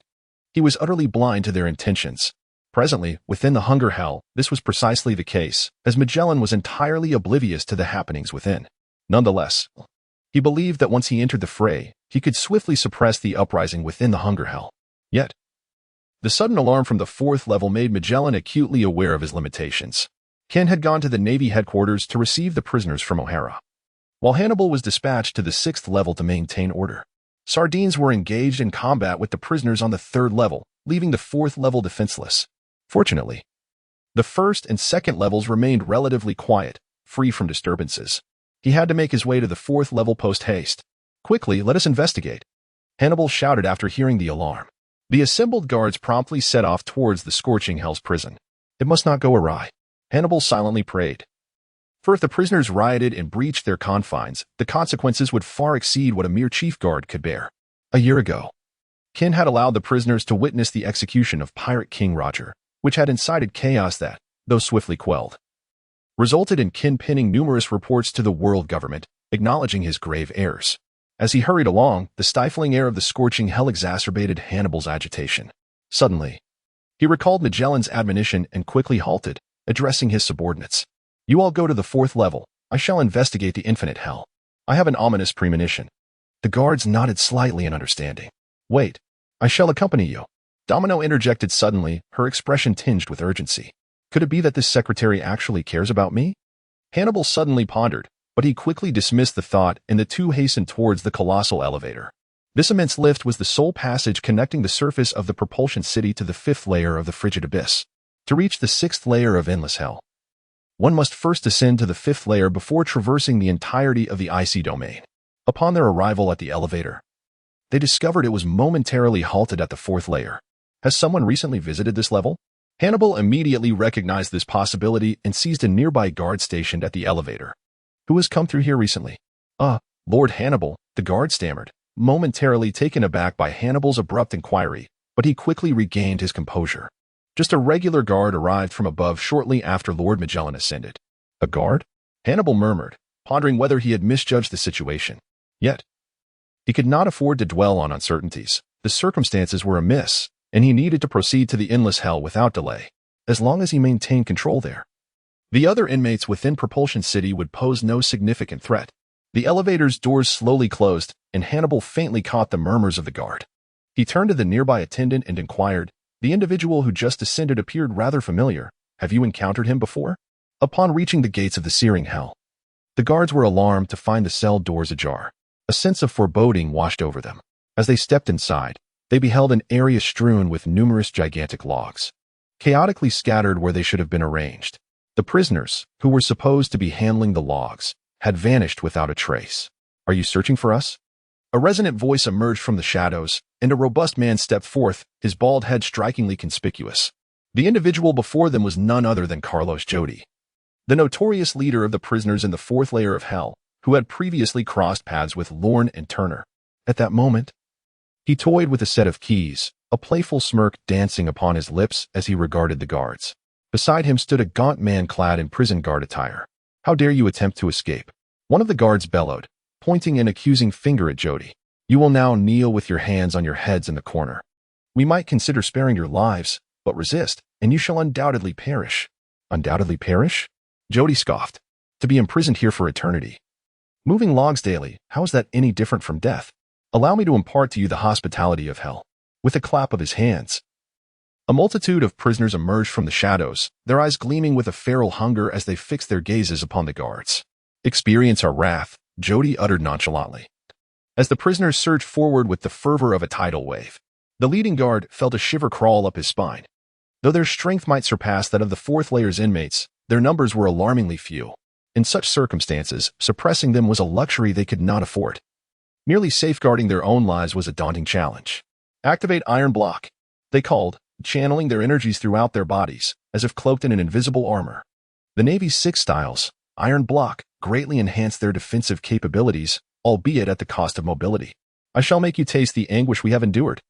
he was utterly blind to their intentions. Presently, within the hunger hell, this was precisely the case, as Magellan was entirely oblivious to the happenings within. Nonetheless, he believed that once he entered the fray, he could swiftly suppress the uprising within the hunger hell. Yet, the sudden alarm from the 4th level made Magellan acutely aware of his limitations. Ken had gone to the Navy headquarters to receive the prisoners from O'Hara, while Hannibal was dispatched to the 6th level to maintain order. Sardines were engaged in combat with the prisoners on the 3rd level, leaving the 4th level defenseless. Fortunately, the 1st and 2nd levels remained relatively quiet, free from disturbances. He had to make his way to the 4th level post-haste. Quickly, let us investigate, Hannibal shouted after hearing the alarm. The assembled guards promptly set off towards the scorching hell's prison. It must not go awry, Hannibal silently prayed. For if the prisoners rioted and breached their confines, the consequences would far exceed what a mere chief guard could bear. A year ago, Ken had allowed the prisoners to witness the execution of Pirate King Roger, which had incited chaos that, though swiftly quelled, resulted in Ken penning numerous reports to the world government, acknowledging his grave errors. As he hurried along, the stifling air of the scorching hell exacerbated Hannibal's agitation. Suddenly, he recalled Magellan's admonition and quickly halted, addressing his subordinates. "You all go to the 4th level. I shall investigate the infinite hell. I have an ominous premonition." The guards nodded slightly in understanding. "Wait, I shall accompany you." Domino interjected suddenly, her expression tinged with urgency. "Could it be that this secretary actually cares about me?" Hannibal suddenly pondered, but he quickly dismissed the thought, and the two hastened towards the colossal elevator. This immense lift was the sole passage connecting the surface of the propulsion city to the 5th layer of the frigid abyss. To reach the 6th layer of endless hell, one must first ascend to the 5th layer before traversing the entirety of the icy domain. Upon their arrival at the elevator, they discovered it was momentarily halted at the 4th layer. Has someone recently visited this level? Hannibal immediately recognized this possibility and seized a nearby guard stationed at the elevator. "Who has come through here recently?" Lord Hannibal," the guard stammered, momentarily taken aback by Hannibal's abrupt inquiry, but he quickly regained his composure. "Just a regular guard arrived from above shortly after Lord Magellan ascended." "A guard?" Hannibal murmured, pondering whether he had misjudged the situation. Yet, he could not afford to dwell on uncertainties. The circumstances were amiss, and he needed to proceed to the endless hell without delay, as long as he maintained control there. The other inmates within Propulsion City would pose no significant threat. The elevator's doors slowly closed, and Hannibal faintly caught the murmurs of the guard. He turned to the nearby attendant and inquired, "The individual who just descended appeared rather familiar. Have you encountered him before?" Upon reaching the gates of the searing hell, the guards were alarmed to find the cell doors ajar. A sense of foreboding washed over them. As they stepped inside, they beheld an area strewn with numerous gigantic logs, chaotically scattered where they should have been arranged. The prisoners, who were supposed to be handling the logs, had vanished without a trace. "Are you searching for us?" A resonant voice emerged from the shadows, and a robust man stepped forth, his bald head strikingly conspicuous. The individual before them was none other than Carlos Jody, the notorious leader of the prisoners in the 4th layer of hell, who had previously crossed paths with Lorne and Turner. At that moment, he toyed with a set of keys, a playful smirk dancing upon his lips as he regarded the guards. Beside him stood a gaunt man clad in prison guard attire. "How dare you attempt to escape?" one of the guards bellowed, pointing an accusing finger at Jody. "You will now kneel with your hands on your heads in the corner. We might consider sparing your lives, but resist, and you shall undoubtedly perish." "Undoubtedly perish?" Jody scoffed. "To be imprisoned here for eternity. Moving logs daily, how is that any different from death? Allow me to impart to you the hospitality of hell." With a clap of his hands, a multitude of prisoners emerged from the shadows, their eyes gleaming with a feral hunger as they fixed their gazes upon the guards. "Experience our wrath," Jody uttered nonchalantly. As the prisoners surged forward with the fervor of a tidal wave, the leading guard felt a shiver crawl up his spine. Though their strength might surpass that of the 4th layer's inmates, their numbers were alarmingly few. In such circumstances, suppressing them was a luxury they could not afford. Merely safeguarding their own lives was a daunting challenge. "Activate Iron Block," they called, channeling their energies throughout their bodies, as if cloaked in an invisible armor. The Navy's 6 styles, Iron Block, greatly enhanced their defensive capabilities, albeit at the cost of mobility. "I shall make you taste the anguish we have endured."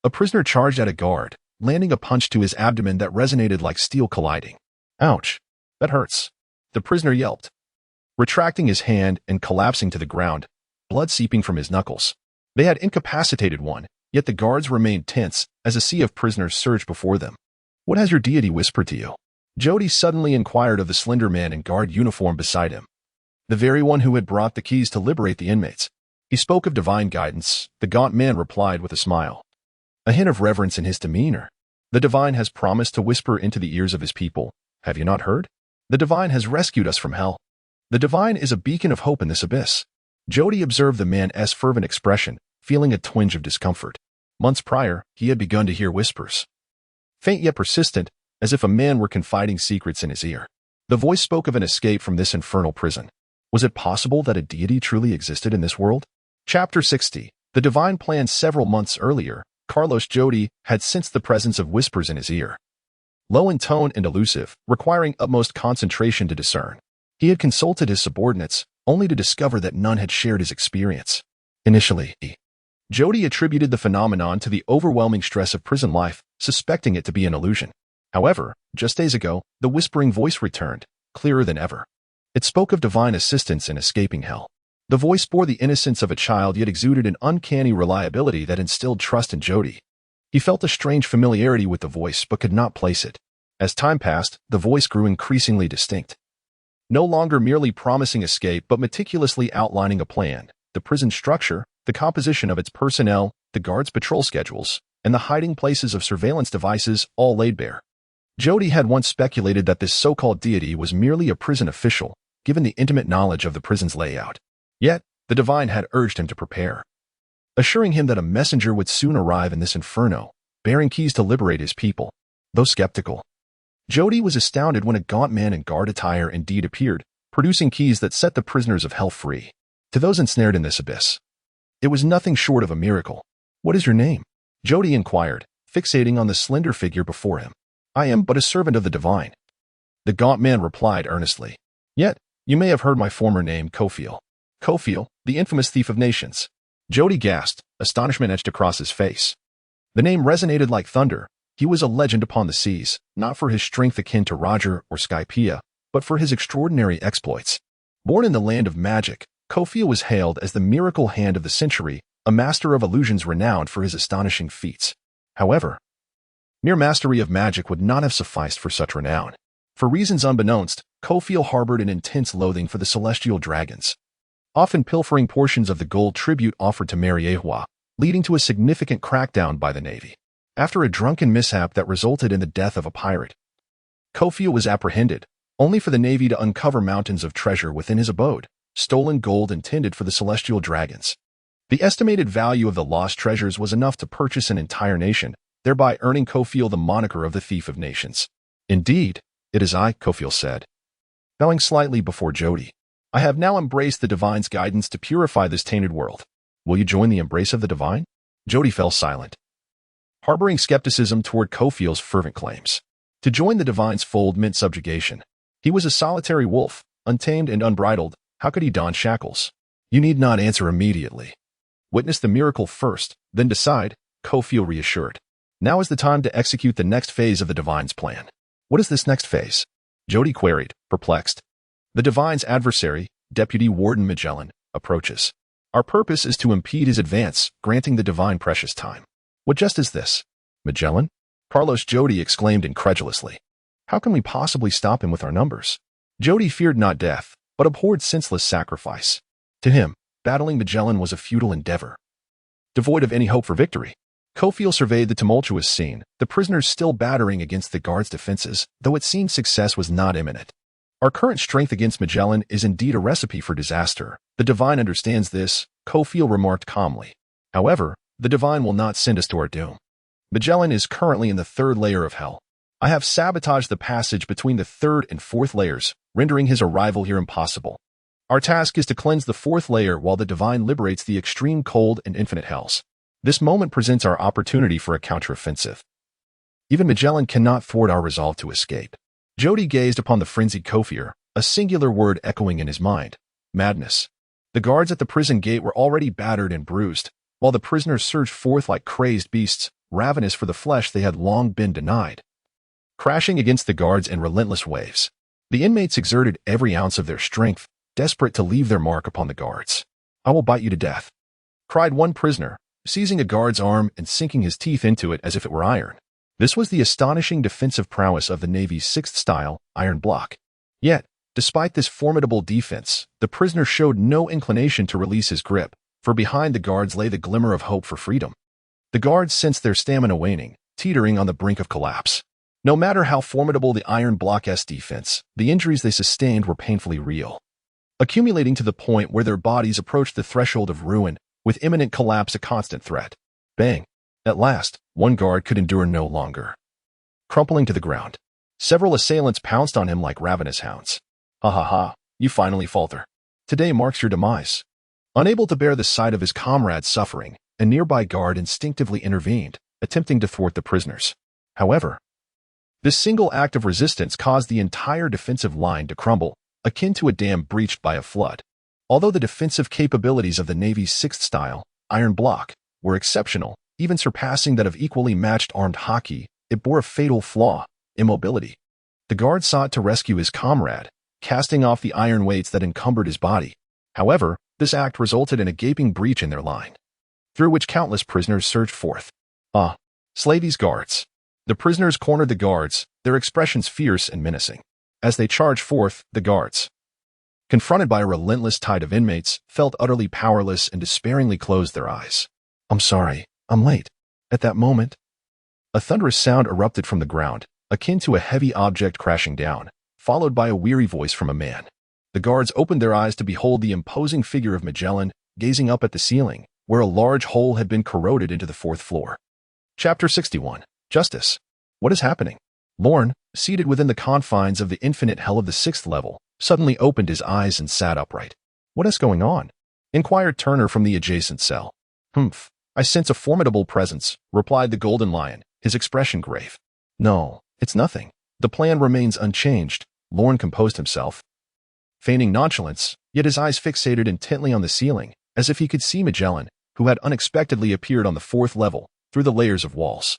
A prisoner charged at a guard, landing a punch to his abdomen that resonated like steel colliding. "Ouch, that hurts," the prisoner yelped, retracting his hand and collapsing to the ground, blood seeping from his knuckles. They had incapacitated one, yet the guards remained tense as a sea of prisoners surged before them. "What has your deity whispered to you?" Jody suddenly inquired of the slender man in guard uniform beside him, the very one who had brought the keys to liberate the inmates. "He spoke of divine guidance," the gaunt man replied with a smile, a hint of reverence in his demeanor. "The divine has promised to whisper into the ears of his people. Have you not heard? The divine has rescued us from hell. The divine is a beacon of hope in this abyss." Jody observed the man's fervent expression, feeling a twinge of discomfort. Months prior, he had begun to hear whispers, faint yet persistent, as if a man were confiding secrets in his ear. The voice spoke of an escape from this infernal prison. Was it possible that a deity truly existed in this world? Chapter 60. The divine plan. Several months earlier, Carlos Jody had sensed the presence of whispers in his ear. Low in tone and elusive, requiring utmost concentration to discern. He had consulted his subordinates, only to discover that none had shared his experience. Initially, Jody attributed the phenomenon to the overwhelming stress of prison life, suspecting it to be an illusion. However, just days ago, the whispering voice returned, clearer than ever. It spoke of divine assistance in escaping hell. The voice bore the innocence of a child yet exuded an uncanny reliability that instilled trust in Jody. He felt a strange familiarity with the voice but could not place it. As time passed, the voice grew increasingly distinct. No longer merely promising escape but meticulously outlining a plan, the prison structure, the composition of its personnel, the guards' patrol schedules, and the hiding places of surveillance devices all laid bare. Jody had once speculated that this so-called deity was merely a prison official, given the intimate knowledge of the prison's layout. Yet, the divine had urged him to prepare, assuring him that a messenger would soon arrive in this inferno, bearing keys to liberate his people. Though skeptical, Jody was astounded when a gaunt man in guard attire indeed appeared, producing keys that set the prisoners of hell free. To those ensnared in this abyss, it was nothing short of a miracle. "What is your name?" Jody inquired, fixating on the slender figure before him. "I am but a servant of the divine," the gaunt man replied earnestly. "Yet, you may have heard my former name, Kofiel." "Kofiel, the infamous thief of nations." Jody gasped, astonishment etched across his face. The name resonated like thunder. He was a legend upon the seas, not for his strength akin to Roger or Skypea, but for his extraordinary exploits. Born in the land of magic, Kofiel was hailed as the miracle hand of the century, a master of illusions renowned for his astonishing feats. However, mere mastery of magic would not have sufficed for such renown. For reasons unbeknownst, Kofiel harbored an intense loathing for the celestial dragons, often pilfering portions of the gold tribute offered to Mariehua, leading to a significant crackdown by the Navy. After a drunken mishap that resulted in the death of a pirate, Kofiel was apprehended, only for the Navy to uncover mountains of treasure within his abode, stolen gold intended for the celestial dragons. The estimated value of the lost treasures was enough to purchase an entire nation, thereby earning Kofiel the moniker of the Thief of Nations. "Indeed, it is I," Kofiel said, bowing slightly before Jody. "I have now embraced the divine's guidance to purify this tainted world. Will you join the embrace of the divine?" Jody fell silent, harboring skepticism toward Kofiel's fervent claims. To join the divine's fold meant subjugation. He was a solitary wolf, untamed and unbridled. How could he don shackles? "You need not answer immediately. Witness the miracle first, then decide," Kofiel reassured. "Now is the time to execute the next phase of the divine's plan." "What is this next phase?" Jody queried, perplexed. "The divine's adversary, Deputy Warden Magellan, approaches. Our purpose is to impede his advance, granting the divine precious time." "What just is this?" "Magellan?" Carlos Jody exclaimed incredulously. "How can we possibly stop him with our numbers?" Jody feared not death, but abhorred senseless sacrifice. To him, battling Magellan was a futile endeavor, devoid of any hope for victory. Kofiel surveyed the tumultuous scene, the prisoners still battering against the guards' defenses, though it seemed success was not imminent. "Our current strength against Magellan is indeed a recipe for disaster. The divine understands this," Kofiel remarked calmly. "However, the divine will not send us to our doom. Magellan is currently in the third layer of hell. I have sabotaged the passage between the third and fourth layers, rendering his arrival here impossible. Our task is to cleanse the fourth layer while the divine liberates the extreme cold and infinite hells. This moment presents our opportunity for a counteroffensive. Even Magellan cannot thwart our resolve to escape." Jody gazed upon the frenzied Kofiel, a singular word echoing in his mind: madness. The guards at the prison gate were already battered and bruised, while the prisoners surged forth like crazed beasts, ravenous for the flesh they had long been denied. Crashing against the guards in relentless waves, the inmates exerted every ounce of their strength, desperate to leave their mark upon the guards. "I will bite you to death," cried one prisoner, seizing a guard's arm and sinking his teeth into it as if it were iron. This was the astonishing defensive prowess of the Navy's sixth-style iron block. Yet, despite this formidable defense, the prisoner showed no inclination to release his grip, for behind the guards lay the glimmer of hope for freedom. The guards sensed their stamina waning, teetering on the brink of collapse. No matter how formidable the iron block's defense, the injuries they sustained were painfully real, accumulating to the point where their bodies approached the threshold of ruin, with imminent collapse a constant threat. Bang! At last, one guard could endure no longer. Crumpling to the ground, several assailants pounced on him like ravenous hounds. "Ha ha ha, you finally falter. Today marks your demise." Unable to bear the sight of his comrade's suffering, a nearby guard instinctively intervened, attempting to thwart the prisoners. However, this single act of resistance caused the entire defensive line to crumble, akin to a dam breached by a flood. Although the defensive capabilities of the Navy's sixth-style iron block were exceptional, even surpassing that of equally matched armed hockey, it bore a fatal flaw: immobility. The guard sought to rescue his comrade, casting off the iron weights that encumbered his body. However, This act resulted in a gaping breach in their line, through which countless prisoners surged forth. Slay these guards. The prisoners cornered the guards, their expressions fierce and menacing. As they charged forth, the guards, confronted by a relentless tide of inmates, felt utterly powerless and despairingly closed their eyes. "I'm sorry, I'm late." At that moment, a thunderous sound erupted from the ground, akin to a heavy object crashing down, followed by a weary voice from a man. The guards opened their eyes to behold the imposing figure of Magellan, gazing up at the ceiling, where a large hole had been corroded into the fourth floor. Chapter 61. Justice. What is happening? Lorne, seated within the confines of the infinite hell of the sixth level, suddenly opened his eyes and sat upright. "What is going on?" inquired Turner from the adjacent cell. "Humph, I sense a formidable presence," replied the Golden Lion, his expression grave. "No, it's nothing. The plan remains unchanged," Lorne composed himself, feigning nonchalance, yet his eyes fixated intently on the ceiling, as if he could see Magellan, who had unexpectedly appeared on the fourth level, through the layers of walls.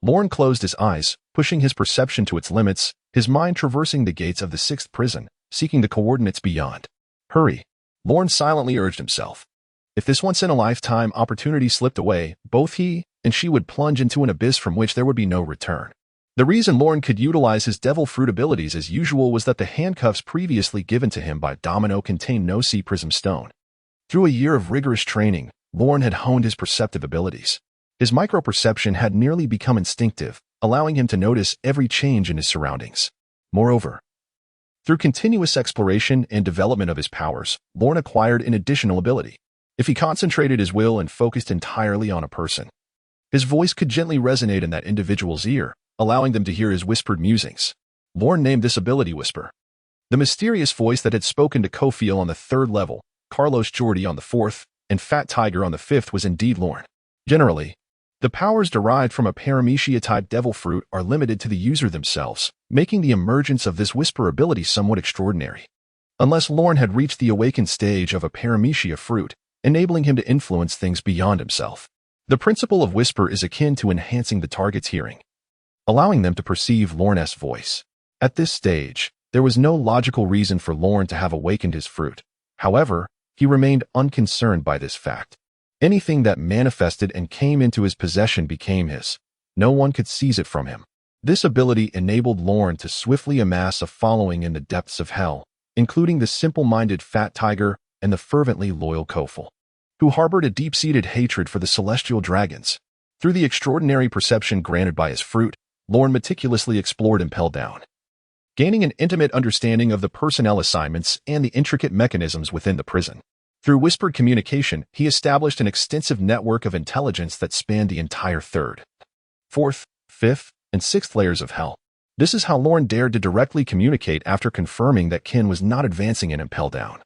Lorne closed his eyes, pushing his perception to its limits, his mind traversing the gates of the sixth prison, seeking the coordinates beyond. "Hurry," Lorne silently urged himself. If this once-in-a-lifetime opportunity slipped away, both he and she would plunge into an abyss from which there would be no return. The reason Lorne could utilize his devil fruit abilities as usual was that the handcuffs previously given to him by Domino contained no sea prism stone. Through a year of rigorous training, Lorne had honed his perceptive abilities. His micro-perception had nearly become instinctive, allowing him to notice every change in his surroundings. Moreover, through continuous exploration and development of his powers, Lorne acquired an additional ability. If he concentrated his will and focused entirely on a person, his voice could gently resonate in that individual's ear, allowing them to hear his whispered musings. Lorne named this ability Whisper. The mysterious voice that had spoken to Kofil on the third level, Carlos Jordi on the fourth, and Fat Tiger on the fifth was indeed Lorne. Generally, the powers derived from a paramecia-type devil fruit are limited to the user themselves, making the emergence of this whisper ability somewhat extraordinary. Unless Lorne had reached the awakened stage of a paramecia fruit, enabling him to influence things beyond himself. The principle of whisper is akin to enhancing the target's hearing, allowing them to perceive Lorne's voice. At this stage, there was no logical reason for Lorne to have awakened his fruit. However, he remained unconcerned by this fact. Anything that manifested and came into his possession became his. No one could seize it from him. This ability enabled Lorne to swiftly amass a following in the depths of hell, including the simple-minded Fat Tiger and the fervently loyal Kofil, who harbored a deep-seated hatred for the celestial dragons. Through the extraordinary perception granted by his fruit, Lorne meticulously explored Impel Down, gaining an intimate understanding of the personnel assignments and the intricate mechanisms within the prison. Through whispered communication, he established an extensive network of intelligence that spanned the entire third, fourth, fifth, and sixth layers of hell. This is how Lorne dared to directly communicate after confirming that Kin was not advancing in Impel Down,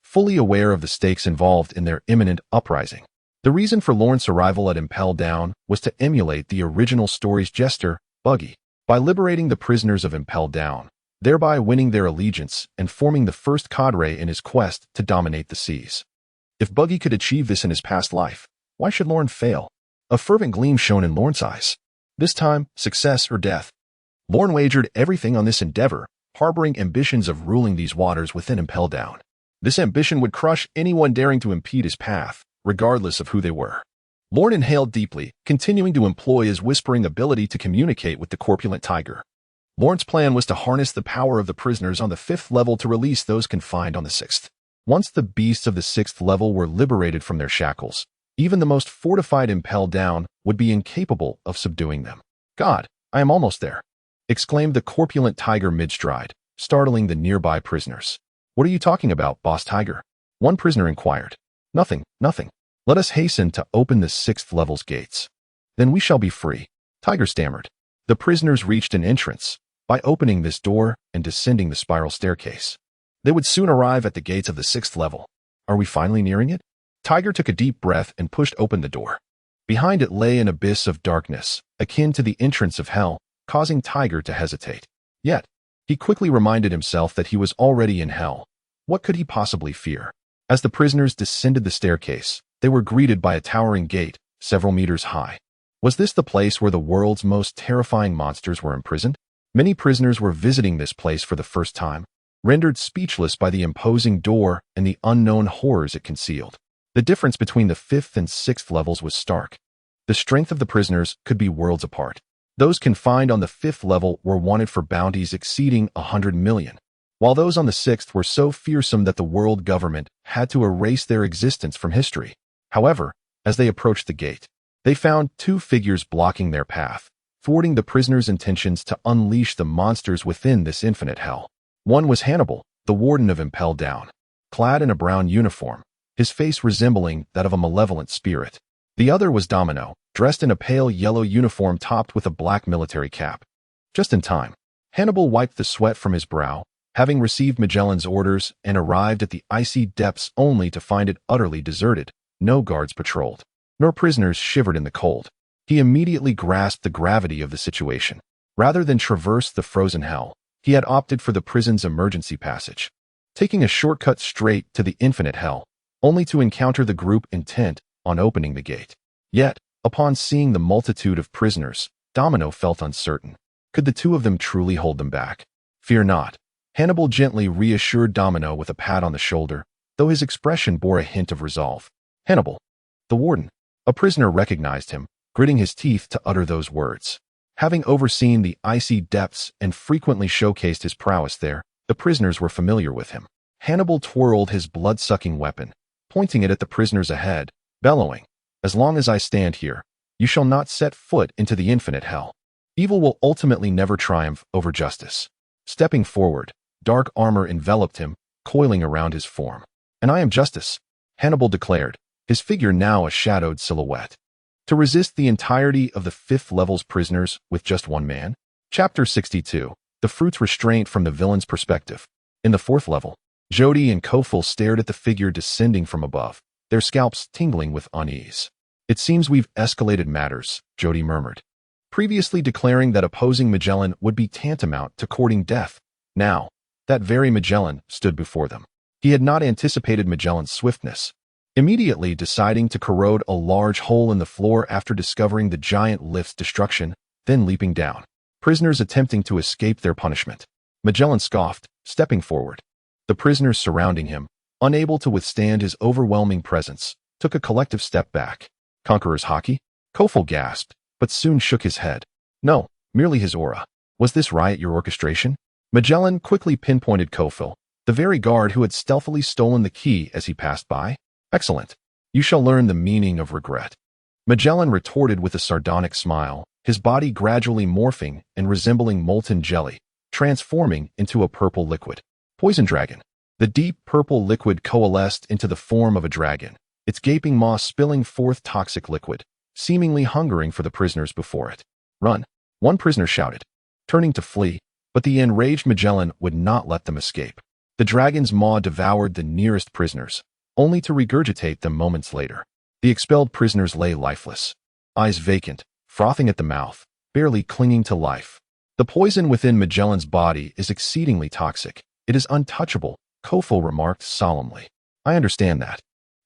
fully aware of the stakes involved in their imminent uprising. The reason for Lorne's arrival at Impel Down was to emulate the original story's jester, Buggy, by liberating the prisoners of Impel Down, thereby winning their allegiance and forming the first cadre in his quest to dominate the seas. If Buggy could achieve this in his past life, why should Lorne fail? A fervent gleam shone in Lorne's eyes. This time, success or death. Lorne wagered everything on this endeavor, harboring ambitions of ruling these waters within Impel Down. This ambition would crush anyone daring to impede his path, regardless of who they were. Lorne inhaled deeply, continuing to employ his whispering ability to communicate with the corpulent tiger. Lorne's plan was to harness the power of the prisoners on the fifth level to release those confined on the sixth. Once the beasts of the sixth level were liberated from their shackles, even the most fortified Impel Down would be incapable of subduing them. "God, I am almost there," exclaimed the corpulent tiger mid-stride, startling the nearby prisoners. "What are you talking about, Boss Tiger?" One prisoner inquired. Nothing. Let us hasten to open the sixth level's gates. Then we shall be free," Tiger stammered. The prisoners reached an entrance. By opening this door and descending the spiral staircase, they would soon arrive at the gates of the sixth level. "Are we finally nearing it?" Tiger took a deep breath and pushed open the door. Behind it lay an abyss of darkness, akin to the entrance of hell, causing Tiger to hesitate. Yet, he quickly reminded himself that he was already in hell. What could he possibly fear? As the prisoners descended the staircase, they were greeted by a towering gate, several meters high. Was this the place where the world's most terrifying monsters were imprisoned? Many prisoners were visiting this place for the first time, rendered speechless by the imposing door and the unknown horrors it concealed. The difference between the 5th and 6th levels was stark. The strength of the prisoners could be worlds apart. Those confined on the 5th level were wanted for bounties exceeding 100 million, while those on the 6th were so fearsome that the world government had to erase their existence from history. However, as they approached the gate, they found 2 figures blocking their path, thwarting the prisoners' intentions to unleash the monsters within this infinite hell. One was Hannibal, the warden of Impel Down, clad in a brown uniform, his face resembling that of a malevolent spirit. The other was Domino, dressed in a pale yellow uniform topped with a black military cap. Just in time, Hannibal wiped the sweat from his brow, having received Magellan's orders, and arrived at the icy depths only to find it utterly deserted. No guards patrolled, nor prisoners shivered in the cold. He immediately grasped the gravity of the situation. Rather than traverse the frozen hell, he had opted for the prison's emergency passage, taking a shortcut straight to the infinite hell, only to encounter the group intent on opening the gate. Yet, upon seeing the multitude of prisoners, Domino felt uncertain. Could the 2 of them truly hold them back? Fear not. Hannibal gently reassured Domino with a pat on the shoulder, though his expression bore a hint of resolve. Hannibal, the warden. A prisoner recognized him, gritting his teeth to utter those words. Having overseen the icy depths and frequently showcased his prowess there, the prisoners were familiar with him. Hannibal twirled his blood-sucking weapon, pointing it at the prisoners ahead, bellowing, "As long as I stand here, you shall not set foot into the infinite hell. Evil will ultimately never triumph over justice." Stepping forward, dark armor enveloped him, coiling around his form. "And I am justice," Hannibal declared, his figure now a shadowed silhouette. To resist the entirety of the 5th level's prisoners with just one man? Chapter 62. The Fruit's Restraint from the Villain's Perspective. In the 4th level, Jody and Kofel stared at the figure descending from above, their scalps tingling with unease. "It seems we've escalated matters," Jody murmured, previously declaring that opposing Magellan would be tantamount to courting death. Now, that very Magellan stood before them. He had not anticipated Magellan's swiftness, immediately deciding to corrode a large hole in the floor after discovering the giant lift's destruction, then leaping down. Prisoners attempting to escape their punishment. Magellan scoffed, stepping forward. The prisoners surrounding him, unable to withstand his overwhelming presence, took a collective step back. "Conqueror's hockey?" Kofel gasped, but soon shook his head. "No, merely his aura. Was this riot your orchestration?" Magellan quickly pinpointed Kofel, the very guard who had stealthily stolen the key as he passed by. "Excellent. You shall learn the meaning of regret." Magellan retorted with a sardonic smile, his body gradually morphing and resembling molten jelly, transforming into a purple liquid. Poison dragon. The deep purple liquid coalesced into the form of a dragon, its gaping maw spilling forth toxic liquid, seemingly hungering for the prisoners before it. "Run," one prisoner shouted, turning to flee, but the enraged Magellan would not let them escape. The dragon's maw devoured the nearest prisoners, only to regurgitate them moments later. The expelled prisoners lay lifeless, eyes vacant, frothing at the mouth, barely clinging to life. "The poison within Magellan's body is exceedingly toxic. It is untouchable," Kofel remarked solemnly. "I understand that.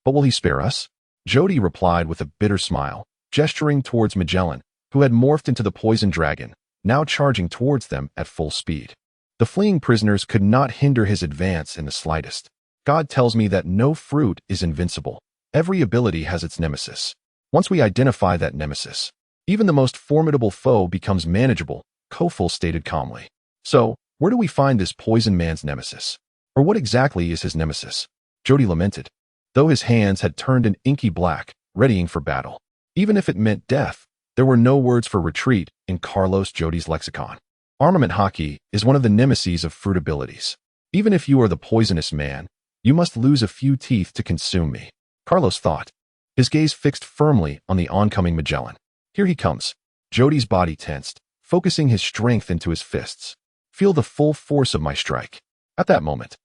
But will he spare us?" Jody replied with a bitter smile, gesturing towards Magellan, who had morphed into the poison dragon, now charging towards them at full speed. The fleeing prisoners could not hinder his advance in the slightest. "God tells me that no fruit is invincible. Every ability has its nemesis. Once we identify that nemesis, even the most formidable foe becomes manageable," Kofel stated calmly. "So, where do we find this poison man's nemesis? Or what exactly is his nemesis?" Jody lamented, though his hands had turned an inky black, readying for battle. Even if it meant death, there were no words for retreat in Carlos Jody's lexicon. "Armament hockey is one of the nemeses of fruit abilities. Even if you are the poisonous man, you must lose a few teeth to consume me," Carlos thought, his gaze fixed firmly on the oncoming Magellan. "Here he comes." Jody's body tensed, focusing his strength into his fists. "Feel the full force of my strike." At that moment,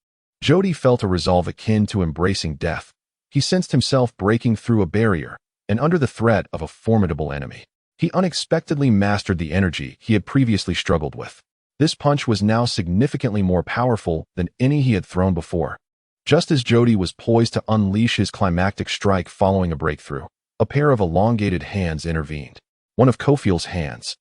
Jody felt a resolve akin to embracing death. He sensed himself breaking through a barrier and under the threat of a formidable enemy. He unexpectedly mastered the energy he had previously struggled with. This punch was now significantly more powerful than any he had thrown before. Just as Jody was poised to unleash his climactic strike following a breakthrough, a pair of elongated hands intervened. One of Kofel's hands,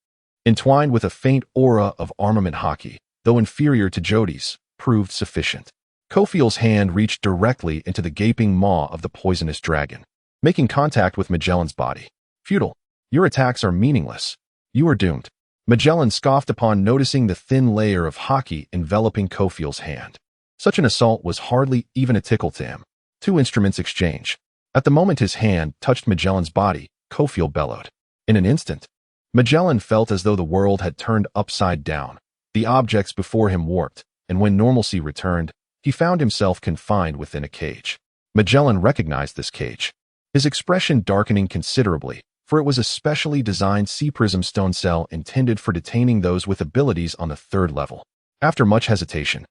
entwined with a faint aura of armament hockey, though inferior to Jody's, proved sufficient. Kofield's hand reached directly into the gaping maw of the poisonous dragon, making contact with Magellan's body. Futile. Your attacks are meaningless. You are doomed. Magellan scoffed upon noticing the thin layer of hockey enveloping Kofield's hand. Such an assault was hardly even a tickle to him. Two instruments exchange. At the moment his hand touched Magellan's body, Kofield bellowed. In an instant, Magellan felt as though the world had turned upside down. The objects before him warped, and when normalcy returned, he found himself confined within a cage. Magellan recognized this cage, his expression darkening considerably, for it was a specially designed C-prism stone cell intended for detaining those with abilities on the third level. After much hesitation,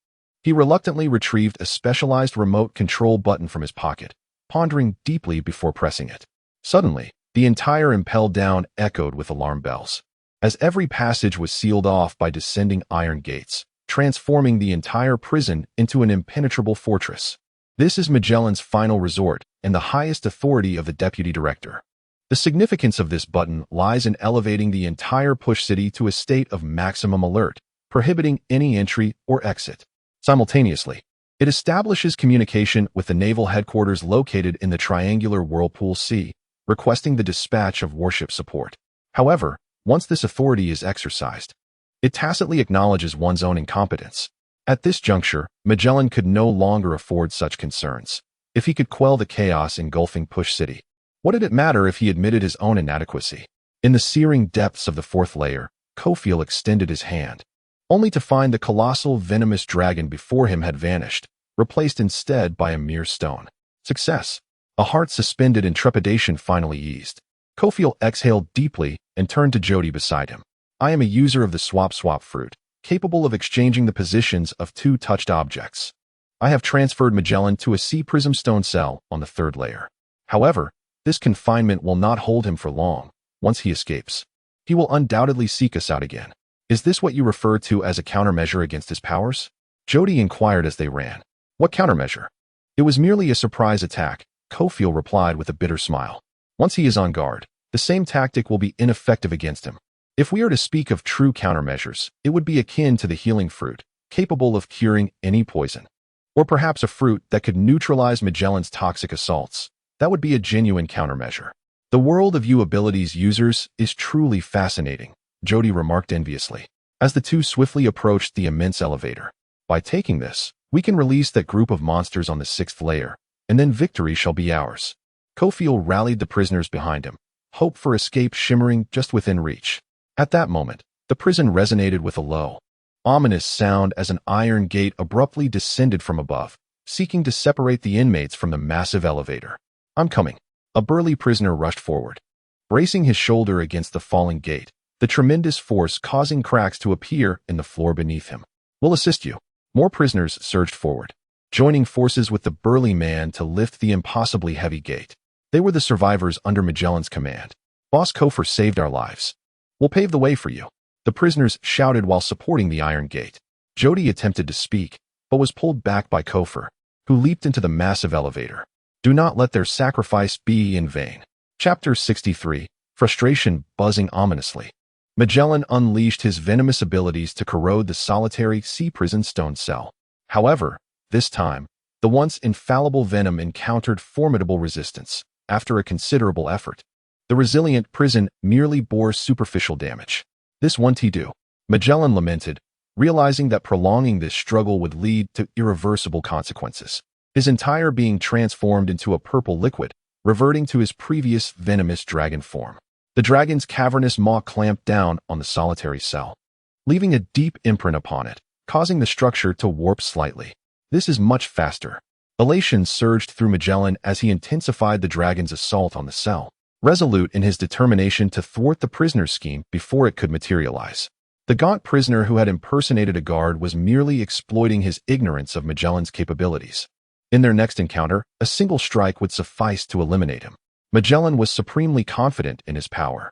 he reluctantly retrieved a specialized remote control button from his pocket, pondering deeply before pressing it. Suddenly, the entire impelled down echoed with alarm bells, as every passage was sealed off by descending iron gates, transforming the entire prison into an impenetrable fortress. This is Magellan's final resort and the highest authority of the deputy director. The significance of this button lies in elevating the entire Push City to a state of maximum alert, prohibiting any entry or exit. Simultaneously, it establishes communication with the naval headquarters located in the triangular Whirlpool Sea, requesting the dispatch of warship support. However, once this authority is exercised, it tacitly acknowledges one's own incompetence. At this juncture, Magellan could no longer afford such concerns. If he could quell the chaos engulfing Push City, what did it matter if he admitted his own inadequacy? In the searing depths of the fourth layer, Kofield extended his hand, only to find the colossal venomous dragon before him had vanished, replaced instead by a mere stone. Success. A heart suspended in trepidation finally eased. Kofield exhaled deeply and turned to Jody beside him. I am a user of the swap fruit, capable of exchanging the positions of two touched objects. I have transferred Magellan to a C-prism stone cell on the third layer. However, this confinement will not hold him for long. Once he escapes, he will undoubtedly seek us out again. Is this what you refer to as a countermeasure against his powers? Jody inquired as they ran. What countermeasure? It was merely a surprise attack, Kofield replied with a bitter smile. Once he is on guard, the same tactic will be ineffective against him. If we are to speak of true countermeasures, it would be akin to the healing fruit, capable of curing any poison. Or perhaps a fruit that could neutralize Magellan's toxic assaults. That would be a genuine countermeasure. The world of you abilities users is truly fascinating, Jody remarked enviously, as the two swiftly approached the immense elevator. By taking this, we can release that group of monsters on the sixth layer, and then victory shall be ours. Kofield rallied the prisoners behind him, hope for escape shimmering just within reach. At that moment, the prison resonated with a low, ominous sound as an iron gate abruptly descended from above, seeking to separate the inmates from the massive elevator. I'm coming. A burly prisoner rushed forward, bracing his shoulder against the falling gate, the tremendous force causing cracks to appear in the floor beneath him. We'll assist you. More prisoners surged forward, joining forces with the burly man to lift the impossibly heavy gate. They were the survivors under Magellan's command. Boss Kofor saved our lives. We'll pave the way for you. The prisoners shouted while supporting the iron gate. Jody attempted to speak, but was pulled back by Kofor, who leaped into the massive elevator. Do not let their sacrifice be in vain. Chapter 63, Frustration buzzing ominously. Magellan unleashed his venomous abilities to corrode the solitary C-prison stone cell. However, this time, the once infallible venom encountered formidable resistance. After a considerable effort, the resilient prison merely bore superficial damage. This won't do, Magellan lamented, realizing that prolonging this struggle would lead to irreversible consequences. His entire being transformed into a purple liquid, reverting to his previous venomous dragon form. The dragon's cavernous maw clamped down on the solitary cell, leaving a deep imprint upon it, causing the structure to warp slightly. This is much faster. Elation surged through Magellan as he intensified the dragon's assault on the cell, resolute in his determination to thwart the prisoner's scheme before it could materialize. The gaunt prisoner who had impersonated a guard was merely exploiting his ignorance of Magellan's capabilities. In their next encounter, a single strike would suffice to eliminate him. Magellan was supremely confident in his power.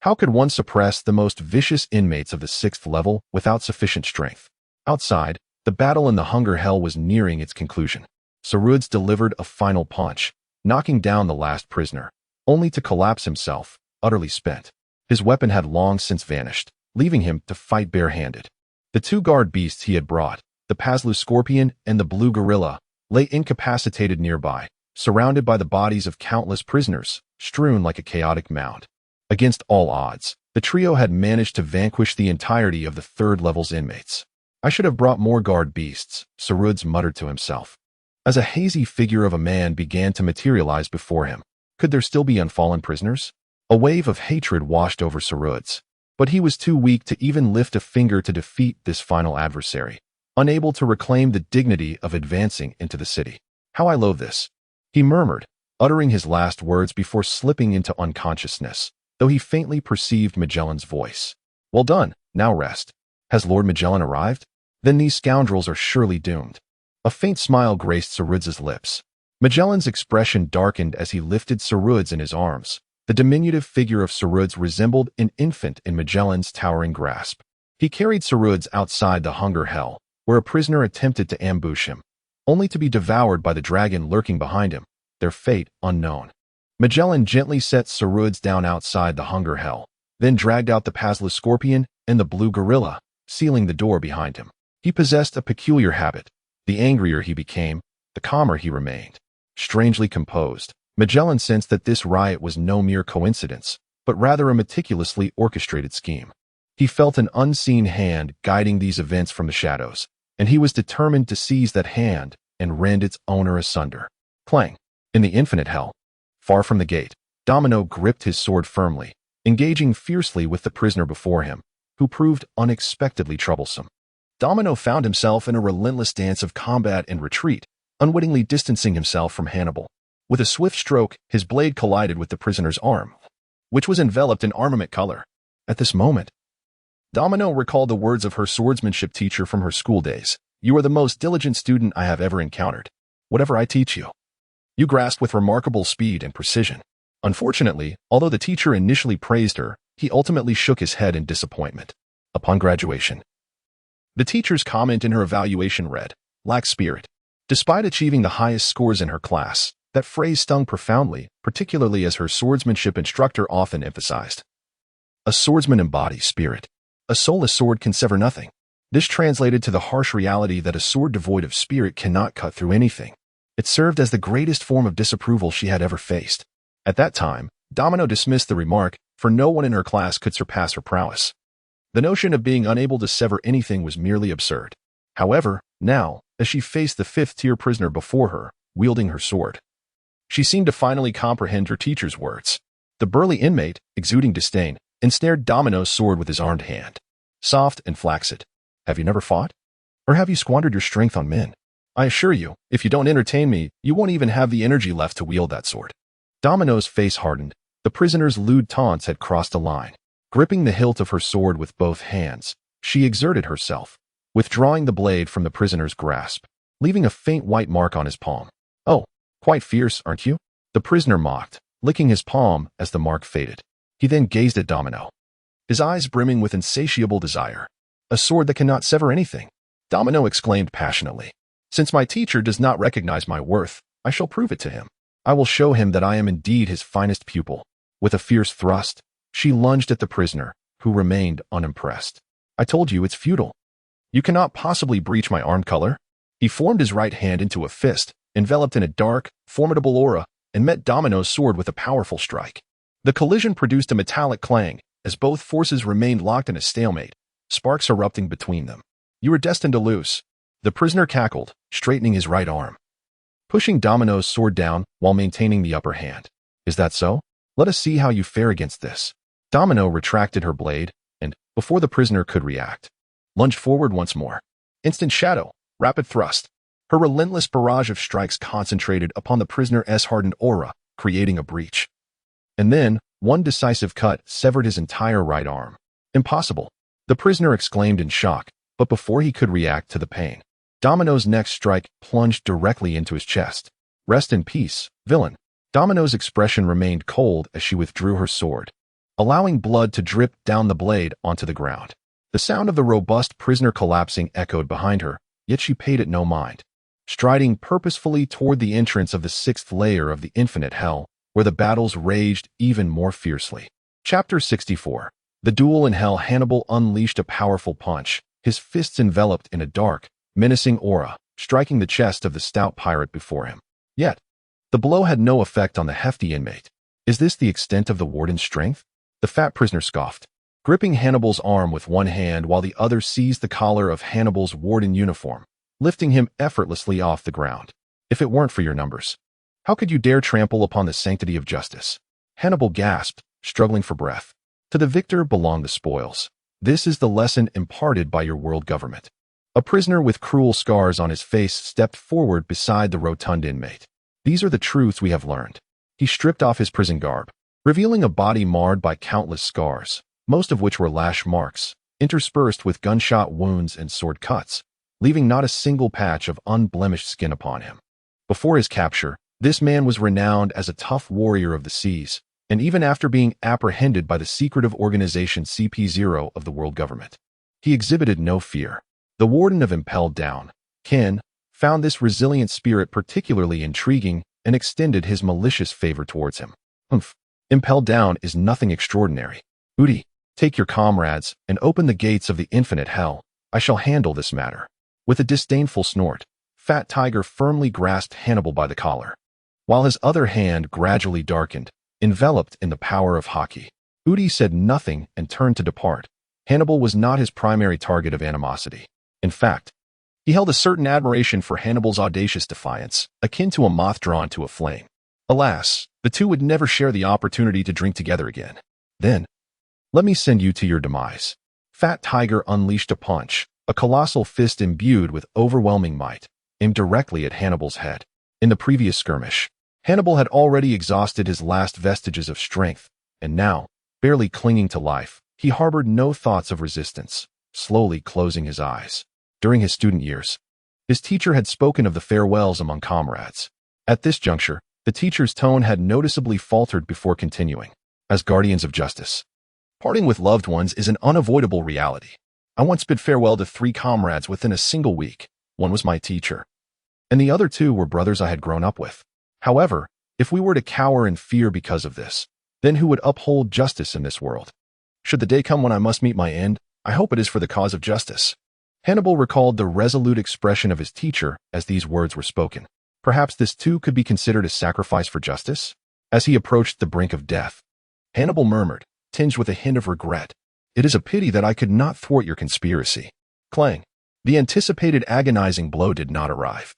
How could one suppress the most vicious inmates of the sixth level without sufficient strength? Outside, the battle in the hunger hell was nearing its conclusion. Sarudz delivered a final punch, knocking down the last prisoner, only to collapse himself, utterly spent. His weapon had long since vanished, leaving him to fight barehanded. The two guard beasts he had brought, The Pazlu scorpion and the blue gorilla lay incapacitated nearby, surrounded by the bodies of countless prisoners, strewn like a chaotic mound. Against all odds, the trio had managed to vanquish the entirety of the third level's inmates. I should have brought more guard beasts, Sarudz muttered to himself. As a hazy figure of a man began to materialize before him, could there still be unfallen prisoners? A wave of hatred washed over Sarudz, but he was too weak to even lift a finger to defeat this final adversary, unable to reclaim the dignity of advancing into the city. How I loathe this, he murmured, uttering his last words before slipping into unconsciousness, though he faintly perceived Magellan's voice. Well done, now rest. Has Lord Magellan arrived? Then these scoundrels are surely doomed. A faint smile graced Sarudz's lips. Magellan's expression darkened as he lifted Sarudz in his arms. The diminutive figure of Sarudz resembled an infant in Magellan's towering grasp. He carried Sarudz outside the hunger hell, where a prisoner attempted to ambush him, only to be devoured by the dragon lurking behind him, their fate unknown. Magellan gently set Sarudz down outside the hunger hell, then dragged out the Pazlu scorpion and the blue gorilla, sealing the door behind him. He possessed a peculiar habit. The angrier he became, the calmer he remained. Strangely composed, Magellan sensed that this riot was no mere coincidence, but rather a meticulously orchestrated scheme. He felt an unseen hand guiding these events from the shadows, and he was determined to seize that hand and rend its owner asunder. Clang! In the infinite hell, far from the gate, Domino gripped his sword firmly, engaging fiercely with the prisoner before him, who proved unexpectedly troublesome. Domino found himself in a relentless dance of combat and retreat, unwittingly distancing himself from Hannibal. With a swift stroke, his blade collided with the prisoner's arm, which was enveloped in armament color. At this moment, Domino recalled the words of her swordsmanship teacher from her school days. You are the most diligent student I have ever encountered. Whatever I teach you, you grasp with remarkable speed and precision. Unfortunately, although the teacher initially praised her, he ultimately shook his head in disappointment. Upon graduation, the teacher's comment in her evaluation read, lack spirit. Despite achieving the highest scores in her class, that phrase stung profoundly, particularly as her swordsmanship instructor often emphasized. A swordsman embodies spirit. A soulless sword can sever nothing. This translated to the harsh reality that a sword devoid of spirit cannot cut through anything. It served as the greatest form of disapproval she had ever faced. At that time, Domino dismissed the remark, for no one in her class could surpass her prowess. The notion of being unable to sever anything was merely absurd. However, now, as she faced the fifth-tier prisoner before her, wielding her sword, she seemed to finally comprehend her teacher's words. The burly inmate, exuding disdain, ensnared Domino's sword with his armed hand. Soft and flaccid. Have you never fought? Or have you squandered your strength on men? I assure you, if you don't entertain me, you won't even have the energy left to wield that sword. Domino's face hardened. The prisoner's lewd taunts had crossed a line. Gripping the hilt of her sword with both hands, she exerted herself, withdrawing the blade from the prisoner's grasp, leaving a faint white mark on his palm. Oh, quite fierce, aren't you? The prisoner mocked, licking his palm as the mark faded. He then gazed at Domino, his eyes brimming with insatiable desire. A sword that cannot sever anything, Domino exclaimed passionately. Since my teacher does not recognize my worth, I shall prove it to him. I will show him that I am indeed his finest pupil. With a fierce thrust, she lunged at the prisoner, who remained unimpressed. I told you it's futile. You cannot possibly breach my arm color. He formed his right hand into a fist, enveloped in a dark, formidable aura, and met Domino's sword with a powerful strike. The collision produced a metallic clang, as both forces remained locked in a stalemate, sparks erupting between them. You are destined to lose. The prisoner cackled, straightening his right arm, pushing Domino's sword down while maintaining the upper hand. Is that so? Let us see how you fare against this. Domino retracted her blade, and, before the prisoner could react, lunged forward once more. Instant shadow, rapid thrust. Her relentless barrage of strikes concentrated upon the prisoner's hardened aura, creating a breach. And then, one decisive cut severed his entire right arm. Impossible. The prisoner exclaimed in shock, but before he could react to the pain, Domino's next strike plunged directly into his chest. Rest in peace, villain. Domino's expression remained cold as she withdrew her sword, allowing blood to drip down the blade onto the ground. The sound of the robust prisoner collapsing echoed behind her, yet she paid it no mind. Striding purposefully toward the entrance of the sixth layer of the infinite hell, where the battles raged even more fiercely. Chapter 64. The duel in hell. Hannibal unleashed a powerful punch, his fists enveloped in a dark, menacing aura, striking the chest of the stout pirate before him. Yet, the blow had no effect on the hefty inmate. Is this the extent of the warden's strength? The fat prisoner scoffed, gripping Hannibal's arm with one hand while the other seized the collar of Hannibal's warden uniform, lifting him effortlessly off the ground. If it weren't for your numbers, how could you dare trample upon the sanctity of justice? Hannibal gasped, struggling for breath. To the victor belong the spoils. This is the lesson imparted by your world government. A prisoner with cruel scars on his face stepped forward beside the rotund inmate. These are the truths we have learned. He stripped off his prison garb, revealing a body marred by countless scars, most of which were lash marks, interspersed with gunshot wounds and sword cuts, leaving not a single patch of unblemished skin upon him. Before his capture, this man was renowned as a tough warrior of the seas, and even after being apprehended by the secretive organization CP0 of the world government, he exhibited no fear. The warden of Impelled Down, Ken, found this resilient spirit particularly intriguing and extended his malicious favor towards him. Impelled Down is nothing extraordinary. Udi, take your comrades and open the gates of the infinite hell. I shall handle this matter. With a disdainful snort, Fat Tiger firmly grasped Hannibal by the collar, while his other hand gradually darkened, enveloped in the power of hockey. Udi said nothing and turned to depart. Hannibal was not his primary target of animosity. In fact, he held a certain admiration for Hannibal's audacious defiance, akin to a moth drawn to a flame. Alas, the two would never share the opportunity to drink together again. Then, let me send you to your demise. Fat Tiger unleashed a punch, a colossal fist imbued with overwhelming might, aimed directly at Hannibal's head. In the previous skirmish, Hannibal had already exhausted his last vestiges of strength, and now, barely clinging to life, he harbored no thoughts of resistance, slowly closing his eyes. During his student years, his teacher had spoken of the farewells among comrades. At this juncture, the teacher's tone had noticeably faltered before continuing. As guardians of justice, parting with loved ones is an unavoidable reality. I once bid farewell to 3 comrades within a single week. One was my teacher, and the other 2 were brothers I had grown up with. However, if we were to cower in fear because of this, then who would uphold justice in this world? Should the day come when I must meet my end, I hope it is for the cause of justice. Hannibal recalled the resolute expression of his teacher as these words were spoken. Perhaps this too could be considered a sacrifice for justice? As he approached the brink of death, Hannibal murmured, tinged with a hint of regret, "It is a pity that I could not thwart your conspiracy." Clang. The anticipated agonizing blow did not arrive,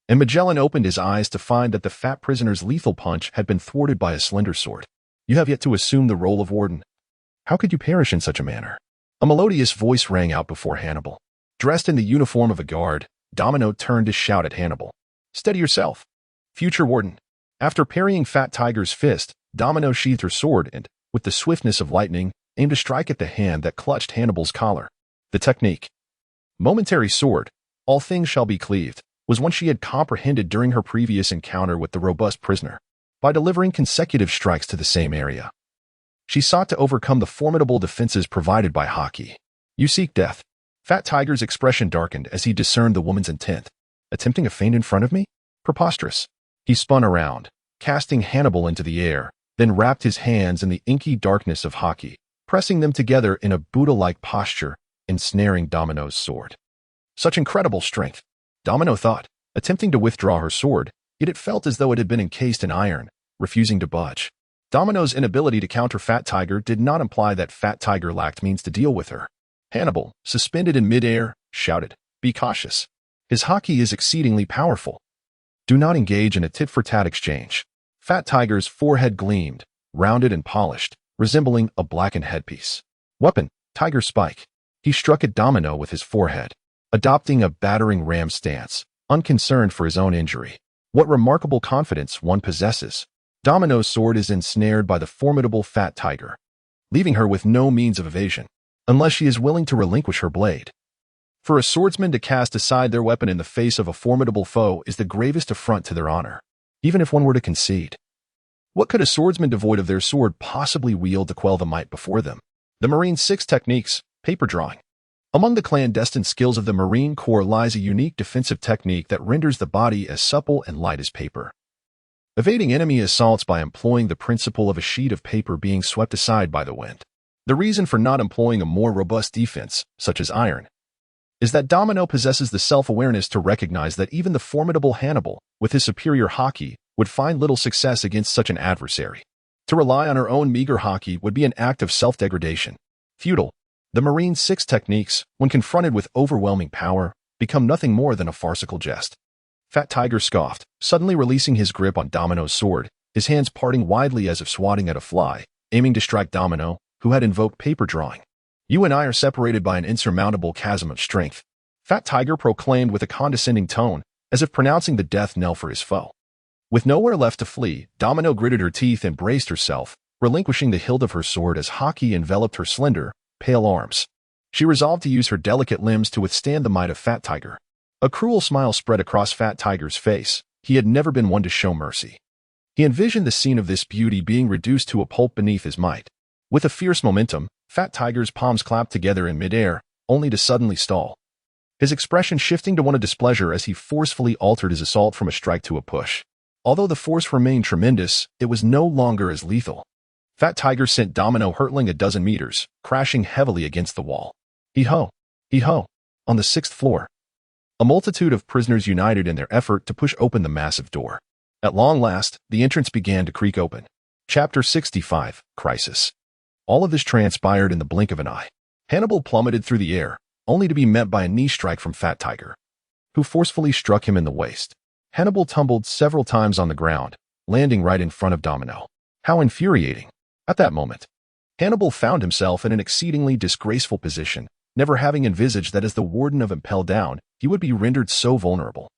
and Magellan opened his eyes to find that the fat prisoner's lethal punch had been thwarted by a slender sword. "You have yet to assume the role of warden. How could you perish in such a manner?" A melodious voice rang out before Hannibal. Dressed in the uniform of a guard, Domino turned to shout at Hannibal, "Steady yourself, future warden." After parrying Fat Tiger's fist, Domino sheathed her sword and, with the swiftness of lightning, aimed to strike at the hand that clutched Hannibal's collar. The technique, momentary sword, all things shall be cleaved, was one she had comprehended during her previous encounter with the robust prisoner. By delivering consecutive strikes to the same area, she sought to overcome the formidable defenses provided by hockey. "You seek death." Fat Tiger's expression darkened as he discerned the woman's intent. Attempting a feint in front of me? Preposterous. He spun around, casting Hannibal into the air, then wrapped his hands in the inky darkness of hockey, pressing them together in a Buddha-like posture, ensnaring Domino's sword. Such incredible strength, Domino thought, attempting to withdraw her sword, yet it felt as though it had been encased in iron, refusing to budge. Domino's inability to counter Fat Tiger did not imply that Fat Tiger lacked means to deal with her. Hannibal, suspended in midair, shouted, "Be cautious. His hockey is exceedingly powerful. Do not engage in a tit-for-tat exchange." Fat Tiger's forehead gleamed, rounded and polished, resembling a blackened headpiece. "Weapon, Tiger Spike." He struck at Domino with his forehead, adopting a battering ram stance, unconcerned for his own injury. What remarkable confidence one possesses. Domino's sword is ensnared by the formidable Fat Tiger, leaving her with no means of evasion, unless she is willing to relinquish her blade. For a swordsman to cast aside their weapon in the face of a formidable foe is the gravest affront to their honor, even if one were to concede. What could a swordsman devoid of their sword possibly wield to quell the might before them? The Marine 6 techniques, paper drawing. Among the clandestine skills of the Marine Corps lies a unique defensive technique that renders the body as supple and light as paper. Evading enemy assaults by employing the principle of a sheet of paper being swept aside by the wind. The reason for not employing a more robust defense, such as iron, is that Domino possesses the self-awareness to recognize that even the formidable Hannibal, with his superior haki, would find little success against such an adversary. To rely on her own meager haki would be an act of self-degradation. Futile. The Marine's 6 techniques, when confronted with overwhelming power, become nothing more than a farcical jest. Fat Tiger scoffed, suddenly releasing his grip on Domino's sword, his hands parting widely as if swatting at a fly, aiming to strike Domino, who had invoked paper drawing. You and I are separated by an insurmountable chasm of strength, Fat Tiger proclaimed with a condescending tone, as if pronouncing the death knell for his foe. With nowhere left to flee, Domino gritted her teeth and braced herself, relinquishing the hilt of her sword as haki enveloped her slender, pale arms. She resolved to use her delicate limbs to withstand the might of Fat Tiger. A cruel smile spread across Fat Tiger's face. He had never been one to show mercy. He envisioned the scene of this beauty being reduced to a pulp beneath his might. With a fierce momentum, Fat Tiger's palms clapped together in midair, only to suddenly stall. His expression shifting to one of displeasure as he forcefully altered his assault from a strike to a push. Although the force remained tremendous, it was no longer as lethal. Fat Tiger sent Domino hurtling a dozen meters, crashing heavily against the wall. He-ho! He-ho! On the 6th floor. A multitude of prisoners united in their effort to push open the massive door. At long last, the entrance began to creak open. Chapter 65, Crisis. All of this transpired in the blink of an eye. Hannibal plummeted through the air, only to be met by a knee strike from Fat Tiger, who forcefully struck him in the waist. Hannibal tumbled several times on the ground, landing right in front of Domino. How infuriating. At that moment, Hannibal found himself in an exceedingly disgraceful position, never having envisaged that as the warden of Impel Down, he would be rendered so vulnerable.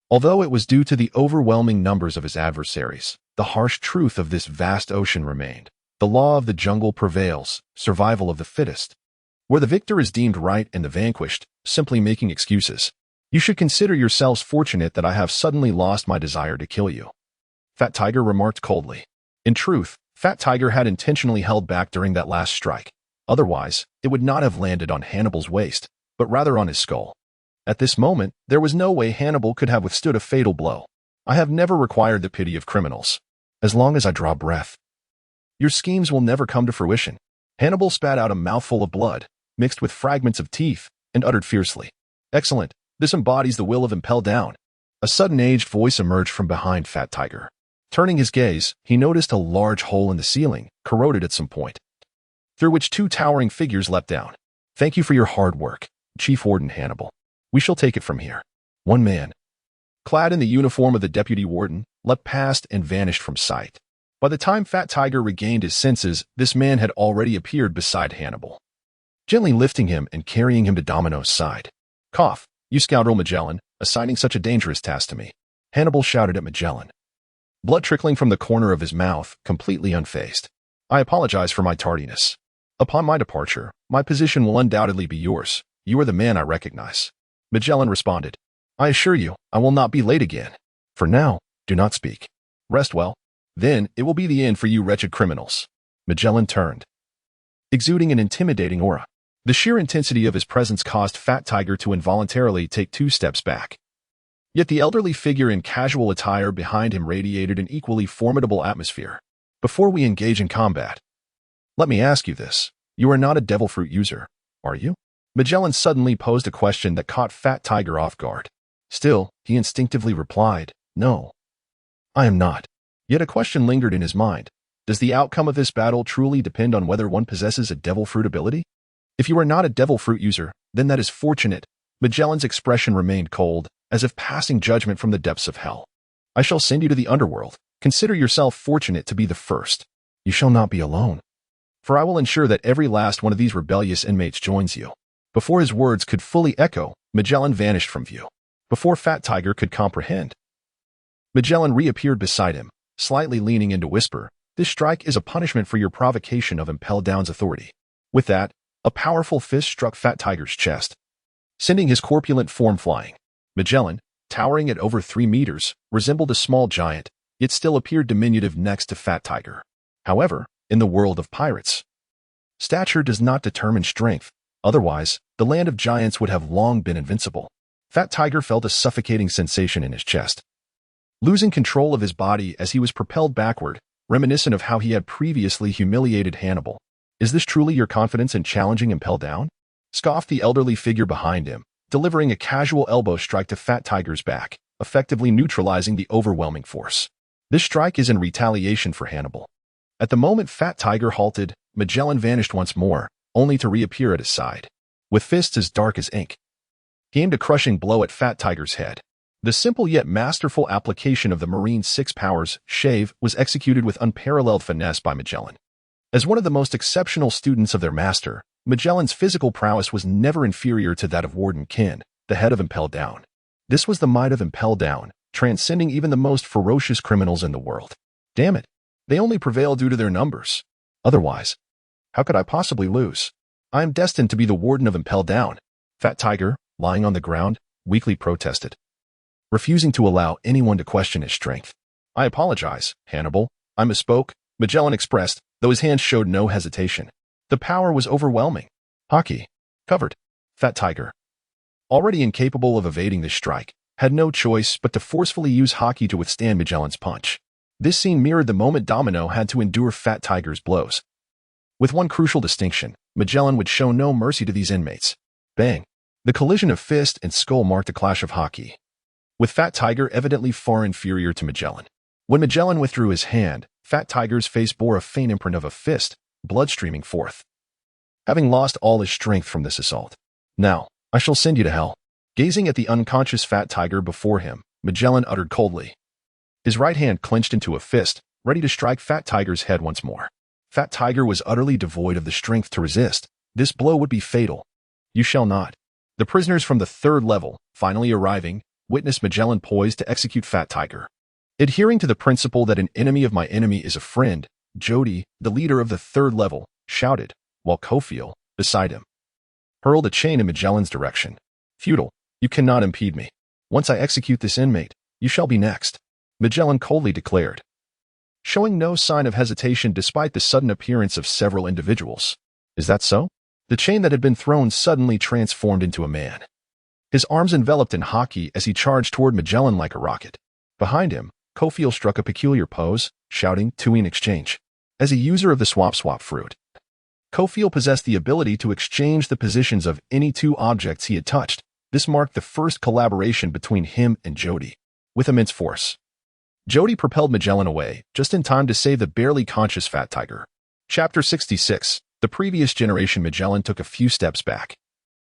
Although it was due to the overwhelming numbers of his adversaries, the harsh truth of this vast ocean remained. The law of the jungle prevails, survival of the fittest. Where the victor is deemed right and the vanquished, simply making excuses. You should consider yourselves fortunate that I have suddenly lost my desire to kill you. Fat Tiger remarked coldly. In truth, Fat Tiger had intentionally held back during that last strike. Otherwise, it would not have landed on Hannibal's waist, but rather on his skull. At this moment, there was no way Hannibal could have withstood a fatal blow. I have never required the pity of criminals. As long as I draw breath, your schemes will never come to fruition. Hannibal spat out a mouthful of blood, mixed with fragments of teeth, and uttered fiercely. Excellent. This embodies the will of Impel Down. A sudden aged voice emerged from behind Fat Tiger. Turning his gaze, he noticed a large hole in the ceiling, corroded at some point, through which 2 towering figures leapt down. Thank you for your hard work, Chief Warden Hannibal. We shall take it from here. One man, clad in the uniform of the deputy warden, leapt past and vanished from sight. By the time Fat Tiger regained his senses, this man had already appeared beside Hannibal, gently lifting him and carrying him to Domino's side. Cough, you scoundrel Magellan, assigning such a dangerous task to me. Hannibal shouted at Magellan, blood trickling from the corner of his mouth, completely unfazed. I apologize for my tardiness. Upon my departure, my position will undoubtedly be yours. You are the man I recognize. Magellan responded. I assure you, I will not be late again. For now, do not speak. Rest well. Then, it will be the end for you wretched criminals. Magellan turned, exuding an intimidating aura. The sheer intensity of his presence caused Fat Tiger to involuntarily take 2 steps back. Yet the elderly figure in casual attire behind him radiated an equally formidable atmosphere. Before we engage in combat, let me ask you this. You are not a devil fruit user, are you? Magellan suddenly posed a question that caught Fat Tiger off guard. Still, he instinctively replied, no, I am not. Yet a question lingered in his mind. Does the outcome of this battle truly depend on whether one possesses a devil fruit ability? If you are not a devil fruit user, then that is fortunate. Magellan's expression remained cold, as if passing judgment from the depths of hell. I shall send you to the underworld. Consider yourself fortunate to be the first. You shall not be alone. For I will ensure that every last one of these rebellious inmates joins you. Before his words could fully echo, Magellan vanished from view. Before Fat Tiger could comprehend, Magellan reappeared beside him, slightly leaning in to whisper, this strike is a punishment for your provocation of Impel Down's authority. With that, a powerful fist struck Fat Tiger's chest, sending his corpulent form flying. Magellan, towering at over 3 meters, resembled a small giant, yet still appeared diminutive next to Fat Tiger. However, in the world of pirates, stature does not determine strength. Otherwise, the land of giants would have long been invincible. Fat Tiger felt a suffocating sensation in his chest, losing control of his body as he was propelled backward, reminiscent of how he had previously humiliated Hannibal. Is this truly your confidence in challenging Impel Down? Scoffed the elderly figure behind him, delivering a casual elbow strike to Fat Tiger's back, effectively neutralizing the overwhelming force. This strike is in retaliation for Hannibal. At the moment Fat Tiger halted, Magellan vanished once more, only to reappear at his side. With fists as dark as ink, he aimed a crushing blow at Fat Tiger's head. The simple yet masterful application of the Marine's 6 powers, shave, was executed with unparalleled finesse by Magellan. As one of the most exceptional students of their master, Magellan's physical prowess was never inferior to that of Warden Kin, the head of Impel Down. This was the might of Impel Down, transcending even the most ferocious criminals in the world. Damn it, they only prevail due to their numbers. Otherwise, how could I possibly lose? I am destined to be the Warden of Impel Down. Fat Tiger, lying on the ground, weakly protested, refusing to allow anyone to question his strength. I apologize, Hannibal. I misspoke, Magellan expressed, though his hands showed no hesitation. The power was overwhelming. Haki, covered. Fat Tiger, already incapable of evading this strike, had no choice but to forcefully use Haki to withstand Magellan's punch. This scene mirrored the moment Domino had to endure Fat Tiger's blows. With one crucial distinction, Magellan would show no mercy to these inmates. Bang! The collision of fist and skull marked a clash of Haki, with Fat Tiger evidently far inferior to Magellan. When Magellan withdrew his hand, Fat Tiger's face bore a faint imprint of a fist, blood streaming forth, having lost all his strength from this assault. Now, I shall send you to hell. Gazing at the unconscious Fat Tiger before him, Magellan uttered coldly. His right hand clenched into a fist, ready to strike Fat Tiger's head once more. Fat Tiger was utterly devoid of the strength to resist. This blow would be fatal. You shall not. The prisoners from the 3rd level, finally arriving, witnessed Magellan poised to execute Fat Tiger. Adhering to the principle that an enemy of my enemy is a friend, Jody, the leader of the 3rd level, shouted, while Kofiel, beside him, hurled a chain in Magellan's direction. Futile, you cannot impede me. Once I execute this inmate, you shall be next, Magellan coldly declared, showing no sign of hesitation despite the sudden appearance of several individuals. Is that so? The chain that had been thrown suddenly transformed into a man, his arms enveloped in Haki as he charged toward Magellan like a rocket. Behind him, Kofiel struck a peculiar pose, shouting, "To in exchange." As a user of the swap fruit, Kofiel possessed the ability to exchange the positions of any 2 objects he had touched. This marked the first collaboration between him and Jody. With immense force, Jody propelled Magellan away, just in time to save the barely conscious Fat Tiger. Chapter 66. The previous generation Magellan took a few steps back,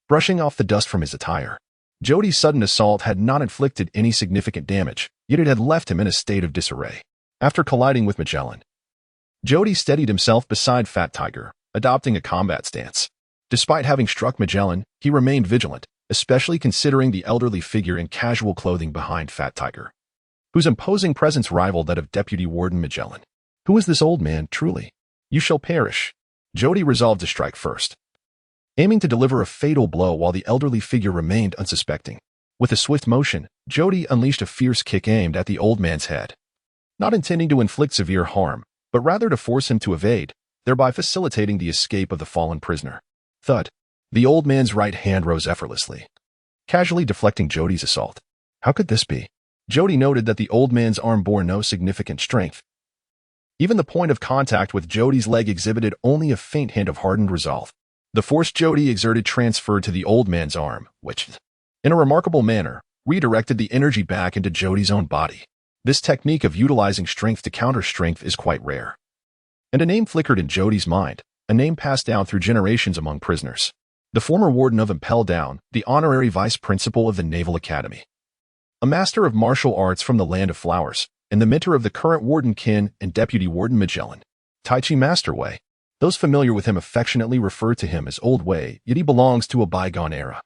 brushing off the dust from his attire. Jody's sudden assault had not inflicted any significant damage, yet it had left him in a state of disarray. After colliding with Magellan, Jody steadied himself beside Fat Tiger, adopting a combat stance. Despite having struck Magellan, he remained vigilant, especially considering the elderly figure in casual clothing behind Fat Tiger, whose imposing presence rivaled that of Deputy Warden Magellan. Who is this old man, truly? You shall perish. Jody resolved to strike first, aiming to deliver a fatal blow while the elderly figure remained unsuspecting. With a swift motion, Jody unleashed a fierce kick aimed at the old man's head, not intending to inflict severe harm, but rather to force him to evade, thereby facilitating the escape of the fallen prisoner. Thud. The old man's right hand rose effortlessly, casually deflecting Jody's assault. How could this be? Jody noted that the old man's arm bore no significant strength. Even the point of contact with Jody's leg exhibited only a faint hint of hardened resolve. The force Jody exerted transferred to the old man's arm, which, in a remarkable manner, redirected the energy back into Jody's own body. This technique of utilizing strength to counter strength is quite rare. And a name flickered in Jody's mind, a name passed down through generations among prisoners. The former warden of Impel Down, the honorary vice principal of the Naval Academy, a master of martial arts from the Land of Flowers, and the mentor of the current Warden Kin and Deputy Warden Magellan. Tai Chi Master Wei. Those familiar with him affectionately refer to him as Old Wei, yet he belongs to a bygone era.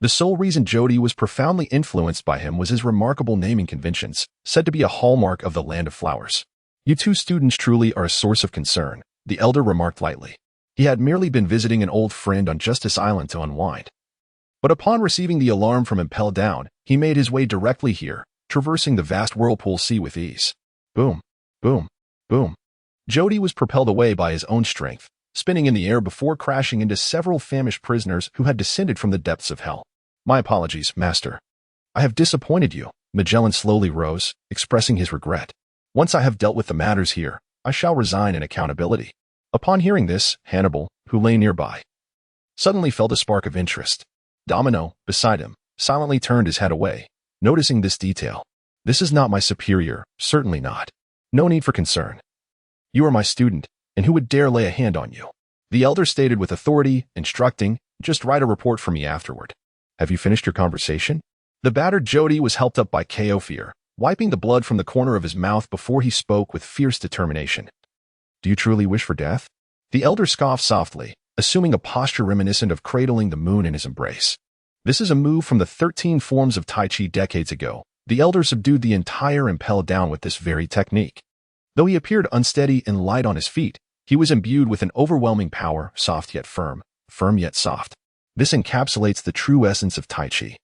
The sole reason Jody was profoundly influenced by him was his remarkable naming conventions, said to be a hallmark of the Land of Flowers. You 2 students truly are a source of concern, the elder remarked lightly. He had merely been visiting an old friend on Justice Island to unwind. But upon receiving the alarm from Impel Down, he made his way directly here, traversing the vast whirlpool sea with ease. Boom, boom, boom. Jody was propelled away by his own strength, spinning in the air before crashing into several famished prisoners who had descended from the depths of hell. My apologies, Master. I have disappointed you. Magellan slowly rose, expressing his regret. Once I have dealt with the matters here, I shall resign in accountability. Upon hearing this, Hannibal, who lay nearby, suddenly felt a spark of interest. Domino, beside him, silently turned his head away, noticing this detail. This is not my superior, certainly not. No need for concern. You are my student, and who would dare lay a hand on you? The elder stated with authority, instructing, just write a report for me afterward. Have you finished your conversation? The battered Jody was helped up by Kaofir, wiping the blood from the corner of his mouth before he spoke with fierce determination. Do you truly wish for death? The elder scoffed softly, assuming a posture reminiscent of cradling the moon in his embrace. This is a move from the 13 forms of Tai Chi decades ago. The elder subdued the entire impel down with this very technique. Though he appeared unsteady and light on his feet, he was imbued with an overwhelming power, soft yet firm yet soft. This encapsulates the true essence of Tai Chi.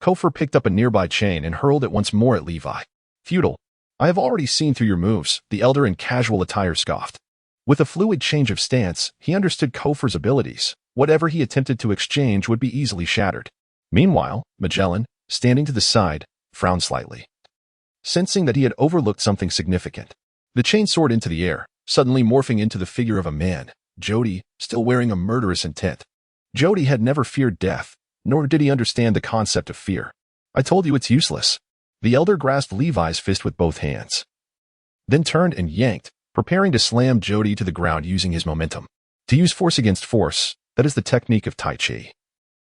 Kofor picked up a nearby chain and hurled it once more at Levi. Futile. I have already seen through your moves, the elder in casual attire scoffed. With a fluid change of stance, he understood Kofor's abilities. Whatever he attempted to exchange would be easily shattered. Meanwhile, Magellan, standing to the side, frowned slightly, sensing that he had overlooked something significant. The chain soared into the air, suddenly morphing into the figure of a man, Jody, still wearing a murderous intent. Jody had never feared death, nor did he understand the concept of fear. I told you it's useless. The elder grasped Levi's fist with both hands, then turned and yanked, preparing to slam Jody to the ground using his momentum. To use force against force, that is the technique of Tai Chi.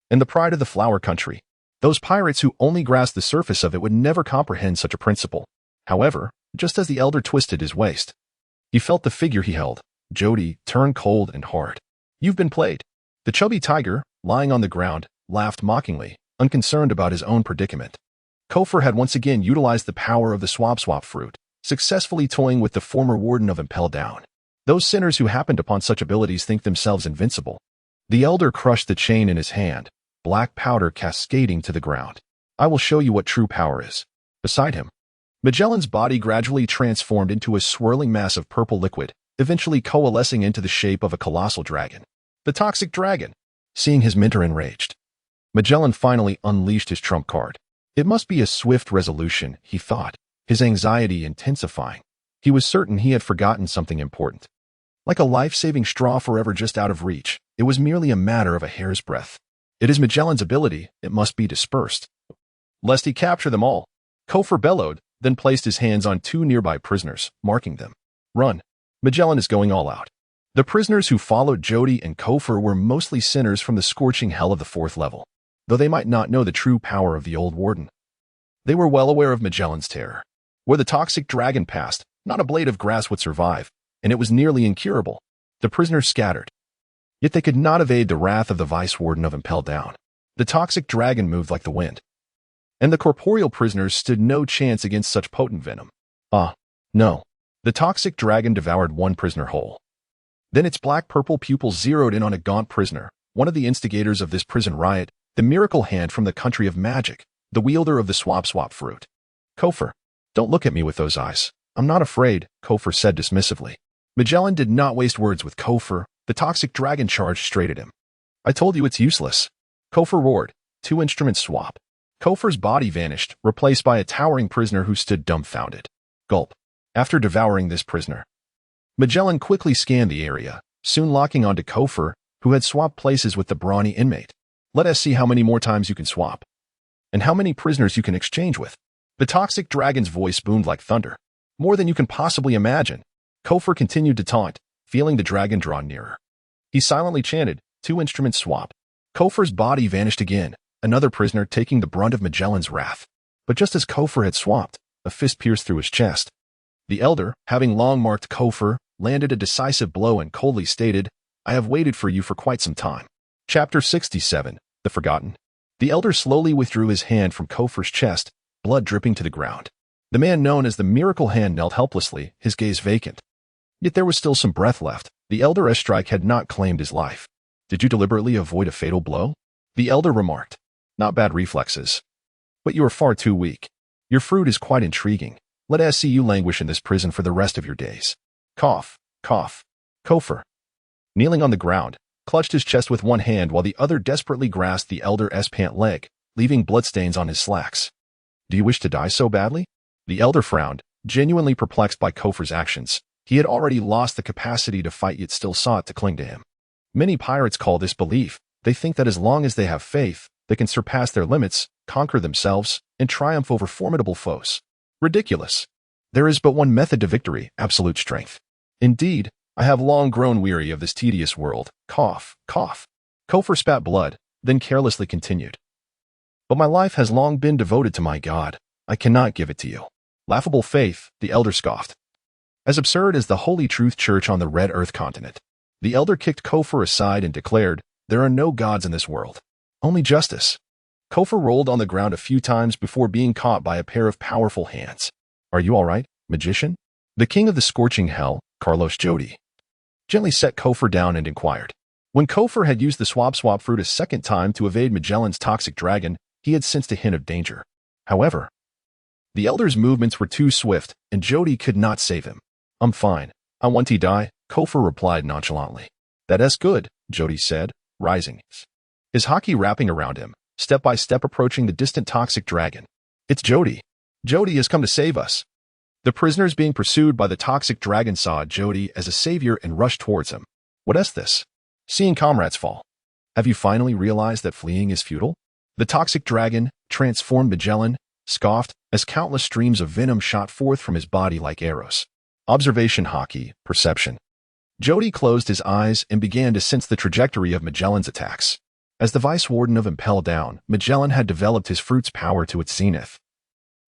And the pride of the flower country. Those pirates who only grasped the surface of it would never comprehend such a principle. However, just as the elder twisted his waist, he felt the figure he held, Jody, turn cold and hard. You've been played. The chubby tiger, lying on the ground, laughed mockingly, unconcerned about his own predicament. Kofor had once again utilized the power of the swap fruit, successfully toying with the former warden of Impel Down. Those sinners who happened upon such abilities think themselves invincible. The elder crushed the chain in his hand, black powder cascading to the ground. I will show you what true power is. Beside him, Magellan's body gradually transformed into a swirling mass of purple liquid, eventually coalescing into the shape of a colossal dragon. The toxic dragon. Seeing his mentor enraged, Magellan finally unleashed his trump card. It must be a swift resolution, he thought, his anxiety intensifying. He was certain he had forgotten something important. Like a life-saving straw forever just out of reach, it was merely a matter of a hair's breadth. It is Magellan's ability, it must be dispersed. Lest he capture them all, Kofor bellowed, then placed his hands on two nearby prisoners, marking them. Run. Magellan is going all out. The prisoners who followed Jody and Kofor were mostly sinners from the scorching hell of the 4th level, though they might not know the true power of the old warden. They were well aware of Magellan's terror. Where the toxic dragon passed, not a blade of grass would survive, and it was nearly incurable. The prisoners scattered. Yet they could not evade the wrath of the vice warden of Impel Down. The toxic dragon moved like the wind, and the corporeal prisoners stood no chance against such potent venom. No. The toxic dragon devoured one prisoner whole. Then its black-purple pupils zeroed in on a gaunt prisoner, one of the instigators of this prison riot, the miracle hand from the country of magic, the wielder of the swap fruit. Kofor, don't look at me with those eyes. I'm not afraid, Kofor said dismissively. Magellan did not waste words with Kofor. The toxic dragon charged straight at him. I told you it's useless. Kofor roared. 2 instruments swap. Kofor's body vanished, replaced by a towering prisoner who stood dumbfounded. Gulp. After devouring this prisoner, Magellan quickly scanned the area, soon locking onto Kofor, who had swapped places with the brawny inmate. Let us see how many more times you can swap, and how many prisoners you can exchange with. The toxic dragon's voice boomed like thunder. More than you can possibly imagine. Kofor continued to taunt, feeling the dragon draw nearer. He silently chanted, 2 instruments swap. Kofor's body vanished again, another prisoner taking the brunt of Magellan's wrath. But just as Kofor had swapped, a fist pierced through his chest. The elder, having long marked Kofor, landed a decisive blow and coldly stated, I have waited for you for quite some time. Chapter 67, The Forgotten. The elder slowly withdrew his hand from Kofor's chest, blood dripping to the ground. The man known as the Miracle Hand knelt helplessly, his gaze vacant. Yet there was still some breath left. The elder Estrike had not claimed his life. Did you deliberately avoid a fatal blow? The elder remarked. Not bad reflexes. But you are far too weak. Your fruit is quite intriguing. Let us see you languish in this prison for the rest of your days. Cough, cough. Kofor, kneeling on the ground, clutched his chest with one hand while the other desperately grasped the elder's pant leg, leaving bloodstains on his slacks. Do you wish to die so badly? The elder frowned, genuinely perplexed by Kofor's actions. He had already lost the capacity to fight yet still sought to cling to him. Many pirates call this belief. They think that as long as they have faith, They can surpass their limits, conquer themselves, and triumph over formidable foes. Ridiculous. There is but one method to victory, absolute strength. Indeed, I have long grown weary of this tedious world. Cough, cough. Kofor spat blood, then carelessly continued. But my life has long been devoted to my God. I cannot give it to you. Laughable faith, the elder scoffed. As absurd as the Holy Truth Church on the Red Earth continent. The elder kicked Kofor aside and declared, there are no gods in this world. Only justice. Kofor rolled on the ground a few times before being caught by a pair of powerful hands. Are you all right, magician? The king of the scorching hell, Carlos Jody, gently set Kofor down and inquired. When Kofor had used the swap fruit a second time to evade Magellan's toxic dragon, he had sensed a hint of danger. However, the elder's movements were too swift, and Jody could not save him. I'm fine. I want to die, Kofor replied nonchalantly. That's good, Jody said, rising, his hockey wrapping around him, step by step approaching the distant toxic dragon. It's Jody. Jody has come to save us. The prisoners being pursued by the toxic dragon saw Jody as a savior and rushed towards him. What is this? Seeing comrades fall. Have you finally realized that fleeing is futile? The toxic dragon, transformed Magellan, scoffed as countless streams of venom shot forth from his body like arrows. Observation hockey, perception. Jody closed his eyes and began to sense the trajectory of Magellan's attacks. As the vice warden of Impel Down, Magellan had developed his fruit's power to its zenith.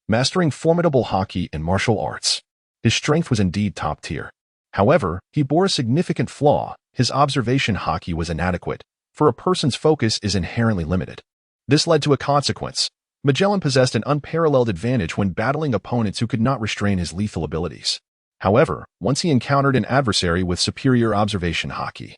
Mastering formidable hockey and martial arts, his strength was indeed top tier. However, he bore a significant flaw. His observation hockey was inadequate, for a person's focus is inherently limited. This led to a consequence. Magellan possessed an unparalleled advantage when battling opponents who could not restrain his lethal abilities. However, once he encountered an adversary with superior observation hockey,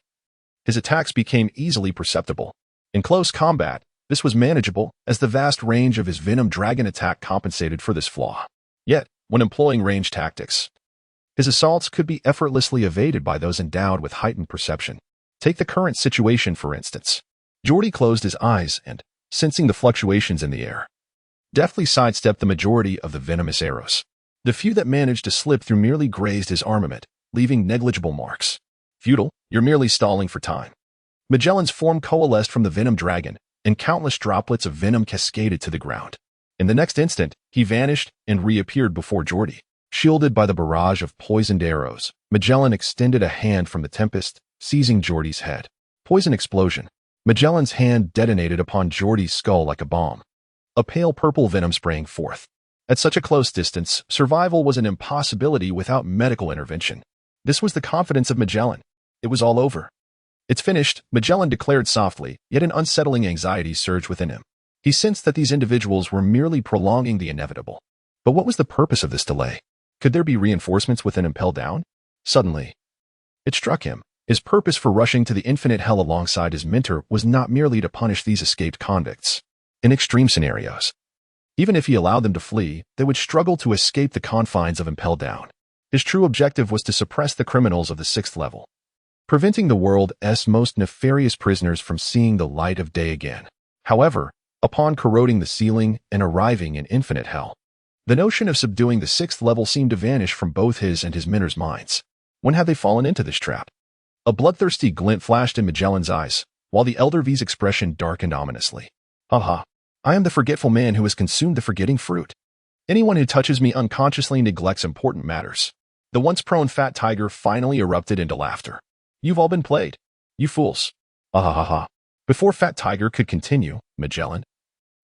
his attacks became easily perceptible. In close combat, this was manageable, as the vast range of his Venom Dragon attack compensated for this flaw. Yet, when employing range tactics, his assaults could be effortlessly evaded by those endowed with heightened perception. Take the current situation, for instance. Jody closed his eyes and, sensing the fluctuations in the air, deftly sidestepped the majority of the venomous arrows. The few that managed to slip through merely grazed his armament, leaving negligible marks. Futile, you're merely stalling for time. Magellan's form coalesced from the Venom Dragon, and countless droplets of venom cascaded to the ground. In the next instant, he vanished and reappeared before Jody. Shielded by the barrage of poisoned arrows, Magellan extended a hand from the tempest, seizing Jordy's head. Poison explosion. Magellan's hand detonated upon Jordy's skull like a bomb. A pale purple venom sprang forth. At such a close distance, survival was an impossibility without medical intervention. This was the confidence of Magellan. It was all over. It's finished, Magellan declared softly, yet an unsettling anxiety surged within him. He sensed that these individuals were merely prolonging the inevitable. But what was the purpose of this delay? Could there be reinforcements within Impel Down? Suddenly, it struck him. His purpose for rushing to the infinite hell alongside his mentor was not merely to punish these escaped convicts. In extreme scenarios, even if he allowed them to flee, they would struggle to escape the confines of Impel Down. His true objective was to suppress the criminals of the 6th level, preventing the world's most nefarious prisoners from seeing the light of day again. However, upon corroding the ceiling and arriving in infinite hell, the notion of subduing the 6th level seemed to vanish from both his and his mentor's minds. When had they fallen into this trap? A bloodthirsty glint flashed in Magellan's eyes, while the Elder V's expression darkened ominously. Haha, I am the forgetful man who has consumed the forgetting fruit. Anyone who touches me unconsciously neglects important matters. The once prone fat tiger finally erupted into laughter. You've all been played. You fools. Ahahaha. Before Fat Tiger could continue, Magellan,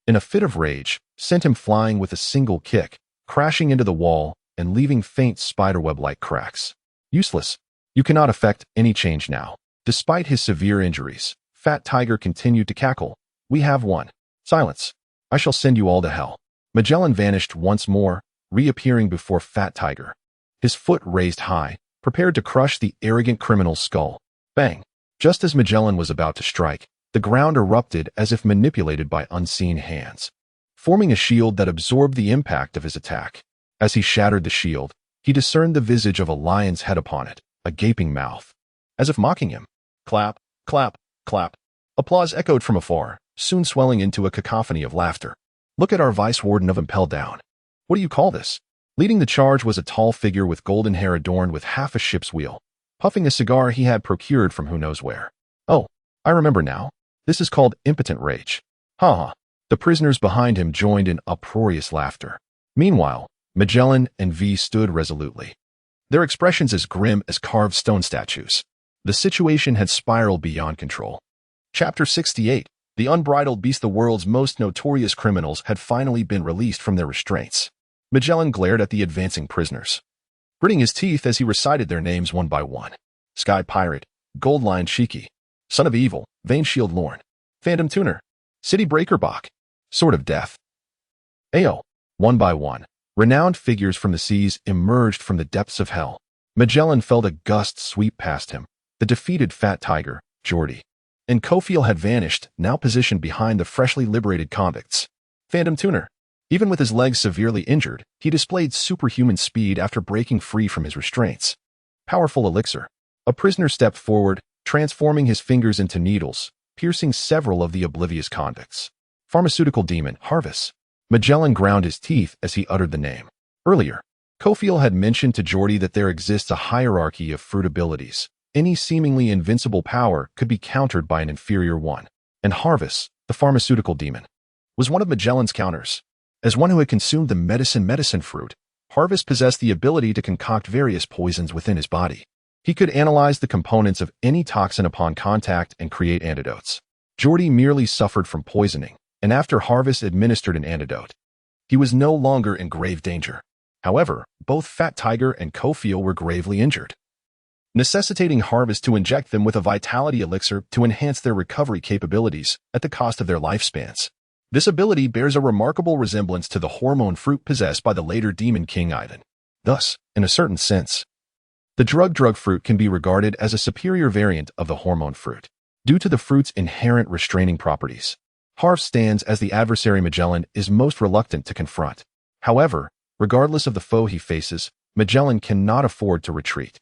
in a fit of rage, sent him flying with a single kick, crashing into the wall and leaving faint spiderweb-like cracks. Useless. You cannot effect any change now. Despite his severe injuries, Fat Tiger continued to cackle. We have won. Silence. I shall send you all to hell. Magellan vanished once more, reappearing before Fat Tiger, his foot raised high, prepared to crush the arrogant criminal's skull. Bang! Just as Magellan was about to strike, the ground erupted as if manipulated by unseen hands, forming a shield that absorbed the impact of his attack. As he shattered the shield, he discerned the visage of a lion's head upon it, a gaping mouth, as if mocking him. Clap, clap, clap. Applause echoed from afar, soon swelling into a cacophony of laughter. Look at our vice warden of Impel Down. What do you call this? Leading the charge was a tall figure with golden hair adorned with half a ship's wheel, puffing a cigar he had procured from who knows where. Oh, I remember now. This is called impotent rage. Ha ha. The prisoners behind him joined in uproarious laughter. Meanwhile, Magellan and V stood resolutely, their expressions as grim as carved stone statues. The situation had spiraled beyond control. Chapter 68. The unbridled beast. The world's most notorious criminals had finally been released from their restraints. Magellan glared at the advancing prisoners, gritting his teeth as he recited their names one by one. Sky Pirate, Gold-Lined Shiki, Son of Evil, Venshir Lorn, Phantom Tuner, City Breaker Bach, Sword of Death. Ayo. One by one, renowned figures from the seas emerged from the depths of hell. Magellan felt a gust sweep past him. The defeated Fat Tiger, Geordie, and Kofiel had vanished, now positioned behind the freshly liberated convicts. Phantom Tuner. Even with his legs severely injured, he displayed superhuman speed after breaking free from his restraints. Powerful Elixir. A prisoner stepped forward, transforming his fingers into needles, piercing several of the oblivious convicts. Pharmaceutical Demon, Harvest. Magellan ground his teeth as he uttered the name. Earlier, Kofiel had mentioned to Geordie that there exists a hierarchy of fruit abilities. Any seemingly invincible power could be countered by an inferior one, and Harvest, the pharmaceutical demon, was one of Magellan's counters. As one who had consumed the medicine fruit, Harvest possessed the ability to concoct various poisons within his body. He could analyze the components of any toxin upon contact and create antidotes. Geordie merely suffered from poisoning, and after Harvest administered an antidote, he was no longer in grave danger. However, both Fat Tiger and Kofiel were gravely injured, necessitating Harvest to inject them with a vitality elixir to enhance their recovery capabilities at the cost of their lifespans. This ability bears a remarkable resemblance to the hormone fruit possessed by the later Demon King Ivan. Thus, in a certain sense, the drug fruit can be regarded as a superior variant of the hormone fruit, due to the fruit's inherent restraining properties. Harv stands as the adversary Magellan is most reluctant to confront. However, regardless of the foe he faces, Magellan cannot afford to retreat.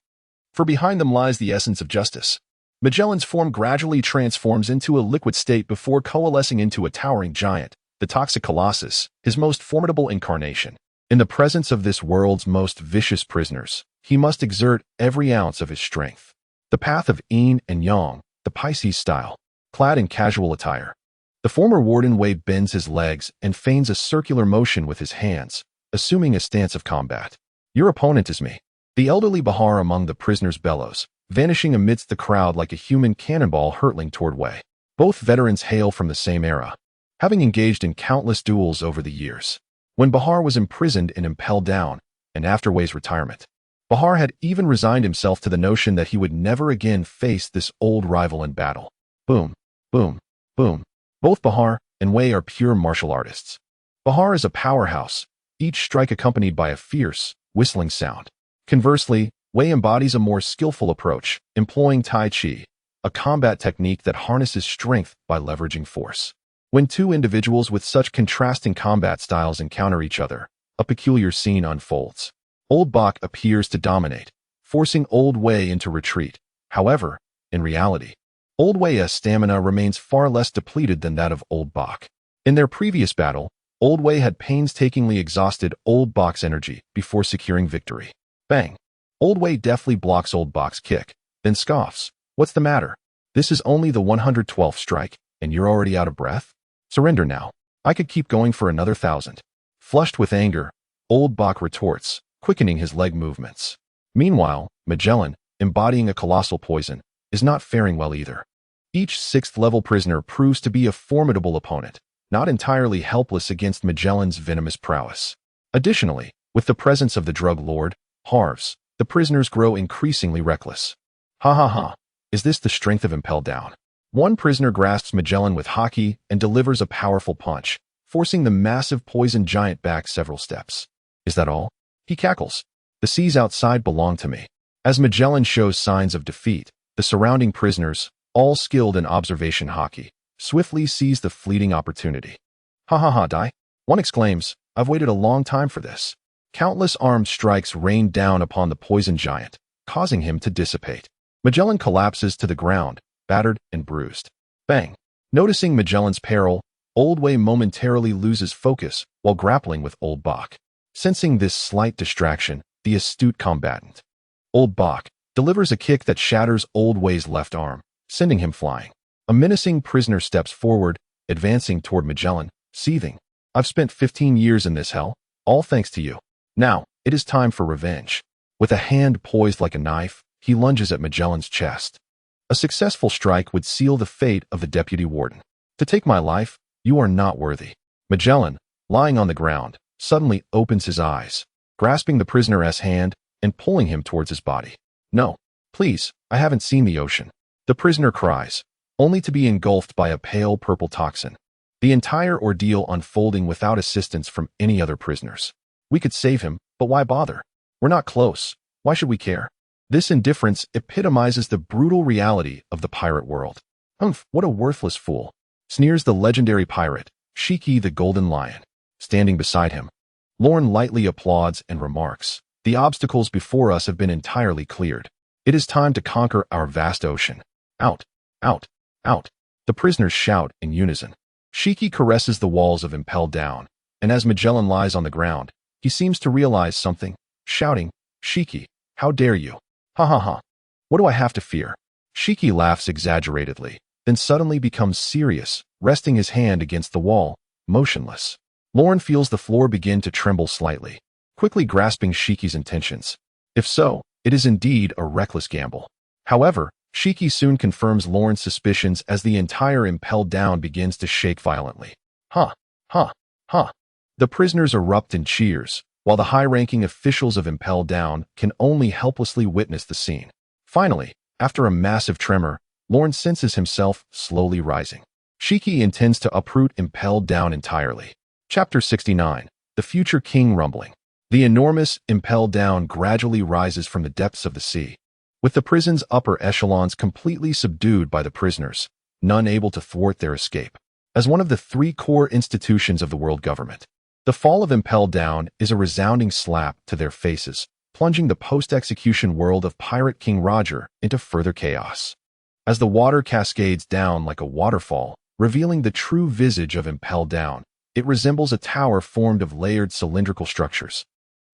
For behind them lies the essence of justice. Magellan's form gradually transforms into a liquid state before coalescing into a towering giant, the Toxic Colossus, his most formidable incarnation. In the presence of this world's most vicious prisoners, he must exert every ounce of his strength. The path of yin and yang, the Pisces style, clad in casual attire. The former Warden Wei bends his legs and feigns a circular motion with his hands, assuming a stance of combat. Your opponent is me. The elderly Bahar among the prisoners bellows, vanishing amidst the crowd like a human cannonball hurtling toward Wei. Both veterans hail from the same era, having engaged in countless duels over the years. When Bahar was imprisoned and impelled down, and after Wei's retirement, Bahar had even resigned himself to the notion that he would never again face this old rival in battle. Boom, boom, boom. Both Bahar and Wei are pure martial artists. Bahar is a powerhouse, each strike accompanied by a fierce, whistling sound. Conversely, Wei embodies a more skillful approach, employing Tai Chi, a combat technique that harnesses strength by leveraging force. When two individuals with such contrasting combat styles encounter each other, a peculiar scene unfolds. Old Bach appears to dominate, forcing Old Wei into retreat. However, in reality, Old Wei's stamina remains far less depleted than that of Old Bach. In their previous battle, Old Wei had painstakingly exhausted Old Bach's energy before securing victory. Bang! Old Wei deftly blocks Old Bach's kick, then scoffs. What's the matter? This is only the 112th strike, and you're already out of breath? Surrender now. I could keep going for another 1,000. Flushed with anger, Old Bach retorts, quickening his leg movements. Meanwhile, Magellan, embodying a colossal poison, is not faring well either. Each 6th-level prisoner proves to be a formidable opponent, not entirely helpless against Magellan's venomous prowess. Additionally, with the presence of the drug lord, Harvs, the prisoners grow increasingly reckless. Ha ha ha. Is this the strength of Impel Down? One prisoner grasps Magellan with haki and delivers a powerful punch, forcing the massive poison giant back several steps. Is that all? He cackles. The seas outside belong to me. As Magellan shows signs of defeat, the surrounding prisoners, all skilled in observation haki, swiftly seize the fleeting opportunity. Ha ha ha, die. One exclaims, I've waited a long time for this. Countless armed strikes rain down upon the poison giant, causing him to dissipate. Magellan collapses to the ground, battered and bruised. Bang! Noticing Magellan's peril, Old Wei momentarily loses focus while grappling with Old Bach. Sensing this slight distraction, the astute combatant, Old Bach, delivers a kick that shatters Old Wei's left arm, sending him flying. A menacing prisoner steps forward, advancing toward Magellan, seething. I've spent 15 years in this hell, all thanks to you. Now, it is time for revenge. With a hand poised like a knife, he lunges at Magellan's chest. A successful strike would seal the fate of the deputy warden. To take my life, you are not worthy. Magellan, lying on the ground, suddenly opens his eyes, grasping the prisoner's hand and pulling him towards his body. No, please, I haven't seen the ocean. The prisoner cries, only to be engulfed by a pale purple toxin. The entire ordeal unfolding without assistance from any other prisoners. We could save him, but why bother? We're not close. Why should we care? This indifference epitomizes the brutal reality of the pirate world. Humph, what a worthless fool, sneers the legendary pirate, Shiki the Golden Lion. Standing beside him, Lorne lightly applauds and remarks, the obstacles before us have been entirely cleared. It is time to conquer our vast ocean. Out, out, out. The prisoners shout in unison. Shiki caresses the walls of Impel Down, and as Magellan lies on the ground, he seems to realize something, shouting, Shiki, how dare you? Ha ha ha. What do I have to fear? Shiki laughs exaggeratedly, then suddenly becomes serious, resting his hand against the wall, motionless. Lorne feels the floor begin to tremble slightly, quickly grasping Shiki's intentions. If so, it is indeed a reckless gamble. However, Shiki soon confirms Lorne's suspicions as the entire Impel Down begins to shake violently. Ha, ha, ha. The prisoners erupt in cheers, while the high-ranking officials of Impel Down can only helplessly witness the scene. Finally, after a massive tremor, Lorne senses himself slowly rising. Shiki intends to uproot Impel Down entirely. Chapter 69. The Future King Rumbling. The enormous Impel Down gradually rises from the depths of the sea, with the prison's upper echelons completely subdued by the prisoners, none able to thwart their escape. As one of the three core institutions of the world government, the fall of Impel Down is a resounding slap to their faces, plunging the post-execution world of Pirate King Roger into further chaos. As the water cascades down like a waterfall, revealing the true visage of Impel Down, it resembles a tower formed of layered cylindrical structures.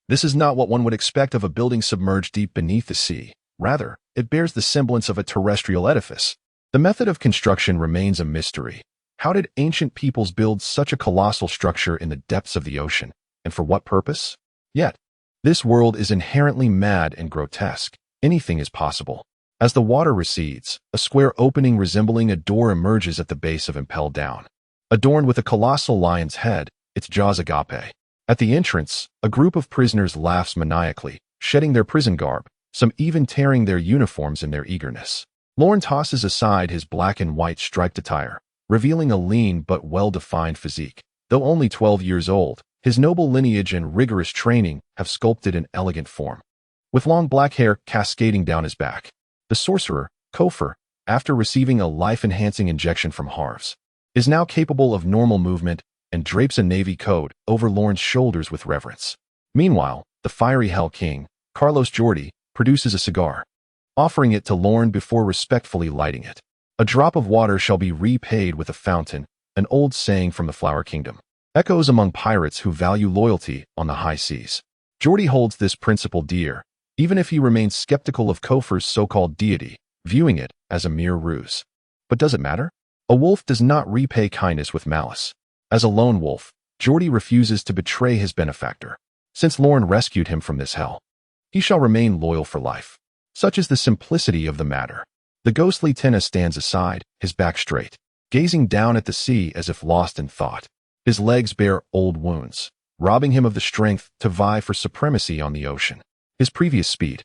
This is not what one would expect of a building submerged deep beneath the sea. Rather, it bears the semblance of a terrestrial edifice. The method of construction remains a mystery. How did ancient peoples build such a colossal structure in the depths of the ocean, and for what purpose? Yet, this world is inherently mad and grotesque. Anything is possible. As the water recedes, a square opening resembling a door emerges at the base of Impel Down. Adorned with a colossal lion's head, its jaws agape. At the entrance, a group of prisoners laughs maniacally, shedding their prison garb, some even tearing their uniforms in their eagerness. Lorne tosses aside his black and white striped attire, revealing a lean but well-defined physique. Though only 12 years old, his noble lineage and rigorous training have sculpted an elegant form. With long black hair cascading down his back, the sorcerer, Kofor, after receiving a life-enhancing injection from Harvs, is now capable of normal movement and drapes a navy coat over Lorne's shoulders with reverence. Meanwhile, the fiery Hell King, Carlos Jordi, produces a cigar, offering it to Lorne before respectfully lighting it. A drop of water shall be repaid with a fountain, an old saying from the Flower Kingdom. Echoes among pirates who value loyalty on the high seas. Jordi holds this principle dear, even if he remains skeptical of Kofor's so-called deity, viewing it as a mere ruse. But does it matter? A wolf does not repay kindness with malice. As a lone wolf, Jordi refuses to betray his benefactor. Since Lorne rescued him from this hell, he shall remain loyal for life. Such is the simplicity of the matter. The ghostly Tenna stands aside, his back straight, gazing down at the sea as if lost in thought. His legs bear old wounds, robbing him of the strength to vie for supremacy on the ocean. His previous speed,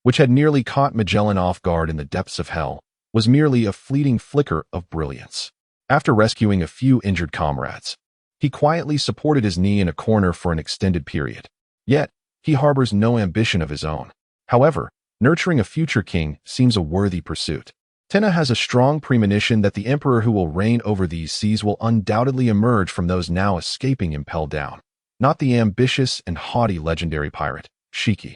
which had nearly caught Magellan off guard in the depths of hell, was merely a fleeting flicker of brilliance. After rescuing a few injured comrades, he quietly supported his knee in a corner for an extended period. Yet, he harbors no ambition of his own. However, nurturing a future king seems a worthy pursuit. Tenna has a strong premonition that the emperor who will reign over these seas will undoubtedly emerge from those now escaping Impel Down. Not the ambitious and haughty legendary pirate, Shiki,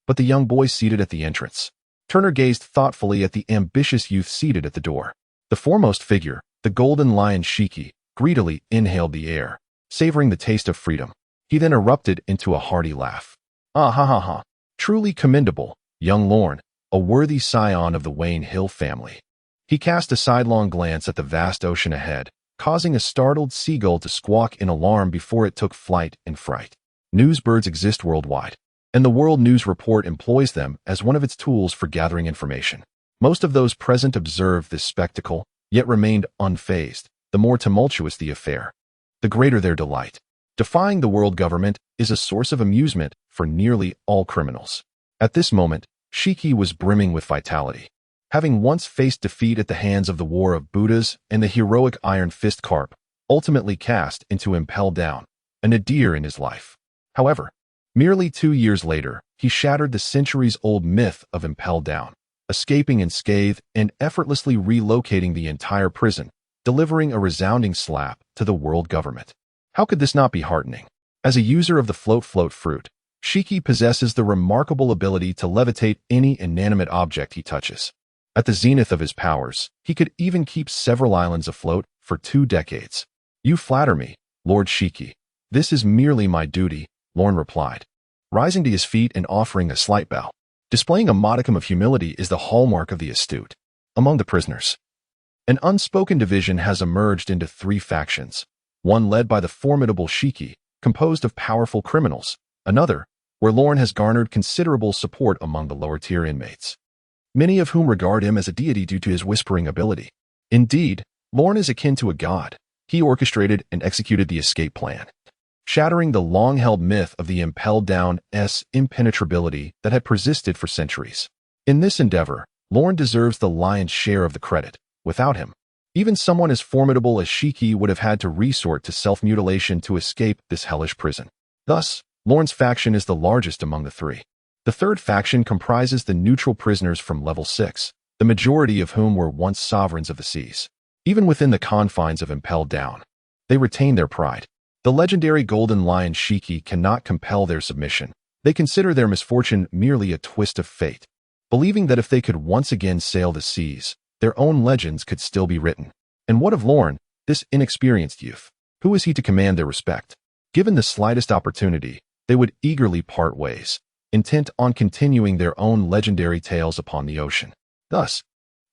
but the young boy seated at the entrance. Turner gazed thoughtfully at the ambitious youth seated at the door. The foremost figure, the golden lion Shiki, greedily inhaled the air, savoring the taste of freedom. He then erupted into a hearty laugh. Ah ha ha ha. Truly commendable, young Lorne, a worthy scion of the Wayne Hill family. He cast a sidelong glance at the vast ocean ahead, causing a startled seagull to squawk in alarm before it took flight in fright. Newsbirds exist worldwide, and the World News Report employs them as one of its tools for gathering information. Most of those present observed this spectacle, yet remained unfazed. The more tumultuous the affair, the greater their delight. Defying the world government is a source of amusement for nearly all criminals. At this moment, Shiki was brimming with vitality. Having once faced defeat at the hands of the War of Buddhas and the heroic Iron Fist Carp, ultimately cast into impelled down, a nadir in his life. However, merely 2 years later, he shattered the centuries-old myth of impelled down, escaping unscathed and effortlessly relocating the entire prison, delivering a resounding slap to the world government. How could this not be heartening? As a user of the float fruit, Shiki possesses the remarkable ability to levitate any inanimate object he touches. At the zenith of his powers, he could even keep several islands afloat for 2 decades. You flatter me, Lord Shiki. This is merely my duty, Lorne replied, rising to his feet and offering a slight bow. Displaying a modicum of humility is the hallmark of the astute. Among the prisoners, an unspoken division has emerged into 3 factions, one led by the formidable Shiki, composed of powerful criminals, another, where Lorne has garnered considerable support among the lower-tier inmates, many of whom regard him as a deity due to his whispering ability. Indeed, Lorne is akin to a god. He orchestrated and executed the escape plan, shattering the long-held myth of the impelled down's impenetrability that had persisted for centuries. In this endeavor, Lorne deserves the lion's share of the credit. Without him, even someone as formidable as Shiki would have had to resort to self-mutilation to escape this hellish prison. Thus, Lorne's faction is the largest among the 3. The third faction comprises the neutral prisoners from level 6, the majority of whom were once sovereigns of the seas. Even within the confines of impelled down, they retain their pride. The legendary Golden Lion Shiki cannot compel their submission. They consider their misfortune merely a twist of fate, believing that if they could once again sail the seas, their own legends could still be written. And what of Lorne, this inexperienced youth? Who is he to command their respect? Given the slightest opportunity, they would eagerly part ways, intent on continuing their own legendary tales upon the ocean. Thus,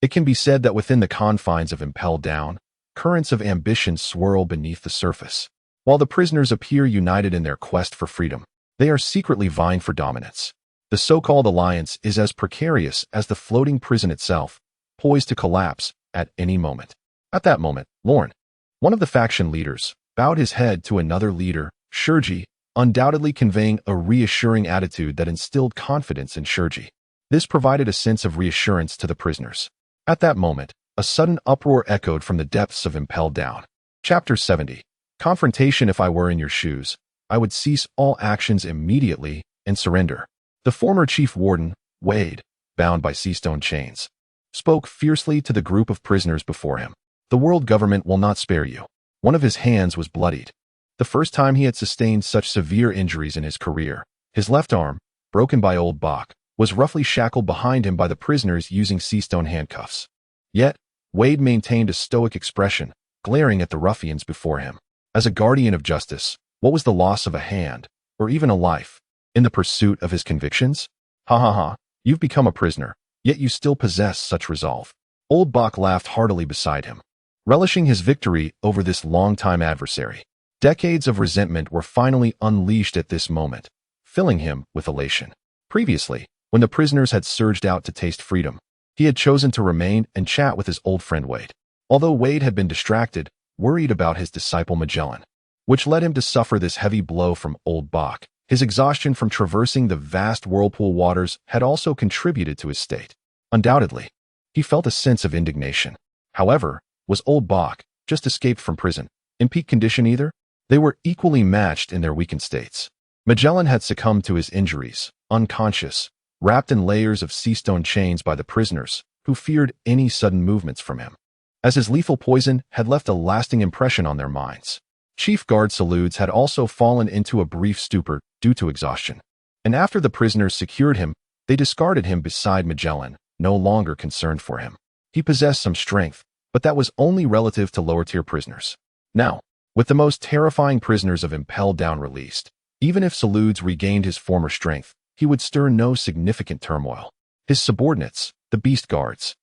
it can be said that within the confines of impelled down, currents of ambition swirl beneath the surface. While the prisoners appear united in their quest for freedom, they are secretly vying for dominance. The so-called alliance is as precarious as the floating prison itself, poised to collapse at any moment. At that moment, Lorne, one of the faction leaders, bowed his head to another leader, Shurji, undoubtedly conveying a reassuring attitude that instilled confidence in Shurji. This provided a sense of reassurance to the prisoners. At that moment, a sudden uproar echoed from the depths of impelled down. Chapter 70. Confrontation. If I were in your shoes, I would cease all actions immediately and surrender. The former chief warden, Wade, bound by seastone chains, spoke fiercely to the group of prisoners before him. The world government will not spare you. One of his hands was bloodied. The first time he had sustained such severe injuries in his career, his left arm, broken by Old Bach, was roughly shackled behind him by the prisoners using seastone handcuffs. Yet, Wade maintained a stoic expression, glaring at the ruffians before him. As a guardian of justice, what was the loss of a hand, or even a life, in the pursuit of his convictions? Ha ha ha, you've become a prisoner, yet you still possess such resolve. Old Bach laughed heartily beside him, relishing his victory over this long-time adversary. Decades of resentment were finally unleashed at this moment, filling him with elation. Previously, when the prisoners had surged out to taste freedom, he had chosen to remain and chat with his old friend Wade. Although Wade had been distracted, worried about his disciple Magellan, which led him to suffer this heavy blow from Old Bach. His exhaustion from traversing the vast whirlpool waters had also contributed to his state. Undoubtedly, he felt a sense of indignation. However, was Old Bach, just escaped from prison, in peak condition either? They were equally matched in their weakened states. Magellan had succumbed to his injuries, unconscious, wrapped in layers of seastone chains by the prisoners, who feared any sudden movements from him, as his lethal poison had left a lasting impression on their minds. Chief Guard Salutes had also fallen into a brief stupor due to exhaustion, and after the prisoners secured him, they discarded him beside Magellan, no longer concerned for him. He possessed some strength, but that was only relative to lower-tier prisoners. Now, with the most terrifying prisoners of impelled down released, even if Salutes regained his former strength, he would stir no significant turmoil. His subordinates, the beast guards,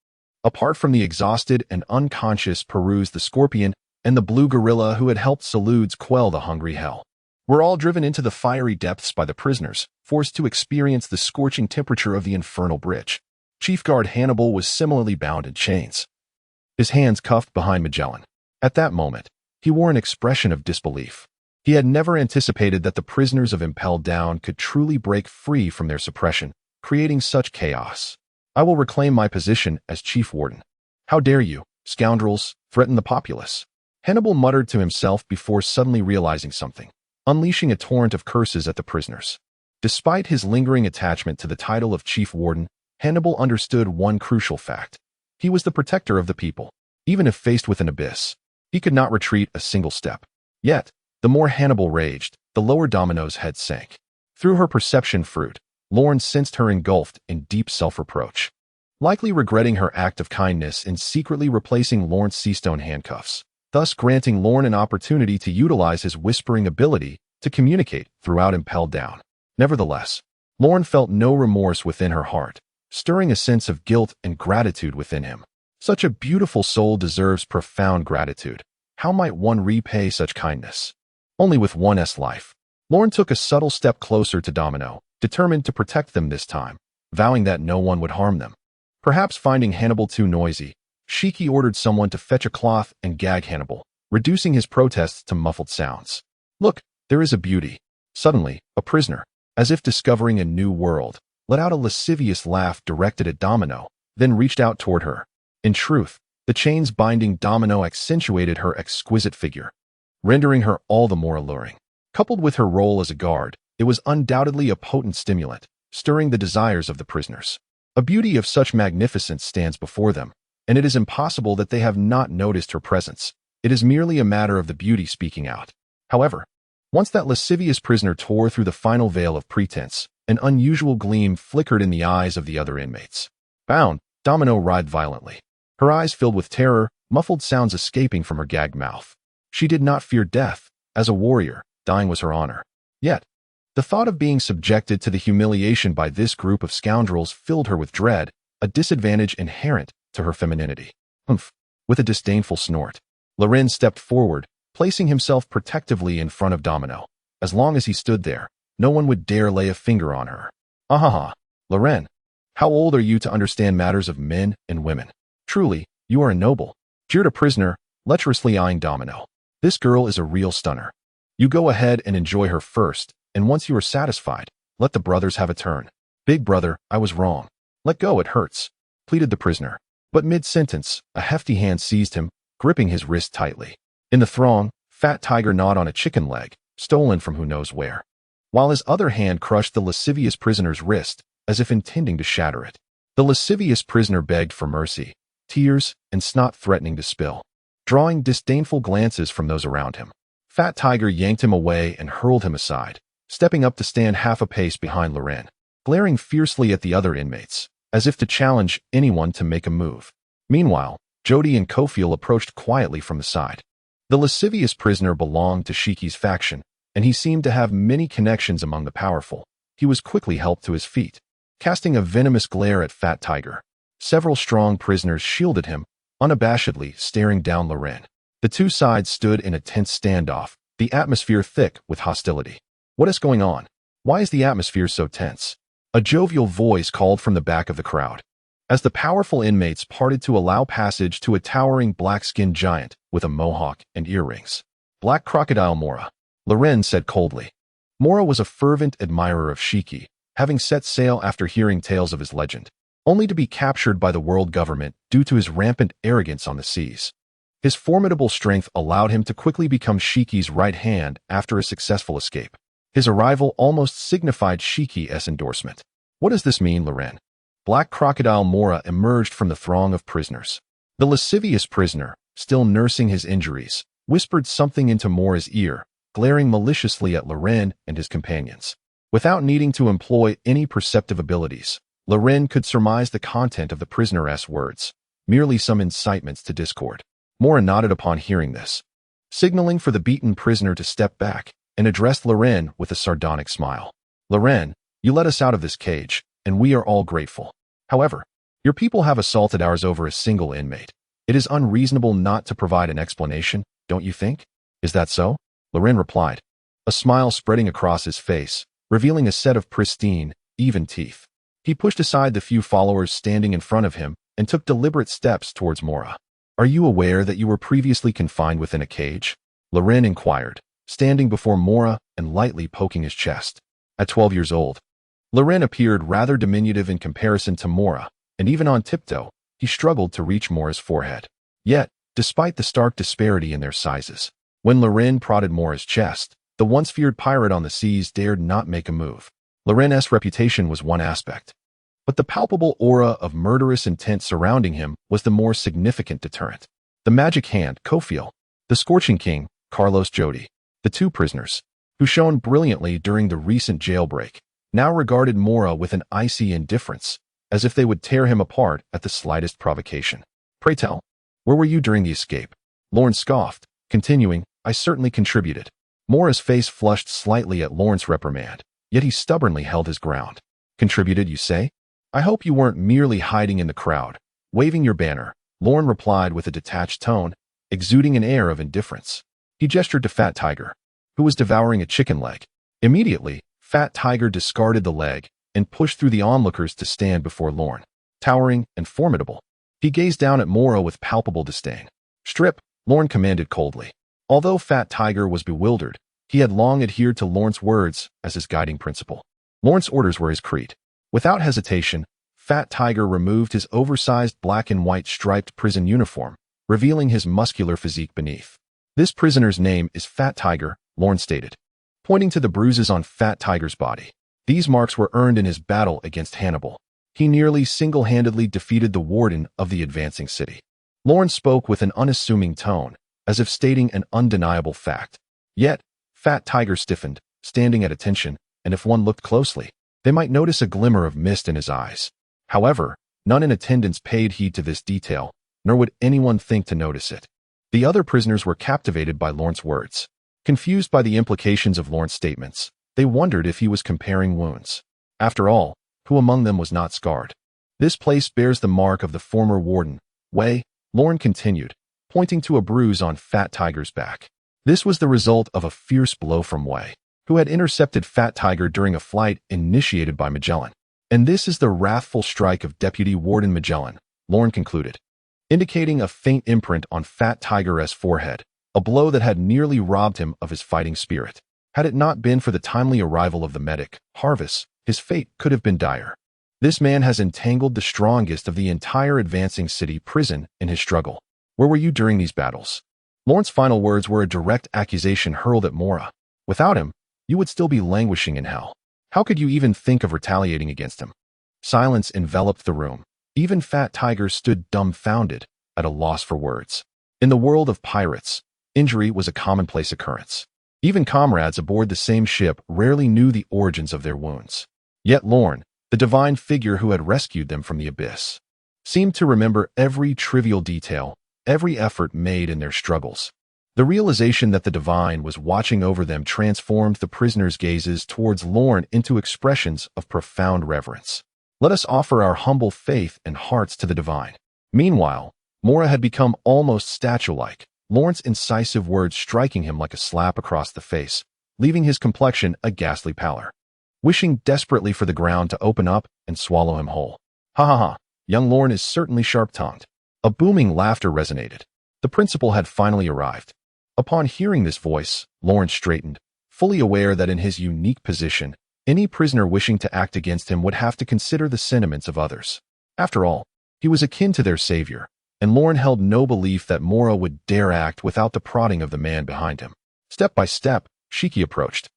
apart from the exhausted and unconscious Peruse the Scorpion and the blue gorilla who had helped Salud's quell the hungry hell, were all driven into the fiery depths by the prisoners, forced to experience the scorching temperature of the infernal bridge. Chief Guard Hannibal was similarly bound in chains, his hands cuffed behind Magellan. At that moment, he wore an expression of disbelief. He had never anticipated that the prisoners of Impelled Down could truly break free from their suppression, creating such chaos. I will reclaim my position as Chief Warden. How dare you, scoundrels, threaten the populace? Hannibal muttered to himself before suddenly realizing something, unleashing a torrent of curses at the prisoners. Despite his lingering attachment to the title of Chief Warden, Hannibal understood one crucial fact. He was the protector of the people. Even if faced with an abyss, he could not retreat a single step. Yet, the more Hannibal raged, the lower Domino's head sank. Through her perception fruit, Lorne sensed her engulfed in deep self-reproach, likely regretting her act of kindness in secretly replacing Lorne's seastone handcuffs, thus granting Lorne an opportunity to utilize his whispering ability to communicate throughout Impelled Down. Nevertheless, Lorne felt no remorse within her heart, stirring a sense of guilt and gratitude within him. Such a beautiful soul deserves profound gratitude. How might one repay such kindness? Only with one's life. Lorne took a subtle step closer to Domino, determined to protect them this time, vowing that no one would harm them. Perhaps finding Hannibal too noisy, Shiki ordered someone to fetch a cloth and gag Hannibal, reducing his protests to muffled sounds. Look, there is a beauty. Suddenly, a prisoner, as if discovering a new world, let out a lascivious laugh directed at Domino, then reached out toward her. In truth, the chains binding Domino accentuated her exquisite figure, rendering her all the more alluring. Coupled with her role as a guard, it was undoubtedly a potent stimulant, stirring the desires of the prisoners. A beauty of such magnificence stands before them, and it is impossible that they have not noticed her presence. It is merely a matter of the beauty speaking out. However, once that lascivious prisoner tore through the final veil of pretense, an unusual gleam flickered in the eyes of the other inmates. Bound, Domino writhed violently, her eyes filled with terror, muffled sounds escaping from her gagged mouth. She did not fear death. As a warrior, dying was her honor. Yet, the thought of being subjected to the humiliation by this group of scoundrels filled her with dread, a disadvantage inherent to her femininity. Humph! With a disdainful snort, Loren stepped forward, placing himself protectively in front of Domino. As long as he stood there, no one would dare lay a finger on her. Ahaha! Loren, how old are you to understand matters of men and women? Truly, you are a noble, jeered a prisoner, lecherously eyeing Domino. This girl is a real stunner. You go ahead and enjoy her first, and once you are satisfied, let the brothers have a turn. Big brother, I was wrong. Let go, it hurts, pleaded the prisoner. But mid-sentence, a hefty hand seized him, gripping his wrist tightly. In the throng, Fat Tiger gnawed on a chicken leg, stolen from who knows where, while his other hand crushed the lascivious prisoner's wrist, as if intending to shatter it. The lascivious prisoner begged for mercy, tears and snot threatening to spill, drawing disdainful glances from those around him. Fat Tiger yanked him away and hurled him aside, stepping up to stand half a pace behind Loren, glaring fiercely at the other inmates, as if to challenge anyone to make a move. Meanwhile, Jody and Kofiel approached quietly from the side. The lascivious prisoner belonged to Shiki's faction, and he seemed to have many connections among the powerful. He was quickly helped to his feet, casting a venomous glare at Fat Tiger. Several strong prisoners shielded him, unabashedly staring down Loren. The two sides stood in a tense standoff, the atmosphere thick with hostility. What is going on? Why is the atmosphere so tense? A jovial voice called from the back of the crowd, as the powerful inmates parted to allow passage to a towering black-skinned giant with a mohawk and earrings. Black Crocodile Mora, Loren said coldly. Mora was a fervent admirer of Shiki, having set sail after hearing tales of his legend, only to be captured by the world government due to his rampant arrogance on the seas. His formidable strength allowed him to quickly become Shiki's right hand after a successful escape. His arrival almost signified Shiki's endorsement. What does this mean, Loren? Black Crocodile Mora emerged from the throng of prisoners. The lascivious prisoner, still nursing his injuries, whispered something into Mora's ear, glaring maliciously at Loren and his companions. Without needing to employ any perceptive abilities, Loren could surmise the content of the prisoner's words, merely some incitements to discord. Mora nodded upon hearing this, signaling for the beaten prisoner to step back, and addressed Loren with a sardonic smile. Loren, you let us out of this cage, and we are all grateful. However, your people have assaulted ours over a single inmate. It is unreasonable not to provide an explanation. don't you think? Is that so? Loren replied, a smile spreading across his face, revealing a set of pristine, even teeth. He pushed aside the few followers standing in front of him and took deliberate steps towards Mora. Are you aware that you were previously confined within a cage? Loren inquired, standing before Mora and lightly poking his chest. At 12 years old, Loren appeared rather diminutive in comparison to Mora, and even on tiptoe, he struggled to reach Mora's forehead. Yet, despite the stark disparity in their sizes, when Loren prodded Mora's chest, the once feared pirate on the seas dared not make a move. Loren's reputation was one aspect, but the palpable aura of murderous intent surrounding him was the more significant deterrent. The magic hand, Kofiel, the Scorching King, Carlos Jody, the two prisoners, who shone brilliantly during the recent jailbreak, now regarded Mora with an icy indifference, as if they would tear him apart at the slightest provocation. Pray tell, where were you during the escape? Lorne scoffed, continuing, I certainly contributed. Mora's face flushed slightly at Lorne's reprimand, yet he stubbornly held his ground. Contributed, you say? I hope you weren't merely hiding in the crowd, waving your banner, Lorne replied with a detached tone, exuding an air of indifference. He gestured to Fat Tiger, who was devouring a chicken leg. Immediately, Fat Tiger discarded the leg and pushed through the onlookers to stand before Lorne. Towering and formidable, he gazed down at Mora with palpable disdain. Strip, Lorne commanded coldly. Although Fat Tiger was bewildered, he had long adhered to Lorne's words as his guiding principle. Lorne's orders were his creed. Without hesitation, Fat Tiger removed his oversized black and white striped prison uniform, revealing his muscular physique beneath. This prisoner's name is Fat Tiger, Lorne stated, pointing to the bruises on Fat Tiger's body. These marks were earned in his battle against Hannibal. He nearly single-handedly defeated the warden of the advancing city. Lorne spoke with an unassuming tone, as if stating an undeniable fact. Yet, Fat Tiger stiffened, standing at attention, and if one looked closely, they might notice a glimmer of mist in his eyes. However, none in attendance paid heed to this detail, nor would anyone think to notice it. The other prisoners were captivated by Lorne's words. Confused by the implications of Lorne's statements, they wondered if he was comparing wounds. After all, who among them was not scarred? This place bears the mark of the former warden, Wei, Lorne continued, pointing to a bruise on Fat Tiger's back. This was the result of a fierce blow from Wei, who had intercepted Fat Tiger during a flight initiated by Magellan. And this is the wrathful strike of Deputy Warden Magellan, Lorne concluded, indicating a faint imprint on Fat Tiger's forehead, a blow that had nearly robbed him of his fighting spirit. Had it not been for the timely arrival of the medic, Harvus, his fate could have been dire. This man has entangled the strongest of the entire advancing city prison in his struggle. Where were you during these battles? Lorne's final words were a direct accusation hurled at Mora. Without him, you would still be languishing in hell. How could you even think of retaliating against him? Silence enveloped the room. Even Fat Tiger stood dumbfounded, at a loss for words. In the world of pirates, injury was a commonplace occurrence. Even comrades aboard the same ship rarely knew the origins of their wounds. Yet Lorne, the divine figure who had rescued them from the abyss, seemed to remember every trivial detail, every effort made in their struggles. The realization that the divine was watching over them transformed the prisoners' gazes towards Lorne into expressions of profound reverence. Let us offer our humble faith and hearts to the divine. Meanwhile, Mora had become almost statue-like, Lorne's incisive words striking him like a slap across the face, leaving his complexion a ghastly pallor. Wishing desperately for the ground to open up and swallow him whole. Ha ha ha, young Lorne is certainly sharp-tongued. A booming laughter resonated. The principal had finally arrived. Upon hearing this voice, Lorne straightened, fully aware that in his unique position, any prisoner wishing to act against him would have to consider the sentiments of others. After all, he was akin to their savior, and Lorne held no belief that Mora would dare act without the prodding of the man behind him. Step by step, Shiki approached,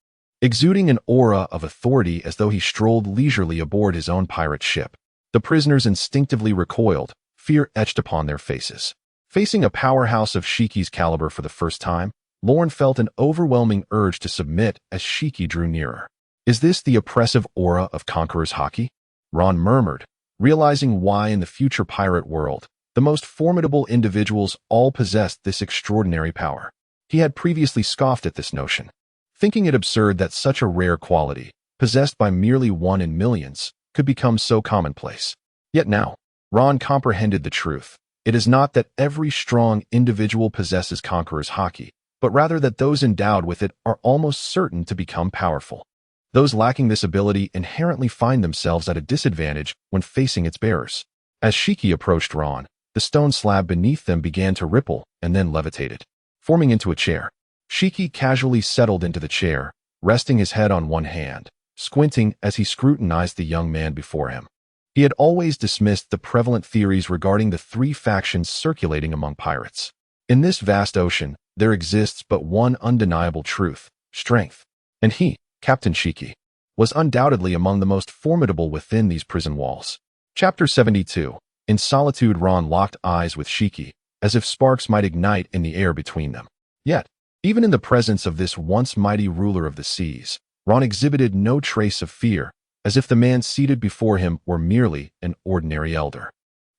exuding an aura of authority as though he strolled leisurely aboard his own pirate ship. The prisoners instinctively recoiled, fear etched upon their faces. Facing a powerhouse of Shiki's caliber for the first time, Lorne felt an overwhelming urge to submit as Shiki drew nearer. Is this the oppressive aura of Conqueror's Haki? Ron murmured, realizing why in the future pirate world, the most formidable individuals all possessed this extraordinary power. He had previously scoffed at this notion, thinking it absurd that such a rare quality, possessed by merely one in millions, could become so commonplace. Yet now, Ron comprehended the truth. It is not that every strong individual possesses conqueror's haki, but rather that those endowed with it are almost certain to become powerful. Those lacking this ability inherently find themselves at a disadvantage when facing its bearers. As Shiki approached Ron, the stone slab beneath them began to ripple and then levitated, forming into a chair. Shiki casually settled into the chair, resting his head on one hand, squinting as he scrutinized the young man before him. He had always dismissed the prevalent theories regarding the three factions circulating among pirates. In this vast ocean, there exists but one undeniable truth: strength. And he, Captain Shiki, was undoubtedly among the most formidable within these prison walls. Chapter 72. In solitude, Ron locked eyes with Shiki, as if sparks might ignite in the air between them. Yet, even in the presence of this once mighty ruler of the seas, Ron exhibited no trace of fear, as if the man seated before him were merely an ordinary elder.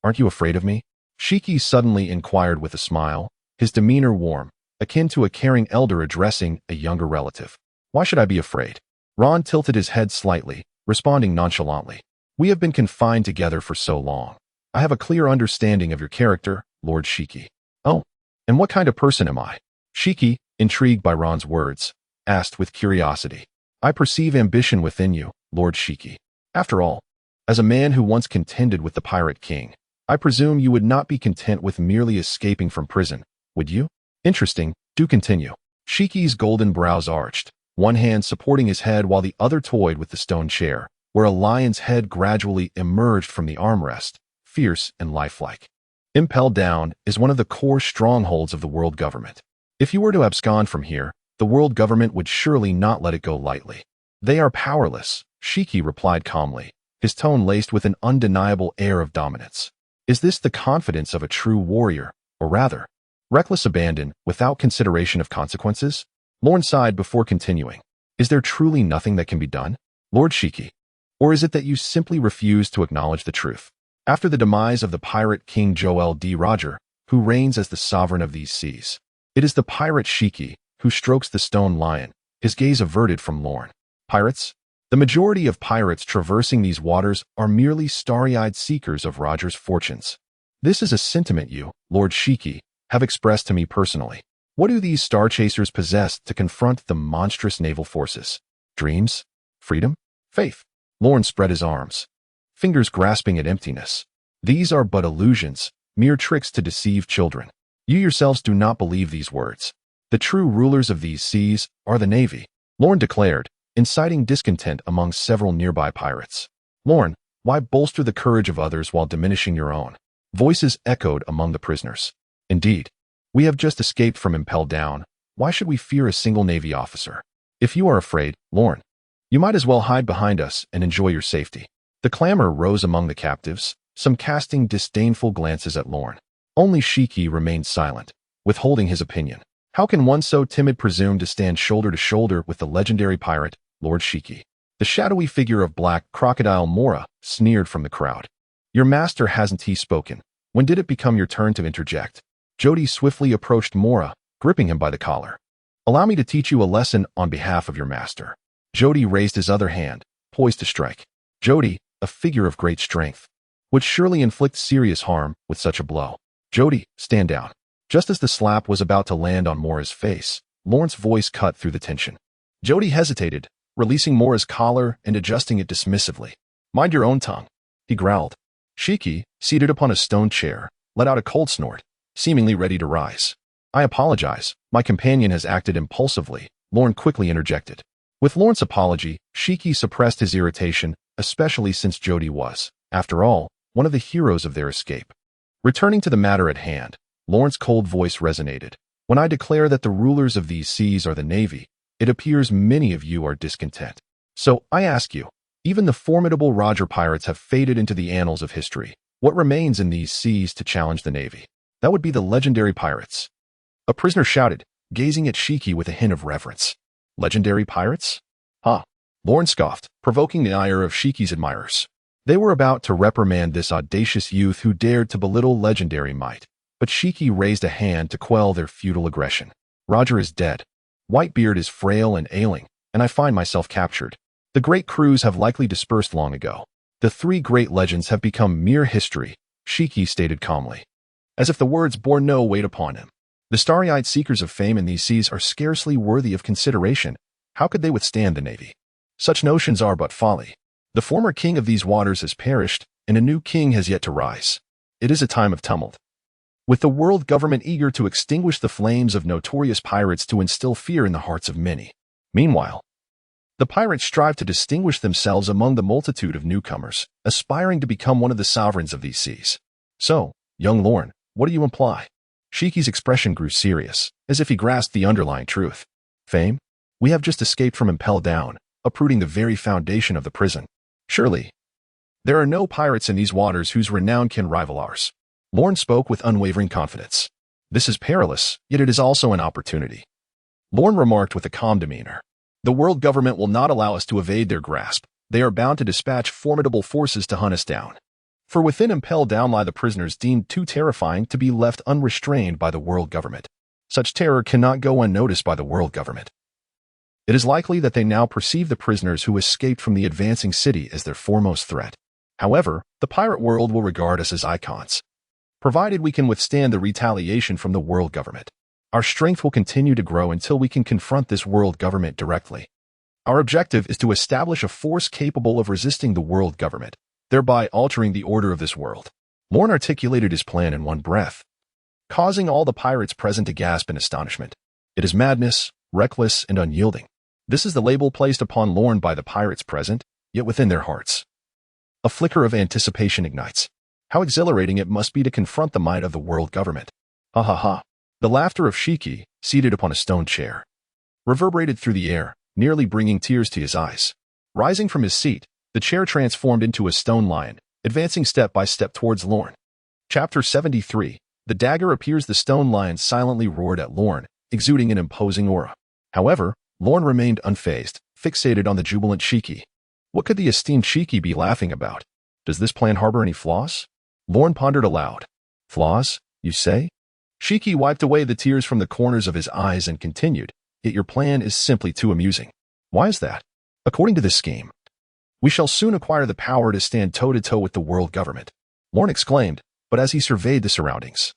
"Aren't you afraid of me?" Shiki suddenly inquired with a smile, his demeanor warm, akin to a caring elder addressing a younger relative. "Why should I be afraid?" Ron tilted his head slightly, responding nonchalantly. "We have been confined together for so long. I have a clear understanding of your character, Lord Shiki." "Oh, and what kind of person am I?" Shiki, intrigued by Ron's words, asked with curiosity. "I perceive ambition within you, Lord Shiki. After all, as a man who once contended with the Pirate King, I presume you would not be content with merely escaping from prison, would you?" "Interesting, do continue." Shiki's golden brows arched, one hand supporting his head while the other toyed with the stone chair, where a lion's head gradually emerged from the armrest, fierce and lifelike. Impelled Down is one of the core strongholds of the world government. If you were to abscond from here, the world government would surely not let it go lightly. "They are powerless," Shiki replied calmly, his tone laced with an undeniable air of dominance. Is this the confidence of a true warrior, or rather, reckless abandon without consideration of consequences? Lorne sighed before continuing. "Is there truly nothing that can be done, Lord Shiki? Or is it that you simply refuse to acknowledge the truth? After the demise of the pirate King Joel D. Roger, who reigns as the sovereign of these seas, it is the pirate Shiki who strokes the stone lion, his gaze averted from Lorne. Pirates? The majority of pirates traversing these waters are merely starry-eyed seekers of Roger's fortunes. This is a sentiment you, Lord Shiki, have expressed to me personally. What do these star chasers possess to confront the monstrous naval forces? Dreams? Freedom? Faith?" Lorne spread his arms, fingers grasping at emptiness. "These are but illusions, mere tricks to deceive children. You yourselves do not believe these words. The true rulers of these seas are the Navy," Lorne declared, inciting discontent among several nearby pirates. "Lorne, why bolster the courage of others while diminishing your own?" Voices echoed among the prisoners. "Indeed, we have just escaped from Impelled Down. Why should we fear a single Navy officer? If you are afraid, Lorne, you might as well hide behind us and enjoy your safety." The clamor rose among the captives, some casting disdainful glances at Lorne. Only Shiki remained silent, withholding his opinion. How can one so timid presume to stand shoulder to shoulder with the legendary pirate, Lord Shiki? The shadowy figure of Black Crocodile Mora sneered from the crowd. "Your master, hasn't he spoken? When did it become your turn to interject?" Jody swiftly approached Mora, gripping him by the collar. "Allow me to teach you a lesson on behalf of your master." Jody raised his other hand, poised to strike. Jody, a figure of great strength, would surely inflict serious harm with such a blow. "Jody, stand down." Just as the slap was about to land on Mora's face, Lorne's voice cut through the tension. Jody hesitated, releasing Mora's collar and adjusting it dismissively. "Mind your own tongue," he growled. Shiki, seated upon a stone chair, let out a cold snort, seemingly ready to rise. "I apologize, my companion has acted impulsively," Lorne quickly interjected. With Lorne's apology, Shiki suppressed his irritation, especially since Jody was, after all, one of the heroes of their escape. Returning to the matter at hand, Lorne's cold voice resonated. "When I declare that the rulers of these seas are the Navy, it appears many of you are discontent. So I ask you, even the formidable Roger pirates have faded into the annals of history. What remains in these seas to challenge the Navy? That would be the legendary pirates." A prisoner shouted, gazing at Shiki with a hint of reverence. "Legendary pirates? Huh." Lorne scoffed, provoking the ire of Shiki's admirers. They were about to reprimand this audacious youth who dared to belittle legendary might, but Shiki raised a hand to quell their futile aggression. "Roger is dead. Whitebeard is frail and ailing, and I find myself captured. The great crews have likely dispersed long ago. The three great legends have become mere history," Shiki stated calmly. as if the words bore no weight upon him. The starry-eyed seekers of fame in these seas are scarcely worthy of consideration. How could they withstand the navy? Such notions are but folly. The former king of these waters has perished, and a new king has yet to rise. It is a time of tumult, with the world government eager to extinguish the flames of notorious pirates to instill fear in the hearts of many. Meanwhile, the pirates strive to distinguish themselves among the multitude of newcomers, aspiring to become one of the sovereigns of these seas. So, young Lorne, what do you imply? Shiki's expression grew serious, as if he grasped the underlying truth. Fame? We have just escaped from Impel Down, uprooting the very foundation of the prison. Surely, there are no pirates in these waters whose renown can rival ours. Lorne spoke with unwavering confidence. This is perilous, yet it is also an opportunity. Lorne remarked with a calm demeanor. The world government will not allow us to evade their grasp. They are bound to dispatch formidable forces to hunt us down. For within Impel Down lie the prisoners deemed too terrifying to be left unrestrained by the world government. Such terror cannot go unnoticed by the world government. It is likely that they now perceive the prisoners who escaped from the advancing city as their foremost threat. However, the pirate world will regard us as icons, provided we can withstand the retaliation from the world government. Our strength will continue to grow until we can confront this world government directly. Our objective is to establish a force capable of resisting the world government, thereby altering the order of this world. Lorne articulated his plan in one breath, causing all the pirates present to gasp in astonishment. It is madness, reckless, and unyielding. This is the label placed upon Lorne by the pirates present, yet within their hearts a flicker of anticipation ignites. How exhilarating it must be to confront the might of the world government. Ha ha ha. The laughter of Shiki, seated upon a stone chair, reverberated through the air, nearly bringing tears to his eyes. Rising from his seat, the chair transformed into a stone lion, advancing step by step towards Lorne. Chapter 73. The dagger appears. The stone lion silently roared at Lorne, exuding an imposing aura. However, Lorne remained unfazed, fixated on the jubilant Shiki. What could the esteemed Shiki be laughing about? Does this plan harbor any flaws? Lorne pondered aloud. Flaws, you say? Shiki wiped away the tears from the corners of his eyes and continued, yet your plan is simply too amusing. Why is that? According to this scheme, we shall soon acquire the power to stand toe-to-toe with the world government. Lorne exclaimed, but as he surveyed the surroundings,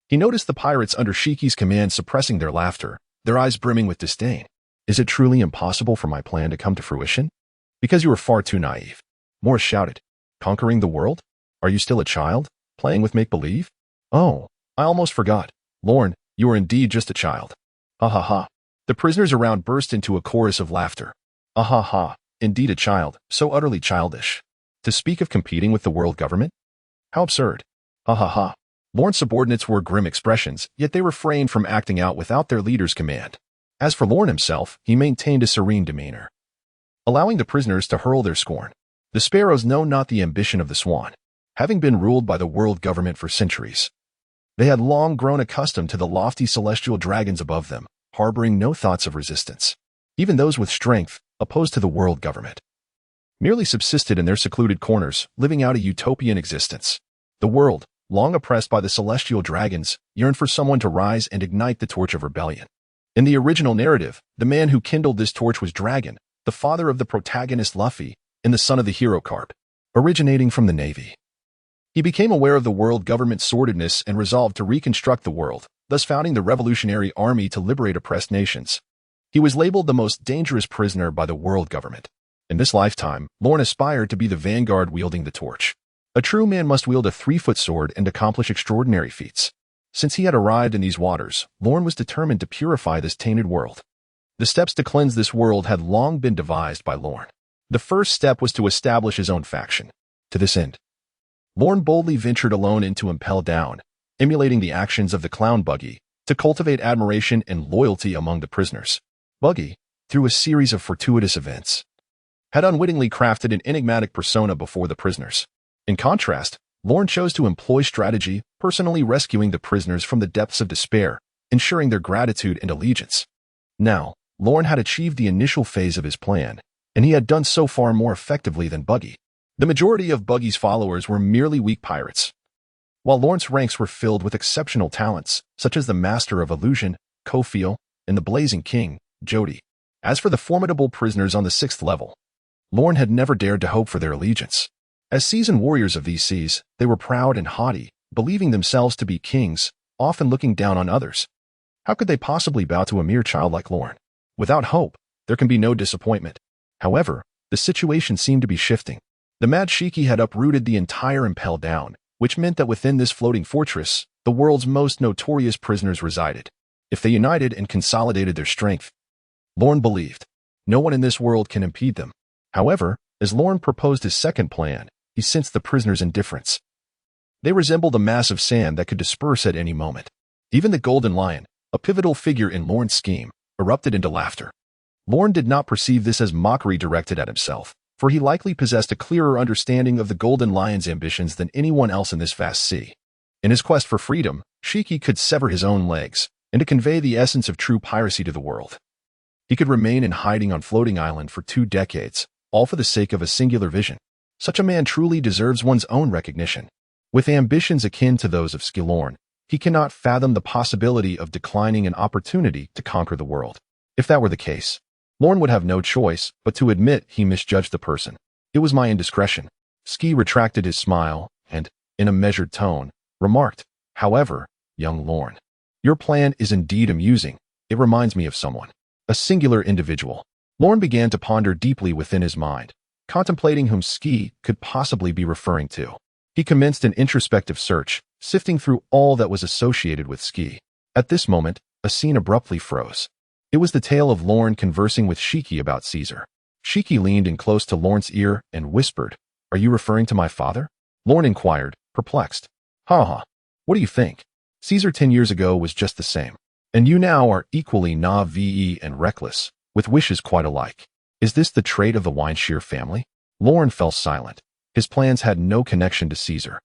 he noticed the pirates under Shiki's command suppressing their laughter, their eyes brimming with disdain. Is it truly impossible for my plan to come to fruition? Because you are far too naive. Morris shouted. Conquering the world? Are you still a child, playing with make-believe? Oh, I almost forgot. Lorne, you are indeed just a child. Ha ha ha. The prisoners around burst into a chorus of laughter. Ah ha ha. Indeed a child, so utterly childish. To speak of competing with the world government? How absurd. Ha ha ha. Lorne's subordinates wore grim expressions, yet they refrained from acting out without their leader's command. As for Lorne himself, he maintained a serene demeanor, allowing the prisoners to hurl their scorn. The sparrows know not the ambition of the swan. Having been ruled by the world government for centuries, they had long grown accustomed to the lofty celestial dragons above them, harboring no thoughts of resistance. Even those with strength, opposed to the world government, merely subsisted in their secluded corners, living out a utopian existence. The world, long oppressed by the celestial dragons, yearned for someone to rise and ignite the torch of rebellion. In the original narrative, the man who kindled this torch was Dragon, the father of the protagonist Luffy, and the son of the hero Carp, originating from the Navy. He became aware of the world government's sordidness and resolved to reconstruct the world, thus founding the Revolutionary Army to liberate oppressed nations. He was labeled the most dangerous prisoner by the world government. In this lifetime, Lorne aspired to be the vanguard wielding the torch. A true man must wield a 3-foot sword and accomplish extraordinary feats. Since he had arrived in these waters, Lorne was determined to purify this tainted world. The steps to cleanse this world had long been devised by Lorne. The first step was to establish his own faction. To this end, Lorne boldly ventured alone into Impel Down, emulating the actions of the clown Buggy, to cultivate admiration and loyalty among the prisoners. Buggy, through a series of fortuitous events, had unwittingly crafted an enigmatic persona before the prisoners. In contrast, Lorne chose to employ strategy, personally rescuing the prisoners from the depths of despair, ensuring their gratitude and allegiance. Now, Lorne had achieved the initial phase of his plan, and he had done so far more effectively than Buggy. The majority of Buggy's followers were merely weak pirates, while Lorne's ranks were filled with exceptional talents, such as the Master of Illusion, Kofiel, and the Blazing King, Jody. As for the formidable prisoners on the 6th level, Lorne had never dared to hope for their allegiance. As seasoned warriors of these seas, they were proud and haughty, believing themselves to be kings, often looking down on others. How could they possibly bow to a mere child like Lorne? Without hope, there can be no disappointment. However, the situation seemed to be shifting. The mad Shiki had uprooted the entire Impel Down, which meant that within this floating fortress, the world's most notorious prisoners resided. If they united and consolidated their strength, Lorne believed, no one in this world can impede them. However, as Lorne proposed his second plan, he sensed the prisoners' indifference. They resembled a mass of sand that could disperse at any moment. Even the Golden Lion, a pivotal figure in Lorne's scheme, erupted into laughter. Lorne did not perceive this as mockery directed at himself, for he likely possessed a clearer understanding of the Golden Lion's ambitions than anyone else in this vast sea. In his quest for freedom, Shiki could sever his own legs, and to convey the essence of true piracy to the world. He could remain in hiding on Floating Island for 2 decades, all for the sake of a singular vision. Such a man truly deserves one's own recognition. With ambitions akin to those of Skilorn, he cannot fathom the possibility of declining an opportunity to conquer the world. If that were the case, Lorne would have no choice but to admit he misjudged the person. It was my indiscretion. Ski retracted his smile and, in a measured tone, remarked, however, young Lorne, your plan is indeed amusing. It reminds me of someone. A singular individual. Lorne began to ponder deeply within his mind, contemplating whom Ski could possibly be referring to. He commenced an introspective search, sifting through all that was associated with Ski. At this moment, a scene abruptly froze. It was the tale of Lorne conversing with Shiki about Caesar. Shiki leaned in close to Lorne's ear and whispered, "Are you referring to my father?" Lorne inquired, perplexed. "Ha. What do you think? Caesar 10 years ago was just the same. And you now are equally naive and reckless, with wishes quite alike. Is this the trait of the Venshir family?" Lorne fell silent. His plans had no connection to Caesar.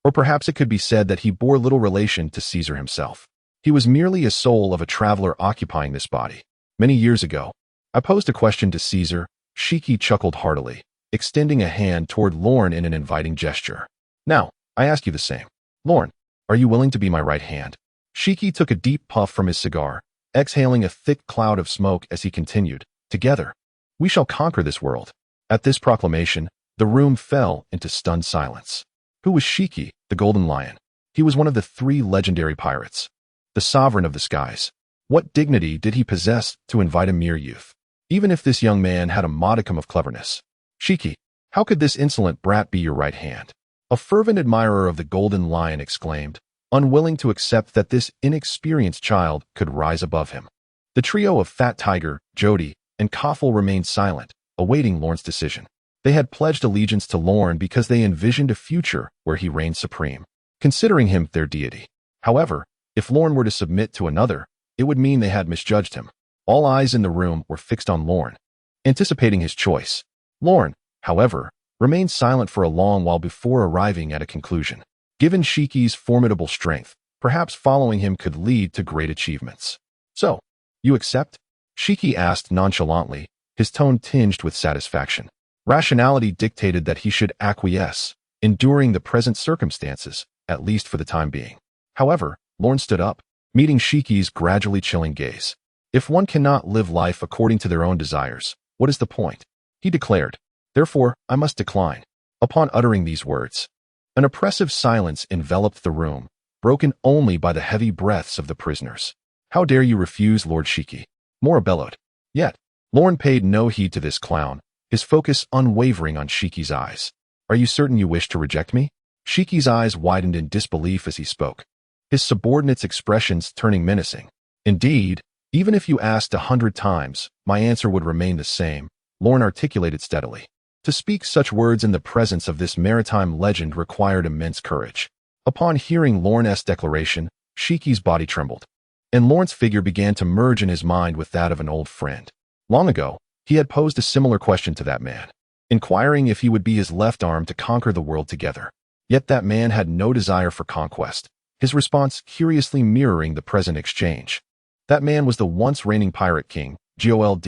Or perhaps it could be said that he bore little relation to Caesar himself. He was merely a soul of a traveler occupying this body. Many years ago, I posed a question to Caesar. Shiki chuckled heartily, extending a hand toward Lorne in an inviting gesture. "Now, I ask you the same. Lorne, are you willing to be my right hand?" Shiki took a deep puff from his cigar, exhaling a thick cloud of smoke as he continued, "Together, we shall conquer this world." At this proclamation, the room fell into stunned silence. Who was Shiki, the Golden Lion? He was one of the 3 legendary pirates, the sovereign of the skies. What dignity did he possess to invite a mere youth? Even if this young man had a modicum of cleverness. "Shiki, how could this insolent brat be your right hand?" A fervent admirer of the Golden Lion exclaimed, unwilling to accept that this inexperienced child could rise above him. The trio of Fat Tiger, Jody, and Koffel remained silent, awaiting Lorne's decision. They had pledged allegiance to Lorne because they envisioned a future where he reigned supreme, considering him their deity. However, if Lorne were to submit to another, it would mean they had misjudged him. All eyes in the room were fixed on Lorne, anticipating his choice. Lorne, however, remained silent for a long while before arriving at a conclusion. Given Shiki's formidable strength, perhaps following him could lead to great achievements. "So, you accept?" Shiki asked nonchalantly, his tone tinged with satisfaction. Rationality dictated that he should acquiesce, enduring the present circumstances, at least for the time being. However, Lorne stood up, meeting Shiki's gradually chilling gaze. "If one cannot live life according to their own desires, what is the point?" he declared. "Therefore, I must decline." Upon uttering these words, an oppressive silence enveloped the room, broken only by the heavy breaths of the prisoners. "How dare you refuse, Lord Shiki?" Mora bellowed. Yet, Lorne paid no heed to this clown, his focus unwavering on Shiki's eyes. "Are you certain you wish to reject me?" Shiki's eyes widened in disbelief as he spoke, his subordinate's expressions turning menacing. "Indeed, even if you asked 100 times, my answer would remain the same," Lorne articulated steadily. To speak such words in the presence of this maritime legend required immense courage. Upon hearing Lorne's declaration, Shiki's body trembled, and Lorne's figure began to merge in his mind with that of an old friend. Long ago, he had posed a similar question to that man, inquiring if he would be his left arm to conquer the world together. Yet that man had no desire for conquest, his response curiously mirroring the present exchange. That man was the once reigning pirate king, Gold.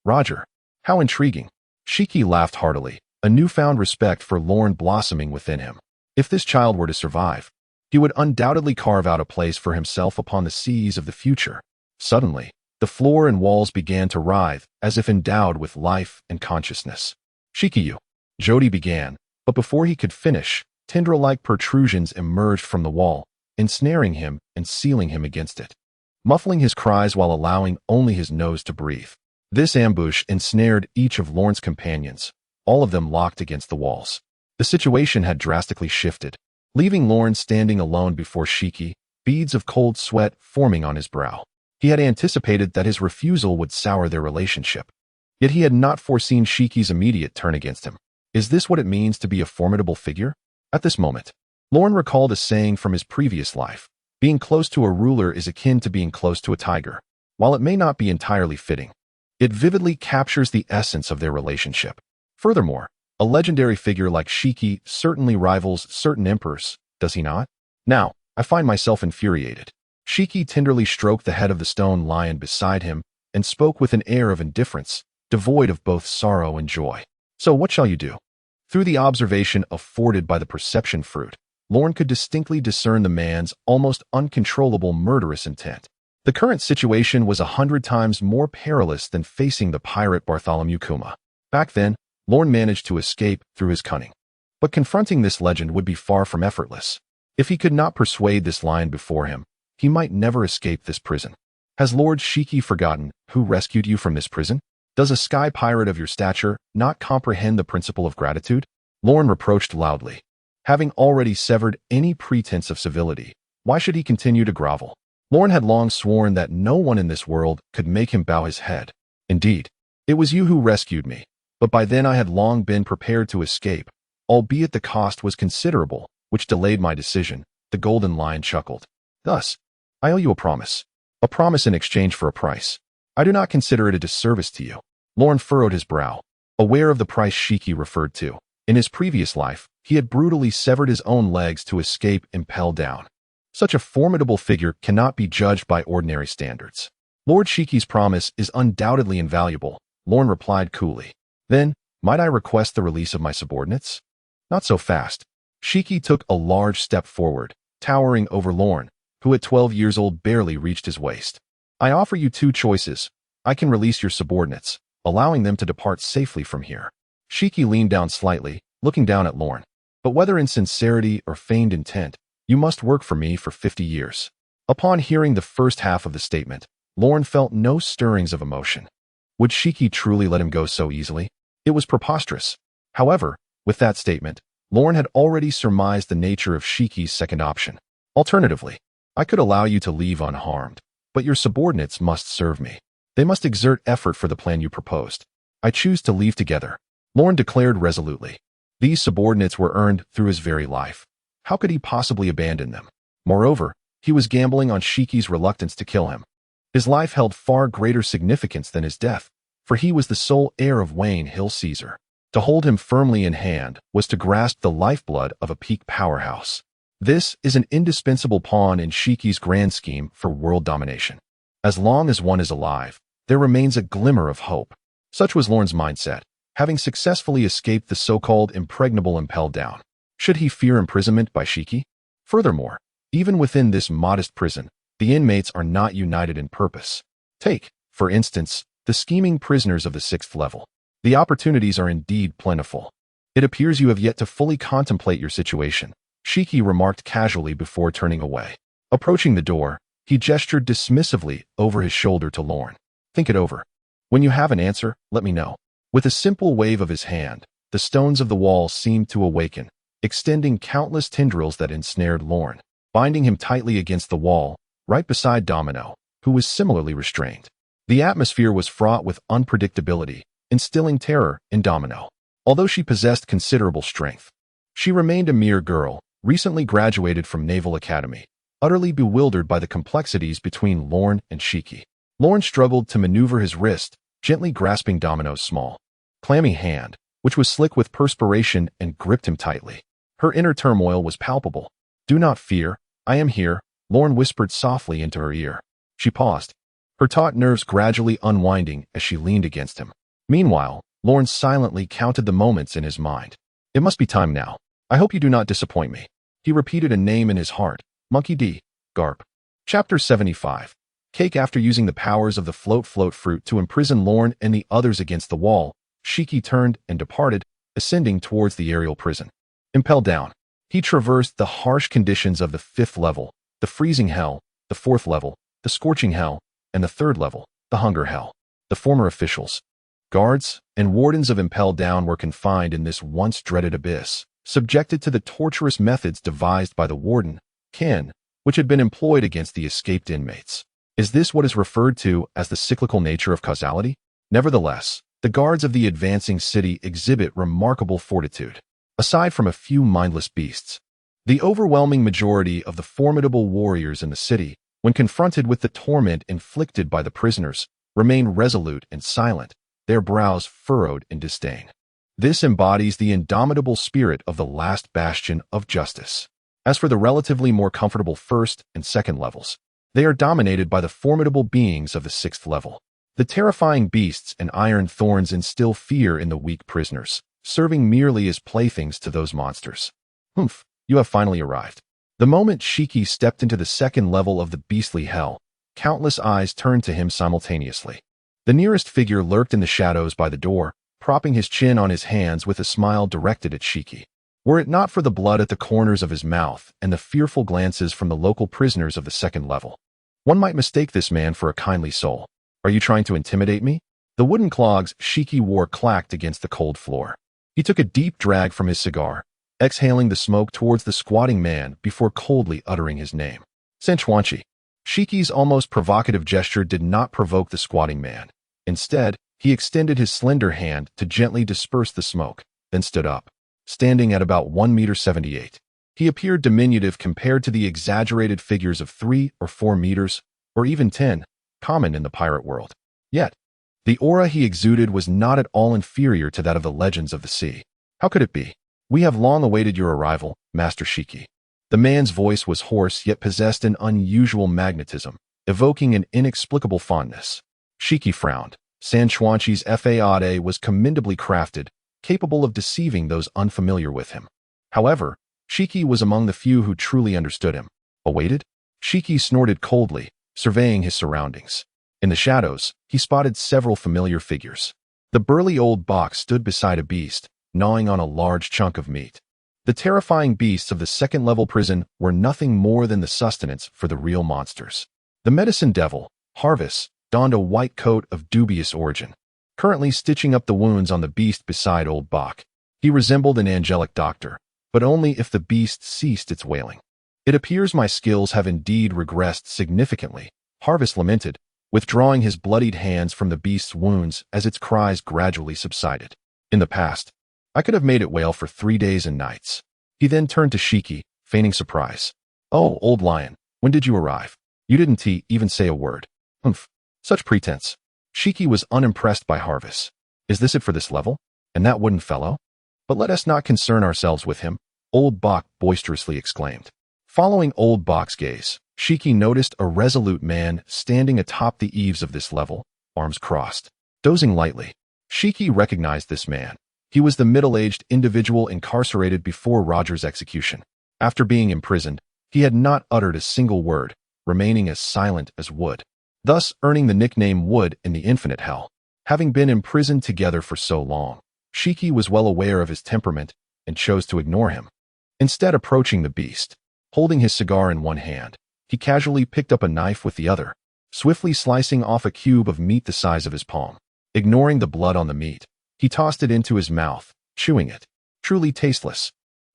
Roger. How intriguing. Shiki laughed heartily, a newfound respect for Lorne blossoming within him. If this child were to survive, he would undoubtedly carve out a place for himself upon the seas of the future. Suddenly, the floor and walls began to writhe, as if endowed with life and consciousness. "Shikiyu," Jody began, but before he could finish, Tendril-like protrusions emerged from the wall, ensnaring him and sealing him against it, muffling his cries while allowing only his nose to breathe. This ambush ensnared each of Lorne's companions, all of them locked against the walls. The situation had drastically shifted, leaving Lorne standing alone before Shiki, beads of cold sweat forming on his brow. He had anticipated that his refusal would sour their relationship, yet he had not foreseen Shiki's immediate turn against him. Is this what it means to be a formidable figure? At this moment, Lorne recalled a saying from his previous life: being close to a ruler is akin to being close to a tiger. While it may not be entirely fitting, it vividly captures the essence of their relationship. Furthermore, a legendary figure like Shiki certainly rivals certain emperors, does he not? Now, I find myself infuriated. Shiki tenderly stroked the head of the stone lion beside him and spoke with an air of indifference, devoid of both sorrow and joy. So what shall you do? Through the observation afforded by the perception fruit, Lorne could distinctly discern the man's almost uncontrollable murderous intent. The current situation was 100 times more perilous than facing the pirate Bartholomew Kuma. Back then, Lorne managed to escape through his cunning. But confronting this legend would be far from effortless. If he could not persuade this lion before him, he might never escape this prison. Has Lord Shiki forgotten who rescued you from this prison? Does a sky pirate of your stature not comprehend the principle of gratitude? Lorne reproached loudly. Having already severed any pretense of civility, why should he continue to grovel? Lorne had long sworn that no one in this world could make him bow his head. Indeed, it was you who rescued me, but by then I had long been prepared to escape, albeit the cost was considerable, which delayed my decision. The golden lion chuckled. Thus, I owe you a promise in exchange for a price. I do not consider it a disservice to you. Lorne furrowed his brow, aware of the price Shiki referred to. In his previous life, he had brutally severed his own legs to escape impelled down. Such a formidable figure cannot be judged by ordinary standards. Lord Shiki's promise is undoubtedly invaluable, Lorne replied coolly. Then, might I request the release of my subordinates? Not so fast. Shiki took a large step forward, towering over Lorne, who at 12 years old barely reached his waist. I offer you two choices. I can release your subordinates, allowing them to depart safely from here. Shiki leaned down slightly, looking down at Lorne. But whether in sincerity or feigned intent, you must work for me for 50 years. Upon hearing the first half of the statement, Lorne felt no stirrings of emotion. Would Shiki truly let him go so easily? It was preposterous. However, with that statement, Lorne had already surmised the nature of Shiki's second option. Alternatively, I could allow you to leave unharmed, but your subordinates must serve me. They must exert effort for the plan you proposed. I choose to leave together, Lorne declared resolutely. These subordinates were earned through his very life. How could he possibly abandon them? Moreover, he was gambling on Shiki's reluctance to kill him. His life held far greater significance than his death, for he was the sole heir of Wayne Hill Caesar. To hold him firmly in hand was to grasp the lifeblood of a peak powerhouse. This is an indispensable pawn in Shiki's grand scheme for world domination. As long as one is alive, there remains a glimmer of hope. Such was Lorne's mindset, having successfully escaped the so-called impregnable impelled down. Should he fear imprisonment by Shiki? Furthermore, even within this modest prison, the inmates are not united in purpose. Take, for instance, the scheming prisoners of the 6th level. The opportunities are indeed plentiful. It appears you have yet to fully contemplate your situation, Shiki remarked casually before turning away. Approaching the door, he gestured dismissively over his shoulder to Lorne. Think it over. When you have an answer, let me know. With a simple wave of his hand, the stones of the wall seemed to awaken, extending countless tendrils that ensnared Lorne, binding him tightly against the wall, right beside Domino, who was similarly restrained. The atmosphere was fraught with unpredictability, instilling terror in Domino. Although she possessed considerable strength, she remained a mere girl, recently graduated from Naval Academy, utterly bewildered by the complexities between Lorne and Shiki. Lorne struggled to maneuver his wrist, gently grasping Domino's small, clammy hand, which was slick with perspiration and gripped him tightly. Her inner turmoil was palpable. Do not fear, I am here, Lorne whispered softly into her ear. She paused, her taut nerves gradually unwinding as she leaned against him. Meanwhile, Lorne silently counted the moments in his mind. It must be time now. I hope you do not disappoint me. He repeated a name in his heart. Monkey D. Garp. Chapter 75. Cake. After using the powers of the float fruit to imprison Lorne and the others against the wall, Shiki turned and departed, ascending towards the aerial prison. Impelled down. He traversed the harsh conditions of the 5th level, the freezing hell, the 4th level, the scorching hell, and the 3rd level, the hunger hell. The former officials, guards, and wardens of Impel Down were confined in this once dreaded abyss, subjected to the torturous methods devised by the warden, Ken, which had been employed against the escaped inmates. Is this what is referred to as the cyclical nature of causality? Nevertheless, the guards of the advancing city exhibit remarkable fortitude. Aside from a few mindless beasts, the overwhelming majority of the formidable warriors in the city, when confronted with the torment inflicted by the prisoners, remain resolute and silent, their brows furrowed in disdain. This embodies the indomitable spirit of the last bastion of justice. As for the relatively more comfortable 1st and 2nd levels, they are dominated by the formidable beings of the 6th level. The terrifying beasts and iron thorns instill fear in the weak prisoners, serving merely as playthings to those monsters. Humph, you have finally arrived. The moment Shiki stepped into the 2nd level of the beastly hell, countless eyes turned to him simultaneously. The nearest figure lurked in the shadows by the door, propping his chin on his hands with a smile directed at Shiki. Were it not for the blood at the corners of his mouth and the fearful glances from the local prisoners of the 2nd level, one might mistake this man for a kindly soul. Are you trying to intimidate me? The wooden clogs Shiki wore clacked against the cold floor. He took a deep drag from his cigar, exhaling the smoke towards the squatting man before coldly uttering his name. Senchuanchi. Shiki's almost provocative gesture did not provoke the squatting man. Instead, he extended his slender hand to gently disperse the smoke, then stood up. Standing at about 1.78 meters, he appeared diminutive compared to the exaggerated figures of 3 or 4 meters, or even 10, common in the pirate world. Yet, the aura he exuded was not at all inferior to that of the legends of the sea. How could it be? We have long awaited your arrival, Master Shiki. The man's voice was hoarse yet possessed an unusual magnetism, evoking an inexplicable fondness. Shiki frowned. Sanchuanchi's fade was commendably crafted, capable of deceiving those unfamiliar with him. However, Shiki was among the few who truly understood him. Awaited? Shiki snorted coldly, surveying his surroundings. In the shadows, he spotted several familiar figures. The burly old Bok stood beside a beast, gnawing on a large chunk of meat. The terrifying beasts of the 2nd level prison were nothing more than the sustenance for the real monsters. The medicine devil, Harvest, donned a white coat of dubious origin, currently stitching up the wounds on the beast beside old Bok. He resembled an angelic doctor, but only if the beast ceased its wailing. It appears my skills have indeed regressed significantly, Harvest lamented, withdrawing his bloodied hands from the beast's wounds as its cries gradually subsided. In the past, I could have made it wail for 3 days and nights. He then turned to Shiki, feigning surprise. Oh, old lion, when did you arrive? You didn't even say a word. Humph, such pretense. Shiki was unimpressed by Harvest. Is this it for this level? And that wooden fellow? But let us not concern ourselves with him, old Bok boisterously exclaimed. Following old Bok's gaze, Shiki noticed a resolute man standing atop the eaves of this level, arms crossed, dozing lightly. Shiki recognized this man. He was the middle-aged individual incarcerated before Roger's execution. After being imprisoned, he had not uttered a single word, remaining as silent as wood, thus earning the nickname Wood in the Infinite Hell. Having been imprisoned together for so long, Shiki was well aware of his temperament and chose to ignore him. Instead, approaching the beast, holding his cigar in one hand, he casually picked up a knife with the other, swiftly slicing off a cube of meat the size of his palm. Ignoring the blood on the meat, he tossed it into his mouth, chewing it, truly tasteless.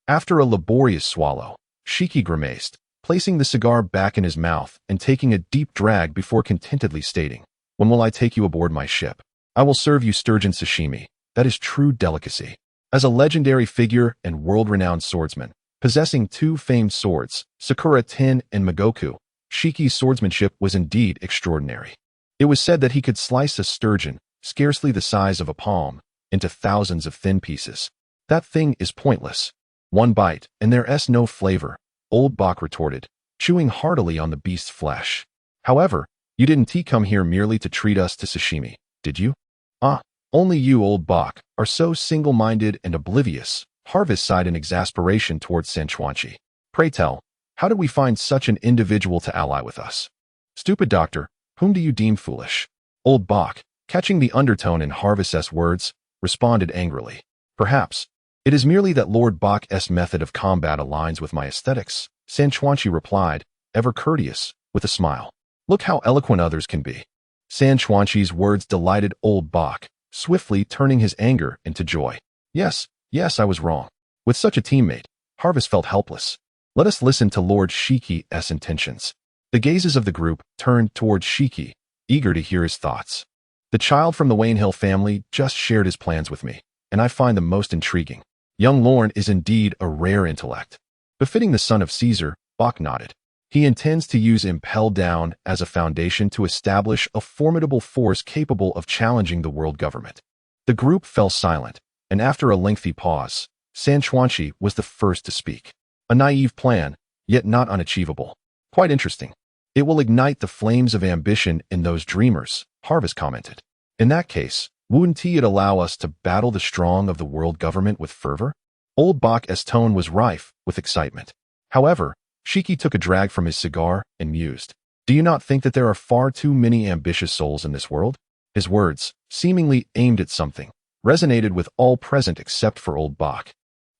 After a laborious swallow, Shiki grimaced, placing the cigar back in his mouth and taking a deep drag before contentedly stating, "When will I take you aboard my ship? I will serve you sturgeon sashimi. That is true delicacy." As a legendary figure and world-renowned swordsman, possessing 2 famed swords, Sakura Ten and Magoku, Shiki's swordsmanship was indeed extraordinary. It was said that he could slice a sturgeon, scarcely the size of a palm, into thousands of thin pieces. That thing is pointless. One bite, and there's no flavor, old Bok retorted, chewing heartily on the beast's flesh. However, you didn't come here merely to treat us to sashimi, did you? Ah, only you, old Bok, are so single-minded and oblivious. Harvest sighed in exasperation towards Sanchuanchi. Pray tell, how did we find such an individual to ally with us? Stupid doctor, whom do you deem foolish? Old Bok, catching the undertone in Harvest's words, responded angrily. Perhaps, It is merely that Lord Bak's method of combat aligns with my aesthetics, San Chuanchi replied, ever courteous, with a smile. Look how eloquent others can be. San Chuanchi's words delighted old Bak, swiftly turning his anger into joy. Yes, I was wrong. With such a teammate, Harvest felt helpless. Let us listen to Lord Shiki's intentions. The gazes of the group turned towards Shiki, eager to hear his thoughts. The child from the Wainhill family just shared his plans with me, and I find them most intriguing. Young Lorne is indeed a rare intellect. Befitting the son of Caesar, Bak nodded. He intends to use Impel Down as a foundation to establish a formidable force capable of challenging the world government. The group fell silent, and after a lengthy pause, San Chuanchi was the first to speak. A naive plan, yet not unachievable. Quite interesting. It will ignite the flames of ambition in those dreamers, Harvest commented. In that case, wouldn't it allow us to battle the strong of the world government with fervor? Old Bak's tone was rife with excitement. However, Shiki took a drag from his cigar and mused. Do you not think that there are far too many ambitious souls in this world? His words, seemingly aimed at something, resonated with all present except for old Bak,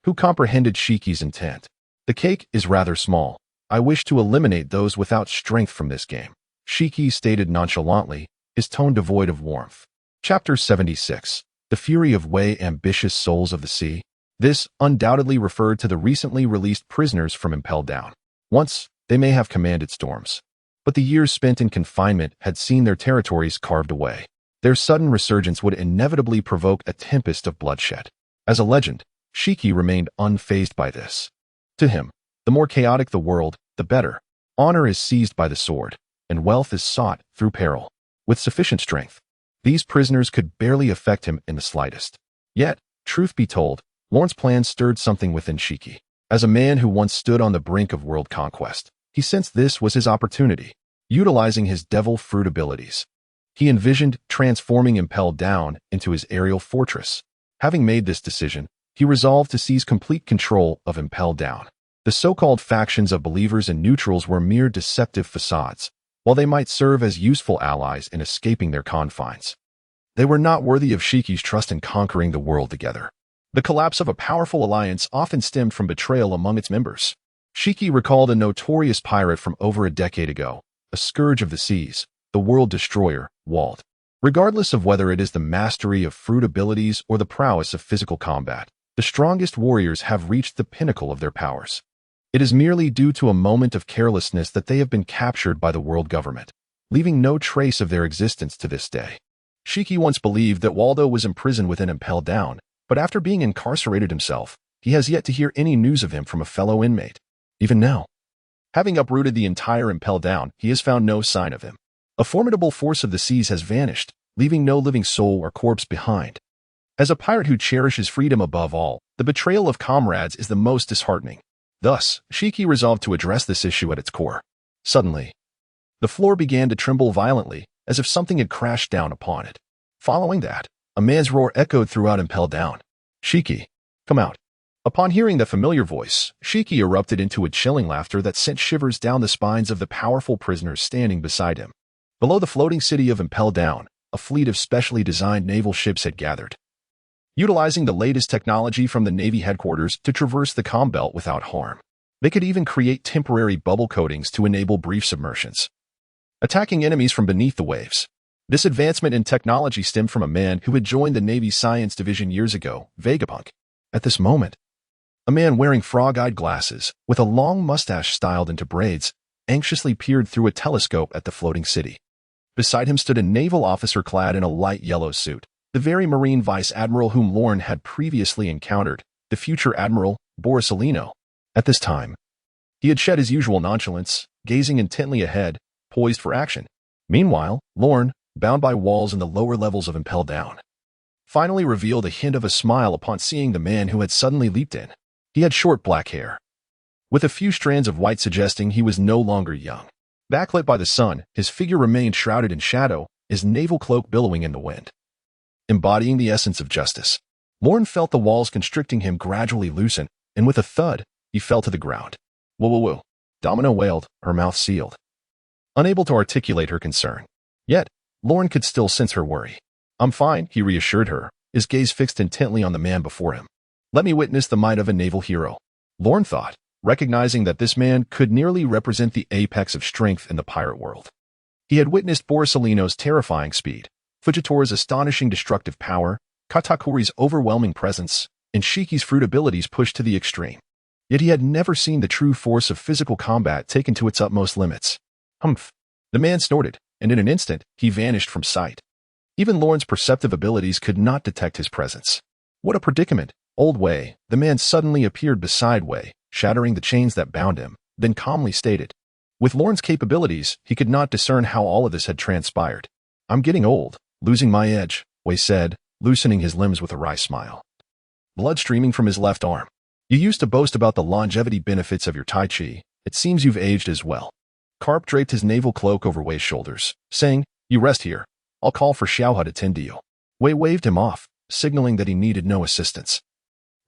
who comprehended Shiki's intent. The cake is rather small. I wish to eliminate those without strength from this game, Shiki stated nonchalantly, his tone devoid of warmth. Chapter 76. The Fury of Way Ambitious Souls of the Sea. This undoubtedly referred to the recently released prisoners from Impel Down. Once, they may have commanded storms, but the years spent in confinement had seen their territories carved away. Their sudden resurgence would inevitably provoke a tempest of bloodshed. As a legend, Shiki remained unfazed by this. To him, the more chaotic the world, the better. Honor is seized by the sword, and wealth is sought through peril. With sufficient strength, these prisoners could barely affect him in the slightest. Yet, truth be told, Lorne's plan stirred something within Shiki. As a man who once stood on the brink of world conquest, he sensed this was his opportunity. Utilizing his devil fruit abilities, he envisioned transforming Impel Down into his aerial fortress. Having made this decision, he resolved to seize complete control of Impel Down. The so-called factions of believers and neutrals were mere deceptive facades, while they might serve as useful allies in escaping their confines. They were not worthy of Shiki's trust in conquering the world together. The collapse of a powerful alliance often stemmed from betrayal among its members. Shiki recalled a notorious pirate from over a decade ago, a scourge of the seas, the world destroyer, Wald. Regardless of whether it is the mastery of fruit abilities or the prowess of physical combat, the strongest warriors have reached the pinnacle of their powers. It is merely due to a moment of carelessness that they have been captured by the world government, leaving no trace of their existence to this day. Shiki once believed that Waldo was imprisoned within Impel Down, but after being incarcerated himself, he has yet to hear any news of him from a fellow inmate. Even now, having uprooted the entire Impel Down, he has found no sign of him. A formidable force of the seas has vanished, leaving no living soul or corpse behind. As a pirate who cherishes freedom above all, the betrayal of comrades is the most disheartening. Thus, Shiki resolved to address this issue at its core. Suddenly, the floor began to tremble violently, as if something had crashed down upon it. Following that, a man's roar echoed throughout Impel Down. Shiki, come out. Upon hearing the familiar voice, Shiki erupted into a chilling laughter that sent shivers down the spines of the powerful prisoners standing beside him. Below the floating city of Impel Down, a fleet of specially designed naval ships had gathered, utilizing the latest technology from the Navy headquarters to traverse the comm belt without harm. They could even create temporary bubble coatings to enable brief submersions, attacking enemies from beneath the waves. This advancement in technology stemmed from a man who had joined the Navy Science Division years ago, Vegapunk. At this moment, a man wearing frog-eyed glasses, with a long mustache styled into braids, anxiously peered through a telescope at the floating city. Beside him stood a naval officer clad in a light yellow suit, the very Marine Vice Admiral whom Lorne had previously encountered, the future Admiral Borisolino. At this time, he had shed his usual nonchalance, gazing intently ahead, poised for action. Meanwhile, Lorne, bound by walls in the lower levels of Impel Down, finally revealed a hint of a smile upon seeing the man who had suddenly leaped in. He had short black hair, with a few strands of white suggesting he was no longer young. Backlit by the sun, his figure remained shrouded in shadow, his naval cloak billowing in the wind, embodying the essence of justice. Lorne felt the walls constricting him gradually loosen, and with a thud, he fell to the ground. Whoa, whoa, whoa. Domino wailed, her mouth sealed, unable to articulate her concern. Yet, Lorne could still sense her worry. I'm fine, he reassured her, his gaze fixed intently on the man before him. Let me witness the might of a naval hero, Lorne thought, recognizing that this man could nearly represent the apex of strength in the pirate world. He had witnessed Borisolino's terrifying speed, Fujitori's astonishing destructive power, Katakuri's overwhelming presence, and Shiki's fruit abilities pushed to the extreme. Yet he had never seen the true force of physical combat taken to its utmost limits. Humph! The man snorted, and in an instant, he vanished from sight. Even Lorne's perceptive abilities could not detect his presence. What a predicament! Old Wei, the man suddenly appeared beside Wei, shattering the chains that bound him, then calmly stated. With Lorne's capabilities, he could not discern how all of this had transpired. I'm getting old, losing my edge, Wei said, loosening his limbs with a wry smile. Blood streaming from his left arm. You used to boast about the longevity benefits of your Tai Chi. It seems you've aged as well. Carp draped his naval cloak over Wei's shoulders, saying, You rest here. I'll call for Xiaohe to tend to you. Wei waved him off, signaling that he needed no assistance.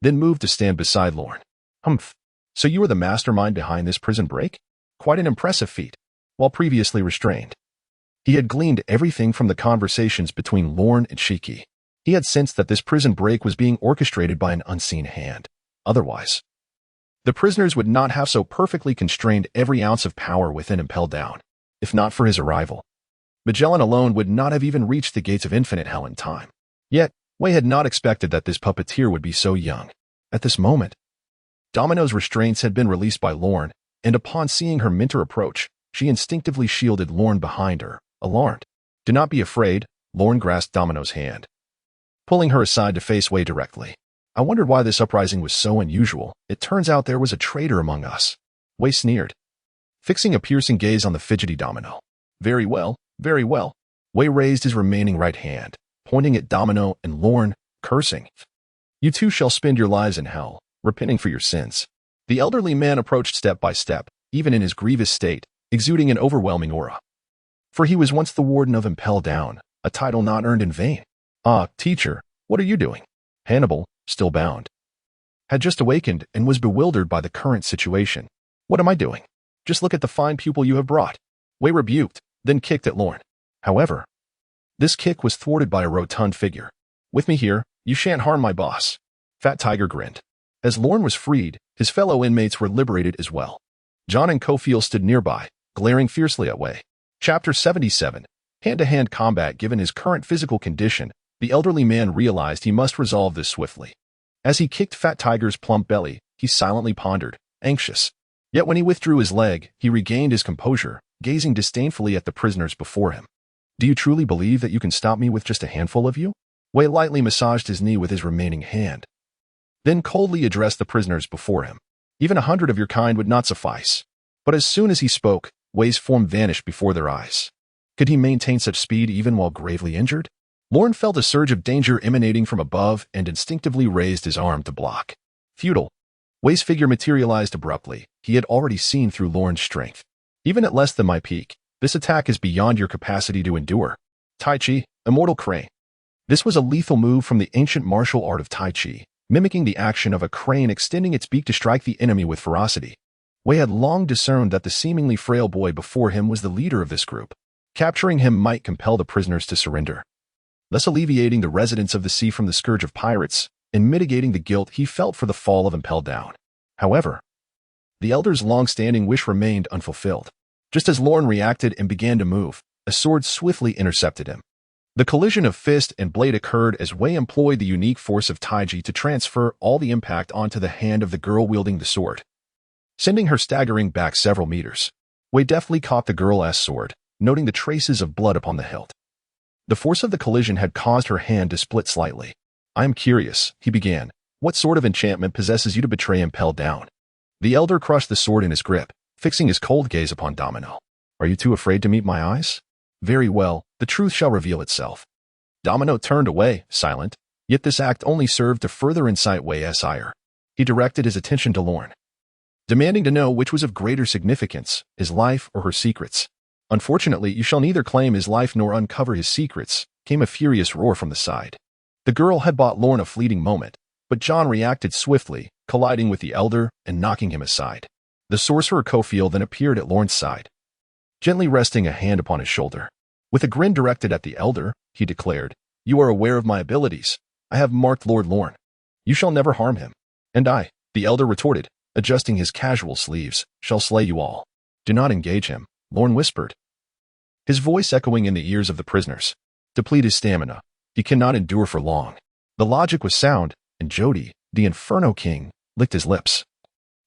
Then moved to stand beside Lorne. Humph. So you were the mastermind behind this prison break? Quite an impressive feat, while previously restrained. He had gleaned everything from the conversations between Lorne and Shiki. He had sensed that this prison break was being orchestrated by an unseen hand. Otherwise, the prisoners would not have so perfectly constrained every ounce of power within impelled down. If not for his arrival, Magellan alone would not have even reached the gates of infinite hell in time. Yet, Wei had not expected that this puppeteer would be so young. At this moment, Domino's restraints had been released by Lorne, and upon seeing her mentor approach, she instinctively shielded Lorne behind her, alarmed. Do not be afraid, Lorne grasped Domino's hand, pulling her aside to face Wei directly. I wondered why this uprising was so unusual. It turns out there was a traitor among us. Wei sneered, fixing a piercing gaze on the fidgety Domino. Very well, very well. Wei raised his remaining right hand, pointing at Domino and Lorne, cursing. You two shall spend your lives in hell, repenting for your sins. The elderly man approached step by step, even in his grievous state, exuding an overwhelming aura. For he was once the warden of Impel Down, a title not earned in vain. Ah, teacher, what are you doing? Hannibal, still bound, had just awakened and was bewildered by the current situation. What am I doing? Just look at the fine pupil you have brought. Wei rebuked, then kicked at Lorne. However, this kick was thwarted by a rotund figure. With me here, you shan't harm my boss. Fat Tiger grinned. As Lorne was freed, his fellow inmates were liberated as well. John and Kofiel stood nearby, glaring fiercely at Wei. Chapter 77. Hand-to-hand combat. Given his current physical condition, the elderly man realized he must resolve this swiftly. As he kicked Fat Tiger's plump belly, he silently pondered, anxious. Yet when he withdrew his leg, he regained his composure, gazing disdainfully at the prisoners before him. Do you truly believe that you can stop me with just a handful of you? Wei lightly massaged his knee with his remaining hand, then coldly addressed the prisoners before him. Even 100 of your kind would not suffice. But as soon as he spoke, Wei's form vanished before their eyes. Could he maintain such speed even while gravely injured? Lorne felt a surge of danger emanating from above and instinctively raised his arm to block. Futile. Wei's figure materialized abruptly. He had already seen through Lorne's strength. Even at less than my peak, this attack is beyond your capacity to endure. Tai Chi, Immortal Crane. This was a lethal move from the ancient martial art of Tai Chi, mimicking the action of a crane extending its beak to strike the enemy with ferocity. Wei had long discerned that the seemingly frail boy before him was the leader of this group. Capturing him might compel the prisoners to surrender, thus alleviating the residents of the sea from the scourge of pirates and mitigating the guilt he felt for the fall of Impel Down. However, the elder's long-standing wish remained unfulfilled. Just as Lorne reacted and began to move, a sword swiftly intercepted him. The collision of fist and blade occurred as Wei employed the unique force of Taiji to transfer all the impact onto the hand of the girl wielding the sword, sending her staggering back several meters. Wei deftly caught the girl's sword, noting the traces of blood upon the hilt. The force of the collision had caused her hand to split slightly. I am curious, he began. What sort of enchantment possesses you to betray Impel Down? The elder crushed the sword in his grip, fixing his cold gaze upon Domino. Are you too afraid to meet my eyes? Very well, the truth shall reveal itself. Domino turned away, silent, yet this act only served to further incite Wei's ire. He directed his attention to Lorne, demanding to know which was of greater significance, his life or her secrets. Unfortunately, you shall neither claim his life nor uncover his secrets, came a furious roar from the side. The girl had bought Lorne a fleeting moment, but John reacted swiftly, colliding with the elder and knocking him aside. The sorcerer Kofiel then appeared at Lorne's side, gently resting a hand upon his shoulder. With a grin directed at the elder, he declared, You are aware of my abilities. I have marked Lord Lorne. You shall never harm him. And I, the elder retorted, adjusting his casual sleeves, shall slay you all. Do not engage him, Lorne whispered, his voice echoing in the ears of the prisoners. Deplete his stamina. He cannot endure for long. The logic was sound, and Jody, the Inferno King, licked his lips,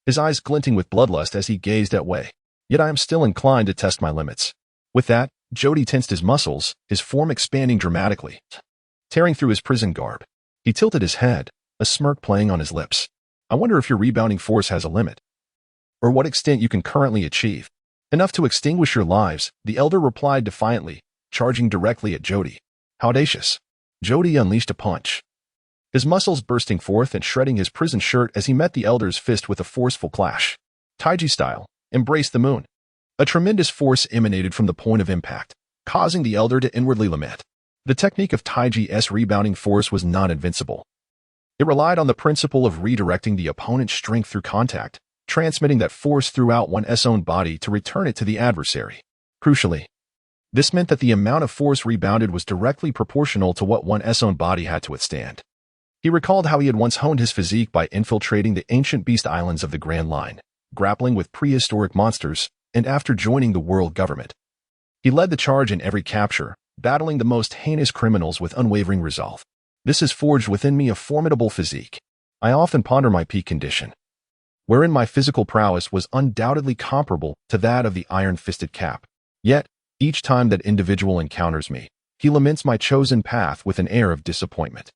his eyes glinting with bloodlust as he gazed at Wei. Yet I am still inclined to test my limits. With that, Jody tensed his muscles, his form expanding dramatically, tearing through his prison garb. He tilted his head, a smirk playing on his lips. I wonder if your rebounding force has a limit, or what extent you can currently achieve. Enough to extinguish your lives, the elder replied defiantly, charging directly at Jody. How audacious. Jody unleashed a punch, his muscles bursting forth and shredding his prison shirt as he met the elder's fist with a forceful clash. Taiji style, embrace the moon. A tremendous force emanated from the point of impact, causing the elder to inwardly lament. The technique of Taiji's rebounding force was not invincible. It relied on the principle of redirecting the opponent's strength through contact, transmitting that force throughout one's own body to return it to the adversary. Crucially, this meant that the amount of force rebounded was directly proportional to what one's own body had to withstand. He recalled how he had once honed his physique by infiltrating the ancient beast islands of the Grand Line, grappling with prehistoric monsters, and after joining the world government. He led the charge in every capture, battling the most heinous criminals with unwavering resolve. This has forged within me a formidable physique. I often ponder my peak condition, wherein my physical prowess was undoubtedly comparable to that of the iron-fisted Cap. Yet, each time that individual encounters me, he laments my chosen path with an air of disappointment.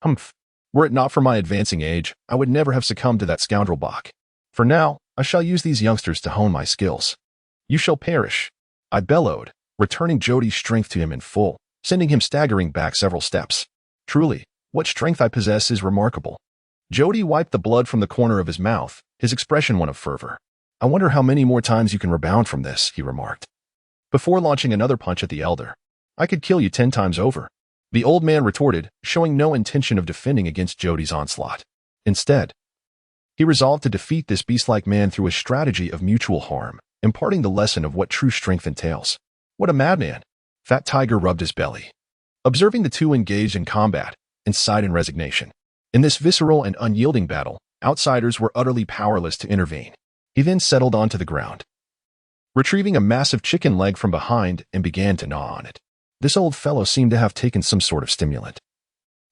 Humph. Were it not for my advancing age, I would never have succumbed to that scoundrel Bach. For now, I shall use these youngsters to hone my skills. You shall perish, I bellowed, returning Jody's strength to him in full, sending him staggering back several steps. Truly, what strength I possess is remarkable. Jody wiped the blood from the corner of his mouth, his expression one of fervor. I wonder how many more times you can rebound from this, he remarked, before launching another punch at the elder. I could kill you 10 times over, the old man retorted, showing no intention of defending against Jody's onslaught. Instead, he resolved to defeat this beast-like man through a strategy of mutual harm, imparting the lesson of what true strength entails. What a madman! Fat Tiger rubbed his belly, observing the two engaged in combat, and sighed in resignation. In this visceral and unyielding battle, outsiders were utterly powerless to intervene. He then settled onto the ground, retrieving a massive chicken leg from behind and began to gnaw on it. This old fellow seemed to have taken some sort of stimulant.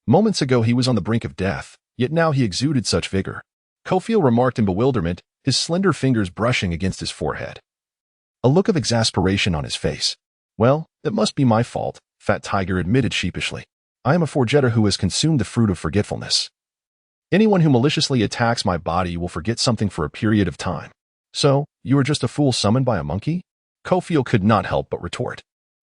Moments ago he was on the brink of death, yet now he exuded such vigor. Cofield remarked in bewilderment, his slender fingers brushing against his forehead, a look of exasperation on his face. Well, it must be my fault, Fat Tiger admitted sheepishly. I am a forgetter who has consumed the fruit of forgetfulness. Anyone who maliciously attacks my body will forget something for a period of time. So, you are just a fool summoned by a monkey? Cofield could not help but retort.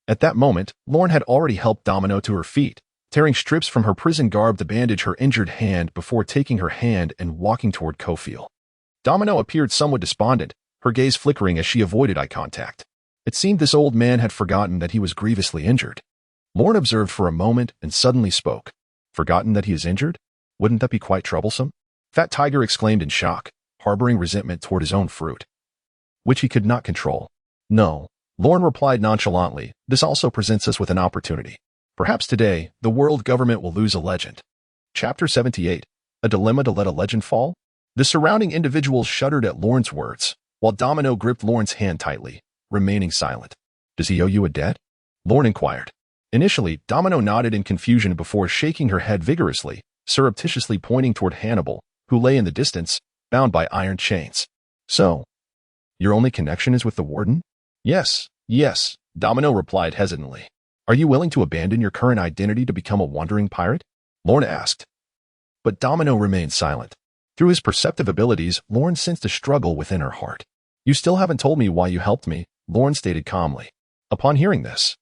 At that moment, Lorne had already helped Domino to her feet, tearing strips from her prison garb to bandage her injured hand before taking her hand and walking toward Cofield. Domino appeared somewhat despondent, her gaze flickering as she avoided eye contact. It seemed this old man had forgotten that he was grievously injured. Lorne observed for a moment and suddenly spoke. Forgotten that he is injured? Wouldn't that be quite troublesome? Fat Tiger exclaimed in shock, harboring resentment toward his own fruit, which he could not control. No, Lorne replied nonchalantly, this also presents us with an opportunity. Perhaps today, the world government will lose a legend. Chapter 78, A Dilemma to Let a Legend Fall? The surrounding individuals shuddered at Lorne's words, while Domino gripped Lorne's hand tightly, remaining silent. Does he owe you a debt? Lorne inquired. Initially, Domino nodded in confusion before shaking her head vigorously, surreptitiously pointing toward Hannibal, who lay in the distance, bound by iron chains. So, your only connection is with the warden? Yes, Domino replied hesitantly. Are you willing to abandon your current identity to become a wandering pirate? Lorne asked. But Domino remained silent. Through his perceptive abilities, Lorne sensed a struggle within her heart. You still haven't told me why you helped me, Lorne stated calmly. Upon hearing this,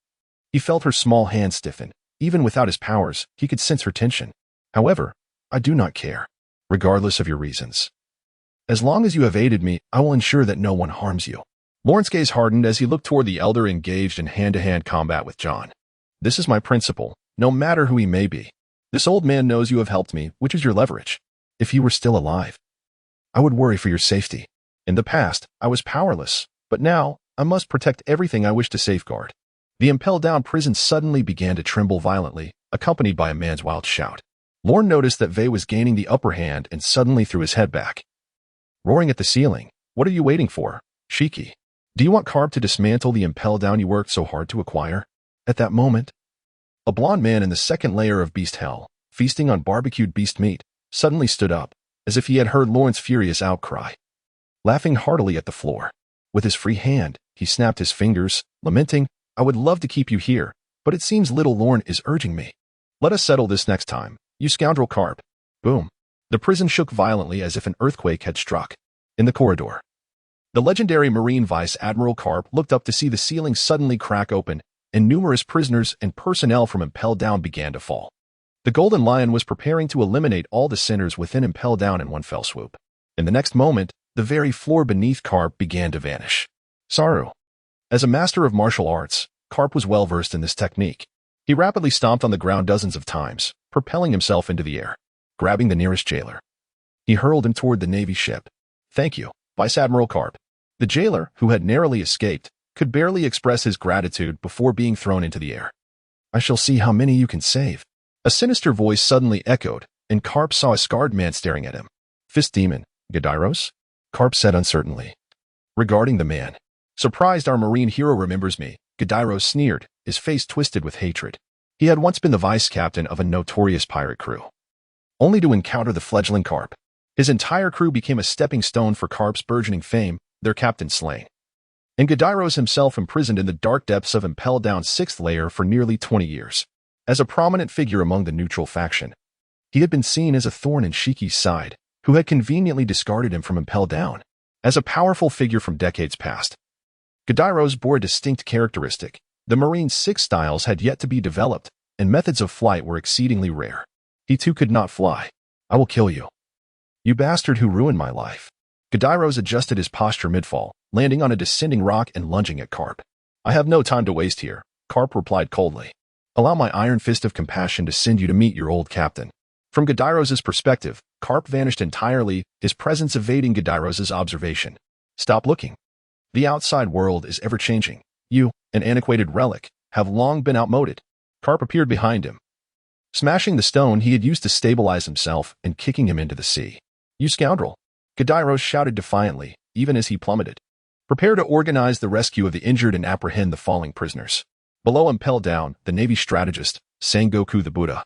he felt her small hand stiffen. Even without his powers, he could sense her tension. However, I do not care, regardless of your reasons. As long as you have aided me, I will ensure that no one harms you. Lorne's gaze hardened as he looked toward the elder engaged in hand-to-hand combat with John. This is my principle, no matter who he may be. This old man knows you have helped me, which is your leverage. If he were still alive, I would worry for your safety. In the past, I was powerless, but now, I must protect everything I wish to safeguard. The impelled-down prison suddenly began to tremble violently, accompanied by a man's wild shout. Lorne noticed that Vey was gaining the upper hand and suddenly threw his head back, roaring at the ceiling. What are you waiting for, Shiki? Do you want Karp to dismantle the impel down you worked so hard to acquire? At that moment, a blond man in the second layer of beast hell, feasting on barbecued beast meat, suddenly stood up, as if he had heard Lorne's furious outcry. Laughing heartily at the floor, with his free hand, he snapped his fingers, lamenting, I would love to keep you here, but it seems little Lorne is urging me. Let us settle this next time, you scoundrel Karp. Boom. The prison shook violently as if an earthquake had struck. In the corridor, the legendary Marine Vice Admiral Karp looked up to see the ceiling suddenly crack open, and numerous prisoners and personnel from Impel Down began to fall. The Golden Lion was preparing to eliminate all the sinners within Impel Down in one fell swoop. In the next moment, the very floor beneath Karp began to vanish. Saru. As a master of martial arts, Karp was well versed in this technique. He rapidly stomped on the ground dozens of times, propelling himself into the air. Grabbing the nearest jailer, he hurled him toward the Navy ship. Thank you, Vice Admiral Karp. The jailer, who had narrowly escaped, could barely express his gratitude before being thrown into the air. I shall see how many you can save. A sinister voice suddenly echoed, and Karp saw a scarred man staring at him. Fist Demon, Gadiros? Karp said uncertainly. Regarding the man. Surprised our marine hero remembers me, Gadiros sneered, his face twisted with hatred. He had once been the vice captain of a notorious pirate crew, only to encounter the fledgling Karp. His entire crew became a stepping stone for Karp's burgeoning fame, their captain slain, and Gadiros himself imprisoned in the dark depths of Impel Down's 6th layer for nearly 20 years. As a prominent figure among the neutral faction, he had been seen as a thorn in Shiki's side, who had conveniently discarded him from Impel Down. As a powerful figure from decades past, Gadiros bore a distinct characteristic. The Marine's 6 styles had yet to be developed, and methods of flight were exceedingly rare. He too could not fly. I will kill you, you bastard who ruined my life. Gadiros adjusted his posture mid-fall, landing on a descending rock and lunging at Karp. I have no time to waste here, Karp replied coldly. Allow my iron fist of compassion to send you to meet your old captain. From Gadiros' perspective, Karp vanished entirely, his presence evading Gadiros' observation. Stop looking. The outside world is ever-changing. You, an antiquated relic, have long been outmoded. Karp appeared behind him, smashing the stone he had used to stabilize himself and kicking him into the sea. You scoundrel! Gadiros shouted defiantly, even as he plummeted. Prepare to organize the rescue of the injured and apprehend the falling prisoners. Below Impel Down, the Navy strategist, Sengoku the Buddha,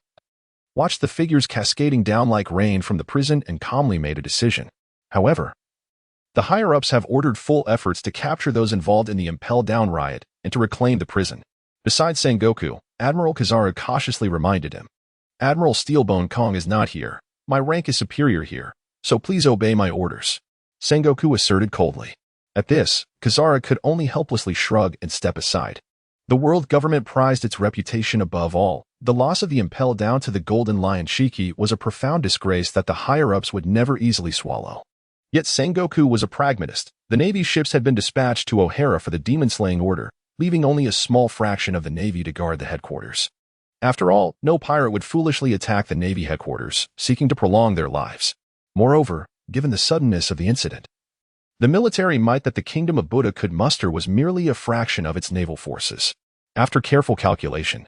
watched the figures cascading down like rain from the prison and calmly made a decision. However, the higher-ups have ordered full efforts to capture those involved in the Impel Down riot and to reclaim the prison. Besides Sengoku, Admiral Kizaru cautiously reminded him. Admiral Steelbone Kong is not here. My rank is superior here, so please obey my orders, Sengoku asserted coldly. At this, Kizaru could only helplessly shrug and step aside. The world government prized its reputation above all. The loss of the Impel Down to the Golden Lion Shiki was a profound disgrace that the higher-ups would never easily swallow. Yet Sengoku was a pragmatist. The Navy's ships had been dispatched to O'Hara for the demon-slaying order, leaving only a small fraction of the Navy to guard the headquarters. After all, no pirate would foolishly attack the Navy headquarters, seeking to prolong their lives. Moreover, given the suddenness of the incident, the military might that the Kingdom of Buddha could muster was merely a fraction of its naval forces. After careful calculation,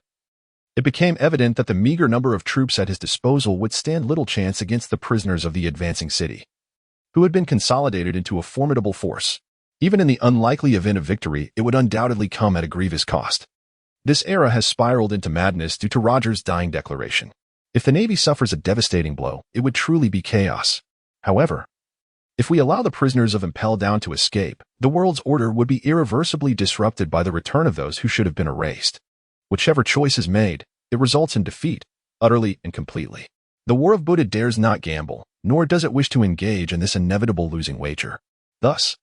it became evident that the meager number of troops at his disposal would stand little chance against the prisoners of the advancing city, who had been consolidated into a formidable force. Even in the unlikely event of victory, it would undoubtedly come at a grievous cost. This era has spiraled into madness due to Roger's dying declaration. If the Navy suffers a devastating blow, it would truly be chaos. However, if we allow the prisoners of Impel Down to escape, the world's order would be irreversibly disrupted by the return of those who should have been erased. Whichever choice is made, it results in defeat, utterly and completely. The War of Buddha dares not gamble, nor does it wish to engage in this inevitable losing wager. Thus,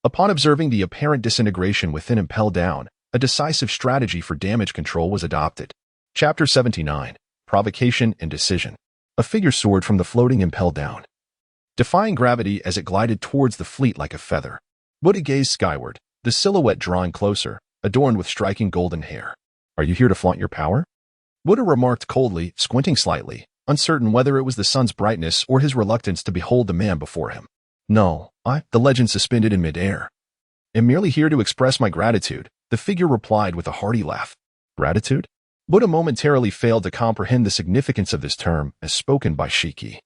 upon observing the apparent disintegration within Impel Down, a decisive strategy for damage control was adopted. Chapter 79, Provocation and Decision. A figure soared from the floating Impel Down, defying gravity as it glided towards the fleet like a feather. Buddha gazed skyward, the silhouette drawing closer, adorned with striking golden hair. Are you here to flaunt your power? Buddha remarked coldly, squinting slightly, uncertain whether it was the sun's brightness or his reluctance to behold the man before him. No, the legend suspended in midair, am merely here to express my gratitude, the figure replied with a hearty laugh. Gratitude? Buddha momentarily failed to comprehend the significance of this term as spoken by Shiki.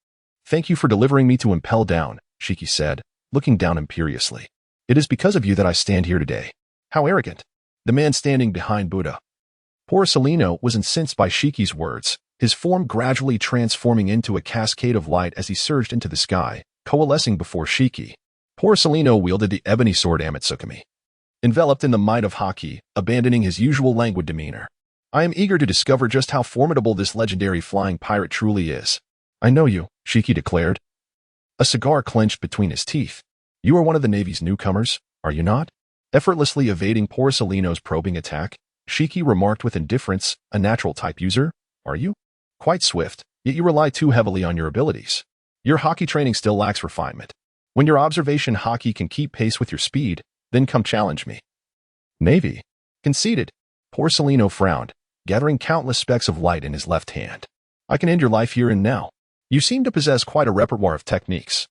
"Thank you for delivering me to Impel Down," Shiki said, looking down imperiously. "It is because of you that I stand here today." How arrogant. The man standing behind Buddha. Poor Celino was incensed by Shiki's words, his form gradually transforming into a cascade of light as he surged into the sky, coalescing before Shiki. Poor Celino wielded the ebony sword Amatsukami. Enveloped in the might of Haki, abandoning his usual languid demeanor. "I am eager to discover just how formidable this legendary flying pirate truly is." "I know you," Shiki declared. A cigar clenched between his teeth. "You are one of the Navy's newcomers, are you not?" Effortlessly evading poor Celino's probing attack, Shiki remarked with indifference, "A natural type user, are you? Quite swift, yet you rely too heavily on your abilities. Your Haki training still lacks refinement. When your observation Haki can keep pace with your speed, then come challenge me." "Navy." Conceded. Poor Celino frowned, gathering countless specks of light in his left hand. "I can end your life here and now. You seem to possess quite a repertoire of techniques."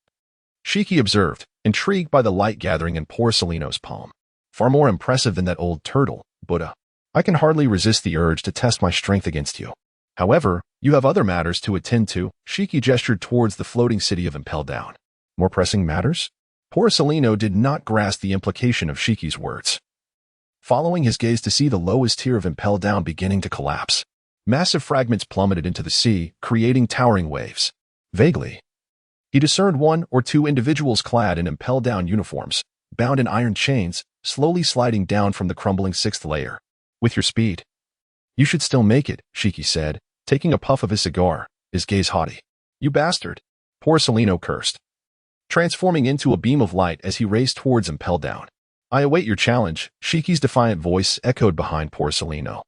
Shiki observed, intrigued by the light gathering in poor Celino's palm. "Far more impressive than that old turtle, Buddha. I can hardly resist the urge to test my strength against you. However, you have other matters to attend to." Shiki gestured towards the floating city of Impel Down. "More pressing matters?" Poor Celino did not grasp the implication of Shiki's words. Following his gaze to see the lowest tier of Impel Down beginning to collapse. Massive fragments plummeted into the sea, creating towering waves. Vaguely, he discerned one or two individuals clad in Impel Down uniforms, bound in iron chains, slowly sliding down from the crumbling sixth layer. "With your speed, you should still make it," Shiki said, taking a puff of his cigar, his gaze haughty. "You bastard!" Poor Celino cursed, transforming into a beam of light as he raced towards Impel Down. "I await your challenge," Shiki's defiant voice echoed behind poor Celino,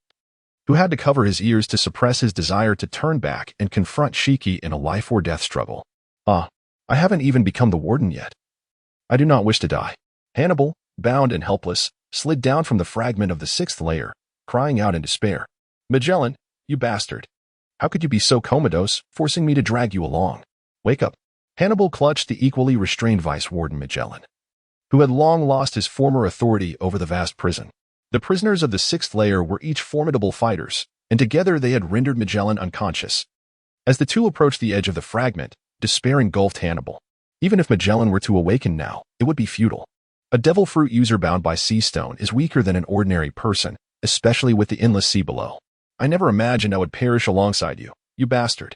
who had to cover his ears to suppress his desire to turn back and confront Shiki in a life-or-death struggle. "Ah, I haven't even become the warden yet. I do not wish to die." Hannibal, bound and helpless, slid down from the fragment of the sixth layer, crying out in despair. "Magellan, you bastard. How could you be so comatose, forcing me to drag you along? Wake up." Hannibal clutched the equally restrained Vice Warden Magellan, who had long lost his former authority over the vast prison. The prisoners of the sixth layer were each formidable fighters, and together they had rendered Magellan unconscious. As the two approached the edge of the fragment, despair engulfed Hannibal. Even if Magellan were to awaken now, it would be futile. A devil fruit user bound by sea stone is weaker than an ordinary person, especially with the endless sea below. "I never imagined I would perish alongside you, you bastard."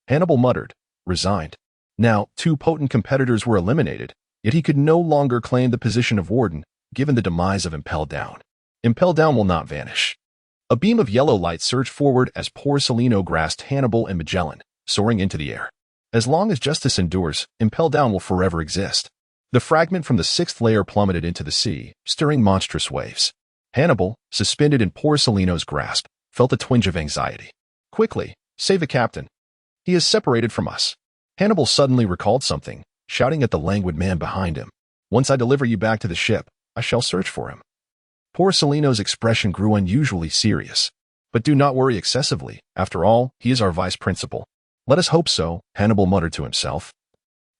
Hannibal muttered, resigned. Now, two potent competitors were eliminated, yet he could no longer claim the position of warden, given the demise of Impel Down. Impel Down will not vanish. A beam of yellow light surged forward as poor Celino grasped Hannibal and Magellan, soaring into the air. As long as justice endures, Impel Down will forever exist. The fragment from the sixth layer plummeted into the sea, stirring monstrous waves. Hannibal, suspended in poor Celino's grasp, felt a twinge of anxiety. "Quickly, save the captain. He is separated from us." Hannibal suddenly recalled something, shouting at the languid man behind him. "Once I deliver you back to the ship, I shall search for him." Poor Celino's expression grew unusually serious. "But do not worry excessively. After all, he is our vice principal." "Let us hope so," Hannibal muttered to himself,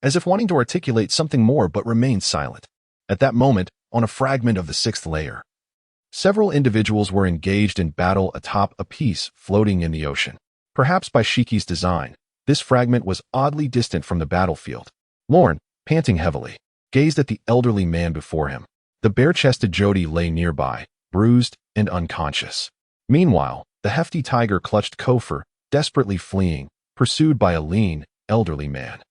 as if wanting to articulate something more but remained silent. At that moment, on a fragment of the sixth layer, several individuals were engaged in battle atop a piece floating in the ocean. Perhaps by Shiki's design, this fragment was oddly distant from the battlefield. Lorne, panting heavily, gazed at the elderly man before him. The bare-chested Jody lay nearby, bruised and unconscious. Meanwhile, the hefty tiger clutched Kofor, desperately fleeing, pursued by a lean, elderly man.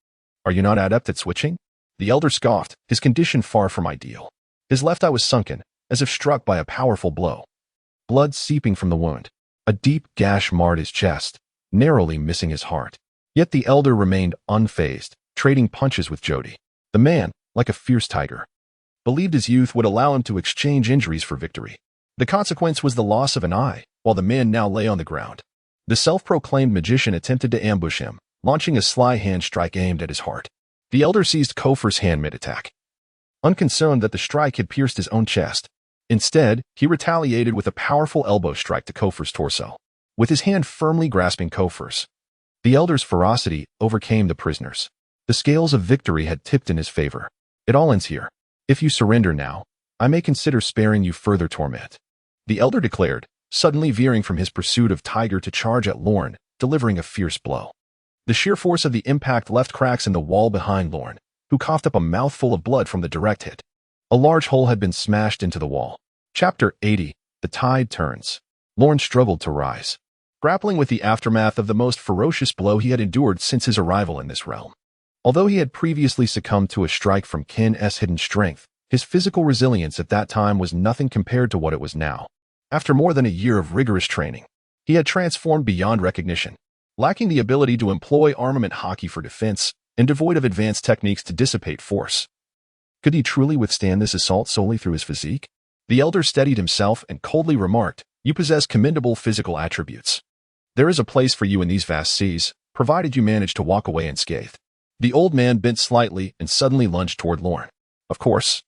"Are you not adept at switching?" The elder scoffed, his condition far from ideal. His left eye was sunken, as if struck by a powerful blow. Blood seeping from the wound. A deep gash marred his chest, narrowly missing his heart. Yet the elder remained unfazed, trading punches with Jody. The man, like a fierce tiger, believed his youth would allow him to exchange injuries for victory. The consequence was the loss of an eye, while the man now lay on the ground. The self-proclaimed magician attempted to ambush him, launching a sly hand strike aimed at his heart. The elder seized Kofor's hand mid-attack, unconcerned that the strike had pierced his own chest. Instead, he retaliated with a powerful elbow strike to Kofor's torso. With his hand firmly grasping Kofor's, the elder's ferocity overcame the prisoners. The scales of victory had tipped in his favor. "It all ends here. If you surrender now, I may consider sparing you further torment," the elder declared, suddenly veering from his pursuit of Tiger to charge at Lorne, delivering a fierce blow. The sheer force of the impact left cracks in the wall behind Lorne, who coughed up a mouthful of blood from the direct hit. A large hole had been smashed into the wall. Chapter 80. The Tide Turns. Lorne struggled to rise, grappling with the aftermath of the most ferocious blow he had endured since his arrival in this realm. Although he had previously succumbed to a strike from Kin's hidden strength, his physical resilience at that time was nothing compared to what it was now. After more than a year of rigorous training, he had transformed beyond recognition, lacking the ability to employ armament hockey for defense and devoid of advanced techniques to dissipate force. Could he truly withstand this assault solely through his physique? The elder steadied himself and coldly remarked, "You possess commendable physical attributes. There is a place for you in these vast seas, provided you manage to walk away unscathed." The old man bent slightly and suddenly lunged toward Lorne. Of course,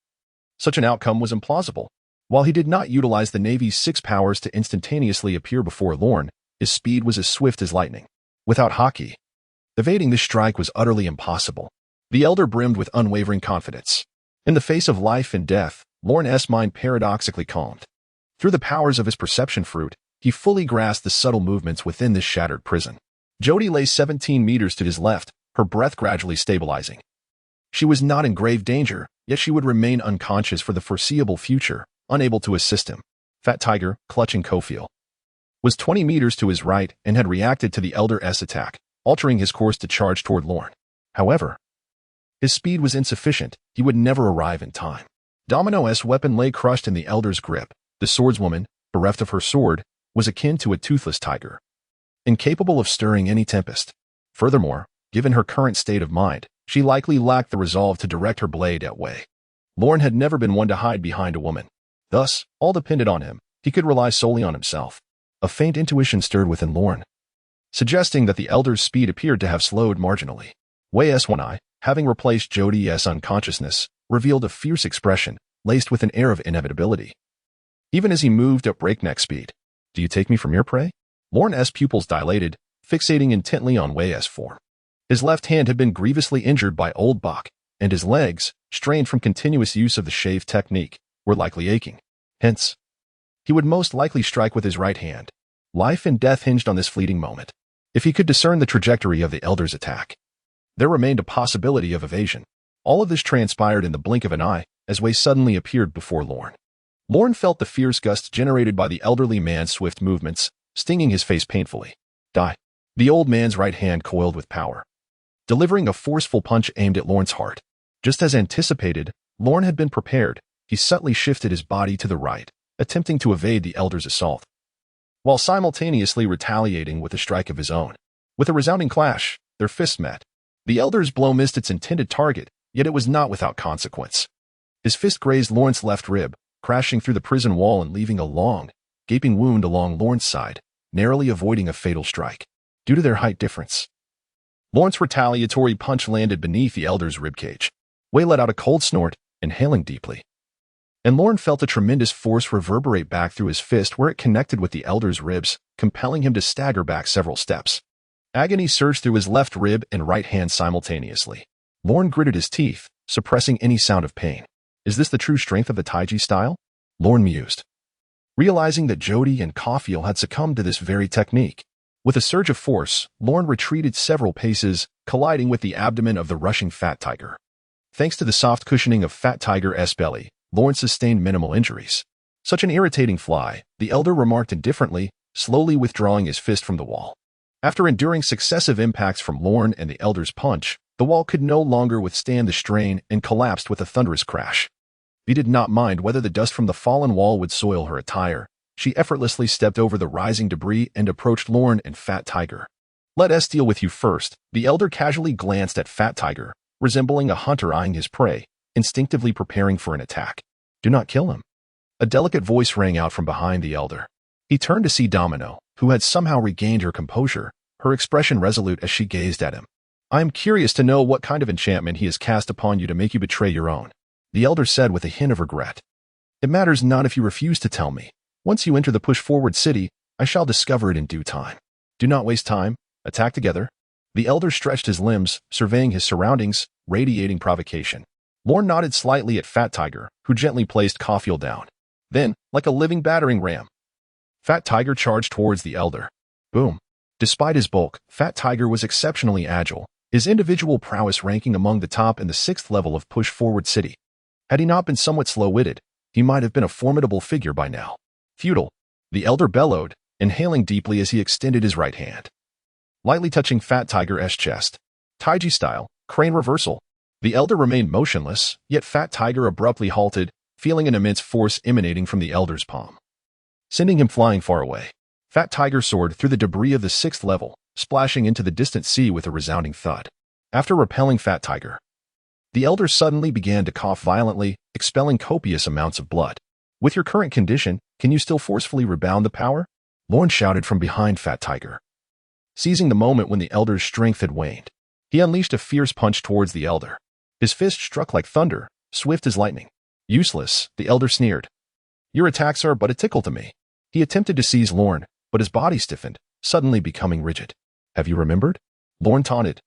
such an outcome was implausible. While he did not utilize the Navy's 6 powers to instantaneously appear before Lorne, his speed was as swift as lightning. Without hockey, evading this strike was utterly impossible. The elder brimmed with unwavering confidence. In the face of life and death, Lorne's mind paradoxically calmed. Through the powers of his perception fruit, he fully grasped the subtle movements within this shattered prison. Jody lay 17 meters to his left, her breath gradually stabilizing. She was not in grave danger, yet she would remain unconscious for the foreseeable future, unable to assist him. Fat Tiger, clutching Kofiel, was 20 meters to his right and had reacted to the elder's attack, altering his course to charge toward Lorne. However, his speed was insufficient. He would never arrive in time. Domino's weapon lay crushed in the elder's grip. The swordswoman, bereft of her sword, was akin to a toothless tiger, incapable of stirring any tempest. Furthermore, given her current state of mind, she likely lacked the resolve to direct her blade at way. Lorne had never been one to hide behind a woman. Thus, all depended on him. He could rely solely on himself. A faint intuition stirred within Lorne, suggesting that the elder's speed appeared to have slowed marginally. Wei's one eye, having replaced Jody's unconsciousness, revealed a fierce expression, laced with an air of inevitability. Even as he moved at breakneck speed. "Do you take me for mere prey?" Lorne's pupils dilated, fixating intently on Wei's form. His left hand had been grievously injured by Old Bach, and his legs, strained from continuous use of the shave technique, were likely aching. Hence, he would most likely strike with his right hand. Life and death hinged on this fleeting moment. If he could discern the trajectory of the elder's attack, there remained a possibility of evasion. All of this transpired in the blink of an eye, as Wei suddenly appeared before Lorne. Lorne felt the fierce gust generated by the elderly man's swift movements, stinging his face painfully. Die. The old man's right hand coiled with power, delivering a forceful punch aimed at Lorne's heart. Just as anticipated, Lorne had been prepared. He subtly shifted his body to the right, attempting to evade the elder's assault, while simultaneously retaliating with a strike of his own. With a resounding clash, their fists met. The elder's blow missed its intended target, yet it was not without consequence. His fist grazed Lorne's left rib, crashing through the prison wall and leaving a long, gaping wound along Lorne's side, narrowly avoiding a fatal strike. Due to their height difference, Lorne's retaliatory punch landed beneath the elder's ribcage. Wei let out a cold snort, inhaling deeply, and Lorne felt a tremendous force reverberate back through his fist where it connected with the elder's ribs, compelling him to stagger back several steps. Agony surged through his left rib and right hand simultaneously. Lorne gritted his teeth, suppressing any sound of pain. Is this the true strength of the Taiji style? Lorne mused, realizing that Jody and Kofiel had succumbed to this very technique. With a surge of force, Lorne retreated several paces, colliding with the abdomen of the rushing Fat Tiger. Thanks to the soft cushioning of Fat Tiger's belly, Lorne sustained minimal injuries. "Such an irritating fly," the elder remarked indifferently, slowly withdrawing his fist from the wall. After enduring successive impacts from Lorne and the elder's punch, the wall could no longer withstand the strain and collapsed with a thunderous crash. He did not mind whether the dust from the fallen wall would soil her attire. She effortlessly stepped over the rising debris and approached Lorne and Fat Tiger. "Let us deal with you first." The elder casually glanced at Fat Tiger, resembling a hunter eyeing his prey, instinctively preparing for an attack. "Do not kill him." A delicate voice rang out from behind the elder. He turned to see Domino, who had somehow regained her composure, her expression resolute as she gazed at him. "I am curious to know what kind of enchantment he has cast upon you to make you betray your own," the elder said with a hint of regret. "It matters not if you refuse to tell me. Once you enter the push-forward city, I shall discover it in due time. Do not waste time. Attack together." The elder stretched his limbs, surveying his surroundings, radiating provocation. Lorne nodded slightly at Fat Tiger, who gently placed Kofiel down. Then, like a living battering ram, Fat Tiger charged towards the elder. Boom. Despite his bulk, Fat Tiger was exceptionally agile, his individual prowess ranking among the top in the 6th level of push-forward city. Had he not been somewhat slow-witted, he might have been a formidable figure by now. Futile, the elder bellowed, inhaling deeply as he extended his right hand, lightly touching Fat Tiger's chest. Taiji style, crane reversal. The elder remained motionless, yet Fat Tiger abruptly halted, feeling an immense force emanating from the elder's palm, sending him flying far away. Fat Tiger soared through the debris of the 6th level, splashing into the distant sea with a resounding thud. After repelling Fat Tiger, the elder suddenly began to cough violently, expelling copious amounts of blood. With your current condition, can you still forcefully rebound the power? Lorne shouted from behind Fat Tiger. Seizing the moment when the elder's strength had waned, he unleashed a fierce punch towards the elder. His fist struck like thunder, swift as lightning. Useless, the elder sneered. Your attacks are but a tickle to me. He attempted to seize Lorne, but his body stiffened, suddenly becoming rigid. Have you remembered? Lorne taunted.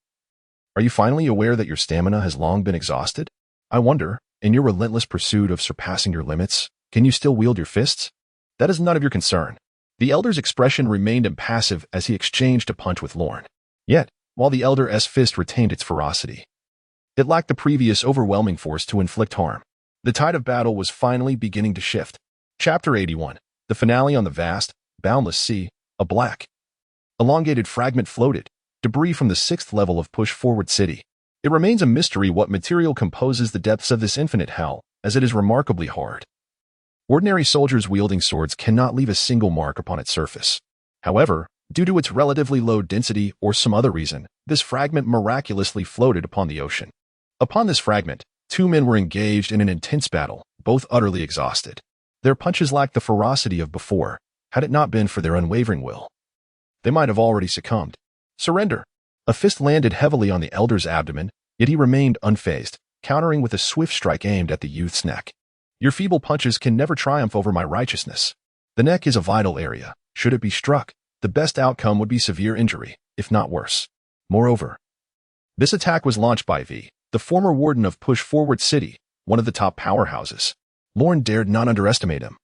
Are you finally aware that your stamina has long been exhausted? I wonder, in your relentless pursuit of surpassing your limits, can you still wield your fists? That is none of your concern. The elder's expression remained impassive as he exchanged a punch with Lorne. Yet, while the elder's fist retained its ferocity, it lacked the previous overwhelming force to inflict harm. The tide of battle was finally beginning to shift. Chapter 81. The finale on the vast, boundless sea, a black, elongated fragment floated, debris from the 6th level of push-forward city. It remains a mystery what material composes the depths of this infinite hell, as it is remarkably hard. Ordinary soldiers wielding swords cannot leave a single mark upon its surface. However, due to its relatively low density or some other reason, this fragment miraculously floated upon the ocean. Upon this fragment, 2 men were engaged in an intense battle, both utterly exhausted. Their punches lacked the ferocity of before. Had it not been for their unwavering will, they might have already succumbed. Surrender. A fist landed heavily on the elder's abdomen, yet he remained unfazed, countering with a swift strike aimed at the youth's neck. Your feeble punches can never triumph over my righteousness. The neck is a vital area. Should it be struck, the best outcome would be severe injury, if not worse. Moreover, this attack was launched by the former warden of Push Forward City, one of the top powerhouses. Lorne dared not underestimate him.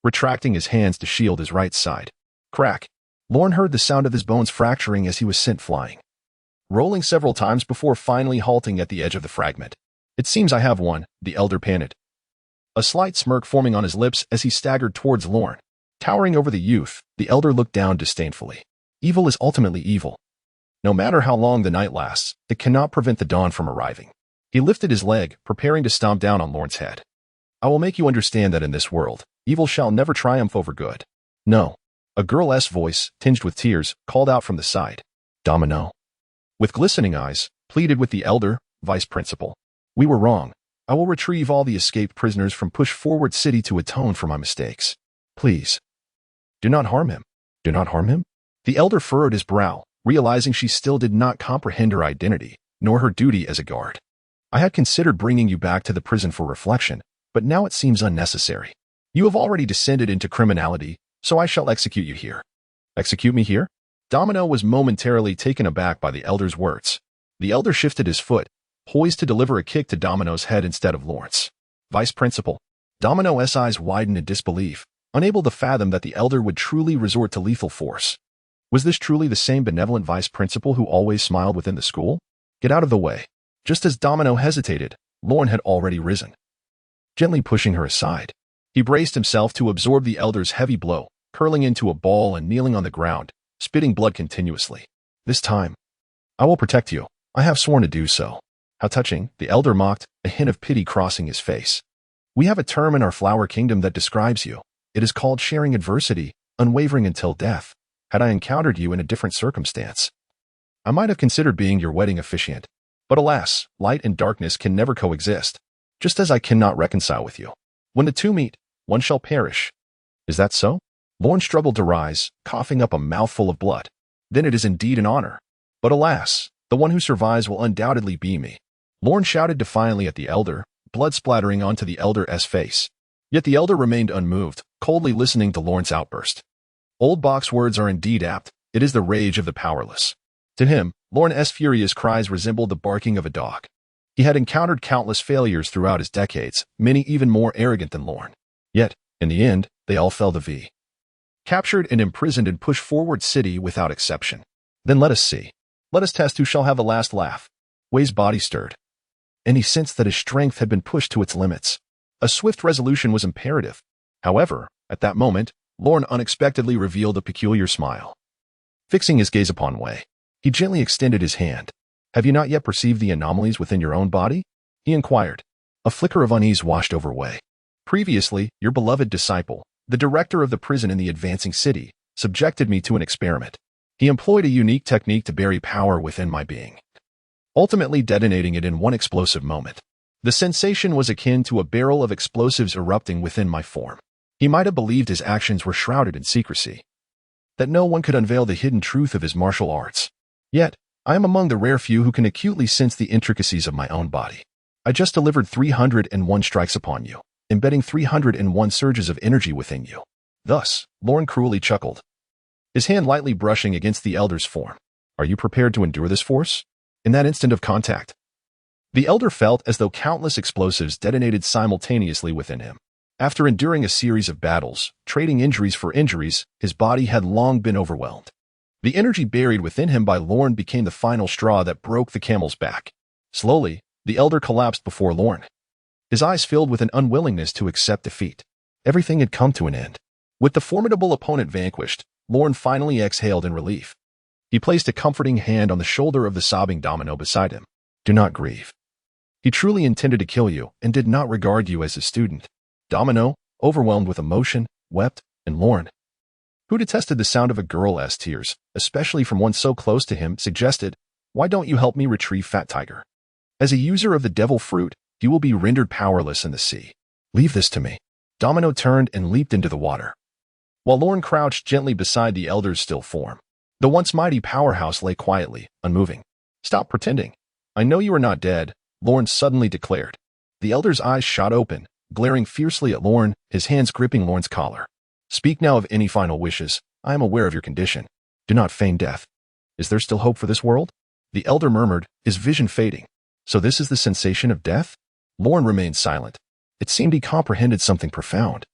Retracting his hands to shield his right side. Crack. Lorne heard the sound of his bones fracturing as he was sent flying, rolling several times before finally halting at the edge of the fragment. It seems I have won, the elder panted, a slight smirk forming on his lips as he staggered towards Lorne. Towering over the youth, the elder looked down disdainfully. Evil is ultimately evil. No matter how long the night lasts, it cannot prevent the dawn from arriving. He lifted his leg, preparing to stomp down on Lorne's head. I will make you understand that in this world, evil shall never triumph over good. No. A girl's voice, tinged with tears, called out from the side. Domino. With glistening eyes, pleaded with the elder, vice principal. We were wrong. I will retrieve all the escaped prisoners from Push Forward City to atone for my mistakes. Please. Do not harm him. Do not harm him? The elder furrowed his brow, realizing she still did not comprehend her identity, nor her duty as a guard. I had considered bringing you back to the prison for reflection, but now it seems unnecessary. You have already descended into criminality, so I shall execute you here. Execute me here? Domino was momentarily taken aback by the elder's words. The elder shifted his foot, poised to deliver a kick to Domino's head instead of Lawrence. Vice principal. Domino's eyes widened in disbelief, unable to fathom that the elder would truly resort to lethal force. Was this truly the same benevolent vice principal who always smiled within the school? Get out of the way. Just as Domino hesitated, Lorne had already risen, gently pushing her aside. He braced himself to absorb the elder's heavy blow, curling into a ball and kneeling on the ground, spitting blood continuously. This time, I will protect you. I have sworn to do so. How touching, the elder mocked, a hint of pity crossing his face. We have a term in our flower kingdom that describes you. It is called sharing adversity, unwavering until death. Had I encountered you in a different circumstance, I might have considered being your wedding officiant. But alas, light and darkness can never coexist, just as I cannot reconcile with you. When the two meet, one shall perish. Is that so? Lorne struggled to rise, coughing up a mouthful of blood. Then it is indeed an honor. But alas, the one who survives will undoubtedly be me. Lorne shouted defiantly at the elder, blood splattering onto the elder's face. Yet the elder remained unmoved, coldly listening to Lorne's outburst. Old Bach's words are indeed apt. It is the rage of the powerless. To him, Lorne's furious cries resembled the barking of a dog. He had encountered countless failures throughout his decades, many even more arrogant than Lorne. Yet, in the end, they all fell to captured and imprisoned and pushed forward city without exception. Then let us see. Let us test who shall have the last laugh. Wei's body stirred, and he sensed that his strength had been pushed to its limits. A swift resolution was imperative. However, at that moment, Lorne unexpectedly revealed a peculiar smile. Fixing his gaze upon Wei, he gently extended his hand. Have you not yet perceived the anomalies within your own body? He inquired. A flicker of unease washed over Wei. Previously, your beloved disciple, the director of the prison in the advancing city, subjected me to an experiment. He employed a unique technique to bury power within my being, ultimately detonating it in one explosive moment. The sensation was akin to a barrel of explosives erupting within my form. He might have believed his actions were shrouded in secrecy, that no one could unveil the hidden truth of his martial arts. Yet, I am among the rare few who can acutely sense the intricacies of my own body. I just delivered 301 strikes upon you, embedding 301 surges of energy within you. Thus, Lorne cruelly chuckled, his hand lightly brushing against the elder's form. Are you prepared to endure this force? In that instant of contact, the elder felt as though countless explosives detonated simultaneously within him. After enduring a series of battles, trading injuries for injuries, his body had long been overwhelmed. The energy buried within him by Lorne became the final straw that broke the camel's back. Slowly, the elder collapsed before Lorne, his eyes filled with an unwillingness to accept defeat. Everything had come to an end. With the formidable opponent vanquished, Lorne finally exhaled in relief. He placed a comforting hand on the shoulder of the sobbing Domino beside him. Do not grieve. He truly intended to kill you and did not regard you as a student. Domino, overwhelmed with emotion, wept, and Lorne, who detested the sound of a girl's tears, especially from one so close to him, suggested, why don't you help me retrieve Fat Tiger? As a user of the devil fruit, you will be rendered powerless in the sea. Leave this to me. Domino turned and leaped into the water, while Lorne crouched gently beside the elder's still form. The once mighty powerhouse lay quietly, unmoving. Stop pretending. I know you are not dead, Lorne suddenly declared. The elder's eyes shot open, glaring fiercely at Lorne, his hands gripping Lorne's collar. Speak now of any final wishes. I am aware of your condition. Do not feign death. Is there still hope for this world? The elder murmured, his vision fading. So this is the sensation of death? Lorne remained silent. It seemed he comprehended something profound.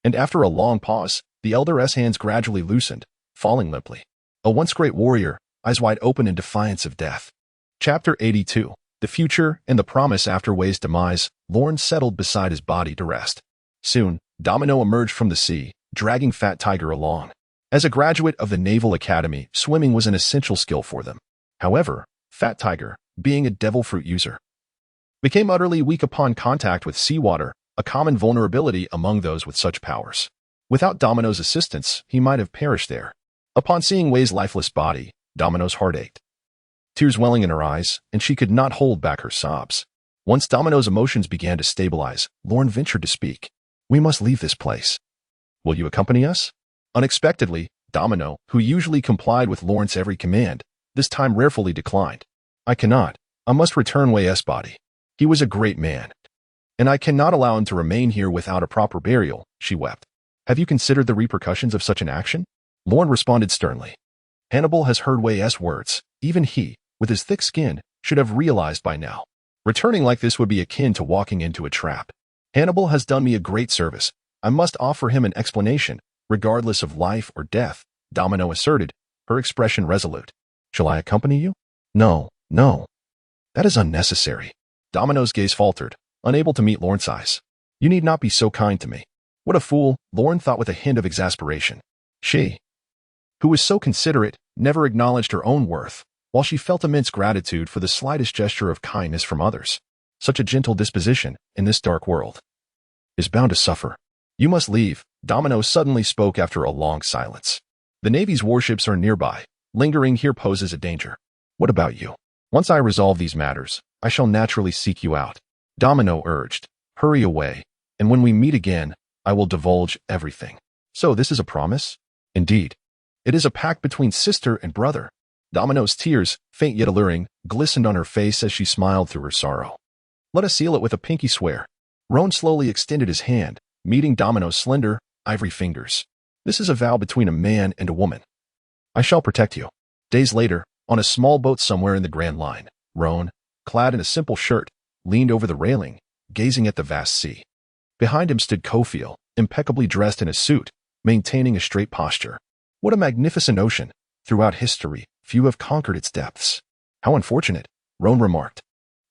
And after a long pause, the elder's hands gradually loosened, falling limply. A once great warrior, eyes wide open in defiance of death. Chapter 82. The future and the promise. After Wei's demise, Lorne settled beside his body to rest. Soon, Domino emerged from the sea, dragging Fat Tiger along. As a graduate of the Naval Academy, swimming was an essential skill for them. However, Fat Tiger, being a devil fruit user, became utterly weak upon contact with seawater, a common vulnerability among those with such powers. Without Domino's assistance, he might have perished there. Upon seeing Wei's lifeless body, Domino's heart ached, tears welling in her eyes, and she could not hold back her sobs. Once Domino's emotions began to stabilize, Lorne ventured to speak. We must leave this place. Will you accompany us? Unexpectedly, Domino, who usually complied with Lorne's every command, this time rarely declined. I cannot. I must return Wei's body. He was a great man, and I cannot allow him to remain here without a proper burial, she wept. Have you considered the repercussions of such an action? Lorne responded sternly. Hannibal has heard Wei's words. Even he, with his thick skin, should have realized by now. Returning like this would be akin to walking into a trap. Hannibal has done me a great service. I must offer him an explanation, regardless of life or death, Domino asserted, her expression resolute. Shall I accompany you? No, no. That is unnecessary. Domino's gaze faltered, unable to meet Lorne's eyes. You need not be so kind to me. What a fool, Lorne thought with a hint of exasperation. She, who was so considerate, never acknowledged her own worth, while she felt immense gratitude for the slightest gesture of kindness from others. Such a gentle disposition, in this dark world, is bound to suffer. You must leave, Domino suddenly spoke after a long silence. The Navy's warships are nearby. Lingering here poses a danger. What about you? Once I resolve these matters, I shall naturally seek you out. Domino urged. Hurry away, and when we meet again, I will divulge everything. So this is a promise? Indeed. It is a pact between sister and brother. Domino's tears, faint yet alluring, glistened on her face as she smiled through her sorrow. Let us seal it with a pinky swear. Roan slowly extended his hand, meeting Domino's slender, ivory fingers. This is a vow between a man and a woman. I shall protect you. Days later, on a small boat somewhere in the Grand Line, Roan, clad in a simple shirt, leaned over the railing, gazing at the vast sea. Behind him stood Cofiel, impeccably dressed in a suit, maintaining a straight posture. What a magnificent ocean! Throughout history, few have conquered its depths. How unfortunate, Roan remarked.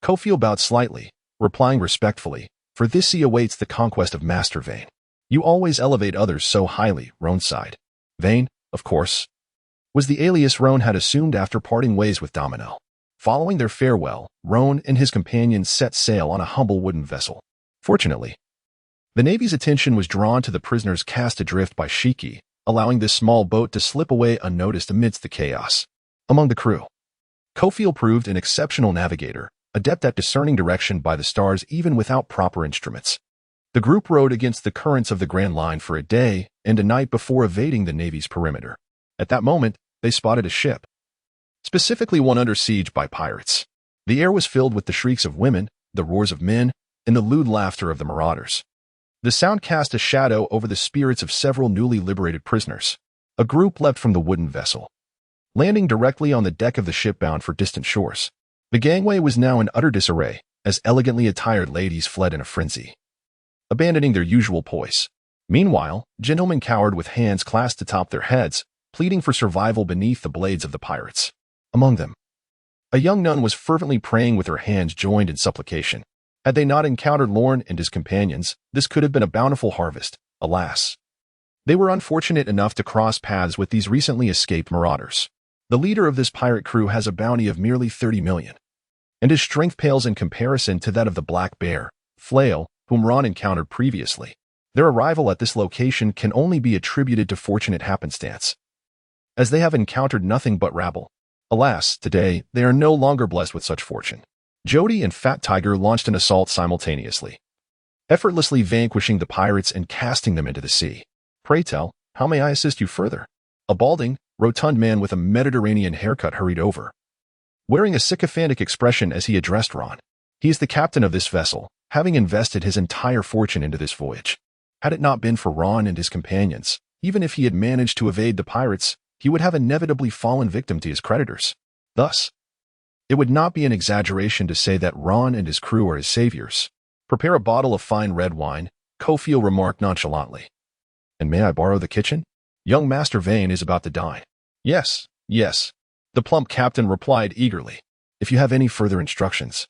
Cofiel bowed slightly, replying respectfully, for this he awaits the conquest of Master Vane. You always elevate others so highly, Roan sighed. Vane, of course, was the alias Roan had assumed after parting ways with Domino. Following their farewell, Roan and his companions set sail on a humble wooden vessel. Fortunately, the Navy's attention was drawn to the prisoners cast adrift by Shiki, allowing this small boat to slip away unnoticed amidst the chaos. Among the crew, Cofiel proved an exceptional navigator, adept at discerning direction by the stars even without proper instruments. The group rode against the currents of the Grand Line for a day and a night before evading the Navy's perimeter. At that moment, they spotted a ship, specifically one under siege by pirates. The air was filled with the shrieks of women, the roars of men, and the lewd laughter of the marauders. The sound cast a shadow over the spirits of several newly liberated prisoners. A group leapt from the wooden vessel, landing directly on the deck of the ship bound for distant shores. The gangway was now in utter disarray, as elegantly attired ladies fled in a frenzy, abandoning their usual poise. Meanwhile, gentlemen cowered with hands clasped atop their heads, pleading for survival beneath the blades of the pirates. Among them, a young nun was fervently praying with her hands joined in supplication. Had they not encountered Lorne and his companions, this could have been a bountiful harvest. Alas, they were unfortunate enough to cross paths with these recently escaped marauders. The leader of this pirate crew has a bounty of merely 30 million, and his strength pales in comparison to that of the Black Bear, Flail, whom Ron encountered previously. Their arrival at this location can only be attributed to fortunate happenstance, as they have encountered nothing but rabble. Alas, today, they are no longer blessed with such fortune. Jody and Fat Tiger launched an assault simultaneously, effortlessly vanquishing the pirates and casting them into the sea. Pray tell, how may I assist you further? A balding, rotund man with a Mediterranean haircut hurried over, wearing a sycophantic expression as he addressed Ron. He is the captain of this vessel, having invested his entire fortune into this voyage. Had it not been for Ron and his companions, even if he had managed to evade the pirates, he would have inevitably fallen victim to his creditors. Thus, it would not be an exaggeration to say that Ron and his crew are his saviors. Prepare a bottle of fine red wine, Cofiel remarked nonchalantly. And may I borrow the kitchen? Young Master Vane is about to dine. Yes, yes, the plump captain replied eagerly. If you have any further instructions,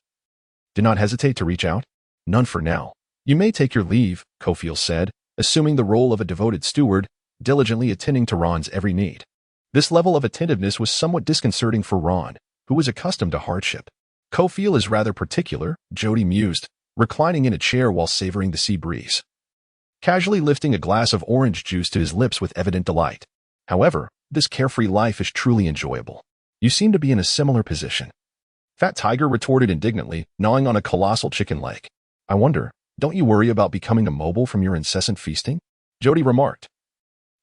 do not hesitate to reach out. None for now. You may take your leave, Cofiel said, assuming the role of a devoted steward, diligently attending to Ron's every need. This level of attentiveness was somewhat disconcerting for Ron, who was accustomed to hardship. Cofiel is rather particular, Jody mused, reclining in a chair while savoring the sea breeze, casually lifting a glass of orange juice to his lips with evident delight. However, this carefree life is truly enjoyable. You seem to be in a similar position. Fat Tiger retorted indignantly, gnawing on a colossal chicken leg. I wonder, don't you worry about becoming immobile from your incessant feasting? Jody remarked,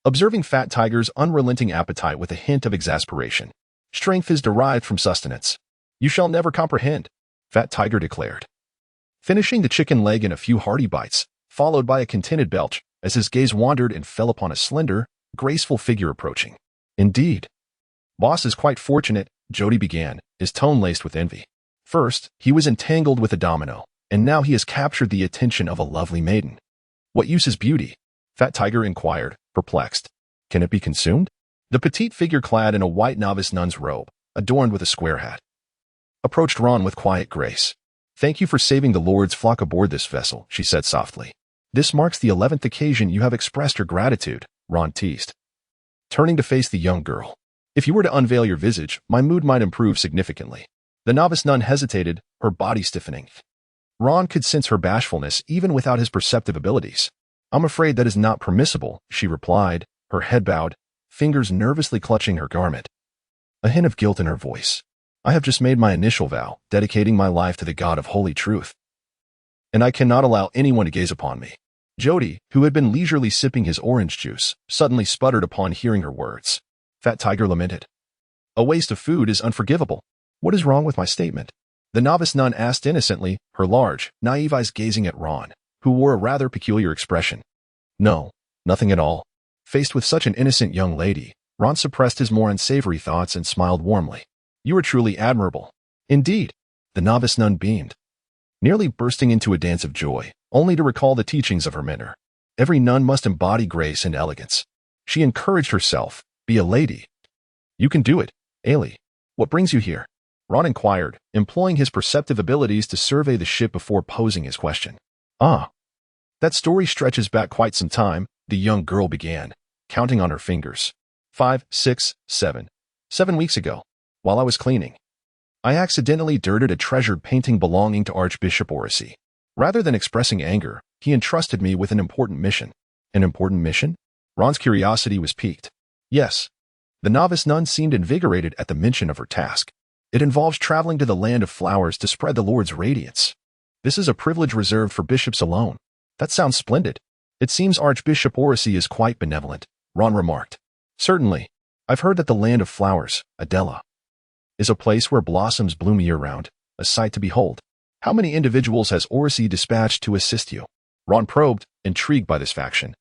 observing Fat Tiger's unrelenting appetite with a hint of exasperation. Strength is derived from sustenance. You shall never comprehend, Fat Tiger declared, finishing the chicken leg in a few hearty bites, followed by a contented belch, as his gaze wandered and fell upon a slender, graceful figure approaching. Indeed, boss is quite fortunate, Jody began, his tone laced with envy. First, he was entangled with a domino, and now he has captured the attention of a lovely maiden. What use is beauty? Fat Tiger inquired, perplexed. Can it be consumed? The petite figure clad in a white novice nun's robe, adorned with a square hat, approached Ron with quiet grace. Thank you for saving the Lord's flock aboard this vessel, she said softly. This marks the 11th occasion you have expressed your gratitude, Ron teased, turning to face the young girl. If you were to unveil your visage, my mood might improve significantly. The novice nun hesitated, her body stiffening. Ron could sense her bashfulness even without his perceptive abilities. I'm afraid that is not permissible, she replied, her head bowed, fingers nervously clutching her garment, a hint of guilt in her voice. I have just made my initial vow, dedicating my life to the God of holy truth, and I cannot allow anyone to gaze upon me. Jody, who had been leisurely sipping his orange juice, suddenly sputtered upon hearing her words. Fat Tiger lamented. A waste of food is unforgivable. What is wrong with my statement? The novice nun asked innocently, her large, naive eyes gazing at Ron, who wore a rather peculiar expression. No, nothing at all. Faced with such an innocent young lady, Ron suppressed his more unsavory thoughts and smiled warmly. You are truly admirable. Indeed, the novice nun beamed, nearly bursting into a dance of joy, only to recall the teachings of her mentor. Every nun must embody grace and elegance. She encouraged herself, be a lady. You can do it, Ailey. What brings you here? Ron inquired, employing his perceptive abilities to survey the ship before posing his question. Ah. That story stretches back quite some time, the young girl began, counting on her fingers. 5, 6, 7. 7 weeks ago, while I was cleaning, I accidentally dirted a treasured painting belonging to Archbishop Oracy. Rather than expressing anger, he entrusted me with an important mission. An important mission? Ron's curiosity was piqued. Yes. The novice nun seemed invigorated at the mention of her task. It involves traveling to the land of flowers to spread the Lord's radiance. This is a privilege reserved for bishops alone. That sounds splendid. It seems Archbishop Oracy is quite benevolent, Ron remarked. Certainly. I've heard that the land of flowers, Adela, is a place where blossoms bloom year-round, a sight to behold. How many individuals has Oracy dispatched to assist you? Ron probed, intrigued by this faction.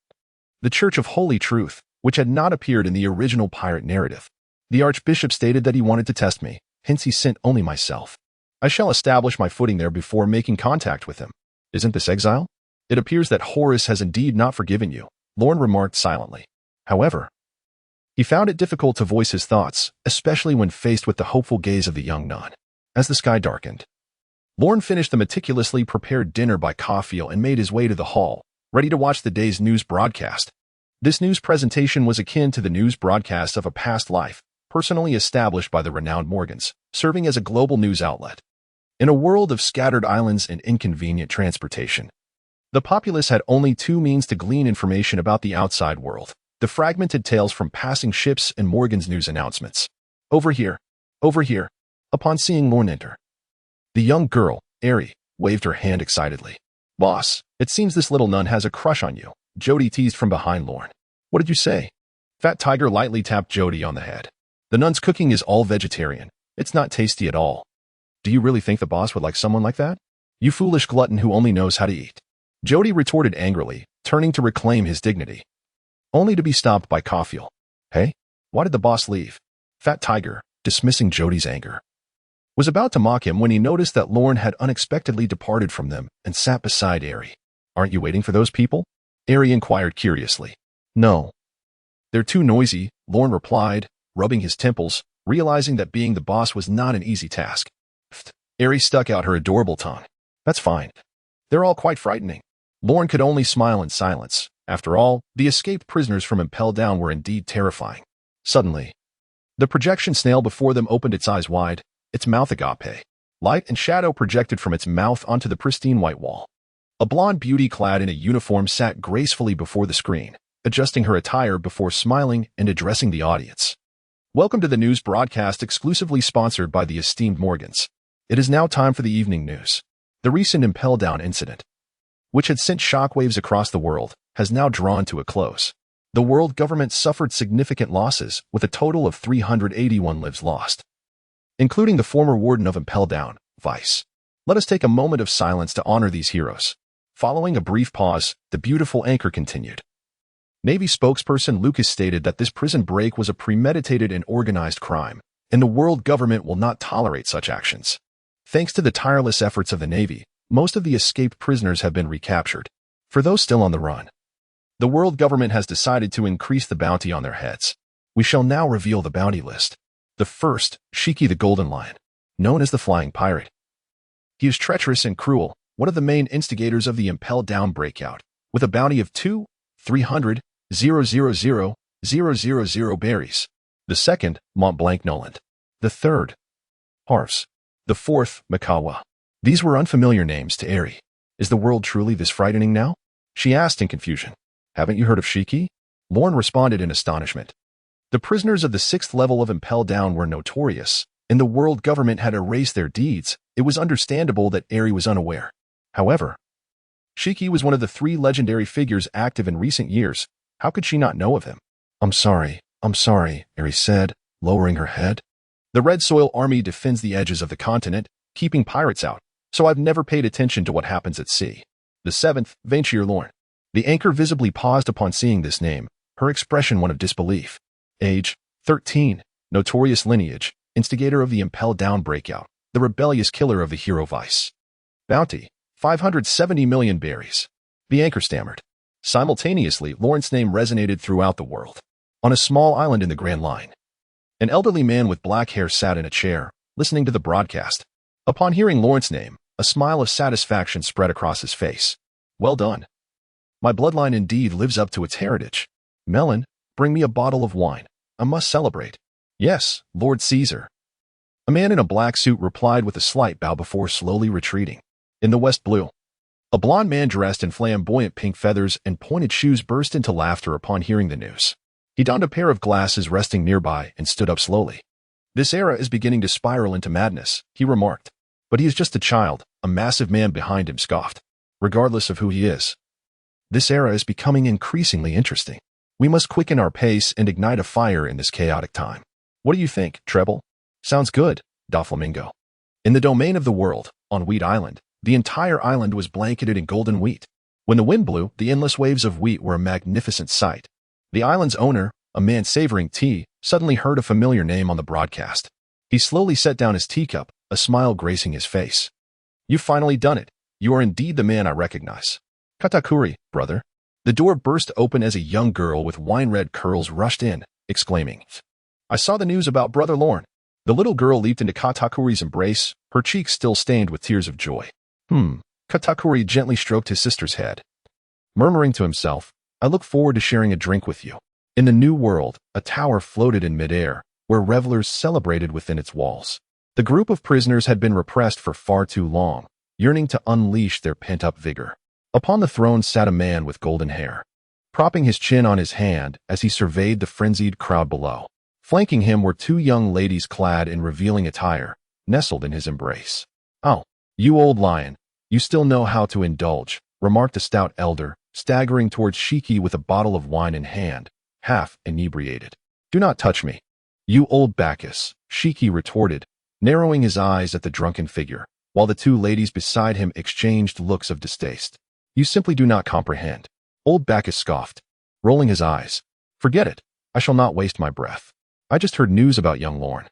The Church of Holy Truth, which had not appeared in the original pirate narrative. The Archbishop stated that he wanted to test me, hence he sent only myself. I shall establish my footing there before making contact with him. Isn't this exile? It appears that Horus has indeed not forgiven you, Lorne remarked silently. However, he found it difficult to voice his thoughts, especially when faced with the hopeful gaze of the young nun. As the sky darkened, Lorne finished the meticulously prepared dinner by Caulfield and made his way to the hall, ready to watch the day's news broadcast. This news presentation was akin to the news broadcast of a past life, personally established by the renowned Morgans, serving as a global news outlet. In a world of scattered islands and inconvenient transportation, the populace had only two means to glean information about the outside world: the fragmented tales from passing ships and Morgan's news announcements. Over here. Upon seeing Lorne enter, the young girl, Ari, waved her hand excitedly. Boss, it seems this little nun has a crush on you, Jody teased from behind Lorne. What did you say? Fat Tiger lightly tapped Jody on the head. The nun's cooking is all vegetarian. It's not tasty at all. Do you really think the boss would like someone like that? You foolish glutton who only knows how to eat. Jody retorted angrily, turning to reclaim his dignity, only to be stopped by Caulfield. Hey, why did the boss leave? Fat Tiger, dismissing Jody's anger, was about to mock him when he noticed that Lorne had unexpectedly departed from them and sat beside Ari. Aren't you waiting for those people? Ari inquired curiously. No. They're too noisy, Lorne replied, rubbing his temples, realizing that being the boss was not an easy task. Ari stuck out her adorable tongue. That's fine. They're all quite frightening. Lorne could only smile in silence. After all, the escaped prisoners from Impel Down were indeed terrifying. Suddenly, the projection snail before them opened its eyes wide, its mouth agape. Light and shadow projected from its mouth onto the pristine white wall. A blonde beauty clad in a uniform sat gracefully before the screen, adjusting her attire before smiling and addressing the audience. Welcome to the news broadcast exclusively sponsored by the esteemed Morgans. It is now time for the evening news. The recent Impel Down incident, which had sent shockwaves across the world, has now drawn to a close. The world government suffered significant losses, with a total of 381 lives lost, including the former warden of Impel Down, Vice. Let us take a moment of silence to honor these heroes. Following a brief pause, the beautiful anchor continued. Navy spokesperson Lucas stated that this prison break was a premeditated and organized crime, and the world government will not tolerate such actions. Thanks to the tireless efforts of the Navy, most of the escaped prisoners have been recaptured. For those still on the run, the world government has decided to increase the bounty on their heads. We shall now reveal the bounty list. The first, Shiki the Golden Lion, known as the Flying Pirate. He is treacherous and cruel, one of the main instigators of the Impel Down breakout, with a bounty of 2,300,000 berries. The second, Mont Blanc Noland. The third, Harvs. The fourth, Makawa. These were unfamiliar names to Ari. Is the world truly this frightening now? She asked in confusion. Haven't you heard of Shiki? Lorne responded in astonishment. The prisoners of the 6th level of Impel Down were notorious, and the world government had erased their deeds. It was understandable that Ari was unaware. However, Shiki was one of the 3 legendary figures active in recent years. How could she not know of him? I'm sorry, Ari said, lowering her head. The Red Soil Army defends the edges of the continent, keeping pirates out, so I've never paid attention to what happens at sea. The 7th, Venshir Lorne. The anchor visibly paused upon seeing this name, her expression one of disbelief. Age, 13, notorious lineage, instigator of the Impel Down breakout, the rebellious killer of the hero Vice. Bounty, 570 million berries. The anchor stammered. Simultaneously, Lawrence's name resonated throughout the world. On a small island in the Grand Line, an elderly man with black hair sat in a chair, listening to the broadcast. Upon hearing Lawrence's name, a smile of satisfaction spread across his face. Well done. My bloodline indeed lives up to its heritage. Melon, bring me a bottle of wine. I must celebrate. Yes, Lord Caesar. A man in a black suit replied with a slight bow before slowly retreating. In the West Blue, a blond man dressed in flamboyant pink feathers and pointed shoes burst into laughter upon hearing the news. He donned a pair of glasses resting nearby and stood up slowly. This era is beginning to spiral into madness, he remarked. But he is just a child, a massive man behind him scoffed. Regardless of who he is. This era is becoming increasingly interesting. We must quicken our pace and ignite a fire in this chaotic time. What do you think, Treble? Sounds good, Doflamingo. In the domain of the world, on Wheat Island, the entire island was blanketed in golden wheat. When the wind blew, the endless waves of wheat were a magnificent sight. The island's owner, a man savoring tea, suddenly heard a familiar name on the broadcast. He slowly set down his teacup, a smile gracing his face. You've finally done it. You are indeed the man I recognize. Katakuri, brother. The door burst open as a young girl with wine-red curls rushed in, exclaiming, I saw the news about Brother Lorne. The little girl leaped into Katakuri's embrace, her cheeks still stained with tears of joy. Katakuri gently stroked his sister's head. Murmuring to himself, I look forward to sharing a drink with you. In the new world, a tower floated in midair, where revelers celebrated within its walls. The group of prisoners had been repressed for far too long, yearning to unleash their pent-up vigor. Upon the throne sat a man with golden hair, propping his chin on his hand as he surveyed the frenzied crowd below. Flanking him were two young ladies clad in revealing attire, nestled in his embrace. Oh, you old lion, you still know how to indulge, remarked a stout elder, staggering towards Shiki with a bottle of wine in hand, half inebriated. Do not touch me. You old Bacchus, Shiki retorted, narrowing his eyes at the drunken figure, while the two ladies beside him exchanged looks of distaste. You simply do not comprehend. Old Bacchus scoffed, rolling his eyes. Forget it. I shall not waste my breath. I just heard news about young Lorne.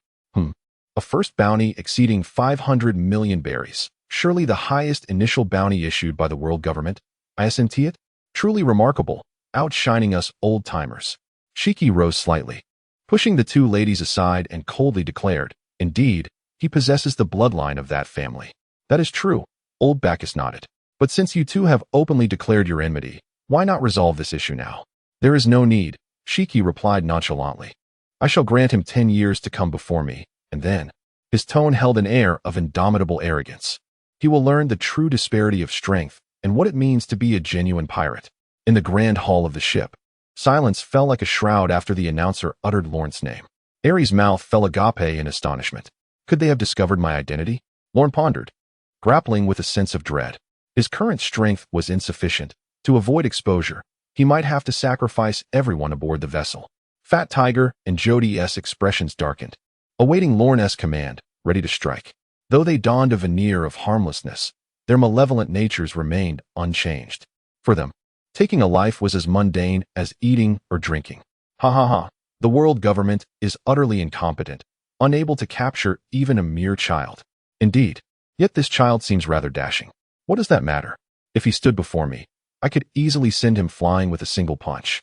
A first bounty exceeding 500 million berries. Surely the highest initial bounty issued by the world government. Isn't it? Truly remarkable, outshining us old-timers. Shiki rose slightly, pushing the two ladies aside and coldly declared, Indeed, he possesses the bloodline of that family. That is true, old Bacchus nodded. But since you two have openly declared your enmity, why not resolve this issue now? There is no need, Shiki replied nonchalantly. I shall grant him 10 years to come before me, and then, his tone held an air of indomitable arrogance. He will learn the true disparity of strength and what it means to be a genuine pirate. In the grand hall of the ship, silence fell like a shroud after the announcer uttered Lorne's name. Ares' mouth fell agape in astonishment. Could they have discovered my identity? Lorne pondered, grappling with a sense of dread. His current strength was insufficient. To avoid exposure, he might have to sacrifice everyone aboard the vessel. Fat Tiger and Jody's expressions darkened, awaiting Lorne's command, ready to strike. Though they donned a veneer of harmlessness, their malevolent natures remained unchanged. For them, taking a life was as mundane as eating or drinking. Ha ha ha. The world government is utterly incompetent, unable to capture even a mere child. Indeed, yet this child seems rather dashing. What does that matter? If he stood before me, I could easily send him flying with a single punch.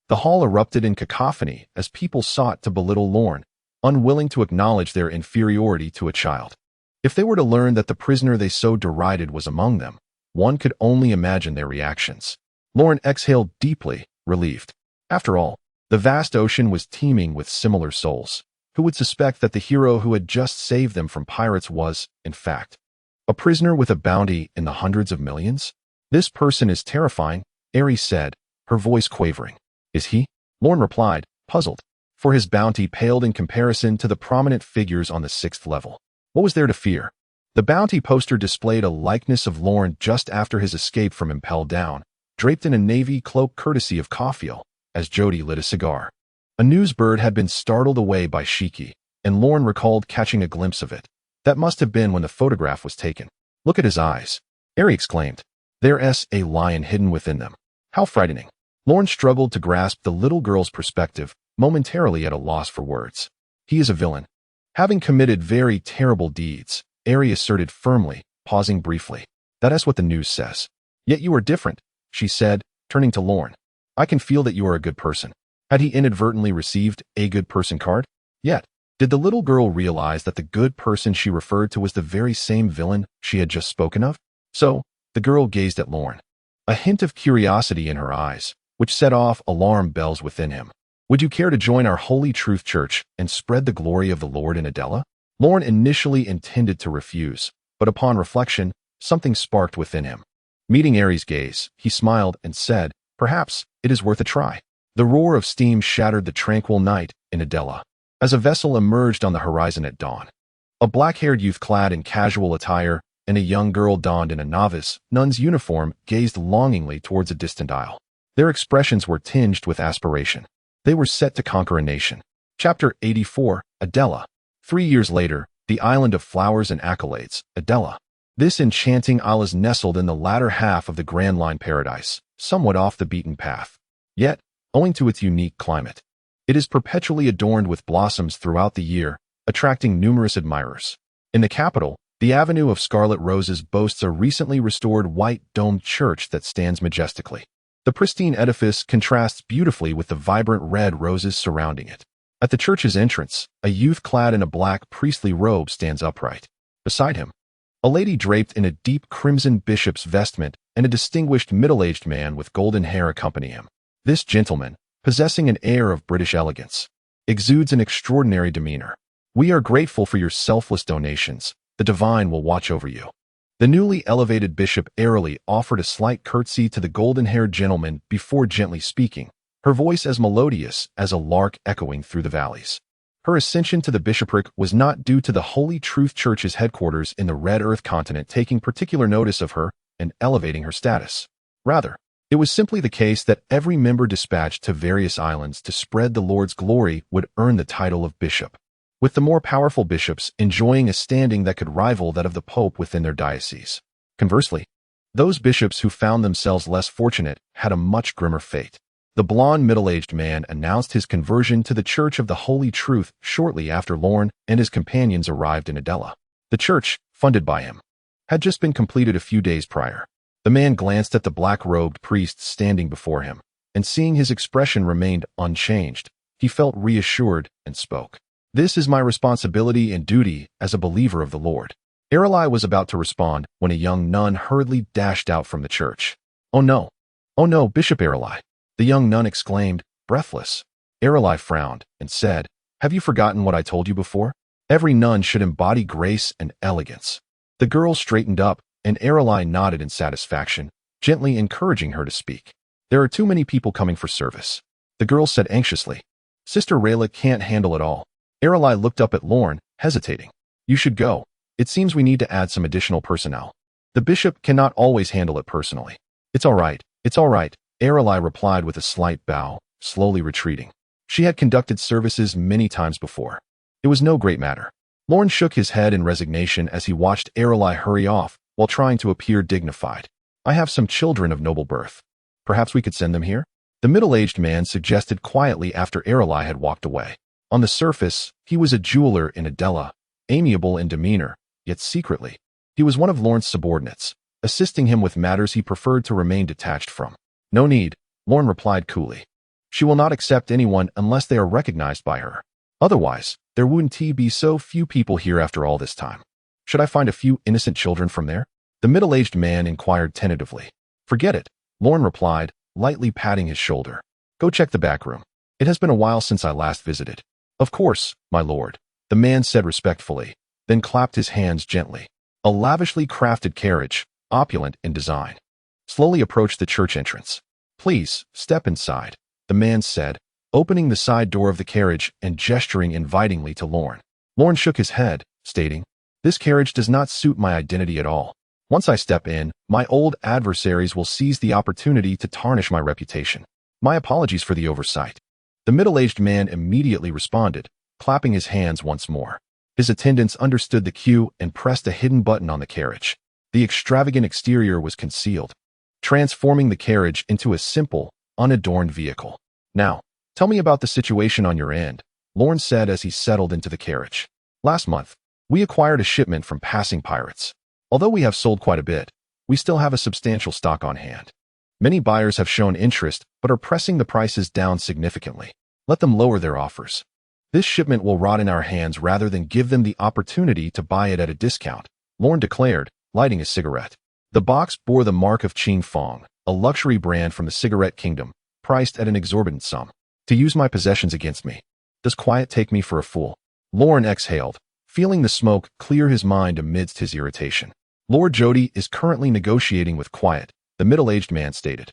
The hall erupted in cacophony as people sought to belittle Lorne, unwilling to acknowledge their inferiority to a child. If they were to learn that the prisoner they so derided was among them, one could only imagine their reactions. Lorne exhaled deeply, relieved. After all, the vast ocean was teeming with similar souls. Who would suspect that the hero who had just saved them from pirates was, in fact, a prisoner with a bounty in the hundreds of millions? This person is terrifying, Ares said, her voice quavering. Is he? Lorne replied, puzzled, for his bounty paled in comparison to the prominent figures on the 6th level. What was there to fear? The bounty poster displayed a likeness of Lorne just after his escape from Impel Down, draped in a navy cloak courtesy of Caulfield, as Jody lit a cigar. A newsbird had been startled away by Shiki, and Lorne recalled catching a glimpse of it. That must have been when the photograph was taken. Look at his eyes, Ares exclaimed. There's a lion hidden within them. How frightening. Lorne struggled to grasp the little girl's perspective, momentarily at a loss for words. He is a villain, having committed very terrible deeds, Ares asserted firmly, pausing briefly. That is what the news says. Yet you are different, she said, turning to Lorne. I can feel that you are a good person. Had he inadvertently received a good person card? Yet, did the little girl realize that the good person she referred to was the very same villain she had just spoken of? So, the girl gazed at Lorne, a hint of curiosity in her eyes, which set off alarm bells within him. Would you care to join our Holy Truth Church and spread the glory of the Lord in Adela? Lorne initially intended to refuse, but upon reflection, something sparked within him. Meeting Aries' gaze, he smiled and said, "Perhaps it is worth a try." The roar of steam shattered the tranquil night in Adela as a vessel emerged on the horizon at dawn. A black-haired youth clad in casual attire and a young girl donned in a novice nun's uniform gazed longingly towards a distant isle. Their expressions were tinged with aspiration. They were set to conquer a nation. Chapter 84, Adela. 3 years later, the island of flowers and accolades, Adela. This enchanting isle is nestled in the latter half of the Grand Line paradise, somewhat off the beaten path. Yet, owing to its unique climate, it is perpetually adorned with blossoms throughout the year, attracting numerous admirers. In the capital, the Avenue of Scarlet Roses boasts a recently restored white domed church that stands majestically. The pristine edifice contrasts beautifully with the vibrant red roses surrounding it. At the church's entrance, a youth clad in a black priestly robe stands upright. Beside him, a lady draped in a deep crimson bishop's vestment and a distinguished middle-aged man with golden hair accompany him. This gentleman, possessing an air of British elegance, exudes an extraordinary demeanor. "We are grateful for your selfless donations. The divine will watch over you." The newly elevated bishop airily offered a slight curtsy to the golden-haired gentleman before gently speaking, her voice as melodious as a lark echoing through the valleys. Her ascension to the bishopric was not due to the Holy Truth Church's headquarters in the Red Earth continent taking particular notice of her and elevating her status. Rather, it was simply the case that every member dispatched to various islands to spread the Lord's glory would earn the title of bishop, with the more powerful bishops enjoying a standing that could rival that of the Pope within their diocese. Conversely, those bishops who found themselves less fortunate had a much grimmer fate. The blond middle-aged man announced his conversion to the Church of the Holy Truth shortly after Lorne and his companions arrived in Adela. The church, funded by him, had just been completed a few days prior. The man glanced at the black-robed priest standing before him, and seeing his expression remained unchanged, he felt reassured and spoke. "This is my responsibility and duty as a believer of the Lord." Areli was about to respond when a young nun hurriedly dashed out from the church. Oh no, Bishop Areli," the young nun exclaimed, breathless. Areli frowned and said, "Have you forgotten what I told you before? Every nun should embody grace and elegance." The girl straightened up, and Areli nodded in satisfaction, gently encouraging her to speak. "There are too many people coming for service," the girl said anxiously. "Sister Rayla can't handle it all." Areli looked up at Lorne, hesitating. "You should go. It seems we need to add some additional personnel. The bishop cannot always handle it personally." It's all right, Areli replied with a slight bow, slowly retreating. She had conducted services many times before. It was no great matter. Lorne shook his head in resignation as he watched Areli hurry off while trying to appear dignified. "I have some children of noble birth. Perhaps we could send them here?" the middle-aged man suggested quietly after Areli had walked away. On the surface, he was a jeweler in Adela, amiable in demeanor, yet secretly, he was one of Lorne's subordinates, assisting him with matters he preferred to remain detached from. "No need," Lorne replied coolly. "She will not accept anyone unless they are recognized by her. Otherwise, there wouldn't be so few people here after all this time. Should I find a few innocent children from there?" the middle-aged man inquired tentatively. "Forget it," Lorne replied, lightly patting his shoulder. "Go check the back room. It has been a while since I last visited." "Of course, my lord," the man said respectfully, then clapped his hands gently. A lavishly crafted carriage, opulent in design, slowly approached the church entrance. "Please, step inside," the man said, opening the side door of the carriage and gesturing invitingly to Lorne. Lorne shook his head, stating, "This carriage does not suit my identity at all. Once I step in, my old adversaries will seize the opportunity to tarnish my reputation. My apologies for the oversight." The middle-aged man immediately responded, clapping his hands once more. His attendants understood the cue and pressed a hidden button on the carriage. The extravagant exterior was concealed, transforming the carriage into a simple, unadorned vehicle. "Now, tell me about the situation on your end," Lorne said as he settled into the carriage. "Last month, we acquired a shipment from passing pirates. Although we have sold quite a bit, we still have a substantial stock on hand. Many buyers have shown interest but are pressing the prices down significantly. Let them lower their offers. This shipment will rot in our hands rather than give them the opportunity to buy it at a discount, Lorne declared, lighting a cigarette. The box bore the mark of Qing Fong, a luxury brand from the cigarette kingdom, priced at an exorbitant sum. To use my possessions against me. Does Quiet take me for a fool? Lorne exhaled, feeling the smoke clear his mind amidst his irritation. Lord Jody is currently negotiating with Quiet, the middle-aged man stated,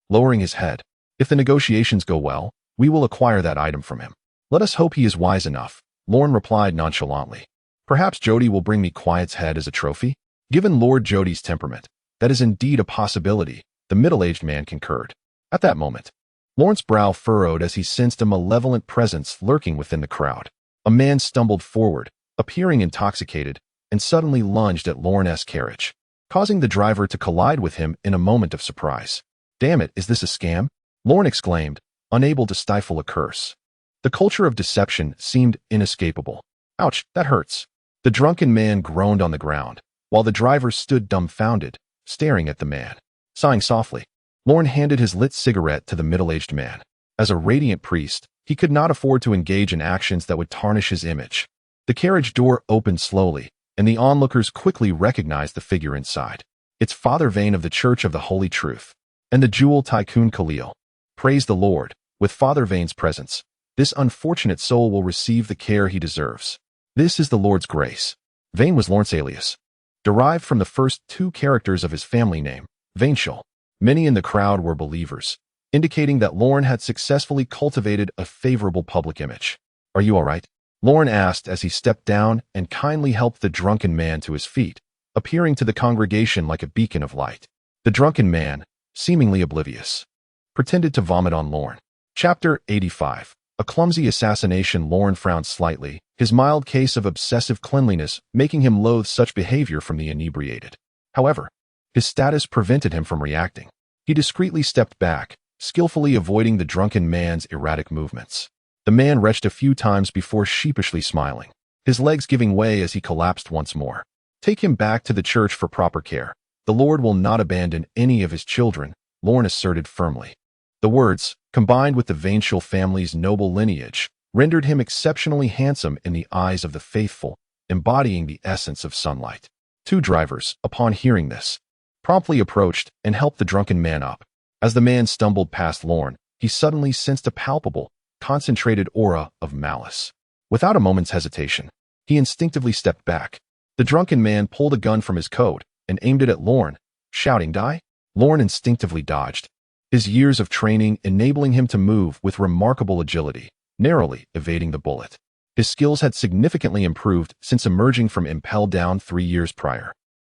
lowering his head. If the negotiations go well, we will acquire that item from him. Let us hope he is wise enough, Lorne replied nonchalantly. Perhaps Jody will bring me Quiet's head as a trophy? Given Lord Jody's temperament, that is indeed a possibility, the middle-aged man concurred. At that moment, Lorne's brow furrowed as he sensed a malevolent presence lurking within the crowd. A man stumbled forward, appearing intoxicated, and suddenly lunged at Lorne's carriage, causing the driver to collide with him in a moment of surprise. Damn it, is this a scam? Lorne exclaimed, unable to stifle a curse. The culture of deception seemed inescapable. Ouch, that hurts. The drunken man groaned on the ground, while the driver stood dumbfounded, staring at the man. Sighing softly, Lorne handed his lit cigarette to the middle-aged man. As a radiant priest, he could not afford to engage in actions that would tarnish his image. The carriage door opened slowly, and the onlookers quickly recognized the figure inside. It's Father Vane of the Church of the Holy Truth, and the jewel tycoon Khalil. Praise the Lord, with Father Vane's presence, this unfortunate soul will receive the care he deserves. This is the Lord's grace. Vane was Lorne's alias, derived from the first two characters of his family name, Venshir. Many in the crowd were believers, indicating that Lorne had successfully cultivated a favorable public image. Are you all right? Lorne asked as he stepped down and kindly helped the drunken man to his feet, appearing to the congregation like a beacon of light. The drunken man, seemingly oblivious, pretended to vomit on Lorne. Chapter 85. A clumsy assassination. Lorne frowned slightly, his mild case of obsessive cleanliness making him loathe such behavior from the inebriated. However, his status prevented him from reacting. He discreetly stepped back, skillfully avoiding the drunken man's erratic movements. The man retched a few times before sheepishly smiling, his legs giving way as he collapsed once more. Take him back to the church for proper care. The Lord will not abandon any of his children, Lorne asserted firmly. The words, combined with the Venshir family's noble lineage, rendered him exceptionally handsome in the eyes of the faithful, embodying the essence of sunlight. Two drivers, upon hearing this, promptly approached and helped the drunken man up. As the man stumbled past Lorne, he suddenly sensed a palpable, concentrated aura of malice. Without a moment's hesitation, he instinctively stepped back. The drunken man pulled a gun from his coat and aimed it at Lorne, shouting, "Die!" Lorne instinctively dodged, his years of training enabling him to move with remarkable agility, narrowly evading the bullet. His skills had significantly improved since emerging from Impel Down 3 years prior,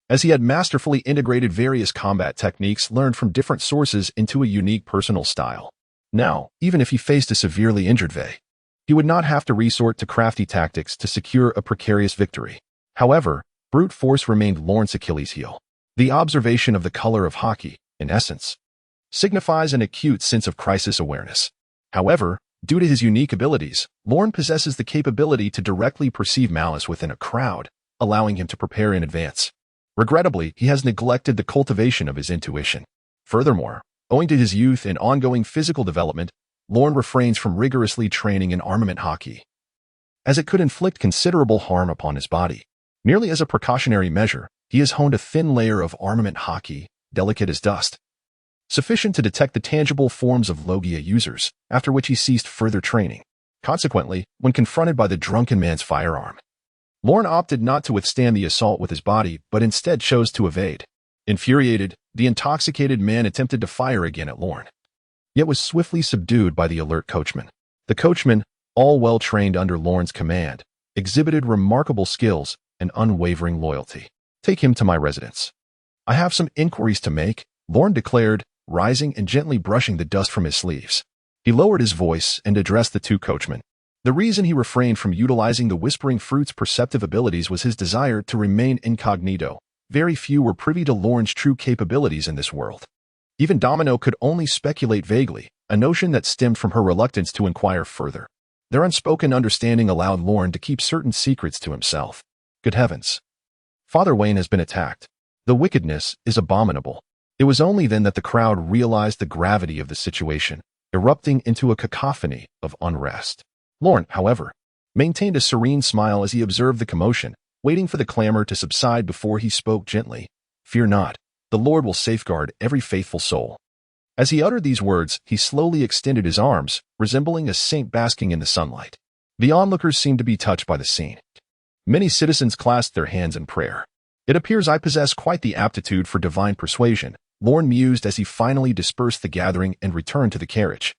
as he had masterfully integrated various combat techniques learned from different sources into a unique personal style. Now, even if he faced a severely injured Vey, he would not have to resort to crafty tactics to secure a precarious victory. However, brute force remained Lorne's Achilles heel. The observation of the color of hockey, in essence, signifies an acute sense of crisis awareness. However, due to his unique abilities, Lorne possesses the capability to directly perceive malice within a crowd, allowing him to prepare in advance. Regrettably, he has neglected the cultivation of his intuition. Furthermore, owing to his youth and ongoing physical development, Lorne refrains from rigorously training in armament hockey, as it could inflict considerable harm upon his body. Merely as a precautionary measure, he has honed a thin layer of armament hockey, delicate as dust, sufficient to detect the tangible forms of Logia users, after which he ceased further training. Consequently, when confronted by the drunken man's firearm, Lorne opted not to withstand the assault with his body, but instead chose to evade. Infuriated, the intoxicated man attempted to fire again at Lorne, yet was swiftly subdued by the alert coachman. The coachman, all well trained under Lorne's command, exhibited remarkable skills and unwavering loyalty. Take him to my residence. I have some inquiries to make, Lorne declared, rising and gently brushing the dust from his sleeves. He lowered his voice and addressed the two coachmen. The reason he refrained from utilizing the Whispering Fruit's perceptive abilities was his desire to remain incognito. Very few were privy to Lorne's true capabilities in this world. Even Domino could only speculate vaguely, a notion that stemmed from her reluctance to inquire further. Their unspoken understanding allowed Lorne to keep certain secrets to himself. Good heavens. Father Wayne has been attacked. The wickedness is abominable. It was only then that the crowd realized the gravity of the situation, erupting into a cacophony of unrest. Lorne, however, maintained a serene smile as he observed the commotion, waiting for the clamor to subside before he spoke gently. "Fear not, the Lord will safeguard every faithful soul." As he uttered these words, he slowly extended his arms, resembling a saint basking in the sunlight. The onlookers seemed to be touched by the scene. Many citizens clasped their hands in prayer. "It appears I possess quite the aptitude for divine persuasion," Lorne mused as he finally dispersed the gathering and returned to the carriage.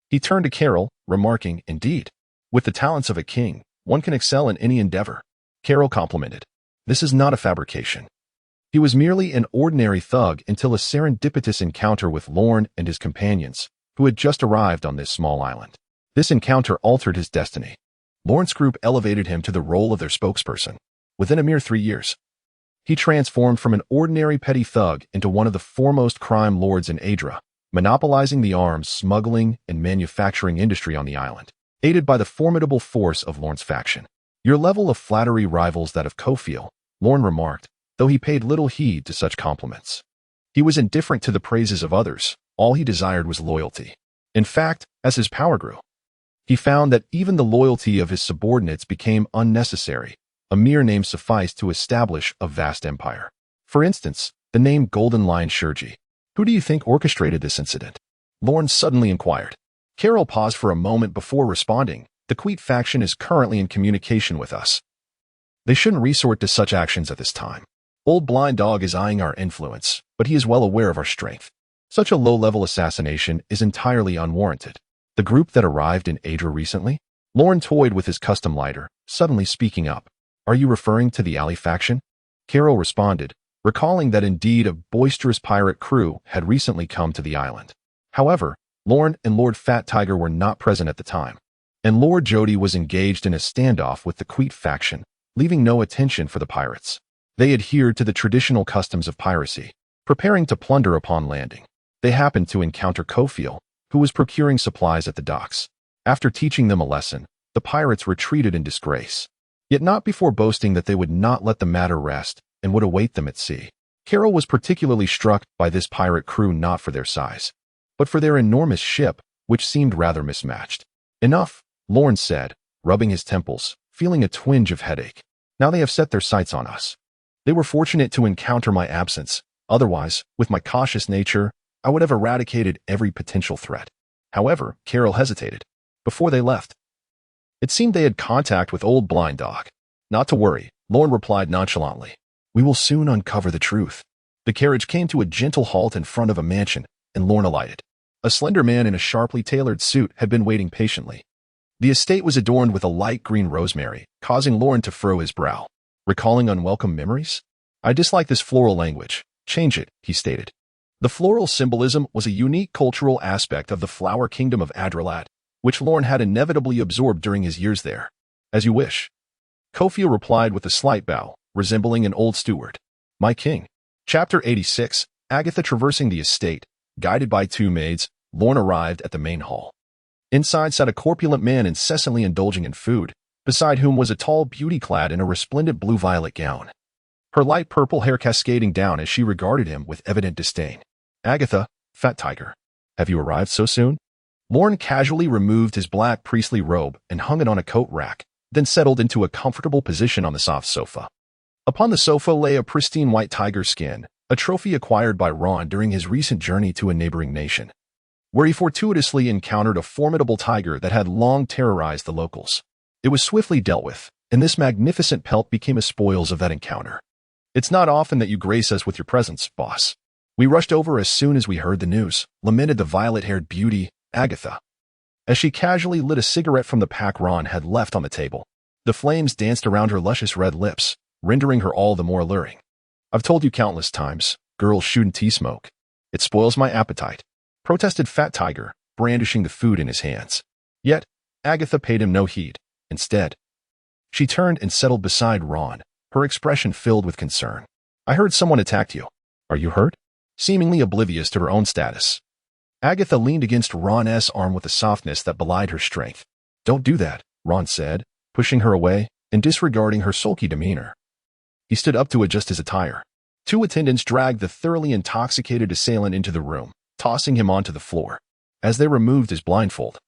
He turned to Carol, remarking, "Indeed, with the talents of a king, one can excel in any endeavor." Carol complimented, "This is not a fabrication." He was merely an ordinary thug until a serendipitous encounter with Lorne and his companions, who had just arrived on this small island. This encounter altered his destiny. Lorne's group elevated him to the role of their spokesperson. Within a mere 3 years, he transformed from an ordinary petty thug into one of the foremost crime lords in Adra, monopolizing the arms, smuggling, and manufacturing industry on the island, aided by the formidable force of Lorne's faction. "Your level of flattery rivals that of Kofiel," Lorne remarked, though he paid little heed to such compliments. He was indifferent to the praises of others. All he desired was loyalty. In fact, as his power grew, he found that even the loyalty of his subordinates became unnecessary. A mere name sufficed to establish a vast empire. For instance, the name Golden Lion Shurji. "Who do you think orchestrated this incident?" Lorne suddenly inquired. Carol paused for a moment before responding. "The Queet faction is currently in communication with us. They shouldn't resort to such actions at this time. Old Blind Dog is eyeing our influence, but he is well aware of our strength. Such a low-level assassination is entirely unwarranted." "The group that arrived in Adra recently?" Lorne toyed with his custom lighter, suddenly speaking up. "Are you referring to the alley faction?" Carol responded, recalling that indeed a boisterous pirate crew had recently come to the island. However, Lorne and Lord Fat Tiger were not present at the time, and Lord Jody was engaged in a standoff with the Queet faction, leaving no attention for the pirates. They adhered to the traditional customs of piracy, preparing to plunder upon landing. They happened to encounter Kofiel, who was procuring supplies at the docks. After teaching them a lesson, the pirates retreated in disgrace, yet not before boasting that they would not let the matter rest and would await them at sea. Carol was particularly struck by this pirate crew not for their size, but for their enormous ship, which seemed rather mismatched. "Enough," Lorne said, rubbing his temples, feeling a twinge of headache. "Now they have set their sights on us. They were fortunate to encounter my absence. Otherwise, with my cautious nature, I would have eradicated every potential threat." However, Carol hesitated. Before they left, it seemed they had contact with Old Blind Dog. "Not to worry," Lorne replied nonchalantly. "We will soon uncover the truth." The carriage came to a gentle halt in front of a mansion, and Lorne alighted. A slender man in a sharply tailored suit had been waiting patiently. The estate was adorned with a light green rosemary, causing Lorne to furrow his brow. "Recalling unwelcome memories? I dislike this floral language. Change it," he stated. The floral symbolism was a unique cultural aspect of the flower kingdom of Adralat, which Lorne had inevitably absorbed during his years there. "As you wish." Kofiel replied with a slight bow, resembling an old steward. "My king." Chapter 86, Agatha traversing the estate. Guided by 2 maids, Lorne arrived at the main hall. Inside sat a corpulent man incessantly indulging in food, beside whom was a tall beauty clad in a resplendent blue-violet gown, her light purple hair cascading down as she regarded him with evident disdain. "Agatha, Fat Tiger, have you arrived so soon?" Lorne casually removed his black priestly robe and hung it on a coat rack, then settled into a comfortable position on the soft sofa. Upon the sofa lay a pristine white tiger skin, a trophy acquired by Ron during his recent journey to a neighboring nation, where he fortuitously encountered a formidable tiger that had long terrorized the locals. It was swiftly dealt with, and this magnificent pelt became a spoils of that encounter. "It's not often that you grace us with your presence, boss. We rushed over as soon as we heard the news," lamented the violet-haired beauty, Agatha, as she casually lit a cigarette from the pack Ron had left on the table. The flames danced around her luscious red lips, rendering her all the more alluring. "I've told you countless times, girls shouldn't tea smoke. It spoils my appetite," protested Fat Tiger, brandishing the food in his hands. Yet, Agatha paid him no heed. Instead, she turned and settled beside Ron, her expression filled with concern. "I heard someone attacked you. Are you hurt?" Seemingly oblivious to her own status, Agatha leaned against Ron's arm with a softness that belied her strength. "Don't do that," Ron said, pushing her away and disregarding her sulky demeanor. He stood up to adjust his attire. Two attendants dragged the thoroughly intoxicated assailant into the room, tossing him onto the floor. As they removed his blindfold,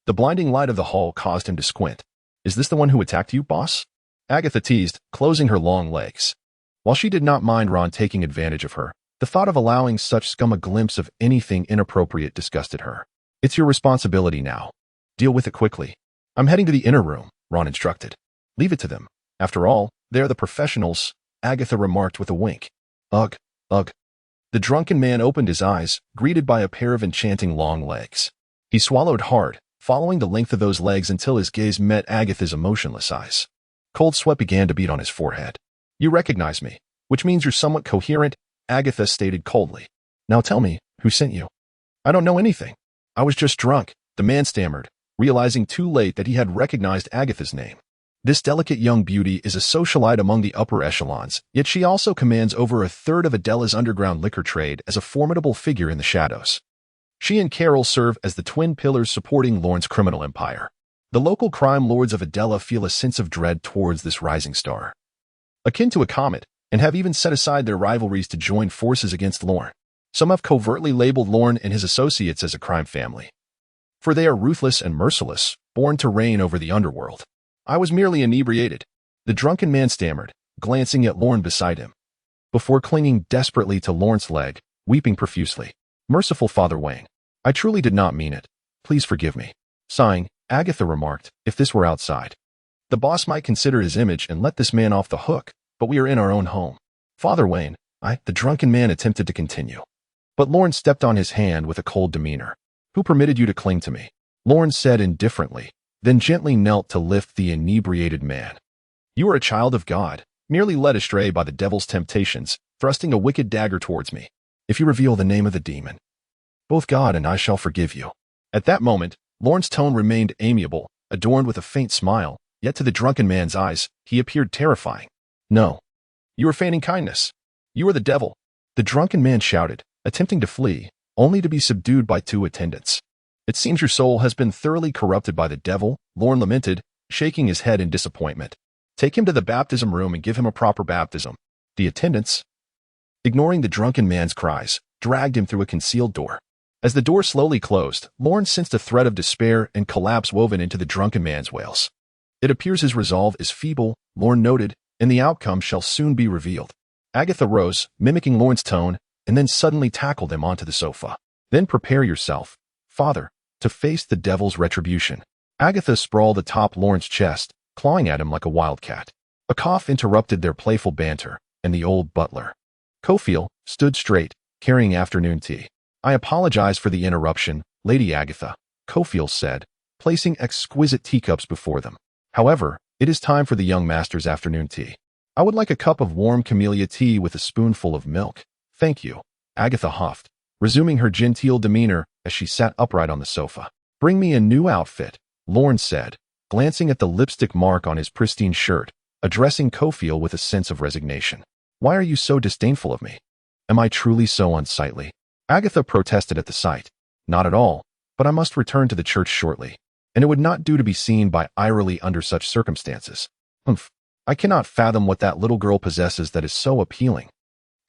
the blinding light of the hall caused him to squint. "Is this the one who attacked you, boss?" Agatha teased, closing her long legs. While she did not mind Ron taking advantage of her, the thought of allowing such scum a glimpse of anything inappropriate disgusted her. "It's your responsibility now. Deal with it quickly." "I'm heading to the inner room," Ron instructed. "Leave it to them. After all, they're the professionals," Agatha remarked with a wink. Ugh, ugh. The drunken man opened his eyes, greeted by a pair of enchanting long legs. He swallowed hard, following the length of those legs until his gaze met Agatha's emotionless eyes. Cold sweat began to beat on his forehead. "You recognize me, which means you're somewhat coherent," Agatha stated coldly. "Now tell me, who sent you?" "I don't know anything. I was just drunk," the man stammered, realizing too late that he had recognized Agatha's name. This delicate young beauty is a socialite among the upper echelons, yet she also commands over a third of Adela's underground liquor trade as a formidable figure in the shadows. She and Carol serve as the twin pillars supporting Lorne's criminal empire. The local crime lords of Adela feel a sense of dread towards this rising star, akin to a comet, and have even set aside their rivalries to join forces against Lorne. Some have covertly labeled Lorne and his associates as a crime family, for they are ruthless and merciless, born to reign over the underworld. "I was merely inebriated," the drunken man stammered, glancing at Lorne beside him, before clinging desperately to Lorne's leg, weeping profusely. "Merciful Father Wayne, I truly did not mean it. Please forgive me." Sighing, Agatha remarked, "If this were outside, the boss might consider his image and let this man off the hook, but we are in our own home." "Father Wayne, the drunken man attempted to continue, but Lorne stepped on his hand with a cold demeanor. "Who permitted you to cling to me?" Lorne said indifferently, then gently knelt to lift the inebriated man. "You are a child of God, merely led astray by the devil's temptations, thrusting a wicked dagger towards me. If you reveal the name of the demon, both God and I shall forgive you." At that moment, Lorne's tone remained amiable, adorned with a faint smile, yet to the drunken man's eyes, he appeared terrifying. "No. You are feigning kindness. You are the devil," the drunken man shouted, attempting to flee, only to be subdued by two attendants. "It seems your soul has been thoroughly corrupted by the devil," Lorne lamented, shaking his head in disappointment. "Take him to the baptism room and give him a proper baptism." The attendants, ignoring the drunken man's cries, dragged him through a concealed door. As the door slowly closed, Lorne sensed a threat of despair and collapse woven into the drunken man's wails. "It appears his resolve is feeble," Lorne noted, "and the outcome shall soon be revealed." Agatha rose, mimicking Lorne's tone, and then suddenly tackled him onto the sofa. "Then prepare yourself, Father, to face the devil's retribution." Agatha sprawled atop Lorne's chest, clawing at him like a wildcat. A cough interrupted their playful banter, and the old butler, Cofield, stood straight, carrying afternoon tea. "I apologize for the interruption, Lady Agatha," Cofield said, placing exquisite teacups before them. "However, it is time for the young master's afternoon tea. I would like a cup of warm camellia tea with a spoonful of milk." "Thank you," Agatha huffed, resuming her genteel demeanor as she sat upright on the sofa. "Bring me a new outfit," Lorne said, glancing at the lipstick mark on his pristine shirt, addressing Cofield with a sense of resignation. "Why are you so disdainful of me? Am I truly so unsightly?" Agatha protested at the sight. "Not at all, but I must return to the church shortly, and it would not do to be seen by Irely under such circumstances. Humph, I cannot fathom what that little girl possesses that is so appealing,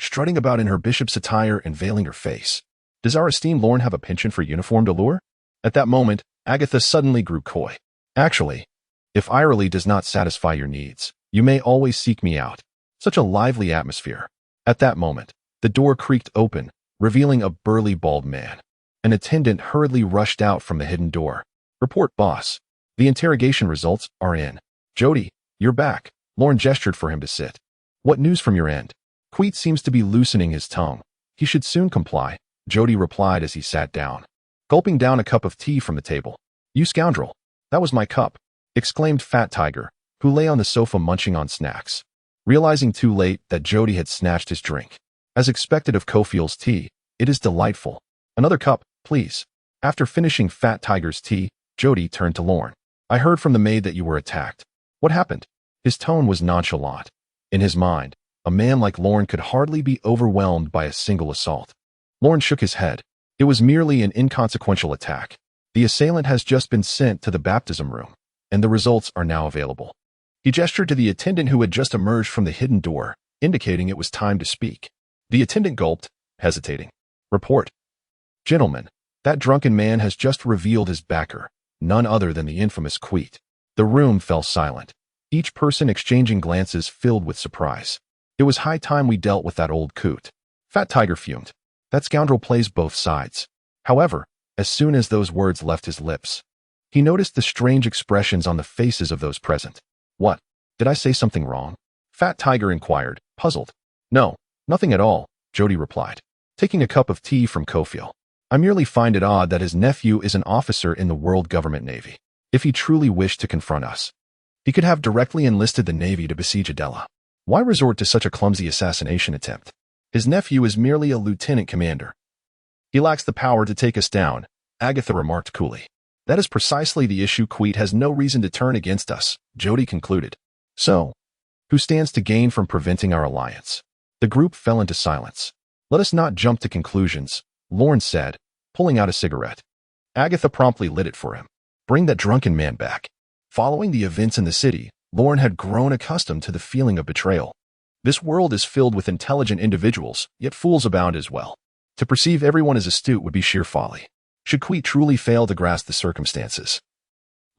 strutting about in her bishop's attire and veiling her face. Does our esteemed Lorne have a penchant for uniformed allure?" At that moment, Agatha suddenly grew coy. "Actually, if Irely does not satisfy your needs, you may always seek me out." Such a lively atmosphere. At that moment, the door creaked open, revealing a burly bald man. An attendant hurriedly rushed out from the hidden door. "Report, boss. The interrogation results are in." "Jody, you're back." Lorne gestured for him to sit. "What news from your end?" "Queet seems to be loosening his tongue. He should soon comply," Jody replied as he sat down, gulping down a cup of tea from the table. "You scoundrel. That was my cup," exclaimed Fat Tiger, who lay on the sofa munching on snacks, realizing too late that Jody had snatched his drink. As expected of Cofield's tea, it is delightful. "Another cup, please." After finishing Fat Tiger's tea, Jody turned to Lorne. "I heard from the maid that you were attacked. What happened?" His tone was nonchalant. In his mind, a man like Lorne could hardly be overwhelmed by a single assault. Lorne shook his head. "It was merely an inconsequential attack. The assailant has just been sent to the baptism room, and the results are now available." He gestured to the attendant who had just emerged from the hidden door, indicating it was time to speak. The attendant gulped, hesitating. Report. Gentlemen, that drunken man has just revealed his backer, none other than the infamous Queet. The room fell silent, each person exchanging glances filled with surprise. It was high time we dealt with that old coot. Fat Tiger fumed. That scoundrel plays both sides. However, as soon as those words left his lips, he noticed the strange expressions on the faces of those present. What? Did I say something wrong? Fat Tiger inquired, puzzled. No, nothing at all, Jody replied, taking a cup of tea from Kofil. I merely find it odd that his nephew is an officer in the World Government Navy. If he truly wished to confront us, he could have directly enlisted the Navy to besiege Adela. Why resort to such a clumsy assassination attempt? His nephew is merely a lieutenant commander. He lacks the power to take us down, Agatha remarked coolly. That is precisely the issue. Queet has no reason to turn against us, Jody concluded. So, who stands to gain from preventing our alliance? The group fell into silence. Let us not jump to conclusions, Lorne said, pulling out a cigarette. Agatha promptly lit it for him. Bring that drunken man back. Following the events in the city, Lorne had grown accustomed to the feeling of betrayal. This world is filled with intelligent individuals, yet fools abound as well. To perceive everyone as astute would be sheer folly. Should Queet truly fail to grasp the circumstances,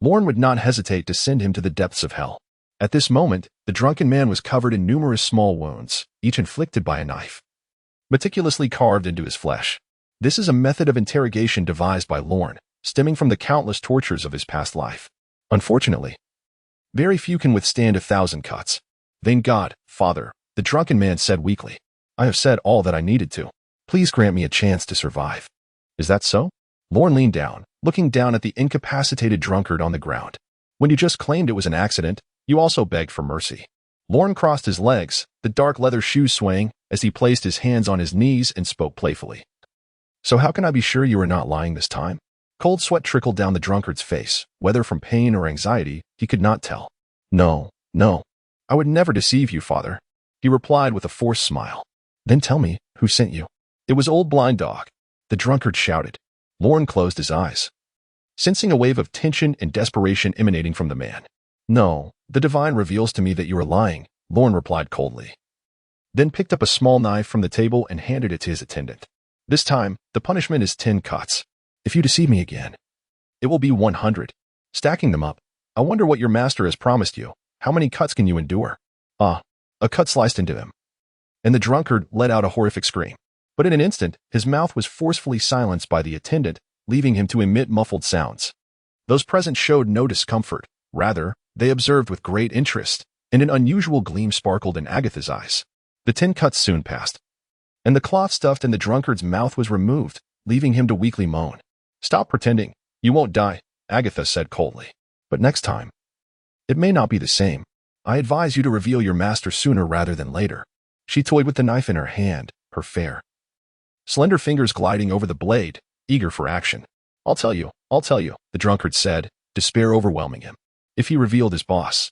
Lorne would not hesitate to send him to the depths of hell. At this moment, the drunken man was covered in numerous small wounds, each inflicted by a knife, meticulously carved into his flesh. This is a method of interrogation devised by Lorne, stemming from the countless tortures of his past life. Unfortunately, very few can withstand 1,000 cuts. Thank God, Father, the drunken man said weakly. I have said all that I needed to. Please grant me a chance to survive. Is that so? Lorne leaned down, looking down at the incapacitated drunkard on the ground. When you just claimed it was an accident, you also begged for mercy. Lorne crossed his legs, the dark leather shoes swaying, as he placed his hands on his knees and spoke playfully. So how can I be sure you are not lying this time? Cold sweat trickled down the drunkard's face, whether from pain or anxiety, he could not tell. No, I would never deceive you, Father, he replied with a forced smile. Then tell me, who sent you? It was old blind dog, the drunkard shouted. Lorne closed his eyes, sensing a wave of tension and desperation emanating from the man. No, the divine reveals to me that you are lying, Lorne replied coldly, then picked up a small knife from the table and handed it to his attendant. This time, the punishment is 10 cuts. If you deceive me again, it will be 100. Stacking them up, I wonder what your master has promised you. How many cuts can you endure? A cut sliced into him. And the drunkard let out a horrific scream. But in an instant, his mouth was forcefully silenced by the attendant, leaving him to emit muffled sounds. Those present showed no discomfort. Rather, they observed with great interest, and an unusual gleam sparkled in Agatha's eyes. The 10 cuts soon passed, and the cloth stuffed in the drunkard's mouth was removed, leaving him to weakly moan. Stop pretending. You won't die, Agatha said coldly. But next time, it may not be the same. I advise you to reveal your master sooner rather than later. She toyed with the knife in her hand, her fair, slender fingers gliding over the blade, eager for action. I'll tell you, the drunkard said, despair overwhelming him. If he revealed his boss,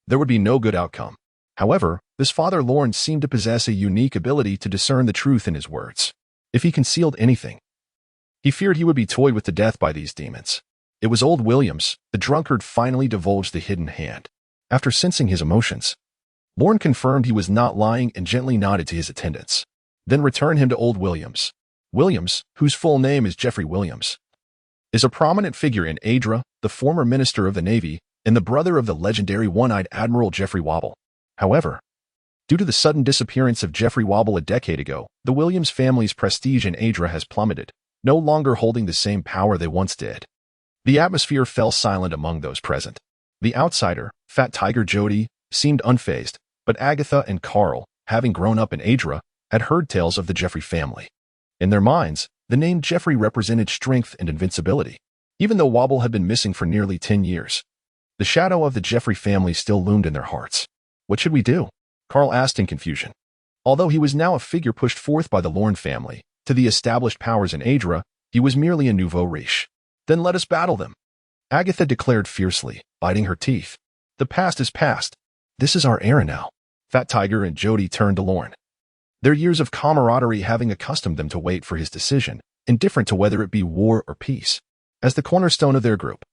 there would be no good outcome. However, this Father Lorne seemed to possess a unique ability to discern the truth in his words. If he concealed anything, he feared he would be toyed with to death by these demons. It was old Williams, the drunkard finally divulged the hidden hand. After sensing his emotions, Lorne confirmed he was not lying and gently nodded to his attendants. Then returned him to old Williams. Williams, whose full name is Jeffrey Williams, is a prominent figure in Adra, the former minister of the Navy, and the brother of the legendary one-eyed Admiral Jeffrey Wobble. However, due to the sudden disappearance of Jeffrey Wobble a decade ago, the Williams family's prestige in Adra has plummeted, no longer holding the same power they once did. The atmosphere fell silent among those present. The outsider, Fat Tiger Jody, seemed unfazed, but Agatha and Carl, having grown up in Adra, had heard tales of the Jeffrey family. In their minds, the name Jeffrey represented strength and invincibility. Even though Wobble had been missing for nearly 10 years, the shadow of the Jeffrey family still loomed in their hearts. What should we do? Carl asked in confusion. Although he was now a figure pushed forth by the Lorne family to the established powers in Adra, he was merely a nouveau riche. Then let us battle them, Agatha declared fiercely, biting her teeth. The past is past. This is our era now. Fat Tiger and Jody turned to Lorne, their years of camaraderie having accustomed them to wait for his decision, indifferent to whether it be war or peace. As the cornerstone of their group,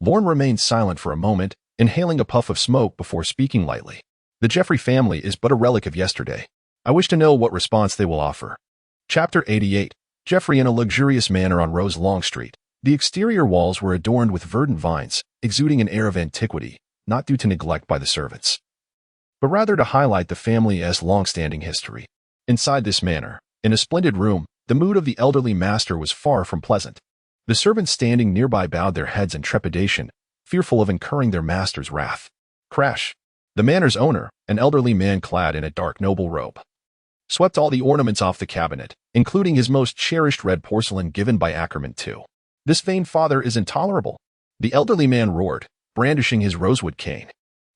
Lorne remained silent for a moment, inhaling a puff of smoke before speaking lightly. The Jeffrey family is but a relic of yesterday. I wish to know what response they will offer. Chapter 88. Jeffrey in a luxurious manor on Rose Long Street. The exterior walls were adorned with verdant vines, exuding an air of antiquity, not due to neglect by the servants, but rather to highlight the family's long-standing history. Inside this manor, in a splendid room, the mood of the elderly master was far from pleasant. The servants standing nearby bowed their heads in trepidation, fearful of incurring their master's wrath. Crash! The manor's owner, an elderly man clad in a dark noble robe, swept all the ornaments off the cabinet, including his most cherished red porcelain given by Ackerman II. This vain father is intolerable, the elderly man roared, brandishing his rosewood cane.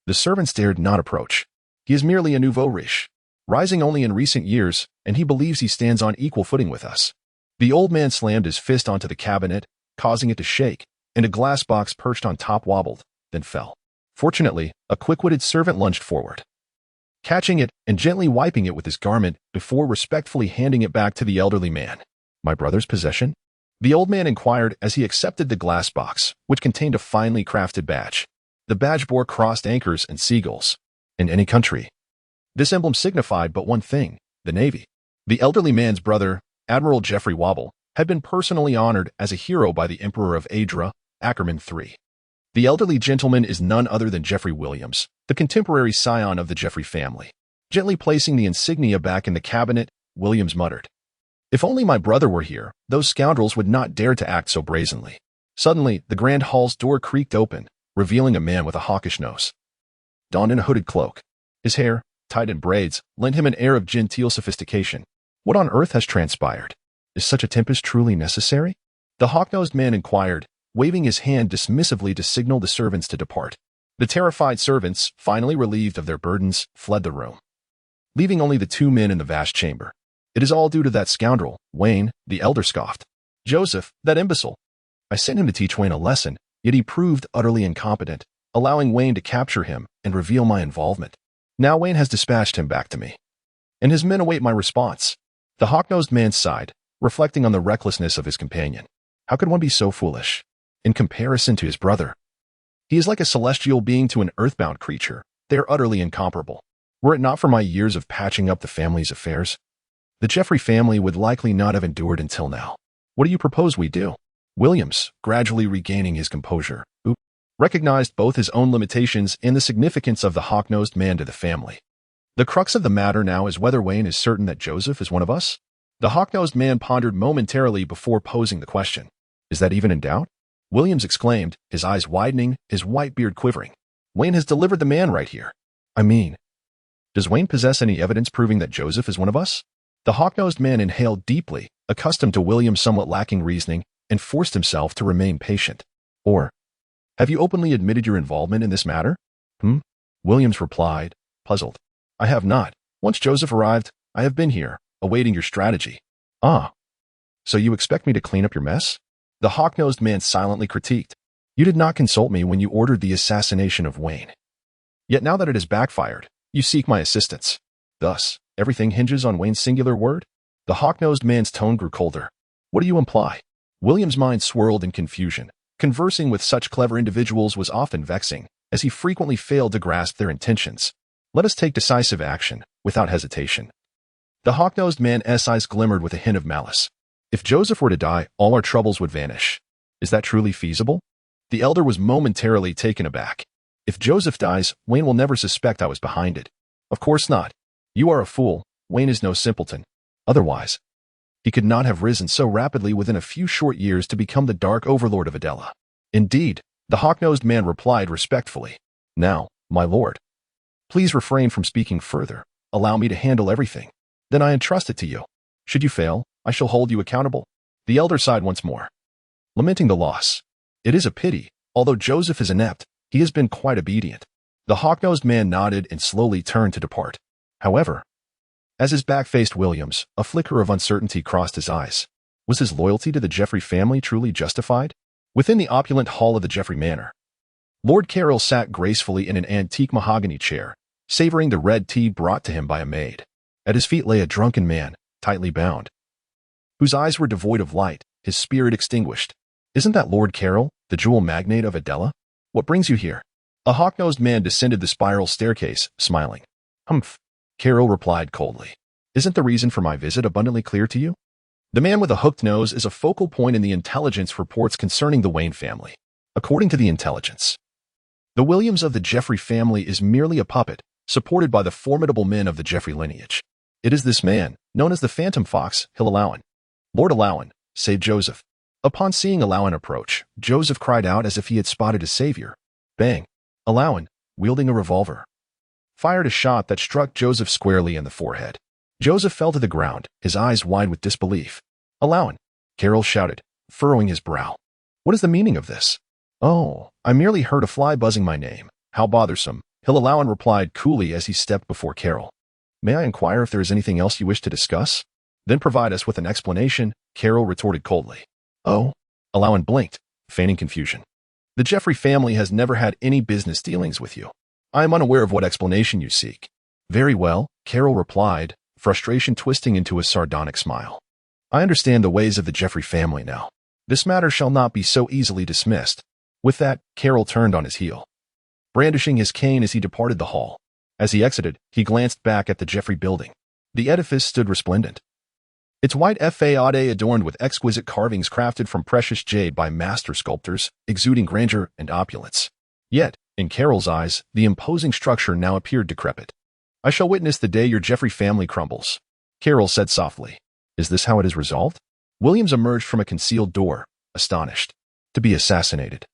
The servants dared not approach. He is merely a nouveau riche, rising only in recent years, and he believes he stands on equal footing with us. The old man slammed his fist onto the cabinet, causing it to shake, and a glass box perched on top wobbled, then fell. Fortunately, a quick-witted servant lunged forward, catching it and gently wiping it with his garment before respectfully handing it back to the elderly man. "My brother's possession?" the old man inquired as he accepted the glass box, which contained a finely crafted badge. The badge bore crossed anchors and seagulls. In any country, this emblem signified but one thing: the Navy. The elderly man's brother, Admiral Jeffrey Wobble, had been personally honored as a hero by the Emperor of Adra, Ackerman III. The elderly gentleman is none other than Jeffrey Williams, the contemporary scion of the Jeffrey family. Gently placing the insignia back in the cabinet, Williams muttered, "If only my brother were here, those scoundrels would not dare to act so brazenly." Suddenly, the grand hall's door creaked open, revealing a man with a hawkish nose, donned in a hooded cloak. His hair, tied in braids, lent him an air of genteel sophistication. What on earth has transpired? Is such a tempest truly necessary? The hawk-nosed man inquired, waving his hand dismissively to signal the servants to depart. The terrified servants, finally relieved of their burdens, fled the room, leaving only the two men in the vast chamber. "It is all due to that scoundrel, Wayne," the elder scoffed. "Joseph, that imbecile. I sent him to teach Wayne a lesson, yet he proved utterly incompetent, allowing Wayne to capture him and reveal my involvement. Now Wayne has dispatched him back to me, and his men await my response." The hawk-nosed man sighed, reflecting on the recklessness of his companion. How could one be so foolish? In comparison to his brother, he is like a celestial being to an earthbound creature. They are utterly incomparable. Were it not for my years of patching up the family's affairs, the Jeffrey family would likely not have endured until now. What do you propose we do? Williams, gradually regaining his composure, recognized both his own limitations and the significance of the hawk-nosed man to the family. The crux of the matter now is whether Wayne is certain that Joseph is one of us. The hawk-nosed man pondered momentarily before posing the question. "Is that even in doubt?" Williams exclaimed, his eyes widening, his white beard quivering. "Wayne has delivered the man right here. I mean, does Wayne possess any evidence proving that Joseph is one of us?" The hawk-nosed man inhaled deeply, accustomed to Williams' somewhat lacking reasoning, and forced himself to remain patient. "Or, have you openly admitted your involvement in this matter?" Williams replied, puzzled. "I have not. Once Joseph arrived, I have been here, awaiting your strategy." "Ah, so you expect me to clean up your mess?" The hawk-nosed man silently critiqued. "You did not consult me when you ordered the assassination of Wayne. Yet now that it has backfired, you seek my assistance. Thus, everything hinges on Wayne's singular word?" The hawk-nosed man's tone grew colder. "What do you imply?" William's mind swirled in confusion. Conversing with such clever individuals was often vexing, as he frequently failed to grasp their intentions. "Let us take decisive action, without hesitation." The hawk-nosed man's eyes glimmered with a hint of malice. "If Joseph were to die, all our troubles would vanish. Is that truly feasible?" The elder was momentarily taken aback. "If Joseph dies, Wayne will never suspect I was behind it." "Of course not. You are a fool. Wayne is no simpleton. Otherwise, he could not have risen so rapidly within a few short years to become the dark overlord of Adela." "Indeed," the hawk-nosed man replied respectfully. "Now, my lord, please refrain from speaking further. Allow me to handle everything. Then I entrust it to you. Should you fail, I shall hold you accountable." The elder sighed once more, lamenting the loss. "It is a pity. Although Joseph is inept, he has been quite obedient." The hawk-nosed man nodded and slowly turned to depart. However, as his back faced Williams, a flicker of uncertainty crossed his eyes. Was his loyalty to the Jeffrey family truly justified? Within the opulent hall of the Jeffrey Manor, Lord Carroll sat gracefully in an antique mahogany chair, savoring the red tea brought to him by a maid. At his feet lay a drunken man, tightly bound, whose eyes were devoid of light, his spirit extinguished. "Isn't that Lord Carroll, the jewel magnate of Adela? What brings you here?" A hawk-nosed man descended the spiral staircase, smiling. Humph, Carol replied coldly. Isn't the reason for my visit abundantly clear to you? The man with a hooked nose is a focal point in the intelligence reports concerning the Wayne family. According to the intelligence, the Williams of the Jeffrey family is merely a puppet, supported by the formidable men of the Jeffrey lineage. It is this man, known as the Phantom Fox, Hill Alawan. Lord Alawan, saved Joseph. Upon seeing Alawan approach, Joseph cried out as if he had spotted his savior. Bang! Alawan, wielding a revolver, fired a shot that struck Joseph squarely in the forehead. Joseph fell to the ground, his eyes wide with disbelief. Alawan, Carol shouted, furrowing his brow. What is the meaning of this? Oh, I merely heard a fly buzzing my name. How bothersome, Hill Alawan replied coolly as he stepped before Carol. May I inquire if there is anything else you wish to discuss? Then provide us with an explanation, Carol retorted coldly. Oh, Alawan blinked, feigning confusion. The Jeffrey family has never had any business dealings with you. I am unaware of what explanation you seek. Very well, Carol replied, frustration twisting into a sardonic smile. I understand the ways of the Jeffrey family now. This matter shall not be so easily dismissed. With that, Carol turned on his heel, brandishing his cane as he departed the hall. As he exited, he glanced back at the Jeffrey building. The edifice stood resplendent, its white facade adorned with exquisite carvings crafted from precious jade by master sculptors, exuding grandeur and opulence. Yet, in Carol's eyes, the imposing structure now appeared decrepit. I shall witness the day your Jeffrey family crumbles, Carol said softly. Is this how it is resolved? Williams emerged from a concealed door, astonished. To be assassinated.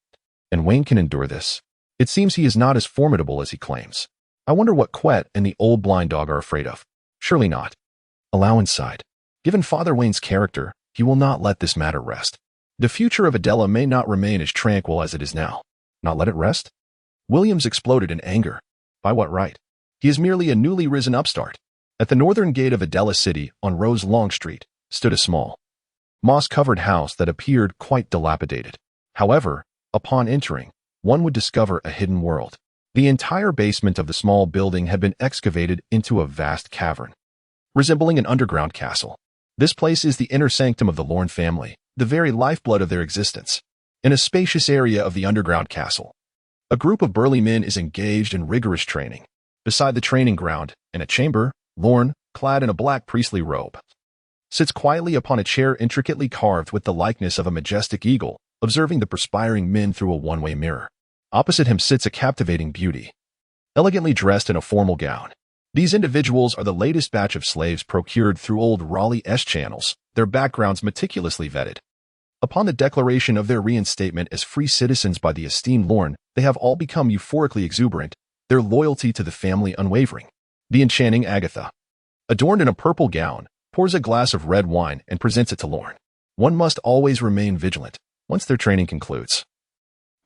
And Wayne can endure this. It seems he is not as formidable as he claims. I wonder what Quet and the old blind dog are afraid of. Surely not. Alawan sighed. Given Father Wayne's character, he will not let this matter rest. The future of Adela may not remain as tranquil as it is now. Not let it rest? Williams exploded in anger. By what right? He is merely a newly risen upstart. At the northern gate of Adela City, on Rose Long Street, stood a small, moss-covered house that appeared quite dilapidated. However, upon entering, one would discover a hidden world. The entire basement of the small building had been excavated into a vast cavern, resembling an underground castle. This place is the inner sanctum of the Lorne family, the very lifeblood of their existence. In a spacious area of the underground castle, a group of burly men is engaged in rigorous training. Beside the training ground, in a chamber, Lorne, clad in a black priestly robe, sits quietly upon a chair intricately carved with the likeness of a majestic eagle, observing the perspiring men through a one-way mirror. Opposite him sits a captivating beauty, elegantly dressed in a formal gown. These individuals are the latest batch of slaves procured through old Raleigh channels, their backgrounds meticulously vetted. Upon the declaration of their reinstatement as free citizens by the esteemed Lorne, they have all become euphorically exuberant, their loyalty to the family unwavering. The enchanting Agatha, adorned in a purple gown, pours a glass of red wine and presents it to Lorne. One must always remain vigilant. Once their training concludes,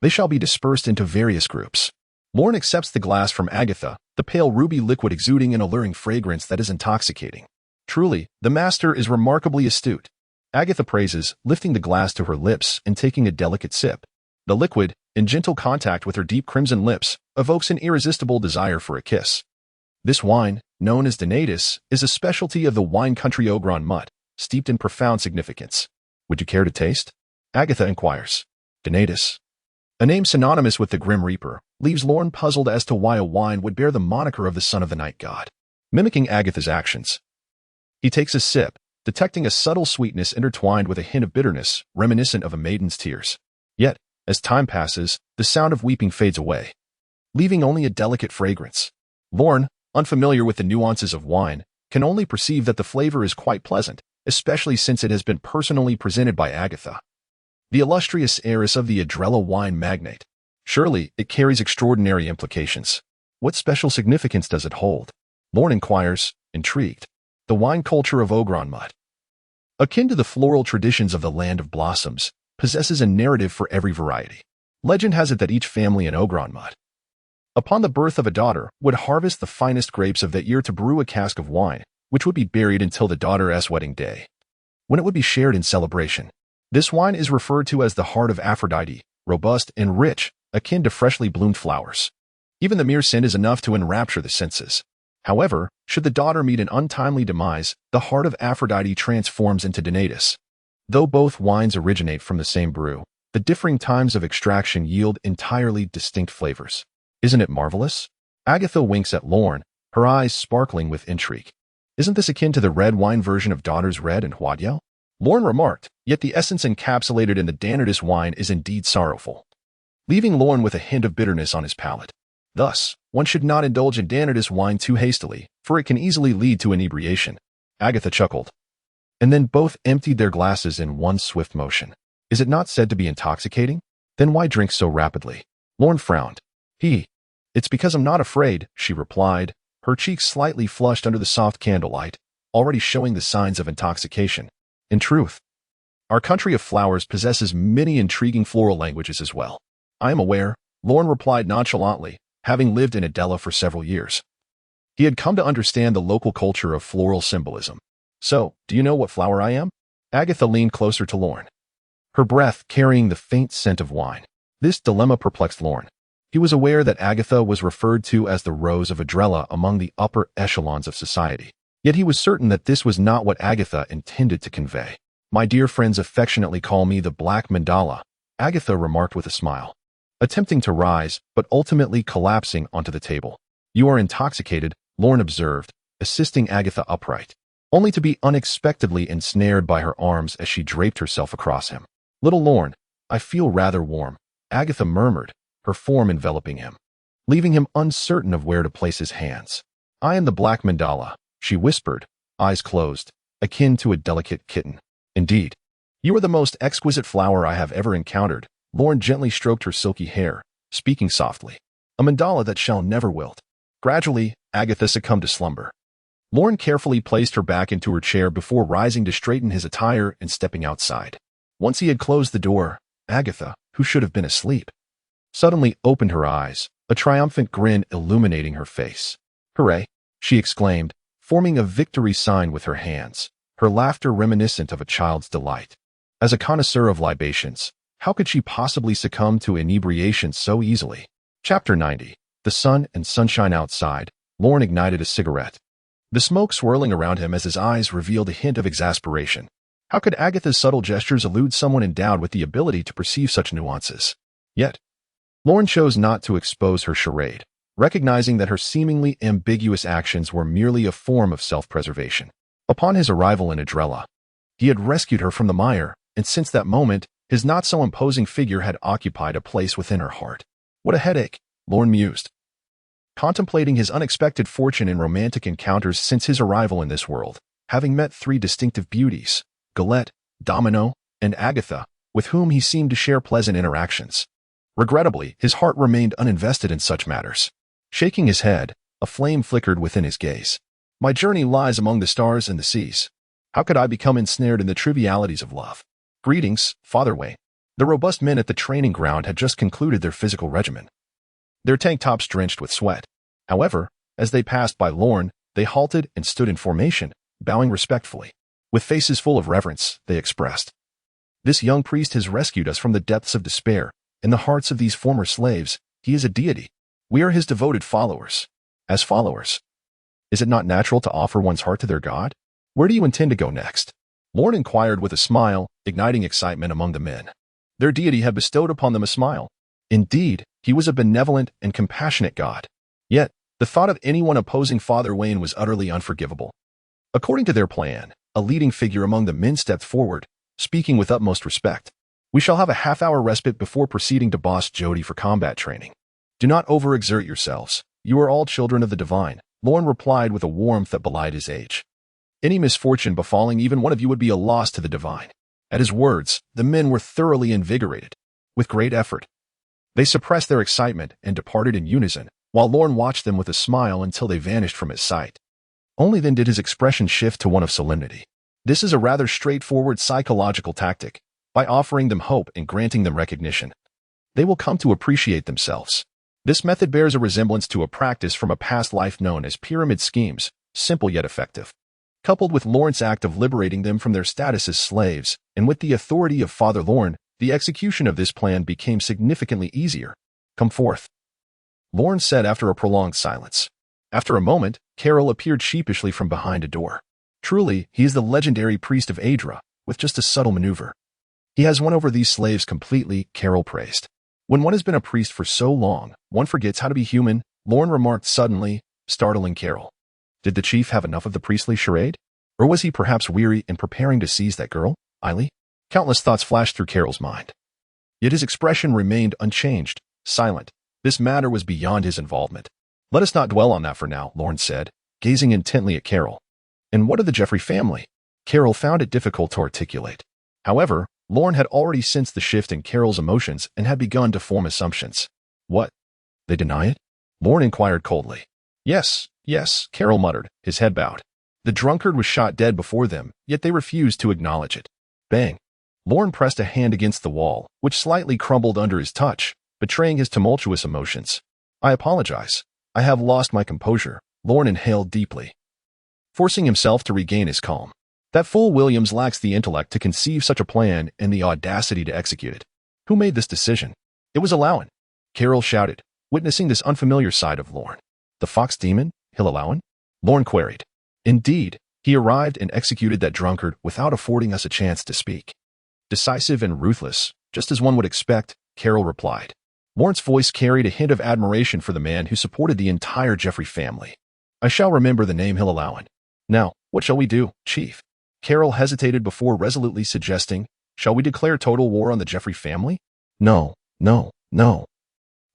they shall be dispersed into various groups. Lorne accepts the glass from Agatha, the pale ruby liquid exuding an alluring fragrance that is intoxicating. Truly, the master is remarkably astute. Agatha praises, lifting the glass to her lips and taking a delicate sip. The liquid, in gentle contact with her deep crimson lips, evokes an irresistible desire for a kiss. This wine, known as Donatus, is a specialty of the wine country Ogron Mutt, steeped in profound significance. Would you care to taste? Agatha inquires. Donatus, a name synonymous with the Grim Reaper, leaves Lorne puzzled as to why a wine would bear the moniker of the son of the night god. Mimicking Agatha's actions, he takes a sip, detecting a subtle sweetness intertwined with a hint of bitterness, reminiscent of a maiden's tears. Yet, as time passes, the sound of weeping fades away, leaving only a delicate fragrance. Lorne, unfamiliar with the nuances of wine, can only perceive that the flavor is quite pleasant, especially since it has been personally presented by Agatha, the illustrious heiress of the Adrella wine magnate. Surely, it carries extraordinary implications. What special significance does it hold? Lorne inquires, intrigued. The wine culture of Ogron Mutt, akin to the floral traditions of the Land of Blossoms, possesses a narrative for every variety. Legend has it that each family in Ogron Mutt, upon the birth of a daughter, would harvest the finest grapes of that year to brew a cask of wine, which would be buried until the daughter's wedding day, when it would be shared in celebration. This wine is referred to as the heart of Aphrodite, robust and rich, akin to freshly bloomed flowers. Even the mere scent is enough to enrapture the senses. However, should the daughter meet an untimely demise, the heart of Aphrodite transforms into Donatus. Though both wines originate from the same brew, the differing times of extraction yield entirely distinct flavors. Isn't it marvelous? Agatha winks at Lorne, her eyes sparkling with intrigue. Isn't this akin to the red wine version of Daughter's Red and Huadiao? Lorne remarked, yet the essence encapsulated in the Danardus wine is indeed sorrowful, leaving Lorne with a hint of bitterness on his palate. Thus, one should not indulge in Danardus wine too hastily, for it can easily lead to inebriation. Agatha chuckled. And then both emptied their glasses in one swift motion. Is it not said to be intoxicating? Then why drink so rapidly? Lorne frowned. It's because I'm not afraid, she replied, her cheeks slightly flushed under the soft candlelight, already showing the signs of intoxication. In truth, our country of flowers possesses many intriguing floral languages as well. I am aware, Lorne replied nonchalantly, having lived in Adela for several years. He had come to understand the local culture of floral symbolism. So, do you know what flower I am? Agatha leaned closer to Lorne, her breath carrying the faint scent of wine. This dilemma perplexed Lorne. He was aware that Agatha was referred to as the Rose of Adrella among the upper echelons of society. Yet he was certain that this was not what Agatha intended to convey. My dear friends affectionately call me the Black Mandala, Agatha remarked with a smile, attempting to rise, but ultimately collapsing onto the table. You are intoxicated, Lorne observed, assisting Agatha upright, only to be unexpectedly ensnared by her arms as she draped herself across him. Little Lorne, I feel rather warm, Agatha murmured, her form enveloping him, leaving him uncertain of where to place his hands. I am the Black Mandala, she whispered, eyes closed, akin to a delicate kitten. Indeed, you are the most exquisite flower I have ever encountered. Lorne gently stroked her silky hair, speaking softly. A mandala that shall never wilt. Gradually, Agatha succumbed to slumber. Lorne carefully placed her back into her chair before rising to straighten his attire and stepping outside. Once he had closed the door, Agatha, who should have been asleep, suddenly opened her eyes, a triumphant grin illuminating her face. Hooray! She exclaimed, forming a victory sign with her hands, her laughter reminiscent of a child's delight. As a connoisseur of libations, how could she possibly succumb to inebriation so easily? Chapter 90. The sun and sunshine outside. Lorne ignited a cigarette, the smoke swirling around him as his eyes revealed a hint of exasperation. How could Agatha's subtle gestures elude someone endowed with the ability to perceive such nuances? Yet, Lorne chose not to expose her charade, recognizing that her seemingly ambiguous actions were merely a form of self-preservation. Upon his arrival in Adrella, he had rescued her from the mire, and since that moment, his not-so-imposing figure had occupied a place within her heart. What a headache, Lorne mused, contemplating his unexpected fortune in romantic encounters since his arrival in this world, having met three distinctive beauties, Galette, Domino, and Agatha, with whom he seemed to share pleasant interactions. Regrettably, his heart remained uninvested in such matters. Shaking his head, a flame flickered within his gaze. My journey lies among the stars and the seas. How could I become ensnared in the trivialities of love? Greetings, Father Wayne. The robust men at the training ground had just concluded their physical regimen, their tank tops drenched with sweat. However, as they passed by Lorne, they halted and stood in formation, bowing respectfully. With faces full of reverence, they expressed, "This young priest has rescued us from the depths of despair. In the hearts of these former slaves, he is a deity. We are his devoted followers. As followers, is it not natural to offer one's heart to their God? Where do you intend to go next?" Lorne inquired with a smile, igniting excitement among the men. Their deity had bestowed upon them a smile. Indeed, he was a benevolent and compassionate God. Yet, the thought of anyone opposing Father Wayne was utterly unforgivable. According to their plan, a leading figure among the men stepped forward, speaking with utmost respect. We shall have a half-hour respite before proceeding to Boss Jody for combat training. Do not overexert yourselves. You are all children of the divine, Lorne replied with a warmth that belied his age. Any misfortune befalling even one of you would be a loss to the divine. At his words, the men were thoroughly invigorated. With great effort, they suppressed their excitement and departed in unison, while Lorne watched them with a smile until they vanished from his sight. Only then did his expression shift to one of solemnity. This is a rather straightforward psychological tactic. By offering them hope and granting them recognition, they will come to appreciate themselves. This method bears a resemblance to a practice from a past life known as pyramid schemes, simple yet effective. Coupled with Lorne's act of liberating them from their status as slaves, and with the authority of Father Lorne, the execution of this plan became significantly easier. Come forth, Lorne said after a prolonged silence. After a moment, Carol appeared sheepishly from behind a door. Truly, he is the legendary priest of Adra, with just a subtle maneuver. He has won over these slaves completely, Carol praised. When one has been a priest for so long, one forgets how to be human, Lorne remarked suddenly, startling Carol. Did the chief have enough of the priestly charade? Or was he perhaps weary and preparing to seize that girl, Eily? Countless thoughts flashed through Carol's mind. Yet his expression remained unchanged, silent. This matter was beyond his involvement. Let us not dwell on that for now, Lorne said, gazing intently at Carol. And what of the Jeffrey family? Carol found it difficult to articulate. However, Lorne had already sensed the shift in Carol's emotions and had begun to form assumptions. What? They deny it? Lorne inquired coldly. Yes, Carol muttered, his head bowed. The drunkard was shot dead before them, yet they refused to acknowledge it. Bang! Lorne pressed a hand against the wall, which slightly crumbled under his touch, betraying his tumultuous emotions. I apologize. I have lost my composure. Lorne inhaled deeply, forcing himself to regain his calm. That fool Williams lacks the intellect to conceive such a plan and the audacity to execute it. Who made this decision? It was Alawan. Carol shouted, witnessing this unfamiliar side of Lorne. The fox demon, Alawan? Lorne queried. Indeed, he arrived and executed that drunkard without affording us a chance to speak. Decisive and ruthless, just as one would expect, Carol replied. Lorne's voice carried a hint of admiration for the man who supported the entire Jeffrey family. I shall remember the name Alawan. Now, what shall we do, Chief? Carol hesitated before resolutely suggesting, shall we declare total war on the Jeffrey family? No.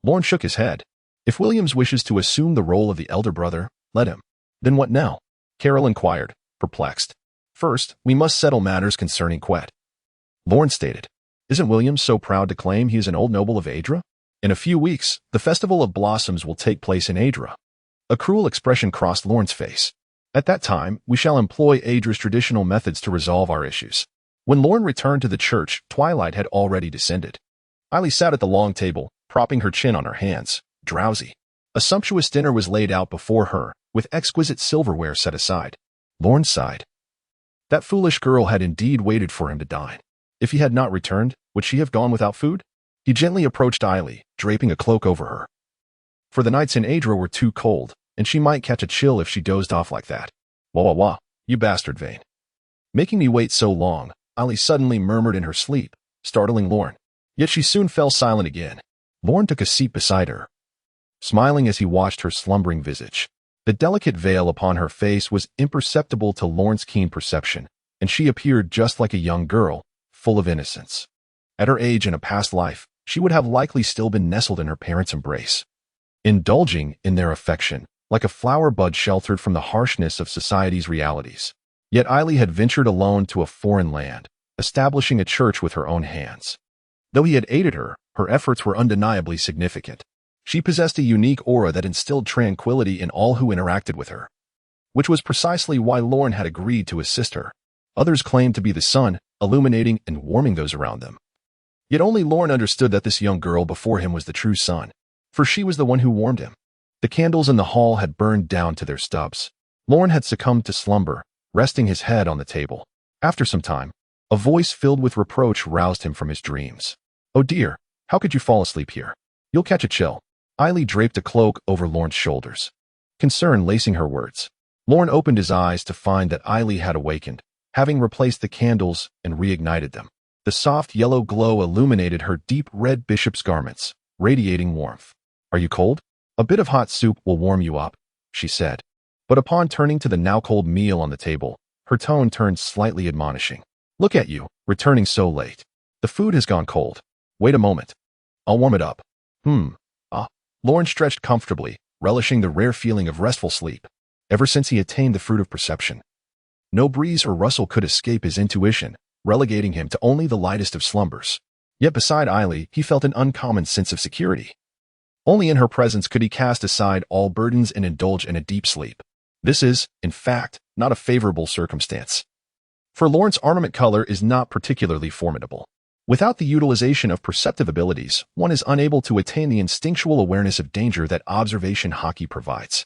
Lorne shook his head. If Williams wishes to assume the role of the elder brother, let him. Then what now? Carol inquired, perplexed. First, we must settle matters concerning Quet. Lorne stated. Isn't Williams so proud to claim he is an old noble of Adra? In a few weeks, the Festival of Blossoms will take place in Adra. A cruel expression crossed Lorne's face. At that time, we shall employ Adra's traditional methods to resolve our issues. When Lorne returned to the church, twilight had already descended. Eily sat at the long table, propping her chin on her hands, drowsy. A sumptuous dinner was laid out before her, with exquisite silverware set aside. Lorne sighed. That foolish girl had indeed waited for him to dine. If he had not returned, would she have gone without food? He gently approached Eily, draping a cloak over her. For the nights in Adra were too cold, and she might catch a chill if she dozed off like that. Wah, you bastard Vane. Making me wait so long, Eily suddenly murmured in her sleep, startling Lorne. Yet she soon fell silent again. Lorne took a seat beside her, smiling as he watched her slumbering visage. The delicate veil upon her face was imperceptible to Lorne's keen perception, and she appeared just like a young girl, full of innocence. At her age in a past life, she would have likely still been nestled in her parents' embrace, indulging in their affection, like a flower bud sheltered from the harshness of society's realities. Yet Eily had ventured alone to a foreign land, establishing a church with her own hands. Though he had aided her, her efforts were undeniably significant. She possessed a unique aura that instilled tranquility in all who interacted with her, which was precisely why Lorne had agreed to assist her. Others claimed to be the sun, illuminating and warming those around them. Yet only Lorne understood that this young girl before him was the true sun, for she was the one who warmed him. The candles in the hall had burned down to their stubs. Lorne had succumbed to slumber, resting his head on the table. After some time, a voice filled with reproach roused him from his dreams. Oh dear, how could you fall asleep here? You'll catch a chill. Eily draped a cloak over Lorne's shoulders, concern lacing her words. Lorne opened his eyes to find that Eily had awakened, having replaced the candles and reignited them. The soft yellow glow illuminated her deep red bishop's garments, radiating warmth. Are you cold? A bit of hot soup will warm you up, she said. But upon turning to the now cold meal on the table, her tone turned slightly admonishing. Look at you, returning so late. The food has gone cold. Wait a moment. I'll warm it up. Lorne stretched comfortably, relishing the rare feeling of restful sleep. Ever since he attained the fruit of perception, no breeze or rustle could escape his intuition, relegating him to only the lightest of slumbers. Yet beside Eily, he felt an uncommon sense of security. Only in her presence could he cast aside all burdens and indulge in a deep sleep. This is, in fact, not a favorable circumstance. For Lorne's armament color is not particularly formidable. Without the utilization of perceptive abilities, one is unable to attain the instinctual awareness of danger that observation hockey provides.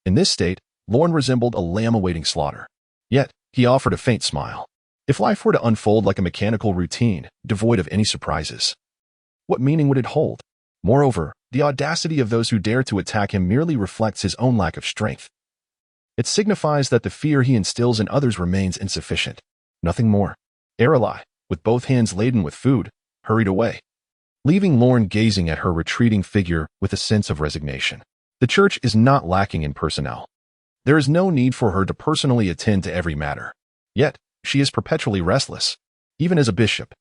In this state, Lorne resembled a lamb awaiting slaughter. Yet, he offered a faint smile. If life were to unfold like a mechanical routine, devoid of any surprises, what meaning would it hold? Moreover, the audacity of those who dare to attack him merely reflects his own lack of strength. It signifies that the fear he instills in others remains insufficient. Nothing more. Eily, with both hands laden with food, hurried away, leaving Lorne gazing at her retreating figure with a sense of resignation. The church is not lacking in personnel. There is no need for her to personally attend to every matter. Yet, she is perpetually restless, even as a bishop.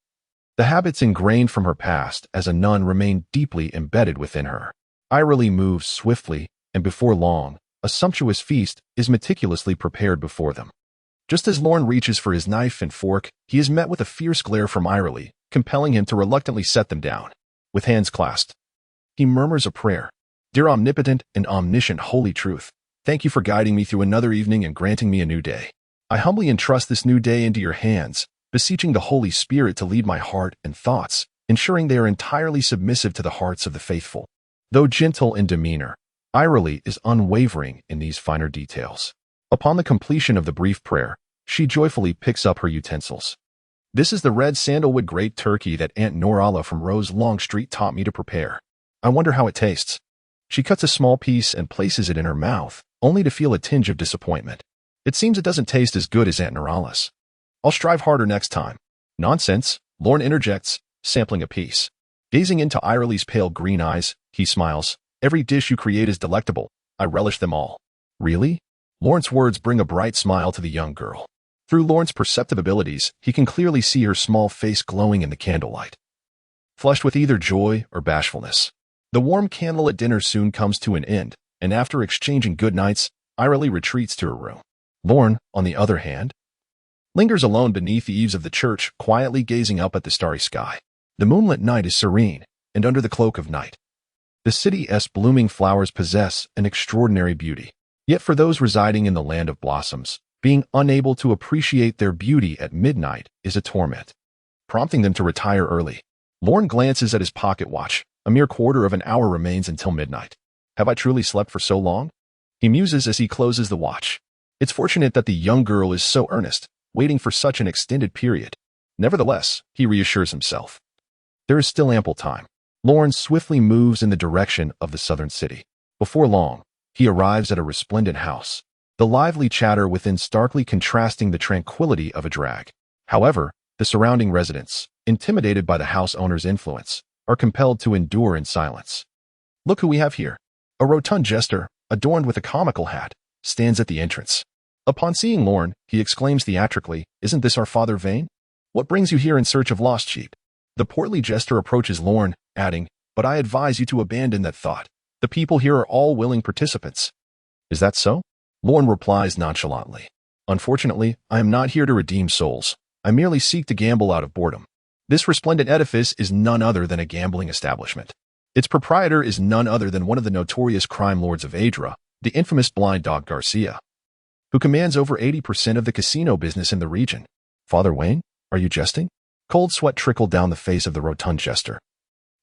The habits ingrained from her past as a nun remain deeply embedded within her. Irely moves swiftly, and before long, a sumptuous feast is meticulously prepared before them. Just as Lorne reaches for his knife and fork, he is met with a fierce glare from Irely, compelling him to reluctantly set them down. With hands clasped, he murmurs a prayer. Dear omnipotent and omniscient holy truth, thank you for guiding me through another evening and granting me a new day. I humbly entrust this new day into your hands, beseeching the Holy Spirit to lead my heart and thoughts, ensuring they are entirely submissive to the hearts of the faithful. Though gentle in demeanor, Irely is unwavering in these finer details. Upon the completion of the brief prayer, she joyfully picks up her utensils. This is the red sandalwood grate turkey that Aunt Norala from Rose Longstreet taught me to prepare. I wonder how it tastes. She cuts a small piece and places it in her mouth, only to feel a tinge of disappointment. It seems it doesn't taste as good as Aunt Norala's. I'll strive harder next time. Nonsense, Lorne interjects, sampling a piece. Gazing into Irely's pale green eyes, he smiles. Every dish you create is delectable. I relish them all. Really? Lorne's words bring a bright smile to the young girl. Through Lorne's perceptive abilities, he can clearly see her small face glowing in the candlelight, flushed with either joy or bashfulness. The warm candlelit dinner soon comes to an end, and after exchanging good nights, Irely retreats to her room. Lorne, on the other hand, lingers alone beneath the eaves of the church, quietly gazing up at the starry sky. The moonlit night is serene, and under the cloak of night, the city's blooming flowers possess an extraordinary beauty. Yet for those residing in the land of blossoms, being unable to appreciate their beauty at midnight is a torment, prompting them to retire early. Lorne glances at his pocket watch. A mere quarter of an hour remains until midnight. Have I truly slept for so long? He muses as he closes the watch. It's fortunate that the young girl is so earnest, waiting for such an extended period. Nevertheless, he reassures himself, there is still ample time. Lorne swiftly moves in the direction of the southern city. Before long, he arrives at a resplendent house, the lively chatter within starkly contrasting the tranquility of a drag. However, the surrounding residents, intimidated by the house owner's influence, are compelled to endure in silence. Look who we have here. A rotund jester, adorned with a comical hat, stands at the entrance. Upon seeing Lorne, he exclaims theatrically, "Isn't this our Father Vane? What brings you here in search of lost sheep?" The portly jester approaches Lorne, adding, "But I advise you to abandon that thought. The people here are all willing participants." "Is that so?" Lorne replies nonchalantly. "Unfortunately, I am not here to redeem souls. I merely seek to gamble out of boredom. This resplendent edifice is none other than a gambling establishment. Its proprietor is none other than one of the notorious crime lords of Adra, the infamous blind dog Garcia, who commands over 80% of the casino business in the region." "Father Wayne, are you jesting?" Cold sweat trickled down the face of the rotund jester,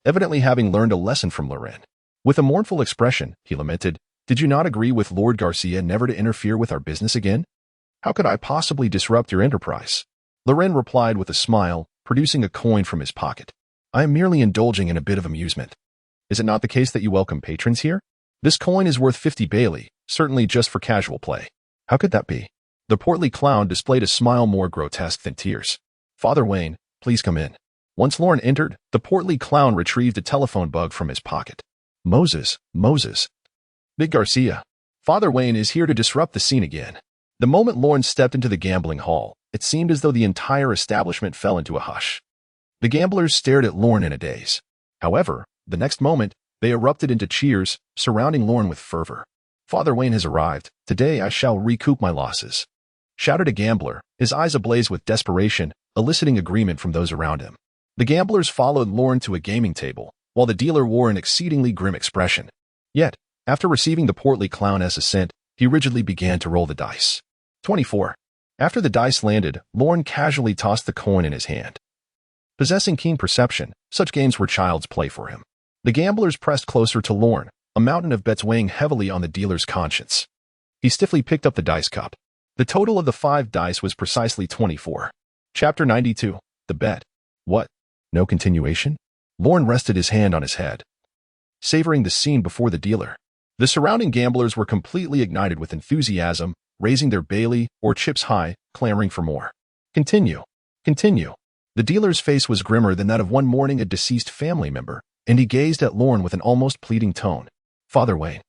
evidently having learned a lesson from Loren. With a mournful expression, he lamented, "Did you not agree with Lord Garcia never to interfere with our business again? How could I possibly disrupt your enterprise?" Loren replied with a smile, producing a coin from his pocket. "I am merely indulging in a bit of amusement. Is it not the case that you welcome patrons here? This coin is worth 50 Bailey, certainly just for casual play." "How could that be?" The portly clown displayed a smile more grotesque than tears. "Father Wayne, please come in." Once Lorne entered, the portly clown retrieved a telephone bug from his pocket. Moses. Big Garcia. Father Wayne is here to disrupt the scene again." The moment Lorne stepped into the gambling hall, it seemed as though the entire establishment fell into a hush. The gamblers stared at Lorne in a daze. However, the next moment, they erupted into cheers, surrounding Lorne with fervor. "Father Wayne has arrived. Today I shall recoup my losses," shouted a gambler, his eyes ablaze with desperation, eliciting agreement from those around him. The gamblers followed Lorne to a gaming table, while the dealer wore an exceedingly grim expression. Yet, after receiving the portly clown's assent, he rigidly began to roll the dice. 24. After the dice landed, Lorne casually tossed the coin in his hand. Possessing keen perception, such games were child's play for him. The gamblers pressed closer to Lorne, a mountain of bets weighing heavily on the dealer's conscience. He stiffly picked up the dice cup. The total of the 5 dice was precisely 24. Chapter 92. The Bet. What? No continuation? Lorne rested his hand on his head, savoring the scene before the dealer. The surrounding gamblers were completely ignited with enthusiasm, raising their Bailey or chips high, clamoring for more. Continue. The dealer's face was grimmer than that of one mourning a deceased family member, and he gazed at Lorne with an almost pleading tone. "Father Wayne,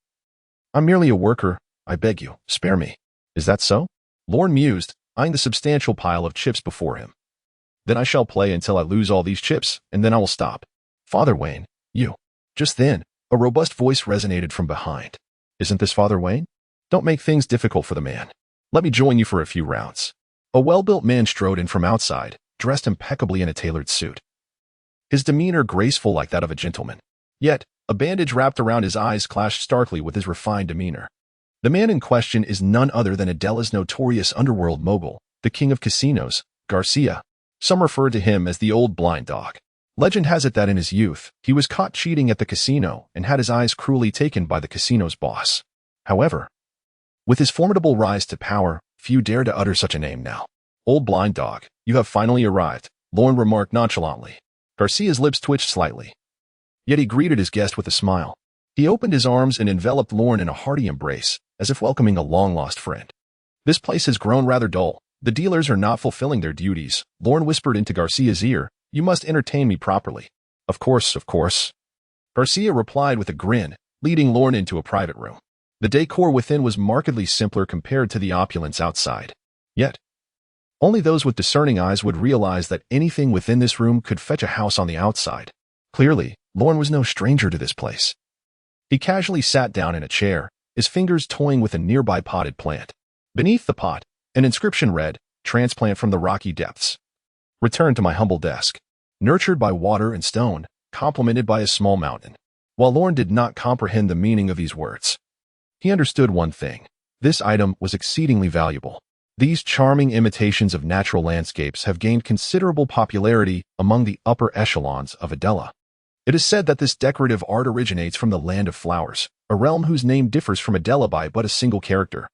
I'm merely a worker. I beg you, spare me. Is that so? Lorne mused, eyeing the substantial pile of chips before him. Then I shall play until I lose all these chips, and then I will stop. Father Wayne, you. Just then, a robust voice resonated from behind. Isn't this Father Wayne? Don't make things difficult for the man. Let me join you for a few rounds. A well-built man strode in from outside, dressed impeccably in a tailored suit. His demeanor graceful like that of a gentleman. Yet, a bandage wrapped around his eyes clashed starkly with his refined demeanor. The man in question is none other than Adela's notorious underworld mogul, the king of casinos, Garcia. Some refer to him as the old blind dog. Legend has it that in his youth, he was caught cheating at the casino and had his eyes cruelly taken by the casino's boss. However, with his formidable rise to power, few dare to utter such a name now. Old blind dog, you have finally arrived, Lorne remarked nonchalantly. Garcia's lips twitched slightly. Yet he greeted his guest with a smile. He opened his arms and enveloped Lorne in a hearty embrace, as if welcoming a long-lost friend. This place has grown rather dull. The dealers are not fulfilling their duties, Lorne whispered into Garcia's ear. You must entertain me properly. Of course, of course. Garcia replied with a grin, leading Lorne into a private room. The decor within was markedly simpler compared to the opulence outside. Yet, only those with discerning eyes would realize that anything within this room could fetch a house on the outside. Clearly, Lorne was no stranger to this place. He casually sat down in a chair, his fingers toying with a nearby potted plant. Beneath the pot, an inscription read, "Transplant from the rocky depths. Return to my humble desk. Nurtured by water and stone, complemented by a small mountain." While Lorne did not comprehend the meaning of these words, he understood one thing. This item was exceedingly valuable. These charming imitations of natural landscapes have gained considerable popularity among the upper echelons of Adela. It is said that this decorative art originates from the Land of Flowers, a realm whose name differs from Adela by but a single character,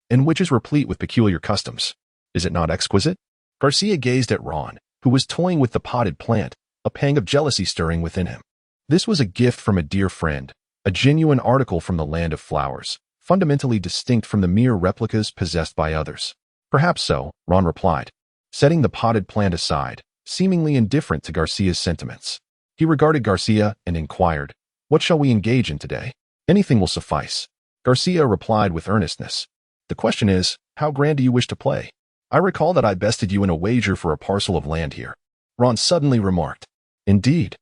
and which is replete with peculiar customs. Is it not exquisite? Garcia gazed at Ron, who was toying with the potted plant, a pang of jealousy stirring within him. This was a gift from a dear friend, a genuine article from the Land of Flowers, fundamentally distinct from the mere replicas possessed by others. Perhaps so, Ron replied, setting the potted plant aside, seemingly indifferent to Garcia's sentiments. He regarded Garcia and inquired, "What shall we engage in today?" "Anything will suffice." Garcia replied with earnestness. "The question is, how grand do you wish to play? I recall that I bested you in a wager for a parcel of land here." Ron suddenly remarked. "Indeed?"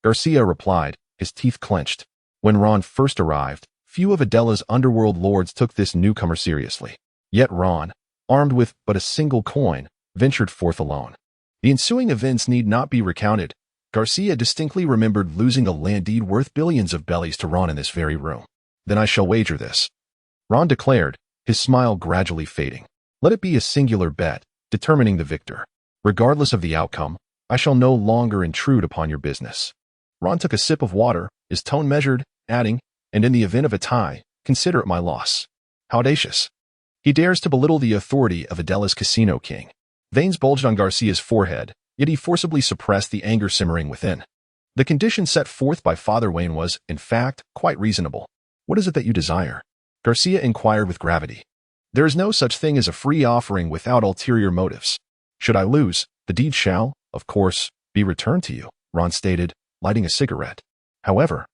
Garcia replied, his teeth clenched. When Ron first arrived, few of Adela's underworld lords took this newcomer seriously. Yet Ron, armed with but a single coin, ventured forth alone. The ensuing events need not be recounted. Garcia distinctly remembered losing a land deed worth billions of bellies to Ron in this very room. "Then I shall wager this," Ron declared, his smile gradually fading. "Let it be a singular bet, determining the victor. Regardless of the outcome, I shall no longer intrude upon your business." Ron took a sip of water, his tone measured, adding, "And in the event of a tie, consider it my loss." How audacious. He dares to belittle the authority of Adela's casino king. Veins bulged on Garcia's forehead, yet he forcibly suppressed the anger simmering within. The condition set forth by Father Wayne was, in fact, quite reasonable. "What is it that you desire?" Garcia inquired with gravity. "There is no such thing as a free offering without ulterior motives. Should I lose, the deed shall, of course, be returned to you," Ron stated, lighting a cigarette. "However,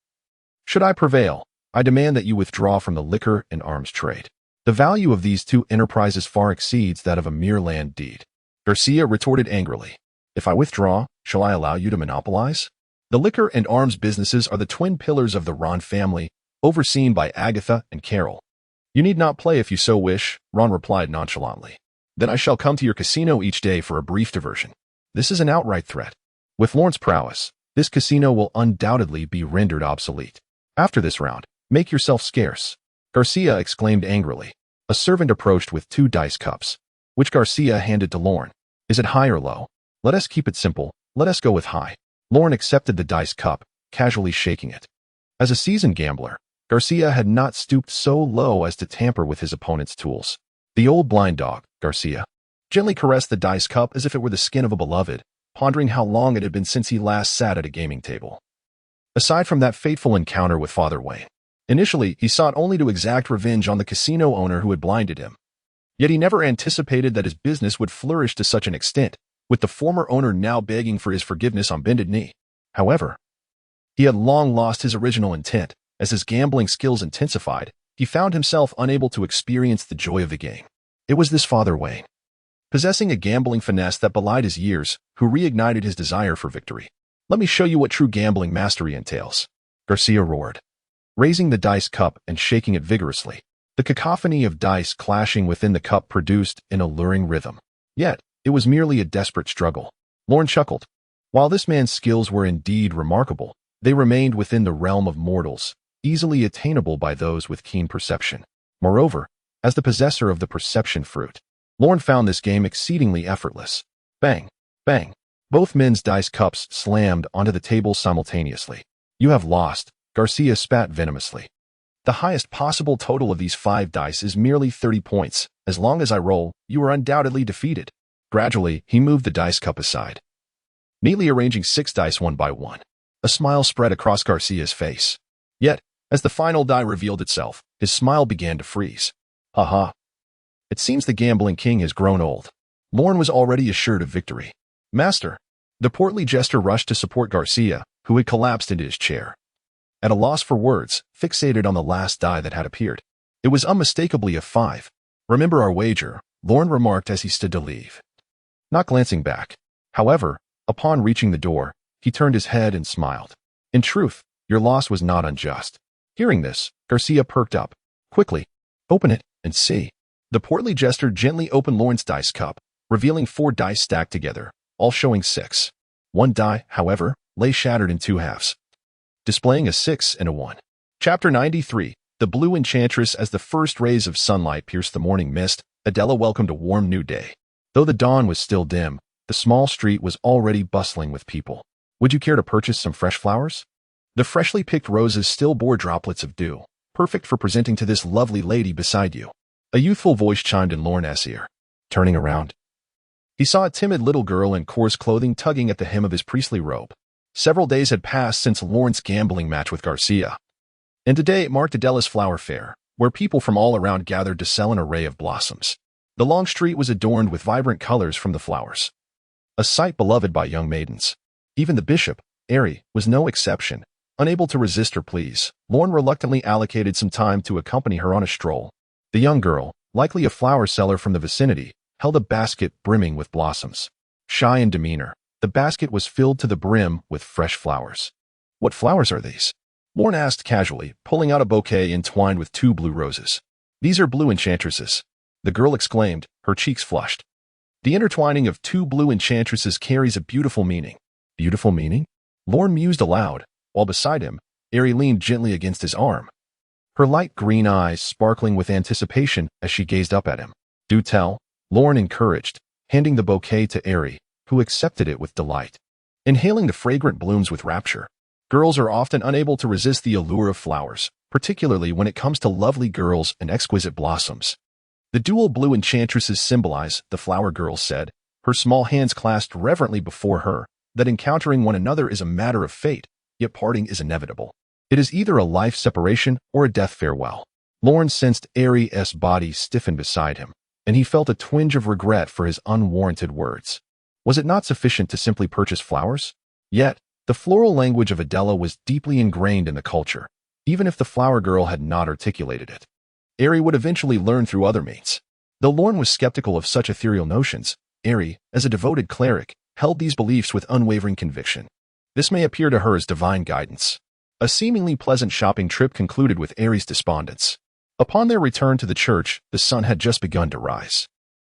should I prevail, I demand that you withdraw from the liquor and arms trade. The value of these two enterprises far exceeds that of a mere land deed." Garcia retorted angrily. "If I withdraw, shall I allow you to monopolize? The liquor and arms businesses are the twin pillars of the Ron family, overseen by Agatha and Carol. You need not play if you so wish," Ron replied nonchalantly. "Then I shall come to your casino each day for a brief diversion." This is an outright threat. With Lorne's prowess, this casino will undoubtedly be rendered obsolete. After this round, make yourself scarce." Garcia exclaimed angrily. A servant approached with 2 dice cups, which Garcia handed to Lorne. "Is it high or low?" "Let us keep it simple. Let us go with high." Lorne accepted the dice cup, casually shaking it. As a seasoned gambler, Garcia had not stooped so low as to tamper with his opponent's tools. The old blind dog, Garcia, gently caressed the dice cup as if it were the skin of a beloved, pondering how long it had been since he last sat at a gaming table. Aside from that fateful encounter with Father Wayne, initially he sought only to exact revenge on the casino owner who had blinded him. Yet he never anticipated that his business would flourish to such an extent, with the former owner now begging for his forgiveness on bended knee. However, he had long lost his original intent. As his gambling skills intensified, he found himself unable to experience the joy of the game. It was this Father Wayne, possessing a gambling finesse that belied his years, who reignited his desire for victory. "Let me show you what true gambling mastery entails," Garcia roared, raising the dice cup and shaking it vigorously. The cacophony of dice clashing within the cup produced an alluring rhythm. Yet, it was merely a desperate struggle. Lorne chuckled. While this man's skills were indeed remarkable, they remained within the realm of mortals, easily attainable by those with keen perception. Moreover, as the possessor of the perception fruit, Lorne found this game exceedingly effortless. Bang, bang. Both men's dice cups slammed onto the table simultaneously. "You have lost," Garcia spat venomously. "The highest possible total of these 5 dice is merely 30 points. As long as I roll, you are undoubtedly defeated." Gradually, he moved the dice cup aside, neatly arranging 6 dice one by one. A smile spread across Garcia's face. Yet, as the final die revealed itself, his smile began to freeze. "Ha. It seems the gambling king has grown old." Lorne was already assured of victory. "Master." The portly jester rushed to support Garcia, who had collapsed into his chair, at a loss for words, fixated on the last die that had appeared. It was unmistakably a 5. "Remember our wager," Lorne remarked as he stood to leave, not glancing back. However, upon reaching the door, he turned his head and smiled. "In truth, your loss was not unjust." Hearing this, Garcia perked up. "Quickly, open it and see." The portly jester gently opened Lorne's dice cup, revealing 4 dice stacked together, all showing 6. One die, however, lay shattered in 2 halves, displaying a 6 and a 1. Chapter 93. The Blue Enchantress. As the first rays of sunlight pierced the morning mist, Adela welcomed a warm new day. Though the dawn was still dim, the small street was already bustling with people. "Would you care to purchase some fresh flowers?" The freshly picked roses still bore droplets of dew, perfect for presenting to this lovely lady beside you. A youthful voice chimed in Lorne's ear. Turning around, he saw a timid little girl in coarse clothing tugging at the hem of his priestly robe. Several days had passed since Lorne's gambling match with Garcia, and today it marked Adela's flower fair, where people from all around gathered to sell an array of blossoms. The long street was adorned with vibrant colors from the flowers, a sight beloved by young maidens. Even the bishop, Ari, was no exception. Unable to resist her pleas, Lorne reluctantly allocated some time to accompany her on a stroll. The young girl, likely a flower seller from the vicinity, held a basket brimming with blossoms. Shy in demeanor, the basket was filled to the brim with fresh flowers. "What flowers are these?" Lorne asked casually, pulling out a bouquet entwined with 2 blue roses. "These are blue enchantresses," the girl exclaimed, her cheeks flushed. "The intertwining of 2 blue enchantresses carries a beautiful meaning." "Beautiful meaning?" Lorne mused aloud, while beside him, Ari leaned gently against his arm, her light green eyes sparkling with anticipation as she gazed up at him. "Do tell," Lorne encouraged, handing the bouquet to Ari, who accepted it with delight. Inhaling the fragrant blooms with rapture, girls are often unable to resist the allure of flowers, particularly when it comes to lovely girls and exquisite blossoms. "The dual blue enchantresses symbolize," the flower girl said, her small hands clasped reverently before her, "that encountering one another is a matter of fate, yet parting is inevitable. It is either a life separation or a death farewell." Lorne sensed Ari's body stiffen beside him, and he felt a twinge of regret for his unwarranted words. Was it not sufficient to simply purchase flowers? Yet, the floral language of Adela was deeply ingrained in the culture, even if the flower girl had not articulated it. Ari would eventually learn through other means. Though Lorne was skeptical of such ethereal notions, Ari, as a devoted cleric, held these beliefs with unwavering conviction. This may appear to her as divine guidance. A seemingly pleasant shopping trip concluded with Ari's despondence. Upon their return to the church, the sun had just begun to rise.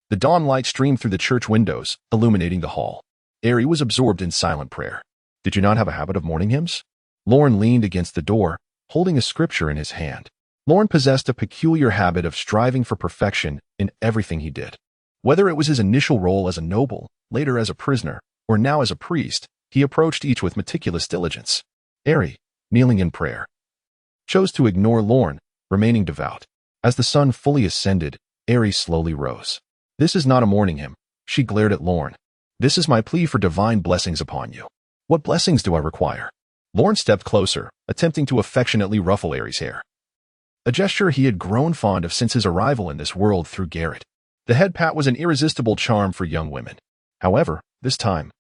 The dawn light streamed through the church windows, illuminating the hall. Ari was absorbed in silent prayer. "Did you not have a habit of morning hymns?" Lorne leaned against the door, holding a scripture in his hand. Lorne possessed a peculiar habit of striving for perfection in everything he did. Whether it was his initial role as a noble, later as a prisoner, or now as a priest, he approached each with meticulous diligence. Ari, kneeling in prayer, chose to ignore Lorne, remaining devout. As the sun fully ascended, Ari slowly rose. "This is not a morning hymn," she glared at Lorne. "This is my plea for divine blessings upon you." "What blessings do I require?" Lorne stepped closer, attempting to affectionately ruffle Ari's hair, a gesture he had grown fond of since his arrival in this world through Garrett. The head pat was an irresistible charm for young women. However, this time,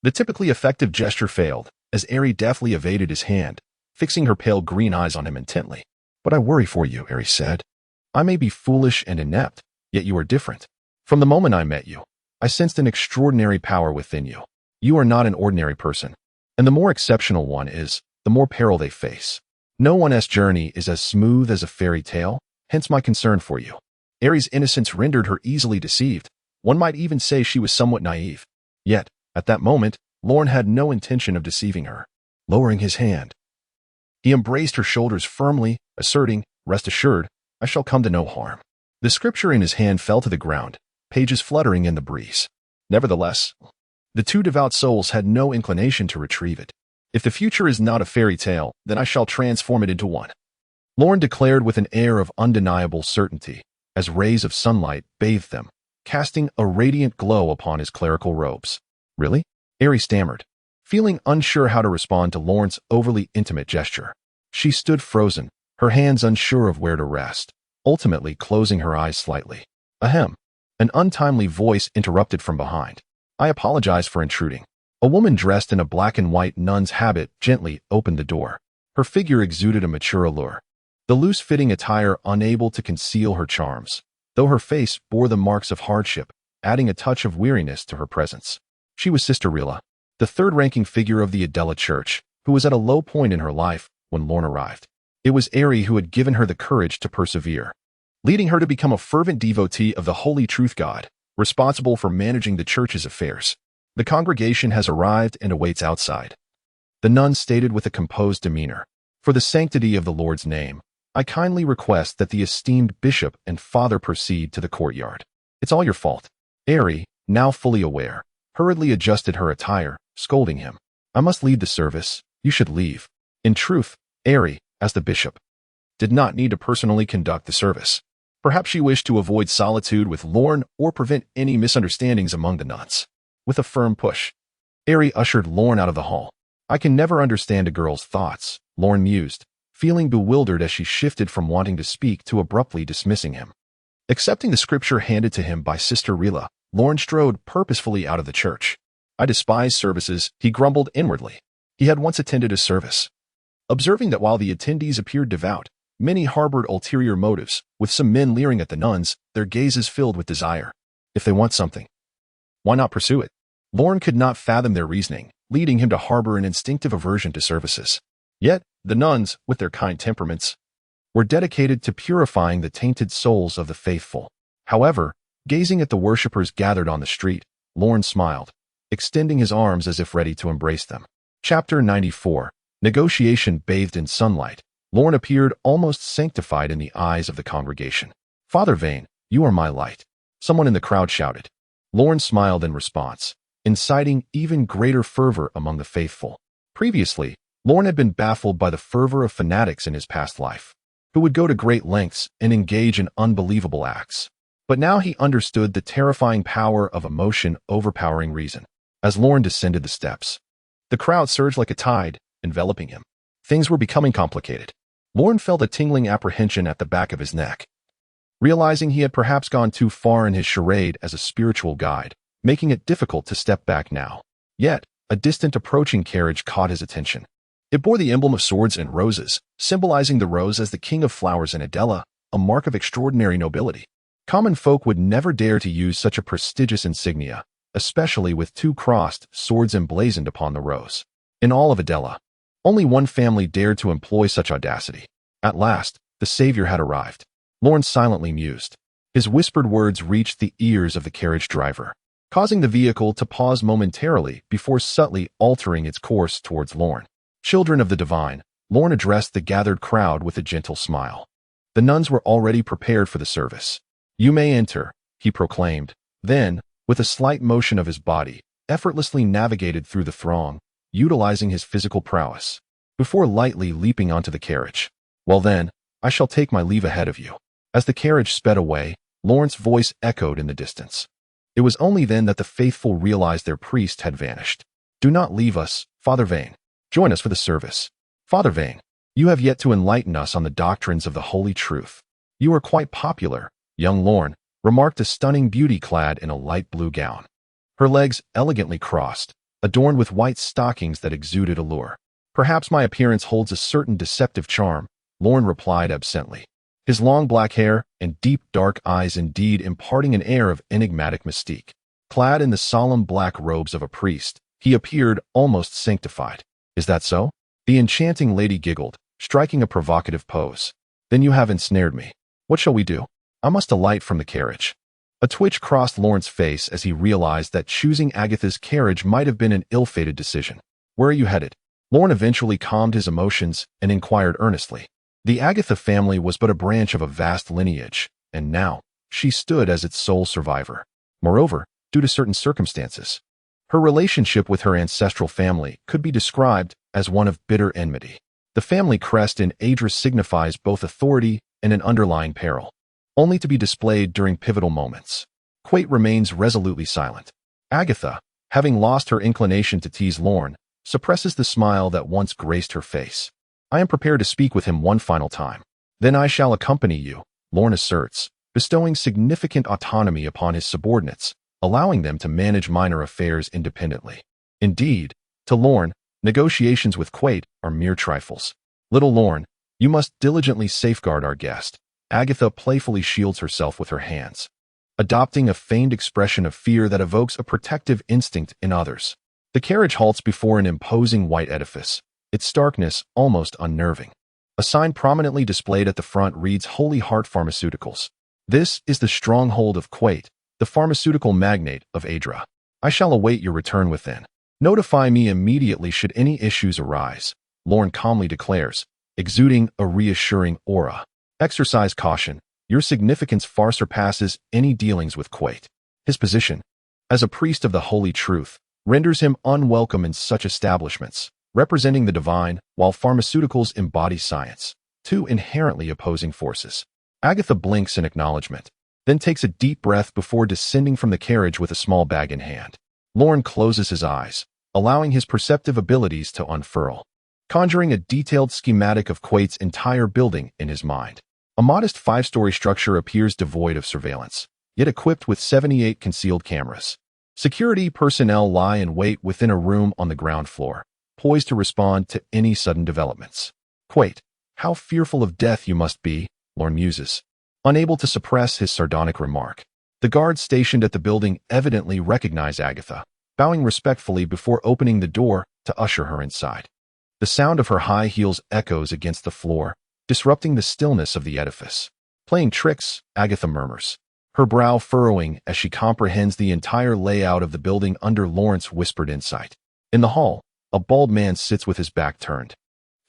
the typically effective gesture failed, as Ari deftly evaded his hand, fixing her pale green eyes on him intently. But I worry for you, Ares said. I may be foolish and inept, yet you are different. From the moment I met you, I sensed an extraordinary power within you. You are not an ordinary person, and the more exceptional one is, the more peril they face. No one's journey is as smooth as a fairy tale, hence my concern for you. Ares' innocence rendered her easily deceived. One might even say she was somewhat naive. Yet, at that moment, Lorn had no intention of deceiving her. Lowering his hand, he embraced her shoulders firmly, asserting, "Rest assured, I shall come to no harm." The scripture in his hand fell to the ground, pages fluttering in the breeze. Nevertheless, the two devout souls had no inclination to retrieve it. "If the future is not a fairy tale, then I shall transform it into one," Lorn declared with an air of undeniable certainty, as rays of sunlight bathed them, casting a radiant glow upon his clerical robes. "Really?" Ares stammered, feeling unsure how to respond to Lorn's overly intimate gesture. She stood frozen, her hands unsure of where to rest, ultimately closing her eyes slightly. Ahem. An untimely voice interrupted from behind. "I apologize for intruding." A woman dressed in a black and white nun's habit gently opened the door. Her figure exuded a mature allure, the loose-fitting attire unable to conceal her charms, though her face bore the marks of hardship, adding a touch of weariness to her presence. She was Sister Rila, the third-ranking figure of the Adela Church, who was at a low point in her life when Lorn arrived. It was Aerie who had given her the courage to persevere, leading her to become a fervent devotee of the Holy Truth God, responsible for managing the church's affairs. "The congregation has arrived and awaits outside," the nun stated with a composed demeanor. "For the sanctity of the Lord's name, I kindly request that the esteemed bishop and father proceed to the courtyard." "It's all your fault." Aerie, now fully aware, hurriedly adjusted her attire, scolding him. "I must lead the service. You should leave." In truth, Aerie, as the bishop, did not need to personally conduct the service. Perhaps she wished to avoid solitude with Lorn or prevent any misunderstandings among the nuns. With a firm push, Aerie ushered Lorn out of the hall. "I can never understand a girl's thoughts," Lorn mused, feeling bewildered as she shifted from wanting to speak to abruptly dismissing him. Accepting the scripture handed to him by Sister Rila, Lorn strode purposefully out of the church. "I despise services," he grumbled inwardly. He had once attended a service, observing that while the attendees appeared devout, many harbored ulterior motives, with some men leering at the nuns, their gazes filled with desire. If they want something, why not pursue it? Lorn could not fathom their reasoning, leading him to harbor an instinctive aversion to services. Yet, the nuns, with their kind temperaments, were dedicated to purifying the tainted souls of the faithful. However, gazing at the worshippers gathered on the street, Lorn smiled, extending his arms as if ready to embrace them. Chapter 94. Negotiation. Bathed in sunlight, Lorn appeared almost sanctified in the eyes of the congregation. "Father Vane, you are my light," someone in the crowd shouted. Lorn smiled in response, inciting even greater fervor among the faithful. Previously, Lorn had been baffled by the fervor of fanatics in his past life, who would go to great lengths and engage in unbelievable acts. But now he understood the terrifying power of emotion overpowering reason. As Lorn descended the steps, the crowd surged like a tide, enveloping him. Things were becoming complicated. Lorn felt a tingling apprehension at the back of his neck, realizing he had perhaps gone too far in his charade as a spiritual guide, making it difficult to step back now. Yet, a distant approaching carriage caught his attention. It bore the emblem of swords and roses, symbolizing the rose as the king of flowers in Adela, a mark of extraordinary nobility. Common folk would never dare to use such a prestigious insignia, especially with two crossed swords emblazoned upon the rose. In all of Adela, only one family dared to employ such audacity. At last, the savior had arrived. Lorn silently mused. His whispered words reached the ears of the carriage driver, causing the vehicle to pause momentarily before subtly altering its course towards Lorn. "Children of the divine," Lorn addressed the gathered crowd with a gentle smile. The nuns were already prepared for the service. "You may enter," he proclaimed. Then, with a slight motion of his body, effortlessly navigated through the throng, utilizing his physical prowess, before lightly leaping onto the carriage. "Well then, I shall take my leave ahead of you." As the carriage sped away, Lorn's voice echoed in the distance. It was only then that the faithful realized their priest had vanished. "Do not leave us, Father Vane. Join us for the service. Father Vane, you have yet to enlighten us on the doctrines of the Holy Truth." "You are quite popular, young Lorn," remarked a stunning beauty clad in a light blue gown, her legs elegantly crossed, adorned with white stockings that exuded allure. "Perhaps my appearance holds a certain deceptive charm," Lorne replied absently, his long black hair and deep dark eyes indeed imparting an air of enigmatic mystique. Clad in the solemn black robes of a priest, he appeared almost sanctified. Is that so? The enchanting lady giggled, striking a provocative pose. Then you have ensnared me. What shall we do? I must alight from the carriage. A twitch crossed Lorne's face as he realized that choosing Agatha's carriage might have been an ill-fated decision. Where are you headed? Lorne eventually calmed his emotions and inquired earnestly. The Agatha family was but a branch of a vast lineage, and now she stood as its sole survivor. Moreover, due to certain circumstances, her relationship with her ancestral family could be described as one of bitter enmity. The family crest in Adris signifies both authority and an underlying peril, only to be displayed during pivotal moments. Quate remains resolutely silent. Agatha, having lost her inclination to tease Lorne, suppresses the smile that once graced her face. I am prepared to speak with him one final time. Then I shall accompany you, Lorne asserts, bestowing significant autonomy upon his subordinates, allowing them to manage minor affairs independently. Indeed, to Lorne, negotiations with Quate are mere trifles. Little Lorne, you must diligently safeguard our guest. Agatha playfully shields herself with her hands, adopting a feigned expression of fear that evokes a protective instinct in others. The carriage halts before an imposing white edifice, its starkness almost unnerving. A sign prominently displayed at the front reads Holy Heart Pharmaceuticals. This is the stronghold of Quate, the pharmaceutical magnate of Adra. I shall await your return within. Notify me immediately should any issues arise, Lorne calmly declares, exuding a reassuring aura. Exercise caution. Your significance far surpasses any dealings with Quate. His position as a priest of the Holy Truth renders him unwelcome in such establishments, representing the divine, while pharmaceuticals embody science, two inherently opposing forces. Agatha blinks in acknowledgement, then takes a deep breath before descending from the carriage with a small bag in hand. Lorne closes his eyes, allowing his perceptive abilities to unfurl, conjuring a detailed schematic of Quate's entire building in his mind. A modest 5-story structure appears devoid of surveillance, yet equipped with 78 concealed cameras. Security personnel lie in wait within a room on the ground floor, poised to respond to any sudden developments. Quate, how fearful of death you must be, Lorne muses, unable to suppress his sardonic remark. The guards stationed at the building evidently recognize Agatha, bowing respectfully before opening the door to usher her inside. The sound of her high heels echoes against the floor, disrupting the stillness of the edifice. Playing tricks, Agatha murmurs, her brow furrowing as she comprehends the entire layout of the building under Lawrence whispered insight. In the hall, a bald man sits with his back turned,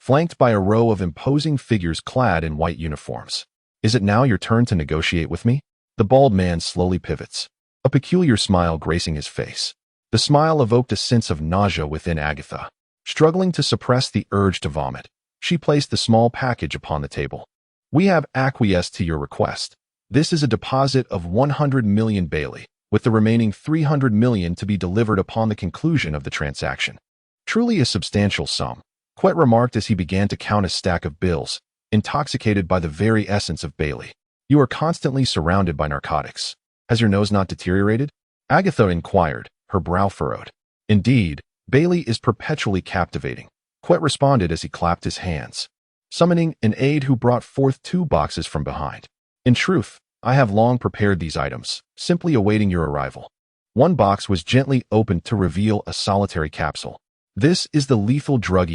flanked by a row of imposing figures clad in white uniforms. Is it now your turn to negotiate with me? The bald man slowly pivots, a peculiar smile gracing his face. The smile evoked a sense of nausea within Agatha. Struggling to suppress the urge to vomit, she placed the small package upon the table. We have acquiesced to your request. This is a deposit of 100 million Bailey, with the remaining 300 million to be delivered upon the conclusion of the transaction. Truly a substantial sum, Quet remarked as he began to count a stack of bills, intoxicated by the very essence of Bailey. You are constantly surrounded by narcotics. Has your nose not deteriorated? Agatha inquired, her brow furrowed. Indeed, Bailey is perpetually captivating, Quet responded as he clapped his hands, summoning an aide who brought forth 2 boxes from behind. In truth, I have long prepared these items, simply awaiting your arrival. One box was gently opened to reveal a solitary capsule. This is the lethal drug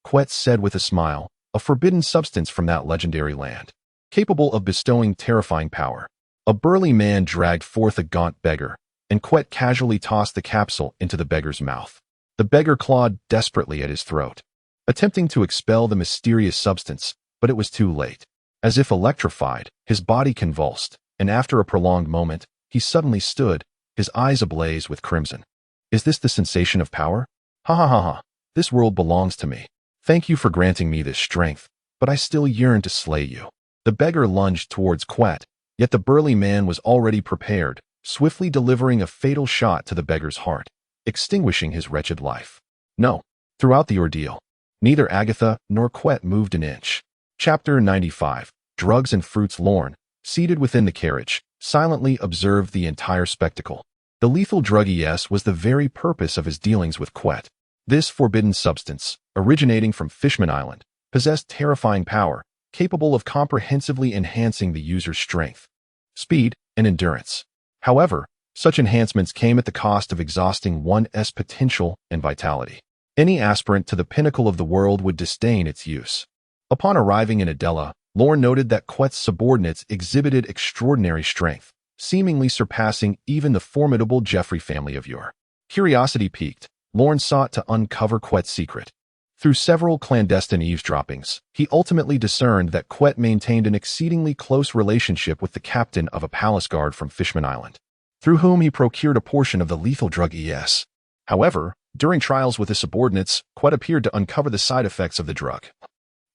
Quet said with a smile, a forbidden substance from that legendary land, capable of bestowing terrifying power. A burly man dragged forth a gaunt beggar, and Quet casually tossed the capsule into the beggar's mouth. The beggar clawed desperately at his throat, attempting to expel the mysterious substance, but it was too late. As if electrified, his body convulsed, and after a prolonged moment, he suddenly stood, his eyes ablaze with crimson. Is this the sensation of power? Ha ha ha ha. This world belongs to me. Thank you for granting me this strength, but I still yearn to slay you. The beggar lunged towards Quet, yet the burly man was already prepared, swiftly delivering a fatal shot to the beggar's heart, extinguishing his wretched life. No. Throughout the ordeal, neither Agatha nor Quet moved an inch. Chapter 95. Drugs and Fruits. Lorne, seated within the carriage, silently observed the entire spectacle. The lethal drug was the very purpose of his dealings with Quet. This forbidden substance, originating from Fishman Island, possessed terrifying power, capable of comprehensively enhancing the user's strength, speed, and endurance. However, such enhancements came at the cost of exhausting one's potential and vitality. Any aspirant to the pinnacle of the world would disdain its use. Upon arriving in Adela, Lorne noted that Quet's subordinates exhibited extraordinary strength, seemingly surpassing even the formidable Geoffrey family of yore. Curiosity piqued, Lorne sought to uncover Quet's secret. Through several clandestine eavesdroppings, he ultimately discerned that Quet maintained an exceedingly close relationship with the captain of a palace guard from Fishman Island, through whom he procured a portion of the lethal drug ES. However, during trials with his subordinates, Quet appeared to uncover the side effects of the drug.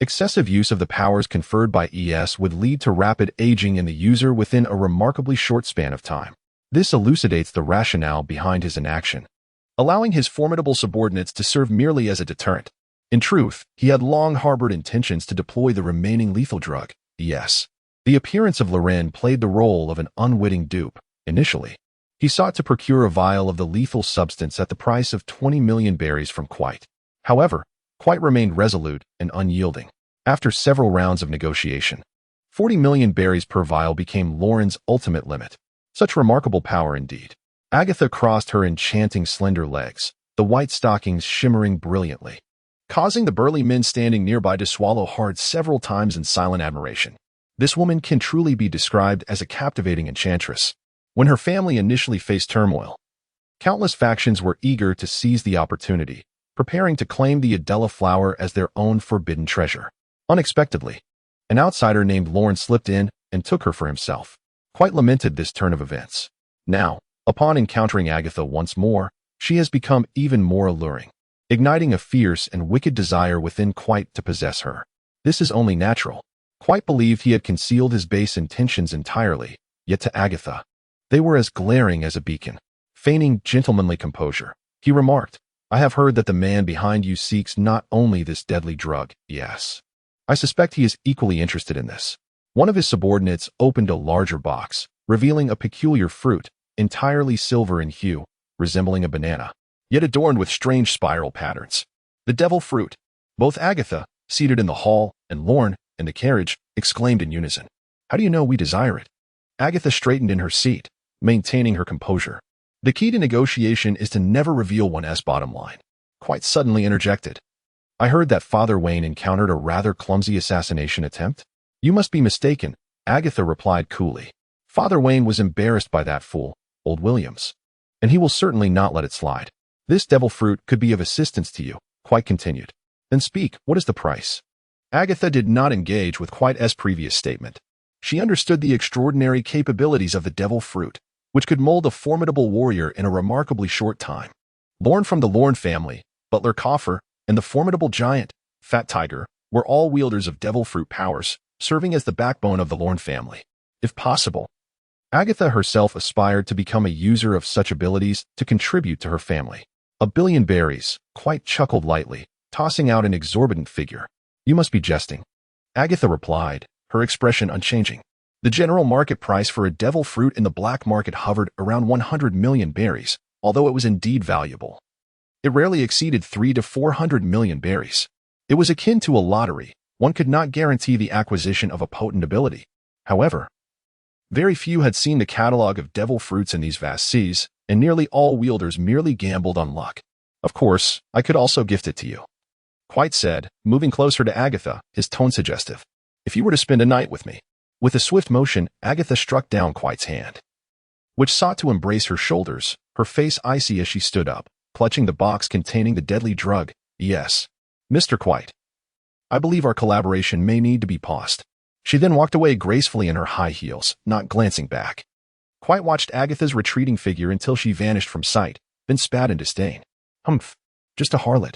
Excessive use of the powers conferred by ES would lead to rapid aging in the user within a remarkably short span of time. This elucidates the rationale behind his inaction, allowing his formidable subordinates to serve merely as a deterrent. In truth, he had long harbored intentions to deploy the remaining lethal drug, ES. The appearance of Loren played the role of an unwitting dupe. Initially, he sought to procure a vial of the lethal substance at the price of 20 million berries from Quite. However, Quite remained resolute and unyielding. After several rounds of negotiation, 40 million berries per vial became Loren's ultimate limit. Such remarkable power indeed. Agatha crossed her enchanting slender legs, the white stockings shimmering brilliantly, causing the burly men standing nearby to swallow hard several times in silent admiration. This woman can truly be described as a captivating enchantress. When her family initially faced turmoil, countless factions were eager to seize the opportunity, preparing to claim the Adela flower as their own forbidden treasure. Unexpectedly, an outsider named Lorne slipped in and took her for himself. Quite lamented this turn of events. Now, upon encountering Agatha once more, she has become even more alluring, igniting a fierce and wicked desire within Quite to possess her. This is only natural. Quite believed he had concealed his base intentions entirely, yet to Agatha, they were as glaring as a beacon. Feigning gentlemanly composure, he remarked, "I have heard that the man behind you seeks not only this deadly drug, yes. I suspect he is equally interested in this." One of his subordinates opened a larger box, revealing a peculiar fruit, entirely silver in hue, resembling a banana, yet adorned with strange spiral patterns. The devil fruit. Both Agatha, seated in the hall, and Lorne, in the carriage, exclaimed in unison. "How do you know we desire it?" Agatha straightened in her seat, maintaining her composure. The key to negotiation is to never reveal one's bottom line. Quite suddenly interjected, "I heard that Father Wayne encountered a rather clumsy assassination attempt?" "You must be mistaken," Agatha replied coolly. "Father Wayne was embarrassed by that fool, old Williams, and he will certainly not let it slide. This devil fruit could be of assistance to you," Quite continued. "Then speak, what is the price?" Agatha did not engage with Quite's previous statement. She understood the extraordinary capabilities of the devil fruit, which could mold a formidable warrior in a remarkably short time. Born from the Lorne family, Butler Coffer, and the formidable giant, Fat Tiger, were all wielders of devil fruit powers, serving as the backbone of the Lorne family. If possible, Agatha herself aspired to become a user of such abilities to contribute to her family. "A billion berries," Quite chuckled lightly, tossing out an exorbitant figure. "You must be jesting," Agatha replied, her expression unchanging. The general market price for a devil fruit in the black market hovered around 100 million berries, although it was indeed valuable. It rarely exceeded 300 to 400 million berries. It was akin to a lottery. One could not guarantee the acquisition of a potent ability. However, very few had seen the catalog of devil fruits in these vast seas, and nearly all wielders merely gambled on luck. "Of course, I could also gift it to you," Quite said, moving closer to Agatha, his tone suggestive. "If you were to spend a night with me." With a swift motion, Agatha struck down Quite's hand, which sought to embrace her shoulders, her face icy as she stood up, clutching the box containing the deadly drug. "Yes, Mr. Quite, I believe our collaboration may need to be paused." She then walked away gracefully in her high heels, not glancing back. Quite watched Agatha's retreating figure until she vanished from sight, then spat in disdain. "Humph, just a harlot.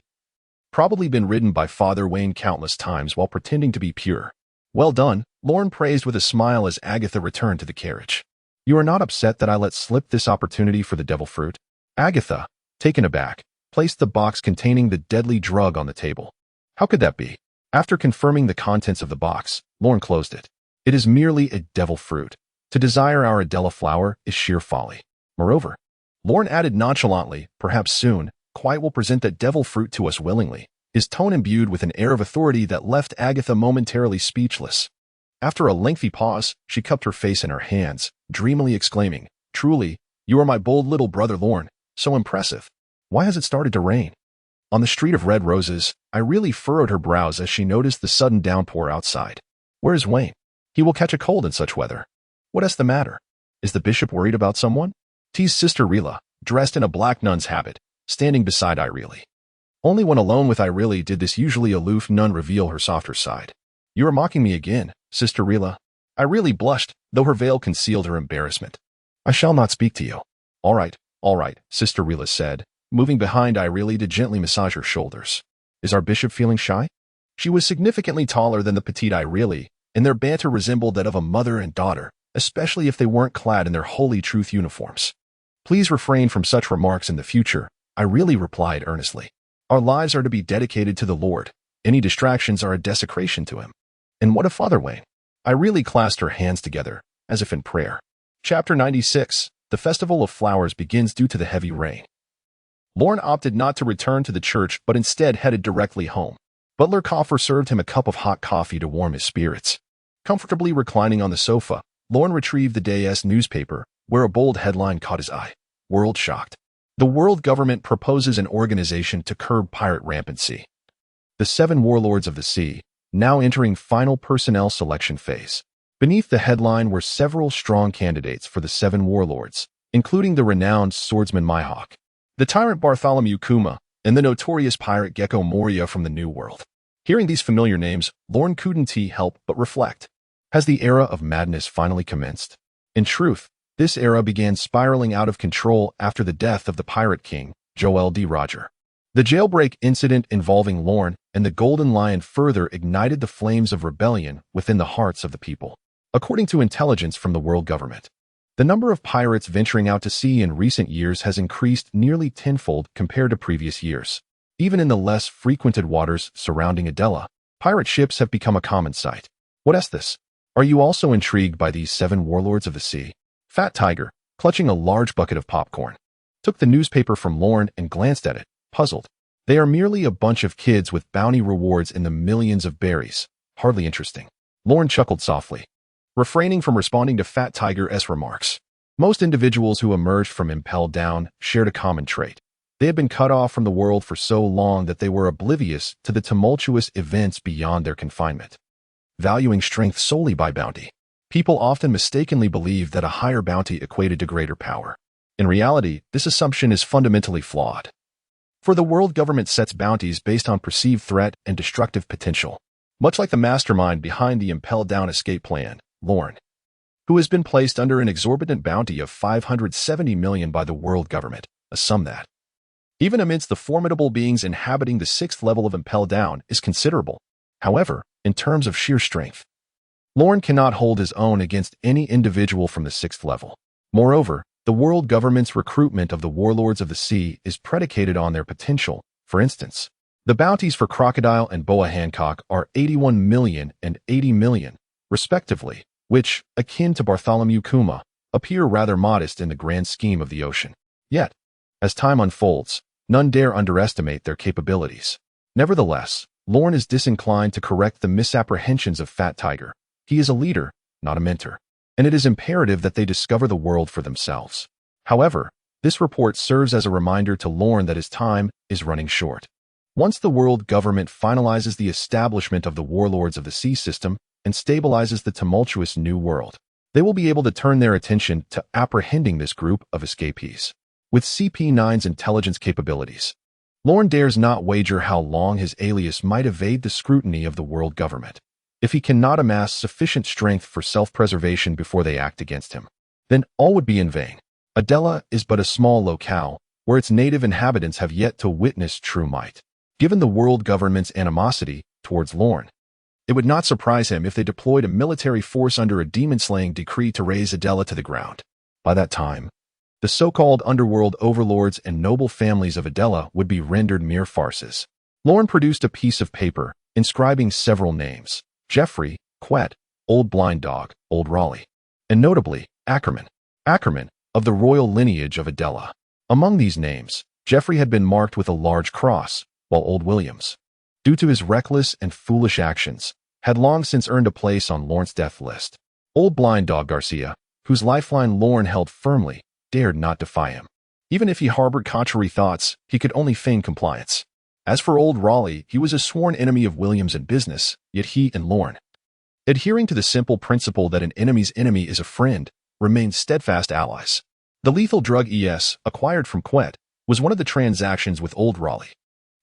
Probably been ridden by Father Wayne countless times while pretending to be pure." "Well done," Lorne praised with a smile as Agatha returned to the carriage. "You are not upset that I let slip this opportunity for the devil fruit?" Agatha, taken aback, placed the box containing the deadly drug on the table. "How could that be?" After confirming the contents of the box, Lorne closed it. "It is merely a devil fruit. To desire our Adela flower is sheer folly. Moreover," Lorne added nonchalantly, "perhaps soon, Quite will present that devil fruit to us willingly, his tone imbued with an air of authority that left Agatha momentarily speechless. After a lengthy pause, she cupped her face in her hands, dreamily exclaiming, "Truly, you are my bold little brother Lorne, so impressive. Why has it started to rain?" On the street of red roses, Irene furrowed her brows as she noticed the sudden downpour outside. "Where is Wayne? He will catch a cold in such weather. What is the matter? Is the bishop worried about someone?" teased Sister Rila, dressed in a black nun's habit, standing beside Irene. Only when alone with Irene did this usually aloof nun reveal her softer side. "You are mocking me again, Sister Rila." Irene blushed, though her veil concealed her embarrassment. "I shall not speak to you." All right, Sister Rila said, moving behind Irene to gently massage her shoulders. "Is our bishop feeling shy?" She was significantly taller than the petite Irene, and their banter resembled that of a mother and daughter, especially if they weren't clad in their Holy Truth uniforms. "Please refrain from such remarks in the future," Irene replied earnestly. "Our lives are to be dedicated to the Lord. Any distractions are a desecration to him." "And what of Father Wayne?" Irene clasped her hands together, as if in prayer. Chapter 96. The Festival of Flowers begins due to the heavy rain. Lorne opted not to return to the church but instead headed directly home. Butler Coffer served him a cup of hot coffee to warm his spirits. Comfortably reclining on the sofa, Lorne retrieved the day's newspaper, where a bold headline caught his eye. "World shocked. The world government proposes an organization to curb pirate rampancy." The 7 warlords of the sea, now entering final personnel selection phase. Beneath the headline were several strong candidates for the 7 warlords, including the renowned swordsman Mihawk, the tyrant Bartholomew Kuma, and the notorious pirate Gecko Moria from the New World. Hearing these familiar names, Lorne couldn't help but reflect. Has the era of madness finally commenced? In truth, this era began spiraling out of control after the death of the pirate king, Joel D. Roger. The jailbreak incident involving Lorne and the Golden Lion further ignited the flames of rebellion within the hearts of the people. According to intelligence from the world government, the number of pirates venturing out to sea in recent years has increased nearly tenfold compared to previous years. Even in the less frequented waters surrounding Adela, pirate ships have become a common sight. What is this? Are you also intrigued by these 7 warlords of the sea? Fat Tiger, clutching a large bucket of popcorn, took the newspaper from Lorne and glanced at it, puzzled. They are merely a bunch of kids with bounty rewards in the millions of berries. Hardly interesting. Lorne chuckled softly, refraining from responding to Fat Tiger's remarks. Most individuals who emerged from Impel Down shared a common trait. They had been cut off from the world for so long that they were oblivious to the tumultuous events beyond their confinement. Valuing strength solely by bounty, people often mistakenly believed that a higher bounty equated to greater power. In reality, this assumption is fundamentally flawed. For the world government sets bounties based on perceived threat and destructive potential. Much like the mastermind behind the Impel Down escape plan, Lorne, who has been placed under an exorbitant bounty of $570 million by the world government, a sum that, even amidst the formidable beings inhabiting the 6th level of Impel Down, is considerable. However, in terms of sheer strength, Lorne cannot hold his own against any individual from the 6th level. Moreover, the world government's recruitment of the warlords of the sea is predicated on their potential. For instance, the bounties for Crocodile and Boa Hancock are 81 million and 80 million, respectively, which, akin to Bartholomew Kuma, appear rather modest in the grand scheme of the ocean. Yet, as time unfolds, none dare underestimate their capabilities. Nevertheless, Lorne is disinclined to correct the misapprehensions of Fat Tiger. He is a leader, not a mentor, and it is imperative that they discover the world for themselves. However, this report serves as a reminder to Lorne that his time is running short. Once the world government finalizes the establishment of the warlords of the sea system and stabilizes the tumultuous new world, they will be able to turn their attention to apprehending this group of escapees. With CP9's intelligence capabilities, Lorne dares not wager how long his alias might evade the scrutiny of the world government. If he cannot amass sufficient strength for self-preservation before they act against him, then all would be in vain. Adela is but a small locale, where its native inhabitants have yet to witness true might. Given the world government's animosity towards Lorne, it would not surprise him if they deployed a military force under a demon-slaying decree to raze Adela to the ground. By that time, the so-called underworld overlords and noble families of Adela would be rendered mere farces. Lorne produced a piece of paper, inscribing several names: Jeffrey, Quet, Old Blind Dog, Old Raleigh, and notably, Ackerman, of the royal lineage of Adela. Among these names, Jeffrey had been marked with a large cross, while Old Williams, due to his reckless and foolish actions, had long since earned a place on Lorne's death list. Old blind dog Garcia, whose lifeline Lorne held firmly, dared not defy him. Even if he harbored contrary thoughts, he could only feign compliance. As for old Raleigh, he was a sworn enemy of Williams in business, yet he and Lorne, adhering to the simple principle that an enemy's enemy is a friend, remained steadfast allies. The lethal drug acquired from Quet was one of the transactions with old Raleigh.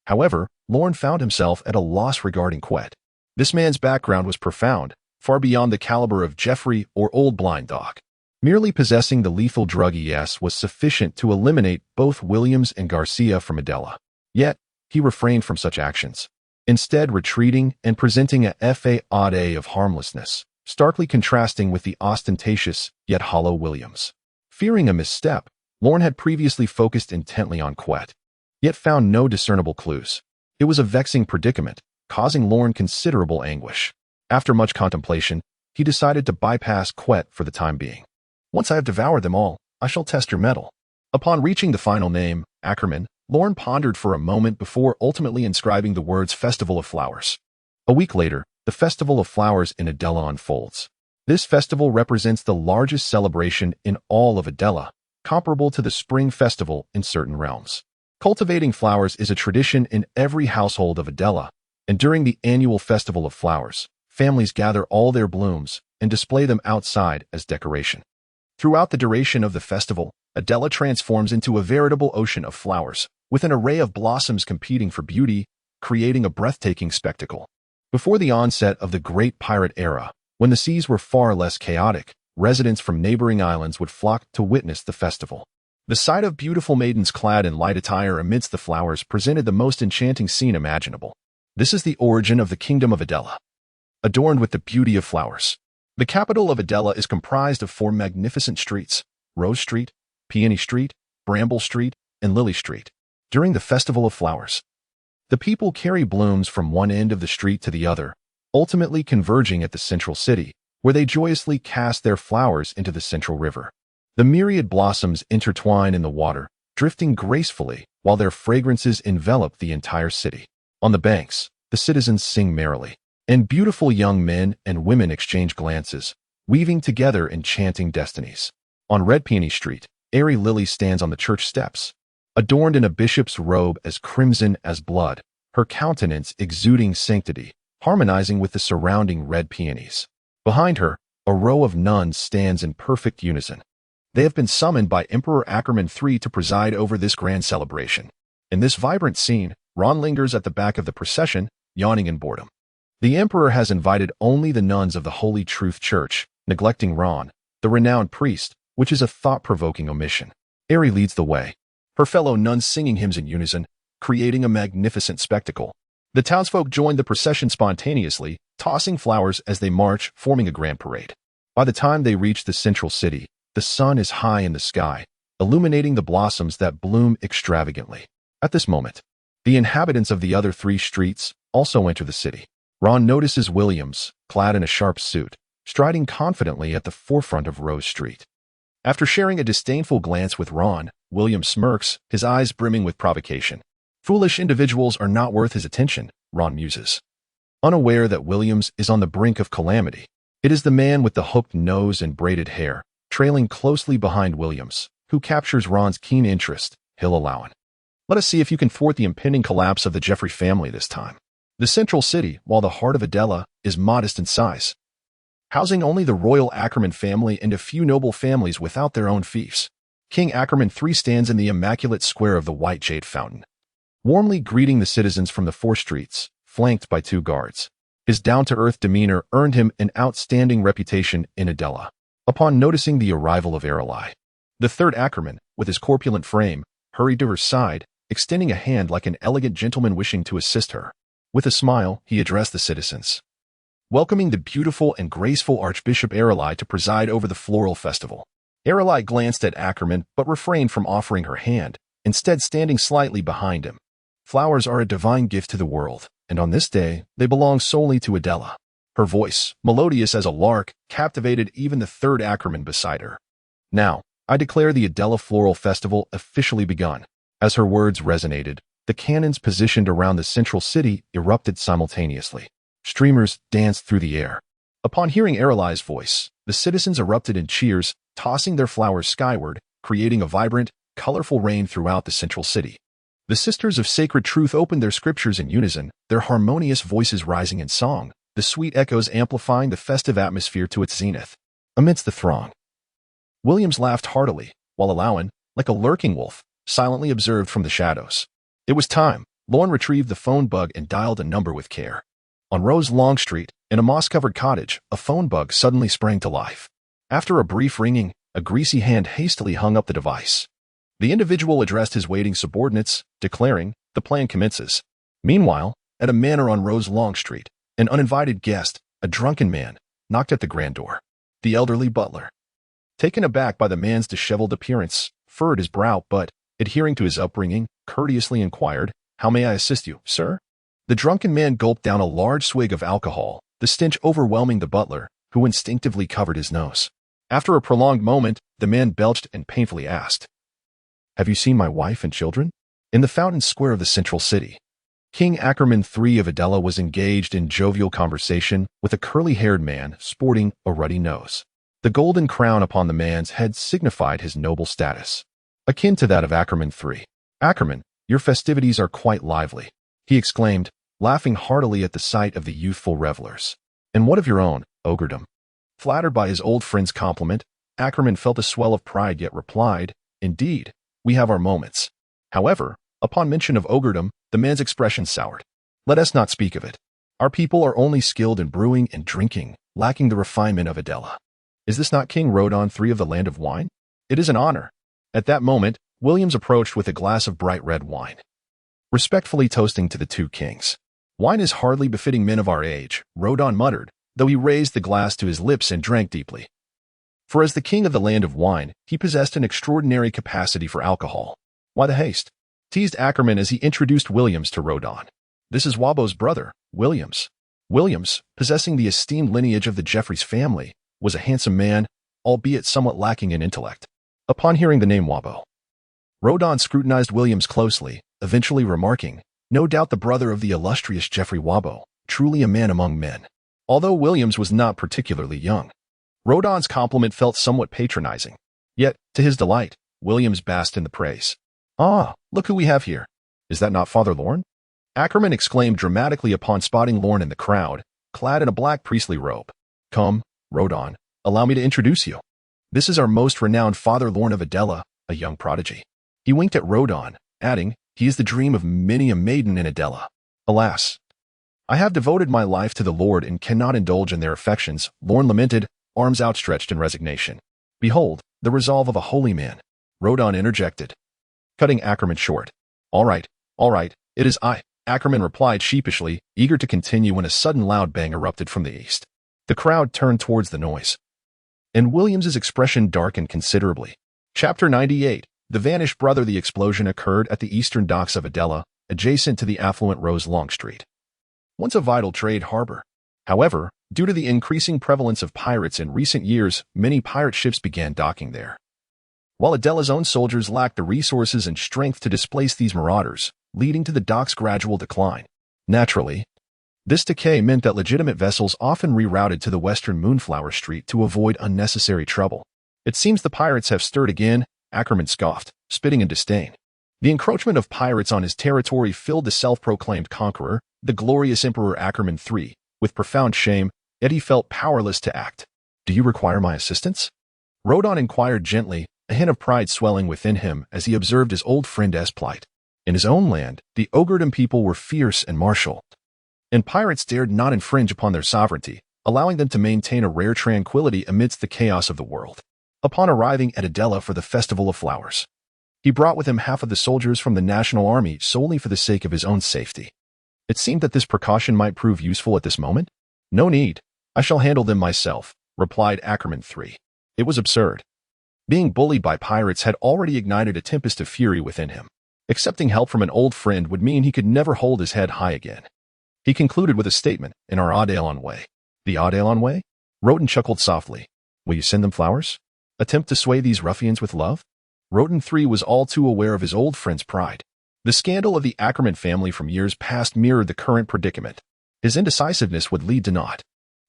However, Lorne found himself at a loss regarding Quet. This man's background was profound, far beyond the caliber of Jeffrey or old blind dog. Merely possessing the lethal drug was sufficient to eliminate both Williams and Garcia from Adela. Yet, he refrained from such actions, instead retreating and presenting a facade of harmlessness, starkly contrasting with the ostentatious yet hollow Williams. Fearing a misstep, Lorne had previously focused intently on Quet, yet found no discernible clues. It was a vexing predicament, causing Lorne considerable anguish. After much contemplation, he decided to bypass Quet for the time being. Once I have devoured them all, I shall test your mettle. Upon reaching the final name, Ackerman, Lorne pondered for a moment before ultimately inscribing the words Festival of Flowers. A week later, the Festival of Flowers in Adela unfolds. This festival represents the largest celebration in all of Adela, comparable to the Spring Festival in certain realms. Cultivating flowers is a tradition in every household of Adela, and during the annual Festival of Flowers, families gather all their blooms and display them outside as decoration. Throughout the duration of the festival, Adela transforms into a veritable ocean of flowers, with an array of blossoms competing for beauty, creating a breathtaking spectacle. Before the onset of the Great Pirate Era, when the seas were far less chaotic, residents from neighboring islands would flock to witness the festival. The sight of beautiful maidens clad in light attire amidst the flowers presented the most enchanting scene imaginable. This is the origin of the Kingdom of Adela, adorned with the beauty of flowers. The capital of Adela is comprised of 4 magnificent streets: Rose Street, Peony Street, Bramble Street, and Lily Street. During the Festival of Flowers, the people carry blooms from one end of the street to the other, ultimately converging at the central city, where they joyously cast their flowers into the central river. The myriad blossoms intertwine in the water, drifting gracefully, while their fragrances envelop the entire city. On the banks, the citizens sing merrily, and beautiful young men and women exchange glances, weaving together enchanting destinies. On Red Peony Street, airy Lily stands on the church steps, adorned in a bishop's robe as crimson as blood, her countenance exuding sanctity, harmonizing with the surrounding red peonies. Behind her, a row of nuns stands in perfect unison. They have been summoned by Emperor Ackerman III to preside over this grand celebration. In this vibrant scene, Ron lingers at the back of the procession, yawning in boredom. The emperor has invited only the nuns of the Holy Truth Church, neglecting Ron, the renowned priest, which is a thought-provoking omission. Ari leads the way, her fellow nuns singing hymns in unison, creating a magnificent spectacle. The townsfolk join the procession spontaneously, tossing flowers as they march, forming a grand parade. By the time they reach the central city, the sun is high in the sky, illuminating the blossoms that bloom extravagantly. At this moment, the inhabitants of the other 3 streets also enter the city. Ron notices Williams, clad in a sharp suit, striding confidently at the forefront of Rose Street. After sharing a disdainful glance with Ron, Williams smirks, his eyes brimming with provocation. Foolish individuals are not worth his attention, Ron muses. Unaware that Williams is on the brink of calamity, it is the man with the hooked nose and braided hair, trailing closely behind Williams, who captures Ron's keen interest, Hill Allowan. Let us see if you can thwart the impending collapse of the Jeffrey family this time. The central city, while the heart of Adela, is modest in size, housing only the royal Ackerman family and a few noble families without their own fiefs. King Ackerman III stands in the immaculate square of the White Jade Fountain, warmly greeting the citizens from the 4 streets, flanked by 2 guards. His down-to-earth demeanor earned him an outstanding reputation in Adela. Upon noticing the arrival of Aralai, the 3rd Ackerman, with his corpulent frame, hurried to her side, extending a hand like an elegant gentleman wishing to assist her. With a smile, he addressed the citizens, welcoming the beautiful and graceful Archbishop Aralai to preside over the floral festival. Aralai glanced at Ackerman but refrained from offering her hand, instead standing slightly behind him. Flowers are a divine gift to the world, and on this day, they belong solely to Adela. Her voice, melodious as a lark, captivated even the 3rd Ackerman beside her. Now, I declare the Adela Floral Festival officially begun. As her words resonated, The cannons positioned around the central city erupted simultaneously. Streamers danced through the air. Upon hearing Aralai's voice, the citizens erupted in cheers, tossing their flowers skyward, creating a vibrant, colorful rain throughout the central city. The Sisters of Sacred Truth opened their scriptures in unison, their harmonious voices rising in song, the sweet echoes amplifying the festive atmosphere to its zenith. Amidst the throng, Williams laughed heartily, while Alawan, like a lurking wolf, silently observed from the shadows. It was time. Lorne retrieved the phone bug and dialed a number with care. On Rose Long Street, in a moss-covered cottage, a phone bug suddenly sprang to life. After a brief ringing, a greasy hand hastily hung up the device. The individual addressed his waiting subordinates, declaring, "The plan commences." Meanwhile, at a manor on Rose Long Street, an uninvited guest, a drunken man, knocked at the grand door. The elderly butler, taken aback by the man's disheveled appearance, furrowed his brow but, adhering to his upbringing, courteously inquired, "How may I assist you, sir?" The drunken man gulped down a large swig of alcohol, the stench overwhelming the butler, who instinctively covered his nose. After a prolonged moment, the man belched and painfully asked, "Have you seen my wife and children?" In the fountain square of the central city, King Ackerman III of Adela was engaged in jovial conversation with a curly-haired man sporting a ruddy nose. The golden crown upon the man's head signified his noble status, akin to that of Ackerman III. "Ackerman, your festivities are quite lively," he exclaimed, laughing heartily at the sight of the youthful revelers. "And what of your own, ogredom?" Flattered by his old friend's compliment, Ackerman felt a swell of pride yet replied, "Indeed, we have our moments." However, upon mention of ogredom, the man's expression soured. "Let us not speak of it. Our people are only skilled in brewing and drinking, lacking the refinement of Adela. Is this not King Rodon III of the Land of Wine? It is an honor." At that moment, Williams approached with a glass of bright red wine, respectfully toasting to the two kings. "Wine is hardly befitting men of our age," Rodon muttered, though he raised the glass to his lips and drank deeply. For as the king of the Land of Wine, he possessed an extraordinary capacity for alcohol. "Why the haste?" teased Ackerman as he introduced Williams to Rodon. "This is Wabo's brother, Williams." Williams, possessing the esteemed lineage of the Jeffreys family, was a handsome man, albeit somewhat lacking in intellect. Upon hearing the name Wabo, Rodon scrutinized Williams closely, eventually remarking, "No doubt the brother of the illustrious Geoffrey Wabo, truly a man among men." Although Williams was not particularly young, Rodon's compliment felt somewhat patronizing. Yet, to his delight, Williams basked in the praise. "Ah, look who we have here. Is that not Father Lorne?" Ackerman exclaimed dramatically upon spotting Lorne in the crowd, clad in a black priestly robe. "Come, Rodon, allow me to introduce you. This is our most renowned Father Lorne of Adela, a young prodigy." He winked at Rodon, adding, "He is the dream of many a maiden in Adela. Alas, I have devoted my life to the Lord and cannot indulge in their affections," Lorne lamented, arms outstretched in resignation. "Behold, the resolve of a holy man," Rodon interjected, cutting Ackerman short. All right, it is I," Ackerman replied sheepishly, eager to continue when a sudden loud bang erupted from the east. The crowd turned towards the noise, and Williams's expression darkened considerably. Chapter 98. The Vanished Brother. The explosion occurred at the eastern docks of Adela, adjacent to the affluent Rose Long Street, once a vital trade harbor. However, due to the increasing prevalence of pirates in recent years, many pirate ships began docking there. While Adela's own soldiers lacked the resources and strength to displace these marauders, leading to the dock's gradual decline. Naturally, this decay meant that legitimate vessels often rerouted to the western Moonflower Street to avoid unnecessary trouble. "It seems the pirates have stirred again," Ackerman scoffed, spitting in disdain. The encroachment of pirates on his territory filled the self-proclaimed conqueror, the glorious Emperor Ackerman III, with profound shame, yet he felt powerless to act. "Do you require my assistance?" Rodon inquired gently, a hint of pride swelling within him as he observed his old friend's plight. In his own land, the Ogredom people were fierce and martial, and pirates dared not infringe upon their sovereignty, allowing them to maintain a rare tranquility amidst the chaos of the world. Upon arriving at Adela for the Festival of Flowers, he brought with him half of the soldiers from the National Army solely for the sake of his own safety. It seemed that this precaution might prove useful at this moment. "No need. I shall handle them myself," replied Ackerman III. It was absurd. Being bullied by pirates had already ignited a tempest of fury within him. Accepting help from an old friend would mean he could never hold his head high again. He concluded with a statement, "In our Adelon way." "The Adelon way?" Rodon chuckled softly. "Will you send them flowers? Attempt to sway these ruffians with love?" Rodon III was all too aware of his old friend's pride. The scandal of the Ackerman family from years past mirrored the current predicament. His indecisiveness would lead to naught.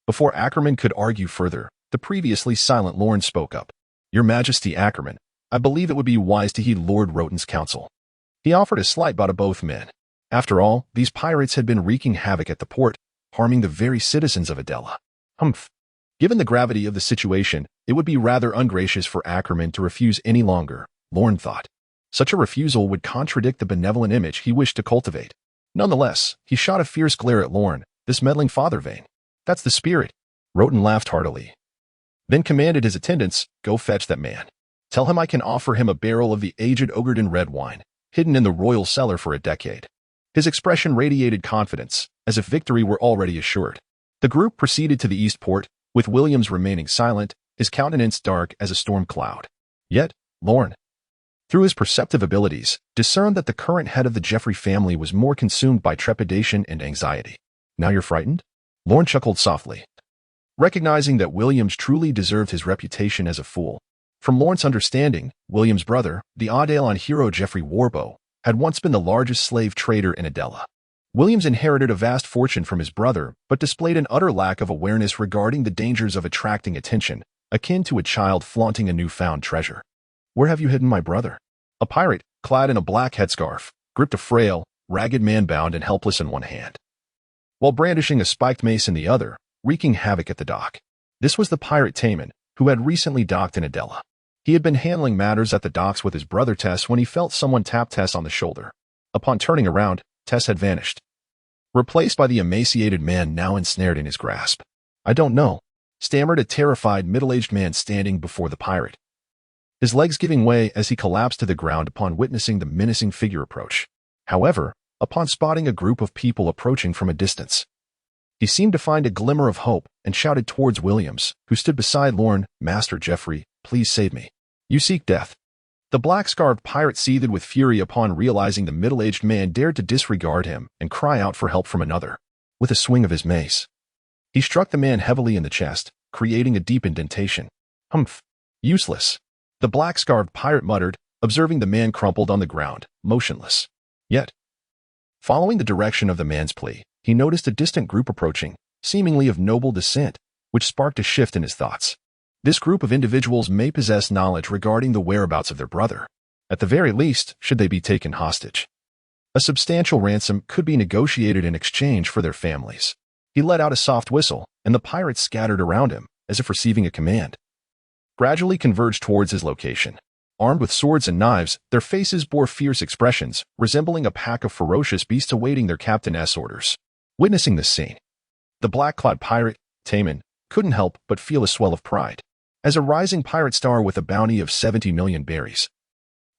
Before Ackerman could argue further, the previously silent Lorne spoke up. "Your Majesty Ackerman, I believe it would be wise to heed Lord Roten's counsel." He offered a slight bow to both men. After all, these pirates had been wreaking havoc at the port, harming the very citizens of Adela. Humph. Given the gravity of the situation, it would be rather ungracious for Ackerman to refuse any longer, Lorne thought. Such a refusal would contradict the benevolent image he wished to cultivate. Nonetheless, he shot a fierce glare at Lorne, this meddling father vein. "That's the spirit." Roten laughed heartily. Then commanded his attendants, "Go fetch that man. Tell him I can offer him a barrel of the aged Ogerden red wine, hidden in the royal cellar for a decade." His expression radiated confidence, as if victory were already assured. The group proceeded to the east port, with Williams remaining silent, his countenance dark as a storm cloud. Yet, Lorne, through his perceptive abilities, discerned that the current head of the Jeffrey family was more consumed by trepidation and anxiety. "Now you're frightened?" Lorne chuckled softly, recognizing that Williams truly deserved his reputation as a fool. From Lorne's understanding, Williams' brother, the Adelon hero Jeffrey Warbow, had once been the largest slave trader in Adela. Williams inherited a vast fortune from his brother, but displayed an utter lack of awareness regarding the dangers of attracting attention, akin to a child flaunting a newfound treasure. "Where have you hidden my brother?" A pirate, clad in a black headscarf, gripped a frail, ragged man bound and helpless in one hand, while brandishing a spiked mace in the other, wreaking havoc at the dock. This was the pirate Taman, who had recently docked in Adela. He had been handling matters at the docks with his brother Tess when he felt someone tap Tess on the shoulder. Upon turning around, Tess had vanished, replaced by the emaciated man now ensnared in his grasp. "I don't know," stammered a terrified middle-aged man standing before the pirate, his legs giving way as he collapsed to the ground upon witnessing the menacing figure approach. However, upon spotting a group of people approaching from a distance, he seemed to find a glimmer of hope and shouted towards Williams, who stood beside Lorne, "Master Jeffrey, please save me. You seek death." The black-scarved pirate seethed with fury upon realizing the middle-aged man dared to disregard him and cry out for help from another. With a swing of his mace, he struck the man heavily in the chest, creating a deep indentation. "Humph. Useless," the black-scarved pirate muttered, observing the man crumpled on the ground, motionless. Yet, following the direction of the man's plea, he noticed a distant group approaching, seemingly of noble descent, which sparked a shift in his thoughts. This group of individuals may possess knowledge regarding the whereabouts of their brother. At the very least, should they be taken hostage, a substantial ransom could be negotiated in exchange for their families. He let out a soft whistle, and the pirates scattered around him, as if receiving a command, gradually converged towards his location. Armed with swords and knives, their faces bore fierce expressions, resembling a pack of ferocious beasts awaiting their captain's orders. Witnessing this scene, the black-clad pirate, Taman, couldn't help but feel a swell of pride. As a rising pirate star with a bounty of 70 million berries,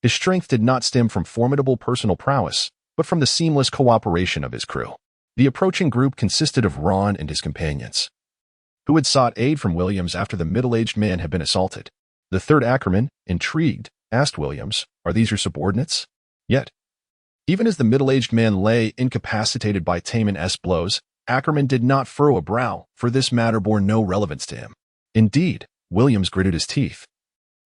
his strength did not stem from formidable personal prowess, but from the seamless cooperation of his crew. The approaching group consisted of Ron and his companions, who had sought aid from Williams after the middle-aged man had been assaulted. The third Ackerman, intrigued, asked Williams, "Are these your subordinates?" Yet, even as the middle-aged man lay incapacitated by Taman's blows, Ackerman did not furrow a brow, for this matter bore no relevance to him. Indeed, Williams gritted his teeth.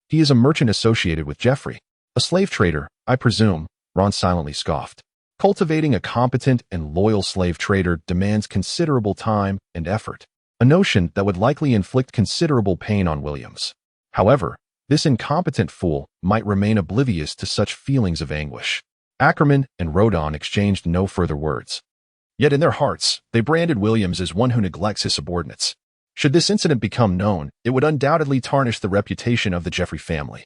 "He is a merchant associated with Jeffrey. A slave trader, I presume," Ron silently scoffed. Cultivating a competent and loyal slave trader demands considerable time and effort, a notion that would likely inflict considerable pain on Williams. However, this incompetent fool might remain oblivious to such feelings of anguish. Ackerman and Rodon exchanged no further words. Yet in their hearts, they branded Williams as one who neglects his subordinates. Should this incident become known, it would undoubtedly tarnish the reputation of the Jeffrey family.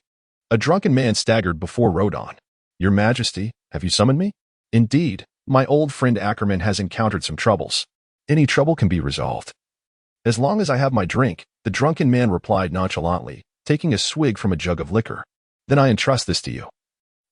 A drunken man staggered before Rodon. "Your Majesty, have you summoned me?" "Indeed, my old friend Ackerman has encountered some troubles. Any trouble can be resolved." "As long as I have my drink," the drunken man replied nonchalantly, taking a swig from a jug of liquor. "Then I entrust this to you."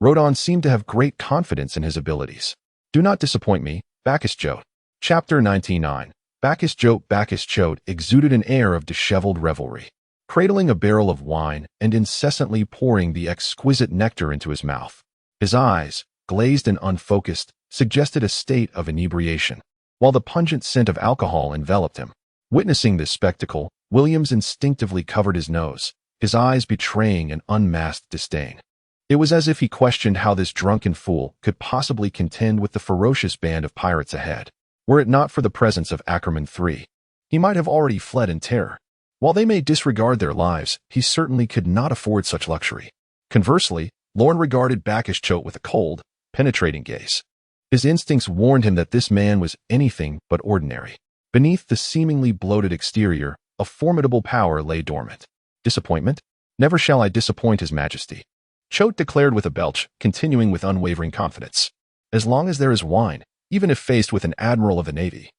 Rodon seemed to have great confidence in his abilities. "Do not disappoint me, Bacchus Choate." Chapter 99. Bacchus Choate exuded an air of disheveled revelry, cradling a barrel of wine and incessantly pouring the exquisite nectar into his mouth. His eyes, glazed and unfocused, suggested a state of inebriation, while the pungent scent of alcohol enveloped him. Witnessing this spectacle, Williams instinctively covered his nose, his eyes betraying an unmasked disdain. It was as if he questioned how this drunken fool could possibly contend with the ferocious band of pirates ahead. Were it not for the presence of Ackerman III, he might have already fled in terror. While they may disregard their lives, he certainly could not afford such luxury. Conversely, Lorne regarded Bacchus Choate with a cold, penetrating gaze. His instincts warned him that this man was anything but ordinary. Beneath the seemingly bloated exterior, a formidable power lay dormant. Disappointment? Never shall I disappoint His Majesty, Choate declared with a belch, continuing with unwavering confidence. As long as there is wine, even if faced with an admiral of the navy,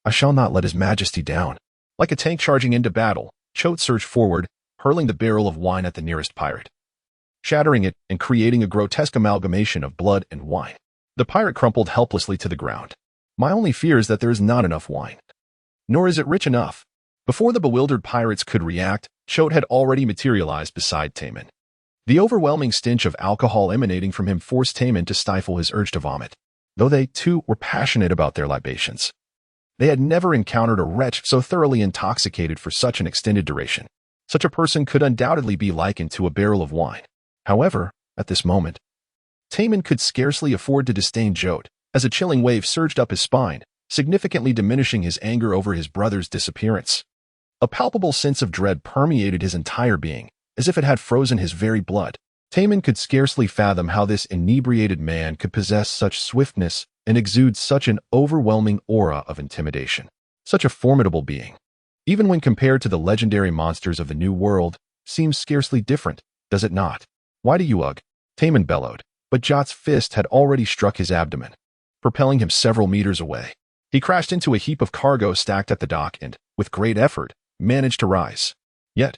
I shall not let His Majesty down. Like a tank charging into battle, Choate surged forward, hurling the barrel of wine at the nearest pirate, shattering it and creating a grotesque amalgamation of blood and wine. The pirate crumpled helplessly to the ground. My only fear is that there is not enough wine. Nor is it rich enough. Before the bewildered pirates could react, Choate had already materialized beside Tamon. The overwhelming stench of alcohol emanating from him forced Tamon to stifle his urge to vomit, though they, too, were passionate about their libations. They had never encountered a wretch so thoroughly intoxicated for such an extended duration. Such a person could undoubtedly be likened to a barrel of wine. However, at this moment, Tamon could scarcely afford to disdain Choate, as a chilling wave surged up his spine, significantly diminishing his anger over his brother's disappearance. A palpable sense of dread permeated his entire being, as if it had frozen his very blood. Tamon could scarcely fathom how this inebriated man could possess such swiftness and exude such an overwhelming aura of intimidation. Such a formidable being, even when compared to the legendary monsters of the New World, seems scarcely different, does it not? Why do you ugh? Tamon bellowed, but Jot's fist had already struck his abdomen, propelling him several meters away. He crashed into a heap of cargo stacked at the dock and, with great effort, managed to rise. Yet,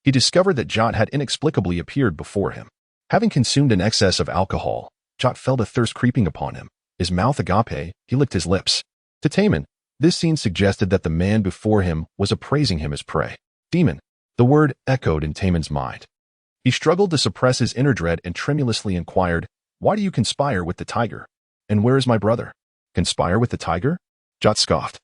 he discovered that Jot had inexplicably appeared before him. Having consumed an excess of alcohol, Jot felt a thirst creeping upon him. His mouth agape, he licked his lips. To Tamon, this scene suggested that the man before him was appraising him as prey. Demon. The word echoed in Tamon's mind. He struggled to suppress his inner dread and tremulously inquired, "Why do you conspire with the tiger? And where is my brother?" "Conspire with the tiger?" Jot scoffed,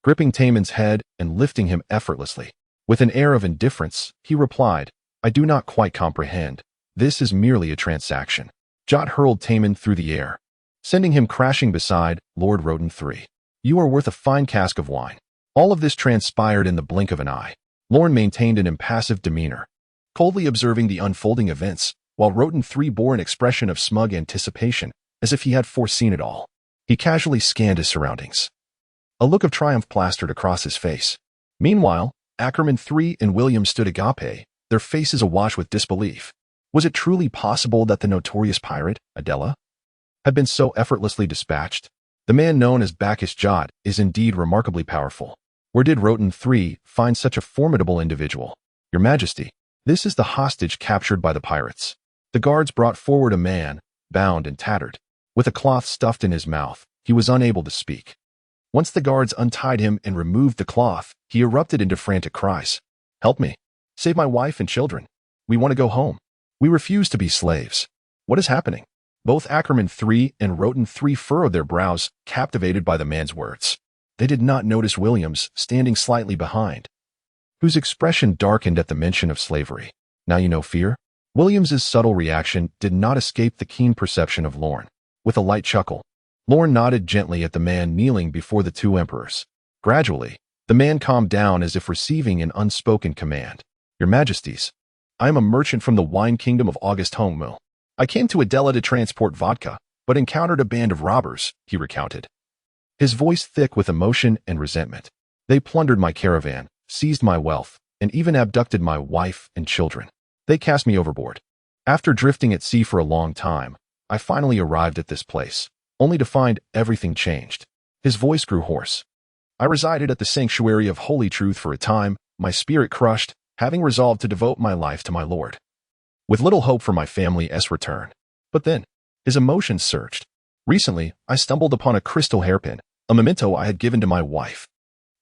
gripping Tamon's head and lifting him effortlessly. With an air of indifference, he replied, "I do not quite comprehend. This is merely a transaction." Jot hurled Tamon through the air, sending him crashing beside Lord Roten III. "You are worth a fine cask of wine." All of this transpired in the blink of an eye. Lorne maintained an impassive demeanor, coldly observing the unfolding events, while Roten III bore an expression of smug anticipation, as if he had foreseen it all. He casually scanned his surroundings. A look of triumph plastered across his face. Meanwhile, Ackerman III and William stood agape, their faces awash with disbelief. Was it truly possible that the notorious pirate, Adela, had been so effortlessly dispatched? The man known as Bacchus Jot is indeed remarkably powerful. Where did Roten III find such a formidable individual? Your Majesty, this is the hostage captured by the pirates. The guards brought forward a man, bound and tattered. With a cloth stuffed in his mouth, he was unable to speak. Once the guards untied him and removed the cloth, he erupted into frantic cries. "Help me. Save my wife and children. We want to go home. We refuse to be slaves. What is happening?" Both Ackerman III and Roten III furrowed their brows, captivated by the man's words. They did not notice Williams, standing slightly behind, whose expression darkened at the mention of slavery. "Now you know fear?" Williams's subtle reaction did not escape the keen perception of Lorne. With a light chuckle, Lorne nodded gently at the man kneeling before the two emperors. Gradually, the man calmed down as if receiving an unspoken command. "Your Majesties, I am a merchant from the wine kingdom of August Hongmu. I came to Adela to transport vodka, but encountered a band of robbers," he recounted, his voice thick with emotion and resentment. "They plundered my caravan, seized my wealth, and even abducted my wife and children. They cast me overboard. After drifting at sea for a long time, I finally arrived at this place, only to find everything changed." His voice grew hoarse. "I resided at the sanctuary of Holy Truth for a time, my spirit crushed, having resolved to devote my life to my Lord, with little hope for my family's return. But then, his emotions surged. Recently, I stumbled upon a crystal hairpin, a memento I had given to my wife.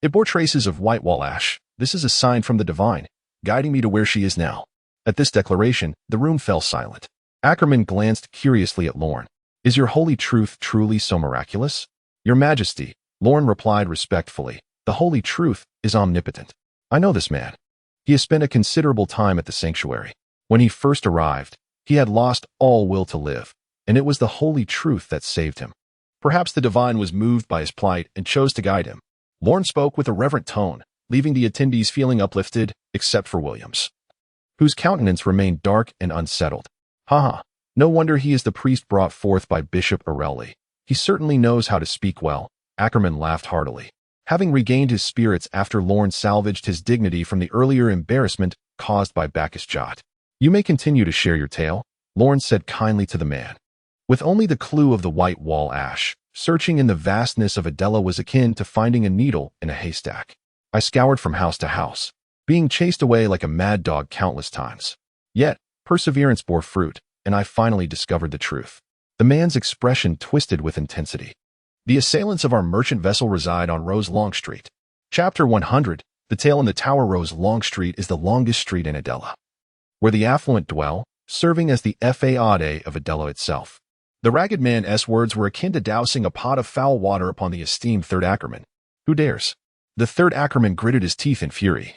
It bore traces of white wall ash. This is a sign from the divine, guiding me to where she is now." At this declaration, the room fell silent. Ackerman glanced curiously at Lorne. "Is your holy truth truly so miraculous?" "Your Majesty," Lorne replied respectfully, "the holy truth is omnipotent. I know this man. He has spent a considerable time at the sanctuary. When he first arrived, He had lost all will to live, and it was the holy truth that saved him. Perhaps the divine was moved by his plight and chose to guide him. Lorne spoke with a reverent tone, leaving the attendees feeling uplifted, except for Williams, whose countenance remained dark and unsettled. Ha! No wonder he is the priest brought forth by Bishop Arelli. He certainly knows how to speak well. Ackerman laughed heartily. Having regained his spirits after Lorne salvaged his dignity from the earlier embarrassment caused by Bacchus Jot. You may continue to share your tale, Lorne said kindly to the man. With only the clue of the white wall ash, searching in the vastness of Adela was akin to finding a needle in a haystack. I scoured from house to house, being chased away like a mad dog countless times. Yet, perseverance bore fruit, and I finally discovered the truth. The man's expression twisted with intensity. The assailants of our merchant vessel reside on Rose Long Street. Chapter 100, The Tale in the Tower. Rose Long Street is the longest street in Adela, where the affluent dwell, serving as the faade of Adela itself. The ragged man's words were akin to dousing a pot of foul water upon the esteemed third Ackerman. Who dares? The third Ackerman gritted his teeth in fury,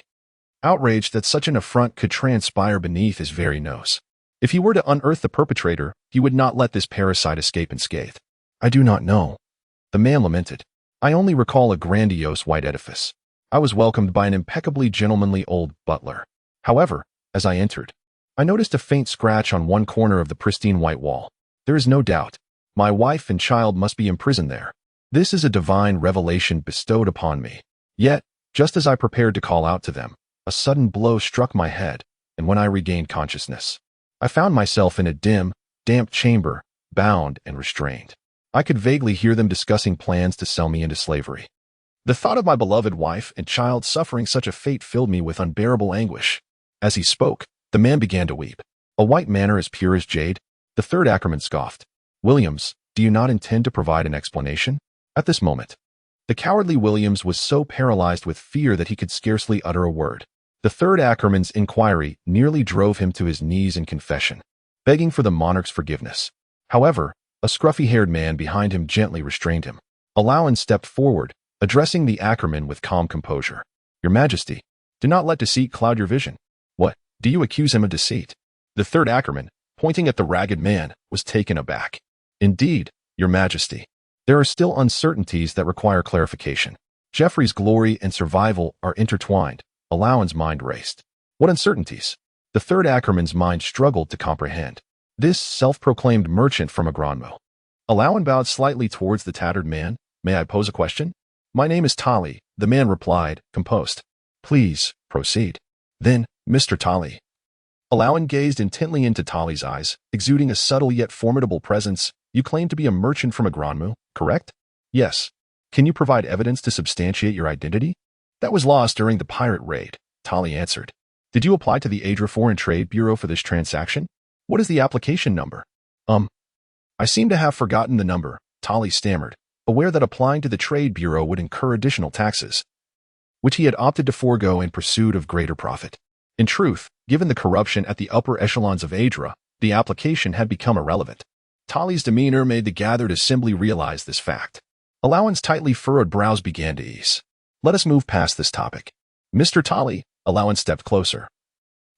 outraged that such an affront could transpire beneath his very nose. If he were to unearth the perpetrator, he would not let this parasite escape unscathed. I do not know, the man lamented. I only recall a grandiose white edifice. I was welcomed by an impeccably gentlemanly old butler. However, as I entered, I noticed a faint scratch on one corner of the pristine white wall. There is no doubt. My wife and child must be imprisoned there. This is a divine revelation bestowed upon me. Yet, just as I prepared to call out to them, a sudden blow struck my head, and when I regained consciousness, I found myself in a dim, damp chamber, bound and restrained. I could vaguely hear them discussing plans to sell me into slavery. The thought of my beloved wife and child suffering such a fate filled me with unbearable anguish. As he spoke, the man began to weep. A white manner as pure as jade? The third Ackerman scoffed. Williams, do you not intend to provide an explanation? At this moment, the cowardly Williams was so paralyzed with fear that he could scarcely utter a word. The third Ackerman's inquiry nearly drove him to his knees in confession, begging for the monarch's forgiveness. However, a scruffy-haired man behind him gently restrained him. Alawan stepped forward, addressing the Ackerman with calm composure. Your Majesty, do not let deceit cloud your vision. What, do you accuse him of deceit? The third Ackerman, pointing at the ragged man, was taken aback. Indeed, Your Majesty, there are still uncertainties that require clarification. Geoffrey's glory and survival are intertwined. Alawan's mind raced. What uncertainties? The third Ackerman's mind struggled to comprehend. This self-proclaimed merchant from Agronmo. Alawan bowed slightly towards the tattered man. May I pose a question? My name is Tali, the man replied, composed. Please, proceed. Then, Mr. Tali. Alawan gazed intently into Tali's eyes, exuding a subtle yet formidable presence. You claim to be a merchant from Agronmo, correct? Yes. Can you provide evidence to substantiate your identity? That was lost during the pirate raid, Tali answered. Did you apply to the Adra Foreign Trade Bureau for this transaction? What is the application number? I seem to have forgotten the number, Tali stammered, aware that applying to the Trade Bureau would incur additional taxes, which he had opted to forego in pursuit of greater profit. In truth, given the corruption at the upper echelons of Adra, the application had become irrelevant. Tali's demeanor made the gathered assembly realize this fact. Alawan's tightly furrowed brows began to ease. Let us move past this topic. Mr. Tali, Alawan stepped closer.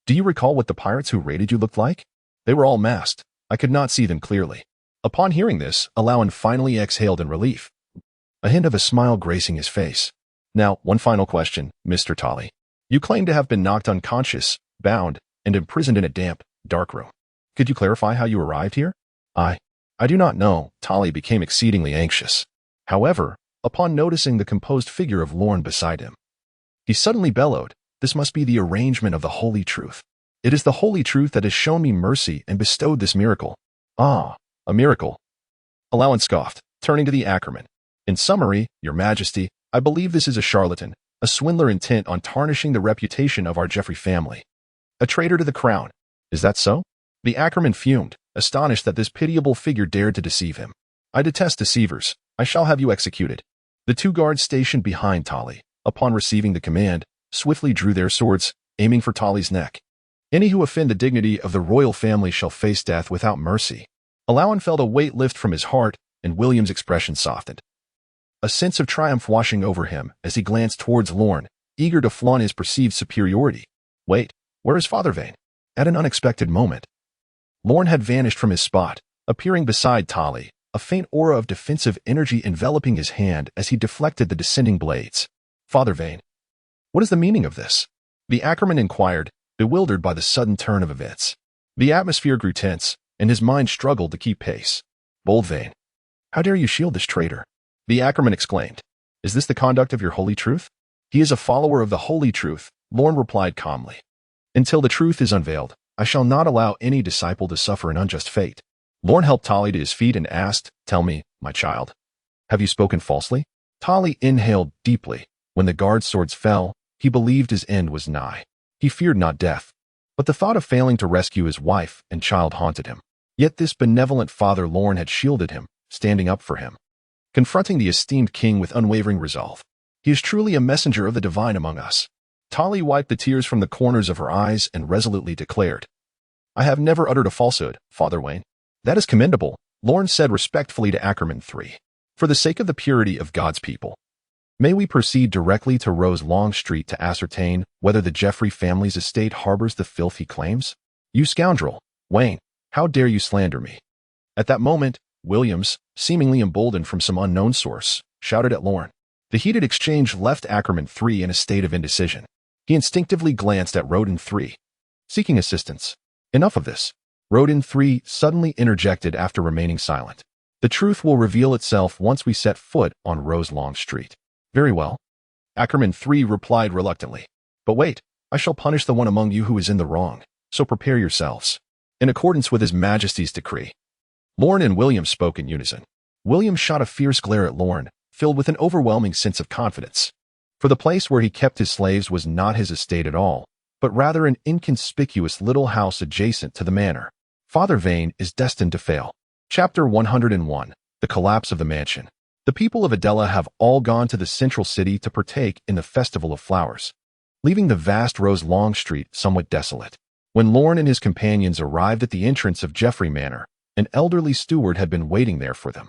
Do you recall what the pirates who raided you looked like? They were all masked. I could not see them clearly. Upon hearing this, Alawan finally exhaled in relief, a hint of a smile gracing his face. Now, one final question, Mr. Tali. You claim to have been knocked unconscious, bound, and imprisoned in a damp, dark room. Could you clarify how you arrived here? I do not know. Tali became exceedingly anxious. However, upon noticing the composed figure of Lorne beside him, he suddenly bellowed, this must be the arrangement of the Holy Truth. It is the Holy Truth that has shown me mercy and bestowed this miracle. Ah, a miracle. Alawan scoffed, turning to the Ackerman. In summary, Your Majesty, I believe this is a charlatan, a swindler intent on tarnishing the reputation of our Geoffrey family. A traitor to the crown. Is that so? The Ackerman fumed, astonished that this pitiable figure dared to deceive him. I detest deceivers. I shall have you executed. The two guards stationed behind Tali, upon receiving the command, swiftly drew their swords, aiming for Tali's neck. Any who offend the dignity of the royal family shall face death without mercy. Alawan felt a weight lift from his heart, and William's expression softened. A sense of triumph washing over him as he glanced towards Lorne, eager to flaunt his perceived superiority. Wait, where is Father Vane? At an unexpected moment, Lorne had vanished from his spot, appearing beside Tali, a faint aura of defensive energy enveloping his hand as he deflected the descending blades. Father Vane, what is the meaning of this? The Ackerman inquired, bewildered by the sudden turn of events. The atmosphere grew tense, and his mind struggled to keep pace. Bold Vane, how dare you shield this traitor? The Ackerman exclaimed. Is this the conduct of your holy truth? He is a follower of the holy truth, Lorne replied calmly. Until the truth is unveiled, I shall not allow any disciple to suffer an unjust fate. Lorne helped Tali to his feet and asked, Tell me, my child, have you spoken falsely? Tali inhaled deeply. When the guard's swords fell, he believed his end was nigh. He feared not death, but the thought of failing to rescue his wife and child haunted him. Yet this benevolent father Lorne had shielded him, standing up for him, confronting the esteemed king with unwavering resolve. He is truly a messenger of the divine among us. Tali wiped the tears from the corners of her eyes and resolutely declared, I have never uttered a falsehood, Father Wayne. That is commendable, Lorne said respectfully to Ackerman III. For the sake of the purity of God's people, may we proceed directly to Rose Long Street to ascertain whether the Jeffrey family's estate harbors the filth he claims? You scoundrel, Wayne, how dare you slander me? At that moment, Williams, seemingly emboldened from some unknown source, shouted at Lorne. The heated exchange left Ackerman III in a state of indecision. He instinctively glanced at Rodin III, seeking assistance. Enough of this. Rodin III suddenly interjected after remaining silent. The truth will reveal itself once we set foot on Rose Long Street. Very well. Ackerman III replied reluctantly. But wait, I shall punish the one among you who is in the wrong, so prepare yourselves. In accordance with His Majesty's decree. Lorne and Williams spoke in unison. Williams shot a fierce glare at Lorne, filled with an overwhelming sense of confidence. For the place where he kept his slaves was not his estate at all, but rather an inconspicuous little house adjacent to the manor. Father Vane is destined to fail. Chapter 101. The Collapse of the Mansion. The people of Adela have all gone to the central city to partake in the Festival of Flowers, leaving the vast Rose Long Street somewhat desolate. When Lorne and his companions arrived at the entrance of Jeffrey Manor, an elderly steward had been waiting there for them.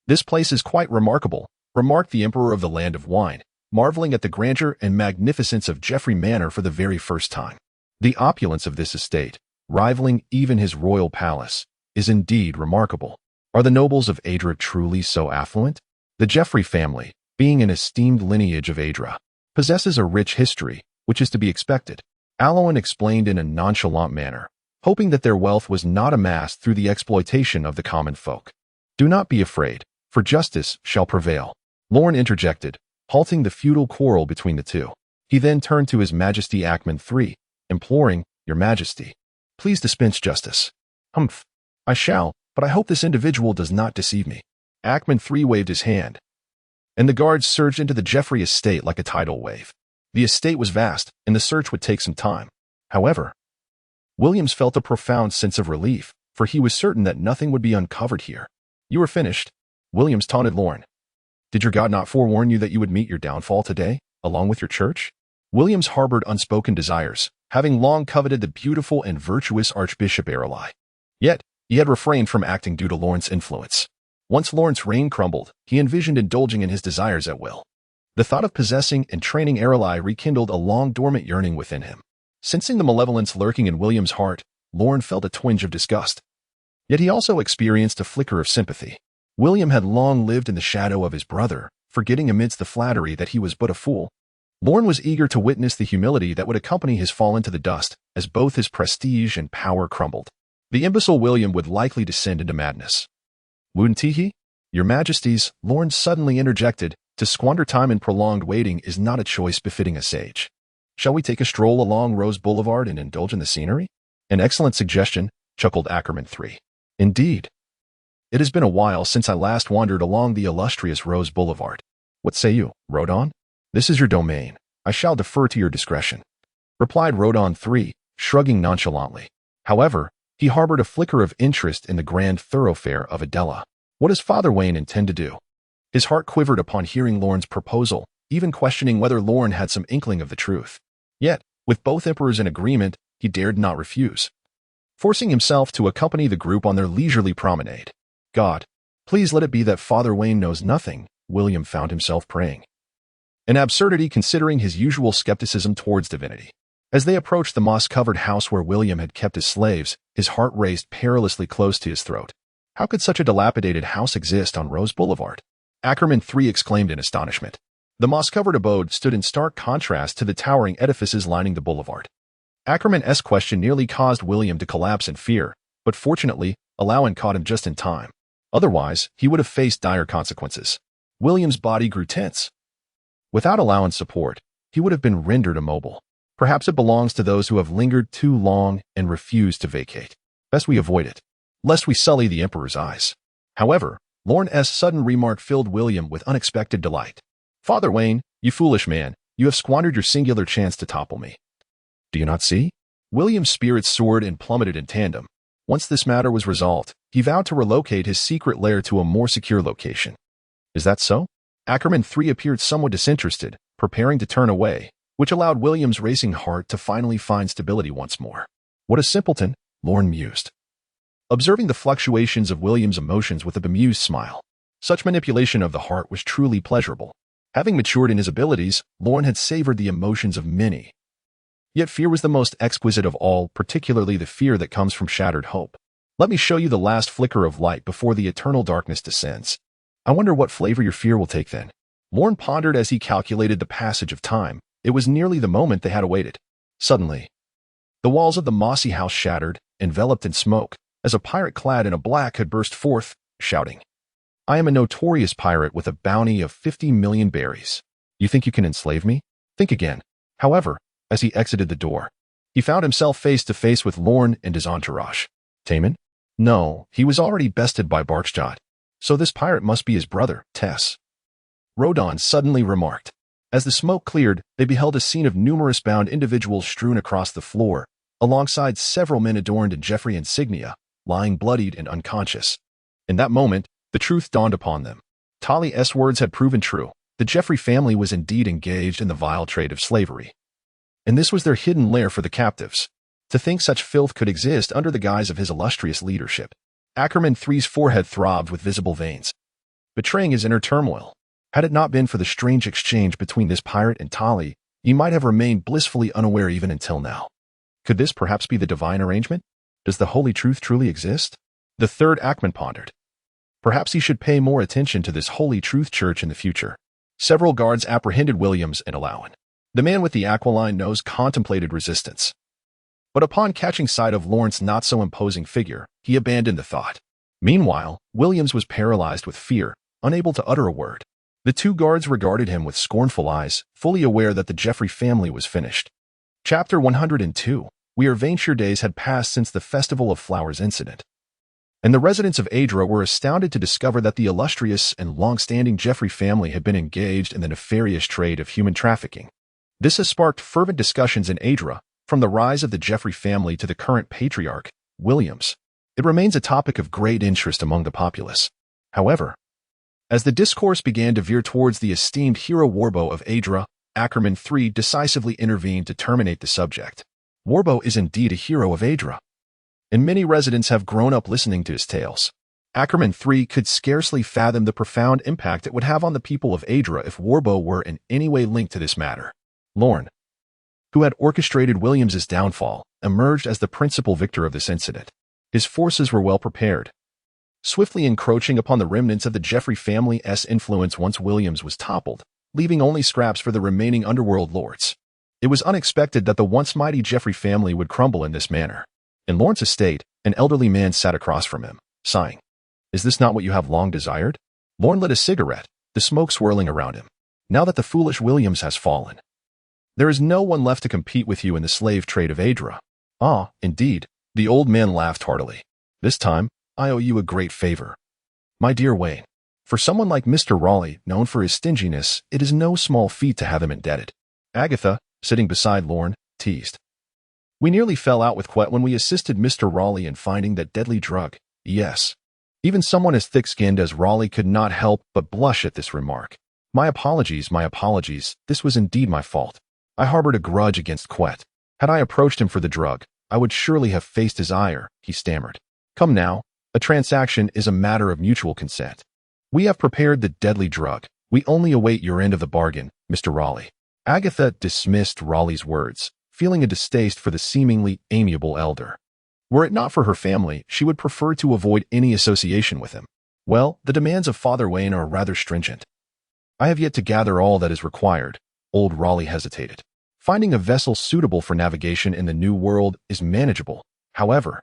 This place is quite remarkable, remarked the Emperor of the Land of Wine, marveling at the grandeur and magnificence of Jeffrey Manor for the very first time. The opulence of this estate, rivaling even his royal palace, is indeed remarkable. Are the nobles of Adra truly so affluent? The Jeffrey family, being an esteemed lineage of Adra, possesses a rich history, which is to be expected. Allowen explained in a nonchalant manner, hoping that their wealth was not amassed through the exploitation of the common folk. Do not be afraid, for justice shall prevail. Lorne interjected, halting the feudal quarrel between the two. He then turned to His Majesty Ackerman III, imploring, Your Majesty, please dispense justice. Humph. I shall, but I hope this individual does not deceive me. Ackerman III waved his hand, and the guards surged into the Jeffrey estate like a tidal wave. The estate was vast, and the search would take some time. However, Williams felt a profound sense of relief, for he was certain that nothing would be uncovered here. You are finished, Williams taunted Lorne. Did your God not forewarn you that you would meet your downfall today, along with your church? Williams harbored unspoken desires, having long coveted the beautiful and virtuous Archbishop Arelai. Yet, he had refrained from acting due to Lorne's influence. Once Lorne's reign crumbled, he envisioned indulging in his desires at will. The thought of possessing and training Arelai rekindled a long-dormant yearning within him. Sensing the malevolence lurking in William's heart, Lorne felt a twinge of disgust. Yet he also experienced a flicker of sympathy. William had long lived in the shadow of his brother, forgetting amidst the flattery that he was but a fool. Lorne was eager to witness the humility that would accompany his fall into the dust, as both his prestige and power crumbled. The imbecile William would likely descend into madness. Wouldn't he? Your Majesties, Lorne suddenly interjected, to squander time in prolonged waiting is not a choice befitting a sage. Shall we take a stroll along Rose Boulevard and indulge in the scenery? An excellent suggestion, chuckled Ackerman III. Indeed. It has been a while since I last wandered along the illustrious Rose Boulevard. What say you, Rodin? This is your domain. I shall defer to your discretion, replied Rodin III, shrugging nonchalantly. However, he harbored a flicker of interest in the grand thoroughfare of Adela. What does Father Wayne intend to do? His heart quivered upon hearing Lorne's proposal, even questioning whether Lorne had some inkling of the truth. Yet, with both emperors in agreement, he dared not refuse, forcing himself to accompany the group on their leisurely promenade. God, please let it be that Father Wayne knows nothing, William found himself praying. An absurdity considering his usual skepticism towards divinity. As they approached the moss-covered house where William had kept his slaves, his heart raced perilously close to his throat. How could such a dilapidated house exist on Rose Boulevard? Ackerman III exclaimed in astonishment. The moss-covered abode stood in stark contrast to the towering edifices lining the boulevard. Ackerman's question nearly caused William to collapse in fear, but fortunately, Alawan caught him just in time. Otherwise, he would have faced dire consequences. William's body grew tense. Without Alawan's support, he would have been rendered immobile. Perhaps it belongs to those who have lingered too long and refused to vacate. Best we avoid it, lest we sully the Emperor's eyes. However, Lorne's sudden remark filled William with unexpected delight. Father Wayne, you foolish man, you have squandered your singular chance to topple me. Do you not see? William's spirits soared and plummeted in tandem. Once this matter was resolved, he vowed to relocate his secret lair to a more secure location. Is that so? Ackerman III appeared somewhat disinterested, preparing to turn away, which allowed William's racing heart to finally find stability once more. What a simpleton, Lorne mused, observing the fluctuations of William's emotions with a bemused smile. Such manipulation of the heart was truly pleasurable. Having matured in his abilities, Lorne had savored the emotions of many. Yet fear was the most exquisite of all, particularly the fear that comes from shattered hope. Let me show you the last flicker of light before the eternal darkness descends. I wonder what flavor your fear will take then. Lorne pondered as he calculated the passage of time. It was nearly the moment they had awaited. Suddenly, the walls of the mossy house shattered, enveloped in smoke, as a pirate clad in a black had burst forth, shouting, I am a notorious pirate with a bounty of 50 million berries. You think you can enslave me? Think again. However, as he exited the door, he found himself face to face with Lorne and his entourage. Taman? No, he was already bested by Barkshot. So this pirate must be his brother, Tess. Rodon suddenly remarked. As the smoke cleared, they beheld a scene of numerous bound individuals strewn across the floor, alongside several men adorned in Jeffrey insignia, lying bloodied and unconscious. In that moment, the truth dawned upon them. Tali's words had proven true. The Jeffrey family was indeed engaged in the vile trade of slavery. And this was their hidden lair for the captives. To think such filth could exist under the guise of his illustrious leadership. Ackerman III's forehead throbbed with visible veins, betraying his inner turmoil. Had it not been for the strange exchange between this pirate and Tali, he might have remained blissfully unaware even until now. Could this perhaps be the divine arrangement? Does the holy truth truly exist? The third Ackerman pondered. Perhaps he should pay more attention to this holy truth church in the future. Several guards apprehended Williams and Alawan. The man with the aquiline nose contemplated resistance. But upon catching sight of Lorne's not-so-imposing figure, he abandoned the thought. Meanwhile, Williams was paralyzed with fear, unable to utter a word. The two guards regarded him with scornful eyes, fully aware that the Jeffrey family was finished. Chapter 102. Venshir days had passed since the Festival of Flowers incident, and the residents of Adra were astounded to discover that the illustrious and long-standing Jeffrey family had been engaged in the nefarious trade of human trafficking. This has sparked fervent discussions in Adra, from the rise of the Jeffrey family to the current patriarch, Williams. It remains a topic of great interest among the populace. However, as the discourse began to veer towards the esteemed hero Warbo of Adra, Ackerman III decisively intervened to terminate the subject. Warbo is indeed a hero of Adra, and many residents have grown up listening to his tales. Ackerman III could scarcely fathom the profound impact it would have on the people of Adra if Warbo were in any way linked to this matter. Lorne, who had orchestrated Williams's downfall, emerged as the principal victor of this incident. His forces were well prepared, swiftly encroaching upon the remnants of the Jeffrey family's influence once Williams was toppled, leaving only scraps for the remaining underworld lords. It was unexpected that the once mighty Jeffrey family would crumble in this manner. In Lorne's estate, an elderly man sat across from him, sighing. Is this not what you have long desired? Lorne lit a cigarette, the smoke swirling around him. Now that the foolish Williams has fallen, there is no one left to compete with you in the slave trade of Adra. Ah, indeed, the old man laughed heartily. This time, I owe you a great favor. My dear Wayne, for someone like Mr. Raleigh, known for his stinginess, it is no small feat to have him indebted. Agatha, sitting beside Lorne, teased. We nearly fell out with Quet when we assisted Mr. Raleigh in finding that deadly drug. Yes. Even someone as thick-skinned as Raleigh could not help but blush at this remark. My apologies, this was indeed my fault. I harbored a grudge against Quet. Had I approached him for the drug, I would surely have faced his ire, he stammered. Come now, a transaction is a matter of mutual consent. We have prepared the deadly drug. We only await your end of the bargain, Mr. Raleigh. Agatha dismissed Raleigh's words, feeling a distaste for the seemingly amiable elder. Were it not for her family, she would prefer to avoid any association with him. Well, the demands of Father Wayne are rather stringent. I have yet to gather all that is required. Old Raleigh hesitated. Finding a vessel suitable for navigation in the New World is manageable. However,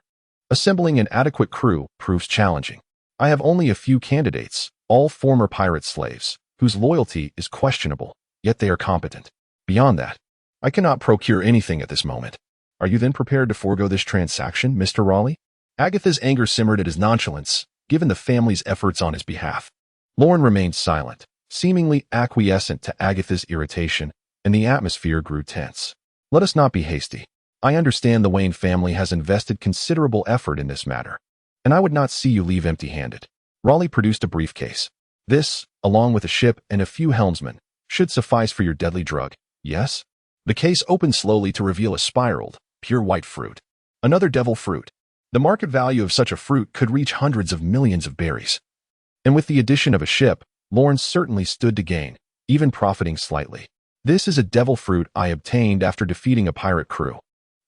assembling an adequate crew proves challenging. I have only a few candidates, all former pirate slaves, whose loyalty is questionable, yet they are competent. Beyond that, I cannot procure anything at this moment. Are you then prepared to forego this transaction, Mr. Raleigh? Agatha's anger simmered at his nonchalance, given the family's efforts on his behalf. Lorne remained silent, seemingly acquiescent to Agatha's irritation, and the atmosphere grew tense. Let us not be hasty. I understand the Wayne family has invested considerable effort in this matter, and I would not see you leave empty-handed. Raleigh produced a briefcase. This, along with a ship and a few helmsmen, should suffice for your deadly drug, yes? The case opened slowly to reveal a spiraled, pure white fruit. Another devil fruit. The market value of such a fruit could reach hundreds of millions of berries. And with the addition of a ship, Lorne certainly stood to gain, even profiting slightly. This is a devil fruit I obtained after defeating a pirate crew.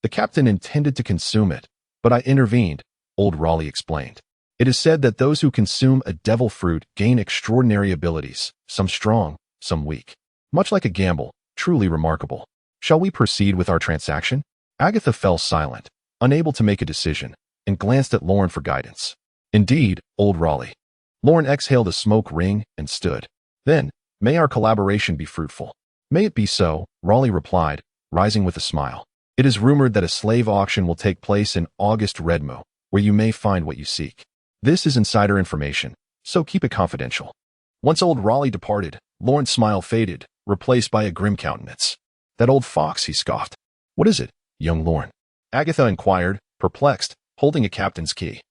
The captain intended to consume it, but I intervened, old Raleigh explained. It is said that those who consume a devil fruit gain extraordinary abilities, some strong, some weak. Much like a gamble, truly remarkable. Shall we proceed with our transaction? Agatha fell silent, unable to make a decision, and glanced at Lorne for guidance. Indeed, old Raleigh. Lorne exhaled a smoke ring and stood. Then, may our collaboration be fruitful. May it be so, Raleigh replied, rising with a smile. It is rumored that a slave auction will take place in August Redmo, where you may find what you seek. This is insider information, so keep it confidential. Once old Raleigh departed, Lorne's smile faded, replaced by a grim countenance. That old fox, he scoffed. What is it, young Lorne? Agatha inquired, perplexed, holding a captain's key.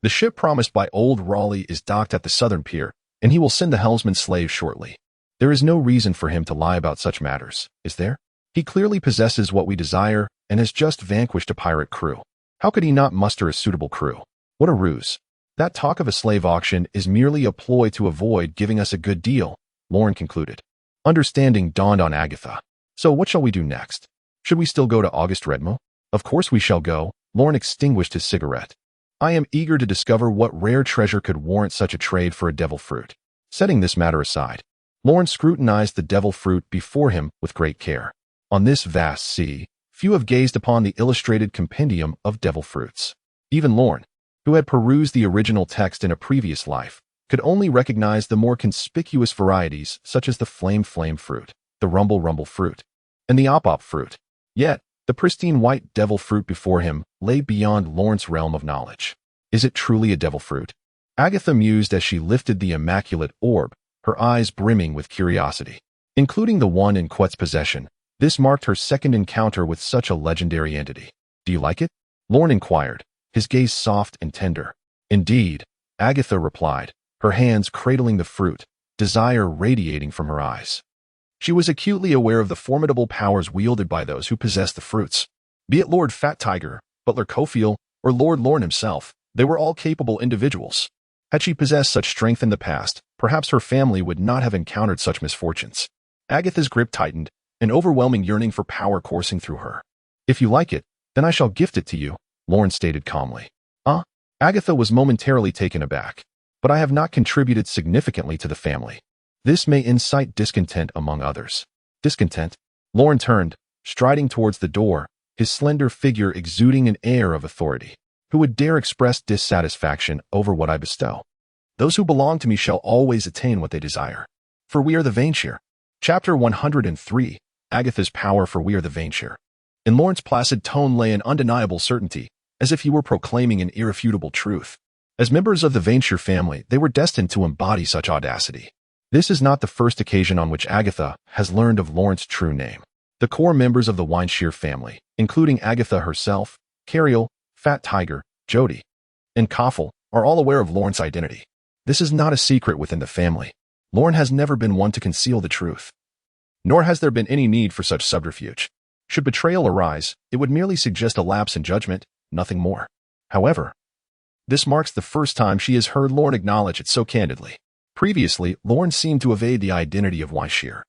The ship promised by old Raleigh is docked at the southern pier, and he will send the helmsman slaves shortly. There is no reason for him to lie about such matters, is there? He clearly possesses what we desire and has just vanquished a pirate crew. How could he not muster a suitable crew? What a ruse. That talk of a slave auction is merely a ploy to avoid giving us a good deal, Lorne concluded. Understanding dawned on Agatha. So what shall we do next? Should we still go to August Redmo? Of course we shall go. Lorne extinguished his cigarette. I am eager to discover what rare treasure could warrant such a trade for a devil fruit. Setting this matter aside, Lorne scrutinized the devil fruit before him with great care. On this vast sea, few have gazed upon the illustrated compendium of devil fruits. Even Lorne, who had perused the original text in a previous life, could only recognize the more conspicuous varieties such as the flame fruit, the rumble fruit, and the op fruit. Yet, the pristine white devil fruit before him lay beyond Lorne's realm of knowledge. Is it truly a devil fruit? Agatha mused as she lifted the immaculate orb, her eyes brimming with curiosity. Including the one in Quet's possession, this marked her second encounter with such a legendary entity. Do you like it? Lorne inquired, his gaze soft and tender. Indeed, Agatha replied, her hands cradling the fruit, desire radiating from her eyes. She was acutely aware of the formidable powers wielded by those who possessed the fruits. Be it Lord Fat Tiger, Butler Cofield, or Lord Lorne himself, they were all capable individuals. Had she possessed such strength in the past, perhaps her family would not have encountered such misfortunes. Agatha's grip tightened, an overwhelming yearning for power coursing through her. If you like it, then I shall gift it to you, Lorne stated calmly. Agatha was momentarily taken aback. But I have not contributed significantly to the family. This may incite discontent among others. Discontent? Lorne turned, striding towards the door, his slender figure exuding an air of authority. Who would dare express dissatisfaction over what I bestow? Those who belong to me shall always attain what they desire. For we are the Venshir. Chapter 103, Agatha's Power, for we are the Venshir. In Lorne's placid tone lay an undeniable certainty, as if he were proclaiming an irrefutable truth. As members of the Venshir family, they were destined to embody such audacity. This is not the first occasion on which Agatha has learned of Lorne's true name. The core members of the Venshir family, including Agatha herself, Cariel, Fat Tiger, Jody, and Koffel, are all aware of Lorne's identity. This is not a secret within the family. Lorne has never been one to conceal the truth. Nor has there been any need for such subterfuge. Should betrayal arise, it would merely suggest a lapse in judgment, nothing more. However, this marks the first time she has heard Lorne acknowledge it so candidly. Previously, Lorne seemed to evade the identity of Venshir,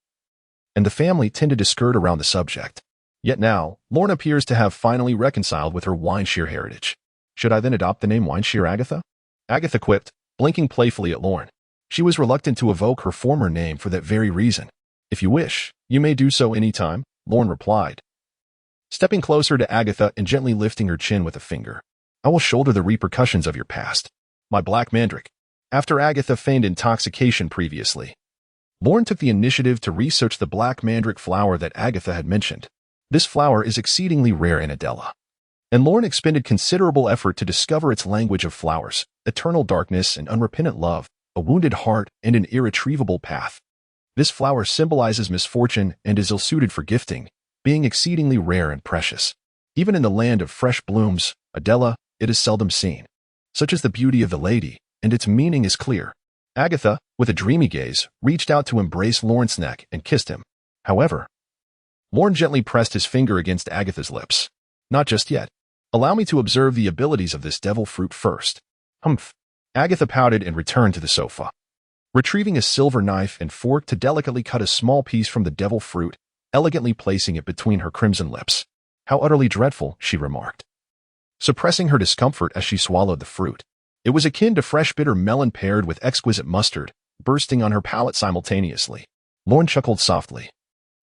and the family tended to skirt around the subject. Yet now, Lorne appears to have finally reconciled with her Venshir heritage. Should I then adopt the name Venshir Agatha? Agatha quipped, blinking playfully at Lorne. She was reluctant to evoke her former name for that very reason. If you wish, you may do so any time, Lorne replied, stepping closer to Agatha and gently lifting her chin with a finger. I will shoulder the repercussions of your past. My black mandrake. After Agatha feigned intoxication previously, Lorne took the initiative to research the black mandrake flower that Agatha had mentioned. This flower is exceedingly rare in Adela, and Lorne expended considerable effort to discover its language of flowers, eternal darkness and unrepentant love, a wounded heart and an irretrievable path. This flower symbolizes misfortune and is ill-suited for gifting, being exceedingly rare and precious. Even in the land of fresh blooms, Adela, it is seldom seen. Such is the beauty of the lady, and its meaning is clear. Agatha, with a dreamy gaze, reached out to embrace Lorne's neck and kissed him. However, Lorne gently pressed his finger against Agatha's lips. Not just yet. Allow me to observe the abilities of this devil fruit first. Humph. Agatha pouted and returned to the sofa, retrieving a silver knife and fork to delicately cut a small piece from the devil fruit, elegantly placing it between her crimson lips. How utterly dreadful, she remarked, suppressing her discomfort as she swallowed the fruit. It was akin to fresh bitter melon paired with exquisite mustard, bursting on her palate simultaneously. Lorne chuckled softly.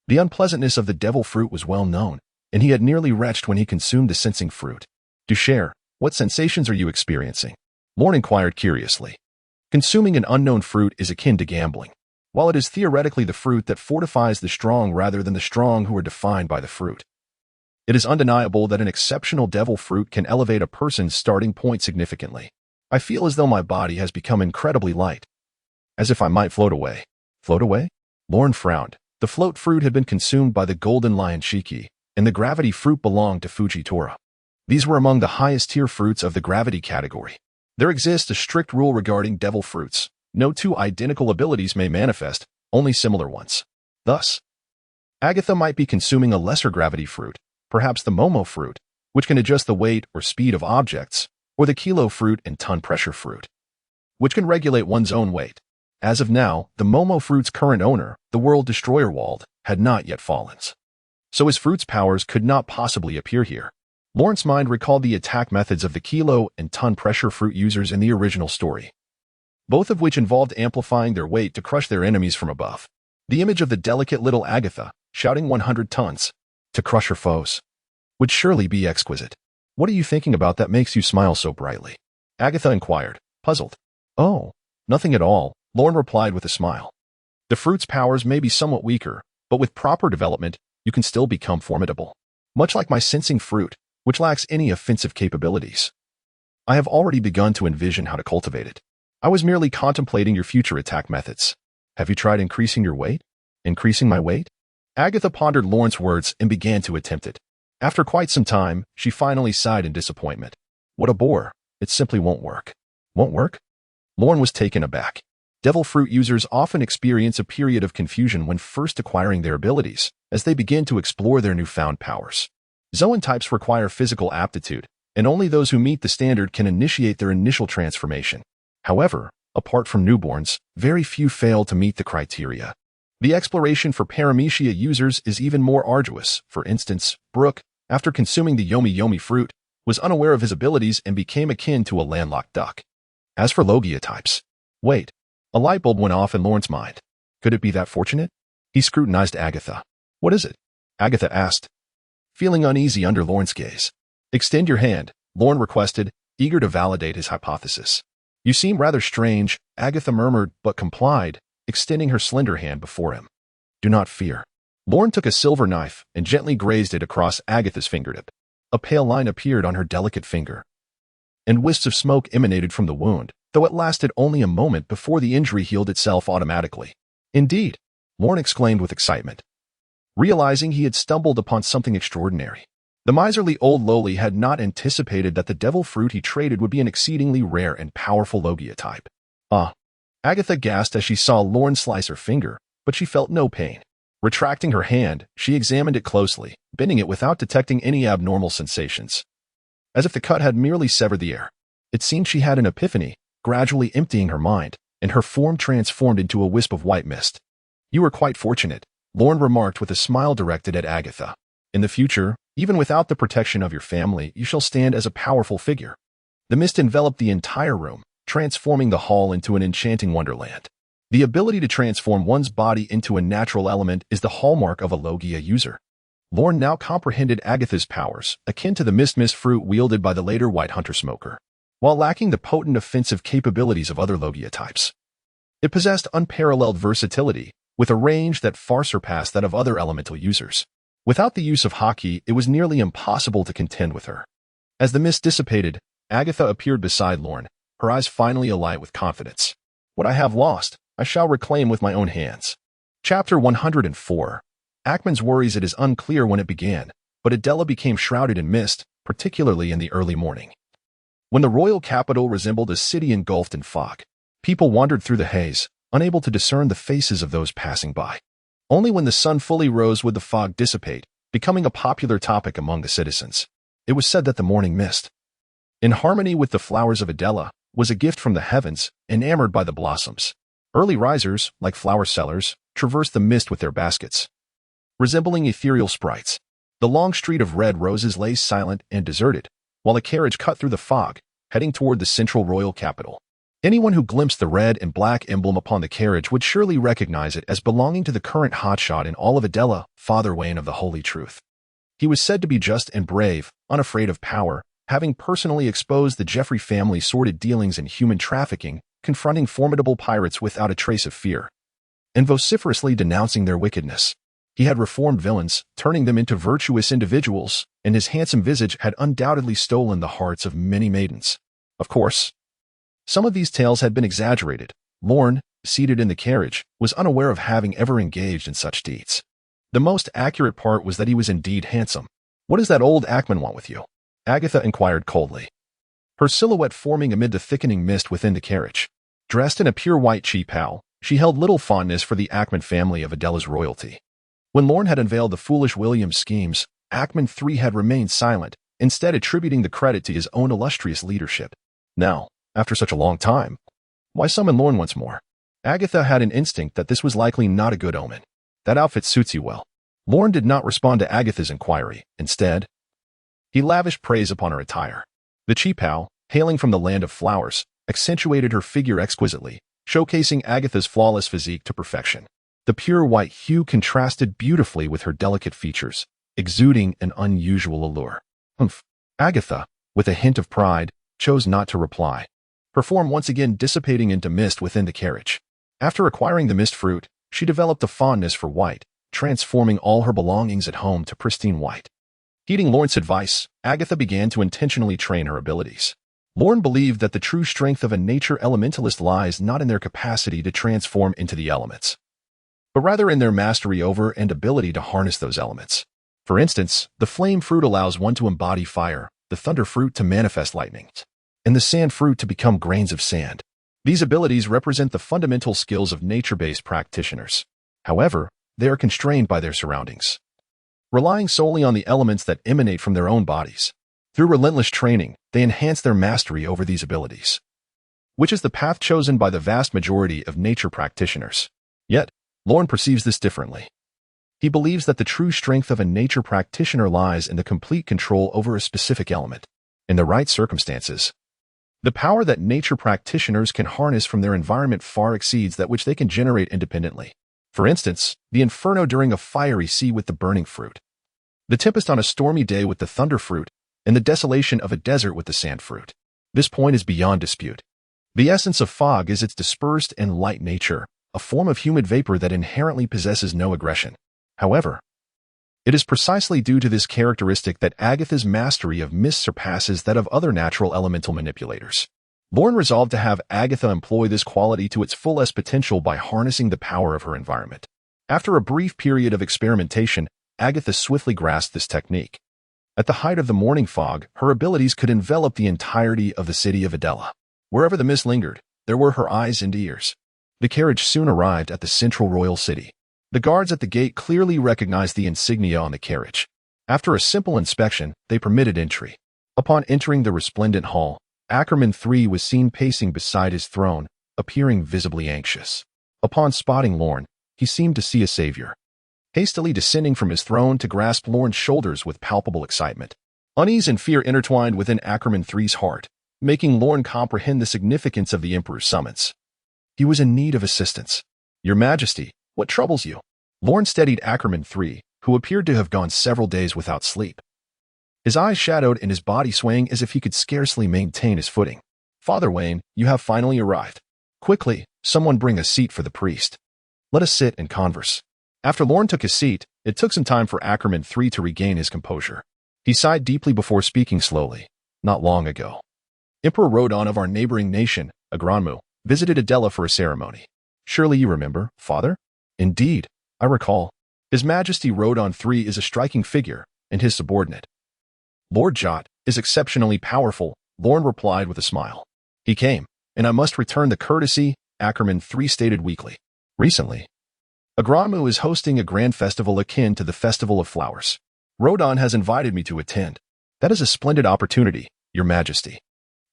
The unpleasantness of the devil fruit was well known, and he had nearly retched when he consumed the sensing fruit. Do share, what sensations are you experiencing? Lorne inquired curiously. Consuming an unknown fruit is akin to gambling. While it is theoretically the fruit that fortifies the strong rather than the strong who are defined by the fruit, it is undeniable that an exceptional devil fruit can elevate a person's starting point significantly. I feel as though my body has become incredibly light, as if I might float away. Float away? Lorne frowned. The float fruit had been consumed by the golden lion Shiki, and the gravity fruit belonged to Fujitora. These were among the highest tier fruits of the gravity category. There exists a strict rule regarding devil fruits. No two identical abilities may manifest, only similar ones. Thus, Agatha might be consuming a lesser gravity fruit, perhaps the Momo fruit, which can adjust the weight or speed of objects, or the kilo fruit and ton pressure fruit, which can regulate one's own weight. As of now, the Momo fruit's current owner, the World Destroyer Wald, had not yet fallen. So his fruit's powers could not possibly appear here. Lorne's mind recalled the attack methods of the kilo and ton pressure fruit users in the original story, both of which involved amplifying their weight to crush their enemies from above. The image of the delicate little Agatha, shouting 100 tons, to crush her foes, would surely be exquisite. What are you thinking about that makes you smile so brightly? Agatha inquired, puzzled. Oh, nothing at all, Lorne replied with a smile. The fruit's powers may be somewhat weaker, but with proper development, you can still become formidable. Much like my sensing fruit, which lacks any offensive capabilities. I have already begun to envision how to cultivate it. I was merely contemplating your future attack methods. Have you tried increasing your weight? Increasing my weight? Agatha pondered Lorne's words and began to attempt it. After quite some time, she finally sighed in disappointment. What a bore. It simply won't work. Won't work? Lorne was taken aback. Devil fruit users often experience a period of confusion when first acquiring their abilities, as they begin to explore their newfound powers. Zoan types require physical aptitude, and only those who meet the standard can initiate their initial transformation. However, apart from newborns, very few fail to meet the criteria. The exploration for paramecia users is even more arduous. For instance, Brooke, after consuming the Yomi Yomi fruit, was unaware of his abilities and became akin to a landlocked duck. As for Logia types, wait, a light bulb went off in Lorne's mind. Could it be that fortunate? He scrutinized Agatha. What is it? Agatha asked, feeling uneasy under Lorne's gaze. Extend your hand, Lorne requested, eager to validate his hypothesis. You seem rather strange, Agatha murmured, but complied, extending her slender hand before him. Do not fear. Lorne took a silver knife and gently grazed it across Agatha's fingertip. A pale line appeared on her delicate finger, and wisps of smoke emanated from the wound, though it lasted only a moment before the injury healed itself automatically. Indeed, Lorne exclaimed with excitement, realizing he had stumbled upon something extraordinary. The miserly old lowly had not anticipated that the devil fruit he traded would be an exceedingly rare and powerful Logia type. Ah! Agatha gasped as she saw Lorne slice her finger, but she felt no pain. Retracting her hand, she examined it closely, bending it without detecting any abnormal sensations. As if the cut had merely severed the air. It seemed she had an epiphany, gradually emptying her mind, and her form transformed into a wisp of white mist. You were quite fortunate, Lorne remarked with a smile directed at Agatha. In the future, even without the protection of your family, you shall stand as a powerful figure. The mist enveloped the entire room, transforming the hall into an enchanting wonderland. The ability to transform one's body into a natural element is the hallmark of a Logia user. Lorne now comprehended Agatha's powers, akin to the mist fruit wielded by the later White Hunter Smoker, while lacking the potent offensive capabilities of other Logia types. It possessed unparalleled versatility, with a range that far surpassed that of other elemental users. Without the use of Haki, it was nearly impossible to contend with her. As the mist dissipated, Agatha appeared beside Lorne, her eyes finally alight with confidence. What I have lost, I shall reclaim with my own hands. Chapter 104. Ackman's worries. It is unclear when it began, but Adela became shrouded in mist, particularly in the early morning. When the royal capital resembled a city engulfed in fog, people wandered through the haze, unable to discern the faces of those passing by. Only when the sun fully rose would the fog dissipate, becoming a popular topic among the citizens. It was said that the morning mist, in harmony with the flowers of Adela, was a gift from the heavens, enamored by the blossoms. Early risers, like flower sellers, traversed the mist with their baskets, resembling ethereal sprites. The long street of red roses lay silent and deserted, while a carriage cut through the fog, heading toward the central royal capital. Anyone who glimpsed the red and black emblem upon the carriage would surely recognize it as belonging to the current hotshot in all of Adela, Father Wayne of the Holy Truth. He was said to be just and brave, unafraid of power, having personally exposed the Jeffrey family's sordid dealings in human trafficking, confronting formidable pirates without a trace of fear, and vociferously denouncing their wickedness. He had reformed villains, turning them into virtuous individuals, and his handsome visage had undoubtedly stolen the hearts of many maidens. Of course, some of these tales had been exaggerated. Lorne, seated in the carriage, was unaware of having ever engaged in such deeds. The most accurate part was that he was indeed handsome. "What does that old Ackman want with you?" Agatha inquired coldly, her silhouette forming amid the thickening mist within the carriage. Dressed in a pure white chi-pao, she held little fondness for the Ackman family of Adela's royalty. When Lorne had unveiled the foolish William's schemes, Ackman III had remained silent, instead attributing the credit to his own illustrious leadership. Now, after such a long time, why summon Lorne once more? Agatha had an instinct that this was likely not a good omen. "That outfit suits you well." Lorne did not respond to Agatha's inquiry. Instead, he lavished praise upon her attire. The chi-pao, hailing from the land of flowers, accentuated her figure exquisitely, showcasing Agatha's flawless physique to perfection. The pure white hue contrasted beautifully with her delicate features, exuding an unusual allure. "Humph." Agatha, with a hint of pride, chose not to reply, her form once again dissipating into mist within the carriage. After acquiring the mist fruit, she developed a fondness for white, transforming all her belongings at home to pristine white. Heeding Lorne's advice, Agatha began to intentionally train her abilities. Lorne believed that the true strength of a nature elementalist lies not in their capacity to transform into the elements, but rather in their mastery over and ability to harness those elements. For instance, the flame fruit allows one to embody fire, the thunder fruit to manifest lightning, and the sand fruit to become grains of sand. These abilities represent the fundamental skills of nature-based practitioners. However, they are constrained by their surroundings, relying solely on the elements that emanate from their own bodies. Through relentless training, they enhance their mastery over these abilities, which is the path chosen by the vast majority of nature practitioners. Yet, Lorne perceives this differently. He believes that the true strength of a nature practitioner lies in the complete control over a specific element. In the right circumstances, the power that nature practitioners can harness from their environment far exceeds that which they can generate independently. For instance, the inferno during a fiery sea with the burning fruit, the tempest on a stormy day with the thunder fruit, and the desolation of a desert with the sand fruit. This point is beyond dispute. The essence of fog is its dispersed and light nature, a form of humid vapor that inherently possesses no aggression. However, it is precisely due to this characteristic that Agatha's mastery of mist surpasses that of other natural elemental manipulators. Lorne resolved to have Agatha employ this quality to its fullest potential by harnessing the power of her environment. After a brief period of experimentation, Agatha swiftly grasped this technique. At the height of the morning fog, her abilities could envelop the entirety of the city of Adela. Wherever the mist lingered, there were her eyes and ears. The carriage soon arrived at the central royal city. The guards at the gate clearly recognized the insignia on the carriage. After a simple inspection, they permitted entry. Upon entering the resplendent hall, Ackerman III was seen pacing beside his throne, appearing visibly anxious. Upon spotting Lorne, he seemed to see a savior. hastily descending from his throne to grasp Lorne's shoulders with palpable excitement. Unease and fear intertwined within Ackerman III's heart, making Lorne comprehend the significance of the Emperor's summons. He was in need of assistance. "Your Majesty, what troubles you?" Lorne steadied Ackerman III, who appeared to have gone several days without sleep. His eyes shadowed and his body swaying as if he could scarcely maintain his footing. "Father Wayne, you have finally arrived. Quickly, someone bring a seat for the priest. Let us sit and converse." After Lorne took his seat, it took some time for Ackerman III to regain his composure. He sighed deeply before speaking slowly. "Not long ago, Emperor Rodon of our neighboring nation, Agranmu, visited Adela for a ceremony. Surely you remember, Father?" "Indeed, I recall. His Majesty Rodon III is a striking figure, and his subordinate, Lord Jot, is exceptionally powerful," Lorne replied with a smile. "He came, and I must return the courtesy," Ackerman III stated weakly. "Recently, Agranmu is hosting a grand festival akin to the Festival of Flowers. Rodon has invited me to attend. That is a splendid opportunity, Your Majesty.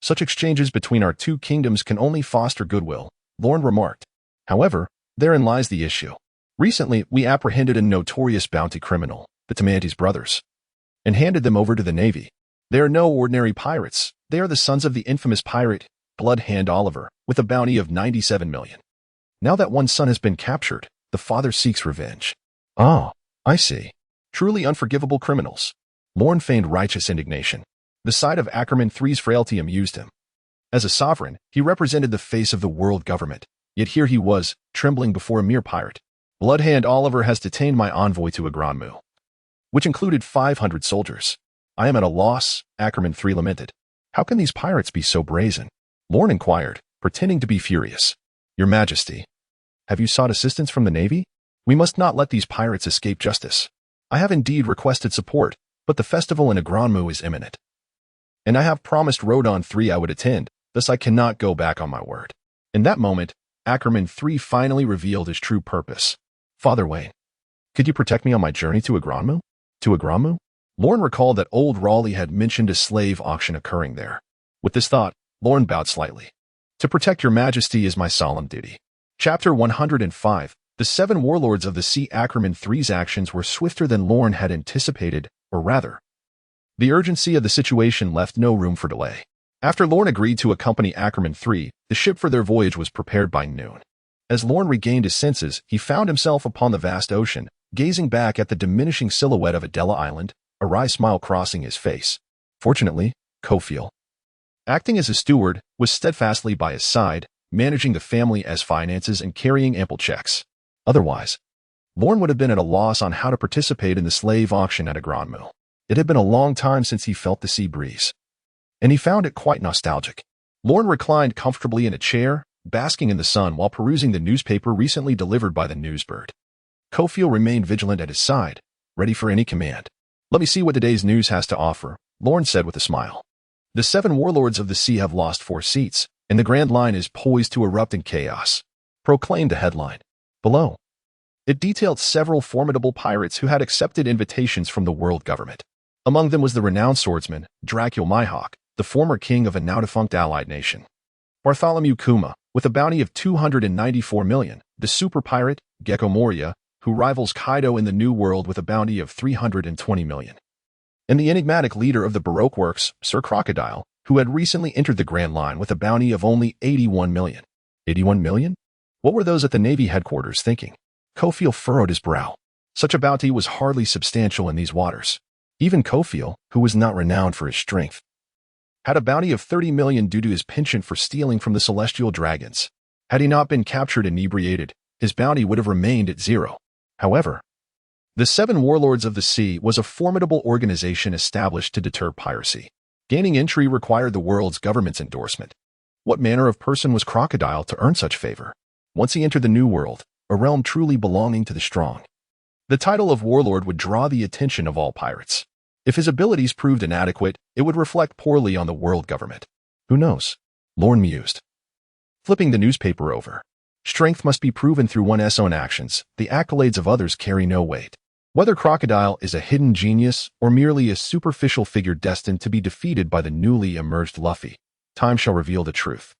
Such exchanges between our two kingdoms can only foster goodwill," Lorne remarked. "However, therein lies the issue. Recently, we apprehended a notorious bounty criminal, the Tamantes brothers, and handed them over to the Navy. They are no ordinary pirates. They are the sons of the infamous pirate, Blood Hand Oliver, with a bounty of 97 million. Now that one son has been captured, the father seeks revenge." "Ah, I see. Truly unforgivable criminals." Lorne feigned righteous indignation. The sight of Ackerman III's frailty amused him. As a sovereign, he represented the face of the world government, yet here he was, trembling before a mere pirate. "Bloodhand Oliver has detained my envoy to Agranmu, which included 500 soldiers. I am at a loss," Ackerman III lamented. "How can these pirates be so brazen?" Lorne inquired, pretending to be furious. "Your Majesty, have you sought assistance from the Navy? We must not let these pirates escape justice. I have indeed requested support, but the festival in Agranmu is imminent. And I have promised Rodon III I would attend, thus I cannot go back on my word." In that moment, Ackerman III finally revealed his true purpose. "Father Wayne, could you protect me on my journey to Agranmu?" "To Agranmu?" Lorne recalled that old Raleigh had mentioned a slave auction occurring there. With this thought, Lorne bowed slightly. "To protect Your Majesty is my solemn duty." Chapter 105. The 7 warlords of the sea. Ackerman III's actions were swifter than Lorne had anticipated, or rather, the urgency of the situation left no room for delay. After Lorne agreed to accompany Ackerman III, the ship for their voyage was prepared by noon. As Lorne regained his senses, he found himself upon the vast ocean, gazing back at the diminishing silhouette of Adela Island, a wry smile crossing his face. Fortunately, Cofield, acting as a steward, was steadfastly by his side, managing the family as finances and carrying ample checks. Otherwise, Lorne would have been at a loss on how to participate in the slave auction at Agranmu. It had been a long time since he felt the sea breeze, and he found it quite nostalgic. Lorne reclined comfortably in a chair, basking in the sun while perusing the newspaper recently delivered by the newsbird. Cofield remained vigilant at his side, ready for any command. "Let me see what today's news has to offer," Lorne said with a smile. "The 7 warlords of the sea have lost 4 seats, and the Grand Line is poised to erupt in chaos," proclaimed the headline. Below, it detailed several formidable pirates who had accepted invitations from the world government. Among them was the renowned swordsman, Dracul Mihawk, the former king of a now-defunct allied nation. Bartholomew Kuma, with a bounty of 294 million, the super pirate, Gecko Moria, who rivals Kaido in the New World with a bounty of 320 million. And the enigmatic leader of the Baroque works, Sir Crocodile, who had recently entered the Grand Line with a bounty of only 81 million. 81 million? What were those at the Navy headquarters thinking? Cofield furrowed his brow. Such a bounty was hardly substantial in these waters. Even Cofield, who was not renowned for his strength, had a bounty of 30 million due to his penchant for stealing from the celestial dragons. Had he not been captured inebriated, his bounty would have remained at 0. However, the 7 warlords of the sea was a formidable organization established to deter piracy. Gaining entry required the world's government's endorsement. What manner of person was Crocodile to earn such favor? Once he entered the New World, a realm truly belonging to the strong, the title of warlord would draw the attention of all pirates. If his abilities proved inadequate, it would reflect poorly on the world government. Who knows? Lorne mused, flipping the newspaper over. Strength must be proven through one's own actions. The accolades of others carry no weight. Whether Crocodile is a hidden genius or merely a superficial figure destined to be defeated by the newly emerged Luffy, time shall reveal the truth.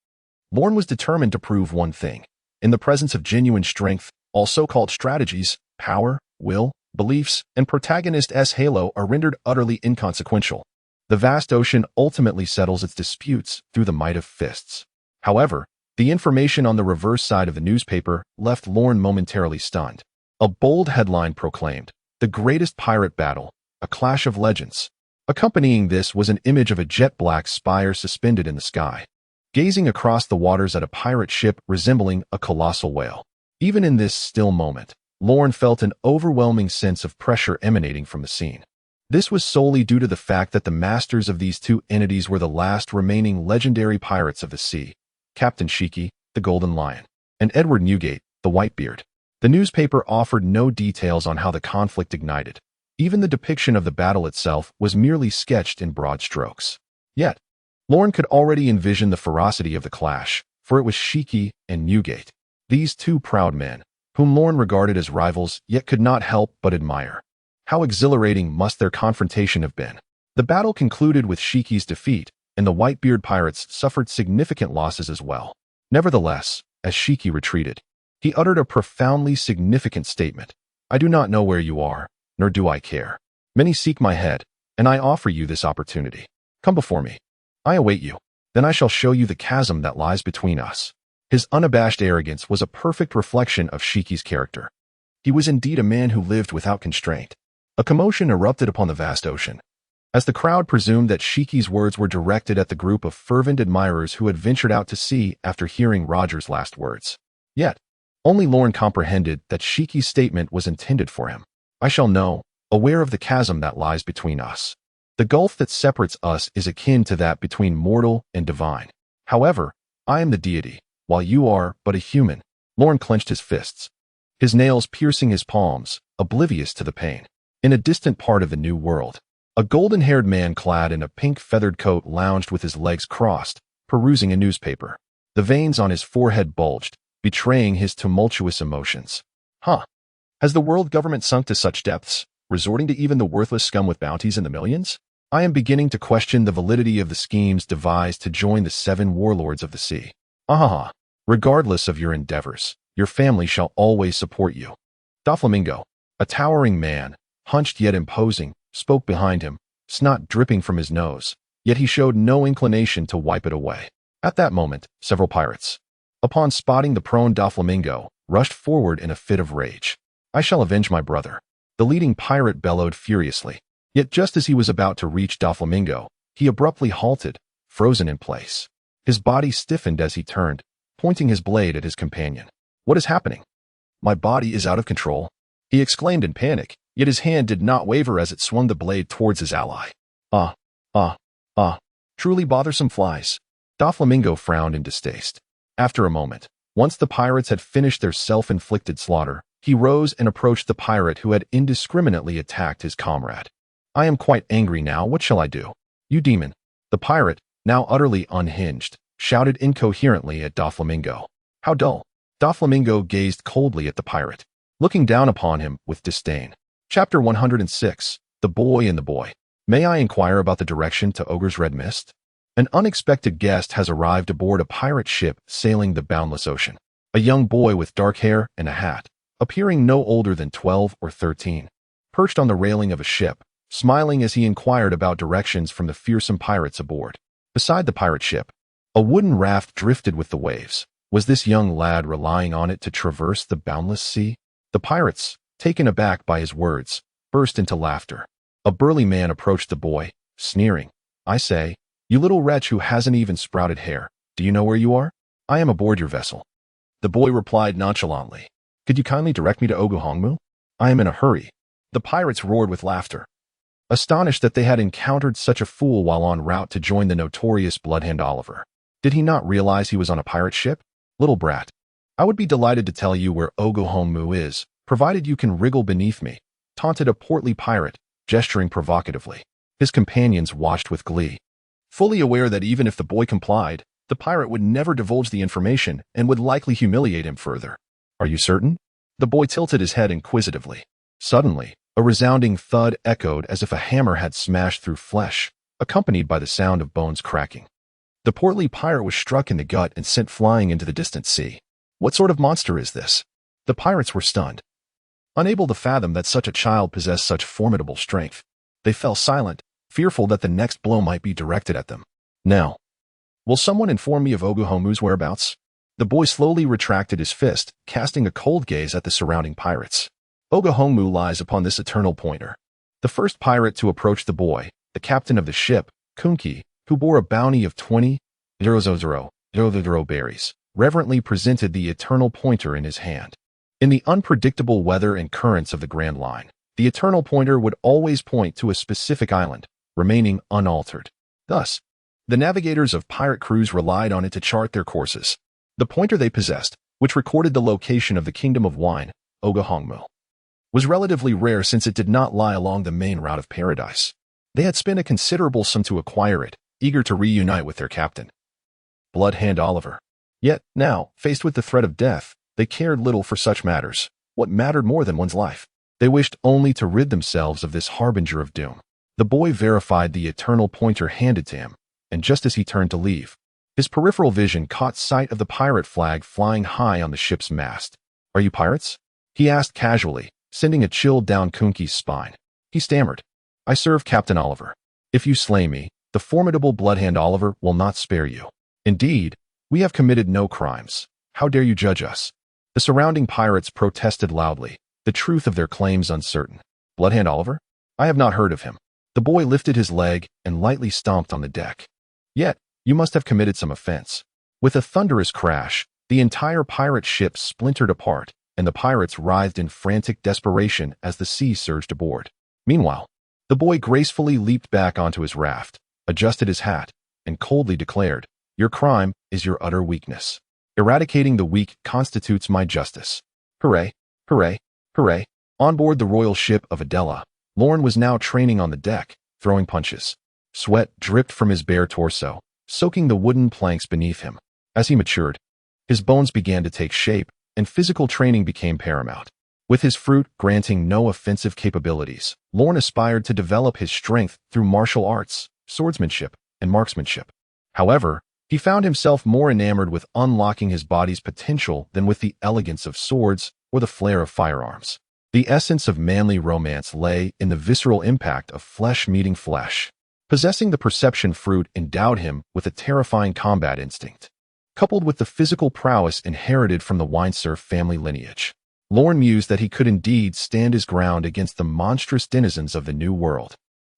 Lorne was determined to prove one thing. In the presence of genuine strength, all so-called strategies, power, will, beliefs, and protagonist's halo are rendered utterly inconsequential. The vast ocean ultimately settles its disputes through the might of fists. However, the information on the reverse side of the newspaper left Lorne momentarily stunned. A bold headline proclaimed, "The greatest pirate battle, a clash of legends." Accompanying this was an image of a jet-black spire suspended in the sky, gazing across the waters at a pirate ship resembling a colossal whale. Even in this still moment, Lorne felt an overwhelming sense of pressure emanating from the scene. This was solely due to the fact that the masters of these two entities were the last remaining legendary pirates of the sea, Captain Shiki, the Golden Lion, and Edward Newgate, the Whitebeard. The newspaper offered no details on how the conflict ignited. Even the depiction of the battle itself was merely sketched in broad strokes. Yet, Lorne could already envision the ferocity of the clash, for it was Shiki and Newgate, these two proud men, whom Lorne regarded as rivals yet could not help but admire. How exhilarating must their confrontation have been. The battle concluded with Shiki's defeat, and the Whitebeard pirates suffered significant losses as well. Nevertheless, as Shiki retreated, he uttered a profoundly significant statement. "I do not know where you are, nor do I care. Many seek my head, and I offer you this opportunity. Come before me. I await you. Then I shall show you the chasm that lies between us." His unabashed arrogance was a perfect reflection of Shiki's character. He was indeed a man who lived without constraint. A commotion erupted upon the vast ocean, as the crowd presumed that Shiki's words were directed at the group of fervent admirers who had ventured out to sea after hearing Roger's last words. Yet, only Lorne comprehended that Shiki's statement was intended for him. "I shall know, aware of the chasm that lies between us. The gulf that separates us is akin to that between mortal and divine. However, I am the deity, while you are but a human." Lorne clenched his fists, his nails piercing his palms, oblivious to the pain. In a distant part of the New World, a golden-haired man clad in a pink feathered coat lounged with his legs crossed, perusing a newspaper. The veins on his forehead bulged, betraying his tumultuous emotions. Has the world government sunk to such depths, resorting to even the worthless scum with bounties in the millions? I am beginning to question the validity of the schemes devised to join the 7 warlords of the sea. Regardless of your endeavors, your family shall always support you." Doflamingo, a towering man, hunched yet imposing, spoke behind him, snot dripping from his nose, yet he showed no inclination to wipe it away. At that moment, several pirates, upon spotting the prone Doflamingo, rushed forward in a fit of rage. "I shall avenge my brother," the leading pirate bellowed furiously. Yet just as he was about to reach Doflamingo, he abruptly halted, frozen in place. His body stiffened as he turned, pointing his blade at his companion. "What is happening? My body is out of control," he exclaimed in panic, yet his hand did not waver as it swung the blade towards his ally. Truly bothersome flies." Doflamingo frowned in distaste. After a moment, once the pirates had finished their self-inflicted slaughter, he rose and approached the pirate who had indiscriminately attacked his comrade. "I am quite angry now. What shall I do?" "You demon." The pirate, now utterly unhinged, shouted incoherently at Doflamingo. "How dull." Doflamingo gazed coldly at the pirate, looking down upon him with disdain. Chapter 106, The Boy and the Boy. "May I inquire about the direction to Ogre's Red Mist?" An unexpected guest has arrived aboard a pirate ship sailing the boundless ocean. A young boy with dark hair and a hat, appearing no older than 12 or 13, perched on the railing of a ship, smiling as he inquired about directions from the fearsome pirates aboard. Beside the pirate ship, a wooden raft drifted with the waves. Was this young lad relying on it to traverse the boundless sea? The pirates, taken aback by his words, burst into laughter. A burly man approached the boy, sneering. "I say, you little wretch who hasn't even sprouted hair, do you know where you are?" "I am aboard your vessel." The boy replied nonchalantly. "Could you kindly direct me to Oguhongmu? I am in a hurry." The pirates roared with laughter, astonished that they had encountered such a fool while en route to join the notorious Bloodhand Oliver. Did he not realize he was on a pirate ship? "Little brat, I would be delighted to tell you where Oguhongmu is, provided you can wriggle beneath me," taunted a portly pirate, gesturing provocatively. His companions watched with glee, fully aware that even if the boy complied, the pirate would never divulge the information and would likely humiliate him further. "Are you certain?" The boy tilted his head inquisitively. Suddenly, a resounding thud echoed as if a hammer had smashed through flesh, accompanied by the sound of bones cracking. The portly pirate was struck in the gut and sent flying into the distant sea. "What sort of monster is this?" The pirates were stunned. Unable to fathom that such a child possessed such formidable strength, they fell silent, fearful that the next blow might be directed at them. Now, will someone inform me of Oguhomu's whereabouts? The boy slowly retracted his fist, casting a cold gaze at the surrounding pirates. Oguhomu lies upon this eternal pointer. The first pirate to approach the boy, the captain of the ship, Kunki, who bore a bounty of 20,000 berries, reverently presented the eternal pointer in his hand. In the unpredictable weather and currents of the Grand Line, the eternal pointer would always point to a specific island, remaining unaltered. Thus, the navigators of pirate crews relied on it to chart their courses. The pointer they possessed, which recorded the location of the Kingdom of Wine, Oguhomu, was relatively rare since it did not lie along the main route of paradise. They had spent a considerable sum to acquire it, eager to reunite with their captain, Bloodhand Oliver. Yet, now, faced with the threat of death, they cared little for such matters. What mattered more than one's life? They wished only to rid themselves of this harbinger of doom. The boy verified the eternal pointer handed to him, and just as he turned to leave, his peripheral vision caught sight of the pirate flag flying high on the ship's mast. "Are you pirates?" he asked casually, sending a chill down Kunki's spine. He stammered, "I serve Captain Oliver. If you slay me, the formidable Bloodhand Oliver will not spare you. Indeed, we have committed no crimes. How dare you judge us?" The surrounding pirates protested loudly, the truth of their claims uncertain. "Bloodhand Oliver? I have not heard of him." The boy lifted his leg and lightly stomped on the deck. "Yet, you must have committed some offense." With a thunderous crash, the entire pirate ship splintered apart, and the pirates writhed in frantic desperation as the sea surged aboard. Meanwhile, the boy gracefully leaped back onto his raft, adjusted his hat, and coldly declared, "Your crime is your utter weakness. Eradicating the weak constitutes my justice. Hooray, hooray, hooray." On board the royal ship of Adela, Lorne was now training on the deck, throwing punches. Sweat dripped from his bare torso, soaking the wooden planks beneath him. As he matured, his bones began to take shape, and physical training became paramount. With his fruit granting no offensive capabilities, Lorne aspired to develop his strength through martial arts, swordsmanship, and marksmanship. However, he found himself more enamored with unlocking his body's potential than with the elegance of swords or the flair of firearms. The essence of manly romance lay in the visceral impact of flesh meeting flesh. Possessing the perception fruit endowed him with a terrifying combat instinct, coupled with the physical prowess inherited from the Windsurf family lineage. Lorne mused that he could indeed stand his ground against the monstrous denizens of the New World.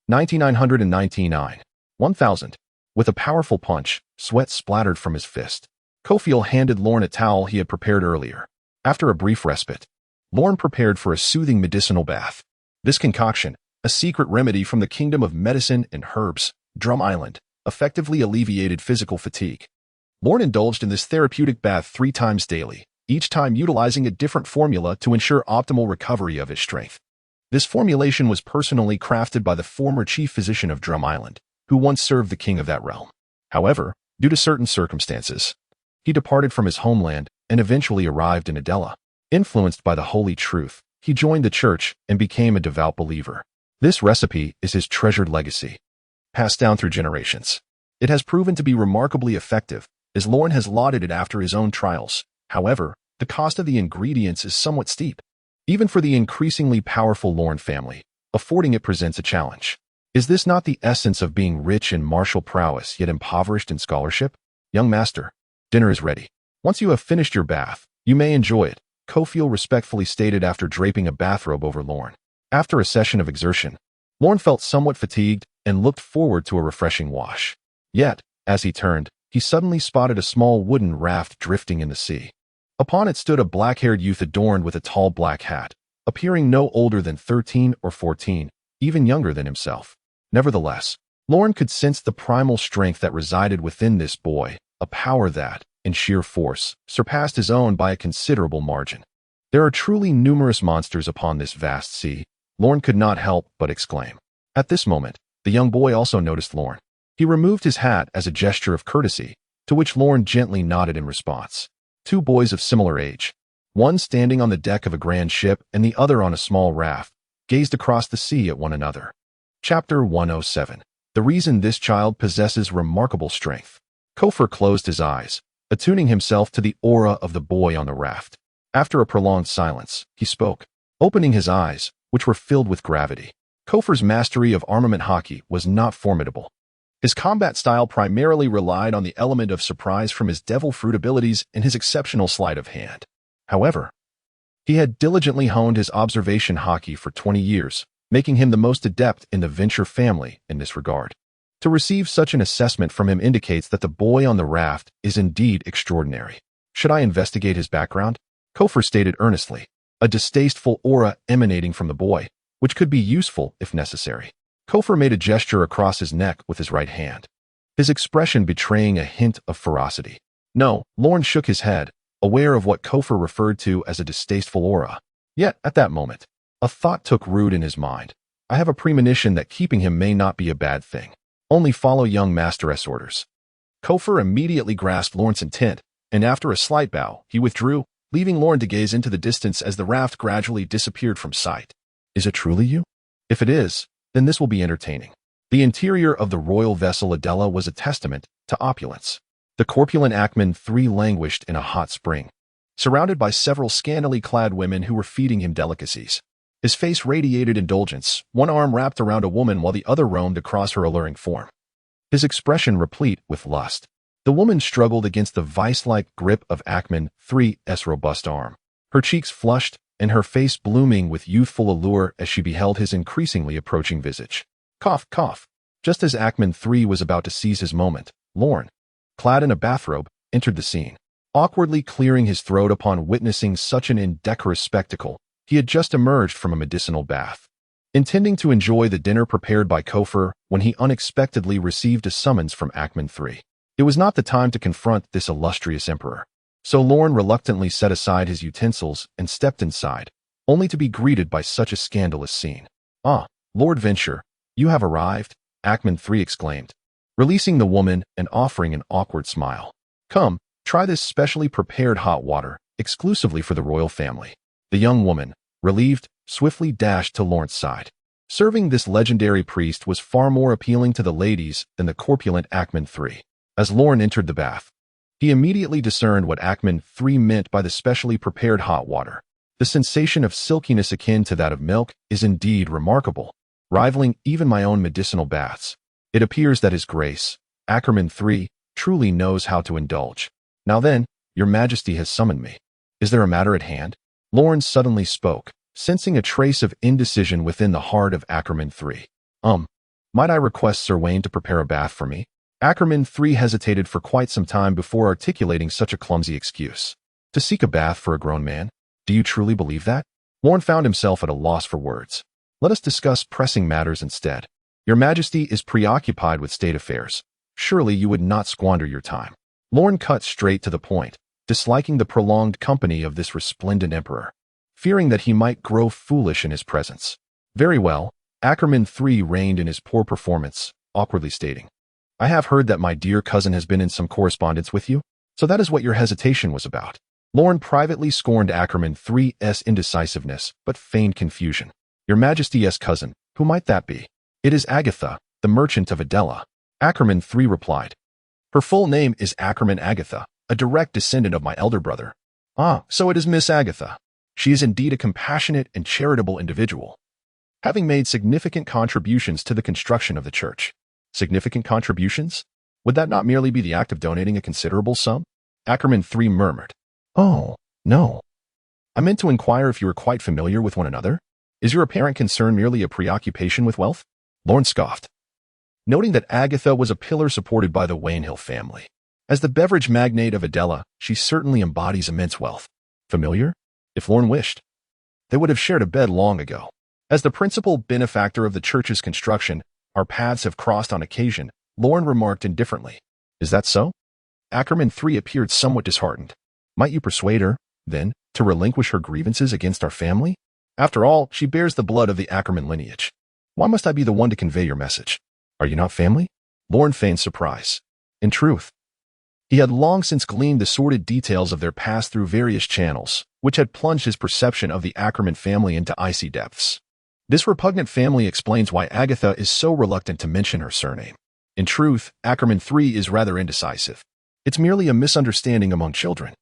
9999. 1000. With a powerful punch, sweat splattered from his fist. Kofiel handed Lorne a towel he had prepared earlier. After a brief respite, Lorne prepared for a soothing medicinal bath. This concoction, a secret remedy from the kingdom of medicine and herbs, Drum Island, effectively alleviated physical fatigue. Lorne indulged in this therapeutic bath 3 times daily, each time utilizing a different formula to ensure optimal recovery of his strength. This formulation was personally crafted by the former chief physician of Drum Island, who once served the king of that realm. However, due to certain circumstances, he departed from his homeland and eventually arrived in Adela. Influenced by the holy truth, he joined the church and became a devout believer. This recipe is his treasured legacy, passed down through generations. It has proven to be remarkably effective, as Lorne has lauded it after his own trials. However, the cost of the ingredients is somewhat steep. Even for the increasingly powerful Lorne family, affording it presents a challenge. Is this not the essence of being rich in martial prowess yet impoverished in scholarship? "Young master, dinner is ready. Once you have finished your bath, you may enjoy it," Kofiel respectfully stated after draping a bathrobe over Lorne. After a session of exertion, Lorne felt somewhat fatigued and looked forward to a refreshing wash. Yet, as he turned, he suddenly spotted a small wooden raft drifting in the sea. Upon it stood a black-haired youth adorned with a tall black hat, appearing no older than 13 or 14, even younger than himself. Nevertheless, Lorne could sense the primal strength that resided within this boy, a power that, in sheer force, surpassed his own by a considerable margin. "There are truly numerous monsters upon this vast sea," Lorne could not help but exclaim. At this moment, the young boy also noticed Lorne. He removed his hat as a gesture of courtesy, to which Lorne gently nodded in response. 2 boys of similar age, one standing on the deck of a grand ship and the other on a small raft, gazed across the sea at one another. Chapter 107. The reason this child possesses remarkable strength. Kofor closed his eyes, attuning himself to the aura of the boy on the raft. After a prolonged silence, he spoke. opening his eyes, which were filled with gravity. Kofor's mastery of armament hockey was not formidable. His combat style primarily relied on the element of surprise from his devil fruit abilities and his exceptional sleight of hand. However, he had diligently honed his observation hockey for 20 years, making him the most adept in the Venshir family in this regard. To receive such an assessment from him indicates that the boy on the raft is indeed extraordinary. Should I investigate his background? Kofor stated earnestly, a distasteful aura emanating from the boy, which could be useful if necessary. Kofor made a gesture across his neck with his right hand, his expression betraying a hint of ferocity. No, Lorne shook his head, aware of what Kofor referred to as a distasteful aura. Yet, at that moment, a thought took root in his mind. I have a premonition that keeping him may not be a bad thing. Only follow young Master's orders. Kofor immediately grasped Lorne's intent, and after a slight bow, he withdrew, leaving Lorne to gaze into the distance as the raft gradually disappeared from sight. Is it truly you? If it is, then this will be entertaining. The interior of the royal vessel Adela was a testament to opulence. The corpulent Ackman III languished in a hot spring, surrounded by several scantily clad women who were feeding him delicacies. His face radiated indulgence, one arm wrapped around a woman while the other roamed across her alluring form. His expression replete with lust. The woman struggled against the vice-like grip of Ackman III's robust arm, her cheeks flushed and her face blooming with youthful allure as she beheld his increasingly approaching visage. Cough, cough. Just as Ackman III was about to seize his moment, Lorne, clad in a bathrobe, entered the scene. Awkwardly clearing his throat upon witnessing such an indecorous spectacle, he had just emerged from a medicinal bath, intending to enjoy the dinner prepared by Kofor when he unexpectedly received a summons from Ackman III. It was not the time to confront this illustrious emperor, so Lorne reluctantly set aside his utensils and stepped inside, only to be greeted by such a scandalous scene. "Ah, Lord Venshir, you have arrived," Ackman III exclaimed, releasing the woman and offering an awkward smile. "Come, try this specially prepared hot water, exclusively for the royal family." The young woman, relieved, swiftly dashed to Lorne's side. Serving this legendary priest was far more appealing to the ladies than the corpulent Ackman III. As Lorne entered the bath, he immediately discerned what Ackman III meant by the specially prepared hot water. The sensation of silkiness akin to that of milk is indeed remarkable, rivaling even my own medicinal baths. It appears that His Grace, Ackman III, truly knows how to indulge. Now then, Your Majesty has summoned me. Is there a matter at hand? Lorne suddenly spoke, sensing a trace of indecision within the heart of Ackman III. Might I request Sir Wayne to prepare a bath for me? Ackman III hesitated for quite some time before articulating such a clumsy excuse. To seek a bath for a grown man? Do you truly believe that? Lorne found himself at a loss for words. Let us discuss pressing matters instead. Your Majesty is preoccupied with state affairs. Surely you would not squander your time. Lorne cut straight to the point, disliking the prolonged company of this resplendent emperor, fearing that he might grow foolish in his presence. Very well, Ackman III reined in his poor performance, awkwardly stating, I have heard that my dear cousin has been in some correspondence with you, so that is what your hesitation was about. Lorne privately scorned Ackman III's indecisiveness, but feigned confusion. Your Majesty's cousin, who might that be? It is Agatha, the merchant of Adela. Ackman III replied. Her full name is Ackman Agatha, a direct descendant of my elder brother. Ah, so it is Miss Agatha. She is indeed a compassionate and charitable individual, having made significant contributions to the construction of the church. Significant contributions? Would that not merely be the act of donating a considerable sum? Ackman III murmured. Oh, no. I meant to inquire if you were quite familiar with one another. Is your apparent concern merely a preoccupation with wealth? Lorne scoffed, noting that Agatha was a pillar supported by the Waynhill family. As the beverage magnate of Adela, she certainly embodies immense wealth. Familiar? If Lorne wished, they would have shared a bed long ago. As the principal benefactor of the church's construction, our paths have crossed on occasion, Lorne remarked indifferently. Is that so? Ackman III appeared somewhat disheartened. Might you persuade her, then, to relinquish her grievances against our family? After all, she bears the blood of the Ackerman lineage. Why must I be the one to convey your message? Are you not family? Lorne feigned surprise. In truth, he had long since gleaned the sordid details of their past through various channels, which had plunged his perception of the Ackerman family into icy depths. This repugnant family explains why Agatha is so reluctant to mention her surname. In truth, Ackman III is rather indecisive. It's merely a misunderstanding among children.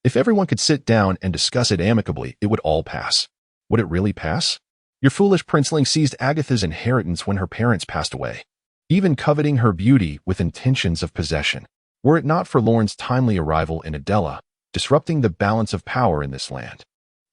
If everyone could sit down and discuss it amicably, it would all pass. Would it really pass? Your foolish princeling seized Agatha's inheritance when her parents passed away, even coveting her beauty with intentions of possession. Were it not for Lorne's timely arrival in Adela, disrupting the balance of power in this land,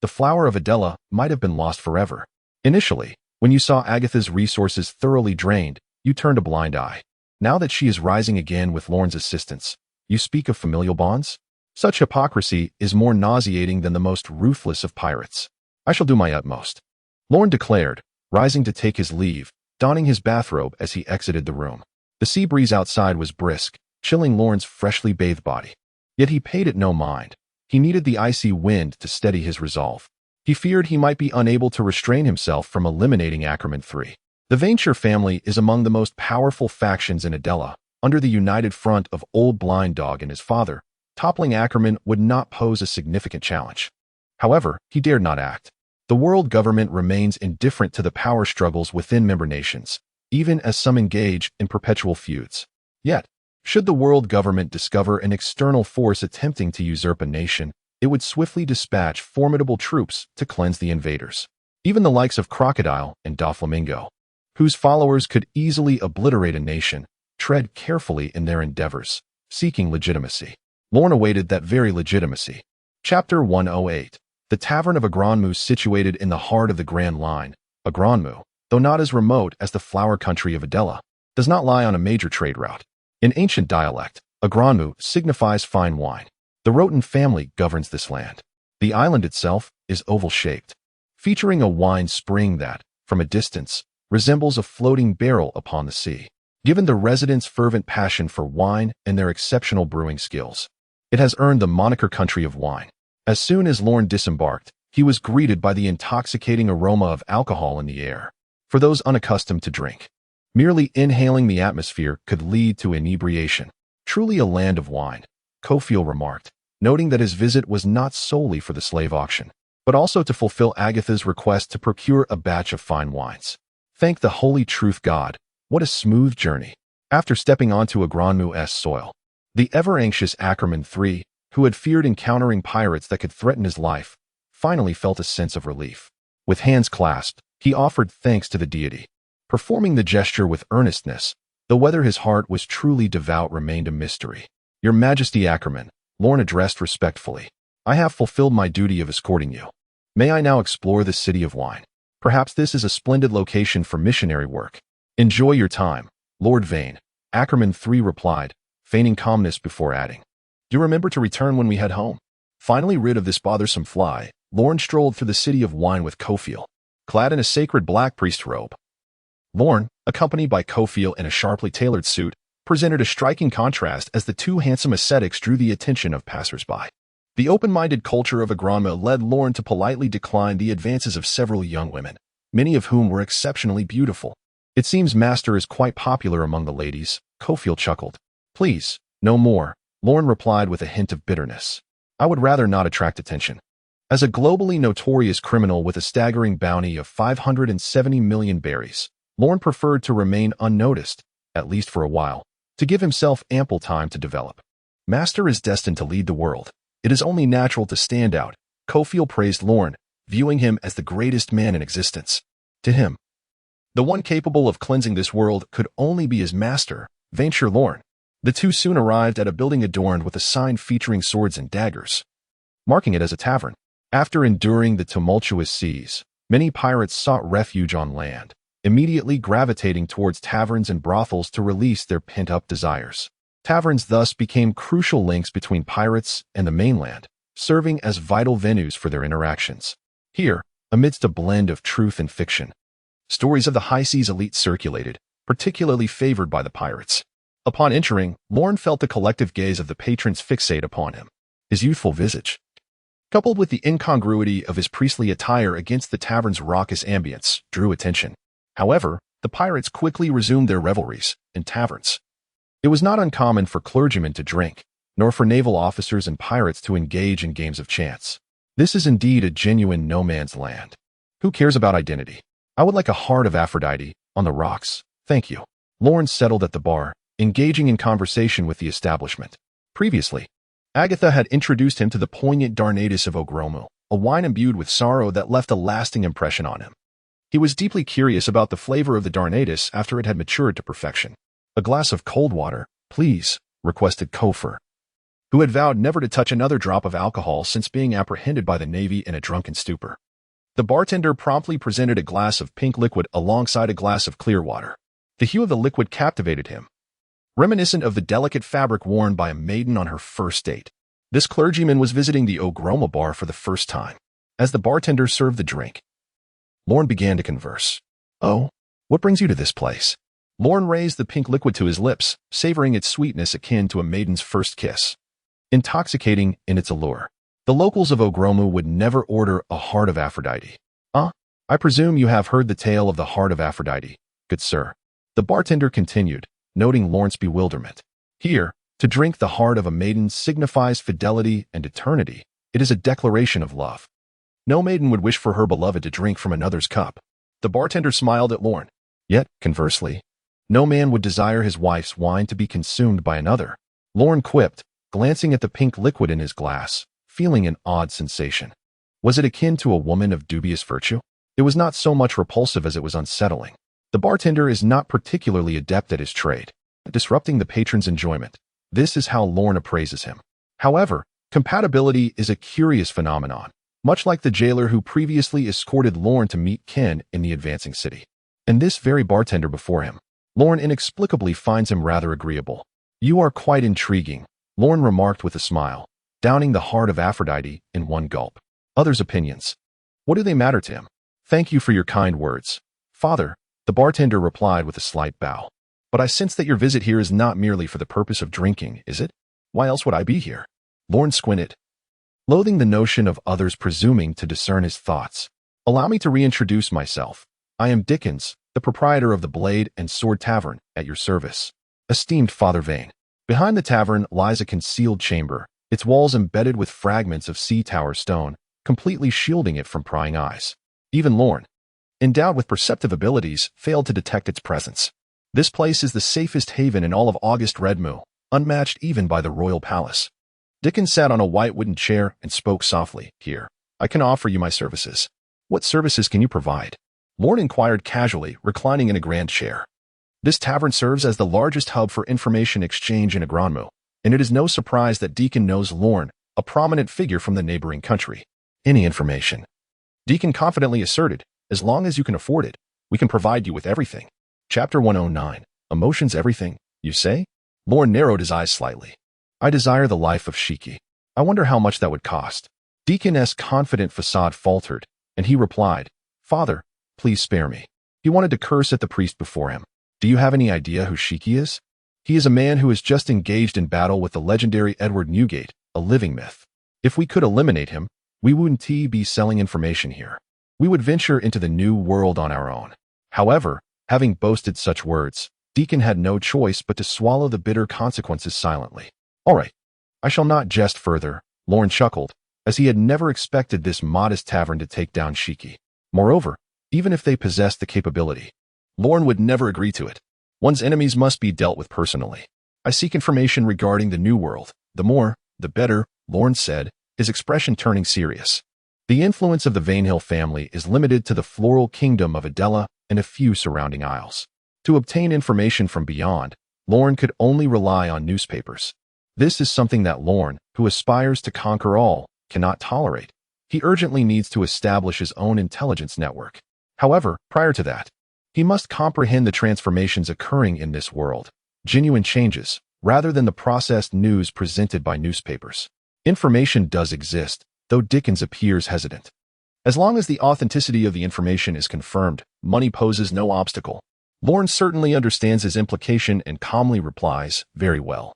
the flower of Adela might have been lost forever. Initially, when you saw Agatha's resources thoroughly drained, you turned a blind eye. Now that she is rising again with Lorne's assistance, you speak of familial bonds? Such hypocrisy is more nauseating than the most ruthless of pirates. I shall do my utmost, Lorne declared, rising to take his leave, donning his bathrobe as he exited the room. The sea breeze outside was brisk, chilling Lorne's freshly bathed body. Yet he paid it no mind. He needed the icy wind to steady his resolve. He feared he might be unable to restrain himself from eliminating Ackerman III. The Venshir family is among the most powerful factions in Adela. Under the united front of Old Blind Dog and his father, toppling Ackerman would not pose a significant challenge. However, he dared not act. The world government remains indifferent to the power struggles within member nations, even as some engage in perpetual feuds. Yet, should the world government discover an external force attempting to usurp a nation, it would swiftly dispatch formidable troops to cleanse the invaders. Even the likes of Crocodile and Doflamingo, whose followers could easily obliterate a nation, tread carefully in their endeavors, seeking legitimacy. Lorne awaited that very legitimacy. Chapter 108. The Tavern of Agronmu, situated in the heart of the Grand Line. Agronmu, though not as remote as the flower country of Adela, does not lie on a major trade route. In ancient dialect, Agronmu signifies fine wine. The Roten family governs this land. The island itself is oval-shaped, featuring a wine spring that, from a distance, resembles a floating barrel upon the sea. Given the residents' fervent passion for wine and their exceptional brewing skills, it has earned the moniker Country of Wine. As soon as Lorne disembarked, he was greeted by the intoxicating aroma of alcohol in the air. For those unaccustomed to drink, merely inhaling the atmosphere could lead to inebriation. Truly a land of wine, Cofield remarked, noting that his visit was not solely for the slave auction, but also to fulfill Agatha's request to procure a batch of fine wines. Thank the holy truth God, what a smooth journey. After stepping onto Agronmu's soil, the ever-anxious Ackerman III, who had feared encountering pirates that could threaten his life, finally felt a sense of relief. With hands clasped, he offered thanks to the deity. Performing the gesture with earnestness, though whether his heart was truly devout remained a mystery. Your Majesty Ackerman, Lorne addressed respectfully, I have fulfilled my duty of escorting you. May I now explore the city of wine? Perhaps this is a splendid location for missionary work. Enjoy your time, Lord Vane, Ackerman III replied, feigning calmness before adding, do remember to return when we head home. Finally rid of this bothersome fly, Lorne strolled through the city of wine with Cofield, clad in a sacred black priest robe. Lorne, accompanied by Cofield in a sharply tailored suit, presented a striking contrast as the two handsome ascetics drew the attention of passers-by. The open-minded culture of Agronmu led Lorne to politely decline the advances of several young women, many of whom were exceptionally beautiful. It seems Master is quite popular among the ladies, Cofield chuckled. Please, no more, Lorne replied with a hint of bitterness. I would rather not attract attention. As a globally notorious criminal with a staggering bounty of 570 million berries, Lorne preferred to remain unnoticed, at least for a while, to give himself ample time to develop. Master is destined to lead the world. It is only natural to stand out, Cofield praised Lorne, viewing him as the greatest man in existence. To him, the one capable of cleansing this world could only be his master, Venshir Lorne. The two soon arrived at a building adorned with a sign featuring swords and daggers, marking it as a tavern. After enduring the tumultuous seas, many pirates sought refuge on land, immediately gravitating towards taverns and brothels to release their pent-up desires. Taverns thus became crucial links between pirates and the mainland, serving as vital venues for their interactions. Here, amidst a blend of truth and fiction, stories of the high seas elite circulated, particularly favored by the pirates. Upon entering, Lorne felt the collective gaze of the patrons fixate upon him. His youthful visage, coupled with the incongruity of his priestly attire against the tavern's raucous ambience, drew attention. However, the pirates quickly resumed their revelries in taverns. It was not uncommon for clergymen to drink, nor for naval officers and pirates to engage in games of chance. This is indeed a genuine no-man's land. Who cares about identity? I would like a heart of Aphrodite on the rocks, thank you. Lorne settled at the bar, engaging in conversation with the establishment. Previously, Agatha had introduced him to the poignant Darnadus of Agronmu, a wine imbued with sorrow that left a lasting impression on him. He was deeply curious about the flavor of the Darnatus after it had matured to perfection. "A glass of cold water, please," requested Kofor, who had vowed never to touch another drop of alcohol since being apprehended by the Navy in a drunken stupor. The bartender promptly presented a glass of pink liquid alongside a glass of clear water. The hue of the liquid captivated him, reminiscent of the delicate fabric worn by a maiden on her first date. This clergyman was visiting the Ogroma bar for the first time. As the bartender served the drink, Lorne began to converse. "Oh, what brings you to this place?" Lorne raised the pink liquid to his lips, savoring its sweetness akin to a maiden's first kiss. Intoxicating in its allure, the locals of Ogroma would never order a heart of Aphrodite. I presume you have heard the tale of the heart of Aphrodite, good sir," the bartender continued, noting Lorne's bewilderment. "Here, to drink the heart of a maiden signifies fidelity and eternity. It is a declaration of love. No maiden would wish for her beloved to drink from another's cup." The bartender smiled at Lorne. "Yet, conversely, no man would desire his wife's wine to be consumed by another," Lorne quipped, glancing at the pink liquid in his glass, feeling an odd sensation. Was it akin to a woman of dubious virtue? It was not so much repulsive as it was unsettling. The bartender is not particularly adept at his trade, disrupting the patron's enjoyment. This is how Lorne appraises him. However, compatibility is a curious phenomenon, much like the jailer who previously escorted Lorne to meet Ken in the advancing city. And this very bartender before him, Lorne inexplicably finds him rather agreeable. "You are quite intriguing," Lorne remarked with a smile, downing the heart of Aphrodite in one gulp. Others' opinions, what do they matter to him? "Thank you for your kind words, Father," the bartender replied with a slight bow. "But I sense that your visit here is not merely for the purpose of drinking, is it? Why else would I be here?" Lorne squinted, loathing the notion of others presuming to discern his thoughts. "Allow me to reintroduce myself. I am Dickens, the proprietor of the Blade and Sword Tavern, at your service. Esteemed Father Vane." Behind the tavern lies a concealed chamber, its walls embedded with fragments of sea tower stone, completely shielding it from prying eyes. Even Lorne, endowed with perceptive abilities, failed to detect its presence. This place is the safest haven in all of August Redmu, unmatched even by the royal palace. Dickens sat on a white wooden chair and spoke softly. "Here, I can offer you my services." "What services can you provide?" Lorne inquired casually, reclining in a grand chair. "This tavern serves as the largest hub for information exchange in Agronmu, and it is no surprise that Deacon knows Lorne, a prominent figure from the neighboring country. Any information," Deacon confidently asserted, "as long as you can afford it, we can provide you with everything." Chapter 109. Emotions everything, you say? Lorne narrowed his eyes slightly. "I desire the life of Shiki. I wonder how much that would cost." Deacon's confident facade faltered, and he replied, "Father, please spare me." He wanted to curse at the priest before him. "Do you have any idea who Shiki is?" "He is a man who has just engaged in battle with the legendary Edward Newgate, a living myth. If we could eliminate him, we wouldn't be selling information here. We would venture into the new world on our own." However, having boasted such words, Deacon had no choice but to swallow the bitter consequences silently. "All right, I shall not jest further," Lorne chuckled, as he had never expected this modest tavern to take down Shiki. Moreover, even if they possessed the capability, Lorne would never agree to it. One's enemies must be dealt with personally. "I seek information regarding the New World. The more, the better," Lorne said, his expression turning serious. The influence of the Vanehill family is limited to the floral kingdom of Adela and a few surrounding isles. To obtain information from beyond, Lorne could only rely on newspapers. This is something that Lorne, who aspires to conquer all, cannot tolerate. He urgently needs to establish his own intelligence network. However, prior to that, he must comprehend the transformations occurring in this world, genuine changes, rather than the processed news presented by newspapers. Information does exist, though Dickens appears hesitant. As long as the authenticity of the information is confirmed, money poses no obstacle. Lorne certainly understands his implication and calmly replies, "Very well.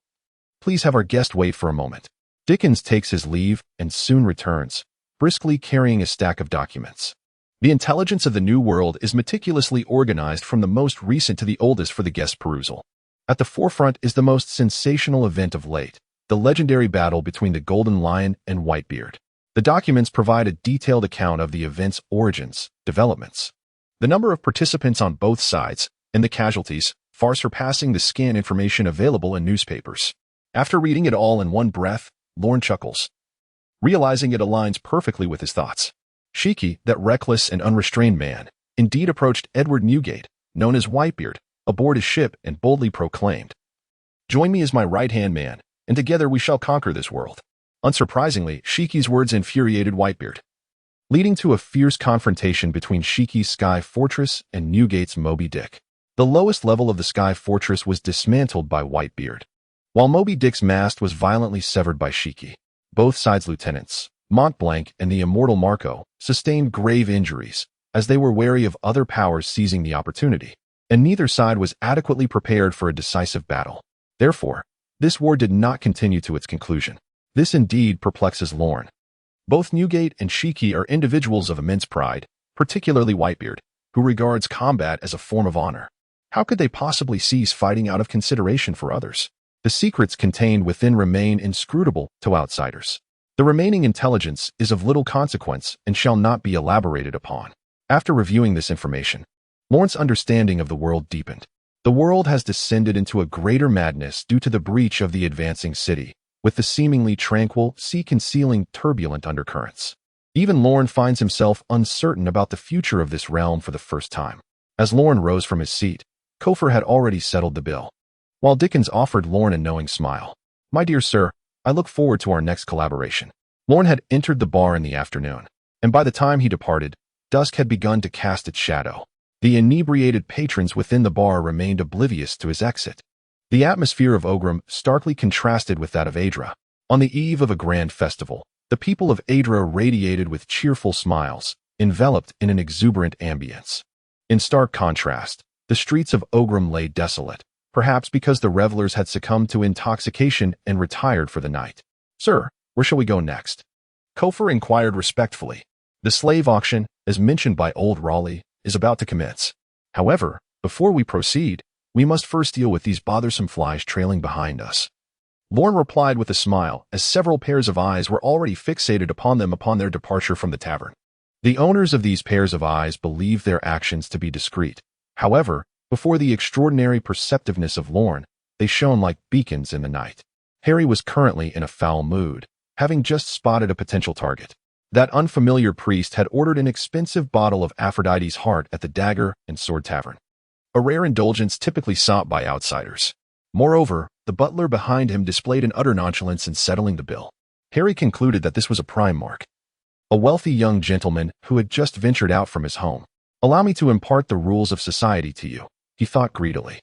Please have our guest wait for a moment." Dickens takes his leave and soon returns, briskly carrying a stack of documents. The intelligence of the New World is meticulously organized from the most recent to the oldest for the guest's perusal. At the forefront is the most sensational event of late, the legendary battle between the Golden Lion and Whitebeard. The documents provide a detailed account of the event's origins, developments, the number of participants on both sides, and the casualties, far surpassing the scant information available in newspapers. After reading it all in one breath, Lorne chuckles. realizing it aligns perfectly with his thoughts. Shiki, that reckless and unrestrained man, indeed approached Edward Newgate, known as Whitebeard, aboard his ship and boldly proclaimed, "Join me as my right-hand man, and together we shall conquer this world." Unsurprisingly, Shiki's words infuriated Whitebeard, leading to a fierce confrontation between Shiki's Sky Fortress and Newgate's Moby Dick. The lowest level of the Sky Fortress was dismantled by Whitebeard, while Moby Dick's mast was violently severed by Shiki. Both sides' lieutenants, Montblanc and the immortal Marco, sustained grave injuries, as they were wary of other powers seizing the opportunity, and neither side was adequately prepared for a decisive battle. Therefore, this war did not continue to its conclusion. This indeed perplexes Lorne. Both Newgate and Shiki are individuals of immense pride, particularly Whitebeard, who regards combat as a form of honor. How could they possibly cease fighting out of consideration for others? The secrets contained within remain inscrutable to outsiders. The remaining intelligence is of little consequence and shall not be elaborated upon. After reviewing this information, Lorne's understanding of the world deepened. The world has descended into a greater madness due to the breach of the advancing city, with the seemingly tranquil sea concealing turbulent undercurrents. Even Lorne finds himself uncertain about the future of this realm for the first time. As Lorne rose from his seat, Kofor had already settled the bill. While Dickens offered Lorne a knowing smile, "My dear sir, I look forward to our next collaboration." Lorne had entered the bar in the afternoon, and by the time he departed, dusk had begun to cast its shadow. The inebriated patrons within the bar remained oblivious to his exit. The atmosphere of Ogrim starkly contrasted with that of Adra. On the eve of a grand festival, the people of Adra radiated with cheerful smiles, enveloped in an exuberant ambience. In stark contrast, the streets of Ogrim lay desolate, perhaps because the revelers had succumbed to intoxication and retired for the night. "Sir, where shall we go next?" Kofor inquired respectfully. "The slave auction, as mentioned by old Raleigh, is about to commence. However, before we proceed, we must first deal with these bothersome flies trailing behind us." Lorne replied with a smile, as several pairs of eyes were already fixated upon them upon their departure from the tavern. The owners of these pairs of eyes believed their actions to be discreet. However, before the extraordinary perceptiveness of Lorne, they shone like beacons in the night. Harry was currently in a foul mood, having just spotted a potential target. That unfamiliar priest had ordered an expensive bottle of Aphrodite's heart at the Dagger and Sword Tavern, a rare indulgence typically sought by outsiders. Moreover, the butler behind him displayed an utter nonchalance in settling the bill. Harry concluded that this was a prime mark. A wealthy young gentleman who had just ventured out from his home. "Allow me to impart the rules of society to you," he thought greedily.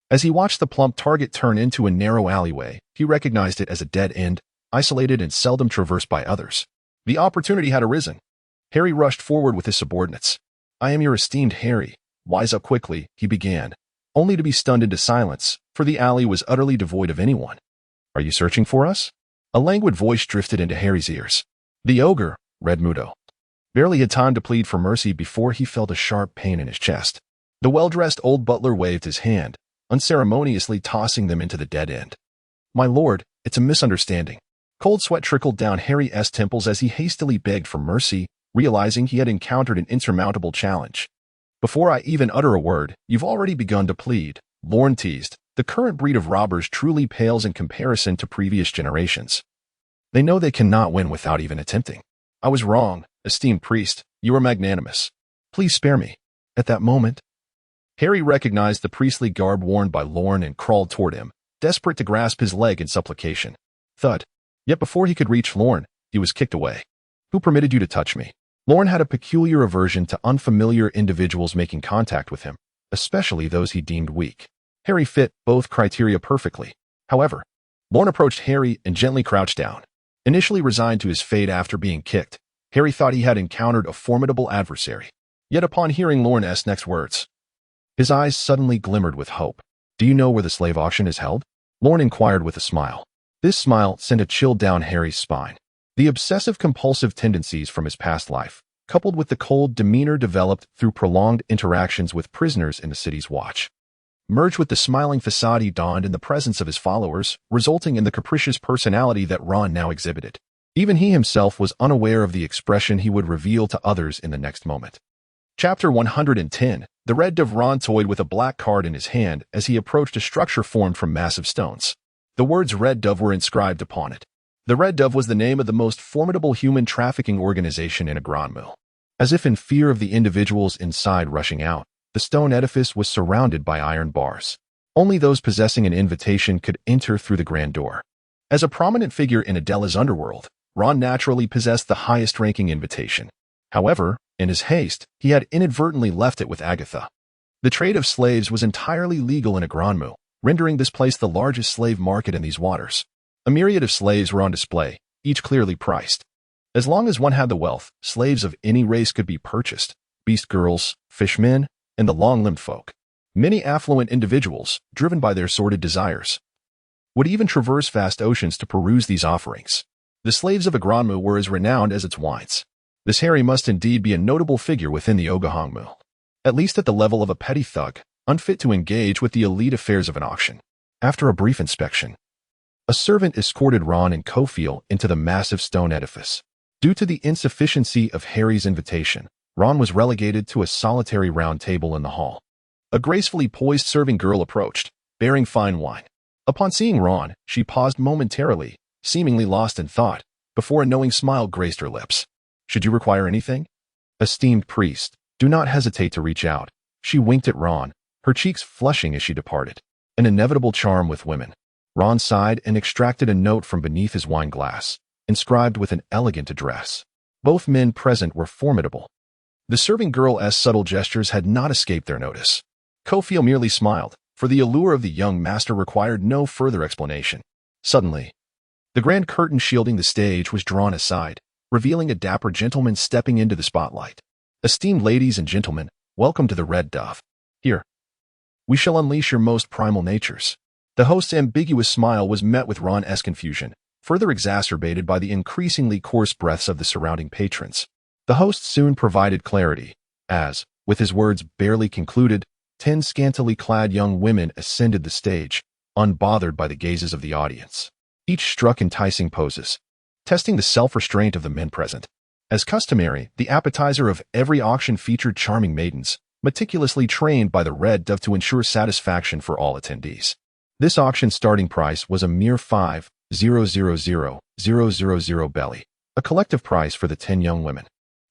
As he watched the plump target turn into a narrow alleyway, he recognized it as a dead end, isolated and seldom traversed by others. The opportunity had arisen. Harry rushed forward with his subordinates. "I am your esteemed Harry. Wise up quickly," he began, only to be stunned into silence, for the alley was utterly devoid of anyone. "Are you searching for us?" A languid voice drifted into Harry's ears. The ogre, Redmudo, barely had time to plead for mercy before he felt a sharp pain in his chest. The well-dressed old butler waved his hand, unceremoniously tossing them into the dead end. "My lord, it's a misunderstanding." Cold sweat trickled down Harry's temples as he hastily begged for mercy, realizing he had encountered an insurmountable challenge. "Before I even utter a word, you've already begun to plead," Lorne teased. "The current breed of robbers truly pales in comparison to previous generations. They know they cannot win without even attempting." "I was wrong, esteemed priest. You are magnanimous. Please spare me." At that moment, Harry recognized the priestly garb worn by Lorne and crawled toward him, desperate to grasp his leg in supplication. Thud. Yet before he could reach Lorne, he was kicked away. "Who permitted you to touch me?" Lorne had a peculiar aversion to unfamiliar individuals making contact with him, especially those he deemed weak. Harry fit both criteria perfectly. However, Lorne approached Harry and gently crouched down. Initially resigned to his fate after being kicked, Harry thought he had encountered a formidable adversary. Yet upon hearing Lorne's next words, his eyes suddenly glimmered with hope. "Do you know where the slave auction is held?" Lorne inquired with a smile. This smile sent a chill down Harry's spine. The obsessive-compulsive tendencies from his past life, coupled with the cold demeanor developed through prolonged interactions with prisoners in the city's watch, merged with the smiling facade he donned in the presence of his followers, resulting in the capricious personality that Ron now exhibited. Even he himself was unaware of the expression he would reveal to others in the next moment. Chapter 110. The Red Dove Ron toyed with a black card in his hand as he approached a structure formed from massive stones. The words Red Dove were inscribed upon it. The Red Dove was the name of the most formidable human trafficking organization in Agranmu. As if in fear of the individuals inside rushing out, the stone edifice was surrounded by iron bars. Only those possessing an invitation could enter through the grand door. As a prominent figure in Adela's underworld, Ron naturally possessed the highest-ranking invitation. However, in his haste, he had inadvertently left it with Agatha. The trade of slaves was entirely legal in Agranmu, rendering this place the largest slave market in these waters. A myriad of slaves were on display, each clearly priced. As long as one had the wealth, slaves of any race could be purchased: beast girls, fishmen, and the long-limbed folk. Many affluent individuals, driven by their sordid desires, would even traverse vast oceans to peruse these offerings. The slaves of Agranmu were as renowned as its wines. This Harry must indeed be a notable figure within the Ogahongmu, at least at the level of a petty thug, unfit to engage with the elite affairs of an auction. After a brief inspection, a servant escorted Ron and Cofiel into the massive stone edifice. Due to the insufficiency of Harry's invitation, Ron was relegated to a solitary round table in the hall. A gracefully poised serving girl approached, bearing fine wine. Upon seeing Ron, she paused momentarily, seemingly lost in thought, before a knowing smile graced her lips. "Should you require anything? Esteemed priest, do not hesitate to reach out." She winked at Ron, her cheeks flushing as she departed. An inevitable charm with women. Ron sighed and extracted a note from beneath his wine glass, inscribed with an elegant address. Both men present were formidable. The serving girl's subtle gestures had not escaped their notice. Cofiel merely smiled, for the allure of the young master required no further explanation. Suddenly, the grand curtain shielding the stage was drawn aside, revealing a dapper gentleman stepping into the spotlight. "Esteemed ladies and gentlemen, welcome to the Red Dove. Here, we shall unleash your most primal natures." The host's ambiguous smile was met with Ron-esque confusion, further exacerbated by the increasingly coarse breaths of the surrounding patrons. The host soon provided clarity, as, with his words barely concluded, 10 scantily clad young women ascended the stage, unbothered by the gazes of the audience. Each struck enticing poses, testing the self-restraint of the men present. As customary, the appetizer of every auction featured charming maidens, meticulously trained by the Red Dove to ensure satisfaction for all attendees. This auction starting price was a mere 5,000,000 belly, a collective price for the 10 young women.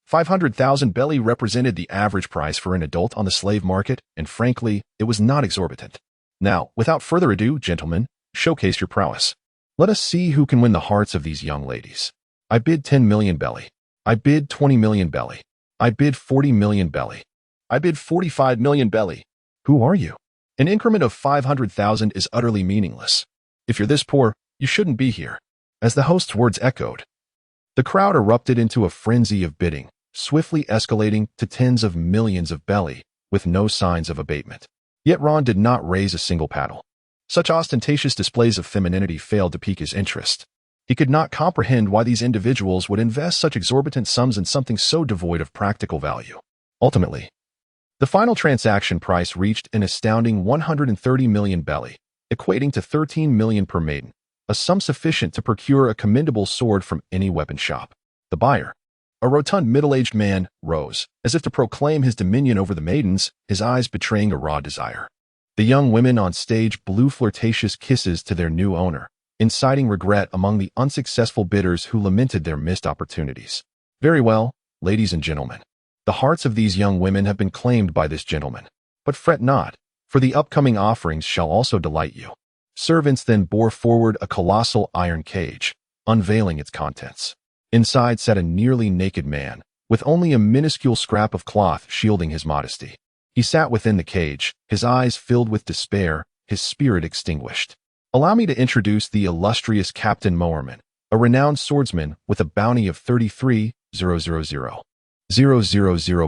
500,000 belly represented the average price for an adult on the slave market, and frankly, it was not exorbitant. Now, without further ado, gentlemen, showcase your prowess. Let us see who can win the hearts of these young ladies. I bid 10 million belly. I bid 20 million belly. I bid 40 million belly. I bid 45 million belly. Who are you? An increment of 500,000 is utterly meaningless. If you're this poor, you shouldn't be here. As the host's words echoed, the crowd erupted into a frenzy of bidding, swiftly escalating to tens of millions of belly, with no signs of abatement. Yet Ron did not raise a single paddle. Such ostentatious displays of femininity failed to pique his interest. He could not comprehend why these individuals would invest such exorbitant sums in something so devoid of practical value. Ultimately, the final transaction price reached an astounding 130 million belly, equating to 13 million per maiden, a sum sufficient to procure a commendable sword from any weapon shop. The buyer, a rotund middle-aged man, rose, as if to proclaim his dominion over the maidens, his eyes betraying a raw desire. The young women on stage blew flirtatious kisses to their new owner, inciting regret among the unsuccessful bidders who lamented their missed opportunities. Very well, ladies and gentlemen. The hearts of these young women have been claimed by this gentleman. But fret not, for the upcoming offerings shall also delight you. Servants then bore forward a colossal iron cage, unveiling its contents. Inside sat a nearly naked man, with only a minuscule scrap of cloth shielding his modesty. He sat within the cage, his eyes filled with despair, his spirit extinguished. Allow me to introduce the illustrious Captain Moerman, a renowned swordsman with a bounty of 33,000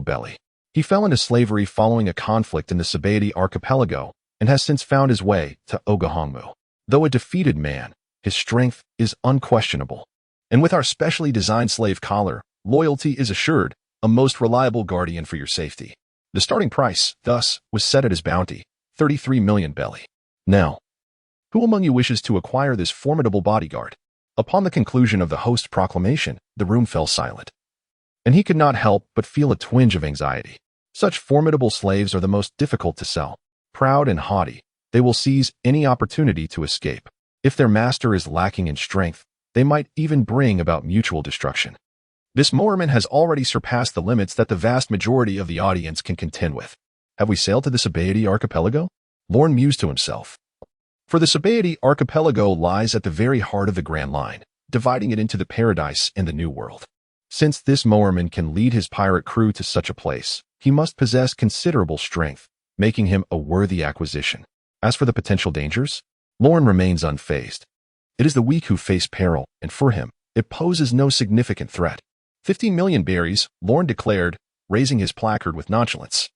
belly. He fell into slavery following a conflict in the Sabaody archipelago and has since found his way to Ogahongmu. Though a defeated man, his strength is unquestionable. And with our specially designed slave collar, loyalty is assured, a most reliable guardian for your safety. The starting price, thus, was set at his bounty, 33 million belly. Now, who among you wishes to acquire this formidable bodyguard? Upon the conclusion of the host's proclamation, the room fell silent. And he could not help but feel a twinge of anxiety. Such formidable slaves are the most difficult to sell. Proud and haughty, they will seize any opportunity to escape. If their master is lacking in strength, They might even bring about mutual destruction. This moorman has already surpassed the limits that the vast majority of the audience can contend with. Have we sailed to the Sabaeity archipelago? Lorne mused to himself. For the Sabaeity archipelago lies at the very heart of the Grand Line, dividing it into the paradise and the New World. Since this moorman can lead his pirate crew to such a place, he must possess considerable strength, making him a worthy acquisition. As for the potential dangers, Lorne remains unfazed. It is the weak who face peril, and for him, it poses no significant threat. 15 million berries, Lorne declared, raising his placard with nonchalance.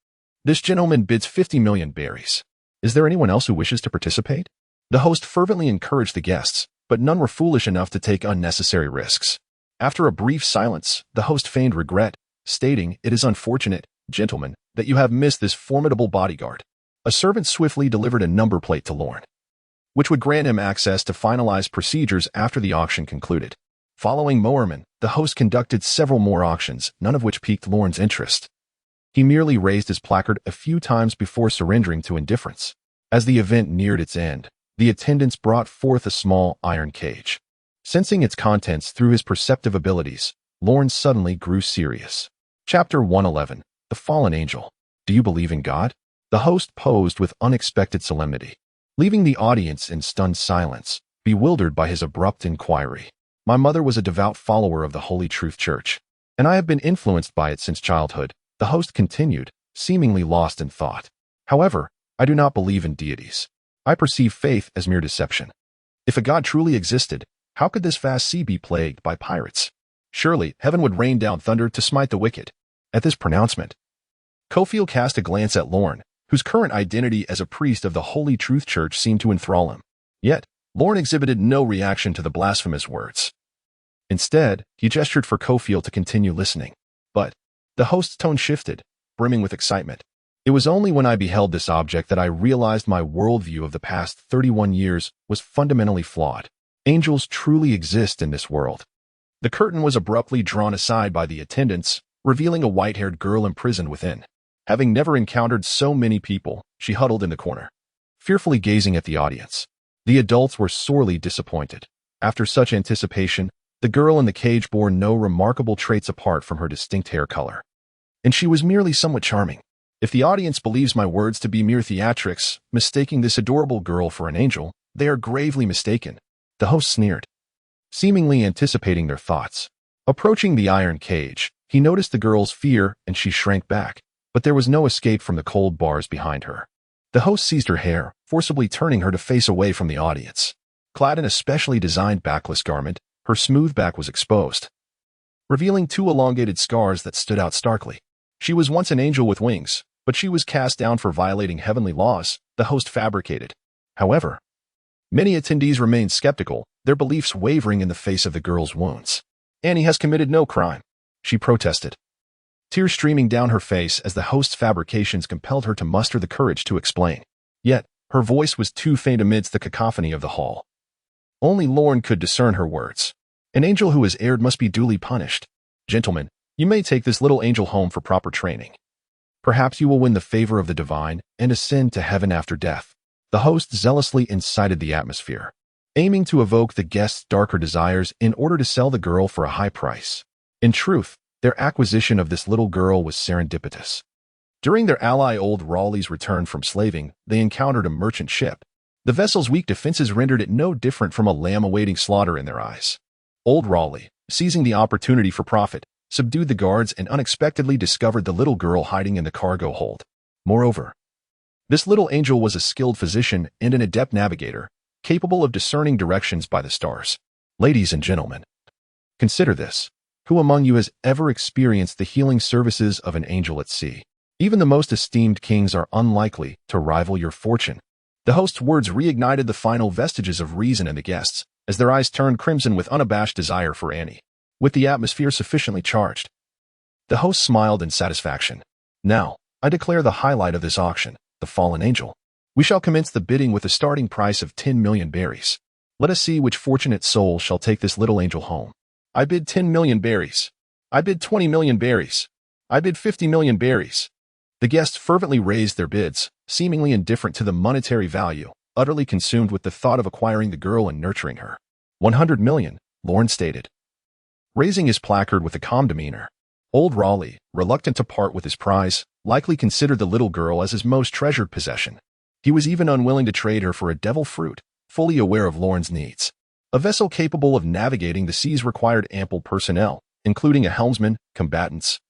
This gentleman bids 50 million berries. Is there anyone else who wishes to participate? The host fervently encouraged the guests, but none were foolish enough to take unnecessary risks. After a brief silence, the host feigned regret, stating, "It is unfortunate, gentlemen, that you have missed this formidable bodyguard." A servant swiftly delivered a number plate to Lorne, which would grant him access to finalized procedures after the auction concluded. Following Moorman, the host conducted several more auctions, none of which piqued Lorne's interest. He merely raised his placard a few times before surrendering to indifference. As the event neared its end, the attendants brought forth a small iron cage. Sensing its contents through his perceptive abilities, Lorne suddenly grew serious. Chapter 111, The Fallen Angel. Do you believe in God? The host posed with unexpected solemnity, leaving the audience in stunned silence, bewildered by his abrupt inquiry. My mother was a devout follower of the Holy Truth Church, and I have been influenced by it since childhood, the host continued, seemingly lost in thought. However, I do not believe in deities. I perceive faith as mere deception. If a God truly existed, how could this vast sea be plagued by pirates? Surely, heaven would rain down thunder to smite the wicked. At this pronouncement, Cofield cast a glance at Lorne, whose current identity as a priest of the Holy Truth Church seemed to enthrall him. Yet, Lorne exhibited no reaction to the blasphemous words. Instead, he gestured for Cofield to continue listening. But the host's tone shifted, brimming with excitement. It was only when I beheld this object that I realized my worldview of the past 31 years was fundamentally flawed. Angels truly exist in this world. The curtain was abruptly drawn aside by the attendants, revealing a white-haired girl imprisoned within. Having never encountered so many people, she huddled in the corner, fearfully gazing at the audience. The adults were sorely disappointed. After such anticipation, the girl in the cage bore no remarkable traits apart from her distinct hair color. And she was merely somewhat charming. If the audience believes my words to be mere theatrics, mistaking this adorable girl for an angel, they are gravely mistaken. The host sneered, seemingly anticipating their thoughts. Approaching the iron cage, he noticed the girl's fear and she shrank back, but there was no escape from the cold bars behind her. The host seized her hair, forcibly turning her to face away from the audience. Clad in a specially designed backless garment, her smooth back was exposed, revealing two elongated scars that stood out starkly. She was once an angel with wings, but she was cast down for violating heavenly laws, the host fabricated. However, many attendees remained skeptical, their beliefs wavering in the face of the girl's wounds. Annie has committed no crime, she protested, tears streaming down her face as the host's fabrications compelled her to muster the courage to explain. Yet, her voice was too faint amidst the cacophony of the hall. Only Lorne could discern her words. An angel who has erred must be duly punished. Gentlemen, you may take this little angel home for proper training. Perhaps you will win the favor of the divine and ascend to heaven after death. The host zealously incited the atmosphere, aiming to evoke the guests' darker desires in order to sell the girl for a high price. In truth, their acquisition of this little girl was serendipitous. During their ally Old Raleigh's return from slaving, they encountered a merchant ship. The vessel's weak defenses rendered it no different from a lamb awaiting slaughter in their eyes. Old Raleigh, seizing the opportunity for profit, subdued the guards and unexpectedly discovered the little girl hiding in the cargo hold. Moreover, this little angel was a skilled physician and an adept navigator, capable of discerning directions by the stars. Ladies and gentlemen, consider this. Who among you has ever experienced the healing services of an angel at sea? Even the most esteemed kings are unlikely to rival your fortune. The host's words reignited the final vestiges of reason in the guests, as their eyes turned crimson with unabashed desire for Annie. With the atmosphere sufficiently charged, the host smiled in satisfaction. Now, I declare the highlight of this auction, the fallen angel. We shall commence the bidding with a starting price of 10 million berries. Let us see which fortunate soul shall take this little angel home. I bid 10 million berries. I bid 20 million berries. I bid 50 million berries. The guests fervently raised their bids, seemingly indifferent to the monetary value, utterly consumed with the thought of acquiring the girl and nurturing her. 100 million, Lorne stated, raising his placard with a calm demeanor. Old Raleigh, reluctant to part with his prize, likely considered the little girl as his most treasured possession. He was even unwilling to trade her for a devil fruit, fully aware of Lorne's needs. A vessel capable of navigating the seas required ample personnel, including a helmsman, combatants,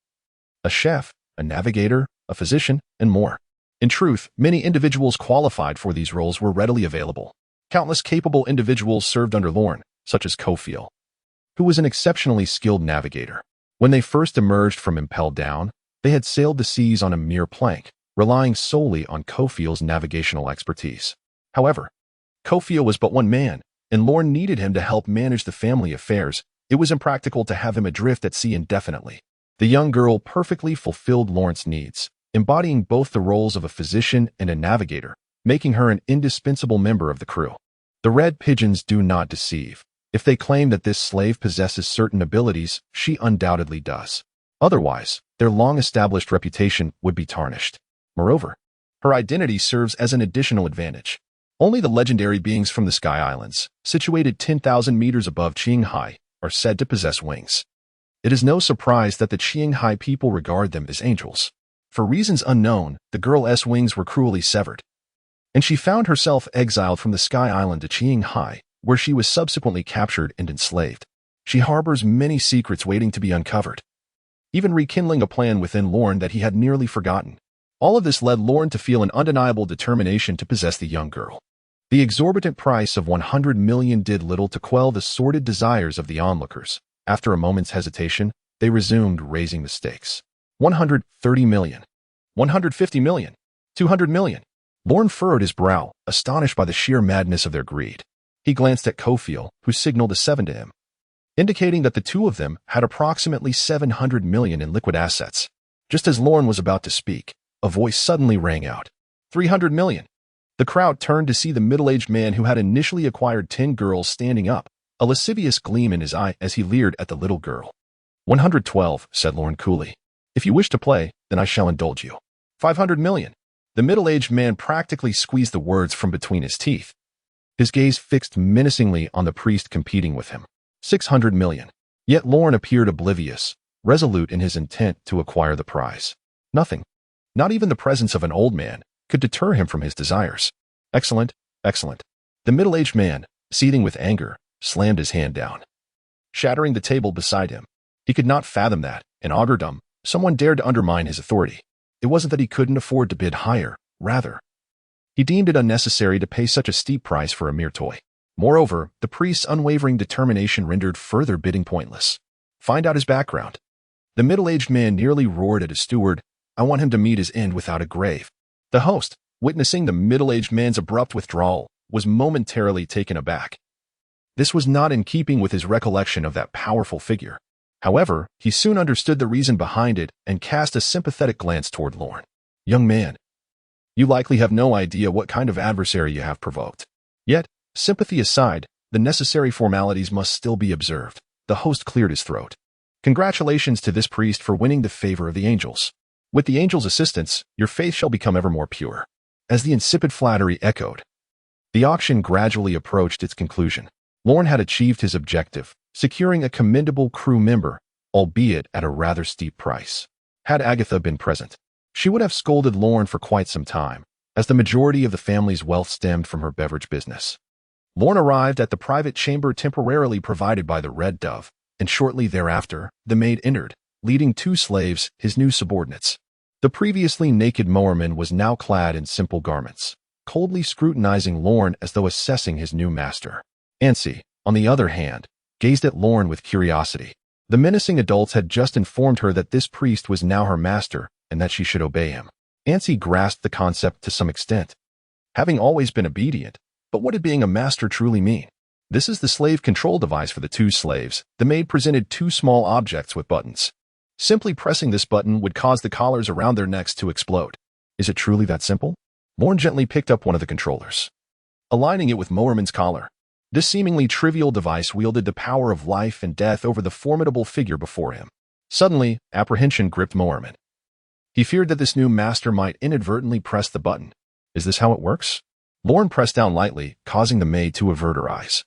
a chef, a navigator, a physician, and more. In truth, many individuals qualified for these roles were readily available. Countless capable individuals served under Lorne, such as Cofield, who was an exceptionally skilled navigator. When they first emerged from Impelled Down, they had sailed the seas on a mere plank, relying solely on Cofield's navigational expertise. However, Cofield was but one man, and Lorne needed him to help manage the family affairs. It was impractical to have him adrift at sea indefinitely. The young girl perfectly fulfilled Lorne's needs, embodying both the roles of a physician and a navigator, making her an indispensable member of the crew. The red pigeons do not deceive. If they claim that this slave possesses certain abilities, she undoubtedly does. Otherwise, their long-established reputation would be tarnished. Moreover, her identity serves as an additional advantage. Only the legendary beings from the Sky Islands, situated 10,000 meters above Qinghai, are said to possess wings. It is no surprise that the Qinghai people regard them as angels. For reasons unknown, the girl's wings were cruelly severed, and she found herself exiled from the Sky Island to Qinghai, where she was subsequently captured and enslaved. She harbors many secrets waiting to be uncovered, even rekindling a plan within Lorne that he had nearly forgotten. All of this led Lorne to feel an undeniable determination to possess the young girl. The exorbitant price of 100 million did little to quell the sordid desires of the onlookers. After a moment's hesitation, they resumed raising the stakes. 130 million. 150 million. 200 million. Lorne furrowed his brow, astonished by the sheer madness of their greed. He glanced at Cofield, who signaled a 7 to him, indicating that the two of them had approximately 700 million in liquid assets. Just as Lorne was about to speak, a voice suddenly rang out. 300 million. The crowd turned to see the middle-aged man who had initially acquired 10 girls standing up, a lascivious gleam in his eye as he leered at the little girl. 112, said Lorne coolly. If you wish to play, then I shall indulge you. 500 million. The middle-aged man practically squeezed the words from between his teeth, his gaze fixed menacingly on the priest competing with him. 600 million. Yet Lorne appeared oblivious, resolute in his intent to acquire the prize. Nothing, not even the presence of an old man, could deter him from his desires. Excellent, excellent. The middle-aged man, seething with anger, slammed his hand down, shattering the table beside him. He could not fathom that, in augurdom, someone dared to undermine his authority. It wasn't that he couldn't afford to bid higher, rather, he deemed it unnecessary to pay such a steep price for a mere toy. Moreover, the priest's unwavering determination rendered further bidding pointless. Find out his background. The middle-aged man nearly roared at his steward, I want him to meet his end without a grave. The host, witnessing the middle-aged man's abrupt withdrawal, was momentarily taken aback. This was not in keeping with his recollection of that powerful figure. However, he soon understood the reason behind it and cast a sympathetic glance toward Lorne. Young man, you likely have no idea what kind of adversary you have provoked. Yet, sympathy aside, the necessary formalities must still be observed. The host cleared his throat. Congratulations to this priest for winning the favor of the angels. With the angels' assistance, your faith shall become ever more pure. As the insipid flattery echoed, the auction gradually approached its conclusion. Lorne had achieved his objective, securing a commendable crew member, albeit at a rather steep price. Had Agatha been present, she would have scolded Lorne for quite some time, as the majority of the family's wealth stemmed from her beverage business. Lorne arrived at the private chamber temporarily provided by the Red Dove, and shortly thereafter, the maid entered, leading 2 slaves, his new subordinates. The previously naked moorman was now clad in simple garments, coldly scrutinizing Lorne as though assessing his new master. Ansi, on the other hand, gazed at Lorne with curiosity. The menacing adults had just informed her that this priest was now her master, and that she should obey him. Ansi grasped the concept to some extent, having always been obedient, but what did being a master truly mean? This is the slave control device for the 2 slaves. The maid presented 2 small objects with buttons. Simply pressing this button would cause the collars around their necks to explode. Is it truly that simple? Lorne gently picked up one of the controllers, aligning it with Moorman's collar. This seemingly trivial device wielded the power of life and death over the formidable figure before him. Suddenly, apprehension gripped Moorman. He feared that this new master might inadvertently press the button. Is this how it works? Lorne pressed down lightly, causing the maid to avert her eyes.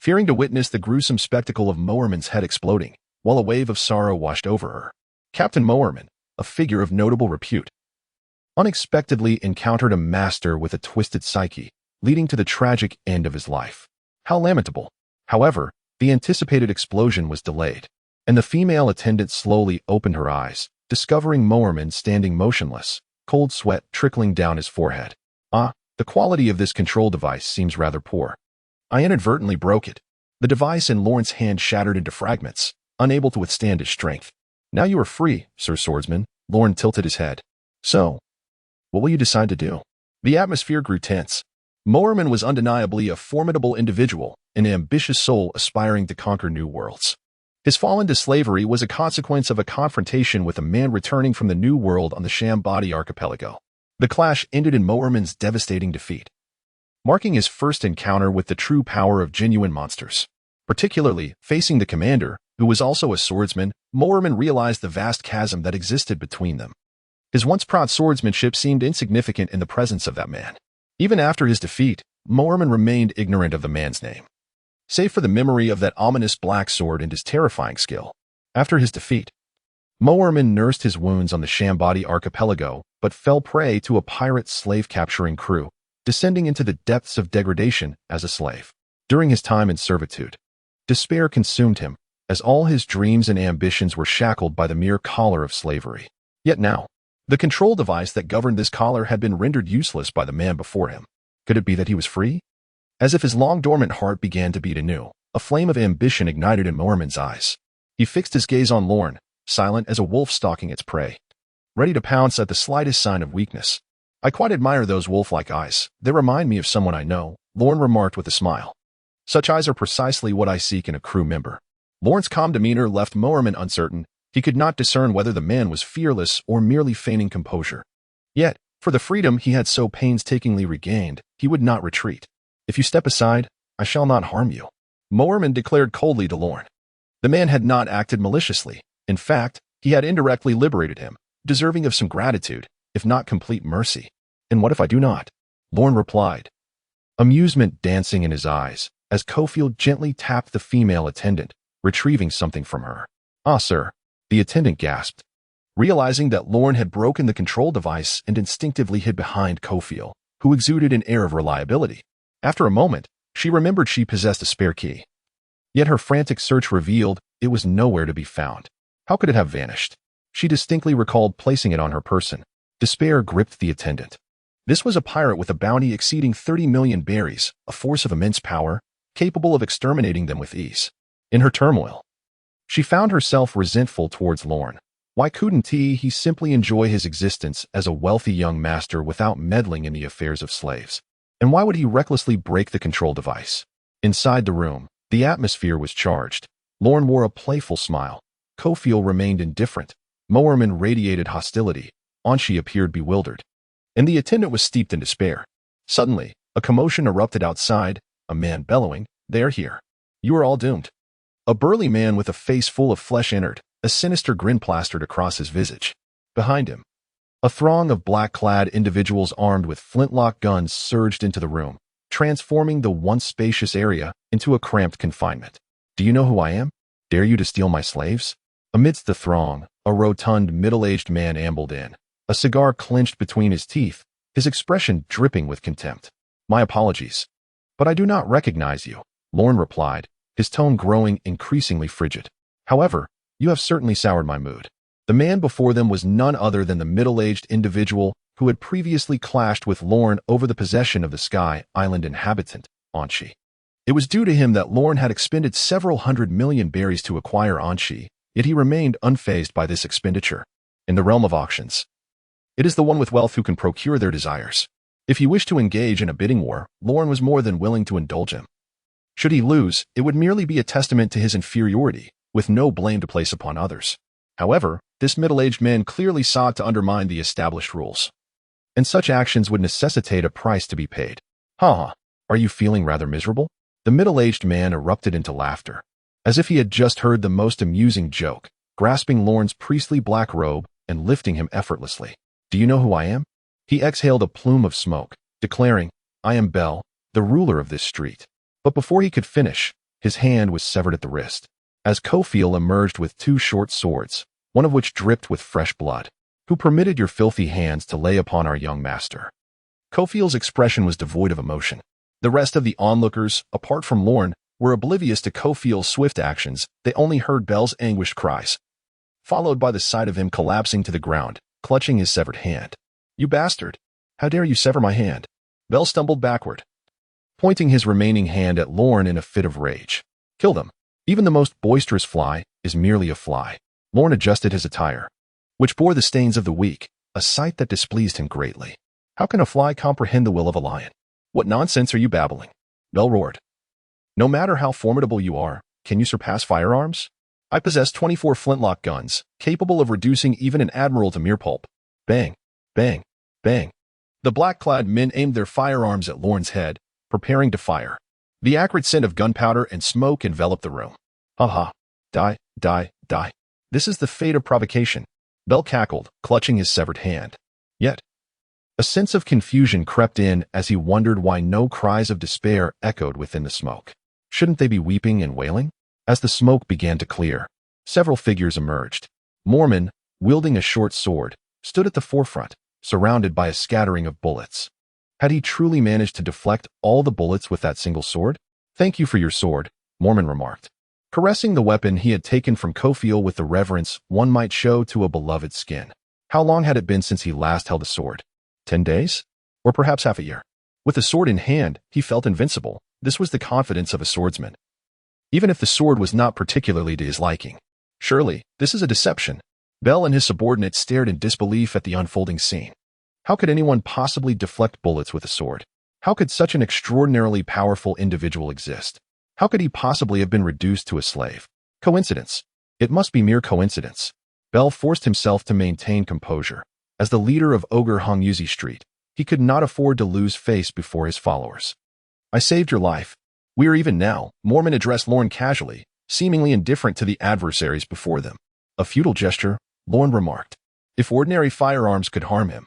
fearing to witness the gruesome spectacle of Moerman's head exploding, while a wave of sorrow washed over her. Captain Moerman, a figure of notable repute, unexpectedly encountered a master with a twisted psyche, leading to the tragic end of his life. How lamentable. However, the anticipated explosion was delayed, and the female attendant slowly opened her eyes, discovering Moerman standing motionless, cold sweat trickling down his forehead. The quality of this control device seems rather poor. I inadvertently broke it. The device in Lorne's hand shattered into fragments, unable to withstand his strength. Now you are free, Sir Swordsman. Lorne tilted his head. So, what will you decide to do? The atmosphere grew tense. Moerman was undeniably a formidable individual, an ambitious soul aspiring to conquer new worlds. His fall into slavery was a consequence of a confrontation with a man returning from the New World on the Shambadi archipelago. The clash ended in Moerman's devastating defeat, marking his first encounter with the true power of genuine monsters. Particularly, facing the commander, who was also a swordsman, Moerman realized the vast chasm that existed between them. His once proud swordsmanship seemed insignificant in the presence of that man. Even after his defeat, Moerman remained ignorant of the man's name, save for the memory of that ominous black sword and his terrifying skill. After his defeat, Moerman nursed his wounds on the Shambadi archipelago, but fell prey to a pirate slave-capturing crew, descending into the depths of degradation as a slave. During his time in servitude, despair consumed him, as all his dreams and ambitions were shackled by the mere collar of slavery. Yet now, the control device that governed this collar had been rendered useless by the man before him. Could it be that he was free? As if his long-dormant heart began to beat anew, a flame of ambition ignited in Moerman's eyes. He fixed his gaze on Lorne, silent as a wolf stalking its prey, ready to pounce at the slightest sign of weakness. I quite admire those wolf-like eyes. They remind me of someone I know, Lorne remarked with a smile. Such eyes are precisely what I seek in a crew member. Lorne's calm demeanor left Moerman uncertain. He could not discern whether the man was fearless or merely feigning composure. Yet, for the freedom he had so painstakingly regained, he would not retreat. If you step aside, I shall not harm you, Moerman declared coldly to Lorne. The man had not acted maliciously. In fact, he had indirectly liberated him, deserving of some gratitude, if not complete mercy. And what if I do not? Lorne replied, amusement dancing in his eyes, as Cofield gently tapped the female attendant, retrieving something from her. Ah, sir, the attendant gasped, realizing that Lorne had broken the control device and instinctively hid behind Cofield, who exuded an air of reliability. After a moment, she remembered she possessed a spare key. Yet her frantic search revealed it was nowhere to be found. How could it have vanished? She distinctly recalled placing it on her person. Despair gripped the attendant. This was a pirate with a bounty exceeding 30 million berries, a force of immense power, capable of exterminating them with ease. In her turmoil, she found herself resentful towards Lorne. Why couldn't he simply enjoy his existence as a wealthy young master without meddling in the affairs of slaves? And why would he recklessly break the control device? Inside the room, the atmosphere was charged. Lorne wore a playful smile. Cofield remained indifferent. Moerman radiated hostility. Anshi appeared bewildered, and the attendant was steeped in despair. Suddenly, a commotion erupted outside, a man bellowing, "They are here. You are all doomed." A burly man with a face full of flesh entered, a sinister grin plastered across his visage. Behind him, a throng of black-clad individuals armed with flintlock guns surged into the room, transforming the once spacious area into a cramped confinement. "Do you know who I am? Dare you to steal my slaves?" Amidst the throng, a rotund, middle-aged man ambled in, a cigar clenched between his teeth, his expression dripping with contempt. "My apologies, but I do not recognize you," Lorne replied, his tone growing increasingly frigid. "However, you have certainly soured my mood." The man before them was none other than the middle-aged individual who had previously clashed with Lorne over the possession of the Sky Island inhabitant, Anshi. It was due to him that Lorne had expended several 100 million berries to acquire Anshi, yet he remained unfazed by this expenditure. In the realm of auctions, it is the one with wealth who can procure their desires. If he wished to engage in a bidding war, Lorne was more than willing to indulge him. Should he lose, it would merely be a testament to his inferiority, with no blame to place upon others. However, this middle-aged man clearly sought to undermine the established rules, and such actions would necessitate a price to be paid. "Ha! Are you feeling rather miserable?" The middle-aged man erupted into laughter, as if he had just heard the most amusing joke, grasping Lorne's priestly black robe and lifting him effortlessly. "Do you know who I am?" He exhaled a plume of smoke, declaring, "I am Bell, the ruler of this street." But before he could finish, His hand was severed at the wrist, as Cofiel emerged with two short swords, one of which dripped with fresh blood. Who permitted your filthy hands to lay upon our young master? Cofiel's expression was devoid of emotion. The rest of the onlookers, apart from Lorne, were oblivious to Cofiel's swift actions. They only heard Bel's anguished cries, followed by the sight of him collapsing to the ground, clutching his severed hand. You bastard! How dare you sever my hand? Bel stumbled backward, pointing his remaining hand at Lorne in a fit of rage. Kill them. Even the most boisterous fly is merely a fly. Lorne adjusted his attire, which bore the stains of the week, a sight that displeased him greatly. How can a fly comprehend the will of a lion? What nonsense are you babbling? Bel roared. No matter how formidable you are, can you surpass firearms? I possess 24 flintlock guns, capable of reducing even an admiral to mere pulp. Bang, bang, bang. The black-clad men aimed their firearms at Lorne's head, preparing to fire. The acrid scent of gunpowder and smoke enveloped the room. Ha ha. Die, die, die. This is the fate of provocation. Bel cackled, clutching his severed hand. Yet, a sense of confusion crept in as he wondered why no cries of despair echoed within the smoke. Shouldn't they be weeping and wailing? As the smoke began to clear, several figures emerged. Mormon, wielding a short sword, stood at the forefront, surrounded by a scattering of bullets. Had he truly managed to deflect all the bullets with that single sword? Thank you for your sword, Mormon remarked, caressing the weapon he had taken from Cofiel with the reverence one might show to a beloved skin. How long had it been since he last held a sword? 10 days? Or perhaps half a year? With the sword in hand, he felt invincible. This was the confidence of a swordsman, even if the sword was not particularly to his liking. Surely, this is a deception. Bel and his subordinates stared in disbelief at the unfolding scene. How could anyone possibly deflect bullets with a sword? How could such an extraordinarily powerful individual exist? How could he possibly have been reduced to a slave? Coincidence. It must be mere coincidence. Bel forced himself to maintain composure. As the leader of Ogre Hung Yuzi Street, he could not afford to lose face before his followers. I saved your life. We are even now, Mormon addressed Lorne casually, seemingly indifferent to the adversaries before them. A futile gesture, Lorne remarked. If ordinary firearms could harm him,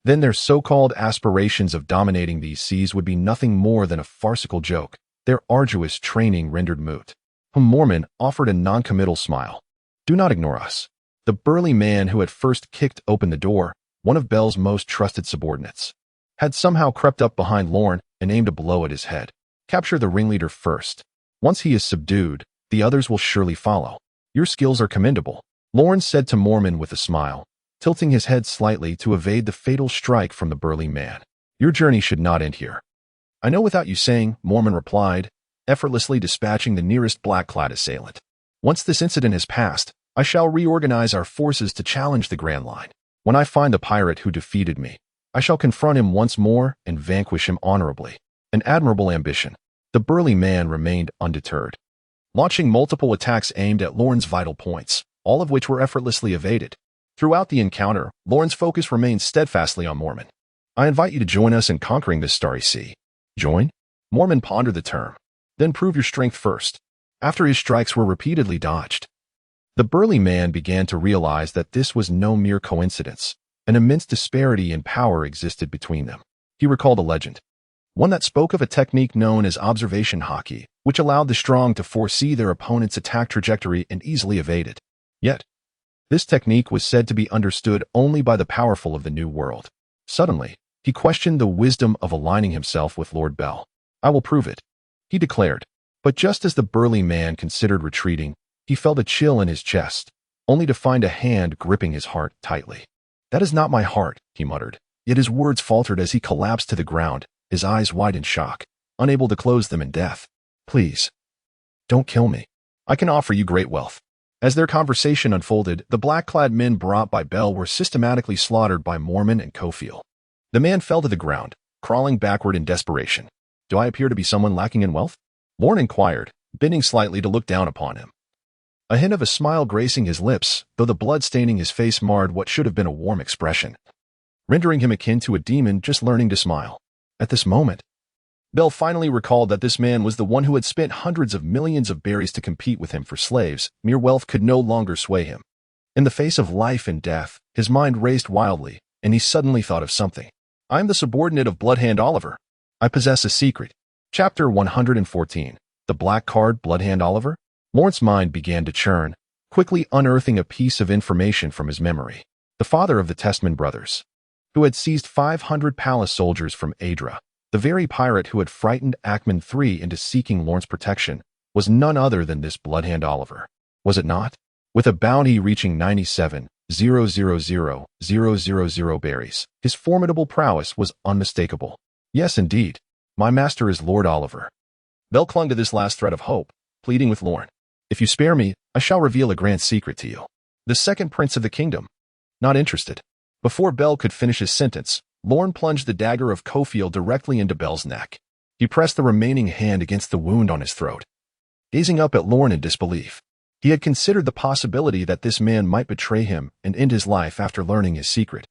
then their so-called aspirations of dominating these seas would be nothing more than a farcical joke, their arduous training rendered moot. Mormon offered a non-committal smile. Do not ignore us. The burly man who had first kicked open the door, one of Bel's most trusted subordinates, had somehow crept up behind Lorne and aimed a blow at his head. Capture the ringleader first. Once he is subdued, the others will surely follow. Your skills are commendable, Lorne said to Mormon with a smile, tilting his head slightly to evade the fatal strike from the burly man. Your journey should not end here. I know without you saying, Mormon replied, effortlessly dispatching the nearest black-clad assailant. Once this incident has passed, I shall reorganize our forces to challenge the Grand Line. When I find the pirate who defeated me, I shall confront him once more and vanquish him honorably. An admirable ambition. The burly man remained undeterred, launching multiple attacks aimed at Lorne's vital points, all of which were effortlessly evaded. Throughout the encounter, Lorne's focus remained steadfastly on Mormon. I invite you to join us in conquering this starry sea. Join? Mormon pondered the term. Then prove your strength first. After his strikes were repeatedly dodged, the burly man began to realize that this was no mere coincidence. An immense disparity in power existed between them. He recalled a legend, one that spoke of a technique known as observation hockey, which allowed the strong to foresee their opponent's attack trajectory and easily evade it. Yet, this technique was said to be understood only by the powerful of the New World. Suddenly, he questioned the wisdom of aligning himself with Lord Bel. I will prove it, he declared. But just as the burly man considered retreating, he felt a chill in his chest, only to find a hand gripping his heart tightly. That is not my heart, he muttered. Yet his words faltered as he collapsed to the ground, his eyes wide in shock, unable to close them in death. Please, don't kill me. I can offer you great wealth. As their conversation unfolded, the black-clad men brought by Bel were systematically slaughtered by Mormon and Cofiel. The man fell to the ground, crawling backward in desperation. Do I appear to be someone lacking in wealth? Lorne inquired, bending slightly to look down upon him. A hint of a smile gracing his lips, though the blood staining his face marred what should have been a warm expression, rendering him akin to a demon just learning to smile. At this moment, Bel finally recalled that this man was the one who had spent hundreds of millions of berries to compete with him for slaves. Mere wealth could no longer sway him. In the face of life and death, his mind raced wildly, and he suddenly thought of something. I am the subordinate of Bloodhand Oliver. I possess a secret. Chapter 114. The black card, Bloodhand Oliver? Lawrence's mind began to churn, quickly unearthing a piece of information from his memory. The father of the Testament brothers, who had seized 500 palace soldiers from Adra, the very pirate who had frightened Ackman III into seeking Lawrence's protection, was none other than this Bloodhand Oliver. Was it not? With a bounty reaching 97,000,000 berries, his formidable prowess was unmistakable. Yes, indeed. My master is Lord Oliver. Bell clung to this last thread of hope, pleading with Lorne. If you spare me, I shall reveal a grand secret to you. The second prince of the kingdom. Not interested. Before Bell could finish his sentence, Lorne plunged the dagger of Cofield directly into Bell's neck. He pressed the remaining hand against the wound on his throat, gazing up at Lorne in disbelief. He had considered the possibility that this man might betray him and end his life after learning his secret.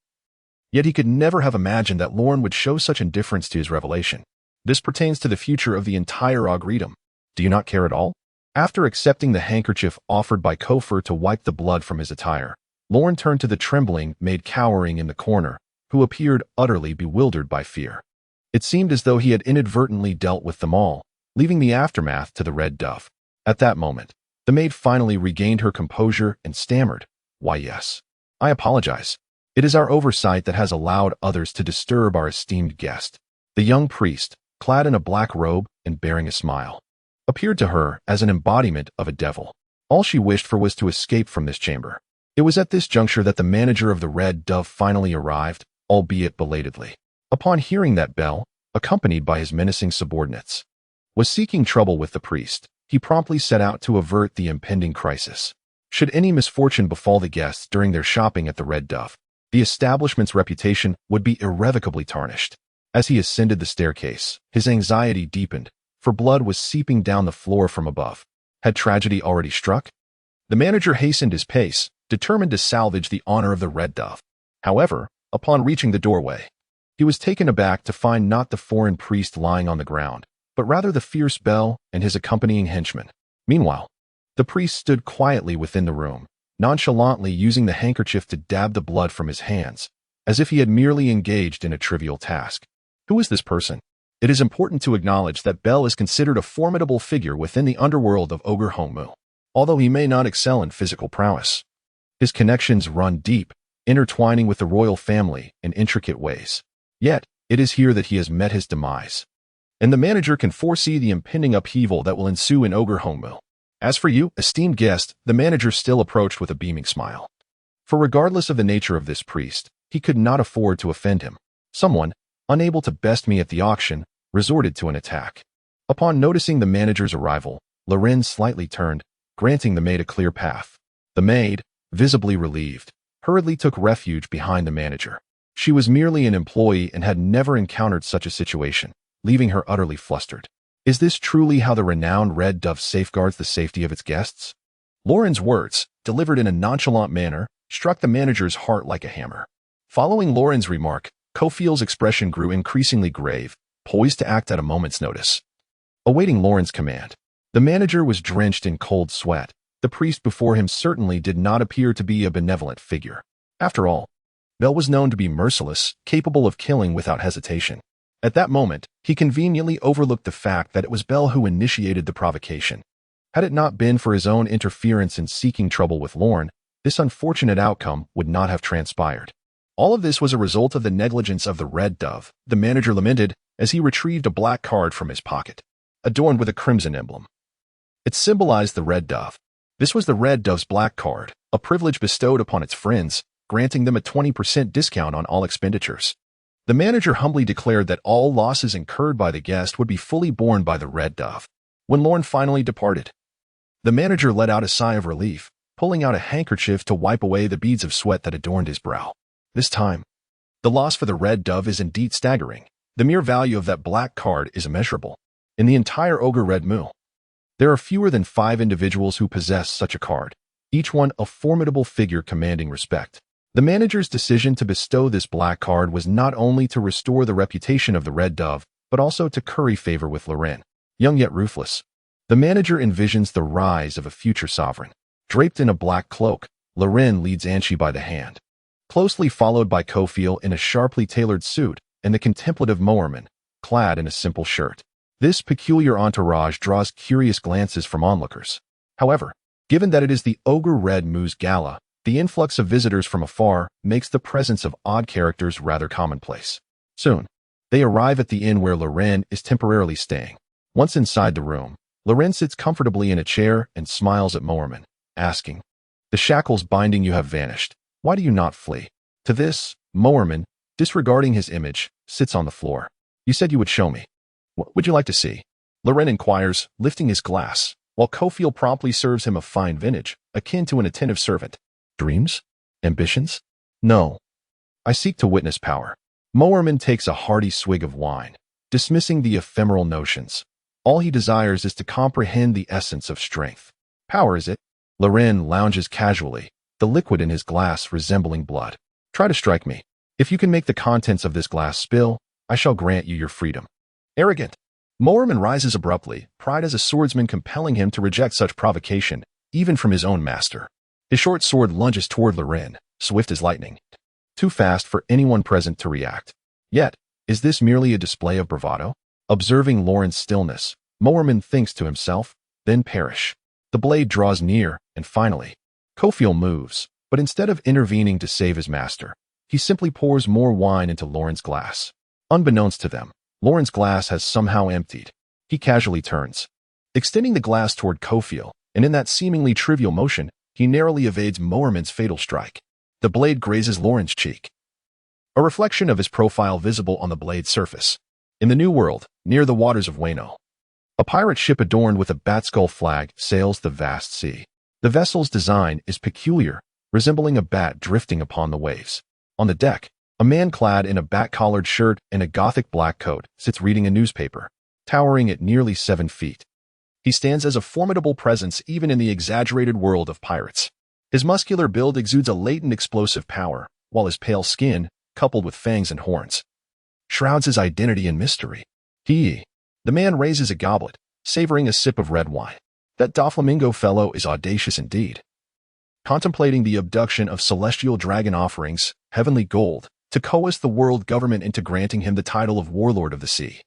Yet he could never have imagined that Lorne would show such indifference to his revelation. This pertains to the future of the entire Ogredom. Do you not care at all? After accepting the handkerchief offered by Kofor to wipe the blood from his attire, Lorne turned to the trembling maid cowering in the corner, who appeared utterly bewildered by fear. It seemed as though he had inadvertently dealt with them all, leaving the aftermath to the Red Dove. At that moment, the maid finally regained her composure and stammered, "Why, yes. I apologize. It is our oversight that has allowed others to disturb our esteemed guest." The young priest, clad in a black robe and bearing a smile, appeared to her as an embodiment of a devil. All she wished for was to escape from this chamber. It was at this juncture that the manager of the Red Dove finally arrived, albeit belatedly. Upon hearing that Bell, accompanied by his menacing subordinates, was seeking trouble with the priest, he promptly set out to avert the impending crisis. Should any misfortune befall the guests during their shopping at the Red Dove, the establishment's reputation would be irrevocably tarnished. As he ascended the staircase, his anxiety deepened, for blood was seeping down the floor from above. Had tragedy already struck? The manager hastened his pace, determined to salvage the honor of the Red Dove. However, upon reaching the doorway, he was taken aback to find not the foreign priest lying on the ground, but rather the fierce Bell and his accompanying henchmen. Meanwhile, the priest stood quietly within the room, nonchalantly using the handkerchief to dab the blood from his hands, as if he had merely engaged in a trivial task. Who is this person? It is important to acknowledge that Bell is considered a formidable figure within the underworld of Ogre Homu, although he may not excel in physical prowess. His connections run deep, intertwining with the royal family in intricate ways. Yet, it is here that he has met his demise, and the manager can foresee the impending upheaval that will ensue in Ogre Homu. As for you, esteemed guest, the manager still approached with a beaming smile. For regardless of the nature of this priest, he could not afford to offend him. Someone, unable to best me at the auction, resorted to an attack. Upon noticing the manager's arrival, Loren slightly turned, granting the maid a clear path. The maid, visibly relieved, hurriedly took refuge behind the manager. She was merely an employee and had never encountered such a situation, leaving her utterly flustered. Is this truly how the renowned Red Dove safeguards the safety of its guests? Loren's words, delivered in a nonchalant manner, struck the manager's heart like a hammer. Following Loren's remark, Cofield's expression grew increasingly grave, poised to act at a moment's notice. Awaiting Loren's command, the manager was drenched in cold sweat. The priest before him certainly did not appear to be a benevolent figure. After all, Bell was known to be merciless, capable of killing without hesitation. At that moment, he conveniently overlooked the fact that it was Bell who initiated the provocation. Had it not been for his own interference in seeking trouble with Lorne, this unfortunate outcome would not have transpired. All of this was a result of the negligence of the Red Dove, the manager lamented as he retrieved a black card from his pocket, adorned with a crimson emblem. It symbolized the Red Dove. This was the Red Dove's black card, a privilege bestowed upon its friends, granting them a 20% discount on all expenditures. The manager humbly declared that all losses incurred by the guest would be fully borne by the Red Dove. When Lorne finally departed, the manager let out a sigh of relief, pulling out a handkerchief to wipe away the beads of sweat that adorned his brow. This time, the loss for the Red Dove is indeed staggering. The mere value of that black card is immeasurable. In the entire Ogre Red Mu, there are fewer than 5 individuals who possess such a card, each one a formidable figure commanding respect. The manager's decision to bestow this black card was not only to restore the reputation of the Red Dove, but also to curry favor with Loren. Young yet ruthless, the manager envisions the rise of a future sovereign. Draped in a black cloak, Loren leads Anchi by the hand, closely followed by Cofield in a sharply tailored suit and the contemplative Moorman, clad in a simple shirt. This peculiar entourage draws curious glances from onlookers. However, given that it is the Ogre Red Moose Gala, the influx of visitors from afar makes the presence of odd characters rather commonplace. Soon, they arrive at the inn where Loren is temporarily staying. Once inside the room, Loren sits comfortably in a chair and smiles at Moorman, asking, "The shackles binding you have vanished. Why do you not flee?" To this, Moorman, disregarding his image, sits on the floor. "You said you would show me. What would you like to see?" Loren inquires, lifting his glass, while Kofiel promptly serves him a fine vintage, akin to an attentive servant. "Dreams? Ambitions? No. I seek to witness power." Moorman takes a hearty swig of wine, dismissing the ephemeral notions. All he desires is to comprehend the essence of strength. "Power, is it?" Loren lounges casually, the liquid in his glass resembling blood. "Try to strike me. If you can make the contents of this glass spill, I shall grant you your freedom." "Arrogant." Moorman rises abruptly, pride as a swordsman compelling him to reject such provocation, even from his own master. His short sword lunges toward Loren, swift as lightning. Too fast for anyone present to react. Yet, is this merely a display of bravado? Observing Loren's stillness, Moorman thinks to himself, then perish. The blade draws near, and finally, Kofiel moves, but instead of intervening to save his master, he simply pours more wine into Loren's glass. Unbeknownst to them, Loren's glass has somehow emptied. He casually turns, extending the glass toward Kofiel, and in that seemingly trivial motion, he narrowly evades Moorman's fatal strike. The blade grazes Loren's cheek, a reflection of his profile visible on the blade's surface. In the New World, near the waters of Wayno, a pirate ship adorned with a bat-skull flag sails the vast sea. The vessel's design is peculiar, resembling a bat drifting upon the waves. On the deck, a man clad in a bat-collared shirt and a gothic black coat sits reading a newspaper, towering at nearly 7 feet. He stands as a formidable presence even in the exaggerated world of pirates. His muscular build exudes a latent explosive power, while his pale skin, coupled with fangs and horns, shrouds his identity in mystery. The man raises a goblet, savoring a sip of red wine. That Doflamingo fellow is audacious indeed. Contemplating the abduction of celestial dragon offerings, heavenly gold, to coerce the world government into granting him the title of Warlord of the Sea.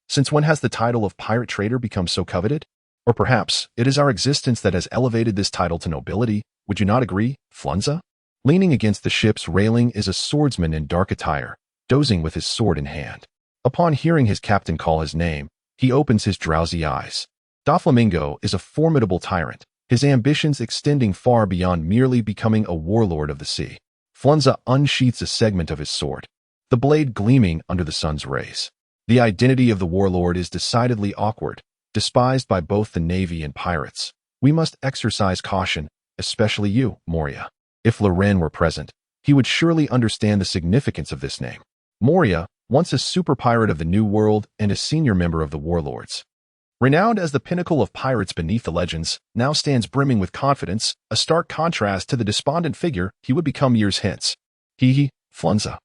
Since when has the title of pirate trader become so coveted? Or perhaps it is our existence that has elevated this title to nobility. Would you not agree, Flunza? Leaning against the ship's railing is a swordsman in dark attire, dozing with his sword in hand. Upon hearing his captain call his name, he opens his drowsy eyes. Doflamingo is a formidable tyrant, his ambitions extending far beyond merely becoming a warlord of the sea. Flunza unsheaths a segment of his sword, the blade gleaming under the sun's rays. The identity of the warlord is decidedly awkward, despised by both the navy and pirates. "We must exercise caution, especially you, Moria." If Loren were present, he would surely understand the significance of this name. Moria, once a super pirate of the New World and a senior member of the Warlords, renowned as the pinnacle of pirates beneath the legends, now stands brimming with confidence, a stark contrast to the despondent figure he would become years hence. Flunza.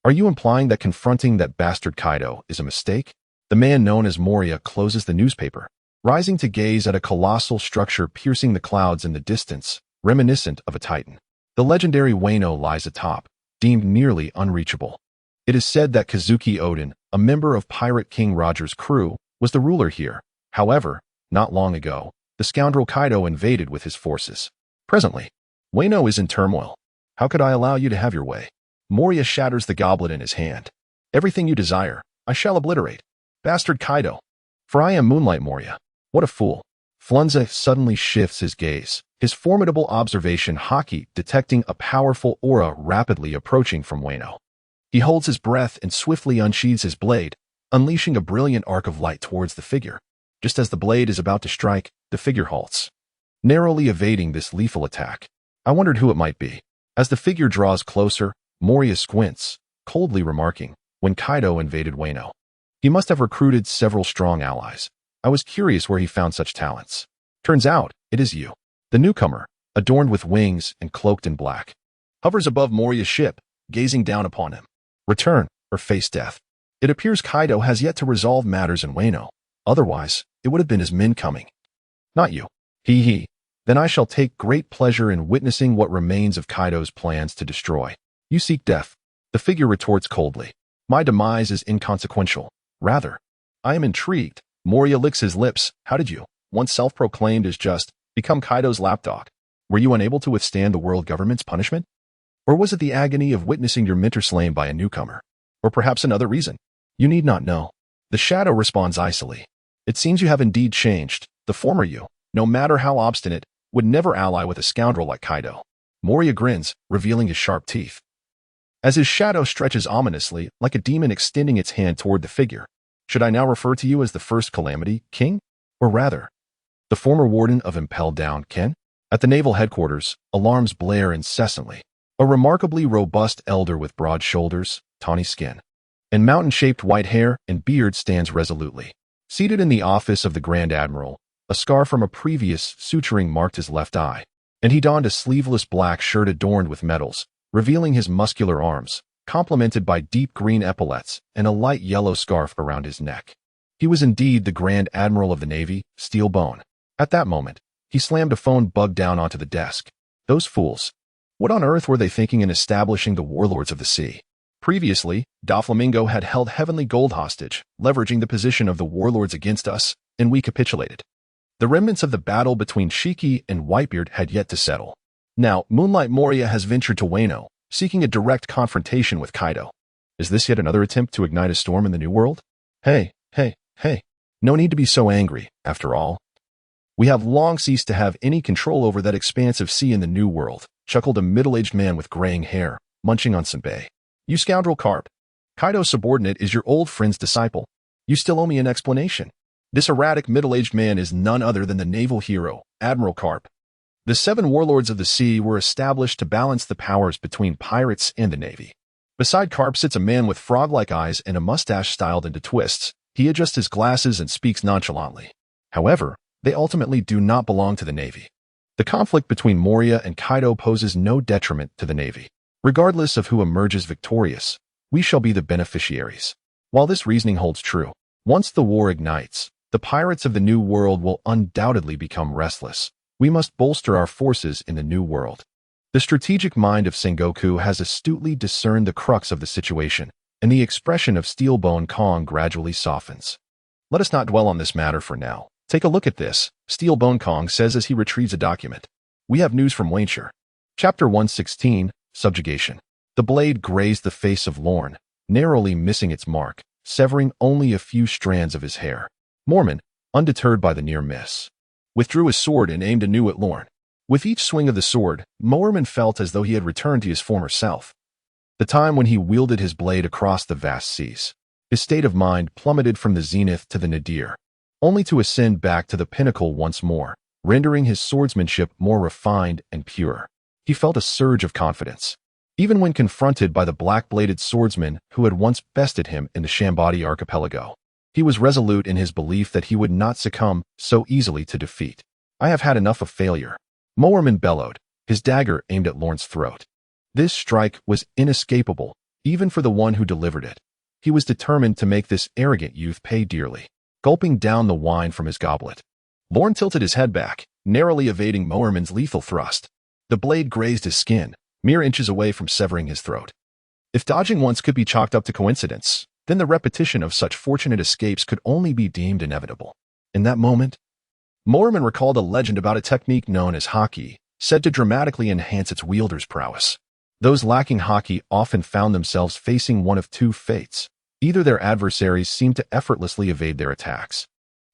Are you implying that confronting that bastard Kaido is a mistake? The man known as Moria closes the newspaper, rising to gaze at a colossal structure piercing the clouds in the distance, reminiscent of a titan. The legendary Wayno lies atop, deemed nearly unreachable. It is said that Kazuki Odin, a member of Pirate King Roger's crew, was the ruler here. However, not long ago, the scoundrel Kaido invaded with his forces. Presently, Wayno is in turmoil. How could I allow you to have your way? Moria shatters the goblet in his hand. Everything you desire, I shall obliterate. Bastard Kaido. For I am Moonlight Moria. What a fool. Flunza suddenly shifts his gaze, his formidable observation haki detecting a powerful aura rapidly approaching from Wayno. He holds his breath and swiftly unsheathes his blade, unleashing a brilliant arc of light towards the figure. Just as the blade is about to strike, the figure halts, narrowly evading this lethal attack. I wondered who it might be. As the figure draws closer, Moria squints, coldly remarking, "When Kaido invaded Wayno, he must have recruited several strong allies. I was curious where he found such talents. Turns out, it is you." The newcomer, adorned with wings and cloaked in black, hovers above Moria's ship, gazing down upon him. Return, or face death. It appears Kaido has yet to resolve matters in Wayno. Otherwise, it would have been his men coming. Not you. Then I shall take great pleasure in witnessing what remains of Kaido's plans to destroy. You seek death. The figure retorts coldly. My demise is inconsequential. Rather, I am intrigued. Moria licks his lips. How did you, once self-proclaimed as just, become Kaido's lapdog? Were you unable to withstand the world government's punishment? Or was it the agony of witnessing your mentor slain by a newcomer? Or perhaps another reason? You need not know. The shadow responds icily. It seems you have indeed changed. The former you, no matter how obstinate, would never ally with a scoundrel like Kaido. Moria grins, revealing his sharp teeth. As his shadow stretches ominously, like a demon extending its hand toward the figure, should I now refer to you as the first calamity, King? Or rather, the former warden of Impel Down, Ken? At the naval headquarters, alarms blare incessantly. A remarkably robust elder with broad shoulders, tawny skin, and mountain-shaped white hair and beard stands resolutely. Seated in the office of the Grand Admiral, a scar from a previous suturing marked his left eye, and he donned a sleeveless black shirt adorned with medals, revealing his muscular arms, complemented by deep green epaulets and a light yellow scarf around his neck. He was indeed the Grand Admiral of the Navy, Steelbone. At that moment, he slammed a phone bug down onto the desk. Those fools. What on earth were they thinking in establishing the warlords of the sea? Previously, Doflamingo had held Heavenly Gold hostage, leveraging the position of the warlords against us, and we capitulated. The remnants of the battle between Shiki and Whitebeard had yet to settle. Now, Moonlight Moria has ventured to Wano, seeking a direct confrontation with Kaido. Is this yet another attempt to ignite a storm in the New World? Hey. No need to be so angry, after all. We have long ceased to have any control over that expanse of sea in the New World, chuckled a middle-aged man with graying hair, munching on some bay. You scoundrel Carp. Kaido's subordinate is your old friend's disciple. You still owe me an explanation. This erratic middle-aged man is none other than the naval hero, Admiral Carp. The 7 warlords of the sea were established to balance the powers between pirates and the Navy. Beside Carp sits a man with frog-like eyes and a mustache styled into twists. He adjusts his glasses and speaks nonchalantly. However, they ultimately do not belong to the Navy. The conflict between Moria and Kaido poses no detriment to the Navy. Regardless of who emerges victorious, we shall be the beneficiaries. While this reasoning holds true, once the war ignites, the pirates of the New World will undoubtedly become restless. We must bolster our forces in the New World. The strategic mind of Sengoku has astutely discerned the crux of the situation, and the expression of Steelbone Kong gradually softens. Let us not dwell on this matter for now. Take a look at this, Steelbone Kong says as he retrieves a document. We have news from Venshir. Chapter 116, Subjugation. The blade grazed the face of Lorne, narrowly missing its mark, severing only a few strands of his hair. Mormon, undeterred by the near miss, withdrew his sword and aimed anew at Lorne. With each swing of the sword, Moorman felt as though he had returned to his former self. The time when he wielded his blade across the vast seas. His state of mind plummeted from the zenith to the nadir, only to ascend back to the pinnacle once more, rendering his swordsmanship more refined and pure. He felt a surge of confidence, even when confronted by the black-bladed swordsman who had once bested him in the Shambadi archipelago. He was resolute in his belief that he would not succumb so easily to defeat. I have had enough of failure. Moorman bellowed, his dagger aimed at Lorne's throat. This strike was inescapable, even for the one who delivered it. He was determined to make this arrogant youth pay dearly, gulping down the wine from his goblet. Lorne tilted his head back, narrowly evading Moorman's lethal thrust. The blade grazed his skin, mere inches away from severing his throat. If dodging once could be chalked up to coincidence, then the repetition of such fortunate escapes could only be deemed inevitable. In that moment, Moorman recalled a legend about a technique known as haki, said to dramatically enhance its wielder's prowess. Those lacking haki often found themselves facing one of two fates. Either their adversaries seemed to effortlessly evade their attacks,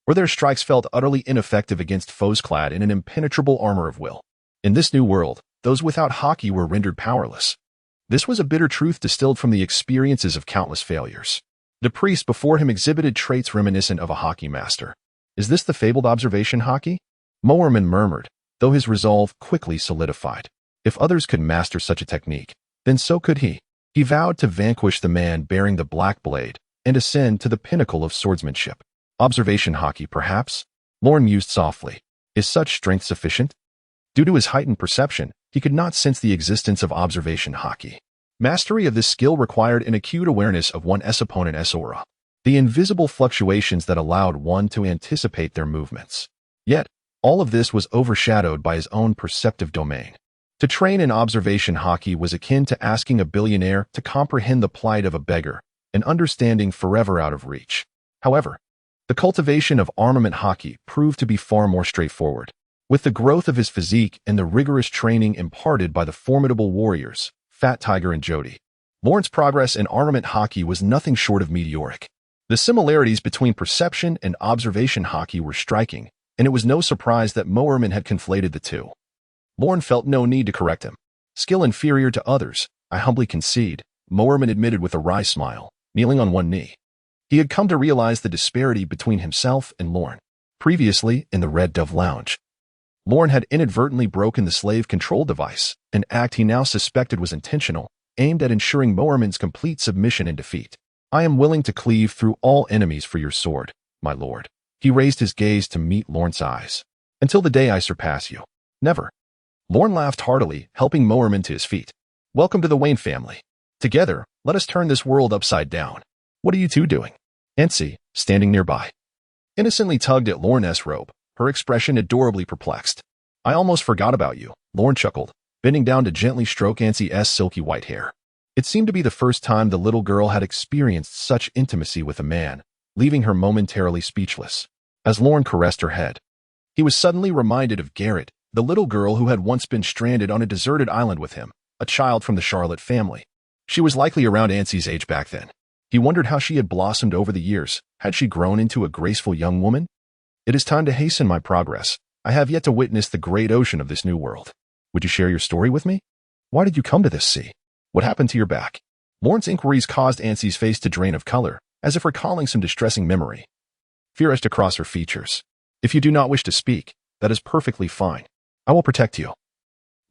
or their strikes felt utterly ineffective against foes clad in an impenetrable armor of will. In this new world, those without haki were rendered powerless. This was a bitter truth distilled from the experiences of countless failures. The priest before him exhibited traits reminiscent of a haki master. Is this the fabled observation haki? Moorman murmured, though his resolve quickly solidified. If others could master such a technique, then so could he. He vowed to vanquish the man bearing the black blade and ascend to the pinnacle of swordsmanship. Observation haki, perhaps? Lorne mused softly. Is such strength sufficient? Due to his heightened perception, he could not sense the existence of observation haki. Mastery of this skill required an acute awareness of one's opponent's aura, the invisible fluctuations that allowed one to anticipate their movements. Yet, all of this was overshadowed by his own perceptive domain. To train in observation haki was akin to asking a billionaire to comprehend the plight of a beggar, an understanding forever out of reach. However, The cultivation of armament hockey proved to be far more straightforward. With the growth of his physique and the rigorous training imparted by the formidable warriors, Fat Tiger and Jody, Lorne's progress in armament hockey was nothing short of meteoric. The similarities between perception and observation hockey were striking, and it was no surprise that Moerman had conflated the two. Lorne felt no need to correct him. Skill inferior to others, I humbly concede, Moerman admitted with a wry smile, kneeling on one knee. He had come to realize the disparity between himself and Lorne. Previously, in the Red Dove Lounge, Lorne had inadvertently broken the slave control device, an act he now suspected was intentional, aimed at ensuring Moerman's complete submission and defeat. I am willing to cleave through all enemies for your sword, my lord. He raised his gaze to meet Lorne's eyes. Until the day I surpass you. Never. Lorne laughed heartily, helping Moerman to his feet. Welcome to the Wayne family. Together, let us turn this world upside down. What are you two doing? Nancy, standing nearby, innocently tugged at Lorne's robe, her expression adorably perplexed. I almost forgot about you, Lorne chuckled, bending down to gently stroke Nancy's silky white hair. It seemed to be the first time the little girl had experienced such intimacy with a man, leaving her momentarily speechless. As Lorne caressed her head, he was suddenly reminded of Garrett, the little girl who had once been stranded on a deserted island with him, a child from the Charlotte family. She was likely around Nancy's age back then. He wondered how she had blossomed over the years. Had she grown into a graceful young woman? It is time to hasten my progress. I have yet to witness the great ocean of this new world. Would you share your story with me? Why did you come to this sea? What happened to your back? Lorne's inquiries caused Nancy's face to drain of color, as if recalling some distressing memory. Fear etched across her features. If you do not wish to speak, that is perfectly fine. I will protect you.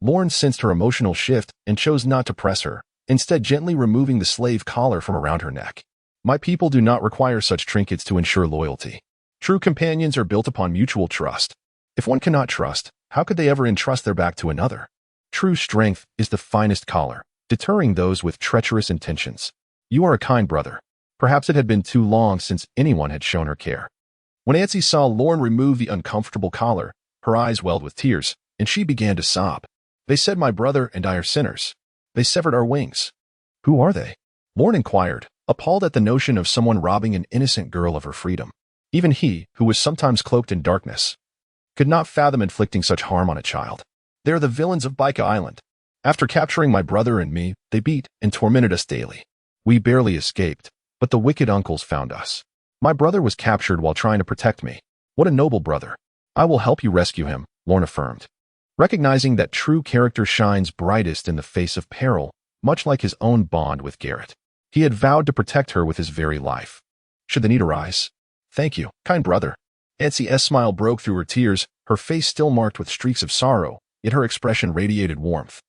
Lorne sensed her emotional shift and chose not to press her, instead gently removing the slave collar from around her neck. My people do not require such trinkets to ensure loyalty. True companions are built upon mutual trust. If one cannot trust, how could they ever entrust their back to another? True strength is the finest collar, deterring those with treacherous intentions. You are a kind brother. Perhaps it had been too long since anyone had shown her care. When Nancy saw Lorne remove the uncomfortable collar, her eyes welled with tears, and she began to sob. They said my brother and I are sinners. They severed our wings. Who are they? Lorne inquired, appalled at the notion of someone robbing an innocent girl of her freedom. Even he, who was sometimes cloaked in darkness, could not fathom inflicting such harm on a child. They are the villains of Baika Island. After capturing my brother and me, they beat and tormented us daily. We barely escaped, but the wicked uncles found us. My brother was captured while trying to protect me. What a noble brother. I will help you rescue him, Lorne affirmed. Recognizing that true character shines brightest in the face of peril, much like his own bond with Garrett. He had vowed to protect her with his very life. Should the need arise? Thank you, kind brother. Nancy's smile broke through her tears, her face still marked with streaks of sorrow, yet her expression radiated warmth,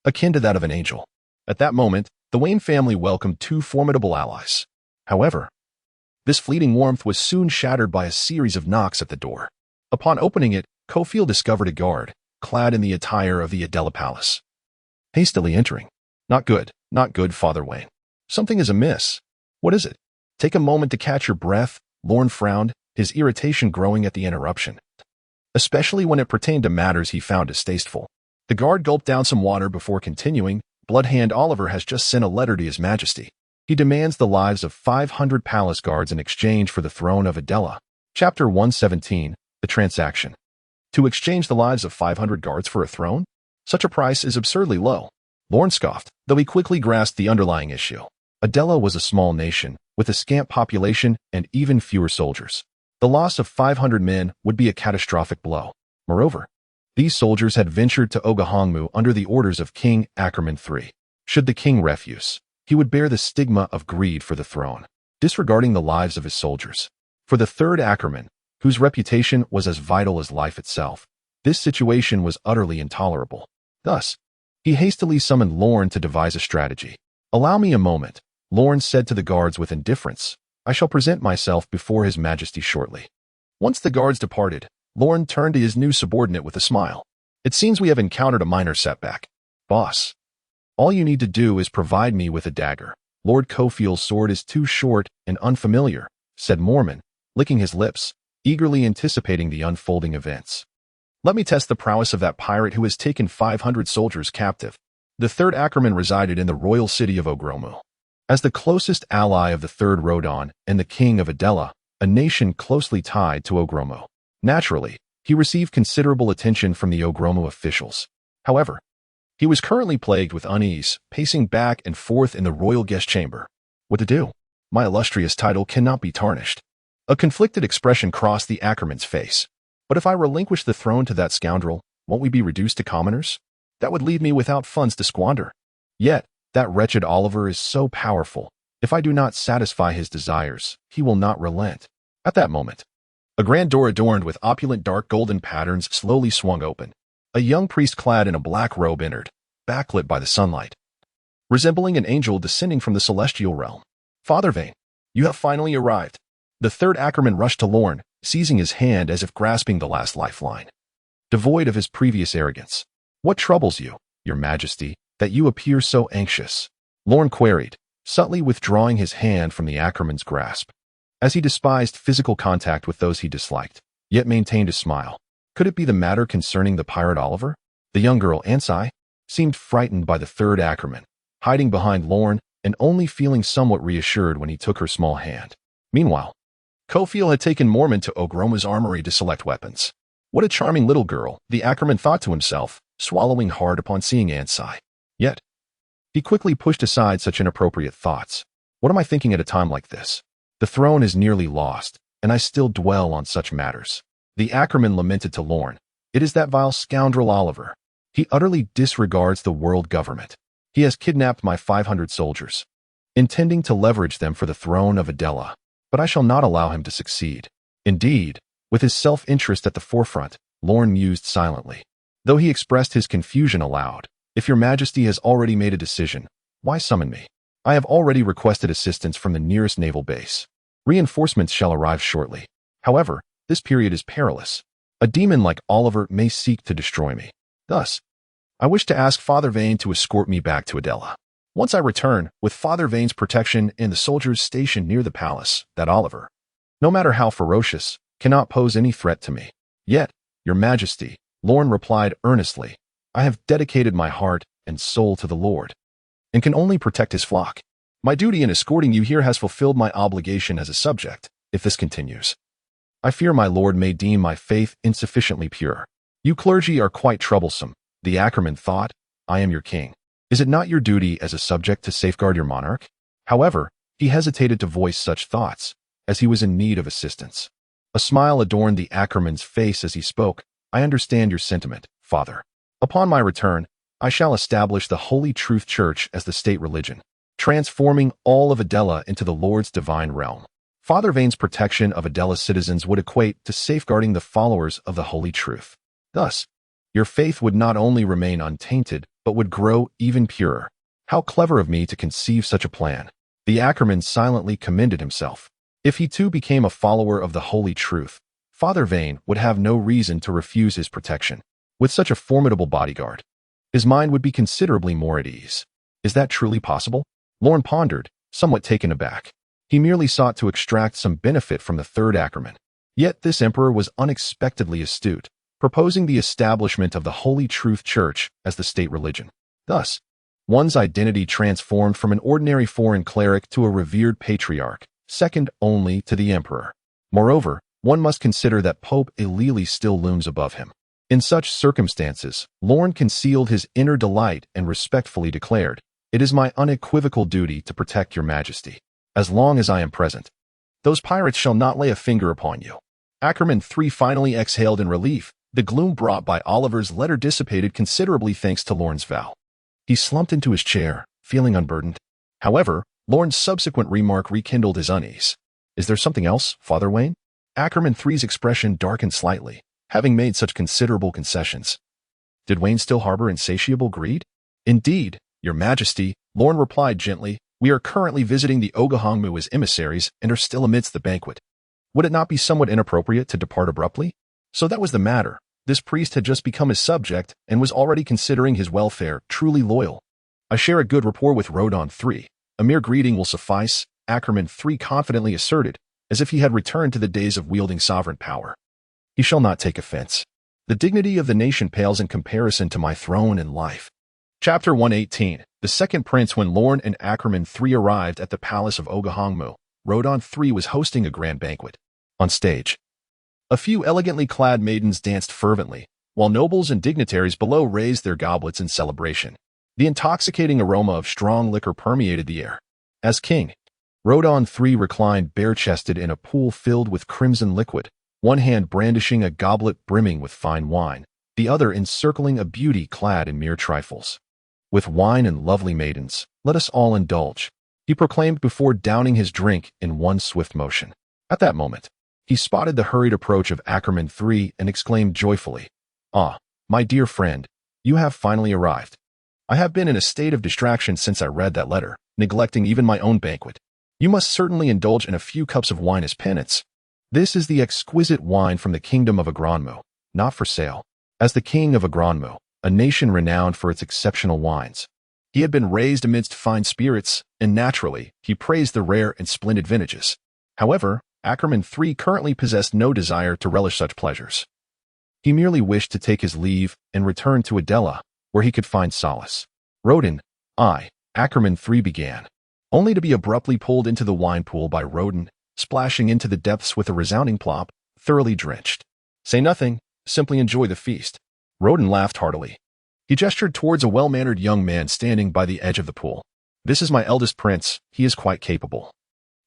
akin to that of an angel. At that moment, the Wayne family welcomed two formidable allies. However, this fleeting warmth was soon shattered by a series of knocks at the door. Upon opening it, Cofield discovered a guard, clad in the attire of the Adela Palace. Hastily entering. Not good, Father Wayne. Something is amiss. What is it? Take a moment to catch your breath, Lorne frowned, his irritation growing at the interruption, especially when it pertained to matters he found distasteful. The guard gulped down some water before continuing. Bloodhand Oliver has just sent a letter to His Majesty. He demands the lives of 500 palace guards in exchange for the throne of Adela. Chapter 117, The Transaction. To exchange the lives of 500 guards for a throne? Such a price is absurdly low. Lorne scoffed, though he quickly grasped the underlying issue. Adela was a small nation, with a scant population and even fewer soldiers. The loss of 500 men would be a catastrophic blow. Moreover, these soldiers had ventured to Ogahongmu under the orders of King Ackerman III. Should the king refuse, he would bear the stigma of greed for the throne, disregarding the lives of his soldiers. For the third Ackerman, whose reputation was as vital as life itself, this situation was utterly intolerable. Thus, he hastily summoned Lorne to devise a strategy. Allow me a moment, Lorne said to the guards with indifference. I shall present myself before His Majesty shortly. Once the guards departed, Lorne turned to his new subordinate with a smile. It seems we have encountered a minor setback. Boss, all you need to do is provide me with a dagger. Lord Cofield's sword is too short and unfamiliar, said Mormon, licking his lips, eagerly anticipating the unfolding events. Let me test the prowess of that pirate who has taken 500 soldiers captive. The third Ackerman resided in the royal city of Ogromu. As the closest ally of the third Rodon and the king of Adela, a nation closely tied to Ogromo. Naturally, he received considerable attention from the Ogromo officials. However, he was currently plagued with unease, pacing back and forth in the royal guest chamber. What to do? My illustrious title cannot be tarnished. A conflicted expression crossed the Ackerman's face. But if I relinquish the throne to that scoundrel, won't we be reduced to commoners? That would leave me without funds to squander. Yet, that wretched Oliver is so powerful. If I do not satisfy his desires, he will not relent. At that moment, a grand door adorned with opulent dark golden patterns slowly swung open. A young priest clad in a black robe entered, backlit by the sunlight, resembling an angel descending from the celestial realm. Father Vane, you have finally arrived. The third Ackerman rushed to Lorne, seizing his hand as if grasping the last lifeline. Devoid of his previous arrogance. What troubles you, your majesty, that you appear so anxious? Lorne queried, subtly withdrawing his hand from the Ackerman's grasp. As he despised physical contact with those he disliked, yet maintained a smile. Could it be the matter concerning the pirate Oliver? The young girl, Ansai, seemed frightened by the third Ackerman, hiding behind Lorne and only feeling somewhat reassured when he took her small hand. Meanwhile, Cofiel had taken Mormon to Ogroma's armory to select weapons. What a charming little girl, the Ackerman thought to himself, swallowing hard upon seeing Ansai. Yet, he quickly pushed aside such inappropriate thoughts. What am I thinking at a time like this? The throne is nearly lost, and I still dwell on such matters. The Ackerman lamented to Lorne. It is that vile scoundrel Oliver. He utterly disregards the world government. He has kidnapped my 500 soldiers, intending to leverage them for the throne of Adela. But I shall not allow him to succeed. Indeed, with his self-interest at the forefront, Lorne mused silently. Though he expressed his confusion aloud, if your majesty has already made a decision, why summon me? I have already requested assistance from the nearest naval base. Reinforcements shall arrive shortly. However, this period is perilous. A demon like Oliver may seek to destroy me. Thus, I wish to ask Father Vane to escort me back to Adela. Once I return, with Father Vane's protection and the soldiers stationed near the palace, that Oliver, no matter how ferocious, cannot pose any threat to me. Yet, your majesty, Lorne replied earnestly, I have dedicated my heart and soul to the Lord, and can only protect his flock. My duty in escorting you here has fulfilled my obligation as a subject. If this continues, I fear my lord may deem my faith insufficiently pure. You clergy are quite troublesome. The Ackerman thought, I am your king. Is it not your duty as a subject to safeguard your monarch? However, he hesitated to voice such thoughts, as he was in need of assistance. A smile adorned the Ackerman's face as he spoke. I understand your sentiment, father. Upon my return, I shall establish the Holy Truth Church as the state religion, transforming all of Adela into the Lord's divine realm. Father Vane's protection of Adela's citizens would equate to safeguarding the followers of the Holy Truth. Thus, your faith would not only remain untainted, but would grow even purer. How clever of me to conceive such a plan. The Ackerman silently commended himself. If he too became a follower of the Holy Truth, Father Vane would have no reason to refuse his protection. With such a formidable bodyguard, his mind would be considerably more at ease. Is that truly possible? Lorne pondered, somewhat taken aback. He merely sought to extract some benefit from the third Ackerman. Yet this emperor was unexpectedly astute, proposing the establishment of the Holy Truth Church as the state religion. Thus, one's identity transformed from an ordinary foreign cleric to a revered patriarch, second only to the emperor. Moreover, one must consider that Pope Elili still looms above him. In such circumstances, Lorne concealed his inner delight and respectfully declared, It is my unequivocal duty to protect your majesty. As long as I am present, those pirates shall not lay a finger upon you. Ackerman III finally exhaled in relief. The gloom brought by Oliver's letter dissipated considerably thanks to Lorne's vow. He slumped into his chair, feeling unburdened. However, Lorne's subsequent remark rekindled his unease. Is there something else, Father Wayne? Ackerman III's expression darkened slightly, having made such considerable concessions. Did Wayne still harbor insatiable greed? Indeed, your majesty, Lorne replied gently, we are currently visiting the Ogahongmu as emissaries and are still amidst the banquet. Would it not be somewhat inappropriate to depart abruptly? So that was the matter. This priest had just become his subject and was already considering his welfare, truly loyal. I share a good rapport with Rodon III. A mere greeting will suffice, Ackerman III confidently asserted, as if he had returned to the days of wielding sovereign power. He shall not take offense. The dignity of the nation pales in comparison to my throne and life. Chapter 118. The Second Prince. When Lorne and Ackerman III arrived at the palace of Ogahongmu, Rodon III was hosting a grand banquet. On stage, a few elegantly clad maidens danced fervently, while nobles and dignitaries below raised their goblets in celebration. The intoxicating aroma of strong liquor permeated the air. As king, Rodon III reclined bare-chested in a pool filled with crimson liquid, one hand brandishing a goblet brimming with fine wine, the other encircling a beauty clad in mere trifles. With wine and lovely maidens, let us all indulge, he proclaimed before downing his drink in one swift motion. At that moment, he spotted the hurried approach of Ackerman III and exclaimed joyfully, "Ah, my dear friend, you have finally arrived. I have been in a state of distraction since I read that letter, neglecting even my own banquet. You must certainly indulge in a few cups of wine as penance. This is the exquisite wine from the kingdom of Agronmu, not for sale. As the king of Agronmu, a nation renowned for its exceptional wines, he had been raised amidst fine spirits, and naturally, he praised the rare and splendid vintages. However, Ackerman III currently possessed no desire to relish such pleasures. He merely wished to take his leave and return to Adela, where he could find solace. Rodon, Ackerman III began, only to be abruptly pulled into the wine pool by Rodon, splashing into the depths with a resounding plop, thoroughly drenched. Say nothing, simply enjoy the feast. Rodon laughed heartily. He gestured towards a well-mannered young man standing by the edge of the pool. This is my eldest prince, he is quite capable.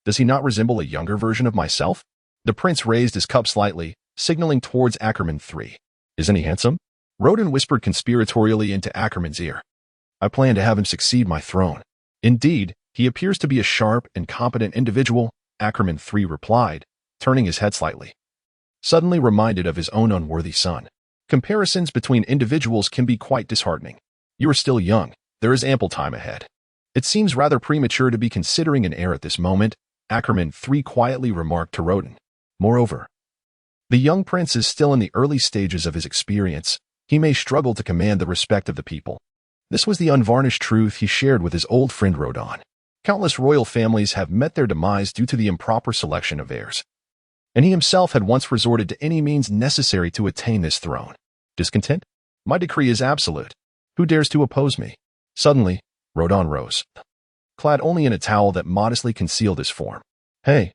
Does he not resemble a younger version of myself? The prince raised his cup slightly, signaling towards Ackerman III. Isn't he handsome? Rodon whispered conspiratorially into Ackerman's ear. I plan to have him succeed my throne. Indeed, he appears to be a sharp and competent individual, Ackerman III replied, turning his head slightly. Suddenly reminded of his own unworthy son. Comparisons between individuals can be quite disheartening. You are still young. There is ample time ahead. It seems rather premature to be considering an heir at this moment, Ackerman III quietly remarked to Rodon. Moreover, the young prince is still in the early stages of his experience. He may struggle to command the respect of the people. This was the unvarnished truth he shared with his old friend Rodon. Countless royal families have met their demise due to the improper selection of heirs, and he himself had once resorted to any means necessary to attain this throne. Discontent? My decree is absolute. Who dares to oppose me? Suddenly, Rodon rose, clad only in a towel that modestly concealed his form. Hey,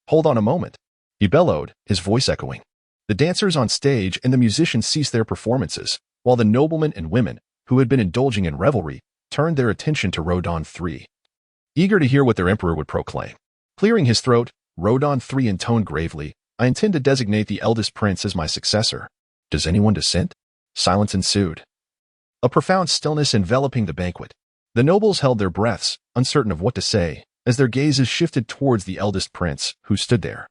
hold on a moment, he bellowed, his voice echoing. The dancers on stage and the musicians ceased their performances, while the noblemen and women, who had been indulging in revelry, turned their attention to Rodon III, eager to hear what their emperor would proclaim. Clearing his throat, Rodon III intoned gravely, I intend to designate the eldest prince as my successor. Does anyone dissent? Silence ensued. A profound stillness enveloping the banquet. The nobles held their breaths, uncertain of what to say, as their gazes shifted towards the eldest prince, who stood there,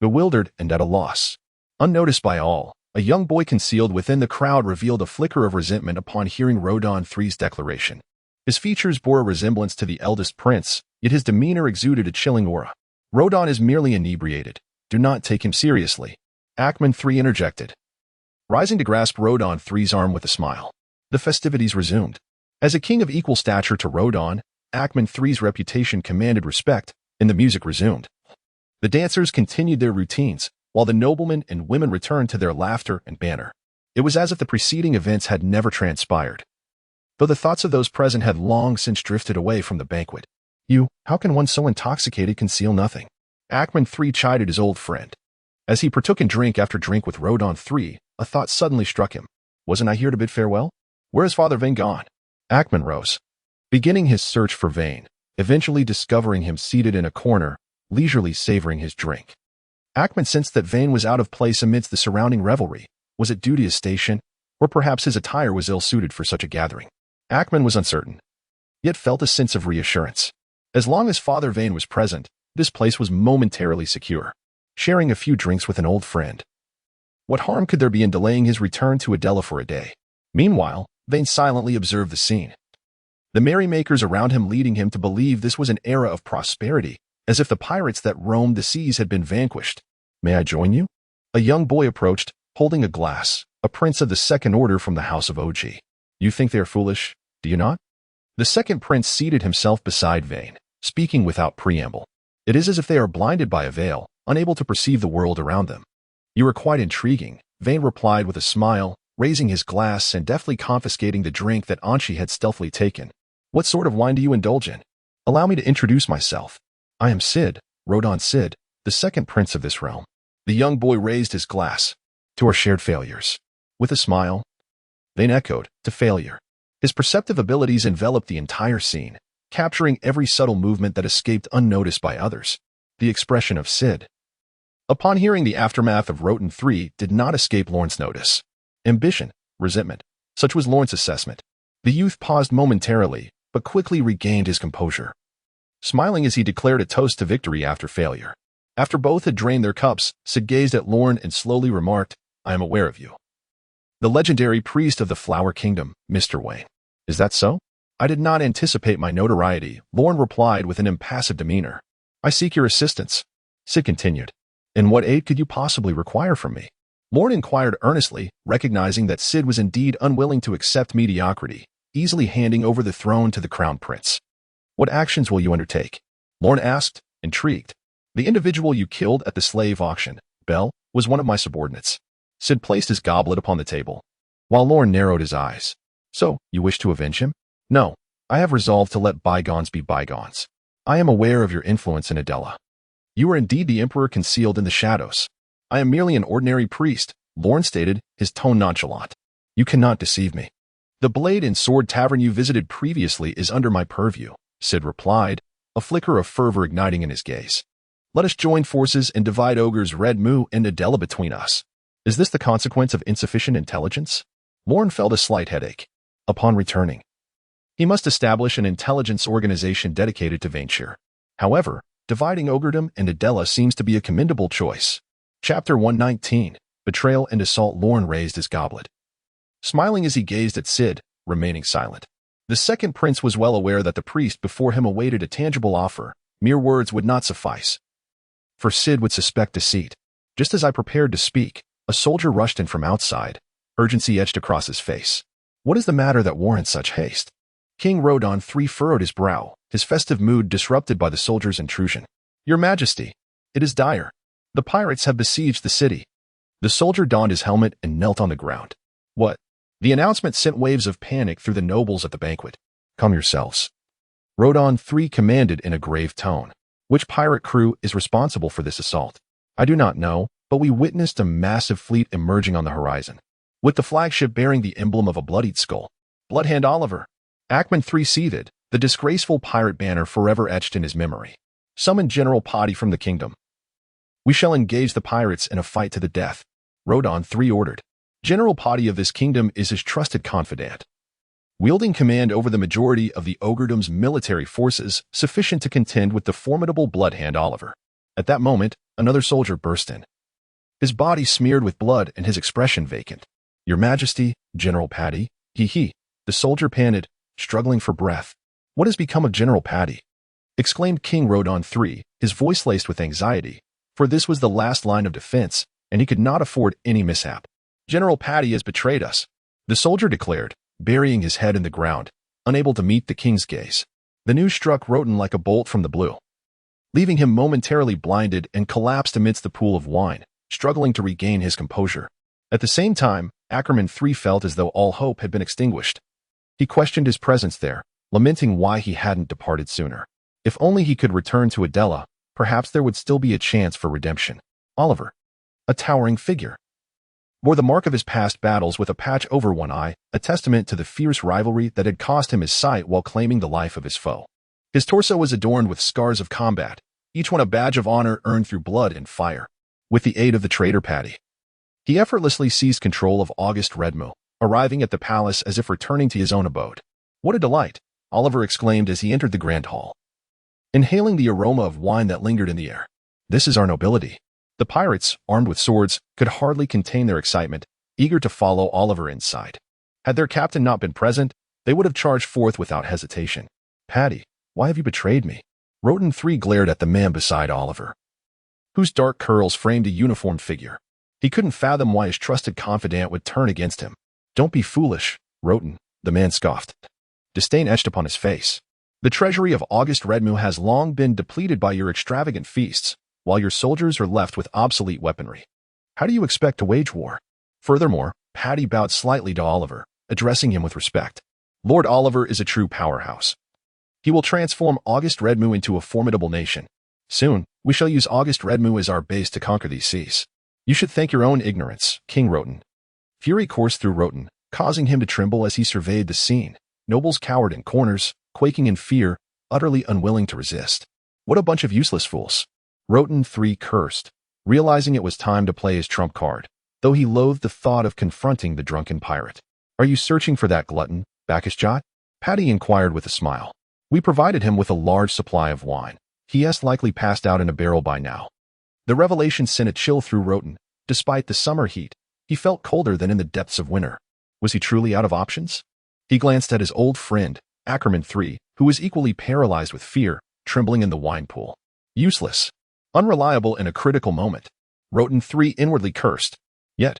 bewildered and at a loss. Unnoticed by all, a young boy concealed within the crowd revealed a flicker of resentment upon hearing Rodon III's declaration. His features bore a resemblance to the eldest prince, yet his demeanor exuded a chilling aura. Rodon is merely inebriated. Do not take him seriously. Ackerman III interjected, rising to grasp Rodon III's arm with a smile. The festivities resumed. As a king of equal stature to Rodon, Ackerman III's reputation commanded respect, and the music resumed. The dancers continued their routines, while the noblemen and women returned to their laughter and banter. It was as if the preceding events had never transpired, though the thoughts of those present had long since drifted away from the banquet. How can one so intoxicated conceal nothing? Ackerman III chided his old friend. As he partook in drink after drink with Rodon III, a thought suddenly struck him. Wasn't I here to bid farewell? Where is Father Vane gone? Ackerman rose, beginning his search for Vane, eventually discovering him seated in a corner, leisurely savoring his drink. Ackerman sensed that Vane was out of place amidst the surrounding revelry. Was it due to his station, or perhaps his attire was ill-suited for such a gathering? Ackerman was uncertain, yet felt a sense of reassurance. As long as Father Vane was present, this place was momentarily secure. Sharing a few drinks with an old friend. What harm could there be in delaying his return to Adela for a day? Meanwhile, Vane silently observed the scene. The merrymakers around him leading him to believe this was an era of prosperity, as if the pirates that roamed the seas had been vanquished. May I join you? A young boy approached, holding a glass, a prince of the second order from the house of Og. You think they are foolish, do you not? The second prince seated himself beside Vane, speaking without preamble. It is as if they are blinded by a veil, unable to perceive the world around them. You are quite intriguing, Vane replied with a smile, raising his glass and deftly confiscating the drink that Anchi had stealthily taken. What sort of wine do you indulge in? Allow me to introduce myself. I am Sid, Rodon Sid, the second prince of this realm. The young boy raised his glass. To our shared failures. With a smile, Vane echoed, to failure. His perceptive abilities enveloped the entire scene, capturing every subtle movement that escaped unnoticed by others. The expression of Sid, upon hearing the aftermath of Roten 3, did not escape Lorne's notice. Ambition, resentment. Such was Lorne's assessment. The youth paused momentarily, but quickly regained his composure. Smiling as he declared a toast to victory after failure. After both had drained their cups, Sid gazed at Lorne and slowly remarked, I am aware of you. The legendary priest of the Flower Kingdom, Mr. Wayne. Is that so? I did not anticipate my notoriety, Lorne replied with an impassive demeanor. I seek your assistance. Sid continued. And what aid could you possibly require from me? Lorne inquired earnestly, recognizing that Sid was indeed unwilling to accept mediocrity, easily handing over the throne to the crown prince. What actions will you undertake? Lorne asked, intrigued. The individual you killed at the slave auction, Bell, was one of my subordinates. Sid placed his goblet upon the table, while Lorne narrowed his eyes. So, you wish to avenge him? No, I have resolved to let bygones be bygones. I am aware of your influence in Adela. You are indeed the Emperor concealed in the shadows. I am merely an ordinary priest, Lorne stated, his tone nonchalant. You cannot deceive me. The Blade and Sword Tavern you visited previously is under my purview, Sid replied, a flicker of fervor igniting in his gaze. Let us join forces and divide Ogre's Red Moo and Adela between us. Is this the consequence of insufficient intelligence? Lorne felt a slight headache. Upon returning, he must establish an intelligence organization dedicated to Venshir. However, dividing Ogredom and Adela seems to be a commendable choice. Chapter 119, Betrayal and Assault. Lorne raised his goblet, smiling as he gazed at Sid, remaining silent. The second prince was well aware that the priest before him awaited a tangible offer. Mere words would not suffice, for Sid would suspect deceit. Just as I prepared to speak, a soldier rushed in from outside. Urgency etched across his face. What is the matter that warrants such haste? King Rodon III furrowed his brow, his festive mood disrupted by the soldier's intrusion. Your Majesty, it is dire. The pirates have besieged the city. The soldier donned his helmet and knelt on the ground. What? The announcement sent waves of panic through the nobles at the banquet. Calm yourselves. Rodon III commanded in a grave tone. Which pirate crew is responsible for this assault? I do not know, but we witnessed a massive fleet emerging on the horizon, with the flagship bearing the emblem of a bloodied skull. Bloodhand Oliver. Ackman III seethed, the disgraceful pirate banner forever etched in his memory. Summon General Potty from the kingdom. We shall engage the pirates in a fight to the death, Rodon III ordered. General Potty of this kingdom is his trusted confidant, wielding command over the majority of the Ogredom's military forces, sufficient to contend with the formidable Bloodhand Oliver. At that moment, another soldier burst in, his body smeared with blood and his expression vacant. Your Majesty, General Paddy, he. The soldier panted, struggling for breath. What has become of General Paddy? Exclaimed King Rodon III, his voice laced with anxiety, for this was the last line of defense, and he could not afford any mishap. General Paddy has betrayed us, the soldier declared, burying his head in the ground, unable to meet the king's gaze. The news struck Roten like a bolt from the blue, leaving him momentarily blinded and collapsed amidst the pool of wine, struggling to regain his composure. At the same time, Ackerman III felt as though all hope had been extinguished. He questioned his presence there, lamenting why he hadn't departed sooner. If only he could return to Adela, perhaps there would still be a chance for redemption. Oliver, a towering figure, bore the mark of his past battles with a patch over one eye, a testament to the fierce rivalry that had cost him his sight while claiming the life of his foe. His torso was adorned with scars of combat, each one a badge of honor earned through blood and fire. With the aid of the traitor Paddy, he effortlessly seized control of August Redmo, arriving at the palace as if returning to his own abode. What a delight, Oliver exclaimed as he entered the grand hall, inhaling the aroma of wine that lingered in the air. This is our nobility. The pirates, armed with swords, could hardly contain their excitement, eager to follow Oliver inside. Had their captain not been present, they would have charged forth without hesitation. Paddy, why have you betrayed me? Roten III glared at the man beside Oliver, whose dark curls framed a uniformed figure. He couldn't fathom why his trusted confidant would turn against him. Don't be foolish, Roten, the man scoffed. Disdain etched upon his face. The treasury of August Redmu has long been depleted by your extravagant feasts, while your soldiers are left with obsolete weaponry. How do you expect to wage war? Furthermore, Paddy bowed slightly to Oliver, addressing him with respect. Lord Oliver is a true powerhouse. He will transform August Redmu into a formidable nation. Soon, we shall use August Redmu as our base to conquer these seas. You should thank your own ignorance, King Roten. Fury coursed through Roten, causing him to tremble as he surveyed the scene. Nobles cowered in corners, quaking in fear, utterly unwilling to resist. What a bunch of useless fools. Roten III cursed, realizing it was time to play his trump card, though he loathed the thought of confronting the drunken pirate. Are you searching for that glutton, Bakashjot? Paddy inquired with a smile. We provided him with a large supply of wine. He has likely passed out in a barrel by now. The revelation sent a chill through Roten. Despite the summer heat, he felt colder than in the depths of winter. Was he truly out of options? He glanced at his old friend, Ackerman III, who was equally paralyzed with fear, trembling in the wine pool. Useless. Unreliable in a critical moment. Roten III inwardly cursed. Yet,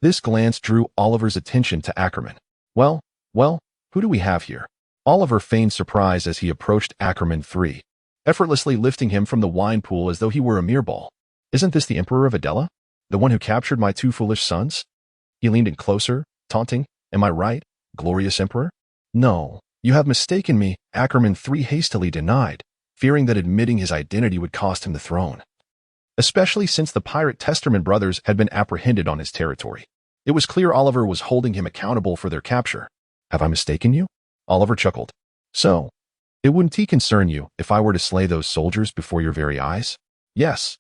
this glance drew Oliver's attention to Ackerman. Well, who do we have here? Oliver feigned surprise as he approached Ackerman III, effortlessly lifting him from the wine pool as though he were a mere ball. Isn't this the Emperor of Adela? The one who captured my two foolish sons? He leaned in closer, taunting. Am I right, glorious Emperor? No, you have mistaken me, Ackerman III hastily denied, fearing that admitting his identity would cost him the throne. Especially since the pirate Testerman brothers had been apprehended on his territory. It was clear Oliver was holding him accountable for their capture. Have I mistaken you? Oliver chuckled. So, it wouldn't concern you if I were to slay those soldiers before your very eyes? Yes,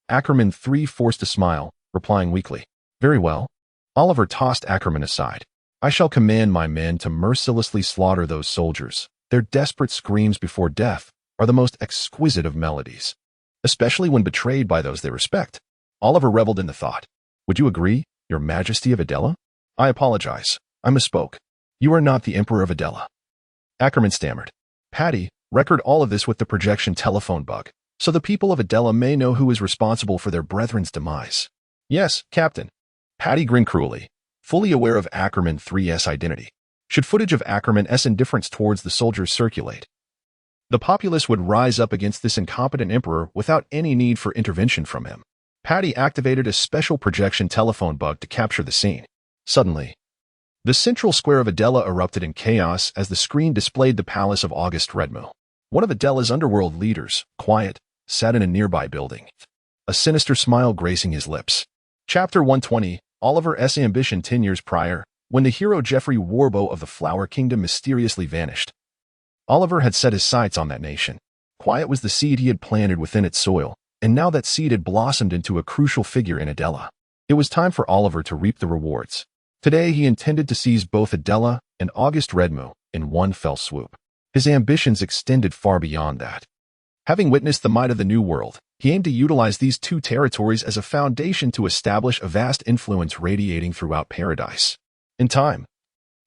Ackerman III forced a smile, replying weakly. Very well. Oliver tossed Ackerman aside. I shall command my men to mercilessly slaughter those soldiers. Their desperate screams before death are the most exquisite of melodies, especially when betrayed by those they respect. Oliver reveled in the thought. Would you agree, Your Majesty of Adela? I apologize. I misspoke. You are not the Emperor of Adela. Ackerman stammered. Paddy, record all of this with the projection telephone bug, so the people of Adela may know who is responsible for their brethren's demise. Yes, Captain. Paddy grinned cruelly, fully aware of Ackerman III's identity. Should footage of Ackerman's indifference towards the soldiers circulate, the populace would rise up against this incompetent emperor without any need for intervention from him. Paddy activated a special projection telephone bug to capture the scene. Suddenly, the central square of Adela erupted in chaos as the screen displayed the palace of August Redmu. One of Adela's underworld leaders, quiet, sat in a nearby building, a sinister smile gracing his lips. Chapter 120, Oliver's ambition 10 years prior, when the hero Geoffrey Warbow of the Flower Kingdom mysteriously vanished. Oliver had set his sights on that nation. Quiet was the seed he had planted within its soil, and now that seed had blossomed into a crucial figure in Adela. It was time for Oliver to reap the rewards. Today he intended to seize both Adela and August Redmu in one fell swoop. His ambitions extended far beyond that. Having witnessed the might of the New World, he aimed to utilize these two territories as a foundation to establish a vast influence radiating throughout paradise. In time,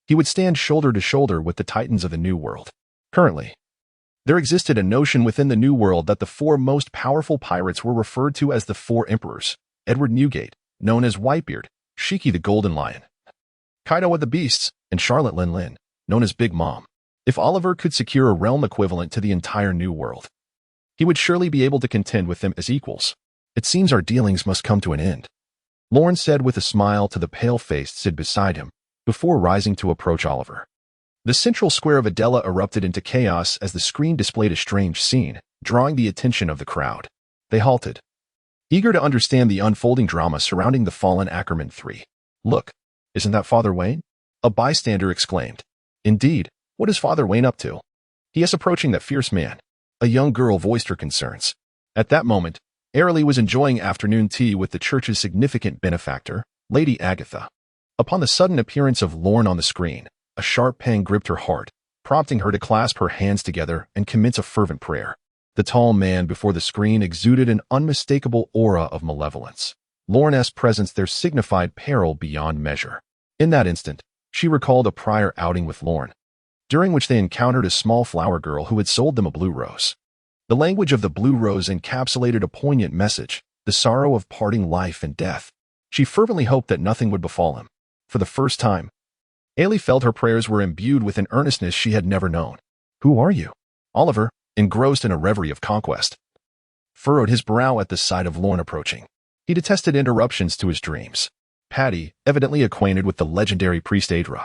he would stand shoulder to shoulder with the titans of the New World. Currently, there existed a notion within the New World that the four most powerful pirates were referred to as the Four Emperors: Edward Newgate, known as Whitebeard, Shiki the Golden Lion, Kaido of the Beasts, and Charlotte Lin Lin, known as Big Mom. If Oliver could secure a realm equivalent to the entire New World, he would surely be able to contend with them as equals. It seems our dealings must come to an end, Lorne said with a smile to the pale-faced Cid beside him, before rising to approach Oliver. The central square of Adela erupted into chaos as the screen displayed a strange scene, drawing the attention of the crowd. They halted, eager to understand the unfolding drama surrounding the fallen Ackerman III. Look, isn't that Father Wayne? A bystander exclaimed. Indeed, what is Father Wayne up to? He is approaching that fierce man. A young girl voiced her concerns. At that moment, Airlie was enjoying afternoon tea with the church's significant benefactor, Lady Agatha. Upon the sudden appearance of Lorne on the screen, a sharp pang gripped her heart, prompting her to clasp her hands together and commence a fervent prayer. The tall man before the screen exuded an unmistakable aura of malevolence. Lorne's presence there signified peril beyond measure. In that instant, she recalled a prior outing with Lorne, during which they encountered a small flower girl who had sold them a blue rose. The language of the blue rose encapsulated a poignant message, the sorrow of parting life and death. She fervently hoped that nothing would befall him. For the first time, Ailey felt her prayers were imbued with an earnestness she had never known. Who are you? Oliver, engrossed in a reverie of conquest, furrowed his brow at the sight of Lorne approaching. He detested interruptions to his dreams. Paddy, evidently acquainted with the legendary priest Adra,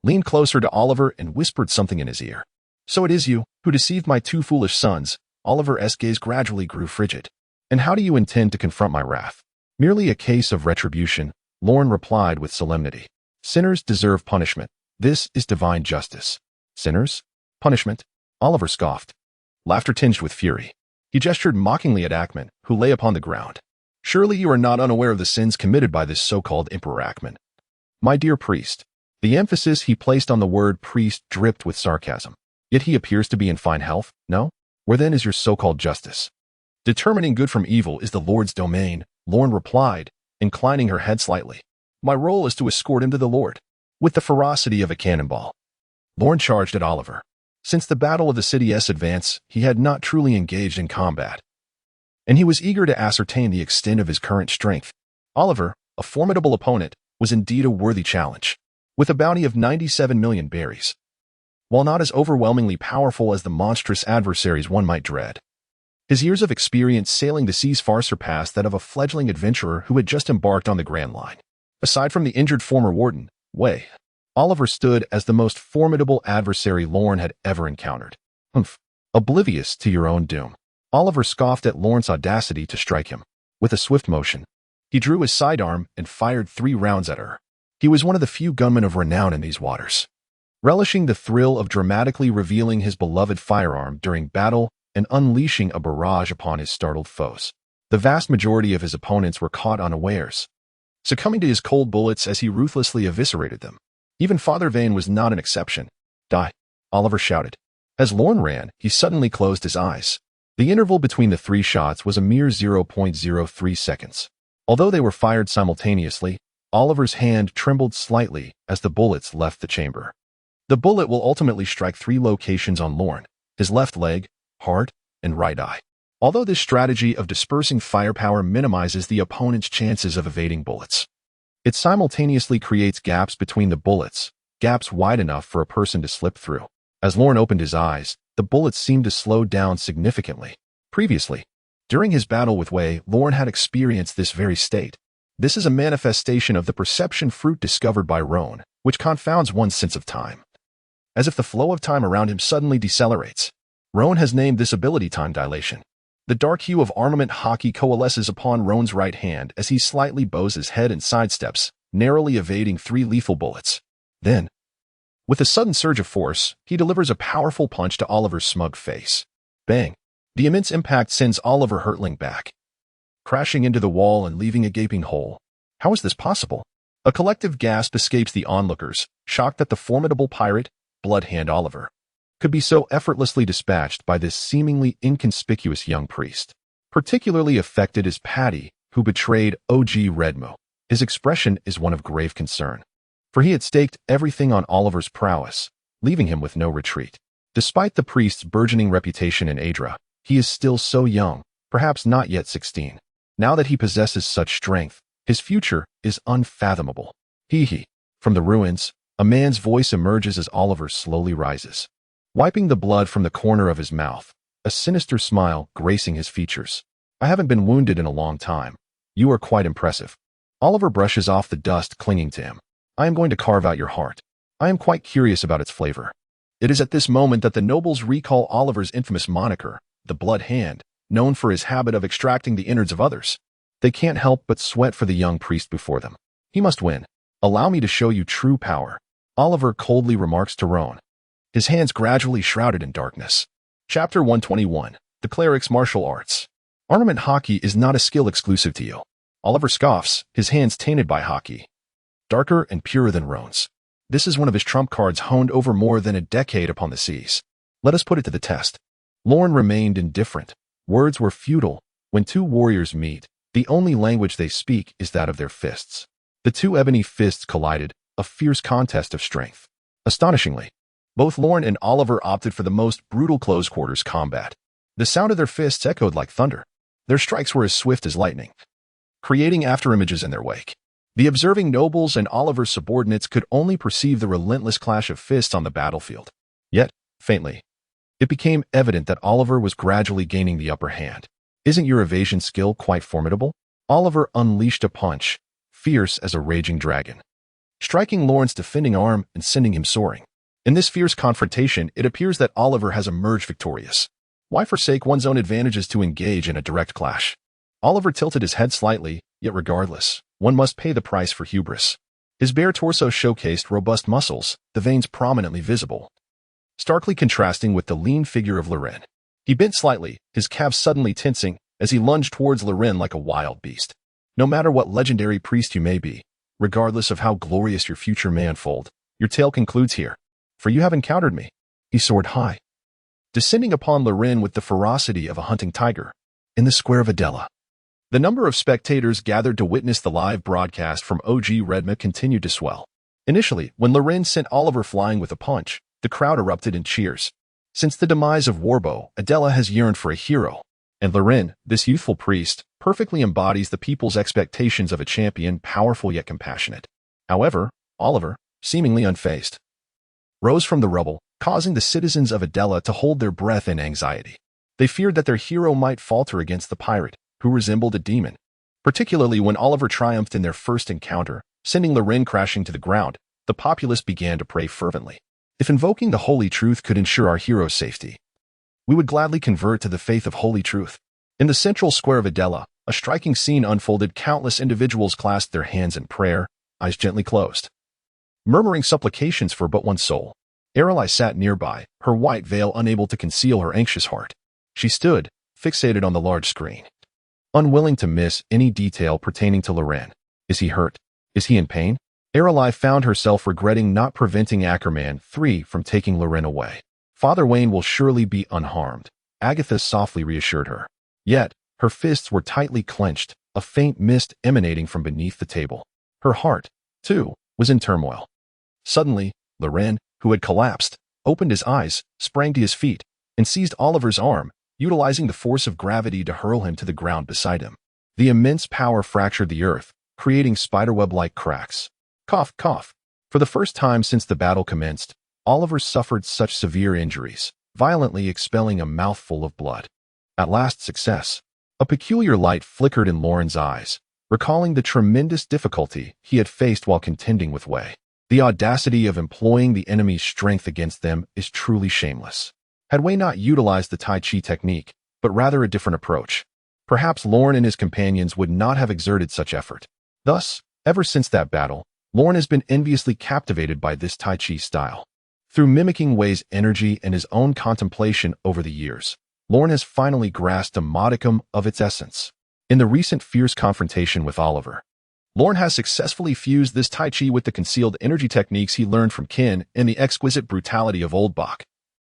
leaned closer to Oliver and whispered something in his ear. So it is you who deceived my two foolish sons, Oliver's gaze gradually grew frigid. And how do you intend to confront my wrath? Merely a case of retribution, Lorne replied with solemnity. Sinners deserve punishment. This is divine justice. Sinners? Punishment? Oliver scoffed. Laughter tinged with fury. He gestured mockingly at Ackman, who lay upon the ground. Surely you are not unaware of the sins committed by this so-called Emperor Ackman. My dear priest. The emphasis he placed on the word priest dripped with sarcasm. Yet he appears to be in fine health, no? Where then is your so-called justice? Determining good from evil is the Lord's domain, Lorne replied, inclining her head slightly. My role is to escort him to the Lord. With the ferocity of a cannonball, Lorne charged at Oliver. Since the battle of the city's advance, he had not truly engaged in combat, and he was eager to ascertain the extent of his current strength. Oliver, a formidable opponent, was indeed a worthy challenge. With a bounty of 97 million berries, while not as overwhelmingly powerful as the monstrous adversaries one might dread, his years of experience sailing the seas far surpassed that of a fledgling adventurer who had just embarked on the Grand Line. Aside from the injured former warden, Wei, Oliver stood as the most formidable adversary Lorne had ever encountered. Humph. Oblivious to your own doom. Oliver scoffed at Lorne's audacity to strike him. With a swift motion, he drew his sidearm and fired 3 rounds at her. He was one of the few gunmen of renown in these waters, relishing the thrill of dramatically revealing his beloved firearm during battle and unleashing a barrage upon his startled foes. The vast majority of his opponents were caught unawares, succumbing to his cold bullets as he ruthlessly eviscerated them. Even Father Vane was not an exception. Die, Oliver shouted. As Lorne ran, he suddenly closed his eyes. The interval between the 3 shots was a mere 0.03 seconds. Although they were fired simultaneously, Oliver's hand trembled slightly as the bullets left the chamber. The bullet will ultimately strike 3 locations on Lorne: his left leg, heart, and right eye. Although this strategy of dispersing firepower minimizes the opponent's chances of evading bullets, it simultaneously creates gaps between the bullets, gaps wide enough for a person to slip through. As Lorne opened his eyes, the bullets seemed to slow down significantly. Previously, during his battle with Wei, Lorne had experienced this very state. This is a manifestation of the perception fruit discovered by Roan, which confounds one's sense of time. As if the flow of time around him suddenly decelerates. Roan has named this ability time dilation. The dark hue of armament hockey coalesces upon Roan's right hand as he slightly bows his head and sidesteps, narrowly evading 3 lethal bullets. Then, with a sudden surge of force, he delivers a powerful punch to Oliver's smug face. Bang! The immense impact sends Oliver hurtling back, crashing into the wall and leaving a gaping hole. How is this possible? A collective gasp escapes the onlookers, shocked that the formidable pirate, Bloodhand Oliver, could be so effortlessly dispatched by this seemingly inconspicuous young priest. Particularly affected is Paddy, who betrayed OG Redmo. His expression is one of grave concern, for he had staked everything on Oliver's prowess, leaving him with no retreat. Despite the priest's burgeoning reputation in Adra, he is still so young, perhaps not yet 16. Now that he possesses such strength, his future is unfathomable. Hee. From the ruins, a man's voice emerges as Oliver slowly rises, wiping the blood from the corner of his mouth, a sinister smile gracing his features. I haven't been wounded in a long time. You are quite impressive. Oliver brushes off the dust clinging to him. I am going to carve out your heart. I am quite curious about its flavor. It is at this moment that the nobles recall Oliver's infamous moniker, the Blood Hand, known for his habit of extracting the innards of others. They can't help but sweat for the young priest before them. He must win. Allow me to show you true power, Oliver coldly remarks to Roan, his hands gradually shrouded in darkness. Chapter 121. The Cleric's Martial Arts. Armament hockey is not a skill exclusive to you. Oliver scoffs, his hands tainted by hockey, darker and purer than Roan's. This is one of his trump cards honed over more than a decade upon the seas. Let us put it to the test. Lorne remained indifferent. Words were futile. When 2 warriors meet, the only language they speak is that of their fists. The 2 ebony fists collided, a fierce contest of strength. Astonishingly, both Lorne and Oliver opted for the most brutal close-quarters combat. The sound of their fists echoed like thunder. Their strikes were as swift as lightning, creating afterimages in their wake. The observing nobles and Oliver's subordinates could only perceive the relentless clash of fists on the battlefield. Yet, faintly, it became evident that Oliver was gradually gaining the upper hand. Isn't your evasion skill quite formidable? Oliver unleashed a punch, fierce as a raging dragon, striking Lorne's defending arm and sending him soaring. In this fierce confrontation, it appears that Oliver has emerged victorious. Why forsake one's own advantages to engage in a direct clash? Oliver tilted his head slightly, yet regardless, one must pay the price for hubris. His bare torso showcased robust muscles, the veins prominently visible, starkly contrasting with the lean figure of Loren. He bent slightly, his calves suddenly tensing, as he lunged towards Loren like a wild beast. No matter what legendary priest you may be, regardless of how glorious your future may unfold, your tale concludes here. For you have encountered me. He soared high, descending upon Loren with the ferocity of a hunting tiger. In the square of Adela, the number of spectators gathered to witness the live broadcast from OG Redma continued to swell. Initially, when Loren sent Oliver flying with a punch, the crowd erupted in cheers. Since the demise of Warbo, Adela has yearned for a hero, and Loren, this youthful priest, perfectly embodies the people's expectations of a champion powerful yet compassionate. However, Oliver, seemingly unfazed, rose from the rubble, causing the citizens of Adela to hold their breath in anxiety. They feared that their hero might falter against the pirate, who resembled a demon, particularly when Oliver triumphed in their first encounter, sending Loren crashing to the ground. The populace began to pray fervently. If invoking the Holy Truth could ensure our hero's safety, we would gladly convert to the faith of Holy Truth. In the central square of Adela, a striking scene unfolded. Countless individuals clasped their hands in prayer, eyes gently closed, murmuring supplications for but one soul. Aralai sat nearby, her white veil unable to conceal her anxious heart. She stood, fixated on the large screen, unwilling to miss any detail pertaining to Loren. Is he hurt? Is he in pain? Aralai found herself regretting not preventing Ackerman III from taking Loren away. Father Wayne will surely be unharmed, Agatha softly reassured her. Yet, her fists were tightly clenched, a faint mist emanating from beneath the table. Her heart, too, was in turmoil. Suddenly, Loren, who had collapsed, opened his eyes, sprang to his feet, and seized Oliver's arm, utilizing the force of gravity to hurl him to the ground beside him. The immense power fractured the earth, creating spiderweb-like cracks. Cough, cough. For the first time since the battle commenced, Oliver suffered such severe injuries, violently expelling a mouthful of blood. At last, success. A peculiar light flickered in Loren's eyes, recalling the tremendous difficulty he had faced while contending with Wei. The audacity of employing the enemy's strength against them is truly shameless. Had Wei not utilized the Tai Chi technique, but rather a different approach, perhaps Loren and his companions would not have exerted such effort. Thus, ever since that battle, Loren has been enviously captivated by this Tai Chi style. Through mimicking Wei's energy and his own contemplation over the years, Loren has finally grasped a modicum of its essence. In the recent fierce confrontation with Oliver, Loren has successfully fused this Tai Chi with the concealed energy techniques he learned from Qin and the exquisite brutality of Old Bach,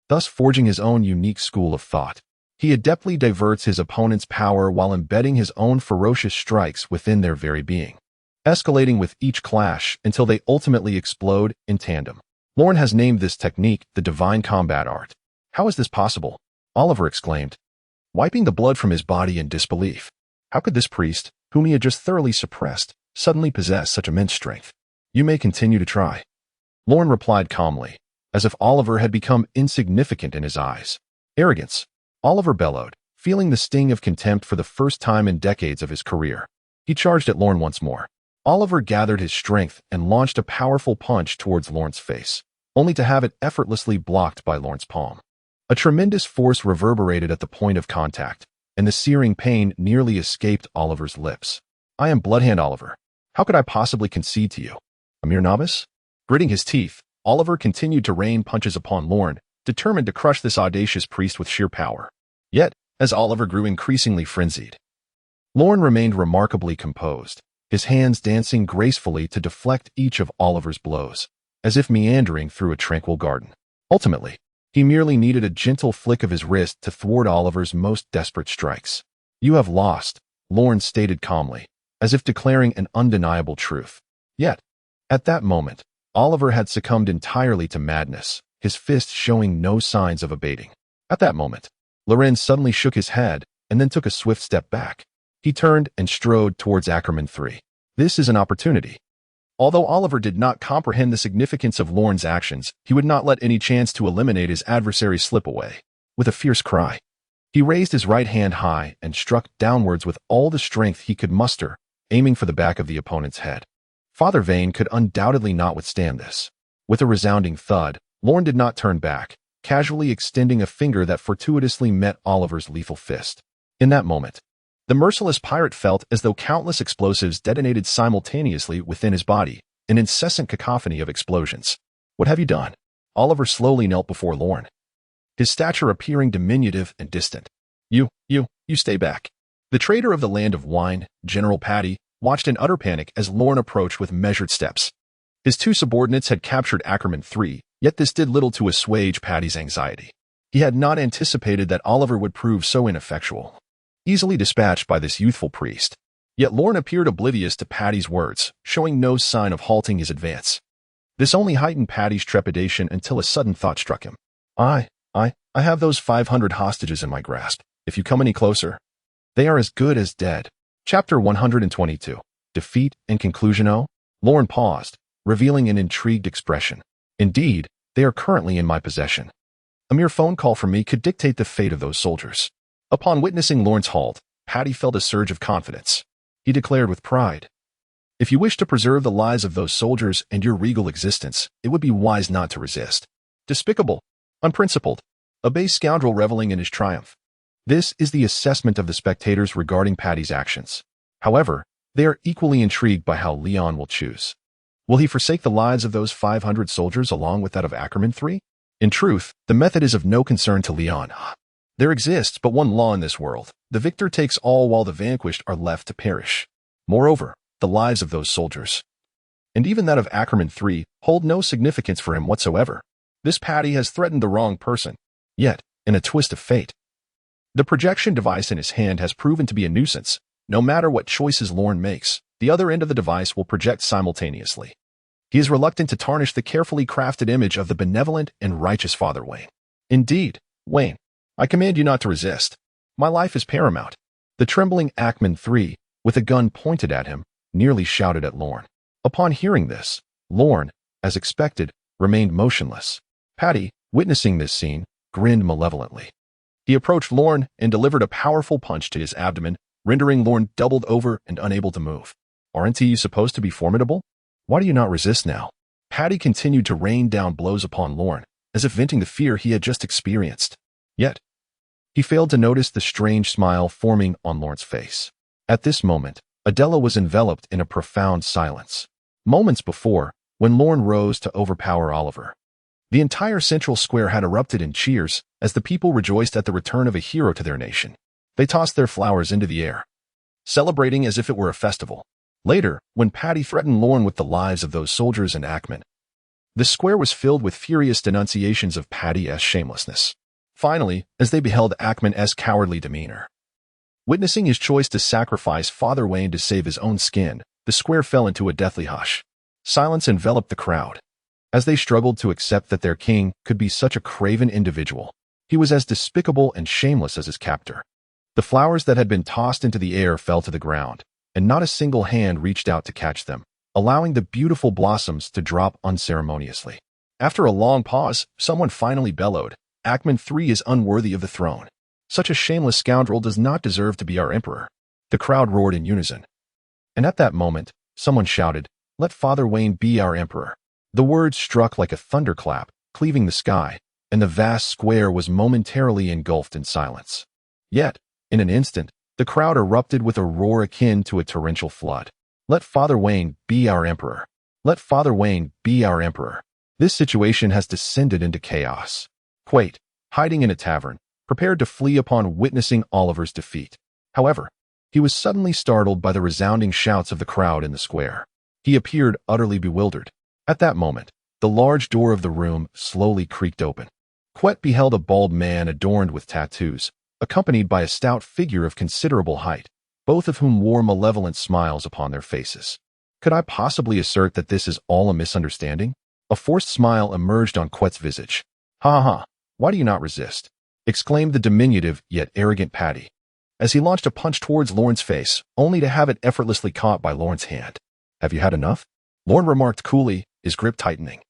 thus forging his own unique school of thought. He adeptly diverts his opponent's power while embedding his own ferocious strikes within their very being, escalating with each clash until they ultimately explode in tandem. Loren has named this technique the Divine Combat Art. How is this possible? Oliver exclaimed, wiping the blood from his body in disbelief. How could this priest, whom he had just thoroughly suppressed, suddenly possess such immense strength? You may continue to try, Loren replied calmly, as if Oliver had become insignificant in his eyes. Arrogance, Oliver bellowed, feeling the sting of contempt for the first time in decades of his career. He charged at Loren once more. Oliver gathered his strength and launched a powerful punch towards Loren's face, only to have it effortlessly blocked by Loren's palm. A tremendous force reverberated at the point of contact, and the searing pain nearly escaped Oliver's lips. I am Bloodhand Oliver. How could I possibly concede to you? A mere novice? Gritting his teeth, Oliver continued to rain punches upon Loren, determined to crush this audacious priest with sheer power. Yet, as Oliver grew increasingly frenzied, Loren remained remarkably composed, his hands dancing gracefully to deflect each of Oliver's blows, as if meandering through a tranquil garden. Ultimately, he merely needed a gentle flick of his wrist to thwart Oliver's most desperate strikes. You have lost, Loren stated calmly, as if declaring an undeniable truth. Yet, at that moment, Oliver had succumbed entirely to madness, his fists showing no signs of abating. At that moment, Loren suddenly shook his head and then took a swift step back. He turned and strode towards Ackerman III. This is an opportunity. Although Oliver did not comprehend the significance of Loren's actions, he would not let any chance to eliminate his adversary slip away. With a fierce cry, he raised his right hand high and struck downwards with all the strength he could muster, aiming for the back of the opponent's head. Father Vane could undoubtedly not withstand this. With a resounding thud, Loren did not turn back. casually extending a finger that fortuitously met Oliver's lethal fist. In that moment, the merciless pirate felt as though countless explosives detonated simultaneously within his body, an incessant cacophony of explosions. "What have you done?" Oliver slowly knelt before Lorne, his stature appearing diminutive and distant. You stay back." The trader of the land of wine, General Paddy, watched in utter panic as Lorne approached with measured steps. His two subordinates had captured Ackerman III, yet this did little to assuage Paddy's anxiety. He had not anticipated that Oliver would prove so ineffectual, easily dispatched by this youthful priest. Yet Lorne appeared oblivious to Paddy's words, showing no sign of halting his advance. This only heightened Paddy's trepidation until a sudden thought struck him. I have those 500 hostages in my grasp. If you come any closer, they are as good as dead." Chapter 122. Defeat and Conclusion. Lorne paused, revealing an intrigued expression. "Indeed, they are currently in my possession. A mere phone call from me could dictate the fate of those soldiers." Upon witnessing Lorne's halt, Paddy felt a surge of confidence. He declared with pride, "If you wish to preserve the lives of those soldiers and your regal existence, it would be wise not to resist. Despicable, unprincipled, a base scoundrel reveling in his triumph." This is the assessment of the spectators regarding Paddy's actions. However, they are equally intrigued by how Leon will choose. Will he forsake the lives of those 500 soldiers along with that of Ackerman III? In truth, the method is of no concern to Leon. There exists but one law in this world. The victor takes all while the vanquished are left to perish. Moreover, the lives of those soldiers, and even that of Ackerman III, hold no significance for him whatsoever. This Paddy has threatened the wrong person. Yet, in a twist of fate, the projection device in his hand has proven to be a nuisance. No matter what choices Lorne makes, the other end of the device will project simultaneously. He is reluctant to tarnish the carefully crafted image of the benevolent and righteous Father Wayne. "Indeed, Wayne, I command you not to resist. My life is paramount." The trembling Ackerman III, with a gun pointed at him, nearly shouted at Lorne. Upon hearing this, Lorne, as expected, remained motionless. Paddy, witnessing this scene, grinned malevolently. He approached Lorne and delivered a powerful punch to his abdomen, rendering Lorne doubled over and unable to move. "Aren't you supposed to be formidable? Why do you not resist now?" Paddy continued to rain down blows upon Lorne, as if venting the fear he had just experienced. Yet, he failed to notice the strange smile forming on Lorne's face. At this moment, Adela was enveloped in a profound silence. Moments before, when Lorne rose to overpower Oliver, the entire central square had erupted in cheers as the people rejoiced at the return of a hero to their nation. They tossed their flowers into the air, celebrating as if it were a festival. Later, when Paddy threatened Lorne with the lives of those soldiers and Ackerman, the square was filled with furious denunciations of Paddy's shamelessness. Finally, as they beheld Ackerman's cowardly demeanor, witnessing his choice to sacrifice Father Wayne to save his own skin, the square fell into a deathly hush. Silence enveloped the crowd, as they struggled to accept that their king could be such a craven individual. He was as despicable and shameless as his captor. The flowers that had been tossed into the air fell to the ground, and not a single hand reached out to catch them, allowing the beautiful blossoms to drop unceremoniously. After a long pause, someone finally bellowed, "Ackerman III is unworthy of the throne. Such a shameless scoundrel does not deserve to be our emperor." The crowd roared in unison. And at that moment, someone shouted, "Let Father Wayne be our emperor." The words struck like a thunderclap, cleaving the sky, and the vast square was momentarily engulfed in silence. Yet, in an instant, the crowd erupted with a roar akin to a torrential flood. "Let Father Wayne be our emperor. Let Father Wayne be our emperor." This situation has descended into chaos. Quate, hiding in a tavern, prepared to flee upon witnessing Oliver's defeat. However, he was suddenly startled by the resounding shouts of the crowd in the square. He appeared utterly bewildered. At that moment, the large door of the room slowly creaked open. Quate beheld a bald man adorned with tattoos, accompanied by a stout figure of considerable height, both of whom wore malevolent smiles upon their faces. "Could I possibly assert that this is all a misunderstanding?" A forced smile emerged on Quate's visage. "Ha ha ha, why do you not resist?" exclaimed the diminutive yet arrogant Paddy, as he launched a punch towards Lorne's face, only to have it effortlessly caught by Lorne's hand. "Have you had enough?" Lorne remarked coolly, his grip tightening,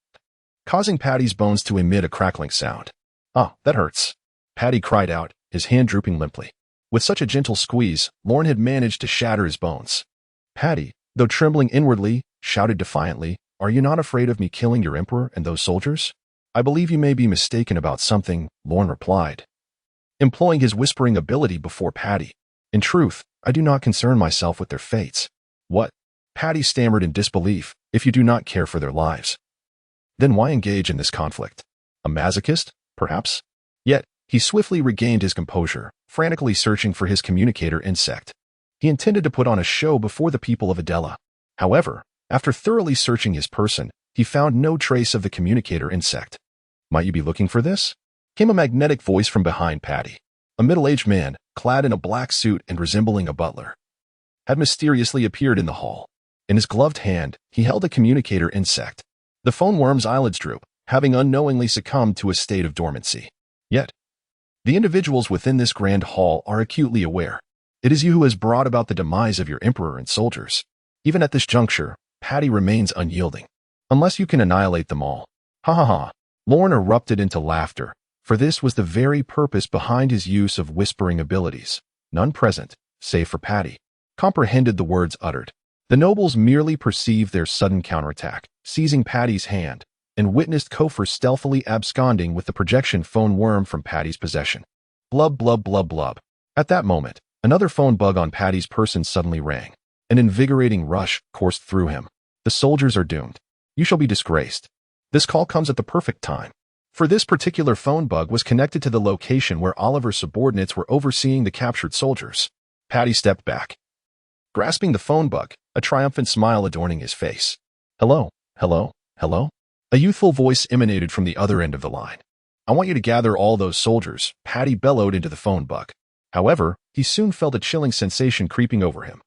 causing Paddy's bones to emit a crackling sound. "Ah, that hurts," Paddy cried out, his hand drooping limply. With such a gentle squeeze, Lorne had managed to shatter his bones. Paddy, though trembling inwardly, shouted defiantly, "Are you not afraid of me killing your emperor and those soldiers?" I believe you may be mistaken about something, Lorne replied, employing his whispering ability before Patty. In truth, I do not concern myself with their fates. What? Patty stammered in disbelief. If you do not care for their lives, then why engage in this conflict? A masochist, perhaps? Yet, he swiftly regained his composure, frantically searching for his communicator insect. He intended to put on a show before the people of Adela. However, after thoroughly searching his person, he found no trace of the communicator insect. Might you be looking for this? Came a magnetic voice from behind Patty. A middle-aged man, clad in a black suit and resembling a butler, had mysteriously appeared in the hall. In his gloved hand, he held a communicator insect. The phone worm's eyelids droop, having unknowingly succumbed to a state of dormancy. Yet, the individuals within this grand hall are acutely aware. It is you who has brought about the demise of your emperor and soldiers. Even at this juncture, Patty remains unyielding. Unless you can annihilate them all. Ha ha ha. Lorne erupted into laughter, for this was the very purpose behind his use of whispering abilities. None present, save for Patty, comprehended the words uttered. The nobles merely perceived their sudden counterattack, seizing Patty's hand, and witnessed Kofor stealthily absconding with the projection phone worm from Patty's possession. Blub blub blub blub. At that moment, another phone bug on Patty's person suddenly rang. An invigorating rush coursed through him. The soldiers are doomed. You shall be disgraced. This call comes at the perfect time. For this particular phone bug was connected to the location where Oliver's subordinates were overseeing the captured soldiers. Patty stepped back, grasping the phone bug, a triumphant smile adorning his face. Hello, hello, hello? A youthful voice emanated from the other end of the line. I want you to gather all those soldiers, Patty bellowed into the phone bug. However, he soon felt a chilling sensation creeping over him.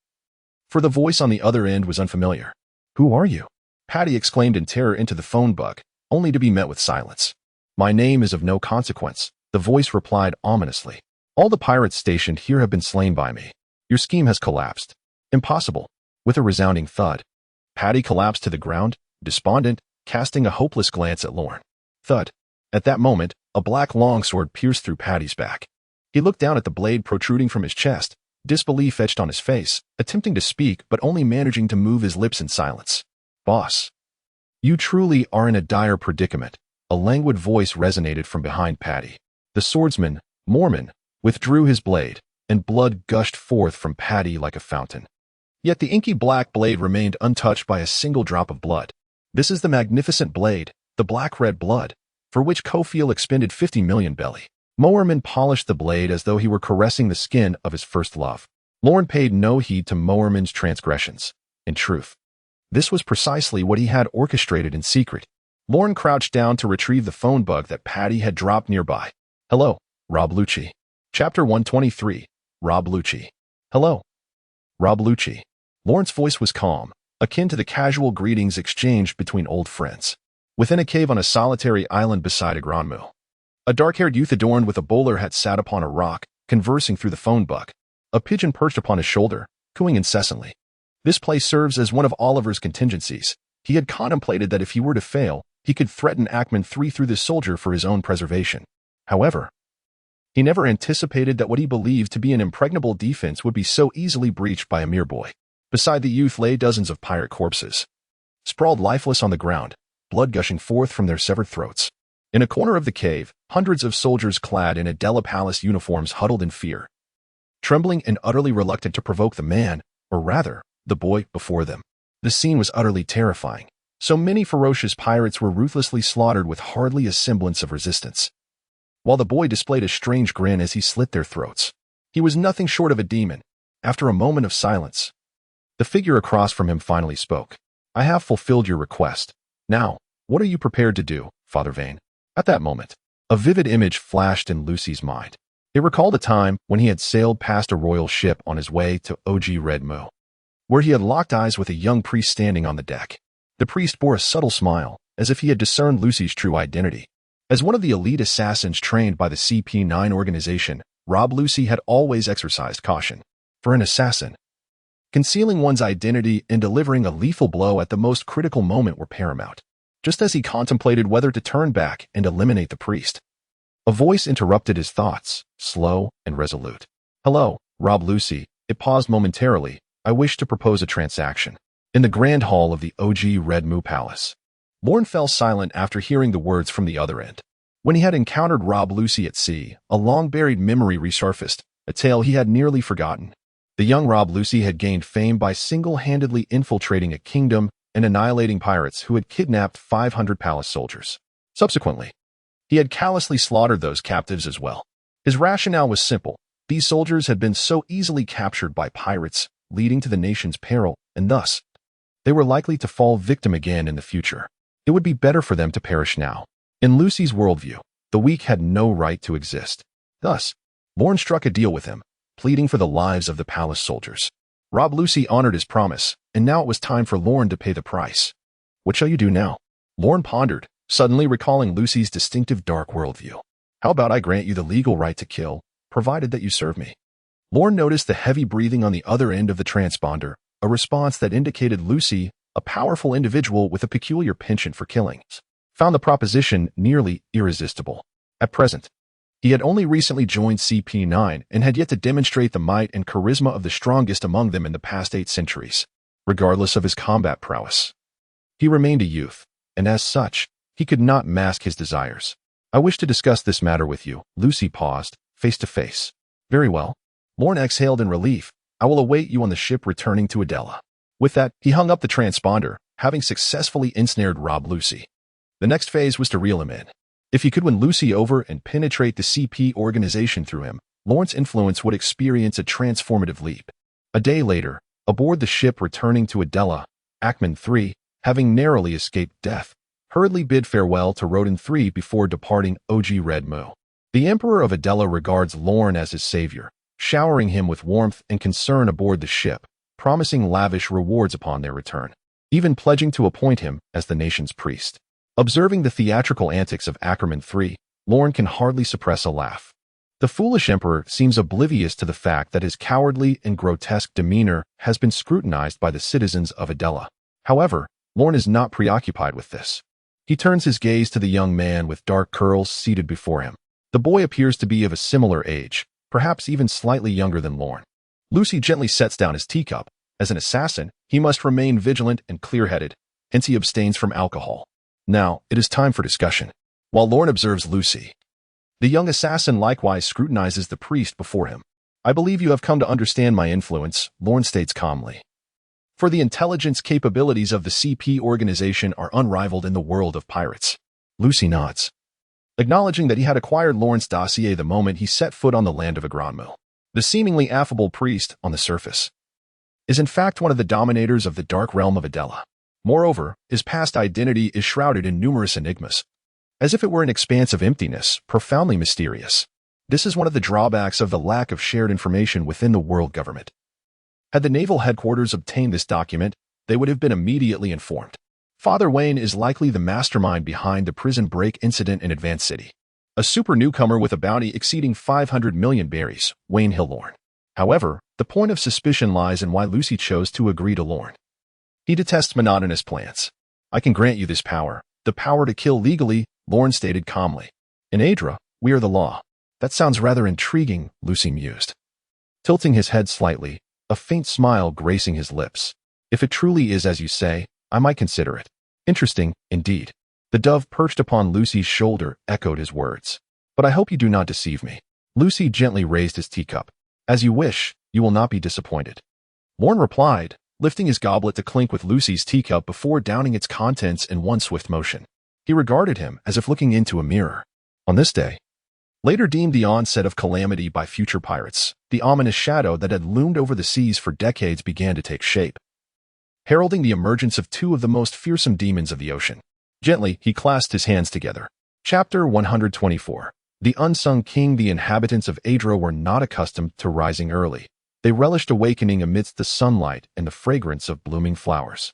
For the voice on the other end was unfamiliar. Who are you? Patty exclaimed in terror into the phone bug, only to be met with silence. My name is of no consequence, the voice replied ominously. All the pirates stationed here have been slain by me. Your scheme has collapsed. Impossible. With a resounding thud, Patty collapsed to the ground, despondent, casting a hopeless glance at Lorne. Thud. At that moment, a black longsword pierced through Patty's back. He looked down at the blade protruding from his chest, disbelief etched on his face, attempting to speak but only managing to move his lips in silence. Boss. You truly are in a dire predicament. A languid voice resonated from behind Patty. The swordsman, Mormon, withdrew his blade, and blood gushed forth from Patty like a fountain. Yet the inky black blade remained untouched by a single drop of blood. This is the magnificent blade, the black-red blood, for which Kofiel expended 50 million belly. Moerman polished the blade as though he were caressing the skin of his first love. Lorne paid no heed to Moerman's transgressions. In truth, this was precisely what he had orchestrated in secret. Lorne crouched down to retrieve the phone bug that Patty had dropped nearby. Hello, Rob Lucci. Chapter 123, Rob Lucci. Hello, Rob Lucci. Lorne's voice was calm, akin to the casual greetings exchanged between old friends. Within a cave on a solitary island beside Agranmu, a dark-haired youth adorned with a bowler hat sat upon a rock, conversing through the phone bug. A pigeon perched upon his shoulder, cooing incessantly. This place serves as one of Oliver's contingencies. He had contemplated that if he were to fail, he could threaten Ackman III through the soldier for his own preservation. However, he never anticipated that what he believed to be an impregnable defense would be so easily breached by a mere boy. Beside the youth lay dozens of pirate corpses, sprawled lifeless on the ground, blood gushing forth from their severed throats. In a corner of the cave, hundreds of soldiers clad in Adela Palace uniforms huddled in fear, trembling and utterly reluctant to provoke the man, or rather, the boy, before them. The scene was utterly terrifying. So many ferocious pirates were ruthlessly slaughtered with hardly a semblance of resistance, while the boy displayed a strange grin as he slit their throats. He was nothing short of a demon. After a moment of silence, the figure across from him finally spoke. I have fulfilled your request. Now, what are you prepared to do, Father Vane? At that moment, a vivid image flashed in Lucy's mind. It recalled a time when he had sailed past a royal ship on his way to Og Red Mo, where he had locked eyes with a young priest standing on the deck. The priest bore a subtle smile, as if he had discerned Lucy's true identity. As one of the elite assassins trained by the CP9 organization, Rob Lucy had always exercised caution. For an assassin, concealing one's identity and delivering a lethal blow at the most critical moment were paramount. Just as he contemplated whether to turn back and eliminate the priest, a voice interrupted his thoughts, slow and resolute. Hello, Rob Lucy. It paused momentarily. I wish to propose a transaction. In the grand hall of the Og Red Mu Palace, Lorne fell silent after hearing the words from the other end. When he had encountered Rob Lucy at sea, a long-buried memory resurfaced, a tale he had nearly forgotten. The young Rob Lucy had gained fame by single-handedly infiltrating a kingdom and annihilating pirates who had kidnapped 500 palace soldiers. Subsequently, he had callously slaughtered those captives as well. His rationale was simple. These soldiers had been so easily captured by pirates, leading to the nation's peril, and thus, they were likely to fall victim again in the future. It would be better for them to perish now. In Lucy's worldview, the weak had no right to exist. Thus, Lorne struck a deal with him, pleading for the lives of the palace soldiers. Rob Lucy honored his promise, and now it was time for Lorne to pay the price. What shall you do now? Lorne pondered, suddenly recalling Lucy's distinctive dark worldview. How about I grant you the legal right to kill, provided that you serve me? Lorne noticed the heavy breathing on the other end of the transponder, a response that indicated Lucy, a powerful individual with a peculiar penchant for killings, found the proposition nearly irresistible. At present, he had only recently joined CP9 and had yet to demonstrate the might and charisma of the strongest among them in the past 8 centuries, regardless of his combat prowess. He remained a youth, and as such, he could not mask his desires. I wish to discuss this matter with you. Lucy paused, face to face. Very well. Lorne exhaled in relief. I will await you on the ship returning to Adela. With that, he hung up the transponder, having successfully ensnared Rob Lucy. The next phase was to reel him in. If he could win Lucy over and penetrate the CP organization through him, Lorne's influence would experience a transformative leap. A day later, aboard the ship returning to Adela, Ackman III, having narrowly escaped death, hurriedly bid farewell to Rodan III before departing OG Red Moo. The Emperor of Adela regards Lorne as his savior, showering him with warmth and concern aboard the ship, promising lavish rewards upon their return, even pledging to appoint him as the nation's priest. Observing the theatrical antics of Ackerman III, Lorne can hardly suppress a laugh. The foolish emperor seems oblivious to the fact that his cowardly and grotesque demeanor has been scrutinized by the citizens of Adela. However, Lorne is not preoccupied with this. He turns his gaze to the young man with dark curls seated before him. The boy appears to be of a similar age, perhaps even slightly younger than Lorne. Lucy gently sets down his teacup. As an assassin, he must remain vigilant and clear-headed, hence he abstains from alcohol. Now, it is time for discussion. While Lorne observes Lucy, the young assassin likewise scrutinizes the priest before him. I believe you have come to understand my influence, Lorne states calmly. For the intelligence capabilities of the CP organization are unrivaled in the world of pirates. Lucy nods, acknowledging that he had acquired Lorne's dossier the moment he set foot on the land of Agronmo. The seemingly affable priest, on the surface, is in fact one of the dominators of the dark realm of Adela. Moreover, his past identity is shrouded in numerous enigmas, as if it were an expanse of emptiness, profoundly mysterious. This is one of the drawbacks of the lack of shared information within the world government. Had the naval headquarters obtained this document, they would have been immediately informed. Father Wayne is likely the mastermind behind the prison break incident in Advance City. A super newcomer with a bounty exceeding 500 million berries, Wayne Hill Lorne. However, the point of suspicion lies in why Lucy chose to agree to Lorne. He detests monotonous plans. I can grant you this power, the power to kill legally, Lorne stated calmly. In Adra, we are the law. That sounds rather intriguing, Lucy mused, tilting his head slightly, a faint smile gracing his lips. If it truly is as you say, I might consider it. Interesting, indeed. The dove perched upon Lucy's shoulder echoed his words. But I hope you do not deceive me. Lucy gently raised his teacup. As you wish, you will not be disappointed. Lorne replied, lifting his goblet to clink with Lucy's teacup before downing its contents in one swift motion. He regarded him as if looking into a mirror. On this day, later deemed the onset of calamity by future pirates, the ominous shadow that had loomed over the seas for decades began to take shape, heralding the emergence of 2 of the most fearsome demons of the ocean. Gently, he clasped his hands together. Chapter 124. The Unsung King. The inhabitants of Adra were not accustomed to rising early. They relished awakening amidst the sunlight and the fragrance of blooming flowers.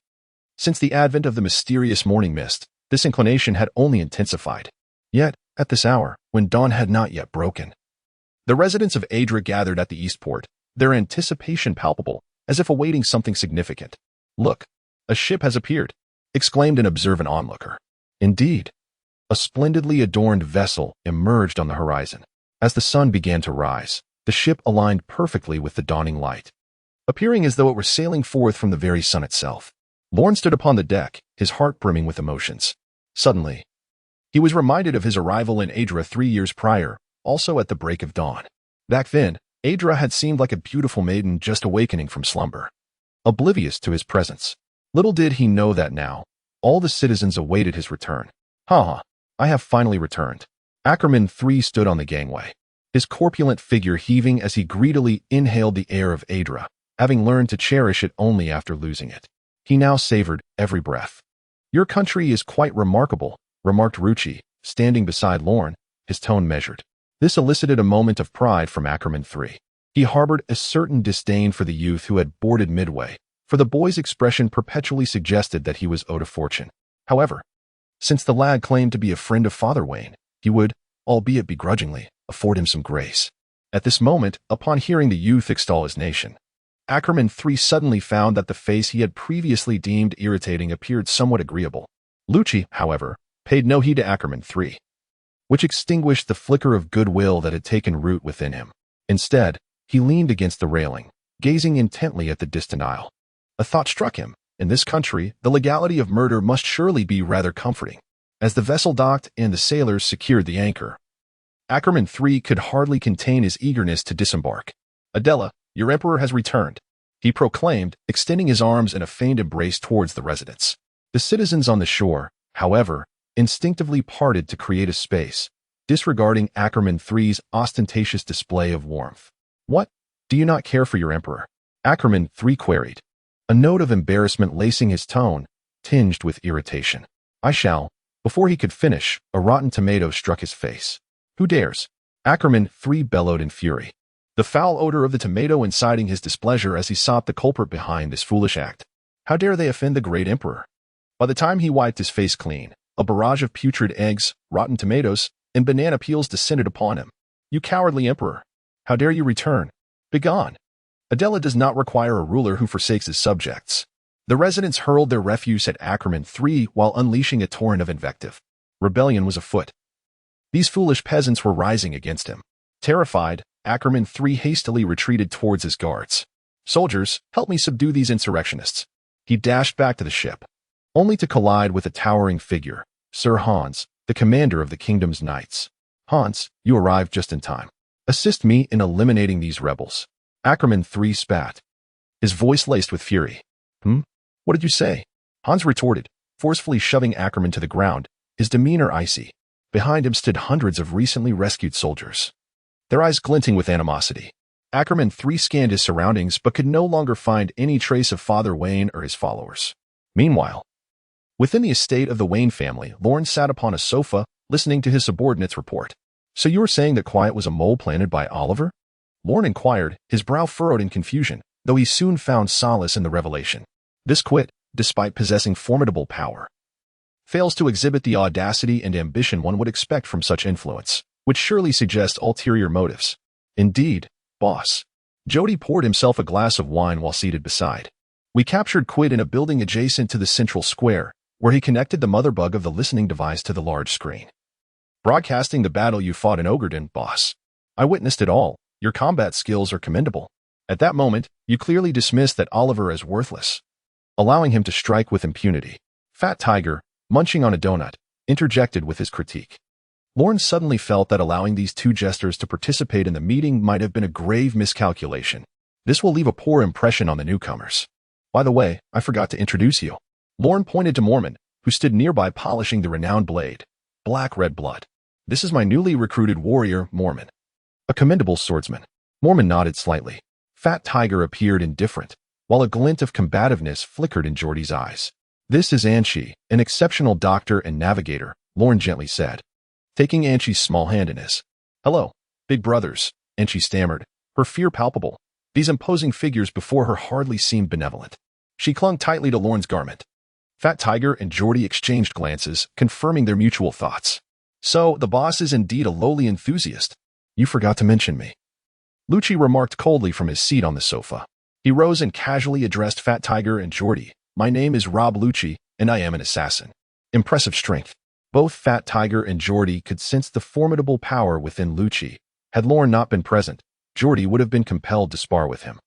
Since the advent of the mysterious morning mist, this inclination had only intensified. Yet, at this hour, when dawn had not yet broken, the residents of Adra gathered at the Eastport, their anticipation palpable, as if awaiting something significant. Look, a ship has appeared, exclaimed an observant onlooker. Indeed, a splendidly adorned vessel emerged on the horizon. As the sun began to rise, the ship aligned perfectly with the dawning light, appearing as though it were sailing forth from the very sun itself. Lorne stood upon the deck, his heart brimming with emotions. Suddenly, he was reminded of his arrival in Adra 3 years prior, also at the break of dawn. Back then, Adra had seemed like a beautiful maiden just awakening from slumber, oblivious to his presence. Little did he know that now, all the citizens awaited his return. Ha! I have finally returned. Ackerman III stood on the gangway, his corpulent figure heaving as he greedily inhaled the air of Adra, having learned to cherish it only after losing it. He now savored every breath. Your country is quite remarkable, remarked Ruchi, standing beside Lorne, his tone measured. This elicited a moment of pride from Ackerman III. He harbored a certain disdain for the youth who had boarded midway, for the boy's expression perpetually suggested that he was owed a fortune. However, since the lad claimed to be a friend of Father Wayne, he would, albeit begrudgingly, afford him some grace. At this moment, upon hearing the youth extol his nation, Ackerman III suddenly found that the face he had previously deemed irritating appeared somewhat agreeable. Lucci, however, paid no heed to Ackerman III, which extinguished the flicker of goodwill that had taken root within him. Instead, he leaned against the railing, gazing intently at the distant isle. A thought struck him. In this country, the legality of murder must surely be rather comforting. As the vessel docked and the sailors secured the anchor, Ackerman III could hardly contain his eagerness to disembark. Adela, your emperor has returned, he proclaimed, extending his arms in a feigned embrace towards the residents. The citizens on the shore, however, instinctively parted to create a space, disregarding Ackerman III's ostentatious display of warmth. What? Do you not care for your emperor? Ackerman III queried, a note of embarrassment lacing his tone, tinged with irritation. I shall. Before he could finish, a rotten tomato struck his face. Who dares? Ackerman III bellowed in fury, the foul odor of the tomato inciting his displeasure as he sought the culprit behind this foolish act. How dare they offend the great emperor? By the time he wiped his face clean, a barrage of putrid eggs, rotten tomatoes, and banana peels descended upon him. You cowardly emperor! How dare you return? Begone! Adela does not require a ruler who forsakes his subjects. The residents hurled their refuse at Ackerman III while unleashing a torrent of invective. Rebellion was afoot. These foolish peasants were rising against him. Terrified, Ackerman III hastily retreated towards his guards. Soldiers, help me subdue these insurrectionists. He dashed back to the ship, only to collide with a towering figure, Sir Hans, the commander of the kingdom's knights. Hans, you arrived just in time. Assist me in eliminating these rebels. Ackerman III spat, his voice laced with fury. What did you say? Hans retorted, forcefully shoving Ackerman to the ground, his demeanor icy. Behind him stood hundreds of recently rescued soldiers, their eyes glinting with animosity. Ackerman III scanned his surroundings but could no longer find any trace of Father Wayne or his followers. Meanwhile, within the estate of the Wayne family, Lorne sat upon a sofa, listening to his subordinate's report. So you were saying that Quiet was a mole planted by Oliver? Lorne inquired, his brow furrowed in confusion, though he soon found solace in the revelation. This Quit, despite possessing formidable power, fails to exhibit the audacity and ambition one would expect from such influence, which surely suggests ulterior motives. Indeed, boss. Jody poured himself a glass of wine while seated beside. We captured Quid in a building adjacent to the central square, where he connected the motherbug of the listening device to the large screen, broadcasting the battle you fought in Ogredon, boss. I witnessed it all. Your combat skills are commendable. At that moment, you clearly dismissed that Oliver as worthless, allowing him to strike with impunity. Fat Tiger, munching on a donut, interjected with his critique. Lorne suddenly felt that allowing these two jesters to participate in the meeting might have been a grave miscalculation. This will leave a poor impression on the newcomers. By the way, I forgot to introduce you. Lorne pointed to Mormon, who stood nearby polishing the renowned blade. Black red blood. This is my newly recruited warrior, Mormon. A commendable swordsman. Mormon nodded slightly. Fat Tiger appeared indifferent, while a glint of combativeness flickered in Geordie's eyes. This is Anchi, an exceptional doctor and navigator, Lorne gently said, taking Anchi's small hand in his. Hello, big brothers, Anchi stammered, her fear palpable. These imposing figures before her hardly seemed benevolent. She clung tightly to Lorne's garment. Fat Tiger and Geordie exchanged glances, confirming their mutual thoughts. So, the boss is indeed a lowly enthusiast. You forgot to mention me. Lucci remarked coldly from his seat on the sofa. He rose and casually addressed Fat Tiger and Geordie. My name is Rob Lucci, and I am an assassin. Impressive strength. Both Fat Tiger and Geordie could sense the formidable power within Lucci. Had Lorne not been present, Geordie would have been compelled to spar with him.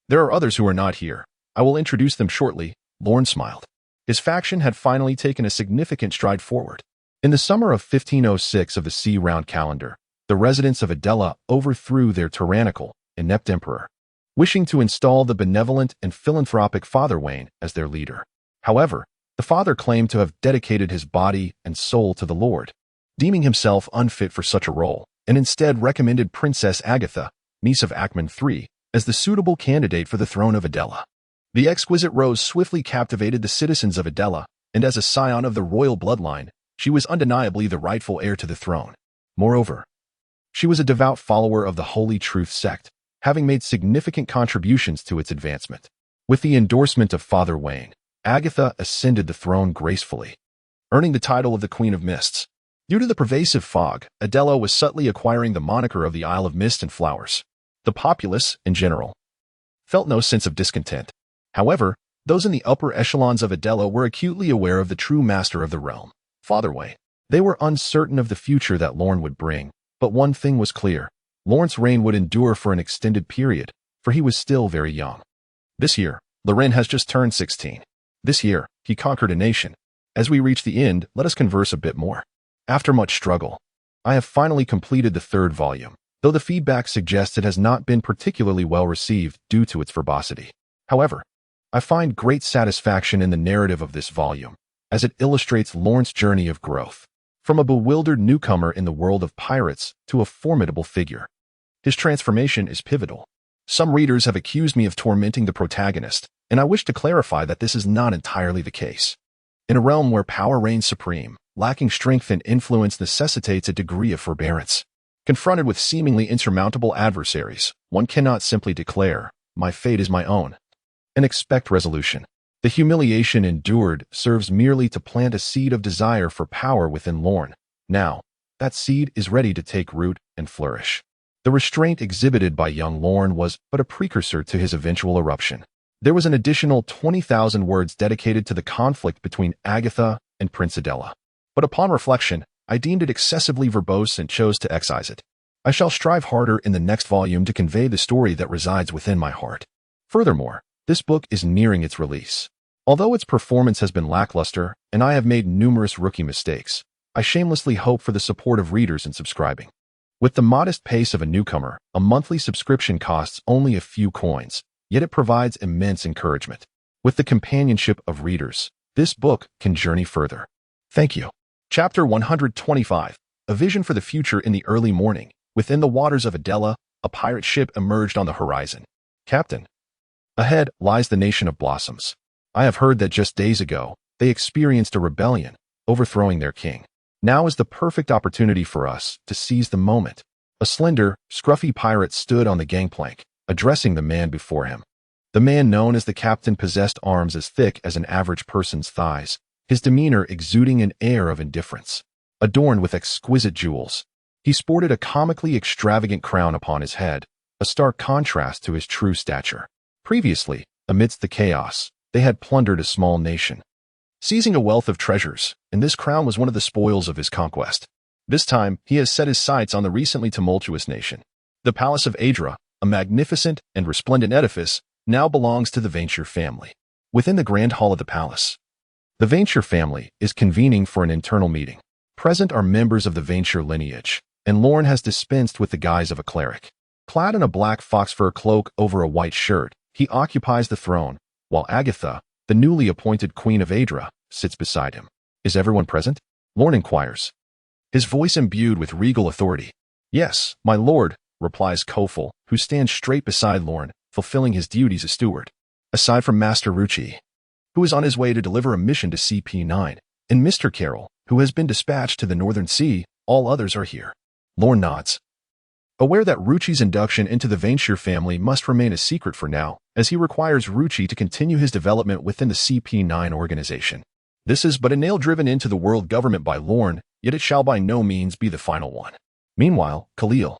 There are others who are not here. I will introduce them shortly, Lorne smiled, His faction had finally taken a significant stride forward. In the summer of 1506 of the sea-round calendar, the residents of Adela overthrew their tyrannical, inept emperor, wishing to install the benevolent and philanthropic Father Wayne as their leader. However, the father claimed to have dedicated his body and soul to the Lord, deeming himself unfit for such a role, and instead recommended Princess Agatha, niece of Ackman III, as the suitable candidate for the throne of Adela. The exquisite rose swiftly captivated the citizens of Adela, and as a scion of the royal bloodline, she was undeniably the rightful heir to the throne. Moreover, she was a devout follower of the Holy Truth sect, having made significant contributions to its advancement. With the endorsement of Father Wayne, Agatha ascended the throne gracefully, earning the title of the Queen of Mists. Due to the pervasive fog, Adela was subtly acquiring the moniker of the Isle of Mist and Flowers. The populace, in general, felt no sense of discontent. However, those in the upper echelons of Adela were acutely aware of the true master of the realm, Father Wayne. They were uncertain of the future that Lorne would bring, but one thing was clear. Lorne's reign would endure for an extended period, for he was still very young. This year, Loren has just turned 16. This year, he conquered a nation. As we reach the end, let us converse a bit more. After much struggle, I have finally completed the third volume, though the feedback suggests it has not been particularly well received due to its verbosity. However, I find great satisfaction in the narrative of this volume, as it illustrates Lorne's journey of growth, from a bewildered newcomer in the world of pirates to a formidable figure. His transformation is pivotal. Some readers have accused me of tormenting the protagonist, and I wish to clarify that this is not entirely the case. In a realm where power reigns supreme, lacking strength and influence necessitates a degree of forbearance. Confronted with seemingly insurmountable adversaries, one cannot simply declare, "My fate is my own," and expect resolution. The humiliation endured serves merely to plant a seed of desire for power within Lorne. Now, that seed is ready to take root and flourish. The restraint exhibited by young Lorne was but a precursor to his eventual eruption. There was an additional 20,000 words dedicated to the conflict between Agatha and Prince Adela. But upon reflection, I deemed it excessively verbose and chose to excise it. I shall strive harder in the next volume to convey the story that resides within my heart. Furthermore, this book is nearing its release. Although its performance has been lackluster, and I have made numerous rookie mistakes, I shamelessly hope for the support of readers in subscribing. With the modest pace of a newcomer, a monthly subscription costs only a few coins, yet it provides immense encouragement. With the companionship of readers, this book can journey further. Thank you. Chapter 125. A Vision for the Future in the Early Morning. Within the waters of Adela, a pirate ship emerged on the horizon. Captain. Ahead lies the nation of Blossoms. I have heard that just days ago, they experienced a rebellion, overthrowing their king. Now is the perfect opportunity for us to seize the moment. A slender, scruffy pirate stood on the gangplank, addressing the man before him. The man known as the captain possessed arms as thick as an average person's thighs, his demeanor exuding an air of indifference. Adorned with exquisite jewels, he sported a comically extravagant crown upon his head, a stark contrast to his true stature. Previously, amidst the chaos, they had plundered a small nation, seizing a wealth of treasures, and this crown was one of the spoils of his conquest. This time, he has set his sights on the recently tumultuous nation. The Palace of Adra, a magnificent and resplendent edifice, now belongs to the Venshir family. Within the grand hall of the palace, the Venshir family is convening for an internal meeting. Present are members of the Venshir lineage, and Lorne has dispensed with the guise of a cleric. Clad in a black foxfur cloak over a white shirt, he occupies the throne, while Agatha, the newly appointed Queen of Adra, sits beside him. Is everyone present? Lorne inquires, his voice imbued with regal authority. Yes, my lord, replies Kofel, who stands straight beside Lorne, fulfilling his duties as steward. Aside from Master Rucci, who is on his way to deliver a mission to CP9, and Mr. Carroll, who has been dispatched to the Northern Sea, all others are here. Lorne nods, aware that Rucci's induction into the Venshir family must remain a secret for now, as he requires Rucci to continue his development within the CP9 organization. This is but a nail driven into the world government by Lorne, yet it shall by no means be the final one. Meanwhile, Khalil,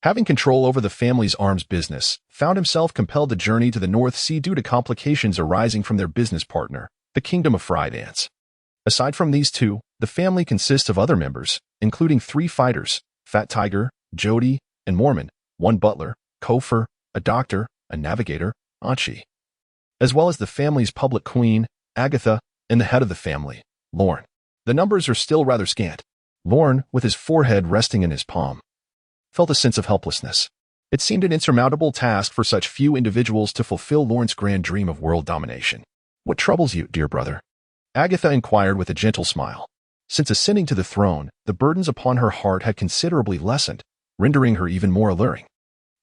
having control over the family's arms business, found himself compelled to journey to the North Sea due to complications arising from their business partner, the Kingdom of Frydance. Aside from these two, the family consists of other members, including 3 fighters, Fat Tiger, Jody, and Mormon, 1 butler, Kofer, a doctor, a navigator, Anchi, as well as the family's public queen, Agatha, and the head of the family, Lorne. The numbers are still rather scant. Lorne, with his forehead resting in his palm, felt a sense of helplessness. It seemed an insurmountable task for such few individuals to fulfill Lorne's grand dream of world domination. "What troubles you, dear brother?" Agatha inquired with a gentle smile. Since ascending to the throne, the burdens upon her heart had considerably lessened, rendering her even more alluring.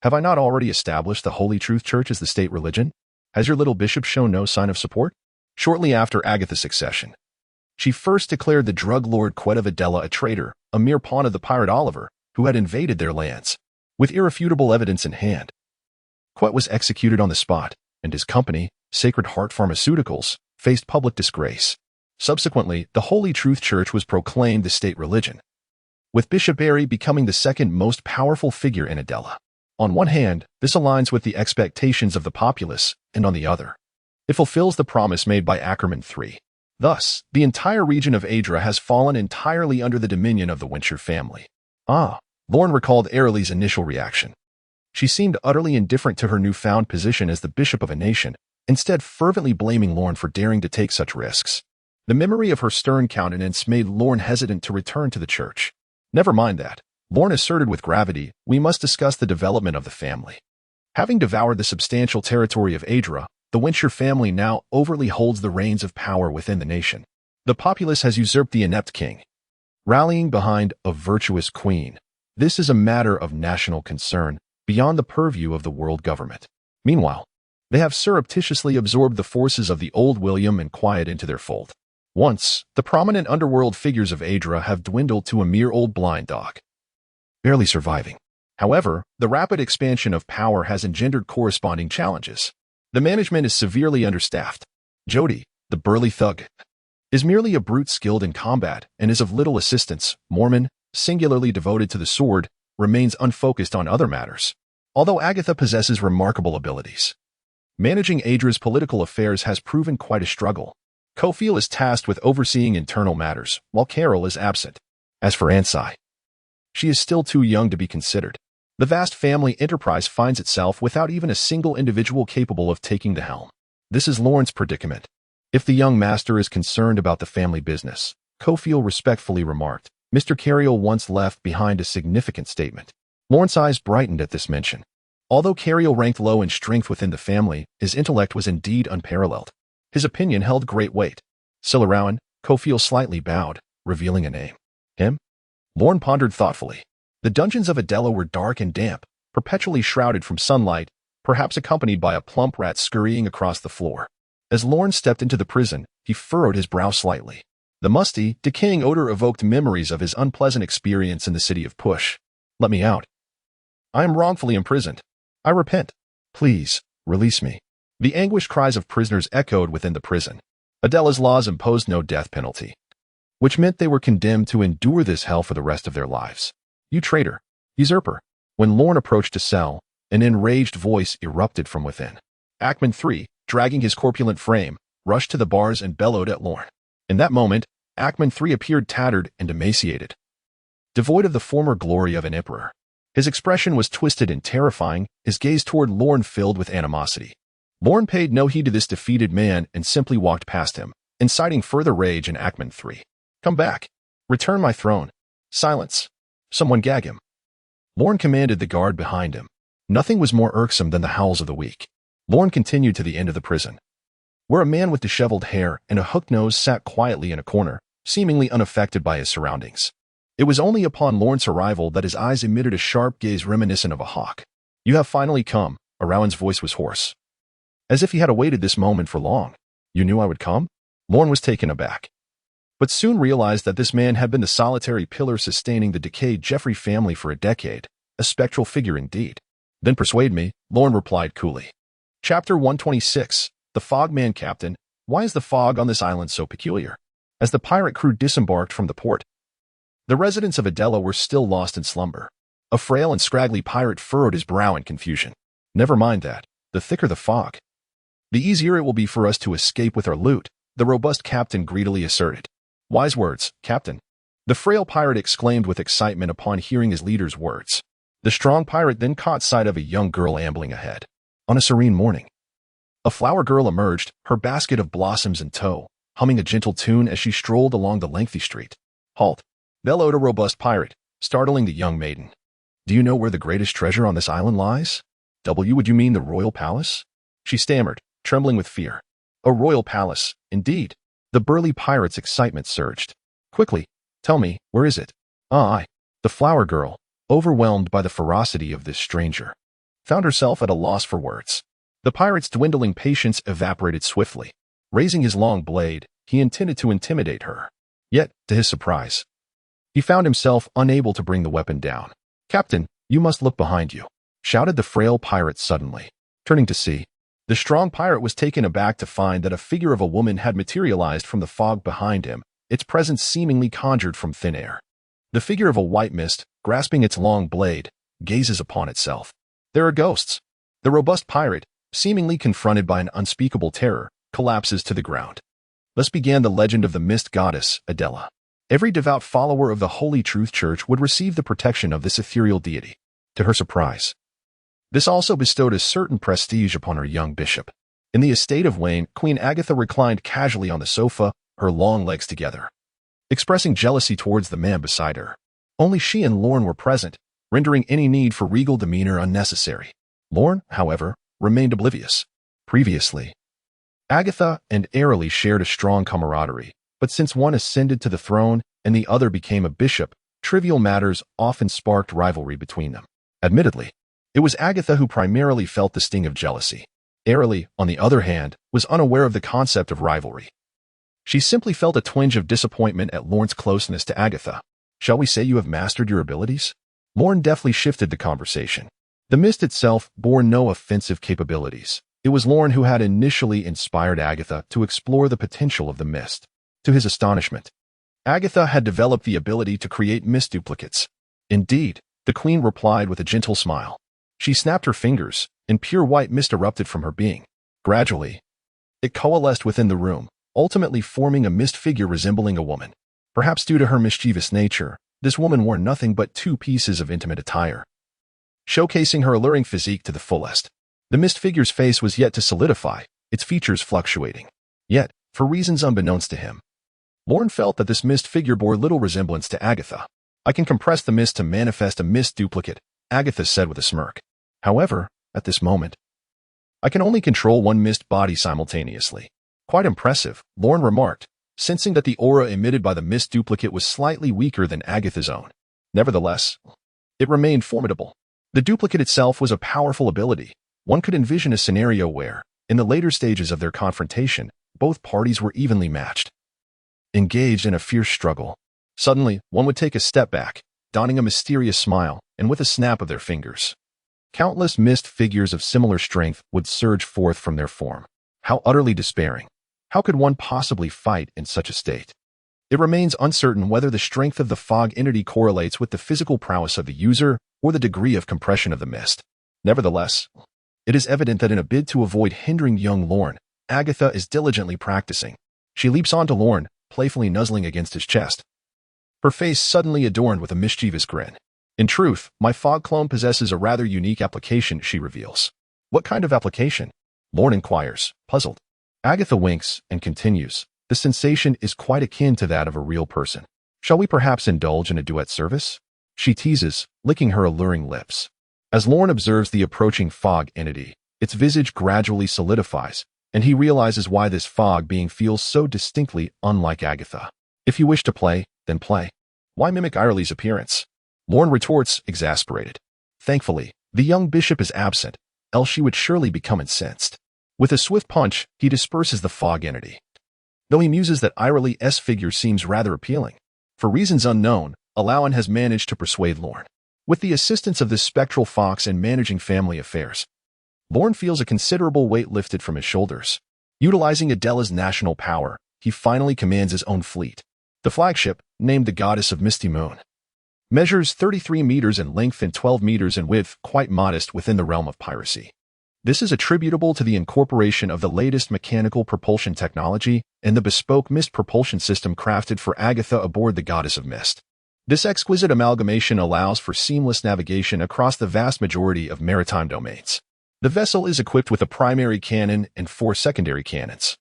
"Have I not already established the Holy Truth Church as the state religion? Has your little bishop shown no sign of support?" Shortly after Agatha's succession, she first declared the drug lord Quet of Adela a traitor, a mere pawn of the pirate Oliver, who had invaded their lands. With irrefutable evidence in hand, Quet was executed on the spot, and his company, Sacred Heart Pharmaceuticals, faced public disgrace. Subsequently, the Holy Truth Church was proclaimed the state religion, with Bishop Barry becoming the second most powerful figure in Adela. On one hand, this aligns with the expectations of the populace, and on the other, it fulfills the promise made by Ackerman III. Thus, the entire region of Adra has fallen entirely under the dominion of the Venshir family. Lorne recalled Airlie's initial reaction. She seemed utterly indifferent to her newfound position as the bishop of a nation, instead fervently blaming Lorne for daring to take such risks. The memory of her stern countenance made Lorne hesitant to return to the church. "Never mind that," Lorne asserted with gravity. "We must discuss the development of the family. Having devoured the substantial territory of Adra, the Venshir family now overtly holds the reins of power within the nation. The populace has usurped the inept king, rallying behind a virtuous queen. This is a matter of national concern, beyond the purview of the world government. Meanwhile, they have surreptitiously absorbed the forces of the old William and Quiet into their fold. Once, the prominent underworld figures of Adra have dwindled to a mere old blind dog, barely surviving. However, the rapid expansion of power has engendered corresponding challenges. The management is severely understaffed. Jody, the burly thug, is merely a brute skilled in combat and is of little assistance. Mormon, singularly devoted to the sword, remains unfocused on other matters. Although Agatha possesses remarkable abilities, managing Adra's political affairs has proven quite a struggle. Cofield is tasked with overseeing internal matters, while Carol is absent. As for Ansai, she is still too young to be considered. The vast family enterprise finds itself without even a single individual capable of taking the helm. This is Lorne's predicament. "If the young master is concerned about the family business," Cofield respectfully remarked, "Mr. Carriel once left behind a significant statement." Lorne's eyes brightened at this mention. Although Carriel ranked low in strength within the family, his intellect was indeed unparalleled. His opinion held great weight. "Silarawan," Cofield slightly bowed, revealing a name. "Him?" Lorne pondered thoughtfully. The dungeons of Adela were dark and damp, perpetually shrouded from sunlight, perhaps accompanied by a plump rat scurrying across the floor. As Lorne stepped into the prison, he furrowed his brow slightly. The musty, decaying odor evoked memories of his unpleasant experience in the city of Push. "Let me out. I am wrongfully imprisoned. I repent. Please, release me." The anguished cries of prisoners echoed within the prison. Adela's laws imposed no death penalty, which meant they were condemned to endure this hell for the rest of their lives. "You traitor, usurper." When Lorne approached a cell, an enraged voice erupted from within. Ackerman III, dragging his corpulent frame, rushed to the bars and bellowed at Lorne. In that moment, Ackerman III appeared tattered and emaciated, devoid of the former glory of an emperor. His expression was twisted and terrifying, his gaze toward Lorne filled with animosity. Lorne paid no heed to this defeated man and simply walked past him, inciting further rage in Ackerman III. "Come back. Return my throne. Silence. Someone gag him." Lorne commanded the guard behind him. Nothing was more irksome than the howls of the weak. Lorne continued to the end of the prison, where a man with disheveled hair and a hooked nose sat quietly in a corner, seemingly unaffected by his surroundings. It was only upon Lorne's arrival that his eyes emitted a sharp gaze reminiscent of a hawk. "You have finally come," Arawan's voice was hoarse, as if he had awaited this moment for long. "You knew I would come?" Lorne was taken aback, but soon realized that this man had been the solitary pillar sustaining the decayed Jeffrey family for a decade, a spectral figure indeed. "Then persuade me," Lorne replied coolly. Chapter 126, The Fogman Captain. Why is the fog on this island so peculiar? As the pirate crew disembarked from the port, the residents of Adela were still lost in slumber. A frail and scraggly pirate furrowed his brow in confusion. "Never mind that. The thicker the fog, the easier it will be for us to escape with our loot," the robust captain greedily asserted. "Wise words, Captain," the frail pirate exclaimed with excitement upon hearing his leader's words. The strong pirate then caught sight of a young girl ambling ahead. On a serene morning, a flower girl emerged, her basket of blossoms in tow, humming a gentle tune as she strolled along the lengthy street. "Halt!" bellowed a robust pirate, startling the young maiden. "Do you know where the greatest treasure on this island lies?" Would you mean the royal palace?" she stammered, trembling with fear. "A royal palace, indeed." The burly pirate's excitement surged. "Quickly, tell me, where is it?" The flower girl, overwhelmed by the ferocity of this stranger, found herself at a loss for words. The pirate's dwindling patience evaporated swiftly. Raising his long blade, he intended to intimidate her. Yet, to his surprise, he found himself unable to bring the weapon down. "Captain, you must look behind you," shouted the frail pirate suddenly. Turning to see, the strong pirate was taken aback to find that a figure of a woman had materialized from the fog behind him, its presence seemingly conjured from thin air. The figure of a white mist, grasping its long blade, gazes upon itself. "There are ghosts." The robust pirate, seemingly confronted by an unspeakable terror, collapses to the ground. Thus began the legend of the mist goddess, Adela. Every devout follower of the Holy Truth Church would receive the protection of this ethereal deity. To her surprise, this also bestowed a certain prestige upon her young bishop. In the estate of Wayne, Queen Agatha reclined casually on the sofa, her long legs together, expressing jealousy towards the man beside her. Only she and Lorne were present, rendering any need for regal demeanor unnecessary. Lorne, however, remained oblivious. Previously, Agatha and Airlie shared a strong camaraderie, but since one ascended to the throne and the other became a bishop, trivial matters often sparked rivalry between them. Admittedly, it was Agatha who primarily felt the sting of jealousy. Airlie, on the other hand, was unaware of the concept of rivalry. She simply felt a twinge of disappointment at Lorne's closeness to Agatha. "Shall we say you have mastered your abilities?" Lorne deftly shifted the conversation. The mist itself bore no offensive capabilities. It was Lorne who had initially inspired Agatha to explore the potential of the mist. To his astonishment, Agatha had developed the ability to create mist duplicates. "Indeed," the queen replied with a gentle smile. She snapped her fingers, and pure white mist erupted from her being. Gradually, it coalesced within the room, ultimately forming a mist figure resembling a woman. Perhaps due to her mischievous nature, this woman wore nothing but 2 pieces of intimate attire, showcasing her alluring physique to the fullest. The mist figure's face was yet to solidify, its features fluctuating. Yet, for reasons unbeknownst to him, Lorne felt that this mist figure bore little resemblance to Agatha. "I can compress the mist to manifest a mist duplicate," Agatha said with a smirk. "However, at this moment, I can only control one mist body simultaneously." "Quite impressive," Lorne remarked, sensing that the aura emitted by the mist duplicate was slightly weaker than Agatha's own. Nevertheless, it remained formidable. The duplicate itself was a powerful ability. One could envision a scenario where, in the later stages of their confrontation, both parties were evenly matched, engaged in a fierce struggle. Suddenly, one would take a step back, donning a mysterious smile, and with a snap of their fingers, countless mist figures of similar strength would surge forth from their form. How utterly despairing. How could one possibly fight in such a state? It remains uncertain whether the strength of the fog entity correlates with the physical prowess of the user or the degree of compression of the mist. Nevertheless, it is evident that in a bid to avoid hindering young Lorne, Agatha is diligently practicing. She leaps onto Lorne, playfully nuzzling against his chest, her face suddenly adorned with a mischievous grin. "In truth, my fog clone possesses a rather unique application," she reveals. "What kind of application?" Lorne inquires, puzzled. Agatha winks and continues. "The sensation is quite akin to that of a real person. Shall we perhaps indulge in a duet service?" she teases, licking her alluring lips. As Lorne observes the approaching fog entity, its visage gradually solidifies, and he realizes why this fog being feels so distinctly unlike Agatha. "If you wish to play, then play. Why mimic Irelie's appearance?" Lorne retorts, exasperated. Thankfully, the young bishop is absent, else she would surely become incensed. With a swift punch, he disperses the fog entity. Though he muses that Irelie's figure seems rather appealing, for reasons unknown, Alawan has managed to persuade Lorne. With the assistance of this spectral fox in managing family affairs, Lorne feels a considerable weight lifted from his shoulders. Utilizing Adela's national power, he finally commands his own fleet. The flagship, named the Goddess of Misty Moon, measures 33 meters in length and 12 meters in width, quite modest within the realm of piracy. This is attributable to the incorporation of the latest mechanical propulsion technology and the bespoke mist propulsion system crafted for Agatha aboard the Goddess of Mist. This exquisite amalgamation allows for seamless navigation across the vast majority of maritime domains. The vessel is equipped with a primary cannon and 4 secondary cannons,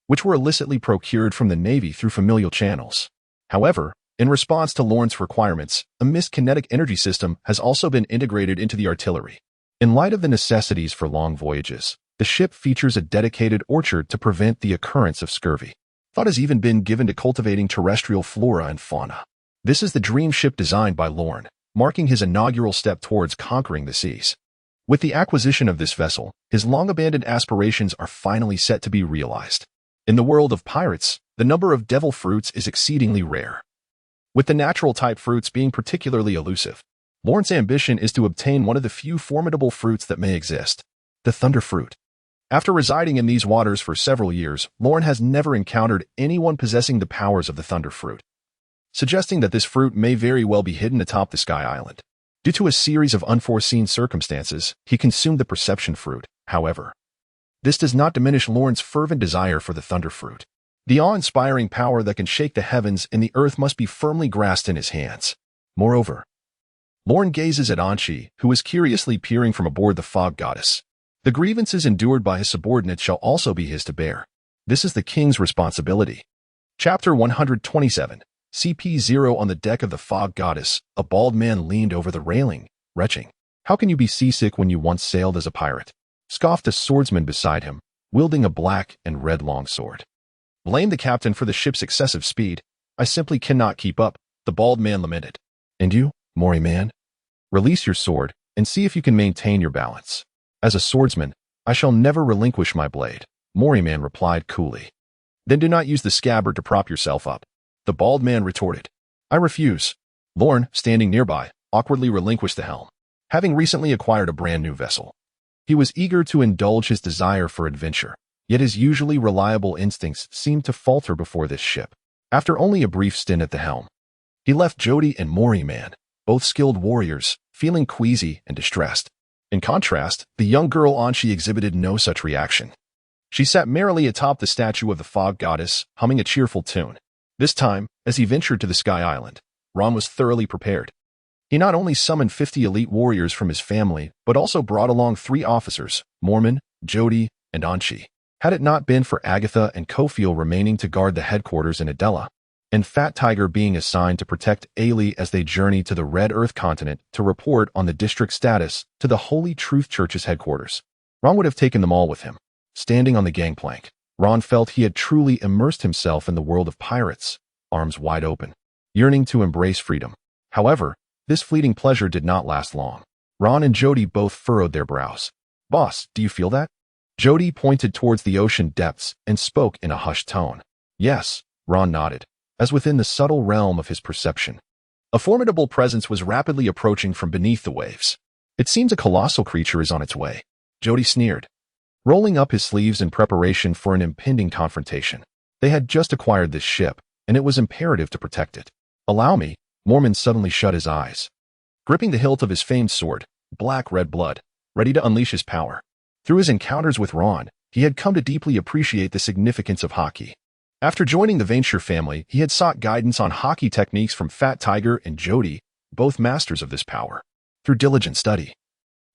which were illicitly procured from the Navy through familial channels. However, in response to Lorne's requirements, a missed kinetic energy system has also been integrated into the artillery. In light of the necessities for long voyages, the ship features a dedicated orchard to prevent the occurrence of scurvy. Thought has even been given to cultivating terrestrial flora and fauna. This is the dream ship designed by Lorne, marking his inaugural step towards conquering the seas. With the acquisition of this vessel, his long-abandoned aspirations are finally set to be realized. In the world of pirates, the number of devil fruits is exceedingly rare, with the natural-type fruits being particularly elusive. Lorne's ambition is to obtain one of the few formidable fruits that may exist, the thunder fruit. After residing in these waters for several years, Lorne has never encountered anyone possessing the powers of the thunder fruit, suggesting that this fruit may very well be hidden atop the Sky Island. Due to a series of unforeseen circumstances, he consumed the perception fruit, however. This does not diminish Lorne's fervent desire for the thunder fruit. The awe-inspiring power that can shake the heavens and the earth must be firmly grasped in his hands. Moreover, Lorne gazes at Anchi, who is curiously peering from aboard the fog goddess. The grievances endured by his subordinates shall also be his to bear. This is the king's responsibility. Chapter 127. CP0 On the deck of the fog goddess, a bald man leaned over the railing, retching. How can you be seasick when you once sailed as a pirate? Scoffed a swordsman beside him, wielding a black and red longsword. Blame the captain for the ship's excessive speed. I simply cannot keep up, the bald man lamented. And you, Mori man? Release your sword and see if you can maintain your balance. As a swordsman, I shall never relinquish my blade, Mori man replied coolly. Then do not use the scabbard to prop yourself up, the bald man retorted. I refuse. Lorne, standing nearby, awkwardly relinquished the helm. Having recently acquired a brand new vessel, he was eager to indulge his desire for adventure, yet his usually reliable instincts seemed to falter before this ship. After only a brief stint at the helm, he left Jody and Mori man, both skilled warriors, feeling queasy and distressed. In contrast, the young girl Anchi exhibited no such reaction. She sat merrily atop the statue of the fog goddess, humming a cheerful tune. This time, as he ventured to the Sky Island, Ron was thoroughly prepared. He not only summoned 50 elite warriors from his family, but also brought along 3 officers, Mormon, Jody, and Anchi. Had it not been for Agatha and Kofiel remaining to guard the headquarters in Adela, and Fat Tiger being assigned to protect Ailey as they journey to the Red Earth continent to report on the district status to the Holy Truth Church's headquarters, Ron would have taken them all with him. Standing on the gangplank, Ron felt he had truly immersed himself in the world of pirates, arms wide open, yearning to embrace freedom. However, this fleeting pleasure did not last long. Ron and Jody both furrowed their brows. Boss, do you feel that? Jody pointed towards the ocean depths and spoke in a hushed tone. Yes, Ron nodded, as within the subtle realm of his perception. A formidable presence was rapidly approaching from beneath the waves. It seems a colossal creature is on its way, Jody sneered, rolling up his sleeves in preparation for an impending confrontation. They had just acquired this ship, and it was imperative to protect it. Allow me, Mormon suddenly shut his eyes, gripping the hilt of his famed sword, black red blood, ready to unleash his power. Through his encounters with Ron, he had come to deeply appreciate the significance of hockey. After joining the Venshir family, he had sought guidance on hockey techniques from Fat Tiger and Jody, both masters of this power. Through diligent study,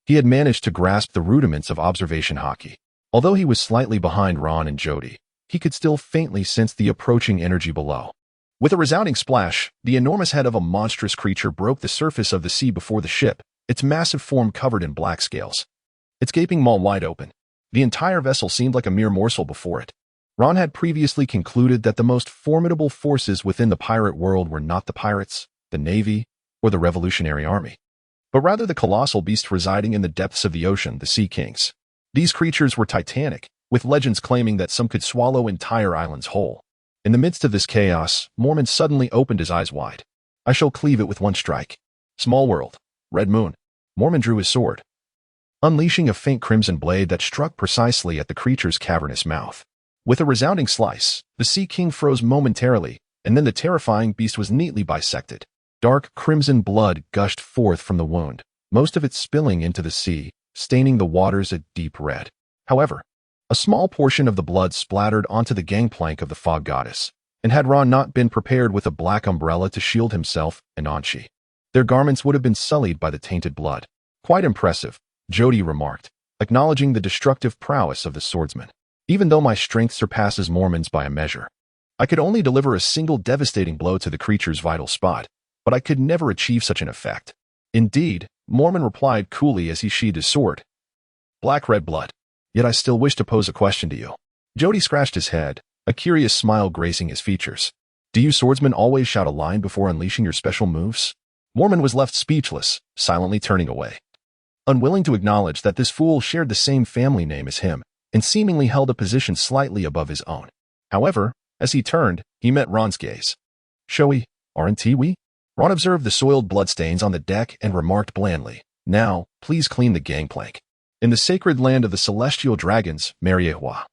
he had managed to grasp the rudiments of observation hockey. Although he was slightly behind Ron and Jody, he could still faintly sense the approaching energy below. With a resounding splash, the enormous head of a monstrous creature broke the surface of the sea before the ship, its massive form covered in black scales, its gaping maw wide open. The entire vessel seemed like a mere morsel before it. Ron had previously concluded that the most formidable forces within the pirate world were not the pirates, the Navy, or the Revolutionary Army, but rather the colossal beasts residing in the depths of the ocean, the Sea Kings. These creatures were titanic, with legends claiming that some could swallow entire islands whole. In the midst of this chaos, Mormon suddenly opened his eyes wide. I shall cleave it with one strike. Small world, red moon. Mormon drew his sword, unleashing a faint crimson blade that struck precisely at the creature's cavernous mouth. With a resounding slice, the Sea King froze momentarily, and then the terrifying beast was neatly bisected. Dark crimson blood gushed forth from the wound, most of it spilling into the sea, staining the waters a deep red. However, a small portion of the blood splattered onto the gangplank of the fog goddess, and had Ron not been prepared with a black umbrella to shield himself and Anchi, their garments would have been sullied by the tainted blood. Quite impressive, Jody remarked, acknowledging the destructive prowess of the swordsman. Even though my strength surpasses Mormon's by a measure, I could only deliver a single devastating blow to the creature's vital spot, but I could never achieve such an effect. Indeed, Mormon replied coolly as he sheathed his sword. Black red blood. Yet I still wish to pose a question to you. Jody scratched his head, a curious smile gracing his features. Do you swordsmen always shout a line before unleashing your special moves? Mormon was left speechless, silently turning away. Unwilling to acknowledge that this fool shared the same family name as him, and seemingly held a position slightly above his own. However, as he turned, he met Ron's gaze. Showy, aren't we? Ron observed the soiled bloodstains on the deck and remarked blandly, Now, please clean the gangplank. In the sacred land of the celestial dragons, Mariehua,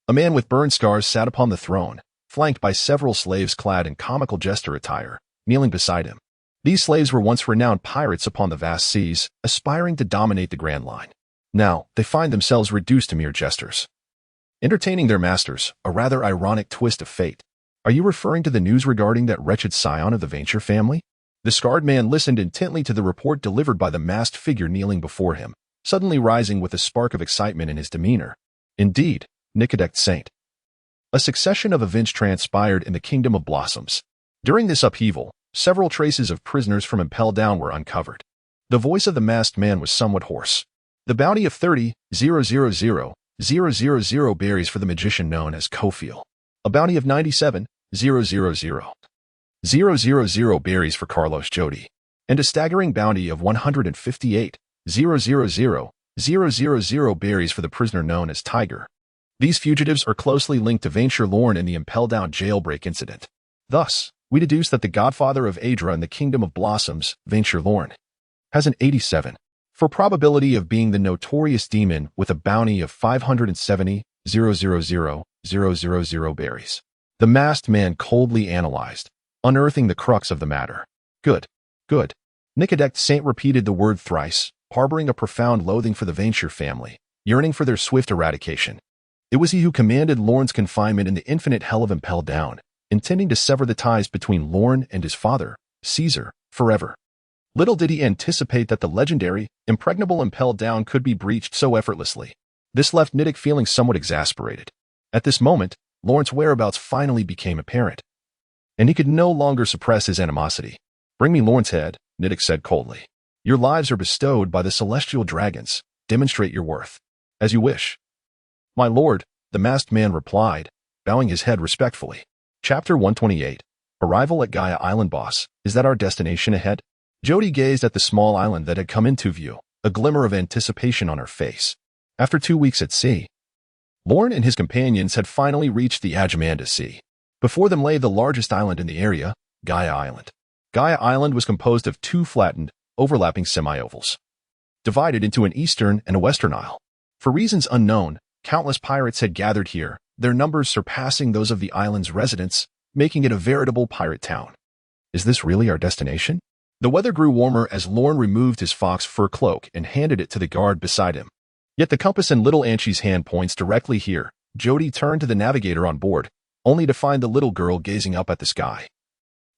a man with burn scars sat upon the throne, flanked by several slaves clad in comical jester attire, kneeling beside him. These slaves were once renowned pirates upon the vast seas, aspiring to dominate the Grand Line. Now, they find themselves reduced to mere jesters, entertaining their masters, a rather ironic twist of fate. Are you referring to the news regarding that wretched scion of the Venshir family? The scarred man listened intently to the report delivered by the masked figure kneeling before him, suddenly rising with a spark of excitement in his demeanor. Indeed, Nicodect Saint. A succession of events transpired in the Kingdom of Blossoms. During this upheaval, several traces of prisoners from Impel Down were uncovered. The voice of the masked man was somewhat hoarse. The bounty of 30,000,000 berries for the magician known as Kofil. A bounty of 97,000,000 berries for Carlos Jody. And a staggering bounty of 158,000,000 berries for the prisoner known as Tiger. These fugitives are closely linked to Venshir Lorne in the Impel Down jailbreak incident. Thus, we deduce that the godfather of Adra in the Kingdom of Blossoms, Venshir Lorne, has an 87 for probability of being the notorious demon with a bounty of 570,000,000 berries. The masked man coldly analyzed, unearthing the crux of the matter. Good. Nicodect Saint repeated the word thrice, harboring a profound loathing for the Venshir family, yearning for their swift eradication. It was he who commanded Lorne's confinement in the infinite hell of Impel Down, intending to sever the ties between Lorne and his father, Caesar, forever. Little did he anticipate that the legendary, impregnable Impel Down could be breached so effortlessly. This left Niddick feeling somewhat exasperated. At this moment, Lorne's whereabouts finally became apparent, and he could no longer suppress his animosity. Bring me Lorne's head, Niddick said coldly. Your lives are bestowed by the celestial dragons. Demonstrate your worth. As you wish. My lord, the masked man replied, bowing his head respectfully. Chapter 128. Arrival at Gaia Island. Boss, is that our destination ahead? Jody gazed at the small island that had come into view, a glimmer of anticipation on her face. After 2 weeks at sea, Lorne and his companions had finally reached the Ajamanda Sea. Before them lay the largest island in the area, Gaia Island. Gaia Island was composed of 2 flattened, overlapping semi-ovals, divided into an eastern and a western isle. For reasons unknown, countless pirates had gathered here, their numbers surpassing those of the island's residents, making it a veritable pirate town. Is this really our destination? The weather grew warmer as Lorne removed his fox fur cloak and handed it to the guard beside him. Yet the compass in little Anchie's hand points directly here. Jody turned to the navigator on board, only to find the little girl gazing up at the sky,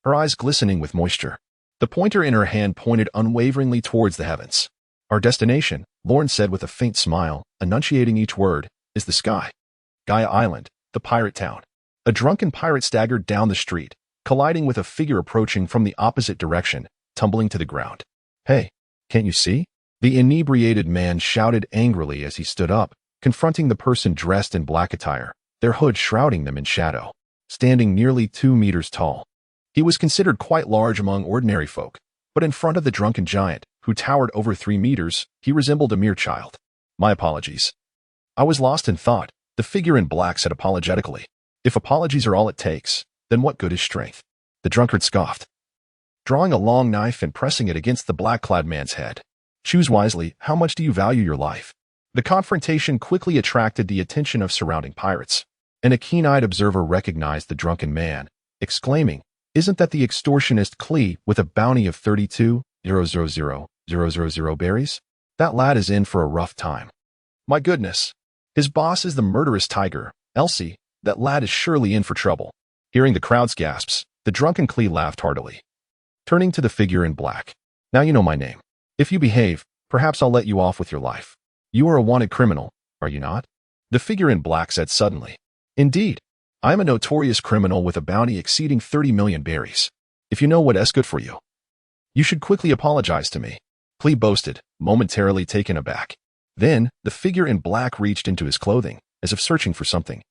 her eyes glistening with moisture. The pointer in her hand pointed unwaveringly towards the heavens. Our destination, Lorne said with a faint smile, enunciating each word, is the sky. Gaia Island, the pirate town. A drunken pirate staggered down the street, colliding with a figure approaching from the opposite direction, tumbling to the ground. Hey, can't you see? The inebriated man shouted angrily as he stood up, confronting the person dressed in black attire, their hood shrouding them in shadow, standing nearly 2 meters tall. He was considered quite large among ordinary folk, but in front of the drunken giant, who towered over 3 meters, he resembled a mere child. My apologies. I was lost in thought, the figure in black said apologetically. If apologies are all it takes, then what good is strength? The drunkard scoffed, drawing a long knife and pressing it against the black-clad man's head. Choose wisely, how much do you value your life? The confrontation quickly attracted the attention of surrounding pirates, and a keen-eyed observer recognized the drunken man, exclaiming, Isn't that the extortionist Klee with a bounty of 32,000,000 berries? That lad is in for a rough time. My goodness. His boss is the murderous Tiger, Elsie. That lad is surely in for trouble. Hearing the crowd's gasps, the drunken Klee laughed heartily, turning to the figure in black. Now you know my name. If you behave, perhaps I'll let you off with your life. You are a wanted criminal, are you not? The figure in black said suddenly. Indeed. I am a notorious criminal with a bounty exceeding 30 million berries. If you know what is good for you, you should quickly apologize to me. Klee boasted, momentarily taken aback. Then, the figure in black reached into his clothing, as if searching for something.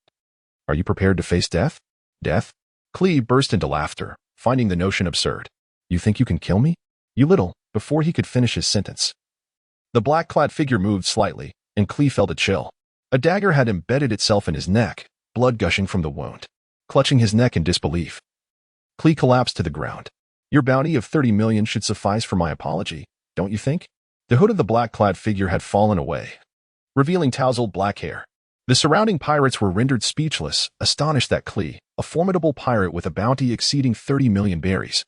Are you prepared to face death? Death? Klee burst into laughter, finding the notion absurd. You think you can kill me? You little, before he could finish his sentence. The black-clad figure moved slightly, and Klee felt a chill. A dagger had embedded itself in his neck, blood gushing from the wound. Clutching his neck in disbelief, Klee collapsed to the ground. Your bounty of 30 million should suffice for my apology, don't you think? The hood of the black-clad figure had fallen away, revealing tousled black hair. The surrounding pirates were rendered speechless, astonished that Klee, a formidable pirate with a bounty exceeding 30 million berries,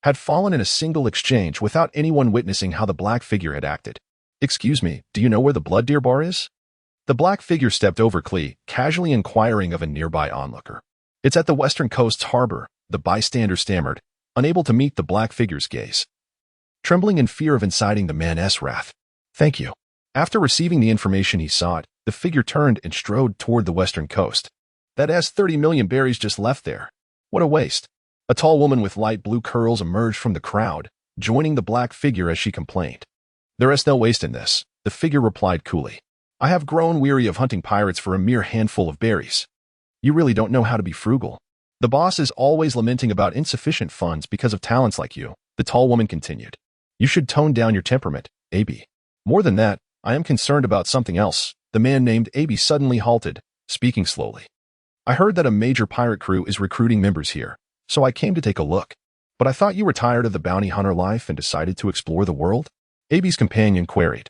had fallen in a single exchange without anyone witnessing how the black figure had acted. Excuse me, do you know where the Blood Deer Bar is? The black figure stepped over Klee, casually inquiring of a nearby onlooker. It's at the western coast's harbor, the bystander stammered, unable to meet the black figure's gaze. Trembling in fear of inciting the man's wrath. Thank you. After receiving the information he sought, the figure turned and strode toward the western coast. That has 30 million berries just left there. What a waste. A tall woman with light blue curls emerged from the crowd, joining the black figure as she complained. There is no waste in this, the figure replied coolly. I have grown weary of hunting pirates for a mere handful of berries. You really don't know how to be frugal. The boss is always lamenting about insufficient funds because of talents like you, the tall woman continued. You should tone down your temperament, AB. More than that, I am concerned about something else. The man named AB suddenly halted, speaking slowly. I heard that a major pirate crew is recruiting members here, so I came to take a look. But I thought you were tired of the bounty hunter life and decided to explore the world? AB's companion queried,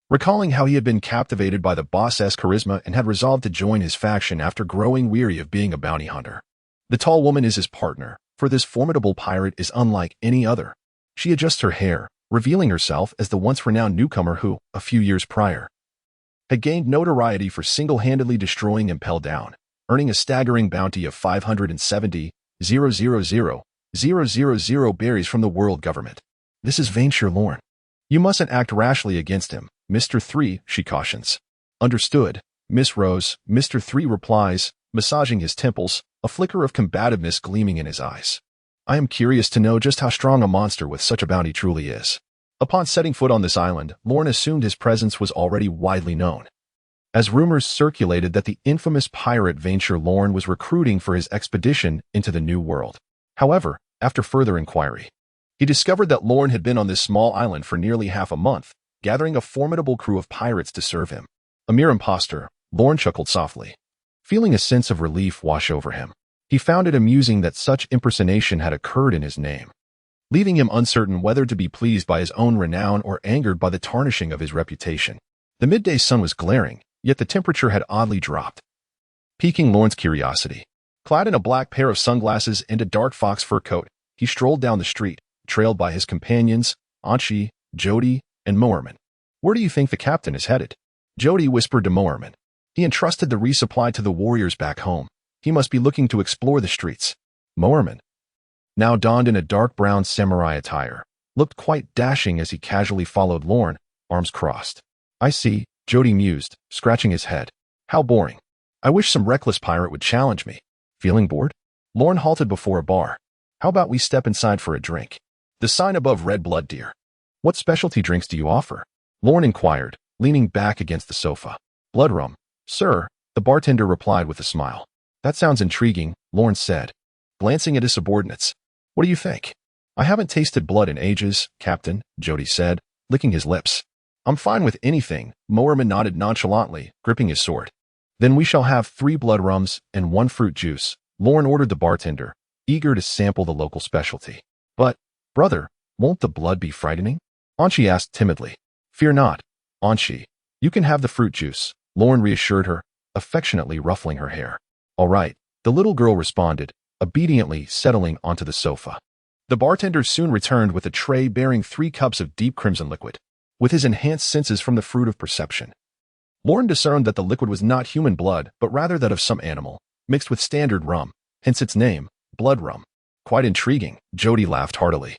recalling how he had been captivated by the boss's charisma and had resolved to join his faction after growing weary of being a bounty hunter. The tall woman is his partner, for this formidable pirate is unlike any other. She adjusts her hair, revealing herself as the once-renowned newcomer who, a few years prior, had gained notoriety for single-handedly destroying Impel Down, earning a staggering bounty of 570,000 berries from the world government. This is Venshir Lorne. You mustn't act rashly against him, Mr. 3, she cautions. Understood, Miss Rose, Mr. 3 replies, massaging his temples, a flicker of combativeness gleaming in his eyes. I am curious to know just how strong a monster with such a bounty truly is. Upon setting foot on this island, Lorne assumed his presence was already widely known, as rumors circulated that the infamous pirate Venshir Lorne was recruiting for his expedition into the New World. However, after further inquiry, he discovered that Lorne had been on this small island for nearly half a month, gathering a formidable crew of pirates to serve him. A mere imposter, Lorne chuckled softly, feeling a sense of relief wash over him. He found it amusing that such impersonation had occurred in his name, leaving him uncertain whether to be pleased by his own renown or angered by the tarnishing of his reputation. The midday sun was glaring, yet the temperature had oddly dropped, piquing Lorne's curiosity. Clad in a black pair of sunglasses and a dark fox fur coat, he strolled down the street, trailed by his companions, Anshi, Jody, and Moerman. Where do you think the captain is headed? Jody whispered to Moerman. He entrusted the resupply to the warriors back home. He must be looking to explore the streets. Moerman, now donned in a dark brown samurai attire, looked quite dashing as he casually followed Lorne, arms crossed. I see, Jody mused, scratching his head. How boring. I wish some reckless pirate would challenge me. Feeling bored? Lorne halted before a bar. How about we step inside for a drink? The sign above read Blood Deer. What specialty drinks do you offer? Lorne inquired, leaning back against the sofa. Blood rum, sir, the bartender replied with a smile. That sounds intriguing, Lorne said, glancing at his subordinates. What do you think? I haven't tasted blood in ages, Captain, Jody said, licking his lips. I'm fine with anything, Moerman nodded nonchalantly, gripping his sword. Then we shall have 3 blood rums and 1 fruit juice, Lorne ordered the bartender, eager to sample the local specialty. But, brother, won't the blood be frightening? Anshi asked timidly. Fear not, Anshi. You can have the fruit juice, Lorne reassured her, affectionately ruffling her hair. All right, the little girl responded, obediently settling onto the sofa. The bartender soon returned with a tray bearing 3 cups of deep crimson liquid. With his enhanced senses from the fruit of perception, Lorne discerned that the liquid was not human blood, but rather that of some animal, mixed with standard rum, hence its name, blood rum. Quite intriguing, Jody laughed heartily,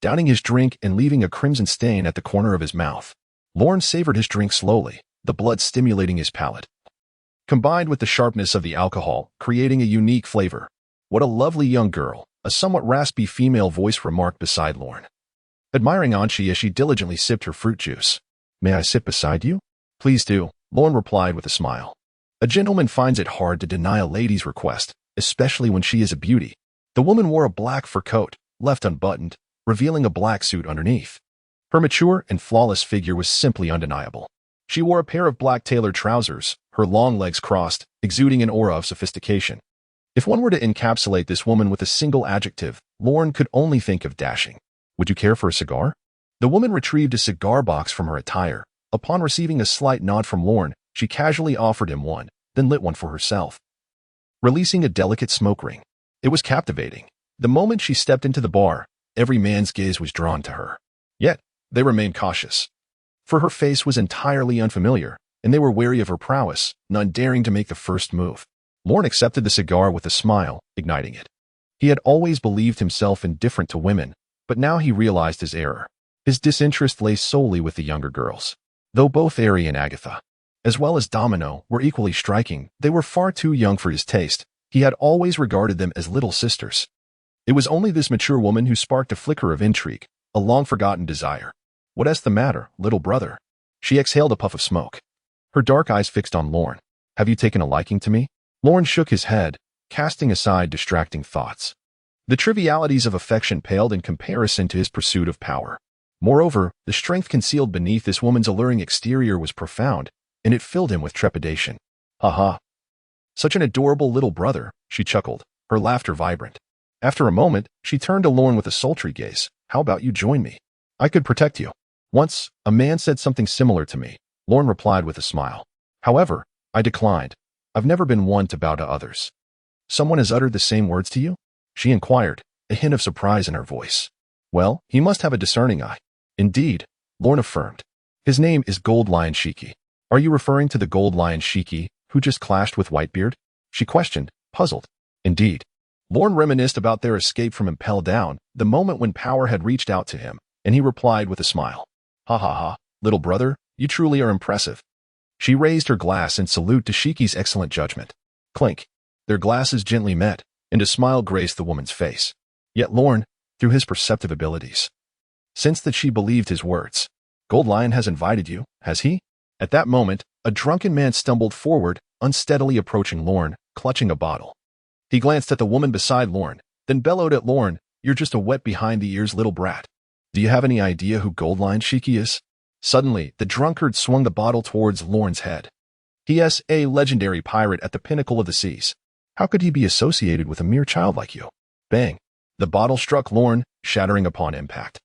downing his drink and leaving a crimson stain at the corner of his mouth. Lorne savored his drink slowly, the blood stimulating his palate. combined with the sharpness of the alcohol, creating a unique flavor. "What a lovely young girl," a somewhat raspy female voice remarked beside Lorne, admiring Anchi as she diligently sipped her fruit juice. "May I sit beside you?" "Please do," Lorne replied with a smile. A gentleman finds it hard to deny a lady's request, especially when she is a beauty. The woman wore a black fur coat, left unbuttoned, revealing a black suit underneath. Her mature and flawless figure was simply undeniable. She wore a pair of black tailored trousers, her long legs crossed, exuding an aura of sophistication. If one were to encapsulate this woman with a single adjective, Lorne could only think of dashing. "Would you care for a cigar?" The woman retrieved a cigar box from her attire. Upon receiving a slight nod from Lorne, she casually offered him one, then lit one for herself, releasing a delicate smoke ring. It was captivating. The moment she stepped into the bar, every man's gaze was drawn to her. Yet, they remained cautious. For her face was entirely unfamiliar, and they were wary of her prowess, none daring to make the first move. Lorne accepted the cigar with a smile, igniting it. He had always believed himself indifferent to women, but now he realized his error. His disinterest lay solely with the younger girls. Though both Ari and Agatha, as well as Domino, were equally striking, they were far too young for his taste. He had always regarded them as little sisters. It was only this mature woman who sparked a flicker of intrigue, a long-forgotten desire. "What's the matter, little brother?" She exhaled a puff of smoke, her dark eyes fixed on Lorne. "Have you taken a liking to me?" Lorne shook his head, casting aside distracting thoughts. The trivialities of affection paled in comparison to his pursuit of power. Moreover, the strength concealed beneath this woman's alluring exterior was profound, and it filled him with trepidation. "Ha ha. Such an adorable little brother," she chuckled, her laughter vibrant. After a moment, she turned to Lorne with a sultry gaze. "How about you join me? I could protect you." "Once, a man said something similar to me," Lorne replied with a smile. "However, I declined. I've never been one to bow to others." "Someone has uttered the same words to you?" she inquired, a hint of surprise in her voice. "Well, he must have a discerning eye." "Indeed," Lorne affirmed. "His name is Gold Lion Shiki." "Are you referring to the Gold Lion Shiki who just clashed with Whitebeard?" she questioned, puzzled. "Indeed." Lorne reminisced about their escape from Impel Down, the moment when power had reached out to him, and he replied with a smile. "Ha ha ha, little brother, you truly are impressive." She raised her glass in salute to Shiki's excellent judgment. Clink. Their glasses gently met, and a smile graced the woman's face. Yet Lorne, through his perceptive abilities, sensed that she believed his words. "Gold Lion has invited you, has he?" At that moment, a drunken man stumbled forward, unsteadily approaching Lorne, clutching a bottle. He glanced at the woman beside Lorne, then bellowed at Lorne, "You're just a wet behind-the-ears little brat. Do you have any idea who Gold Lion Shiki is?" Suddenly, the drunkard swung the bottle towards Lorne's head. "He is a legendary pirate at the pinnacle of the seas. How could he be associated with a mere child like you?" Bang! The bottle struck Lorne, shattering upon impact,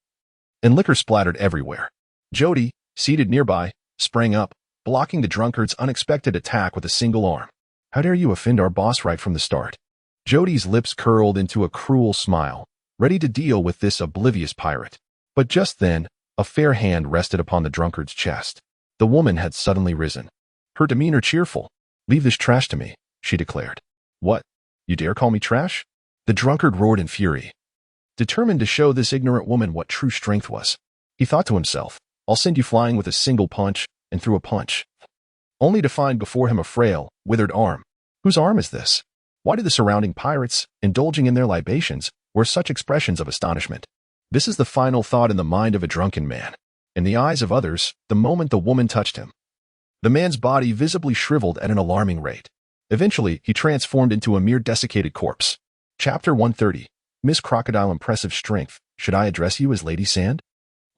and liquor splattered everywhere. Jody, seated nearby, sprang up, blocking the drunkard's unexpected attack with a single arm. "How dare you offend our boss right from the start?" Jody's lips curled into a cruel smile, ready to deal with this oblivious pirate. But just then, a fair hand rested upon the drunkard's chest. The woman had suddenly risen, her demeanor cheerful. "Leave this trash to me," she declared. "What? You dare call me trash?" The drunkard roared in fury, determined to show this ignorant woman what true strength was. He thought to himself, "I'll send you flying with a single punch," and threw a punch, only to find before him a frail, withered arm. Whose arm is this? Why do the surrounding pirates, indulging in their libations, wear such expressions of astonishment? This is the final thought in the mind of a drunken man. In the eyes of others, the moment the woman touched him, the man's body visibly shriveled at an alarming rate. Eventually, he transformed into a mere desiccated corpse. Chapter 130. Miss Crocodile Impressive Strength. Should I address you as Lady Sand?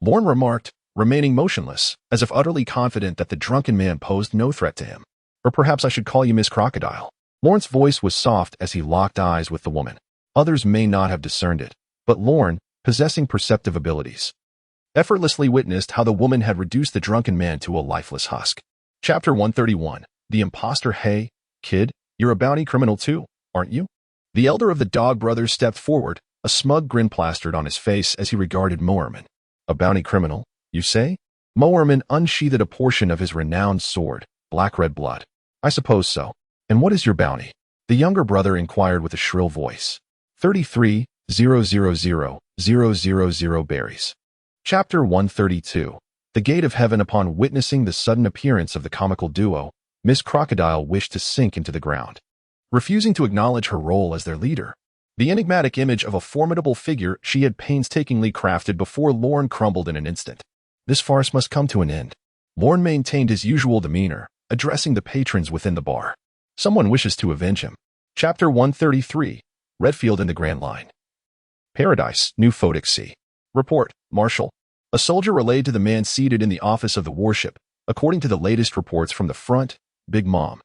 Lorne remarked, remaining motionless, as if utterly confident that the drunken man posed no threat to him. Or perhaps I should call you Miss Crocodile. Lorne's voice was soft as he locked eyes with the woman. Others may not have discerned it, but Lorne, possessing perceptive abilities, effortlessly witnessed how the woman had reduced the drunken man to a lifeless husk. Chapter 131. The Imposter. "Hey, kid, you're a bounty criminal too, aren't you?" The elder of the Dog brothers stepped forward, a smug grin plastered on his face as he regarded Moerman. "A bounty criminal, you say?" Moerman unsheathed a portion of his renowned sword, black-red blood. "I suppose so. And what is your bounty?" The younger brother inquired with a shrill voice. 33,000,000 berries. Chapter 132. The Gate of Heaven. Upon witnessing the sudden appearance of the comical duo, Miss Crocodile wished to sink into the ground, refusing to acknowledge her role as their leader. The enigmatic image of a formidable figure she had painstakingly crafted before Lorne crumbled in an instant. This farce must come to an end. Lorne maintained his usual demeanor, addressing the patrons within the bar. Someone wishes to avenge him. Chapter 133, Redfield in the Grand Line. Paradise, New Photic Sea. Report, Marshal. A soldier relayed to the man seated in the office of the warship, according to the latest reports from the front, Big Mom.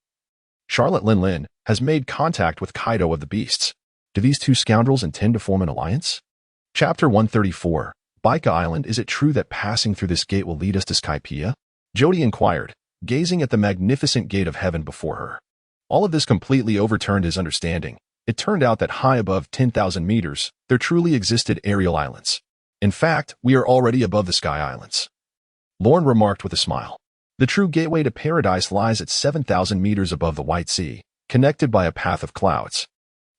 Charlotte Lin has made contact with Kaido of the Beasts. Do these two scoundrels intend to form an alliance? Chapter 134, Baika Island. Is it true that passing through this gate will lead us to Skypiea? Jody inquired, gazing at the magnificent gate of heaven before her. All of this completely overturned his understanding. It turned out that high above 10,000 meters, there truly existed aerial islands. In fact, we are already above the Sky Islands. Lorne remarked with a smile. The true gateway to paradise lies at 7,000 meters above the White Sea, connected by a path of clouds.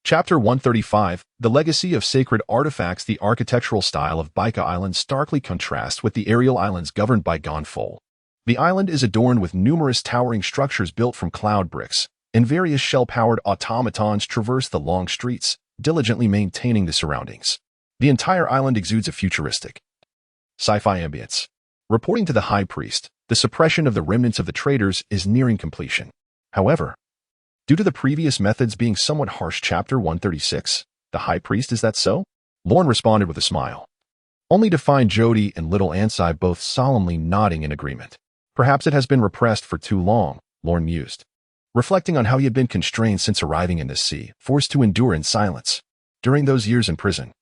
Chapter 135, The Legacy of Sacred Artifacts. The architectural style of Baika Island starkly contrasts with the aerial islands governed by Gonfol. The island is adorned with numerous towering structures built from cloud bricks, and various shell-powered automatons traverse the long streets, diligently maintaining the surroundings. The entire island exudes a futuristic, sci-fi ambience. Reporting to the High Priest, the suppression of the remnants of the traitors is nearing completion. However, due to the previous methods being somewhat harsh. Chapter 136, The High Priest, is that so? Lorne responded with a smile, only to find Jody and little Ansai both solemnly nodding in agreement. Perhaps it has been repressed for too long, Lorne mused, reflecting on how he had been constrained since arriving in this sea, forced to endure in silence. During those years in prison,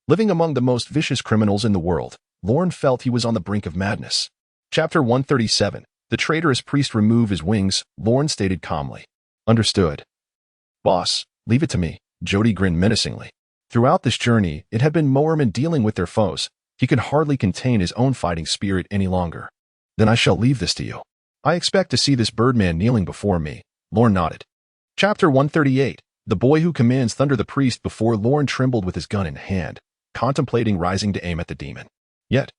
living among the most vicious criminals in the world, Lorne felt he was on the brink of madness. Chapter 137, The traitorous priest remove his wings, Lorne stated calmly. Understood. Boss, leave it to me, Jody grinned menacingly. Throughout this journey, it had been Moorman dealing with their foes. He could hardly contain his own fighting spirit any longer. Then I shall leave this to you. I expect to see this birdman kneeling before me, Lorne nodded. Chapter 138, The boy who commands thunder. The priest before Lorne trembled with his gun in hand, contemplating rising to aim at the demon. Yet,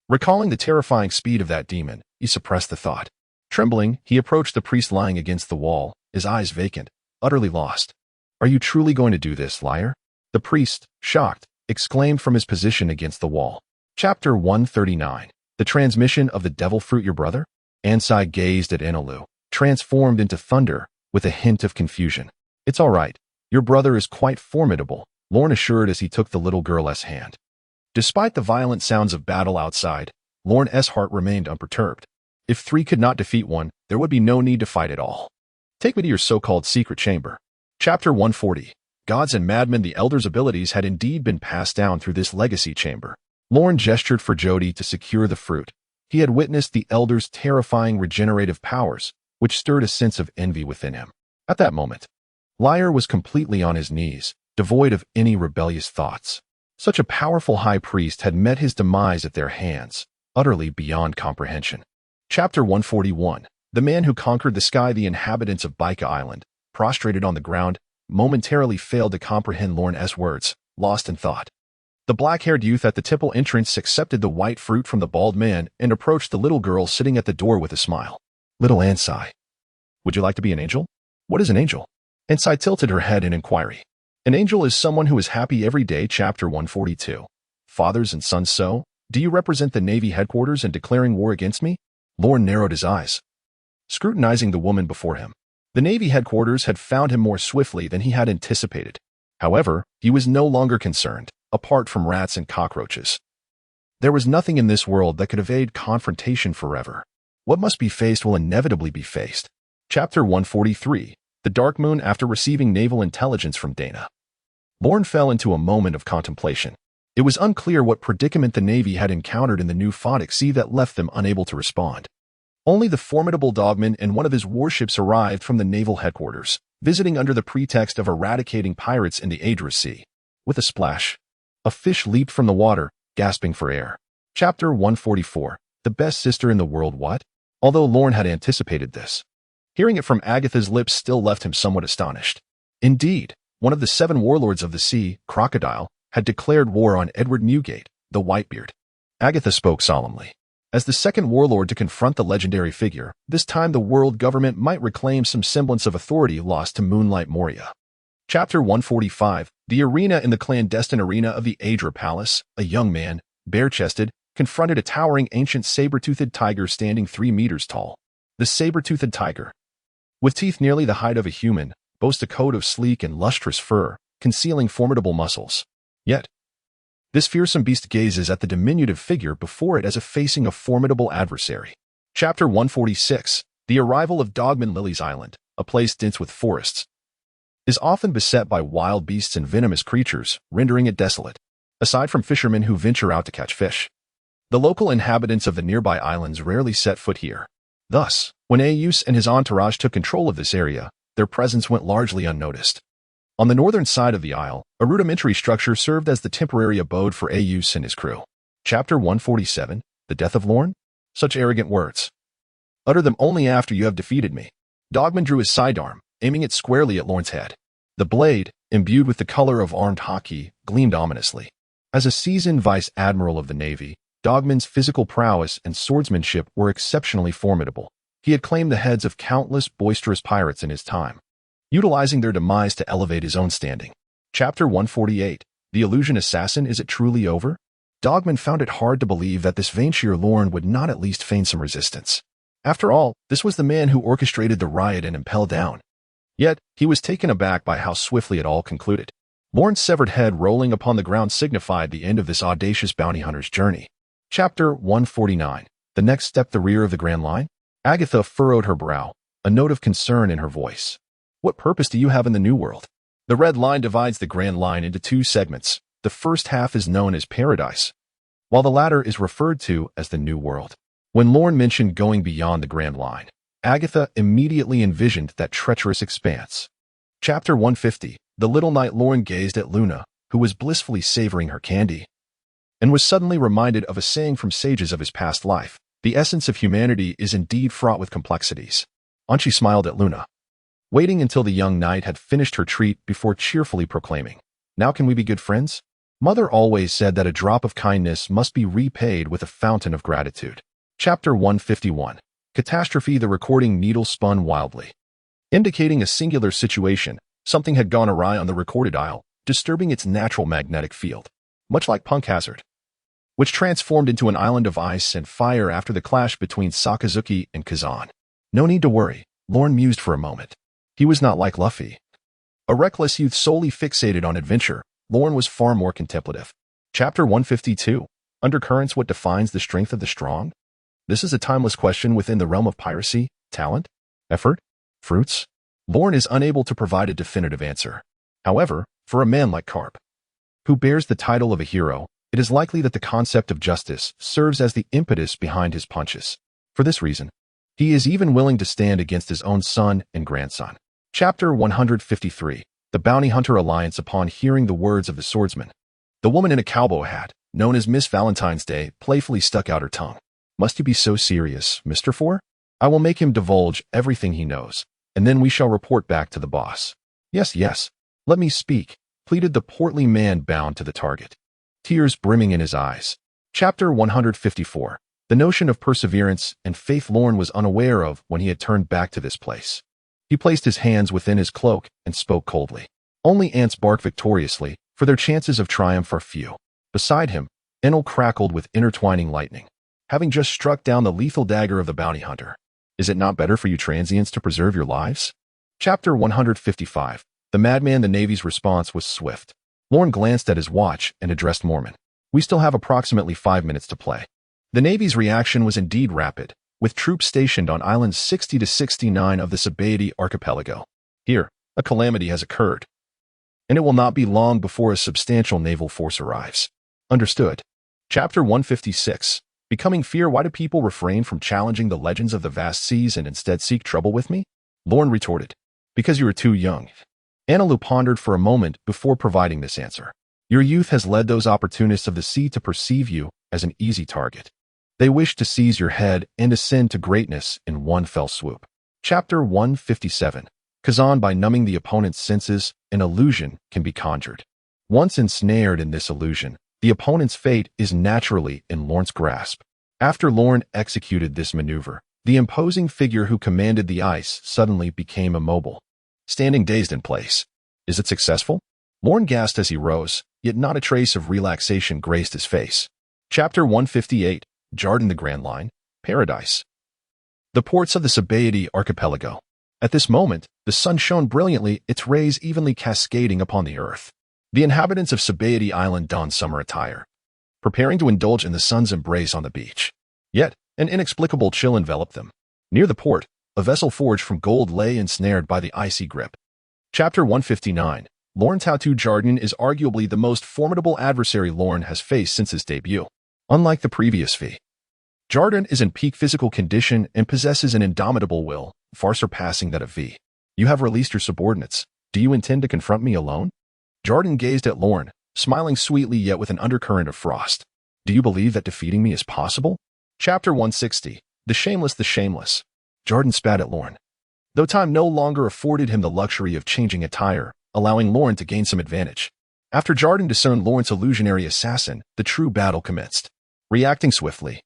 recalling the terrifying speed of that demon, he suppressed the thought. Trembling, he approached the priest lying against the wall, his eyes vacant, utterly lost. Are you truly going to do this, liar? The priest, shocked, exclaimed from his position against the wall. Chapter 139, The transmission of the devil fruit. Your brother? Ansai gazed at Enolu, transformed into thunder, with a hint of confusion. It's all right. Your brother is quite formidable, Lorne assured as he took the little girl's hand. Despite the violent sounds of battle outside, Lorne's heart remained unperturbed. If three could not defeat one, there would be no need to fight at all. Take me to your so-called secret chamber. Chapter 140, Gods and Madmen. The Elder's abilities had indeed been passed down through this legacy chamber. Lorne gestured for Jody to secure the fruit. He had witnessed the Elder's terrifying regenerative powers, which stirred a sense of envy within him. At that moment, Lyre was completely on his knees, devoid of any rebellious thoughts. Such a powerful high priest had met his demise at their hands, utterly beyond comprehension. Chapter 141, The man who conquered the sky. The inhabitants of Baika Island, prostrated on the ground, momentarily failed to comprehend Lorne's words, lost in thought. The black-haired youth at the temple entrance accepted the white fruit from the bald man and approached the little girl sitting at the door with a smile. Little Ansai, would you like to be an angel? What is an angel? Ansai tilted her head in inquiry. An angel is someone who is happy every day. Chapter 142, Fathers and sons. So, do you represent the Navy headquarters in declaring war against me? Lorne narrowed his eyes, scrutinizing the woman before him. The Navy headquarters had found him more swiftly than he had anticipated. However, he was no longer concerned, apart from rats and cockroaches. There was nothing in this world that could evade confrontation forever. What must be faced will inevitably be faced. Chapter 143, The Dark Moon. After receiving naval intelligence from Dana, Lorne fell into a moment of contemplation. It was unclear what predicament the Navy had encountered in the new Photic Sea that left them unable to respond. Only the formidable Dogman and one of his warships arrived from the naval headquarters, visiting under the pretext of eradicating pirates in the Adra Sea. With a splash, a fish leaped from the water, gasping for air. Chapter 144, The best sister in the world. What? Although Lorne had anticipated this, hearing it from Agatha's lips still left him somewhat astonished. Indeed, one of the 7 warlords of the sea, Crocodile, had declared war on Edward Newgate, the Whitebeard. Agatha spoke solemnly. as the second warlord to confront the legendary figure. This time the world government might reclaim some semblance of authority lost to Moonlight Moria. Chapter 145. The arena. In the clandestine arena of the Adra Palace, a young man, bare-chested, confronted a towering ancient saber-toothed tiger standing 3 meters tall. The saber-toothed tiger, with teeth nearly the height of a human, boasts a coat of sleek and lustrous fur, concealing formidable muscles. Yet, this fearsome beast gazes at the diminutive figure before it as if facing a formidable adversary. Chapter 146. The arrival of Dogman. Lily's Island, a place dense with forests, is often beset by wild beasts and venomous creatures, rendering it desolate. Aside from fishermen who venture out to catch fish, the local inhabitants of the nearby islands rarely set foot here. Thus, when Aeus and his entourage took control of this area, their presence went largely unnoticed. On the northern side of the isle, a rudimentary structure served as the temporary abode for Aeus and his crew. Chapter 147. The Death of Lorn? Such arrogant words. Utter them only after you have defeated me. Dogman drew his sidearm, aiming it squarely at Lorn's head. The blade, imbued with the color of armed hockey, gleamed ominously. As a seasoned vice-admiral of the Navy, Dogman's physical prowess and swordsmanship were exceptionally formidable. He had claimed the heads of countless boisterous pirates in his time, utilizing their demise to elevate his own standing. Chapter 148. The Illusion Assassin. Is it truly over? Dogman found it hard to believe that this Venshir Lorn would not at least feign some resistance. After all, this was the man who orchestrated the riot and impelled down. Yet, he was taken aback by how swiftly it all concluded. Lorn's severed head rolling upon the ground signified the end of this audacious bounty hunter's journey. Chapter 149. The next step. The rear of the Grand Line? Agatha furrowed her brow, a note of concern in her voice. What purpose do you have in the New World? The Red Line divides the Grand Line into 2 segments. The first half is known as Paradise, while the latter is referred to as the New World. When Lorn mentioned going beyond the Grand Line, Agatha immediately envisioned that treacherous expanse. Chapter 150. The little knight. Lorn gazed at Luna, who was blissfully savoring her candy, and was suddenly reminded of a saying from sages of his past life. The essence of humanity is indeed fraught with complexities. Anchi smiled at Luna, waiting until the young knight had finished her treat before cheerfully proclaiming, "Now can we be good friends?" Mother always said that a drop of kindness must be repaid with a fountain of gratitude. Chapter 151. Catastrophe. The recording needle spun wildly, indicating a singular situation. Something had gone awry on the recorded isle, disturbing its natural magnetic field, much like Punk Hazard, which transformed into an island of ice and fire after the clash between Sakazuki and Kazan. No need to worry, Lorn mused for a moment. He was not like Luffy, a reckless youth solely fixated on adventure. Lorn was far more contemplative. Chapter 152. Undercurrents. What defines the strength of the strong? This is a timeless question within the realm of piracy, talent, effort, fruits. Lorn is unable to provide a definitive answer. However, for a man like Carp, who bears the title of a hero, it is likely that the concept of justice serves as the impetus behind his punches. For this reason, he is even willing to stand against his own son and grandson. Chapter 153. The Bounty Hunter Alliance. Upon hearing the words of the swordsman, the woman in a cowboy hat, known as Miss Valentine's Day, playfully stuck out her tongue. Must you be so serious, Mr. Four? I will make him divulge everything he knows, and then we shall report back to the boss. Yes, yes. Let me speak, pleaded the portly man bound to the target, tears brimming in his eyes. Chapter 154. The notion of perseverance and faith Lorn was unaware of when he had turned back to this place. He placed his hands within his cloak and spoke coldly. Only ants bark victoriously, for their chances of triumph are few. Beside him, Enel crackled with intertwining lightning, having just struck down the lethal dagger of the bounty hunter. Is it not better for you transients to preserve your lives? Chapter 155. The madman. The Navy's response was swift. Lorn glanced at his watch and addressed Mormon. We still have approximately 5 minutes to play. The Navy's reaction was indeed rapid, with troops stationed on islands 60 to 69 of the Sabaody archipelago. Here, a calamity has occurred, and it will not be long before a substantial naval force arrives. Understood. Chapter 156. Becoming fear. Why do people refrain from challenging the legends of the vast seas and instead seek trouble with me? Lorn retorted. Because you are too young. Anilu pondered for a moment before providing this answer. Your youth has led those opportunists of the sea to perceive you as an easy target. They wish to seize your head and ascend to greatness in one fell swoop. Chapter 157. Kazan. By numbing the opponent's senses, an illusion can be conjured. Once ensnared in this illusion, the opponent's fate is naturally in Lorn's grasp. After Lorne executed this maneuver, the imposing figure who commanded the ice suddenly became immobile, standing dazed in place. Is it successful? Lorne gasped as he rose, yet not a trace of relaxation graced his face. Chapter 158, Jarden the Grand Line, Paradise. The ports of the Sabaeity archipelago. At this moment, the sun shone brilliantly, its rays evenly cascading upon the earth. The inhabitants of Sabaeity Island donned summer attire, preparing to indulge in the sun's embrace on the beach. Yet, an inexplicable chill enveloped them. Near the port, a vessel forged from gold lay ensnared by the icy grip. Chapter 159. Lorne Tattoo Jarden is arguably the most formidable adversary Lorne has faced since his debut. Unlike the previous V, Jarden is in peak physical condition and possesses an indomitable will, far surpassing that of V. You have released your subordinates. Do you intend to confront me alone? Jarden gazed at Lorne, smiling sweetly yet with an undercurrent of frost. Do you believe that defeating me is possible? Chapter 160. The Shameless. Jarden spat at Lorne, though time no longer afforded him the luxury of changing attire, allowing Lorne to gain some advantage. After Jarden discerned Lorne's illusionary assassin, the true battle commenced. Reacting swiftly,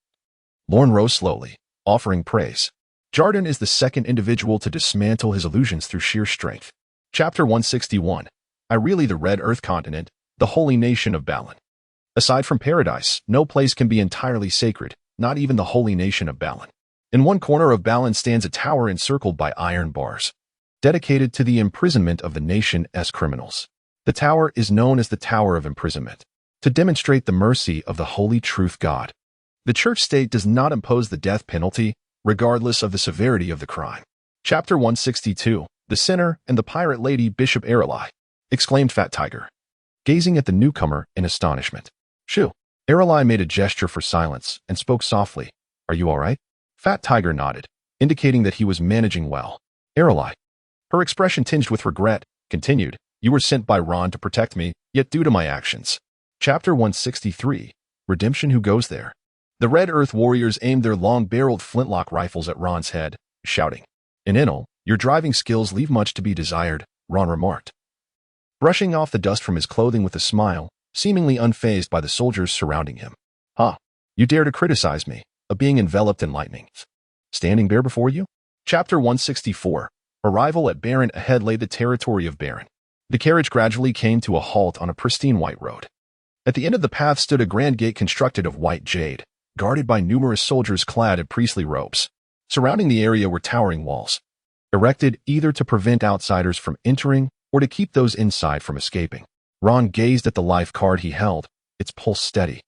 Lorne rose slowly, offering praise. Jarden is the second individual to dismantle his illusions through sheer strength. Chapter 161. Ireli, the Red Earth Continent, the holy nation of Balan. Aside from paradise, no place can be entirely sacred, not even the holy nation of Balan. In one corner of Balan stands a tower encircled by iron bars, dedicated to the imprisonment of the nation's criminals. The tower is known as the Tower of Imprisonment, to demonstrate the mercy of the holy truth God. The church state does not impose the death penalty, regardless of the severity of the crime. Chapter 162. The Sinner and the Pirate Lady Bishop Areli, exclaimed Fat Tiger, gazing at the newcomer in astonishment. Shoo. Areli made a gesture for silence and spoke softly. Are you all right? Fat Tiger nodded, indicating that he was managing well. Areli, her expression tinged with regret, continued, You were sent by Ron to protect me, yet due to my actions. Chapter 163. Redemption. Who goes there? The Red Earth warriors aimed their long-barreled flintlock rifles at Ron's head, shouting. In Inal, your driving skills leave much to be desired, Ron remarked, brushing off the dust from his clothing with a smile, seemingly unfazed by the soldiers surrounding him. You dare to criticize me, a being enveloped in lightning, standing bare before you? Chapter 164. Arrival at Baron. Ahead lay the territory of Baron. The carriage gradually came to a halt on a pristine white road. At the end of the path stood a grand gate constructed of white jade, guarded by numerous soldiers clad in priestly robes. Surrounding the area were towering walls, erected either to prevent outsiders from entering or to keep those inside from escaping. Ron gazed at the life card he held, its pulse steady.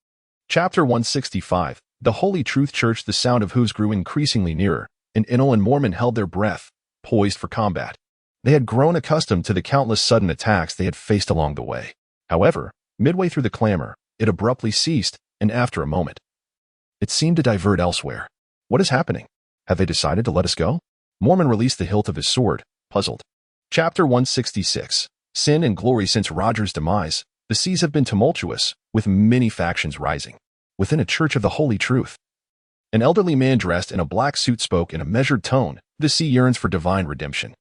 Chapter 165. The Holy Truth Church. The sound of hooves grew increasingly nearer, and Inal and Mormon held their breath, poised for combat. They had grown accustomed to the countless sudden attacks they had faced along the way. However, midway through the clamor, it abruptly ceased, and after a moment, it seemed to divert elsewhere. What is happening? Have they decided to let us go? Mormon released the hilt of his sword, puzzled. Chapter 166. Sin and Glory. Since Roger's demise, the seas have been tumultuous, with many factions rising. Within a church of the Holy Truth, an elderly man dressed in a black suit spoke in a measured tone. The sea yearns for divine redemption.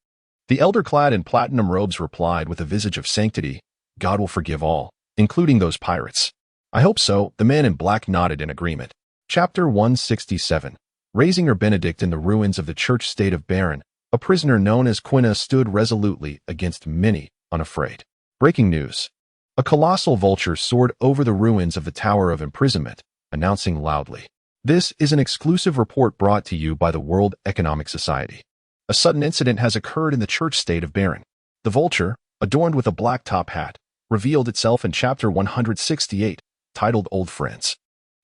The elder clad in platinum robes replied with a visage of sanctity, God will forgive all, including those pirates. I hope so. The man in black nodded in agreement. Chapter 167. Raising her Benedict. In the ruins of the church state of Baron, a prisoner known as Quina stood resolutely against many, unafraid. Breaking news. A colossal vulture soared over the ruins of the Tower of Imprisonment, announcing loudly, This is an exclusive report brought to you by the World Economic Society. A sudden incident has occurred in the church state of Baron. The vulture, adorned with a black top hat, revealed itself in Chapter 168, titled Old Friends.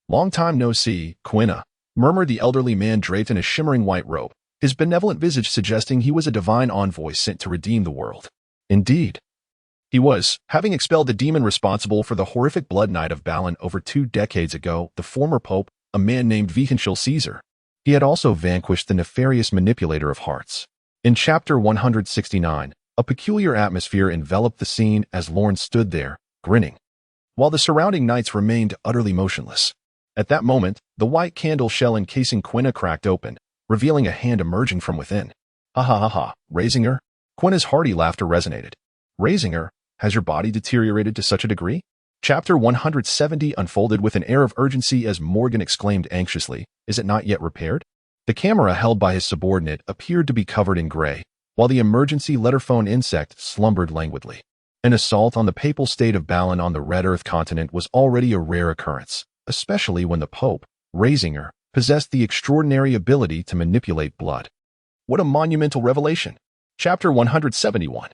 Long time no see, Quina, murmured the elderly man draped in a shimmering white robe, his benevolent visage suggesting he was a divine envoy sent to redeem the world. Indeed, he was, having expelled the demon responsible for the horrific blood night of Balan over 2 decades ago, the former pope, a man named Venshir Caesar. He had also vanquished the nefarious manipulator of hearts. In Chapter 169, a peculiar atmosphere enveloped the scene as Lorne stood there, grinning, while the surrounding knights remained utterly motionless. At that moment, the white candle shell encasing Quina cracked open, revealing a hand emerging from within. Ha ha ha ha, raising her? Quina's hearty laughter resonated. Raising her? Has your body deteriorated to such a degree? Chapter 170 unfolded with an air of urgency as Morgan exclaimed anxiously, "Is it not yet repaired?" The camera held by his subordinate appeared to be covered in gray, while the emergency letterphone insect slumbered languidly. An assault on the papal state of Balin on the Red Earth continent was already a rare occurrence, especially when the Pope, Ratzinger, possessed the extraordinary ability to manipulate blood. What a monumental revelation! Chapter 171.